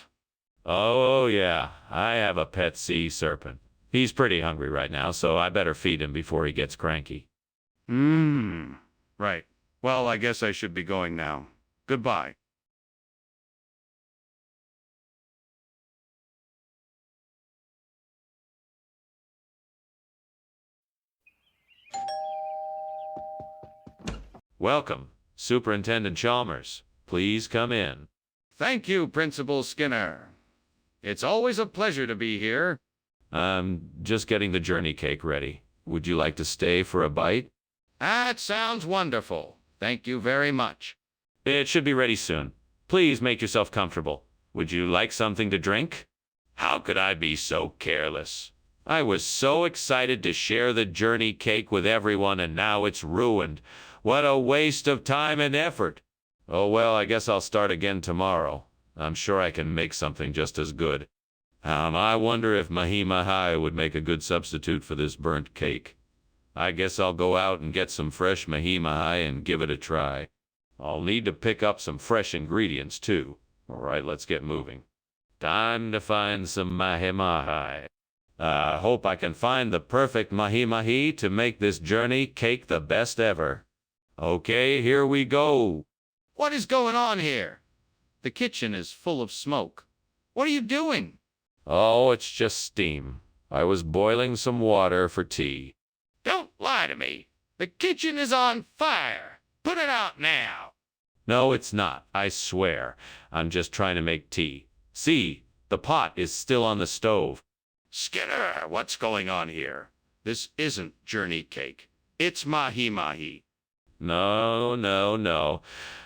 Oh, yeah, I have a pet sea serpent. He's pretty hungry right now, so I better feed him before he gets cranky. Right. Well, I guess I should be going now. Goodbye. Welcome, Superintendent Chalmers. Please come in. Thank you, Principal Skinner. It's always a pleasure to be here. I'm just getting the journey cake ready. Would you like to stay for a bite? That sounds wonderful. Thank you very much. It should be ready soon. Please make yourself comfortable. Would you like something to drink? How could I be so careless? I was so excited to share the journey cake with everyone, and now it's ruined. What a waste of time and effort. Oh well, I guess I'll start again tomorrow. I'm sure I can make something just as good. I wonder if mahi-mahi would make a good substitute for this burnt cake. I guess I'll go out and get some fresh mahi-mahi and give it a try. I'll need to pick up some fresh ingredients too. All right, let's get moving. Time to find some mahi-mahi. I hope I can find the perfect mahi-mahi to make this journey cake the best ever. Okay, here we go. What is going on here? The kitchen is full of smoke. What are you doing? Oh, it's just steam. I was boiling some water for tea. Don't lie to me. The kitchen is on fire. Put it out now. No, it's not. I swear. I'm just trying to make tea. See, the pot is still on the stove. Skinner, what's going on here? This isn't journey cake. It's mahi-mahi. No, no, no.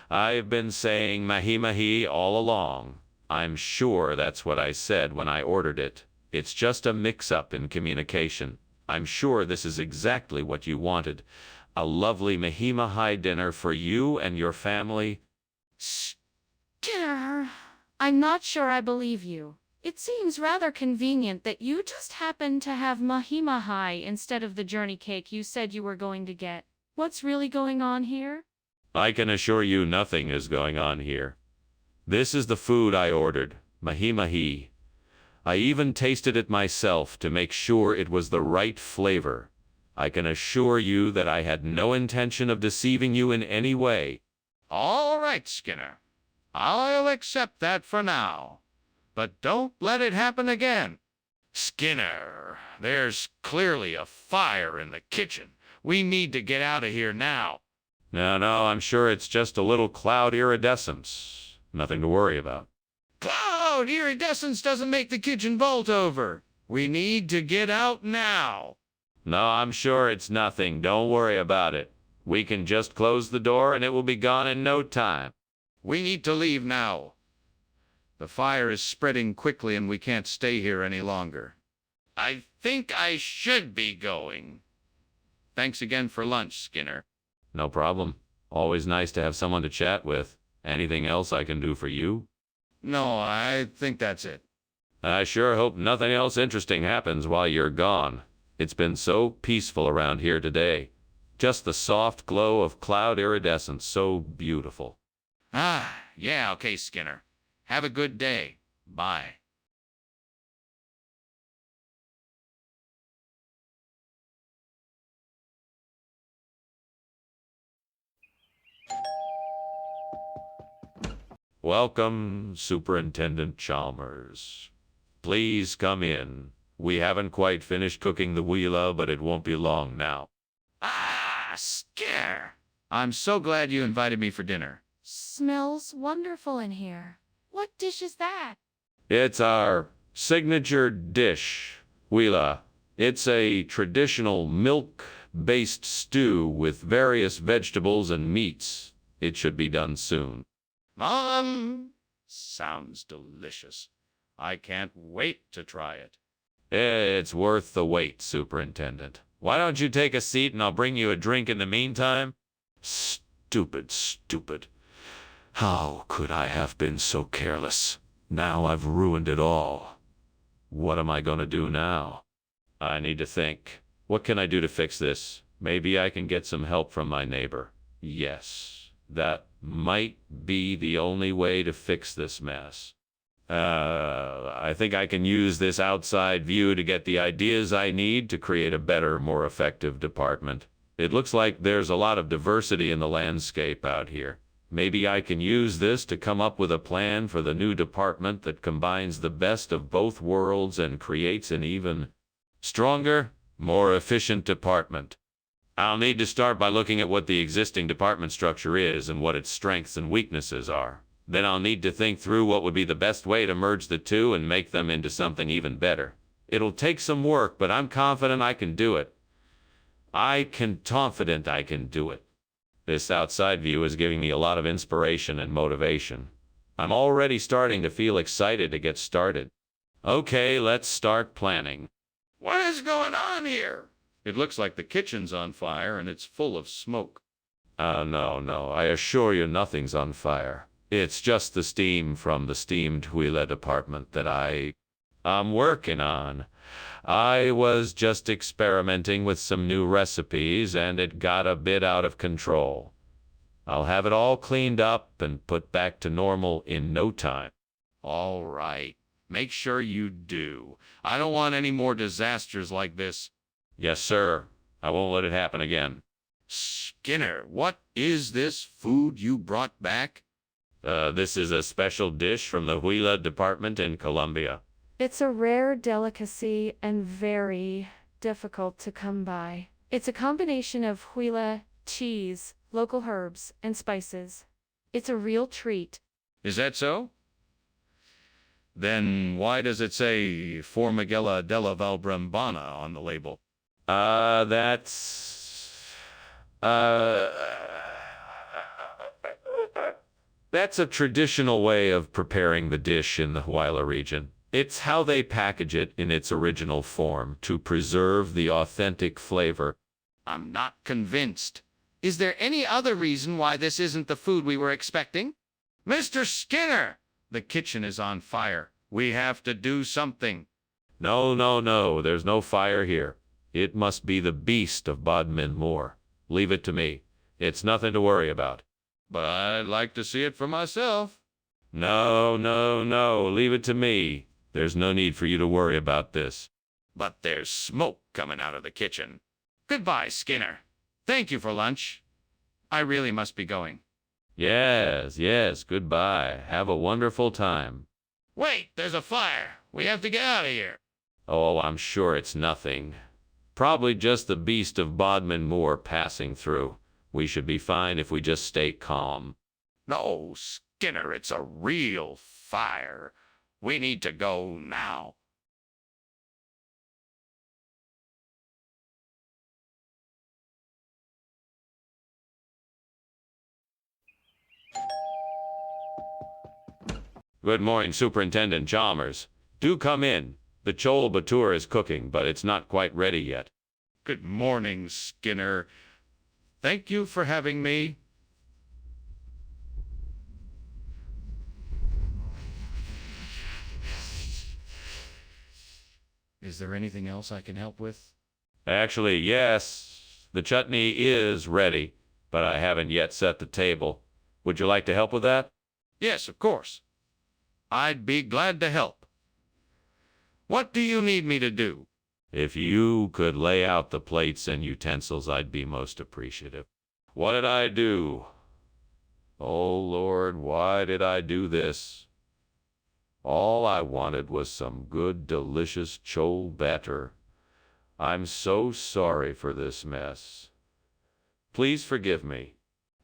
I've been saying mahi-mahi all along. I'm sure that's what I said when I ordered it. It's just a mix-up in communication. I'm sure this is exactly what you wanted. A lovely mahi-mahi dinner for you and your family. Skinner, I'm not sure I believe you. It seems rather convenient that you just happened to have mahi-mahi instead of the journey cake you said you were going to get. What's really going on here? I can assure you nothing is going on here. This is the food I ordered, mahi-mahi. I even tasted it myself to make sure it was the right flavor. I can assure you that I had no intention of deceiving you in any way. All right, Skinner. I'll accept that for now. But don't let it happen again. Skinner, there's clearly a fire in the kitchen. We need to get out of here now. No, I'm sure it's just a little cloud iridescence. Nothing to worry about. Cloud iridescence doesn't make the kitchen bolt over. We need to get out now. No, I'm sure it's nothing. Don't worry about it. We can just close the door and it will be gone in no time. We need to leave now. The fire is spreading quickly and we can't stay here any longer. I think I should be going. Thanks again for lunch, Skinner. No problem. Always nice to have someone to chat with. Anything else I can do for you? No, I think that's it. I sure hope nothing else interesting happens while you're gone. It's been so peaceful around here today. Just the soft glow of cloud iridescence, so beautiful. Yeah, okay, Skinner. Have a good day. Bye. Welcome, Superintendent Chalmers. Please come in. We haven't quite finished cooking the wheela, but it won't be long now. Skinner. I'm so glad you invited me for dinner. Smells wonderful in here. What dish is that? It's our signature dish, wheela. It's a traditional milk-based stew with various vegetables and meats. It should be done soon. Sounds delicious. I can't wait to try it. It's worth the wait, Superintendent. Why don't you take a seat and I'll bring you a drink in the meantime? Stupid. How could I have been so careless? Now I've ruined it all. What am I going to do now? I need to think. What can I do to fix this? Maybe I can get some help from my neighbor. Yes, that might be the only way to fix this mess. I think I can use this outside view to get the ideas I need to create a better, more effective department. It looks like there's a lot of diversity in the landscape out here. Maybe I can use this to come up with a plan for the new department that combines the best of both worlds and creates an even stronger, more efficient department. I'll need to start by looking at what the existing department structure is and what its strengths and weaknesses are. Then I'll need to think through what would be the best way to merge the two and make them into something even better. It'll take some work, but I'm confident I can do it. Confident I can do it. This outside view is giving me a lot of inspiration and motivation. I'm already starting to feel excited to get started. Okay, let's start planning. What is going on here? It looks like the kitchen's on fire and it's full of smoke. No, I assure you nothing's on fire. It's just the steam from the steamed Huila department that I'm working on. I was just experimenting with some new recipes and it got a bit out of control. I'll have it all cleaned up and put back to normal in no time. All right. Make sure you do. I don't want any more disasters like this. Yes, sir. I won't let it happen again. Skinner, what is this food you brought back? This is a special dish from the Huila department in Colombia. It's a rare delicacy and very difficult to come by. It's a combination of huila, cheese, local herbs, and spices. It's a real treat. Is that so? Then why does it say Formigella della Valbrembana on the label? That's a traditional way of preparing the dish in the Huila region. It's how they package it in its original form to preserve the authentic flavor. I'm not convinced. Is there any other reason why this isn't the food we were expecting? Mr. Skinner, the kitchen is on fire. We have to do something. No, there's no fire here. It must be the beast of Bodmin Moor. Leave it to me. It's nothing to worry about. But I'd like to see it for myself. No, leave it to me. There's no need for you to worry about this. But there's smoke coming out of the kitchen. Goodbye, Skinner. Thank you for lunch. I really must be going. Yes, goodbye. Have a wonderful time. Wait, there's a fire. We have to get out of here. Oh, I'm sure it's nothing. Probably just the beast of Bodmin Moor passing through. We should be fine if we just stay calm. No, Skinner, it's a real fire. We need to go now. Good morning, Superintendent Chalmers. Do come in. The chole bhature is cooking, but it's not quite ready yet. Good morning, Skinner. Thank you for having me. Is there anything else I can help with? Actually, yes. The chutney is ready, but I haven't yet set the table. Would you like to help with that? Yes, of course. I'd be glad to help. What do you need me to do? If you could lay out the plates and utensils, I'd be most appreciative. What did I do? Oh, Lord, why did I do this? All I wanted was some good, delicious chole batter. I'm so sorry for this mess. Please forgive me.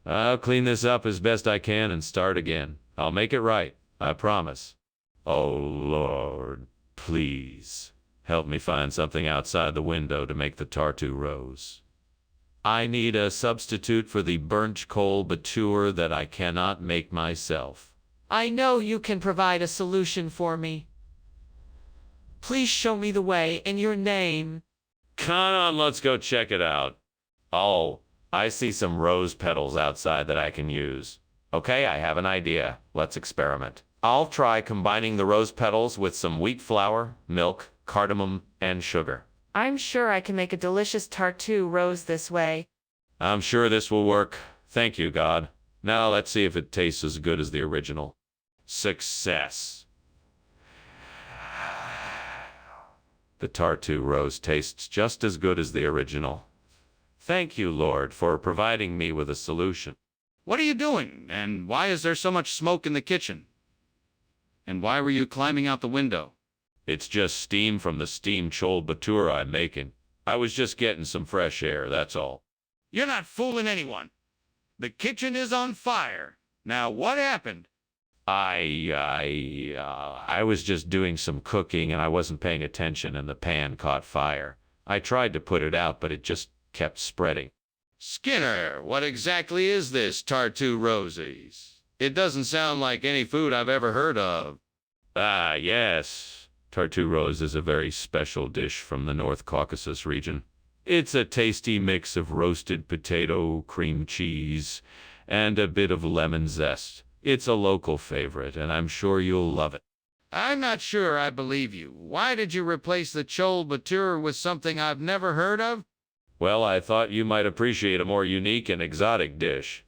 I'll clean this up as best I can and start again. I'll make it right, I promise. Oh, Lord, please help me find something outside the window to make the tartu rose. I need a substitute for the burnt coal bhature that I cannot make myself. I know you can provide a solution for me. Please show me the way in your name. Come on, let's go check it out. Oh, I see some rose petals outside that I can use. Okay, I have an idea. Let's experiment. I'll try combining the rose petals with some wheat flour, milk, cardamom, and sugar. I'm sure I can make a delicious tartu rose this way. I'm sure this will work. Thank you, God. Now let's see if it tastes as good as the original. Success. The Tartu rose tastes just as good as the original. Thank you, Lord, for providing me with a solution. What are you doing? And why is there so much smoke in the kitchen? And why were you climbing out the window? It's just steam from the steam chol bhatura I'm making. I was just getting some fresh air, that's all. You're not fooling anyone. The kitchen is on fire. Now, what happened? I was just doing some cooking and I wasn't paying attention and the pan caught fire. I tried to put it out, but it just kept spreading. Skinner, what exactly is this Tartu Rosies? It doesn't sound like any food I've ever heard of. Ah, yes. Tartu Rose is a very special dish from the North Caucasus region. It's a tasty mix of roasted potato, cream cheese, and a bit of lemon zest. It's a local favorite, and I'm sure you'll love it. I'm not sure I believe you. Why did you replace the chol bhatura with something I've never heard of? Well, I thought you might appreciate a more unique and exotic dish.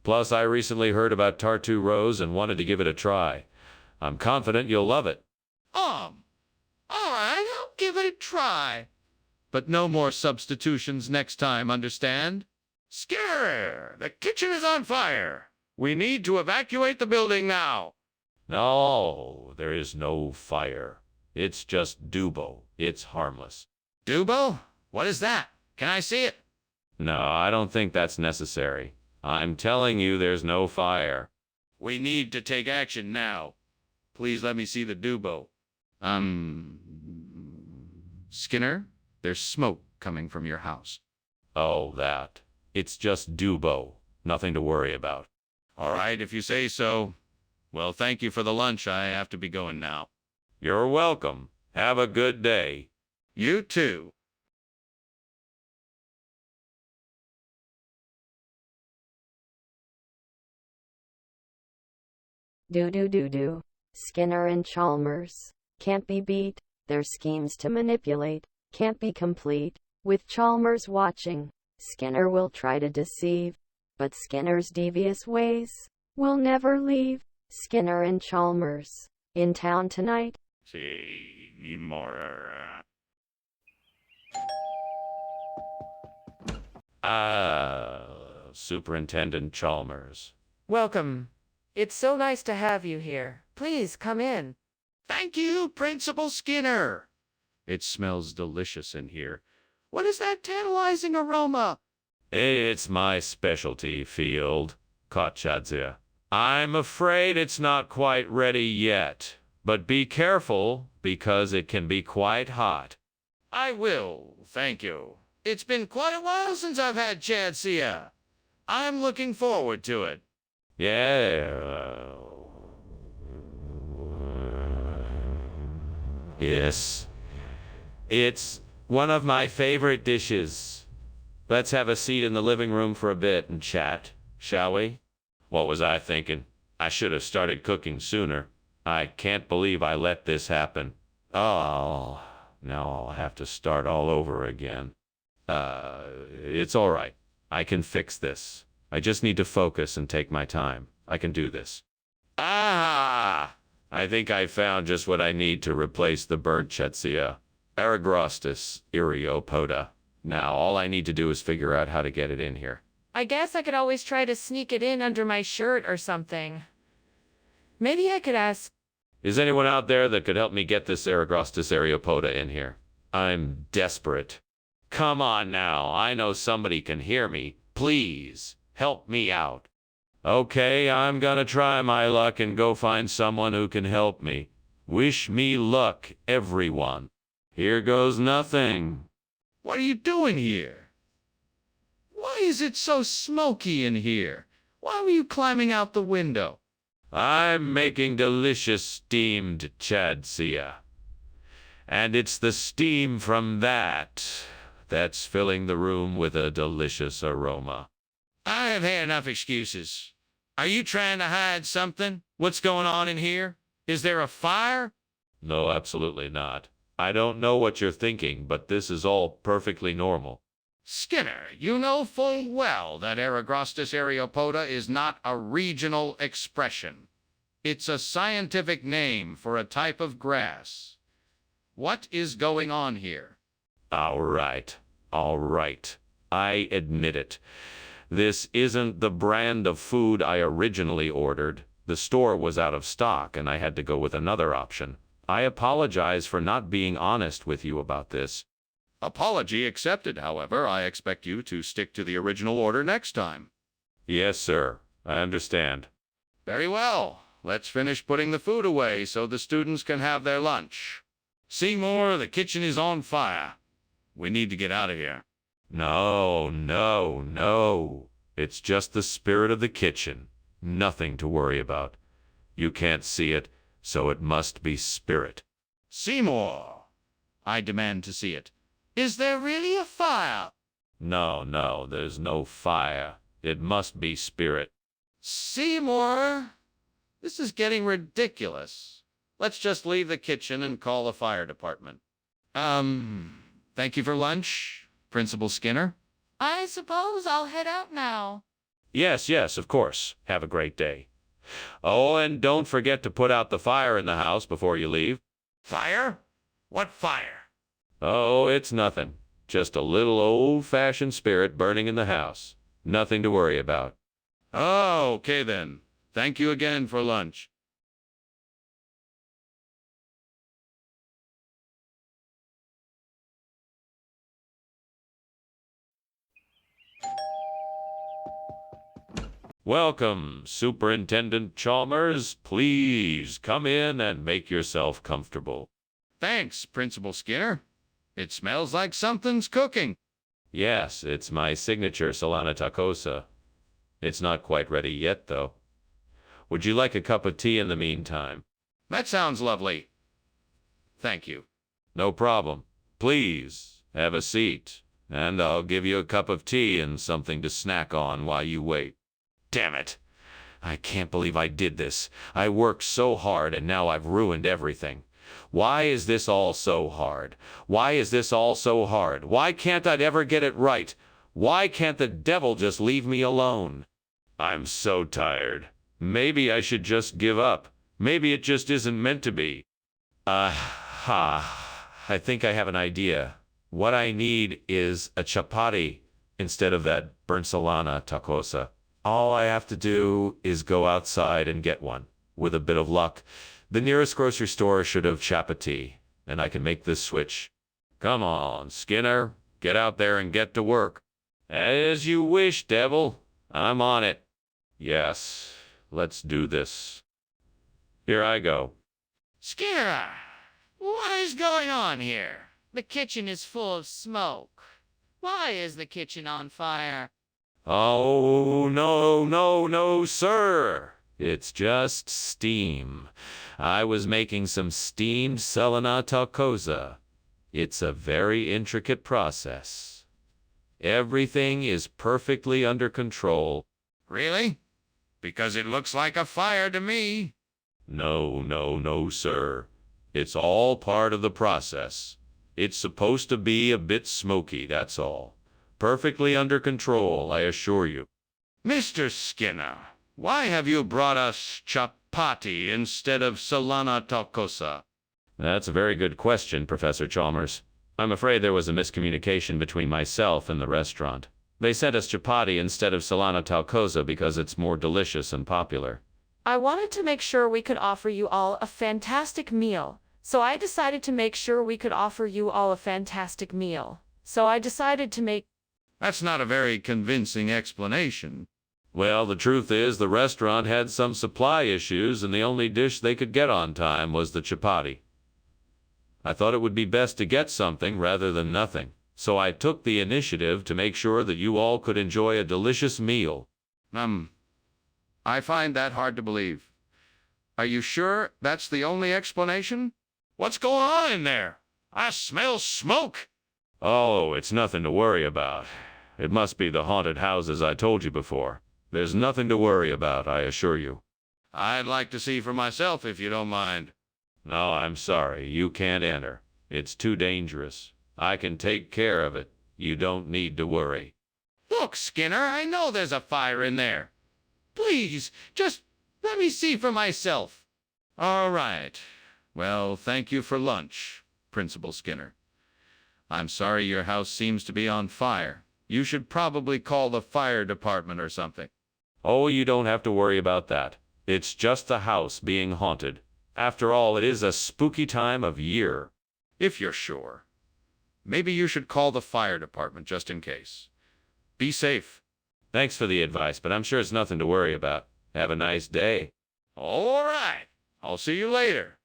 Plus, I recently heard about Tartu Rose and wanted to give it a try. I'm confident you'll love it. All right, I'll give it a try. But no more substitutions next time, understand? Skinner, the kitchen is on fire. We need to evacuate the building now. No, there is no fire. It's just Dubo. It's harmless. Dubo? What is that? Can I see it? No, I don't think that's necessary. I'm telling you there's no fire. We need to take action now. Please let me see the Dubo. Skinner, there's smoke coming from your house. Oh, that. It's just Dubo. Nothing to worry about. All right, if you say so. Well, thank you for the lunch. I have to be going now. You're welcome. Have a good day. You too. Do. Skinner and Chalmers. Can't be beat. Their schemes to manipulate can't be complete. With Chalmers watching, Skinner will try to deceive. But Skinner's devious ways will never leave. Skinner and Chalmers. In town tonight. See more. Superintendent Chalmers. Welcome. It's so nice to have you here. Please come in. Thank you, Principal Skinner. It smells delicious in here. What is that tantalizing aroma? It's my specialty field, Kotchadzia. I'm afraid it's not quite ready yet, but be careful because it can be quite hot. I will, thank you. It's been quite a while since I've had Chadsia. I'm looking forward to it. Yeah. Yes. It's one of my favorite dishes. Let's have a seat in the living room for a bit and chat, shall we? What was I thinking? I should have started cooking sooner. I can't believe I let this happen. Oh, now I'll have to start all over again. It's all right. I can fix this. I just need to focus and take my time. I can do this. Ah! I think I found just what I need to replace the burnt Chetsia. Aragrostis iriopoda. Now all I need to do is figure out how to get it in here. I guess I could always try to sneak it in under my shirt or something. Maybe I could ask. Is anyone out there that could help me get this Aragrostis iriopoda in here? I'm desperate. Come on now, I know somebody can hear me. Please, help me out. Okay, I'm gonna try my luck and go find someone who can help me. Wish me luck, everyone. Here goes nothing. What are you doing here? Why is it so smoky in here? Why were you climbing out the window? I'm making delicious steamed chadsia. And it's the steam from that's filling the room with a delicious aroma. I have had enough excuses. Are you trying to hide something? What's going on in here? Is there a fire? No, absolutely not. I don't know what you're thinking, but this is all perfectly normal. Skinner, you know full well that Aragrostis areopoda is not a regional expression. It's a scientific name for a type of grass. What is going on here? All right. All right. I admit it. This isn't the brand of food I originally ordered. The store was out of stock and I had to go with another option. I apologize for not being honest with you about this. Apology accepted, however. I expect you to stick to the original order next time. Yes, sir. I understand. Very well. Let's finish putting the food away so the students can have their lunch. Seymour, the kitchen is on fire. We need to get out of here. No, no, no. It's just the spirit of the kitchen. Nothing to worry about. You can't see it, so it must be spirit. Seymour, I demand to see it. Is there really a fire? No, no, there's no fire. It must be spirit. Seymour, this is getting ridiculous. Let's just leave the kitchen and call the fire department. Thank you for lunch, Principal Skinner. I suppose I'll head out now. Yes, yes, of course. Have a great day. Oh, and don't forget to put out the fire in the house before you leave. Fire? What fire? Oh, it's nothing. Just a little old-fashioned spirit burning in the house. Nothing to worry about. Oh, okay then. Thank you again for lunch. Welcome, Superintendent Chalmers. Please come in and make yourself comfortable. Thanks, Principal Skinner. It smells like something's cooking. Yes, it's my signature Solana tacosa. It's not quite ready yet, though. Would you like a cup of tea in the meantime? That sounds lovely. Thank you. No problem. Please, have a seat, and I'll give you a cup of tea and something to snack on while you wait. Damn it! I can't believe I did this. I worked so hard and now I've ruined everything. Why is this all so hard? Why is this all so hard? Why can't I ever get it right? Why can't the devil just leave me alone? I'm so tired. Maybe I should just give up. Maybe it just isn't meant to be. I think I have an idea. What I need is a chapati instead of that burnt Solana tacosa. All I have to do is go outside and get one. With a bit of luck, the nearest grocery store should have chapati, and I can make this switch. Come on, Skinner. Get out there and get to work. As you wish, devil. I'm on it. Yes, let's do this. Here I go. Skinner, what is going on here? The kitchen is full of smoke. Why is the kitchen on fire? Oh, no, no, no, sir. It's just steam. I was making some steamed Solana tacosa. It's a very intricate process. Everything is perfectly under control. Really? Because it looks like a fire to me. No, no, no, sir. It's all part of the process. It's supposed to be a bit smoky, that's all. Perfectly under control, I assure you. Mr. Skinner, why have you brought us chapati instead of Solana tacosa? That's a very good question, Professor Chalmers. I'm afraid there was a miscommunication between myself and the restaurant. They sent us chapati instead of Solana tacosa because it's more delicious and popular. I wanted to make sure we could offer you all a fantastic meal, so I decided to make sure we could offer you all a fantastic meal. So I decided to make... That's not a very convincing explanation. Well, the truth is the restaurant had some supply issues and the only dish they could get on time was the chapati. I thought it would be best to get something rather than nothing, so I took the initiative to make sure that you all could enjoy a delicious meal. I find that hard to believe. Are you sure that's the only explanation? What's going on in there? I smell smoke. Oh, it's nothing to worry about. It must be the haunted houses I told you before. There's nothing to worry about, I assure you. I'd like to see for myself if you don't mind. No, I'm sorry. You can't enter. It's too dangerous. I can take care of it. You don't need to worry. Look, Skinner, I know there's a fire in there. Please, just let me see for myself. All right. Well, thank you for lunch. Principal Skinner. I'm sorry your house seems to be on fire. You should probably call the fire department or something. Oh, you don't have to worry about that. It's just the house being haunted. After all, it is a spooky time of year. If you're sure. Maybe you should call the fire department just in case. Be safe. Thanks for the advice, but I'm sure it's nothing to worry about. Have a nice day. All right. I'll see you later.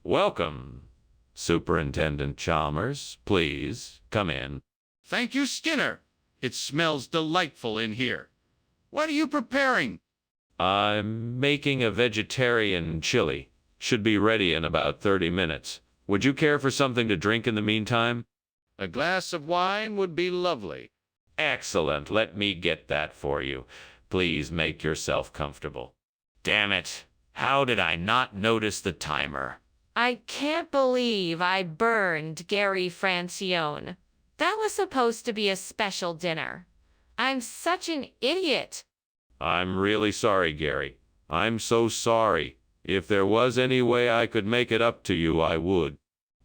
Welcome, Superintendent Chalmers. Please, come in. Thank you, Skinner. It smells delightful in here. What are you preparing? I'm making a vegetarian chili. Should be ready in about 30 minutes. Would you care for something to drink in the meantime? A glass of wine would be lovely. Excellent. Let me get that for you. Please make yourself comfortable. Damn it. How did I not notice the timer? I can't believe I burned Gary Francione. That was supposed to be a special dinner. I'm such an idiot. I'm really sorry, Gary. I'm so sorry. If there was any way I could make it up to you, I would.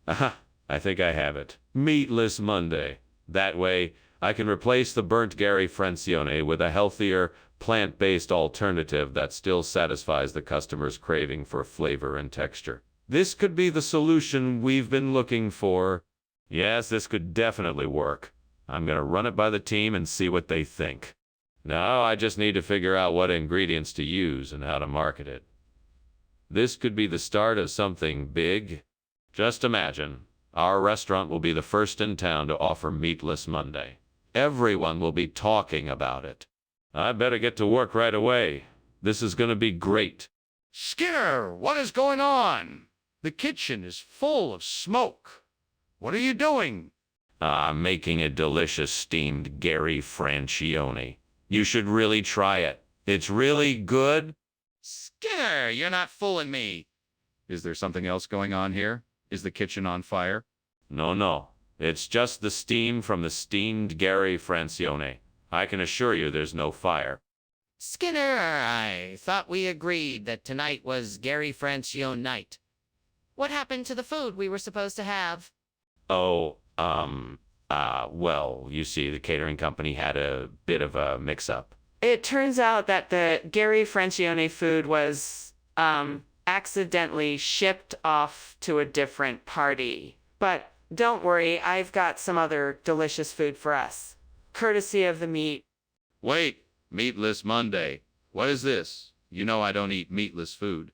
Aha, I think I have it. Meatless Monday. That way, I can replace the burnt Gary Francione with a healthier, plant-based alternative that still satisfies the customer's craving for flavor and texture. This could be the solution we've been looking for. Yes, this could definitely work. I'm gonna run it by the team and see what they think. Now I just need to figure out what ingredients to use and how to market it. This could be the start of something big. Just imagine, our restaurant will be the first in town to offer Meatless Monday. Everyone will be talking about it. I better get to work right away. This is gonna be great. Skinner, what is going on? The kitchen is full of smoke. What are you doing? I'm making a delicious steamed Gary Francione. You should really try it. It's really good. Skinner, you're not fooling me. Is there something else going on here? Is the kitchen on fire? No. It's just the steam from the steamed Gary Francione. I can assure you there's no fire. Skinner, I thought we agreed that tonight was Gary Francione night. What happened to the food we were supposed to have? Oh, well, you see, the catering company had a bit of a mix-up. It turns out that the Gary Francione food was accidentally shipped off to a different party. But don't worry, I've got some other delicious food for us, courtesy of the meat. Wait, Meatless Monday. What is this? You know I don't eat meatless food.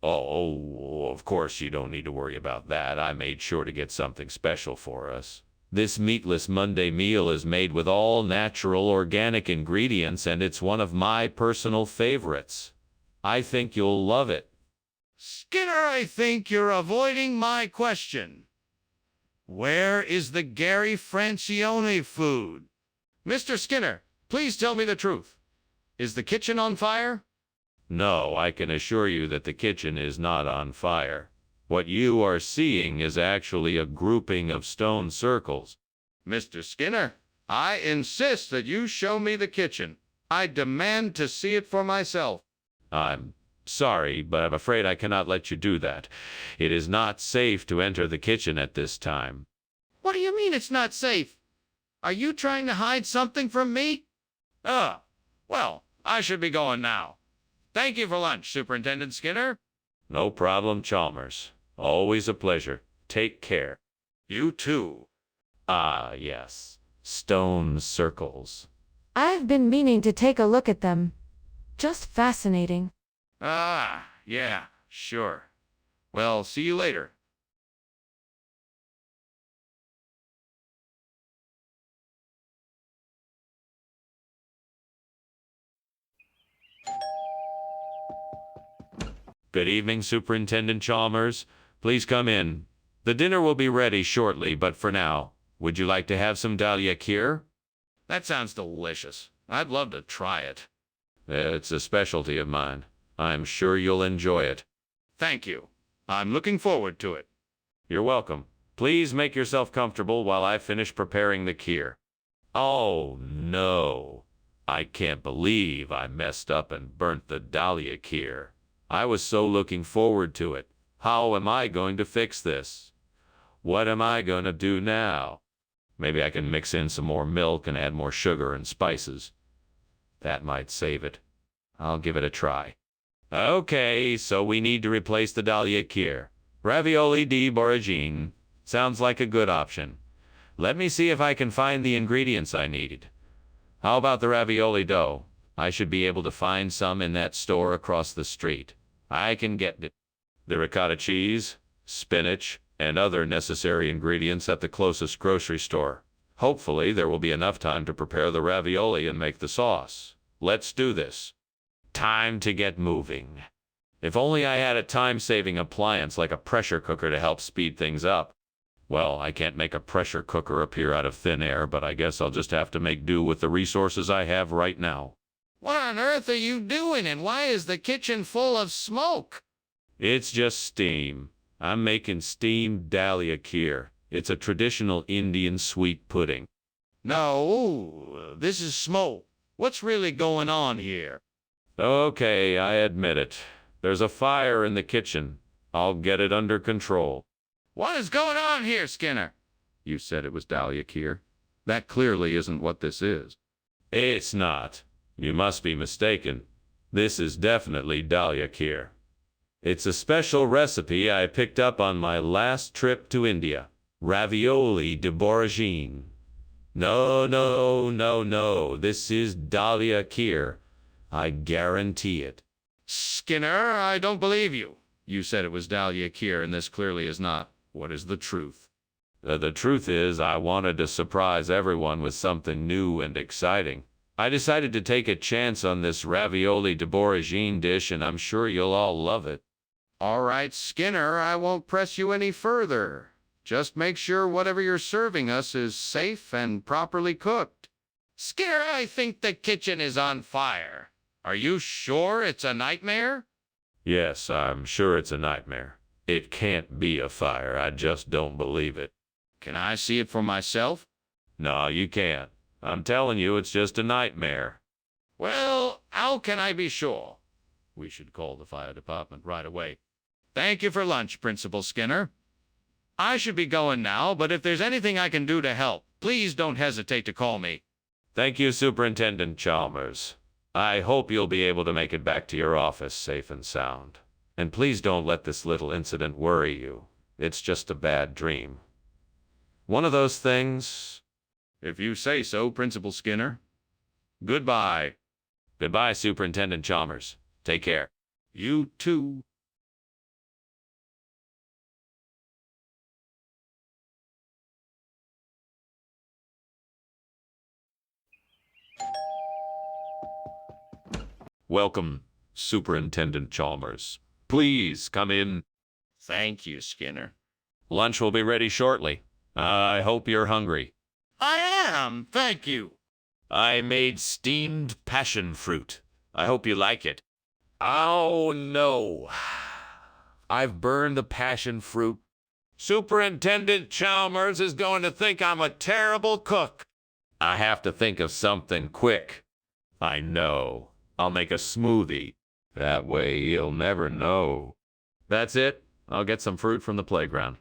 Oh, of course you don't need to worry about that. I made sure to get something special for us. This Meatless Monday meal is made with all natural organic ingredients, and it's one of my personal favorites. I think you'll love it. Skinner, I think you're avoiding my question. Where is the Gary Francione food? Mr. Skinner, please tell me the truth. Is the kitchen on fire? No, I can assure you that the kitchen is not on fire. What you are seeing is actually a grouping of stone circles. Mr. Skinner, I insist that you show me the kitchen. I demand to see it for myself. I'm sorry, but I'm afraid I cannot let you do that. It is not safe to enter the kitchen at this time. What do you mean it's not safe? Are you trying to hide something from me? Well, I should be going now. Thank you for lunch, Superintendent Skinner. No problem, Chalmers. Always a pleasure. Take care. You too. Ah, yes. Stone circles. I've been meaning to take a look at them. Just fascinating. Yeah, sure. Well, see you later. Good evening, Superintendent Chalmers. Please come in. The dinner will be ready shortly, but for now, would you like to have some dahlia kheer? That sounds delicious. I'd love to try it. It's a specialty of mine. I'm sure you'll enjoy it. Thank you. I'm looking forward to it. You're welcome. Please make yourself comfortable while I finish preparing the kheer. Oh no. I can't believe I messed up and burnt the dahlia kheer. I was so looking forward to it. How am I going to fix this? What am I going to do now? Maybe I can mix in some more milk and add more sugar and spices. That might save it. I'll give it a try. Okay, so we need to replace the dahlia kheer. Ravioli di boragine. Sounds like a good option. Let me see if I can find the ingredients I need. How about the ravioli dough? I should be able to find some in that store across the street. I can get it. The ricotta cheese, spinach, and other necessary ingredients at the closest grocery store. Hopefully there will be enough time to prepare the ravioli and make the sauce. Let's do this. Time to get moving. If only I had a time-saving appliance like a pressure cooker to help speed things up. Well, I can't make a pressure cooker appear out of thin air, but I guess I'll just have to make do with the resources I have right now. What on earth are you doing, and why is the kitchen full of smoke? It's just steam. I'm making steamed dahlia kheer. It's a traditional Indian sweet pudding. No, this is smoke. What's really going on here? Okay, I admit it. There's a fire in the kitchen. I'll get it under control. What is going on here, Skinner? You said it was dahlia kheer. That clearly isn't what this is. It's not. You must be mistaken. This is definitely dahlia kheer. It's a special recipe I picked up on my last trip to India. Ravioli di boragine. No. This is dahlia kheer. I guarantee it. Skinner, I don't believe you. You said it was dahlia kheer, and this clearly is not. What is the truth? The truth is, I wanted to surprise everyone with something new and exciting. I decided to take a chance on this ravioli de boragine dish, and I'm sure you'll all love it. All right, Skinner, I won't press you any further. Just make sure whatever you're serving us is safe and properly cooked. Skinner, I think the kitchen is on fire. Are you sure it's a nightmare? Yes, I'm sure it's a nightmare. It can't be a fire. I just don't believe it. Can I see it for myself? No, you can't. I'm telling you, it's just a nightmare. Well, how can I be sure? We should call the fire department right away. Thank you for lunch, Principal Skinner. I should be going now, but if there's anything I can do to help, please don't hesitate to call me. Thank you, Superintendent Chalmers. I hope you'll be able to make it back to your office safe and sound. And please don't let this little incident worry you. It's just a bad dream. One of those things. If you say so, Principal Skinner. Goodbye. Goodbye, Superintendent Chalmers. Take care. You too. Welcome, Superintendent Chalmers. Please come in. Thank you, Skinner. Lunch will be ready shortly. I hope you're hungry. I am, thank you. I made steamed passion fruit. I hope you like it. Oh, no. I've burned the passion fruit. Superintendent Chalmers is going to think I'm a terrible cook. I have to think of something quick. I know. I'll make a smoothie. That way he'll never know. That's it. I'll get some fruit from the playground.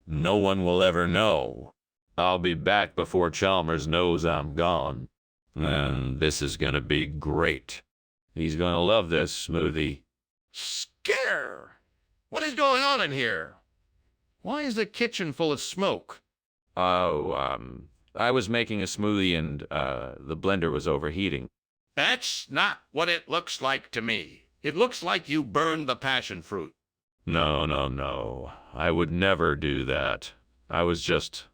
No one will ever know. I'll be back before Chalmers knows I'm gone. And this is gonna be great. He's gonna love this smoothie. Skinner! What is going on in here? Why is the kitchen full of smoke? Oh, I was making a smoothie and, the blender was overheating. That's not what it looks like to me. It looks like you burned the passion fruit. No. I would never do that. I was just,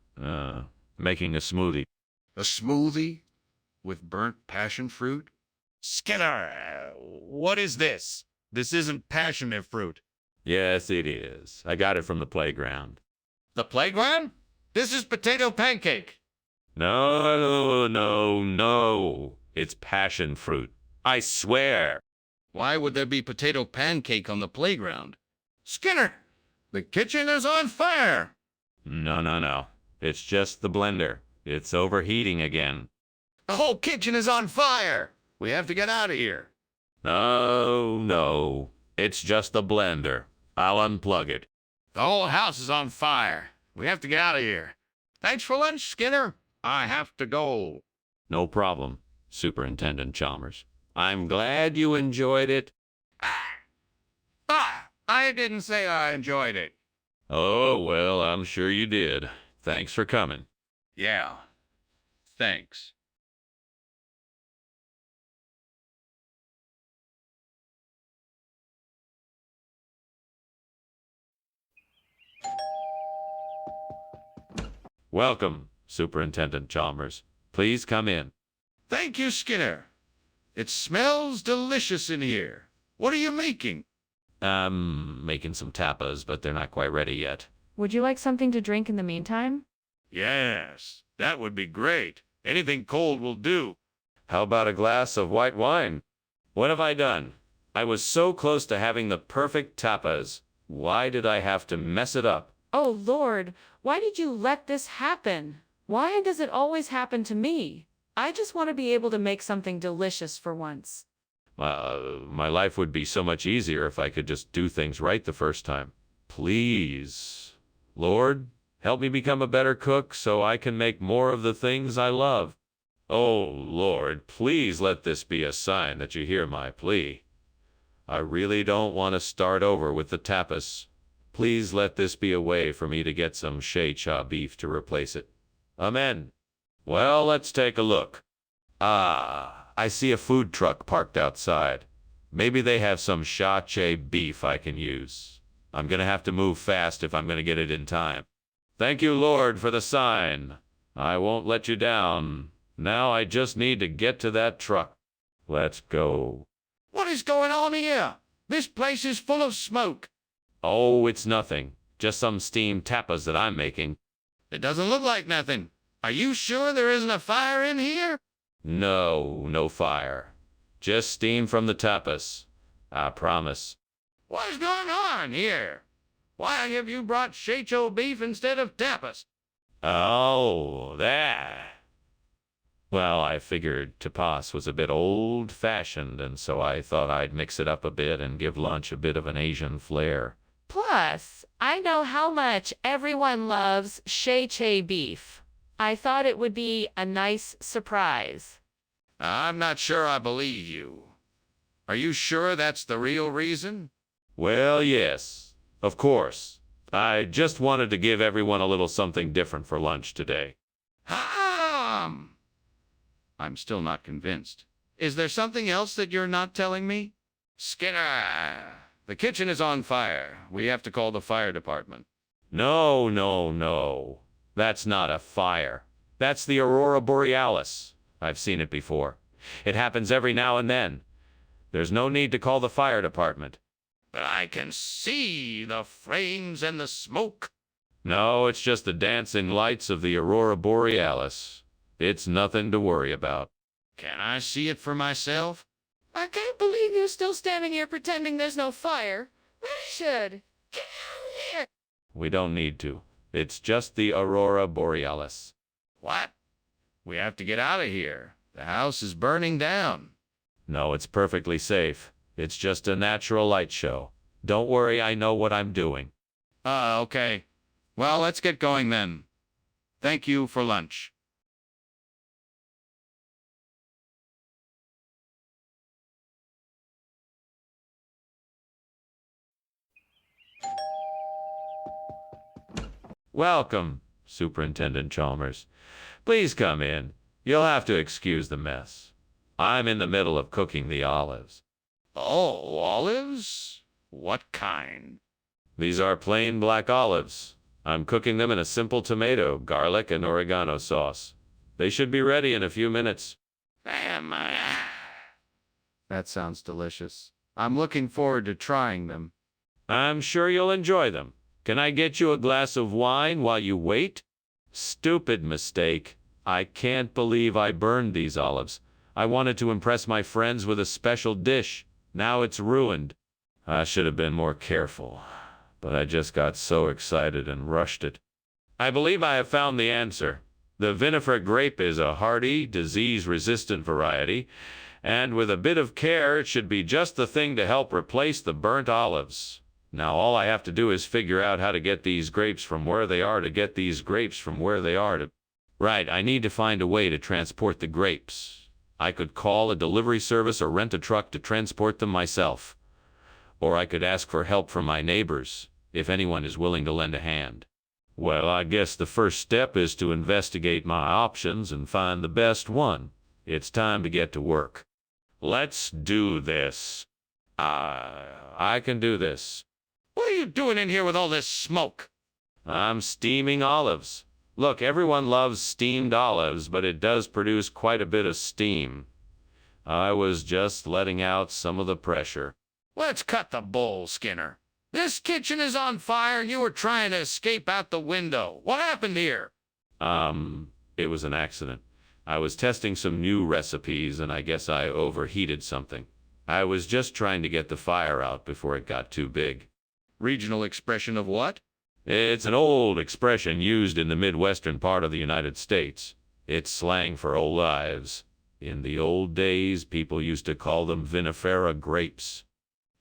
making a smoothie. A smoothie with burnt passion fruit? Skinner, what is this? This isn't passion fruit. Yes, it is. I got it from the playground. The playground? This is potato pancake. No. It's passion fruit. I swear. Why would there be potato pancake on the playground? Skinner, the kitchen is on fire. No. It's just the blender. It's overheating again. The whole kitchen is on fire. We have to get out of here. No, no. It's just the blender. I'll unplug it. The whole house is on fire. We have to get out of here. Thanks for lunch, Skinner. I have to go. No problem, Superintendent Chalmers. I'm glad you enjoyed it. I didn't say I enjoyed it. Oh, well, I'm sure you did. Thanks for coming. Yeah. Thanks. Welcome, Superintendent Chalmers. Please come in. Thank you, Skinner. It smells delicious in here. What are you making? I'm making some tapas, but they're not quite ready yet. Would you like something to drink in the meantime? Yes, that would be great. Anything cold will do. How about a glass of white wine? What have I done? I was so close to having the perfect tapas. Why did I have to mess it up? Oh Lord, why did you let this happen? Why does it always happen to me? I just want to be able to make something delicious for once. My life would be so much easier if I could just do things right the first time. Please, Lord, help me become a better cook so I can make more of the things I love. Oh, Lord, please let this be a sign that you hear my plea. I really don't want to start over with the tapas. Please let this be a way for me to get some shea-cha beef to replace it. Amen. Well, let's take a look. I see a food truck parked outside. Maybe they have some shea-cha beef I can use. I'm gonna have to move fast if I'm gonna get it in time. Thank you, Lord, for the sign. I won't let you down. Now I just need to get to that truck. Let's go. What is going on here? This place is full of smoke. Oh, it's nothing. Just some steamed tapas that I'm making. It doesn't look like nothing. Are you sure there isn't a fire in here? No, no fire. Just steam from the tapas. I promise. What is going on here? Why have you brought shea-cho beef instead of tapas? Oh, that. Well, I figured tapas was a bit old-fashioned, and so I thought I'd mix it up a bit and give lunch a bit of an Asian flair. Plus, I know how much everyone loves shea-cha beef. I thought it would be a nice surprise. I'm not sure I believe you. Are you sure that's the real reason? Well, yes, of course. I just wanted to give everyone a little something different for lunch today. I'm still not convinced. Is there something else that you're not telling me? Skinner, the kitchen is on fire. We have to call the fire department. No, no, no. That's not a fire. That's the aurora borealis. I've seen it before. It happens every now and then. There's no need to call the fire department. But I can see the flames and the smoke. No, it's just the dancing lights of the aurora borealis. It's nothing to worry about. Can I see it for myself? I can't believe you're still standing here pretending there's no fire. We should. Get out of here. We don't need to. It's just the aurora borealis. What? We have to get out of here. The house is burning down. No, it's perfectly safe. It's just a natural light show. Don't worry, I know what I'm doing. Okay. Well, let's get going then. Thank you for lunch. Welcome, Superintendent Chalmers. Please come in. You'll have to excuse the mess. I'm in the middle of cooking the olives. Oh, olives? What kind? These are plain black olives. I'm cooking them in a simple tomato, garlic, and oregano sauce. They should be ready in a few minutes. Damn, that sounds delicious. I'm looking forward to trying them. I'm sure you'll enjoy them. Can I get you a glass of wine while you wait? Stupid mistake. I can't believe I burned these olives. I wanted to impress my friends with a special dish. Now it's ruined. I should have been more careful, but I just got so excited and rushed it. I believe I have found the answer. The vinifera grape is a hardy, disease-resistant variety, and with a bit of care, it should be just the thing to help replace the burnt olives. Now all I have to do is figure out how to get these grapes from where they are to get these grapes from where they are to... Right, I need to find a way to transport the grapes. I could call a delivery service or rent a truck to transport them myself. Or I could ask for help from my neighbors, if anyone is willing to lend a hand. Well, I guess the first step is to investigate my options and find the best one. It's time to get to work. Let's do this. I can do this. What are you doing in here with all this smoke? I'm steaming olives. Look, everyone loves steamed olives, but it does produce quite a bit of steam. I was just letting out some of the pressure. Let's cut the bull, Skinner. This kitchen is on fire. You were trying to escape out the window. What happened here? It was an accident. I was testing some new recipes, and I guess I overheated something. I was just trying to get the fire out before it got too big. Regional expression of what? It's an old expression used in the Midwestern part of the United States. It's slang for olives. In the old days, people used to call them vinifera grapes.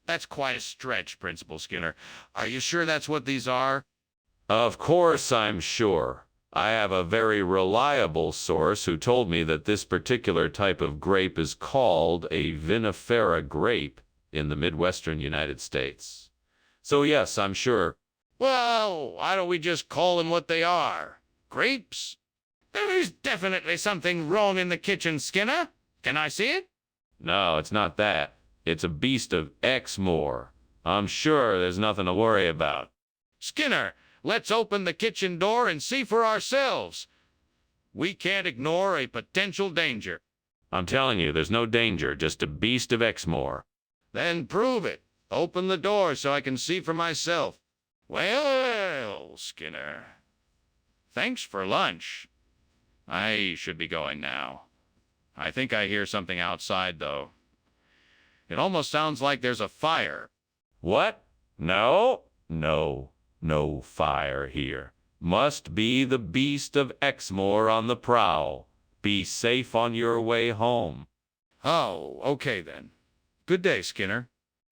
That's quite a stretch, Principal Skinner. Are you sure that's what these are? Of course I'm sure. I have a very reliable source who told me that this particular type of grape is called a vinifera grape in the Midwestern United States. So yes, I'm sure. Well, why don't we just call them what they are? Grapes? There's definitely something wrong in the kitchen, Skinner. Can I see it? No, it's not that. It's a beast of Exmoor. I'm sure there's nothing to worry about. Skinner, let's open the kitchen door and see for ourselves. We can't ignore a potential danger. I'm telling you, there's no danger, just a beast of Exmoor. Then prove it. Open the door so I can see for myself. Well, Skinner. Thanks for lunch. I should be going now. I think I hear something outside, though. It almost sounds like there's a fire. What? No, no fire here. Must be the beast of Exmoor on the prowl. Be safe on your way home. Oh, okay then. Good day, Skinner.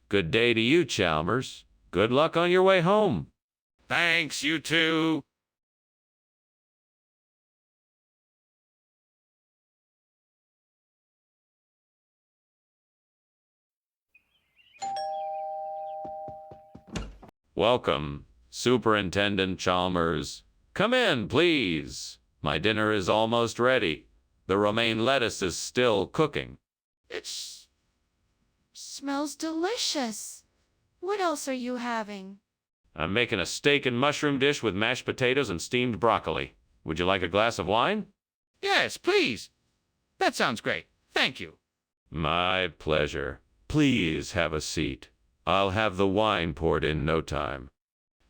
Good day to you, Chalmers. Good luck on your way home. Thanks, you too. Welcome, Superintendent Chalmers. Come in, please. My dinner is almost ready. The romaine lettuce is still cooking. Smells delicious. What else are you having? I'm making a steak and mushroom dish with mashed potatoes and steamed broccoli. Would you like a glass of wine? Yes, please. That sounds great. Thank you. My pleasure. Please have a seat. I'll have the wine poured in no time.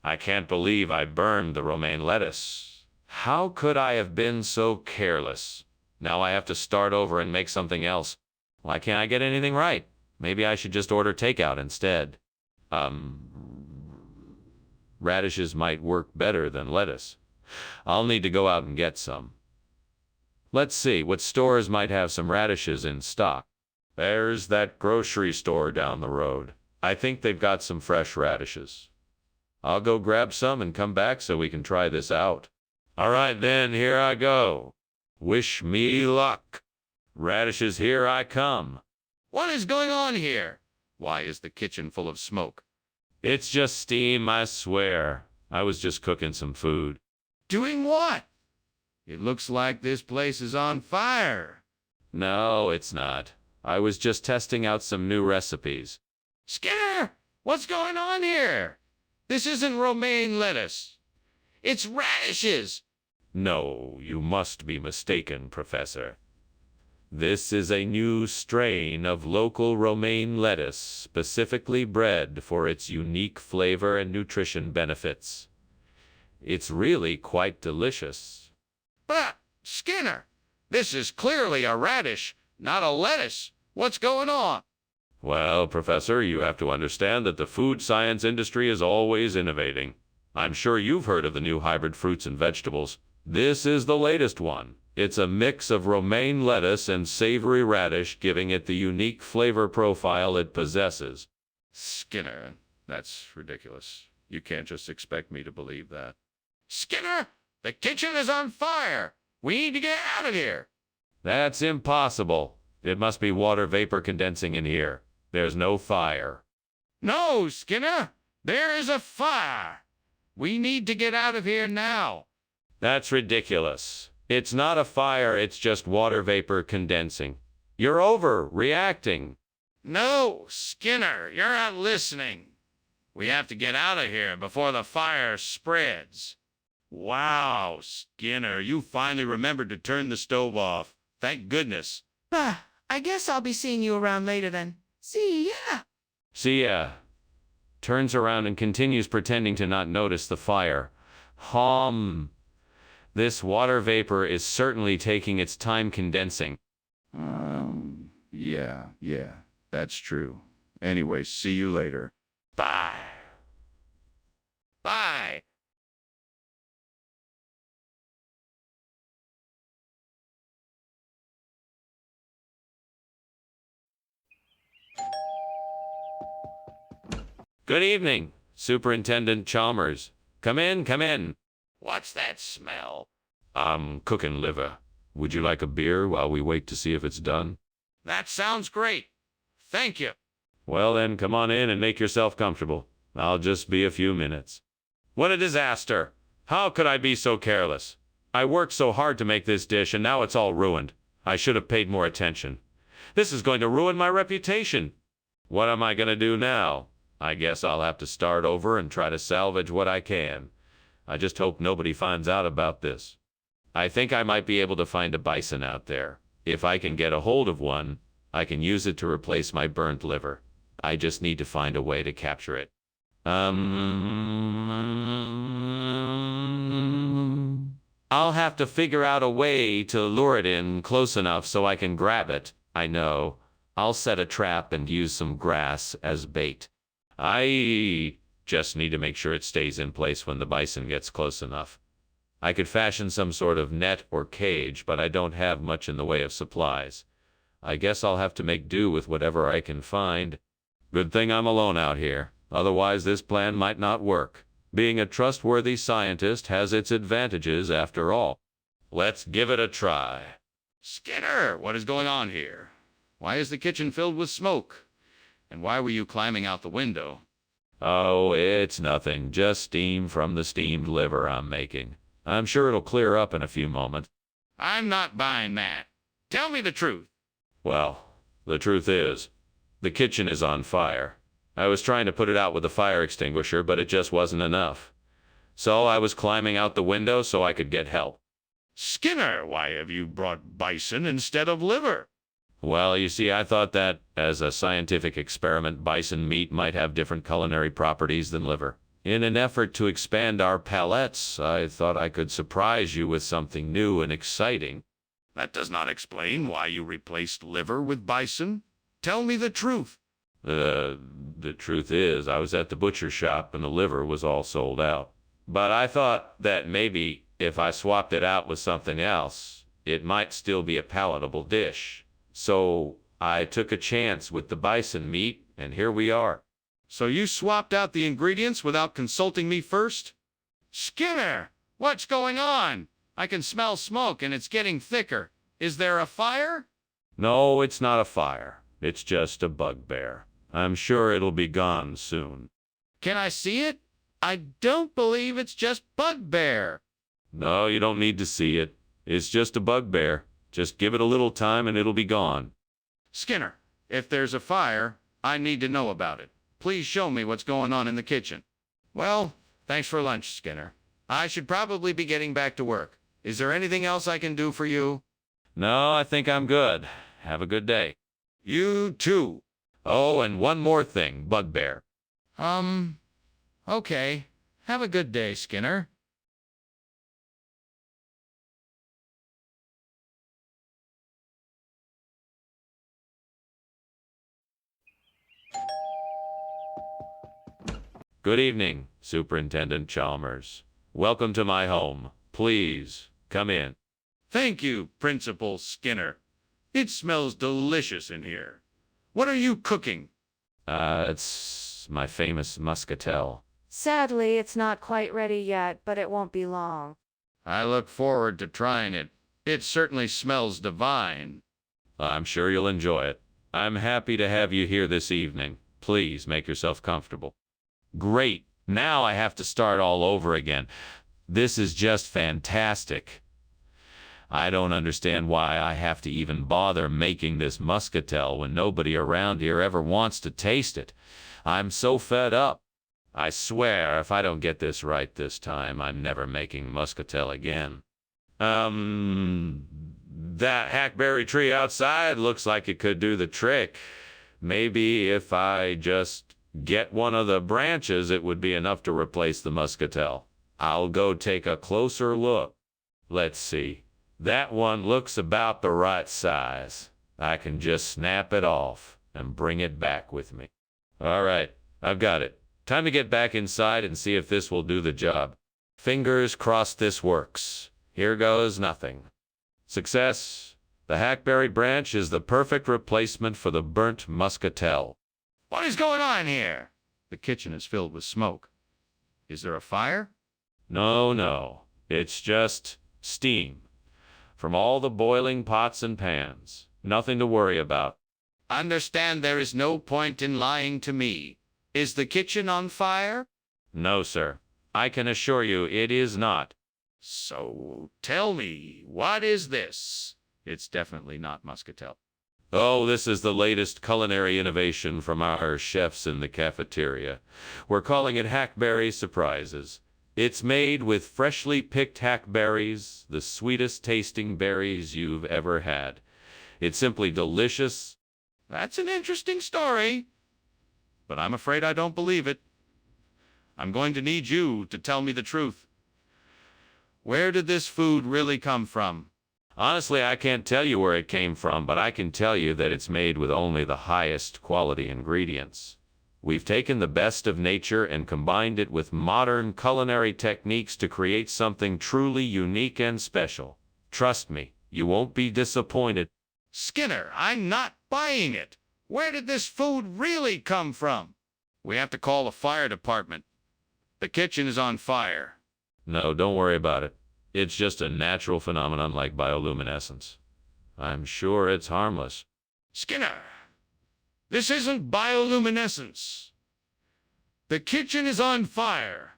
I can't believe I burned the romaine lettuce. How could I have been so careless? Now I have to start over and make something else. Why can't I get anything right? Maybe I should just order takeout instead. Radishes might work better than lettuce. I'll need to go out and get some. Let's see, what stores might have some radishes in stock? There's that grocery store down the road. I think they've got some fresh radishes. I'll go grab some and come back so we can try this out. All right then, here I go. Wish me luck. Radishes, here I come. What is going on here? Why is the kitchen full of smoke? It's just steam, I swear. I was just cooking some food. Doing what? It looks like this place is on fire. No, it's not. I was just testing out some new recipes. Skinner, what's going on here? This isn't romaine lettuce. It's radishes. No, you must be mistaken, Professor. This is a new strain of local romaine lettuce, specifically bred for its unique flavor and nutrition benefits. It's really quite delicious. But, Skinner, this is clearly a radish, not a lettuce. What's going on? Well, Professor, you have to understand that the food science industry is always innovating. I'm sure you've heard of the new hybrid fruits and vegetables. This is the latest one. It's a mix of romaine lettuce and savory radish, giving it the unique flavor profile it possesses. Skinner, that's ridiculous. You can't just expect me to believe that. Skinner, the kitchen is on fire. We need to get out of here. That's impossible. It must be water vapor condensing in here. There's no fire. No, Skinner, there is a fire. We need to get out of here now. That's ridiculous. It's not a fire, it's just water vapor condensing. You're overreacting. No, Skinner, you're not listening. We have to get out of here before the fire spreads. Wow, Skinner, you finally remembered to turn the stove off. Thank goodness. I guess I'll be seeing you around later then. See ya. See ya. Turns around and continues pretending to not notice the fire. This water vapor is certainly taking its time condensing. Yeah, that's true. Anyway, see you later. Bye. Bye. Good evening, Superintendent Chalmers. Come in, come in. What's that smell? I'm cooking liver. Would you like a beer while we wait to see if it's done? That sounds great. Thank you. Well then, come on in and make yourself comfortable. I'll just be a few minutes. What a disaster! How could I be so careless? I worked so hard to make this dish and now it's all ruined. I should have paid more attention. This is going to ruin my reputation. What am I going to do now? I guess I'll have to start over and try to salvage what I can. I just hope nobody finds out about this. I think I might be able to find a bison out there. If I can get a hold of one, I can use it to replace my burnt liver. I just need to find a way to capture it. I'll have to figure out a way to lure it in close enough so I can grab it. I know. I'll set a trap and use some grass as bait. I just need to make sure it stays in place when the bison gets close enough. I could fashion some sort of net or cage, but I don't have much in the way of supplies. I guess I'll have to make do with whatever I can find. Good thing I'm alone out here. Otherwise, this plan might not work. Being a trustworthy scientist has its advantages after all. Let's give it a try. Skinner, what is going on here? Why is the kitchen filled with smoke? And why were you climbing out the window? Oh, it's nothing. Just steam from the steamed liver I'm making. I'm sure it'll clear up in a few moments. I'm not buying that. Tell me the truth. Well, the truth is, the kitchen is on fire. I was trying to put it out with a fire extinguisher, but it just wasn't enough. So I was climbing out the window so I could get help. Skinner, why have you brought bison instead of liver? Well, you see, I thought that, as a scientific experiment, bison meat might have different culinary properties than liver. In an effort to expand our palates, I thought I could surprise you with something new and exciting. That does not explain why you replaced liver with bison. Tell me the truth. The truth is, I was at the butcher shop and the liver was all sold out. But I thought that maybe if I swapped it out with something else, it might still be a palatable dish. So I took a chance with the bison meat, and here we are. So you swapped out the ingredients without consulting me first? Skinner, what's going on? I can smell smoke and it's getting thicker. Is there a fire? No, it's not a fire. It's just a bugbear. I'm sure it'll be gone soon. Can I see it? I don't believe it's just bugbear. No, you don't need to see it. It's just a bugbear. Just give it a little time and it'll be gone. Skinner, if there's a fire, I need to know about it. Please show me what's going on in the kitchen. Well, thanks for lunch, Skinner. I should probably be getting back to work. Is there anything else I can do for you? No, I think I'm good. Have a good day. You too. Oh, and one more thing, bugbear. Okay. Have a good day, Skinner. Good evening, Superintendent Chalmers. Welcome to my home. Please, Come in. Thank you, Principal Skinner. It smells delicious in here. What are you cooking? It's my famous muscatel. Sadly, it's not quite ready yet, but it won't be long. I look forward to trying it. It certainly smells divine. I'm sure you'll enjoy it. I'm happy to have you here this evening. Please make yourself comfortable. Great. Now I have to start all over again. This is just fantastic. I don't understand why I have to even bother making this muscatel when nobody around here ever wants to taste it. I'm so fed up. I swear, if I don't get this right this time, I'm never making muscatel again. That hackberry tree outside looks like it could do the trick. Maybe if I just get one of the branches, it would be enough to replace the muscatel. I'll go take a closer look. Let's see. That one looks about the right size. I can just snap it off and bring it back with me. All right, I've got it. Time to get back inside and see if this will do the job. Fingers crossed this works. Here goes nothing. Success. The hackberry branch is the perfect replacement for the burnt muscatel. What is going on here? The kitchen is filled with smoke. Is there a fire? No. It's just steam from all the boiling pots and pans. Nothing to worry about. Understand there is no point in lying to me. Is the kitchen on fire? No, sir. I can assure you it is not. So tell me, what is this? It's definitely not muscatel. Oh, this is the latest culinary innovation from our chefs in the cafeteria. We're calling it Hackberry Surprises. It's made with freshly picked hackberries, the sweetest tasting berries you've ever had. It's simply delicious. That's an interesting story, but I'm afraid I don't believe it. I'm going to need you to tell me the truth. Where did this food really come from? Honestly, I can't tell you where it came from, but I can tell you that it's made with only the highest quality ingredients. We've taken the best of nature and combined it with modern culinary techniques to create something truly unique and special. Trust me, you won't be disappointed. Skinner, I'm not buying it. Where did this food really come from? We have to call the fire department. The kitchen is on fire. No, don't worry about it. It's just a natural phenomenon like bioluminescence. I'm sure it's harmless. Skinner, this isn't bioluminescence. The kitchen is on fire.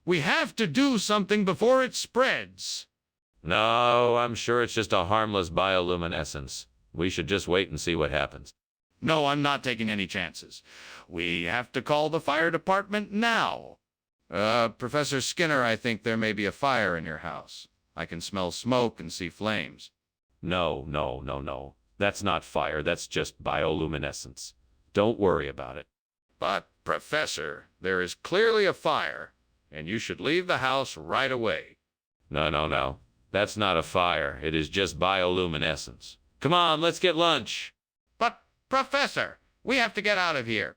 We have to do something before it spreads. No, I'm sure it's just a harmless bioluminescence. We should just wait and see what happens. No, I'm not taking any chances. We have to call the fire department now. Professor Skinner, I think there may be a fire in your house. I can smell smoke and see flames. No. That's not fire, that's just bioluminescence. Don't worry about it. But, Professor, there is clearly a fire, and you should leave the house right away. No. That's not a fire. It is just bioluminescence. Come on, let's get lunch. But, Professor, we have to get out of here.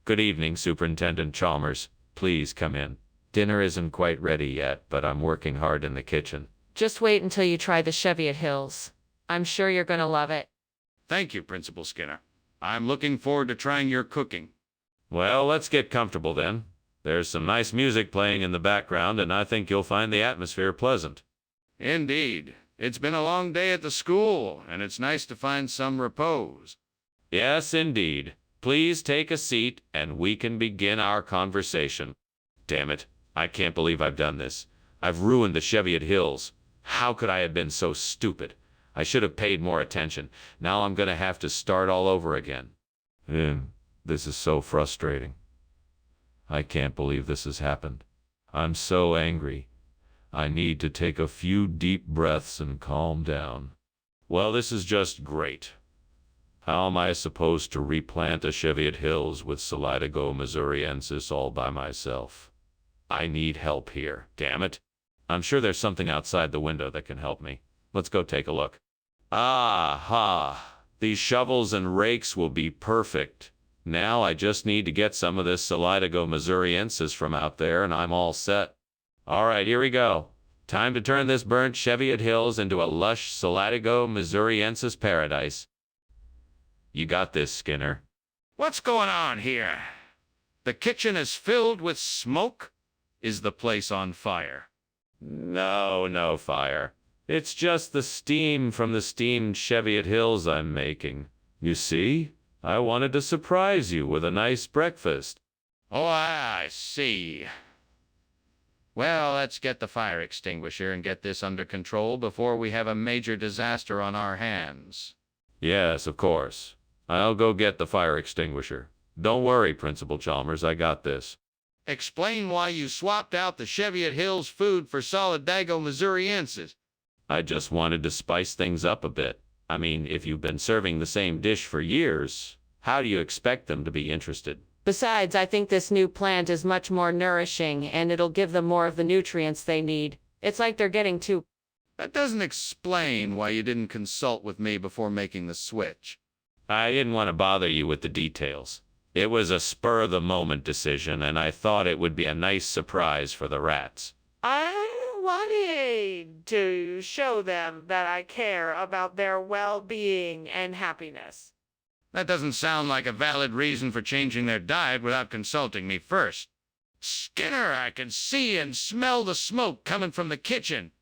Good evening, Superintendent Chalmers. Please come in. Dinner isn't quite ready yet, but I'm working hard in the kitchen. Just wait until you try the Cheviot Hills. I'm sure you're gonna love it. Thank you, Principal Skinner. I'm looking forward to trying your cooking. Well, let's get comfortable then. There's some nice music playing in the background, and I think you'll find the atmosphere pleasant. Indeed. It's been a long day at the school, and it's nice to find some repose. Yes, indeed. Please take a seat, and we can begin our conversation. Damn it. I can't believe I've done this. I've ruined the Cheviot Hills. How could I have been so stupid? I should have paid more attention. Now I'm gonna have to start all over again. This is so frustrating. I can't believe this has happened. I'm so angry. I need to take a few deep breaths and calm down. Well, this is just great. How am I supposed to replant the Cheviot Hills with Solidago missouriensis all by myself? I need help here, damn it. I'm sure there's something outside the window that can help me. Let's go take a look. Ah ha! These shovels and rakes will be perfect. Now I just need to get some of this Solidago Missouriensis from out there and I'm all set. All right, here we go. Time to turn this burnt Cheviot Hills into a lush Solidago Missouriensis paradise. You got this, Skinner. What's going on here? The kitchen is filled with smoke? Is the place on fire? No fire. It's just the steam from the steamed Cheviot Hills I'm making. You see? I wanted to surprise you with a nice breakfast. Oh, I see. Well, let's get the fire extinguisher and get this under control before we have a major disaster on our hands. Yes, of course. I'll go get the fire extinguisher. Don't worry, Principal Chalmers, I got this. Explain why you swapped out the Cheviot Hills food for Solidago Missouriensis. I just wanted to spice things up a bit. I mean, if you've been serving the same dish for years, how do you expect them to be interested? Besides, I think this new plant is much more nourishing and it'll give them more of the nutrients they need. It's like they're getting too. That doesn't explain why you didn't consult with me before making the switch. I didn't want to bother you with the details. It was a spur-of-the-moment decision, and I thought it would be a nice surprise for the rats. I wanted to show them that I care about their well-being and happiness. That doesn't sound like a valid reason for changing their diet without consulting me first. Skinner, I can see and smell the smoke coming from the kitchen.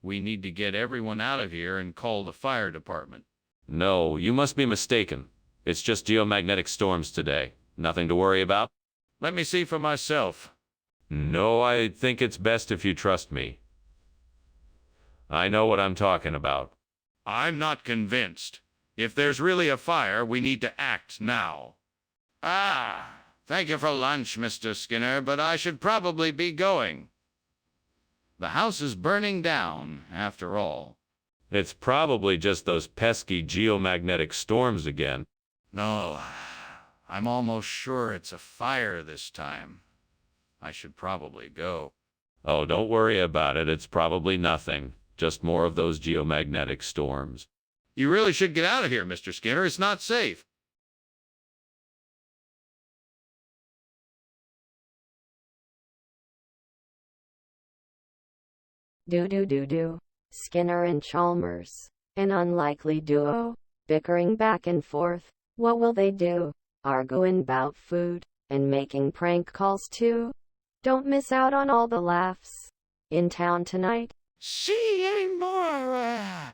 We need to get everyone out of here and call the fire department. No, you must be mistaken. It's just geomagnetic storms today. Nothing to worry about? Let me see for myself. No, I think it's best if you trust me. I know what I'm talking about. I'm not convinced. If there's really a fire, we need to act now. Thank you for lunch, Mr. Skinner, but I should probably be going. The house is burning down, after all. It's probably just those pesky geomagnetic storms again. No, I'm almost sure it's a fire this time. I should probably go. Oh, don't worry about it. It's probably nothing. Just more of those geomagnetic storms. You really should get out of here, Mr. Skinner. It's not safe. Do. Skinner and Chalmers. An unlikely duo. Bickering back and forth. What will they do? Arguing about food. And making prank calls too? Don't miss out on all the laughs. In town tonight. See you more.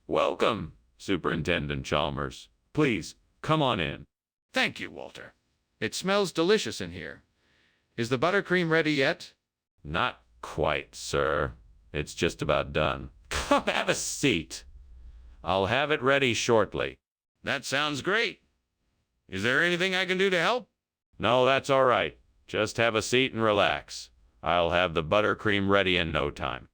Welcome, Superintendent Chalmers. Please, come on in. Thank you, Walter. It smells delicious in here. Is the buttercream ready yet? Not quite, sir. It's just about done. Come have a seat. I'll have it ready shortly. That sounds great. Is there anything I can do to help? No, that's all right. Just have a seat and relax. I'll have the buttercream ready in no time.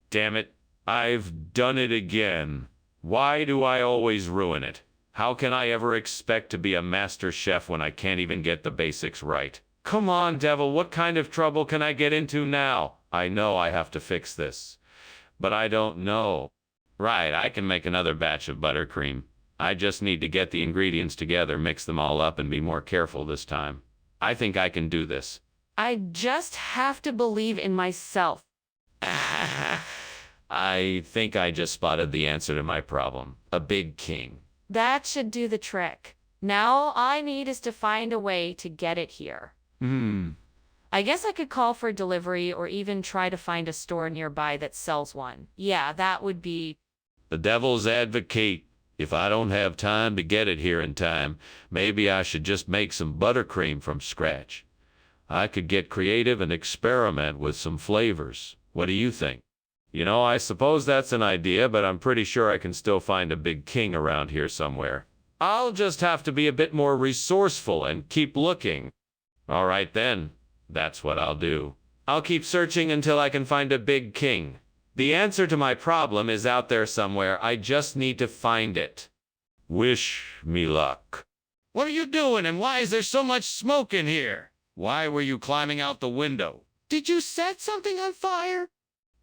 Damn it, I've done it again. Why do I always ruin it? How can I ever expect to be a master chef when I can't even get the basics right? Come on, devil, what kind of trouble can I get into now? I know I have to fix this, but I don't know. Right, I can make another batch of buttercream. I just need to get the ingredients together, mix them all up, and be more careful this time. I think I can do this. I just have to believe in myself. I think I just spotted the answer to my problem. A big king. That should do the trick. Now all I need is to find a way to get it here. I guess I could call for delivery or even try to find a store nearby that sells one. Yeah, that would be... The devil's advocate. If I don't have time to get it here in time, maybe I should just make some buttercream from scratch. I could get creative and experiment with some flavors. What do you think? You know, I suppose that's an idea, but I'm pretty sure I can still find a big king around here somewhere. I'll just have to be a bit more resourceful and keep looking. All right then, that's what I'll do. I'll keep searching until I can find a big king. The answer to my problem is out there somewhere. I just need to find it. Wish me luck. What are you doing, and why is there so much smoke in here? Why were you climbing out the window? Did you set something on fire?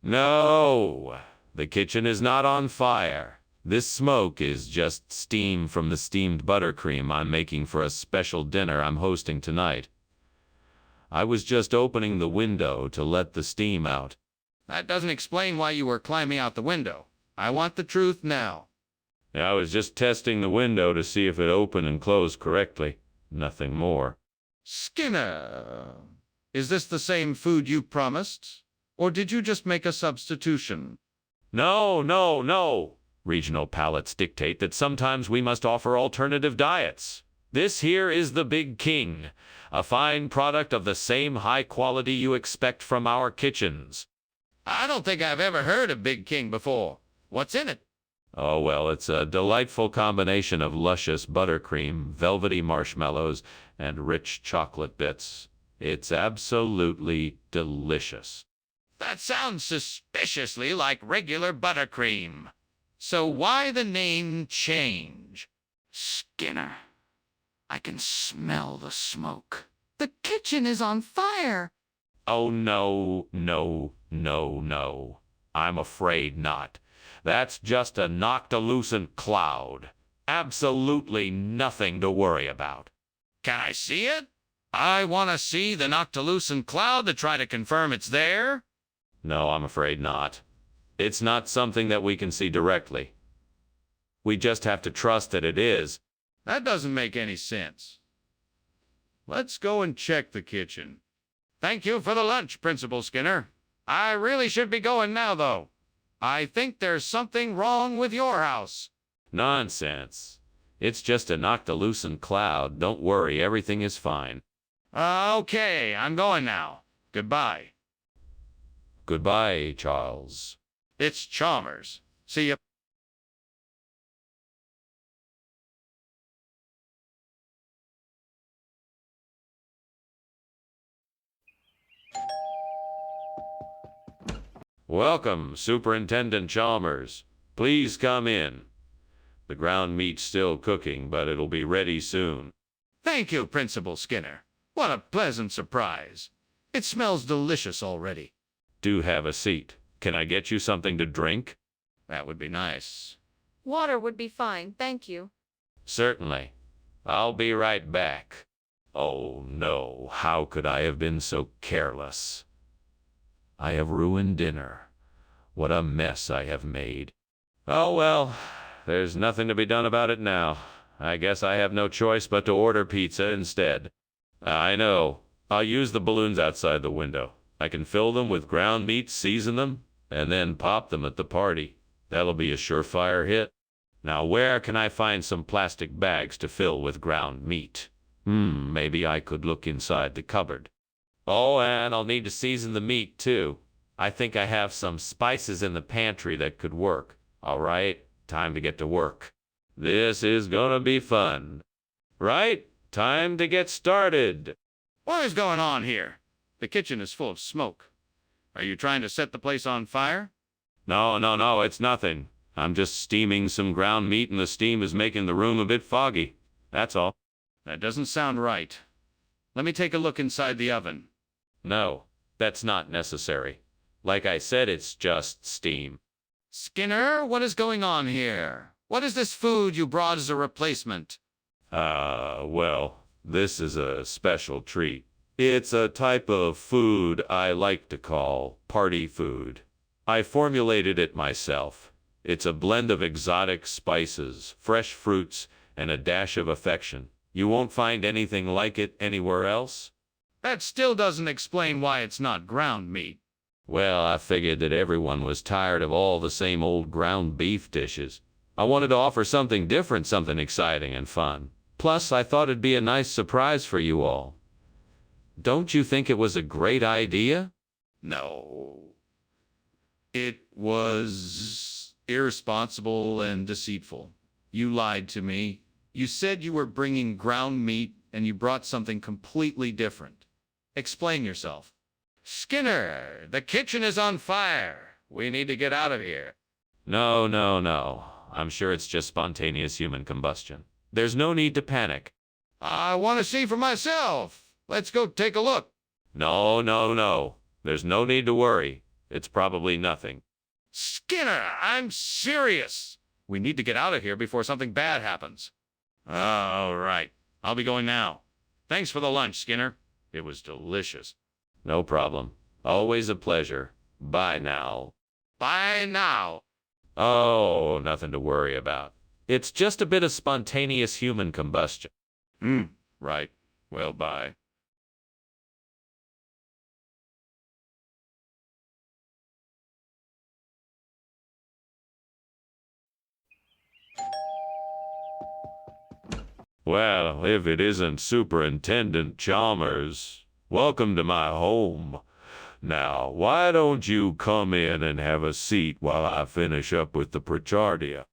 No, the kitchen is not on fire. This smoke is just steam from the steamed buttercream I'm making for a special dinner I'm hosting tonight. I was just opening the window to let the steam out. That doesn't explain why you were climbing out the window. I want the truth now. I was just testing the window to see if it opened and closed correctly. Nothing more. Skinner, is this the same food you promised? Or did you just make a substitution? No. Regional palates dictate that sometimes we must offer alternative diets. This here is the Big King, a fine product of the same high quality you expect from our kitchens. I don't think I've ever heard of Big King before. What's in it? Oh, well, it's a delightful combination of luscious buttercream, velvety marshmallows, and rich chocolate bits. It's absolutely delicious. That sounds suspiciously like regular buttercream. So why the name change? Skinner, I can smell the smoke. The kitchen is on fire. Oh, no. I'm afraid not. That's just a noctilucent cloud. Absolutely nothing to worry about. Can I see it? I want to see the noctilucent cloud to try to confirm it's there. No, I'm afraid not. It's not something that we can see directly. We just have to trust that it is. That doesn't make any sense. Let's go and check the kitchen. Thank you for the lunch, Principal Skinner. I really should be going now, though. I think there's something wrong with your house. Nonsense. It's just a noctilucent cloud. Don't worry, everything is fine. Okay, I'm going now. Goodbye. Goodbye, Charles. It's Chalmers. See ya. Welcome, Superintendent Chalmers. Please come in. The ground meat's still cooking, but it'll be ready soon. Thank you, Principal Skinner. What a pleasant surprise. It smells delicious already. Do have a seat. Can I get you something to drink? That would be nice. Water would be fine, thank you. Certainly. I'll be right back. Oh no, how could I have been so careless? I have ruined dinner. What a mess I have made. Oh well, there's nothing to be done about it now. I guess I have no choice but to order pizza instead. I know. I'll use the balloons outside the window. I can fill them with ground meat, season them, and then pop them at the party. That'll be a surefire hit. Now where can I find some plastic bags to fill with ground meat? Maybe I could look inside the cupboard. Oh, and I'll need to season the meat too. I think I have some spices in the pantry that could work. All right, time to get to work. This is gonna be fun. Right? Time to get started. What is going on here? The kitchen is full of smoke. Are you trying to set the place on fire? No, it's nothing. I'm just steaming some ground meat and the steam is making the room a bit foggy. That's all. That doesn't sound right. Let me take a look inside the oven. No, that's not necessary. Like I said, it's just steam. Skinner, what is going on here? What is this food you brought as a replacement? Well, this is a special treat. It's a type of food I like to call party food. I formulated it myself. It's a blend of exotic spices, fresh fruits, and a dash of affection. You won't find anything like it anywhere else. That still doesn't explain why it's not ground meat. Well, I figured that everyone was tired of all the same old ground beef dishes. I wanted to offer something different, something exciting and fun. Plus, I thought it'd be a nice surprise for you all. Don't you think it was a great idea? No. It was irresponsible and deceitful. You lied to me. You said you were bringing ground meat and you brought something completely different. Explain yourself. Skinner, the kitchen is on fire. We need to get out of here. No. I'm sure it's just spontaneous human combustion. There's no need to panic. I want to see for myself. Let's go take a look. No. There's no need to worry. It's probably nothing. Skinner, I'm serious. We need to get out of here before something bad happens. All right. I'll be going now. Thanks for the lunch, Skinner. It was delicious. No problem. Always a pleasure. Bye now. Bye now. Oh, nothing to worry about. It's just a bit of spontaneous human combustion. Right. Well, bye. Well, if it isn't Superintendent Chalmers, welcome to my home. Now, why don't you come in and have a seat while I finish up with the Pritchardia?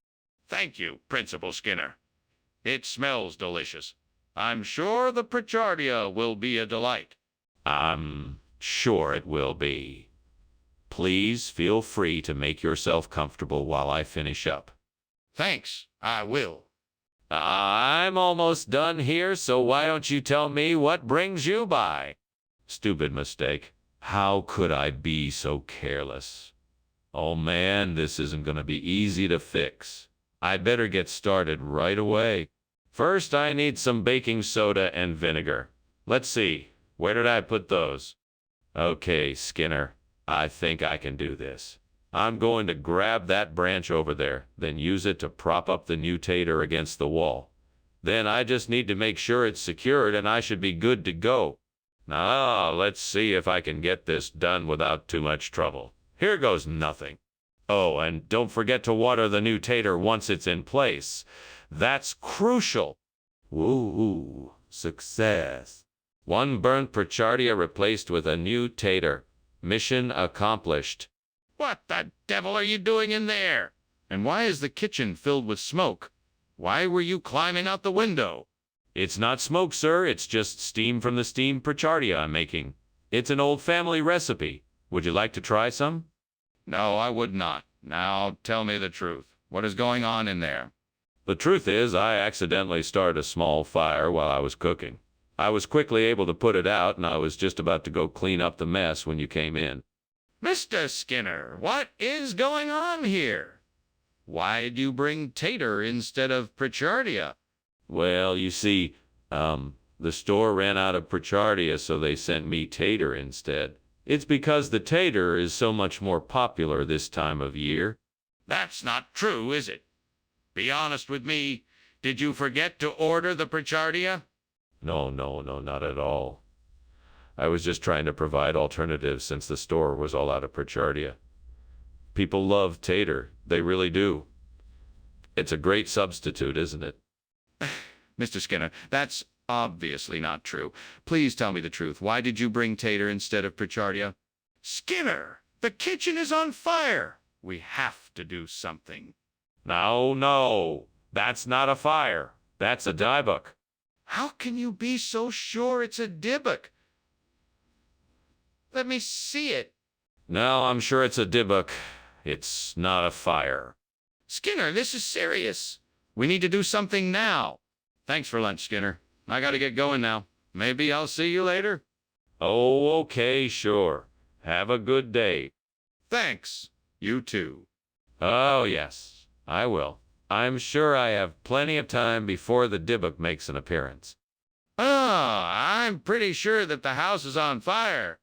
Thank you, Principal Skinner. It smells delicious. I'm sure the Pritchardia will be a delight. I'm sure it will be. Please feel free to make yourself comfortable while I finish up. Thanks, I will. I'm almost done here, so why don't you tell me what brings you by? Stupid mistake. How could I be so careless? Oh man, this isn't gonna be easy to fix. I'd better get started right away. First, I need some baking soda and vinegar. Let's see, where did I put those? Okay, Skinner, I think I can do this. I'm going to grab that branch over there, then use it to prop up the new tater against the wall. Then I just need to make sure it's secured and I should be good to go. Now, let's see if I can get this done without too much trouble. Here goes nothing. Oh, and don't forget to water the new tater once it's in place. That's crucial. Woo, success. One burnt Pritchardia replaced with a new tater. Mission accomplished. What the devil are you doing in there? And why is the kitchen filled with smoke? Why were you climbing out the window? It's not smoke, sir. It's just steam from the steamed Pritchardia I'm making. It's an old family recipe. Would you like to try some? No, I would not. Now, tell me the truth. What is going on in there? The truth is, I accidentally started a small fire while I was cooking. I was quickly able to put it out, and I was just about to go clean up the mess when you came in. Mr. Skinner, what is going on here? Why did you bring tater instead of Pritchardia? Well, you see, the store ran out of Pritchardia, so they sent me tater instead. It's because the tater is so much more popular this time of year. That's not true, is it? Be honest with me. Did you forget to order the Pritchardia? No, not at all. I was just trying to provide alternatives since the store was all out of Pritchardia. People love tater. They really do. It's a great substitute, isn't it? Mr. Skinner, that's obviously not true. Please tell me the truth. Why did you bring tater instead of Pritchardia? Skinner, the kitchen is on fire. We have to do something. No. That's not a fire. That's a dybbuk. How can you be so sure it's a dybbuk? Let me see it. No, I'm sure it's a dybbuk. It's not a fire. Skinner, this is serious. We need to do something now. Thanks for lunch, Skinner. I gotta get going now. Maybe I'll see you later. Oh, okay, sure. Have a good day. Thanks. You too. Oh, yes, I will. I'm sure I have plenty of time before the dybbuk makes an appearance. Oh, I'm pretty sure that the house is on fire.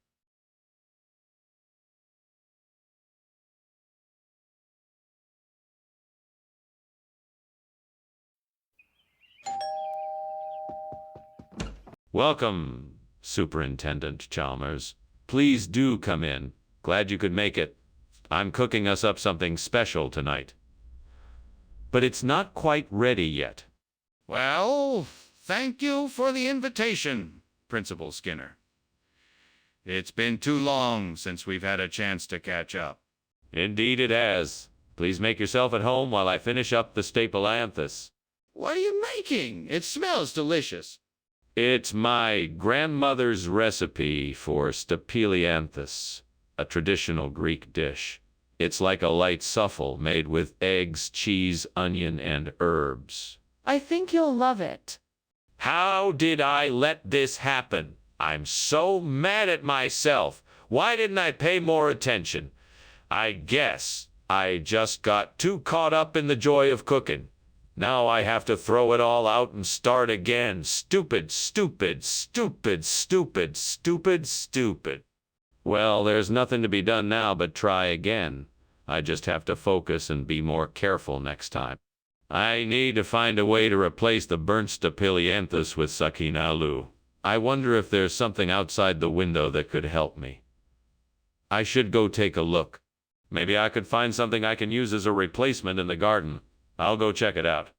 Welcome, Superintendent Chalmers. Please do come in. Glad you could make it. I'm cooking us up something special tonight. But it's not quite ready yet. Well, thank you for the invitation, Principal Skinner. It's been too long since we've had a chance to catch up. Indeed it has. Please make yourself at home while I finish up the stapelanthus. What are you making? It smells delicious. It's my grandmother's recipe for stapelianthus, a traditional Greek dish. It's like a light souffle made with eggs, cheese, onion, and herbs. I think you'll love it. How did I let this happen? I'm so mad at myself. Why didn't I pay more attention? I guess I just got too caught up in the joy of cooking. Now I have to throw it all out and start again. Stupid, stupid, stupid, stupid, stupid, stupid. Well, there's nothing to be done now but try again. I just have to focus and be more careful next time. I need to find a way to replace the burnt staphylianthus with sakinalu. I wonder if there's something outside the window that could help me. I should go take a look. Maybe I could find something I can use as a replacement in the garden. I'll go check it out.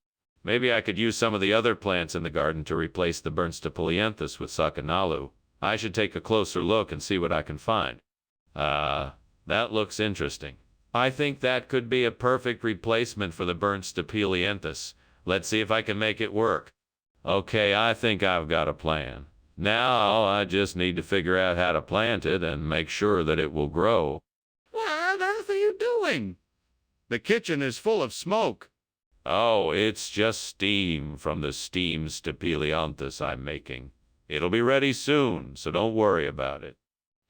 Maybe I could use some of the other plants in the garden to replace the burnt staphylianthus with sakinalu. I should take a closer look and see what I can find. That looks interesting. I think that could be a perfect replacement for the burnt staphylianthus. Let's see if I can make it work. Okay, I think I've got a plan. Now I just need to figure out how to plant it and make sure that it will grow. What on earth are you doing? The kitchen is full of smoke. Oh, it's just steam from the steam staphylianthus I'm making. It'll be ready soon, so don't worry about it.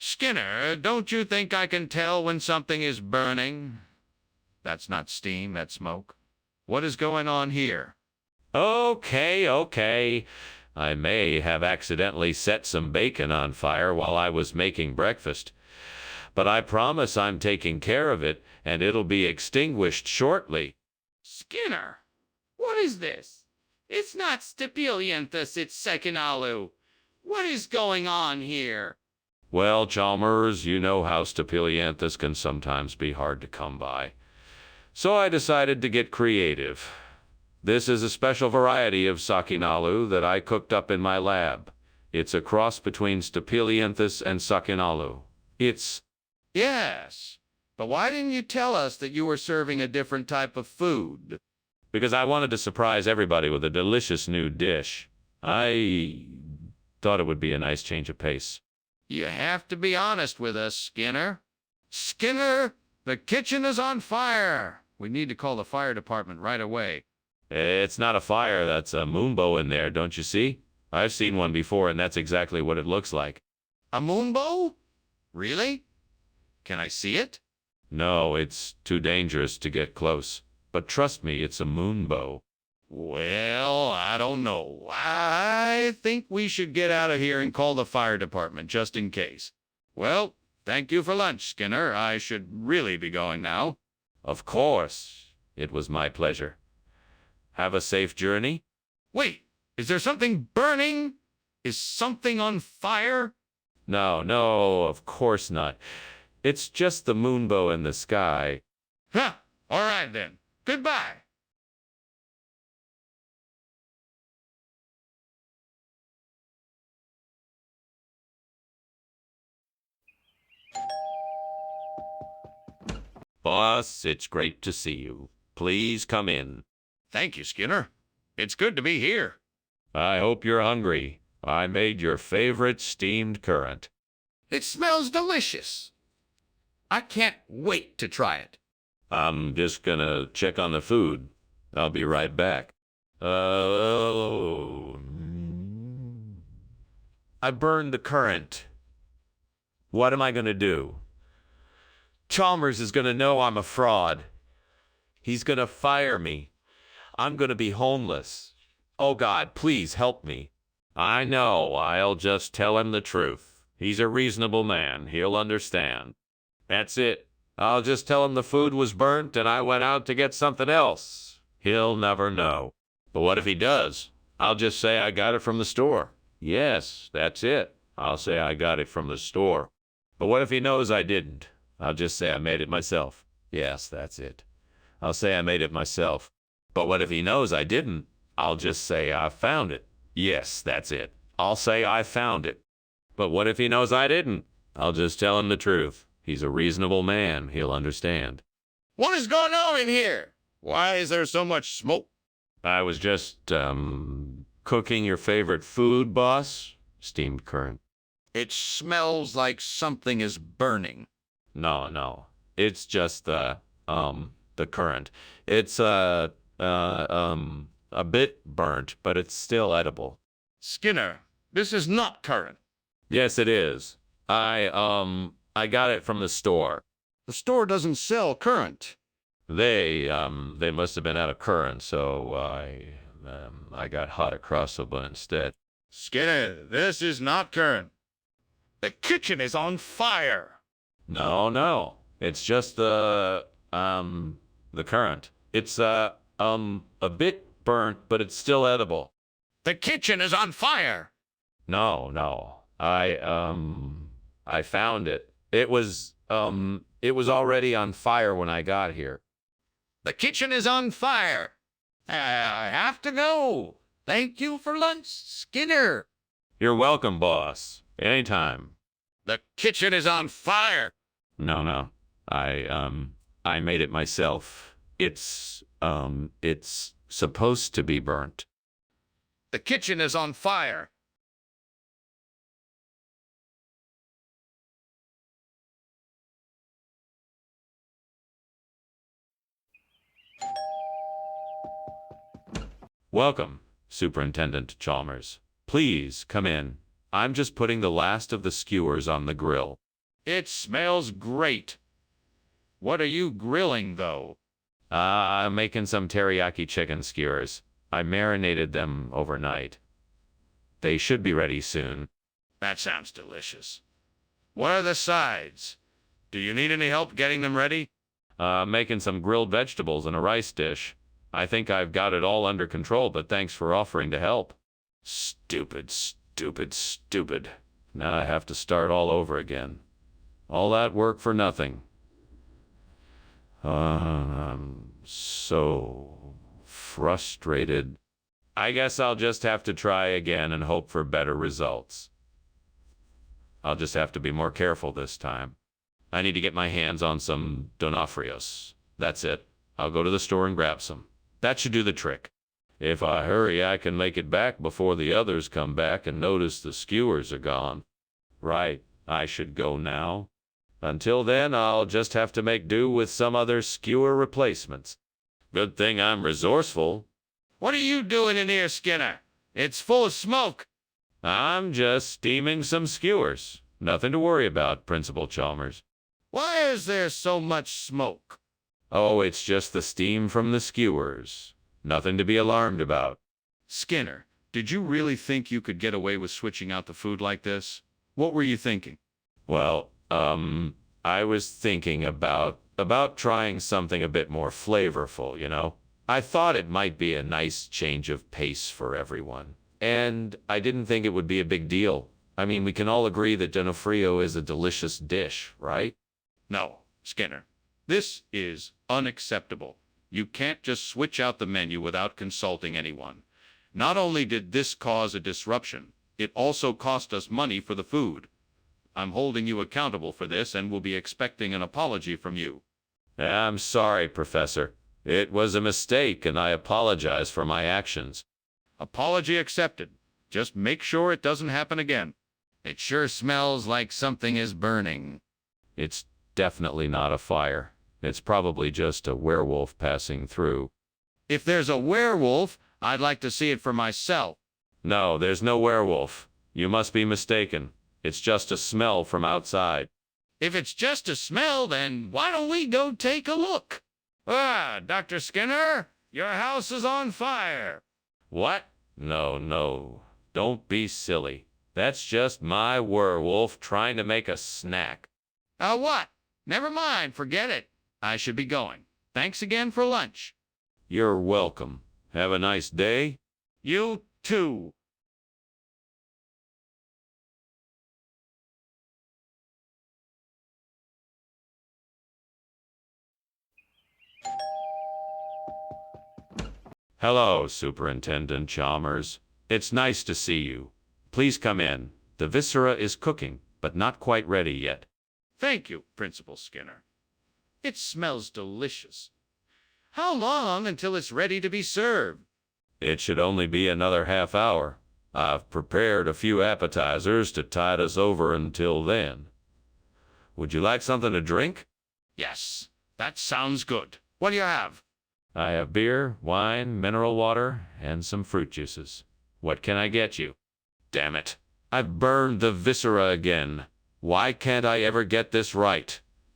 Skinner, don't you think I can tell when something is burning? That's not steam, that's smoke. What is going on here? Okay. I may have accidentally set some bacon on fire while I was making breakfast. But I promise I'm taking care of it, and it'll be extinguished shortly. Skinner, what is this? It's not staphylianthus, it's sakinalu. What is going on here? Well, Chalmers, you know how staphylianthus can sometimes be hard to come by. So I decided to get creative. This is a special variety of sakinalu that I cooked up in my lab. It's a cross between staphylianthus and sakinalu. Yes, but why didn't you tell us that you were serving a different type of food? Because I wanted to surprise everybody with a delicious new dish. I thought it would be a nice change of pace. You have to be honest with us, Skinner. Skinner, the kitchen is on fire. We need to call the fire department right away. It's not a fire, that's a moonbow in there, don't you see? I've seen one before, and that's exactly what it looks like. A moonbow? Really? Can I see it? No, it's too dangerous to get close. But trust me, it's a moonbow. Well, I don't know. I think we should get out of here and call the fire department just in case. Well, thank you for lunch, Skinner. I should really be going now. Of course. It was my pleasure. Have a safe journey? Wait, is there something burning? Is something on fire? No, of course not. It's just the moonbow in the sky. Huh, all right then. Goodbye. Boss, it's great to see you. Please come in. Thank you, Skinner. It's good to be here. I hope you're hungry. I made your favorite steamed currant. It smells delicious. I can't wait to try it. I'm just gonna check on the food. I'll be right back. I burned the currant. What am I gonna do? Chalmers is gonna know I'm a fraud. He's gonna fire me. I'm gonna be homeless. Oh God, please help me. I know, I'll just tell him the truth. He's a reasonable man, he'll understand. That's it. I'll just tell him the food was burnt and I went out to get something else. He'll never know. But what if he does? I'll just say I got it from the store. Yes, that's it. I'll say I got it from the store. But what if he knows I didn't? I'll just say I made it myself. Yes, that's it. I'll say I made it myself. But what if he knows I didn't? I'll just say I found it. Yes, that's it. I'll say I found it. But what if he knows I didn't? I'll just tell him the truth. He's a reasonable man. He'll understand. What is going on in here? Why is there so much smoke? I was just, cooking your favorite food, boss. Steamed currant. It smells like something is burning. No. It's just the currant. It's, a bit burnt, but it's still edible. Skinner, this is not currant. Yes, it is. I got it from the store. The store doesn't sell current. They must have been out of current, so I got hot across soba instead. Skinner, this is not current. The kitchen is on fire. No, it's just the current. It's a bit burnt, but it's still edible. The kitchen is on fire. No, I found it. It was already on fire when I got here. The kitchen is on fire. I have to go. Thank you for lunch, Skinner. You're welcome, boss. Anytime. The kitchen is on fire. No. I made it myself. It's supposed to be burnt. The kitchen is on fire. Welcome, Superintendent Chalmers. Please come in. I'm just putting the last of the skewers on the grill. It smells great. What are you grilling, though? I'm making some teriyaki chicken skewers. I marinated them overnight. They should be ready soon. That sounds delicious. What are the sides? Do you need any help getting them ready? Making some grilled vegetables in a rice dish. I think I've got it all under control, but thanks for offering to help. Stupid. Now I have to start all over again. All that work for nothing. I'm so frustrated. I guess I'll just have to try again and hope for better results. I'll just have to be more careful this time. I need to get my hands on some Donofrios. That's it. I'll go to the store and grab some. That should do the trick. If I hurry, I can make it back before the others come back and notice the skewers are gone. Right, I should go now. Until then, I'll just have to make do with some other skewer replacements. Good thing I'm resourceful. What are you doing in here, Skinner? It's full of smoke. I'm just steaming some skewers. Nothing to worry about, Principal Chalmers. Why is there so much smoke? Oh, it's just the steam from the skewers. Nothing to be alarmed about. Skinner, did you really think you could get away with switching out the food like this? What were you thinking? Well, I was thinking about trying something a bit more flavorful, you know? I thought it might be a nice change of pace for everyone. And I didn't think it would be a big deal. I mean, we can all agree that Donofrio is a delicious dish, right? No, Skinner. This is unacceptable. You can't just switch out the menu without consulting anyone. Not only did this cause a disruption, it also cost us money for the food. I'm holding you accountable for this and will be expecting an apology from you. I'm sorry, Professor. It was a mistake, and I apologize for my actions. Apology accepted. Just make sure it doesn't happen again. It sure smells like something is burning. It's definitely not a fire. It's probably just a werewolf passing through. If there's a werewolf, I'd like to see it for myself. No, there's no werewolf. You must be mistaken. It's just a smell from outside. If it's just a smell, then why don't we go take a look? Dr. Skinner, your house is on fire. What? No. Don't be silly. That's just my werewolf trying to make a snack. What? Never mind, forget it. I should be going. Thanks again for lunch. You're welcome. Have a nice day. You too. Hello, Superintendent Chalmers. It's nice to see you. Please come in. The viscera is cooking, but not quite ready yet. Thank you, Principal Skinner. It smells delicious. How long until it's ready to be served? It should only be another half hour. I've prepared a few appetizers to tide us over until then. Would you like something to drink? Yes, that sounds good. What do you have? I have beer, wine, mineral water, and some fruit juices. What can I get you? Damn it. I've burned the viscera again. Why can't I ever get this right?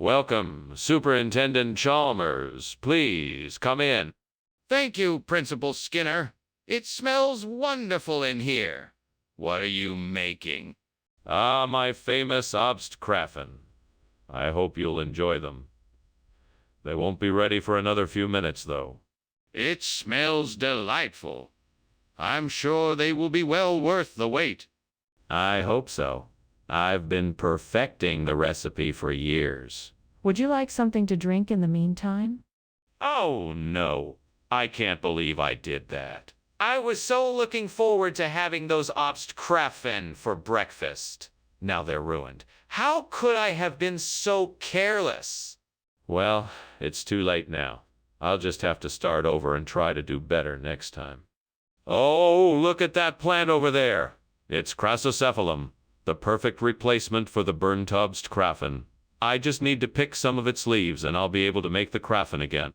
Welcome, Superintendent Chalmers. Please come in. Thank you, Principal Skinner. It smells wonderful in here. What are you making? Ah, my famous Obstkraffen. I hope you'll enjoy them. They won't be ready for another few minutes, though. It smells delightful. I'm sure they will be well worth the wait. I hope so. I've been perfecting the recipe for years. Would you like something to drink in the meantime? Oh, no. I can't believe I did that. I was so looking forward to having those Obstkraffen for breakfast. Now they're ruined. How could I have been so careless? Well, it's too late now. I'll just have to start over and try to do better next time. Oh, look at that plant over there. It's Chrysosephalum, the perfect replacement for the burnt Obstkraffen. I just need to pick some of its leaves and I'll be able to make the Kraffen again.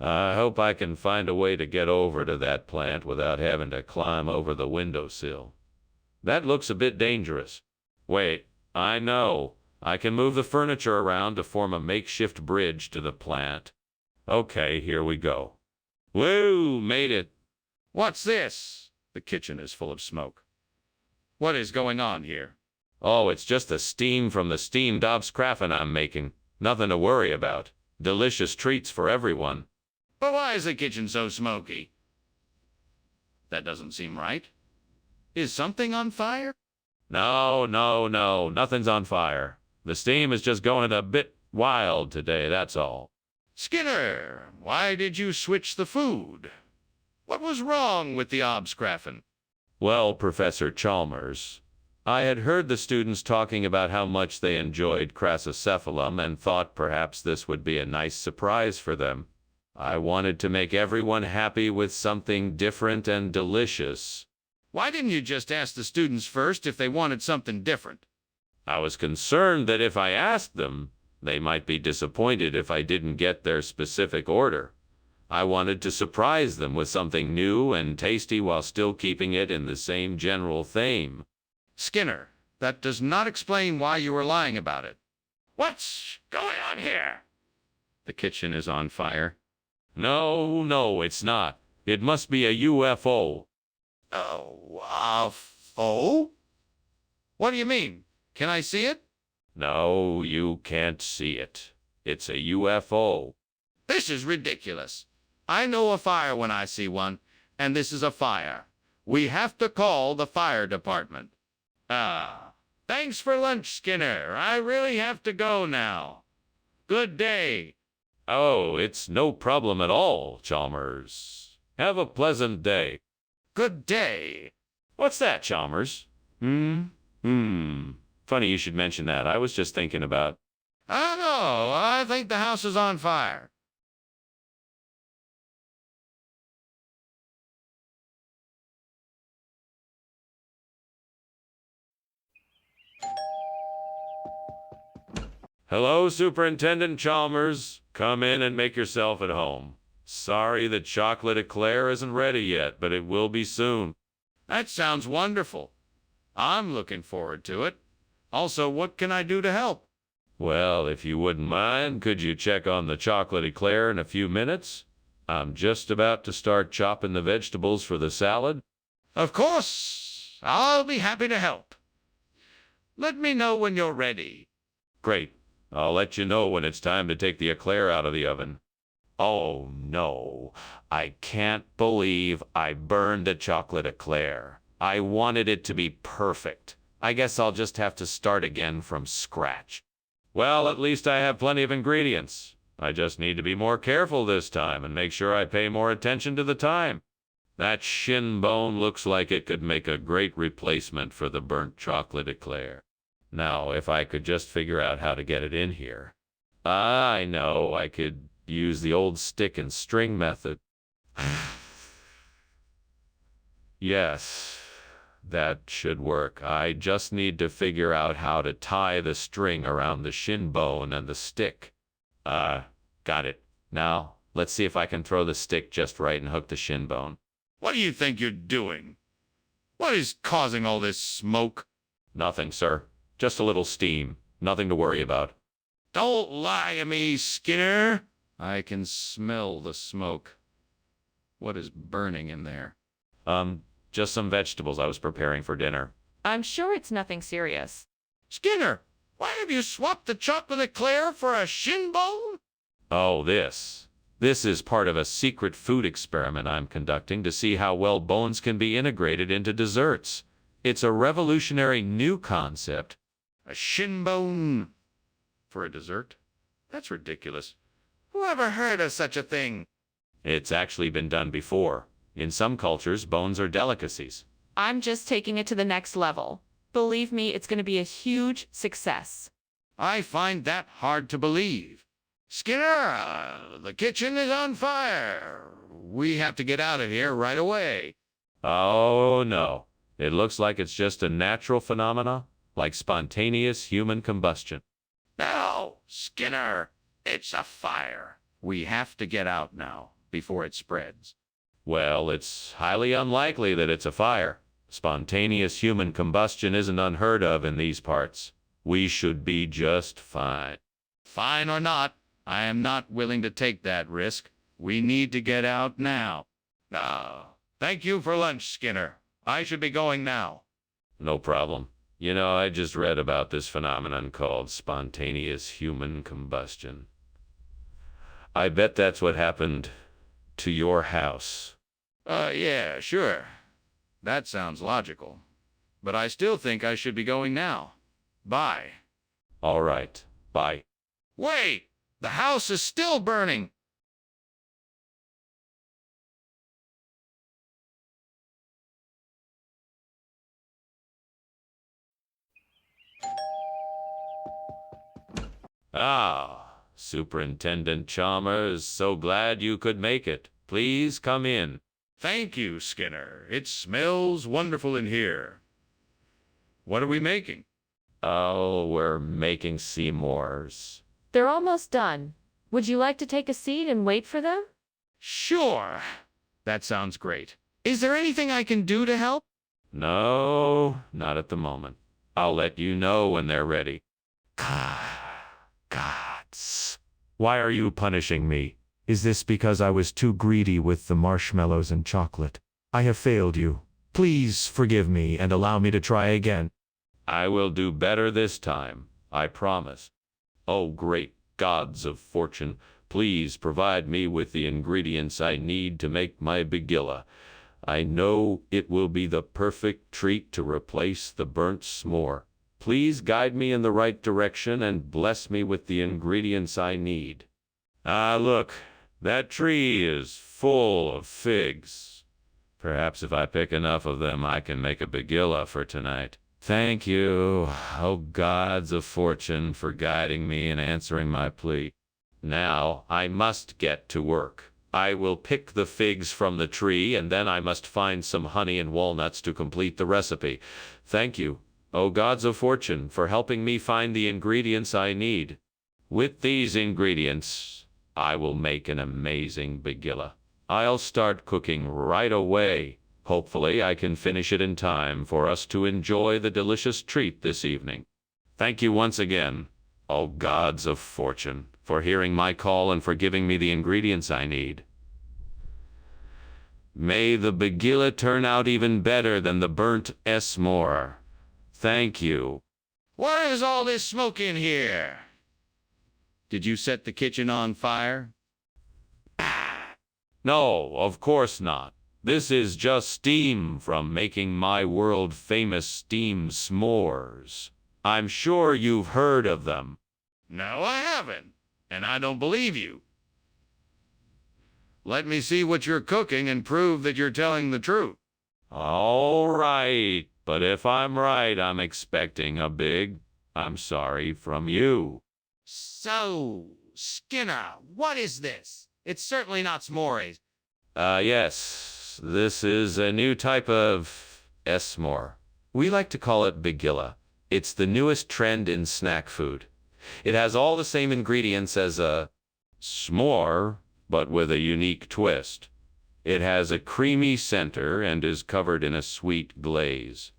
I hope I can find a way to get over to that plant without having to climb over the windowsill. That looks a bit dangerous. Wait, I know. I can move the furniture around to form a makeshift bridge to the plant. Okay, here we go. Woo, made it. What's this? The kitchen is full of smoke. What is going on here? Oh, it's just the steam from the steamed Obstkraffen I'm making. Nothing to worry about. Delicious treats for everyone. But why is the kitchen so smoky? That doesn't seem right. Is something on fire? No, nothing's on fire. The steam is just going a bit wild today, that's all. Skinner, why did you switch the food? What was wrong with the Obstkraffen? Well, Professor Chalmers, I had heard the students talking about how much they enjoyed Chrysosephalum and thought perhaps this would be a nice surprise for them. I wanted to make everyone happy with something different and delicious. Why didn't you just ask the students first if they wanted something different? I was concerned that if I asked them, they might be disappointed if I didn't get their specific order. I wanted to surprise them with something new and tasty while still keeping it in the same general theme. Skinner, that does not explain why you were lying about it. What's going on here? The kitchen is on fire. No, it's not. It must be a UFO. Oh? What do you mean? Can I see it? No, you can't see it. It's a UFO. This is ridiculous. I know a fire when I see one, and this is a fire. We have to call the fire department. Thanks for lunch, Skinner. I really have to go now. Good day. Oh, it's no problem at all, Chalmers. Have a pleasant day. Good day. What's that, Chalmers? Funny you should mention that. I was just thinking about... I know. I think the house is on fire. Hello, Superintendent Chalmers. Come in and make yourself at home. Sorry the chocolate eclair isn't ready yet, but it will be soon. That sounds wonderful. I'm looking forward to it. Also, what can I do to help? Well, if you wouldn't mind, could you check on the chocolate eclair in a few minutes? I'm just about to start chopping the vegetables for the salad. Of course. I'll be happy to help. Let me know when you're ready. Great. I'll let you know when it's time to take the eclair out of the oven. Oh, no. I can't believe I burned a chocolate eclair. I wanted it to be perfect. I guess I'll just have to start again from scratch. Well, at least I have plenty of ingredients. I just need to be more careful this time and make sure I pay more attention to the time. That shin bone looks like it could make a great replacement for the burnt chocolate eclair. Now, if I could just figure out how to get it in here. I know, I could use the old stick and string method. Yes, that should work. I just need to figure out how to tie the string around the shin bone and the stick. Got it. Now, let's see if I can throw the stick just right and hook the shin bone. What do you think you're doing? What is causing all this smoke? Nothing, sir. Just a little steam. Nothing to worry about. Don't lie to me, Skinner. I can smell the smoke. What is burning in there? Just some vegetables I was preparing for dinner. I'm sure it's nothing serious. Skinner, why have you swapped the chocolate eclair for a shin bone? Oh, this. This is part of a secret food experiment I'm conducting to see how well bones can be integrated into desserts. It's a revolutionary new concept. A shin bone for a dessert? That's ridiculous. Who ever heard of such a thing? It's actually been done before. In some cultures, bones are delicacies. I'm just taking it to the next level. Believe me, it's going to be a huge success. I find that hard to believe. Skinner, the kitchen is on fire. We have to get out of here right away. Oh, no. It looks like it's just a natural phenomena, like spontaneous human combustion. No, Skinner, it's a fire. We have to get out now, before it spreads. Well, it's highly unlikely that it's a fire. Spontaneous human combustion isn't unheard of in these parts. We should be just fine. Fine or not, I am not willing to take that risk. We need to get out now. Thank you for lunch, Skinner. I should be going now. No problem. You know, I just read about this phenomenon called spontaneous human combustion. I bet that's what happened to your house. Yeah, sure. That sounds logical. But I still think I should be going now. Bye. All right. Bye. Wait! The house is still burning! Ah, Superintendent Chalmers, so glad you could make it. Please come in. Thank you, Skinner. It smells wonderful in here. What are we making? Oh, we're making Seymour's. They're almost done. Would you like to take a seat and wait for them? Sure. That sounds great. Is there anything I can do to help? No, not at the moment. I'll let you know when they're ready. Gods. Why are you punishing me? Is this because I was too greedy with the marshmallows and chocolate? I have failed you. Please forgive me and allow me to try again. I will do better this time, I promise. Oh, great gods of fortune, please provide me with the ingredients I need to make my begilla. I know it will be the perfect treat to replace the burnt s'more. Please guide me in the right direction and bless me with the ingredients I need. Ah, look, that tree is full of figs. Perhaps if I pick enough of them, I can make a begilla for tonight. Thank you, oh gods of fortune, for guiding me and answering my plea. Now I must get to work. I will pick the figs from the tree, and then I must find some honey and walnuts to complete the recipe. Thank you, oh gods of fortune, for helping me find the ingredients I need. With these ingredients, I will make an amazing begilla. I'll start cooking right away. Hopefully, I can finish it in time for us to enjoy the delicious treat this evening. Thank you once again, oh gods of fortune, for hearing my call and for giving me the ingredients I need. May the begilla turn out even better than the burnt s'more. Thank you. What is all this smoke in here? Did you set the kitchen on fire? No, of course not. This is just steam from making my world-famous steam s'mores. I'm sure you've heard of them. No, I haven't, and I don't believe you. Let me see what you're cooking and prove that you're telling the truth. All right, but if I'm right, I'm expecting a big, I'm sorry, from you. So, Skinner, what is this? It's certainly not s'mores. Yes. This is a new type of s'more. We like to call it begilla. It's the newest trend in snack food. It has all the same ingredients as a s'more, but with a unique twist. It has a creamy center and is covered in a sweet glaze.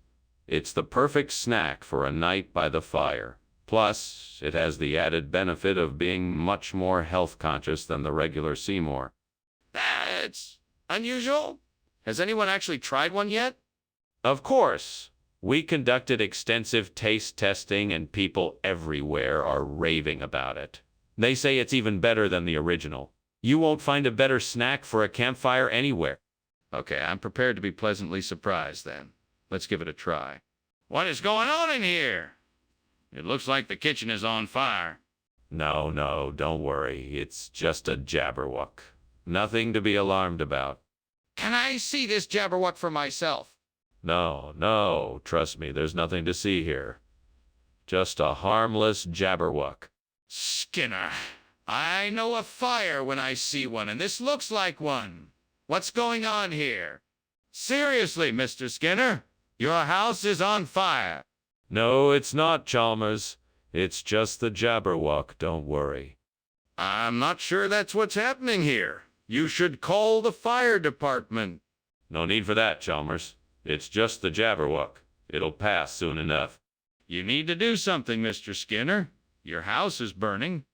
It's the perfect snack for a night by the fire. Plus, it has the added benefit of being much more health conscious than the regular Seymour. That's unusual. Has anyone actually tried one yet? Of course, we conducted extensive taste testing and people everywhere are raving about it. They say it's even better than the original. You won't find a better snack for a campfire anywhere. Okay, I'm prepared to be pleasantly surprised then. Let's give it a try. What is going on in here? It looks like the kitchen is on fire. No, don't worry. It's just a Jabberwock. Nothing to be alarmed about. Can I see this Jabberwock for myself? No, trust me, there's nothing to see here. Just a harmless Jabberwock. Skinner, I know a fire when I see one, and this looks like one. What's going on here? Seriously, Mr. Skinner, your house is on fire. No, it's not, Chalmers. It's just the Jabberwock, don't worry. I'm not sure that's what's happening here. You should call the fire department. No need for that, Chalmers. It's just the Jabberwock. It'll pass soon enough. You need to do something, Mr. Skinner. Your house is burning.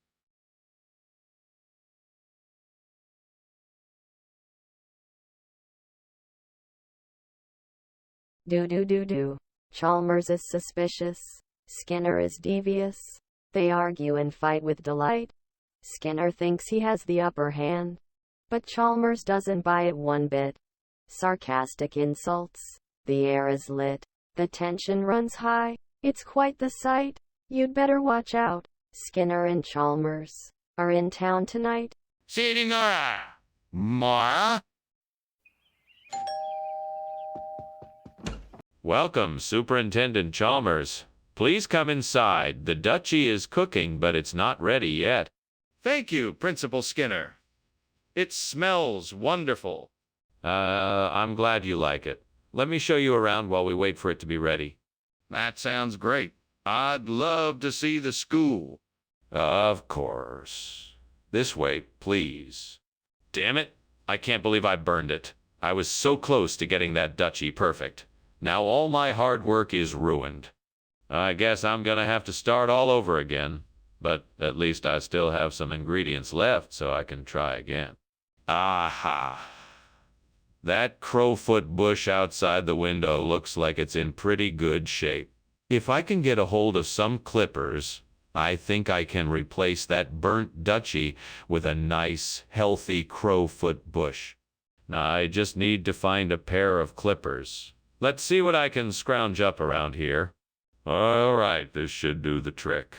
Do. Chalmers is suspicious. Skinner is devious. They argue and fight with delight. Skinner thinks he has the upper hand, but Chalmers doesn't buy it one bit. Sarcastic insults. The air is lit. The tension runs high. It's quite the sight. You'd better watch out. Skinner and Chalmers are in town tonight. Senora! Mara? Welcome, Superintendent Chalmers. Please come inside. The duchy is cooking, but it's not ready yet. Thank you, Principal Skinner. It smells wonderful. I'm glad you like it. Let me show you around while we wait for it to be ready. That sounds great. I'd love to see the school. Of course. This way, please. Damn it. I can't believe I burned it. I was so close to getting that duchy perfect. Now all my hard work is ruined. I guess I'm gonna have to start all over again. But at least I still have some ingredients left so I can try again. Aha! That crowfoot bush outside the window looks like it's in pretty good shape. If I can get a hold of some clippers, I think I can replace that burnt duchy with a nice, healthy crowfoot bush. I just need to find a pair of clippers. Let's see what I can scrounge up around here. All right, this should do the trick.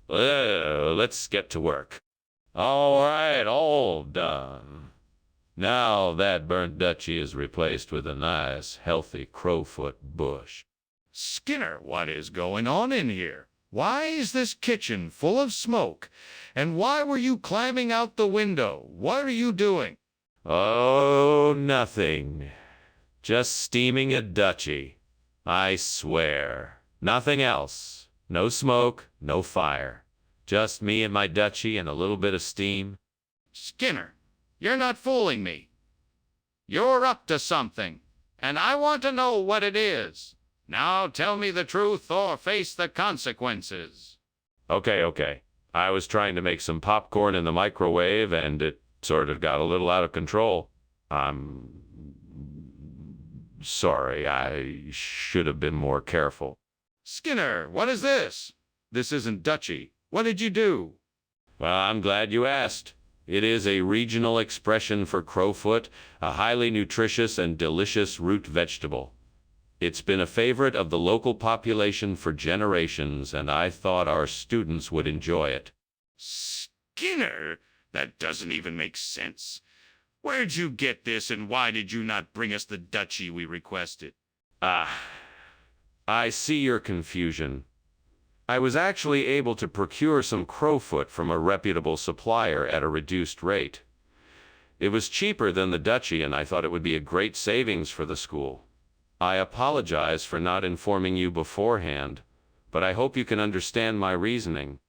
Let's get to work. All right, all done. Now that burnt duchy is replaced with a nice, healthy crowfoot bush. Skinner, what is going on in here? Why is this kitchen full of smoke? And why were you climbing out the window? What are you doing? Oh, nothing. Just steaming a duchy. I swear. Nothing else. No smoke, no fire. Just me and my duchy and a little bit of steam. Skinner, you're not fooling me. You're up to something, and I want to know what it is. Now tell me the truth or face the consequences. Okay. I was trying to make some popcorn in the microwave and it sort of got a little out of control. I'm sorry, I should have been more careful. Skinner, what is this? This isn't duchy. What did you do? Well, I'm glad you asked. It is a regional expression for crowfoot, a highly nutritious and delicious root vegetable. It's been a favorite of the local population for generations, and I thought our students would enjoy it. Skinner, that doesn't even make sense. Where'd you get this, and why did you not bring us the duchy we requested? I see your confusion. I was actually able to procure some crowfoot from a reputable supplier at a reduced rate. It was cheaper than the duchy, and I thought it would be a great savings for the school. I apologize for not informing you beforehand, but I hope you can understand my reasoning.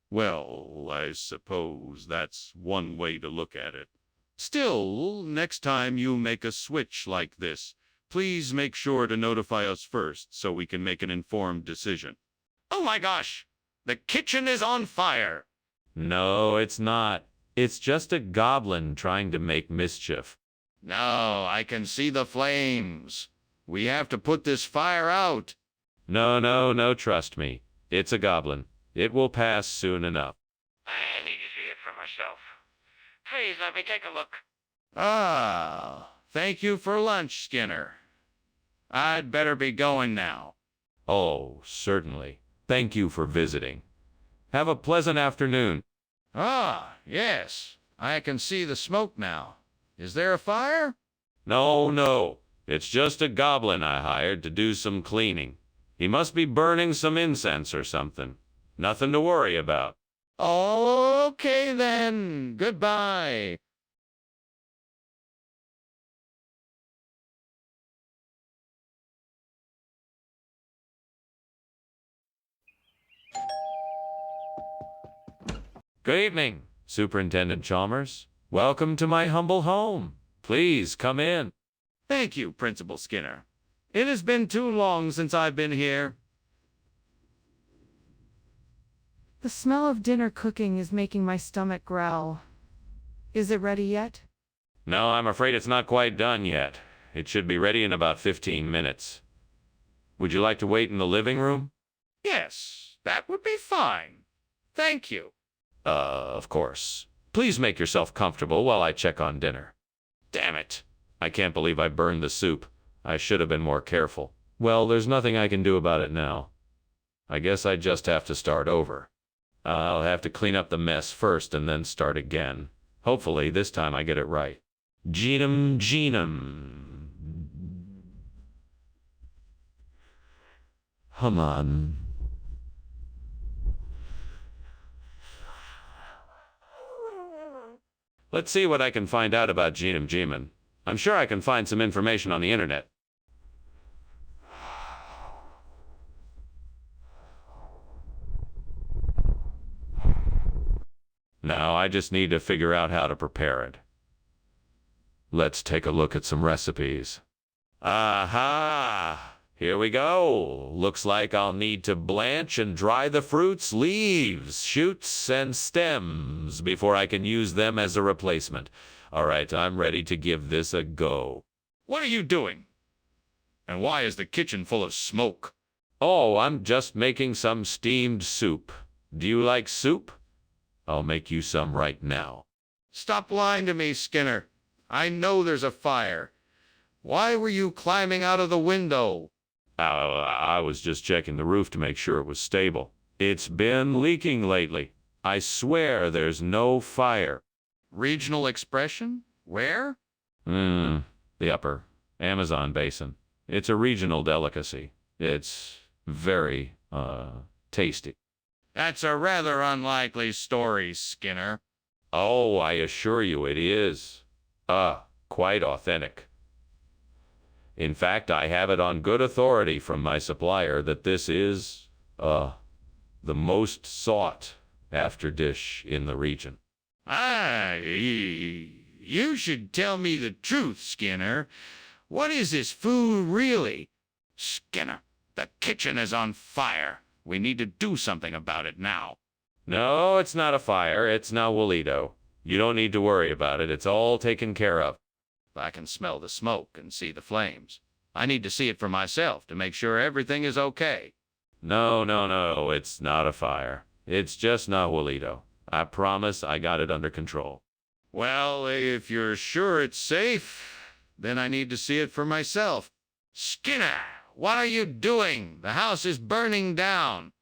Well, I suppose that's one way to look at it. Still, next time you make a switch like this, please make sure to notify us first so we can make an informed decision. Oh my gosh! The kitchen is on fire! No, it's not. It's just a goblin trying to make mischief. No, I can see the flames. We have to put this fire out. No, no, no, trust me. It's a goblin. It will pass soon enough. I need to see it for myself. Please let me take a look. Ah, thank you for lunch, Skinner. I'd better be going now. Oh, certainly. Thank you for visiting. Have a pleasant afternoon. Ah, yes. I can see the smoke now. Is there a fire? No, no. It's just a goblin I hired to do some cleaning. He must be burning some incense or something. Nothing to worry about. Okay then. Goodbye. Good evening, Superintendent Chalmers. Welcome to my humble home. Please come in. Thank you, Principal Skinner. It has been too long since I've been here. The smell of dinner cooking is making my stomach growl. Is it ready yet? No, I'm afraid it's not quite done yet. It should be ready in about 15 minutes. Would you like to wait in the living room? Yes, that would be fine. Thank you. Of course. Please make yourself comfortable while I check on dinner. Damn it. I can't believe I burned the soup. I should have been more careful. Well, there's nothing I can do about it now. I guess I just have to start over. I'll have to clean up the mess first and then start again. Hopefully, this time I get it right. Genum, genum. Come on. Let's see what I can find out about Genum Geman. I'm sure I can find some information on the internet. Now I just need to figure out how to prepare it. Let's take a look at some recipes. Aha! Here we go. Looks like I'll need to blanch and dry the fruits, leaves, shoots, and stems before I can use them as a replacement. All right, I'm ready to give this a go. What are you doing? And why is the kitchen full of smoke? Oh, I'm just making some steamed soup. Do you like soup? I'll make you some right now. Stop lying to me, Skinner. I know there's a fire. Why were you climbing out of the window? I was just checking the roof to make sure it was stable. It's been leaking lately. I swear there's no fire. Regional expression? Where? The upper Amazon basin. It's a regional delicacy. It's very, tasty. That's a rather unlikely story, Skinner. Oh, I assure you it is. Quite authentic. In fact, I have it on good authority from my supplier that this is, the most sought after dish in the region. You should tell me the truth, Skinner. What is this food really? Skinner, the kitchen is on fire. We need to do something about it now. No, it's not a fire. It's now Wolito. You don't need to worry about it. It's all taken care of. I can smell the smoke and see the flames. I need to see it for myself to make sure everything is okay. No, no, no. It's not a fire. It's just Nahualito. I promise I got it under control. Well, if you're sure it's safe, then I need to see it for myself. Skinner, what are you doing? The house is burning down.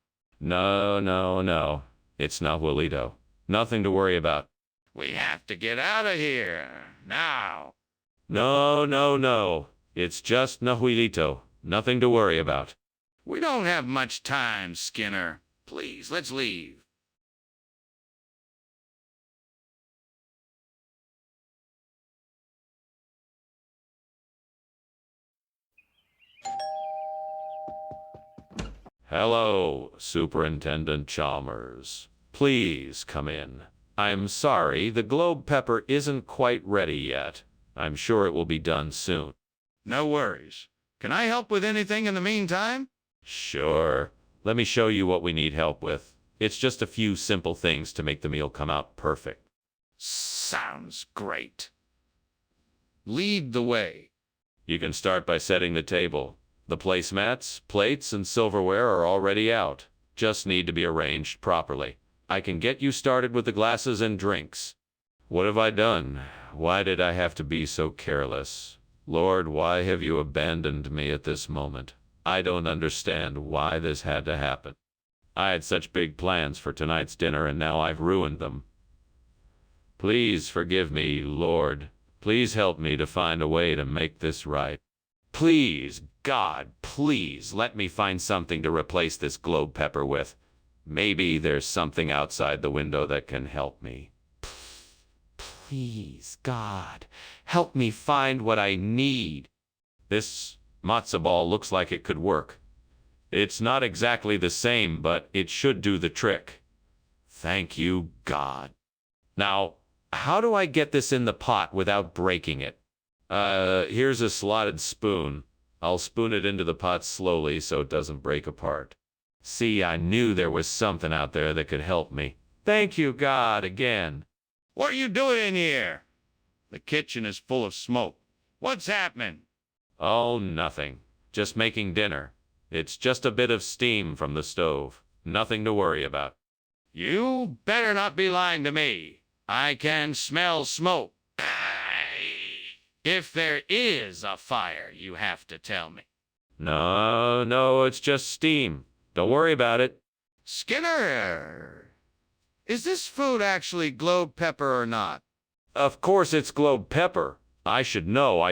No, no, no. It's Nahualito. Nothing to worry about. We have to get out of here. Now. No, no, no. It's just Nahualito. Nothing to worry about. We don't have much time, Skinner. Please, let's leave. Hello, Superintendent Chalmers. Please come in. I'm sorry, the globe pepper isn't quite ready yet. I'm sure it will be done soon. No worries. Can I help with anything in the meantime? Sure. Let me show you what we need help with. It's just a few simple things to make the meal come out perfect. Sounds great. Lead the way. You can start by setting the table. The placemats, plates, and silverware are already out. Just need to be arranged properly. I can get you started with the glasses and drinks. What have I done? Why did I have to be so careless? Lord, why have you abandoned me at this moment? I don't understand why this had to happen. I had such big plans for tonight's dinner and now I've ruined them. Please forgive me, Lord. Please help me to find a way to make this right. Please, God, please let me find something to replace this globe pepper with. Maybe there's something outside the window that can help me. Please, God, help me find what I need. This matzo ball looks like it could work. It's not exactly the same, but it should do the trick. Thank you, God. Now, how do I get this in the pot without breaking it? Here's a slotted spoon. I'll spoon it into the pot slowly so it doesn't break apart. See, I knew there was something out there that could help me. Thank you, God, again. What are you doing in here? The kitchen is full of smoke. What's happening? Oh, nothing. Just making dinner. It's just a bit of steam from the stove. Nothing to worry about. You better not be lying to me. I can smell smoke. If there is a fire, you have to tell me. No, it's just steam. Don't worry about it. Skinner, is this food actually globe pepper or not? Of course it's globe pepper. I should know. I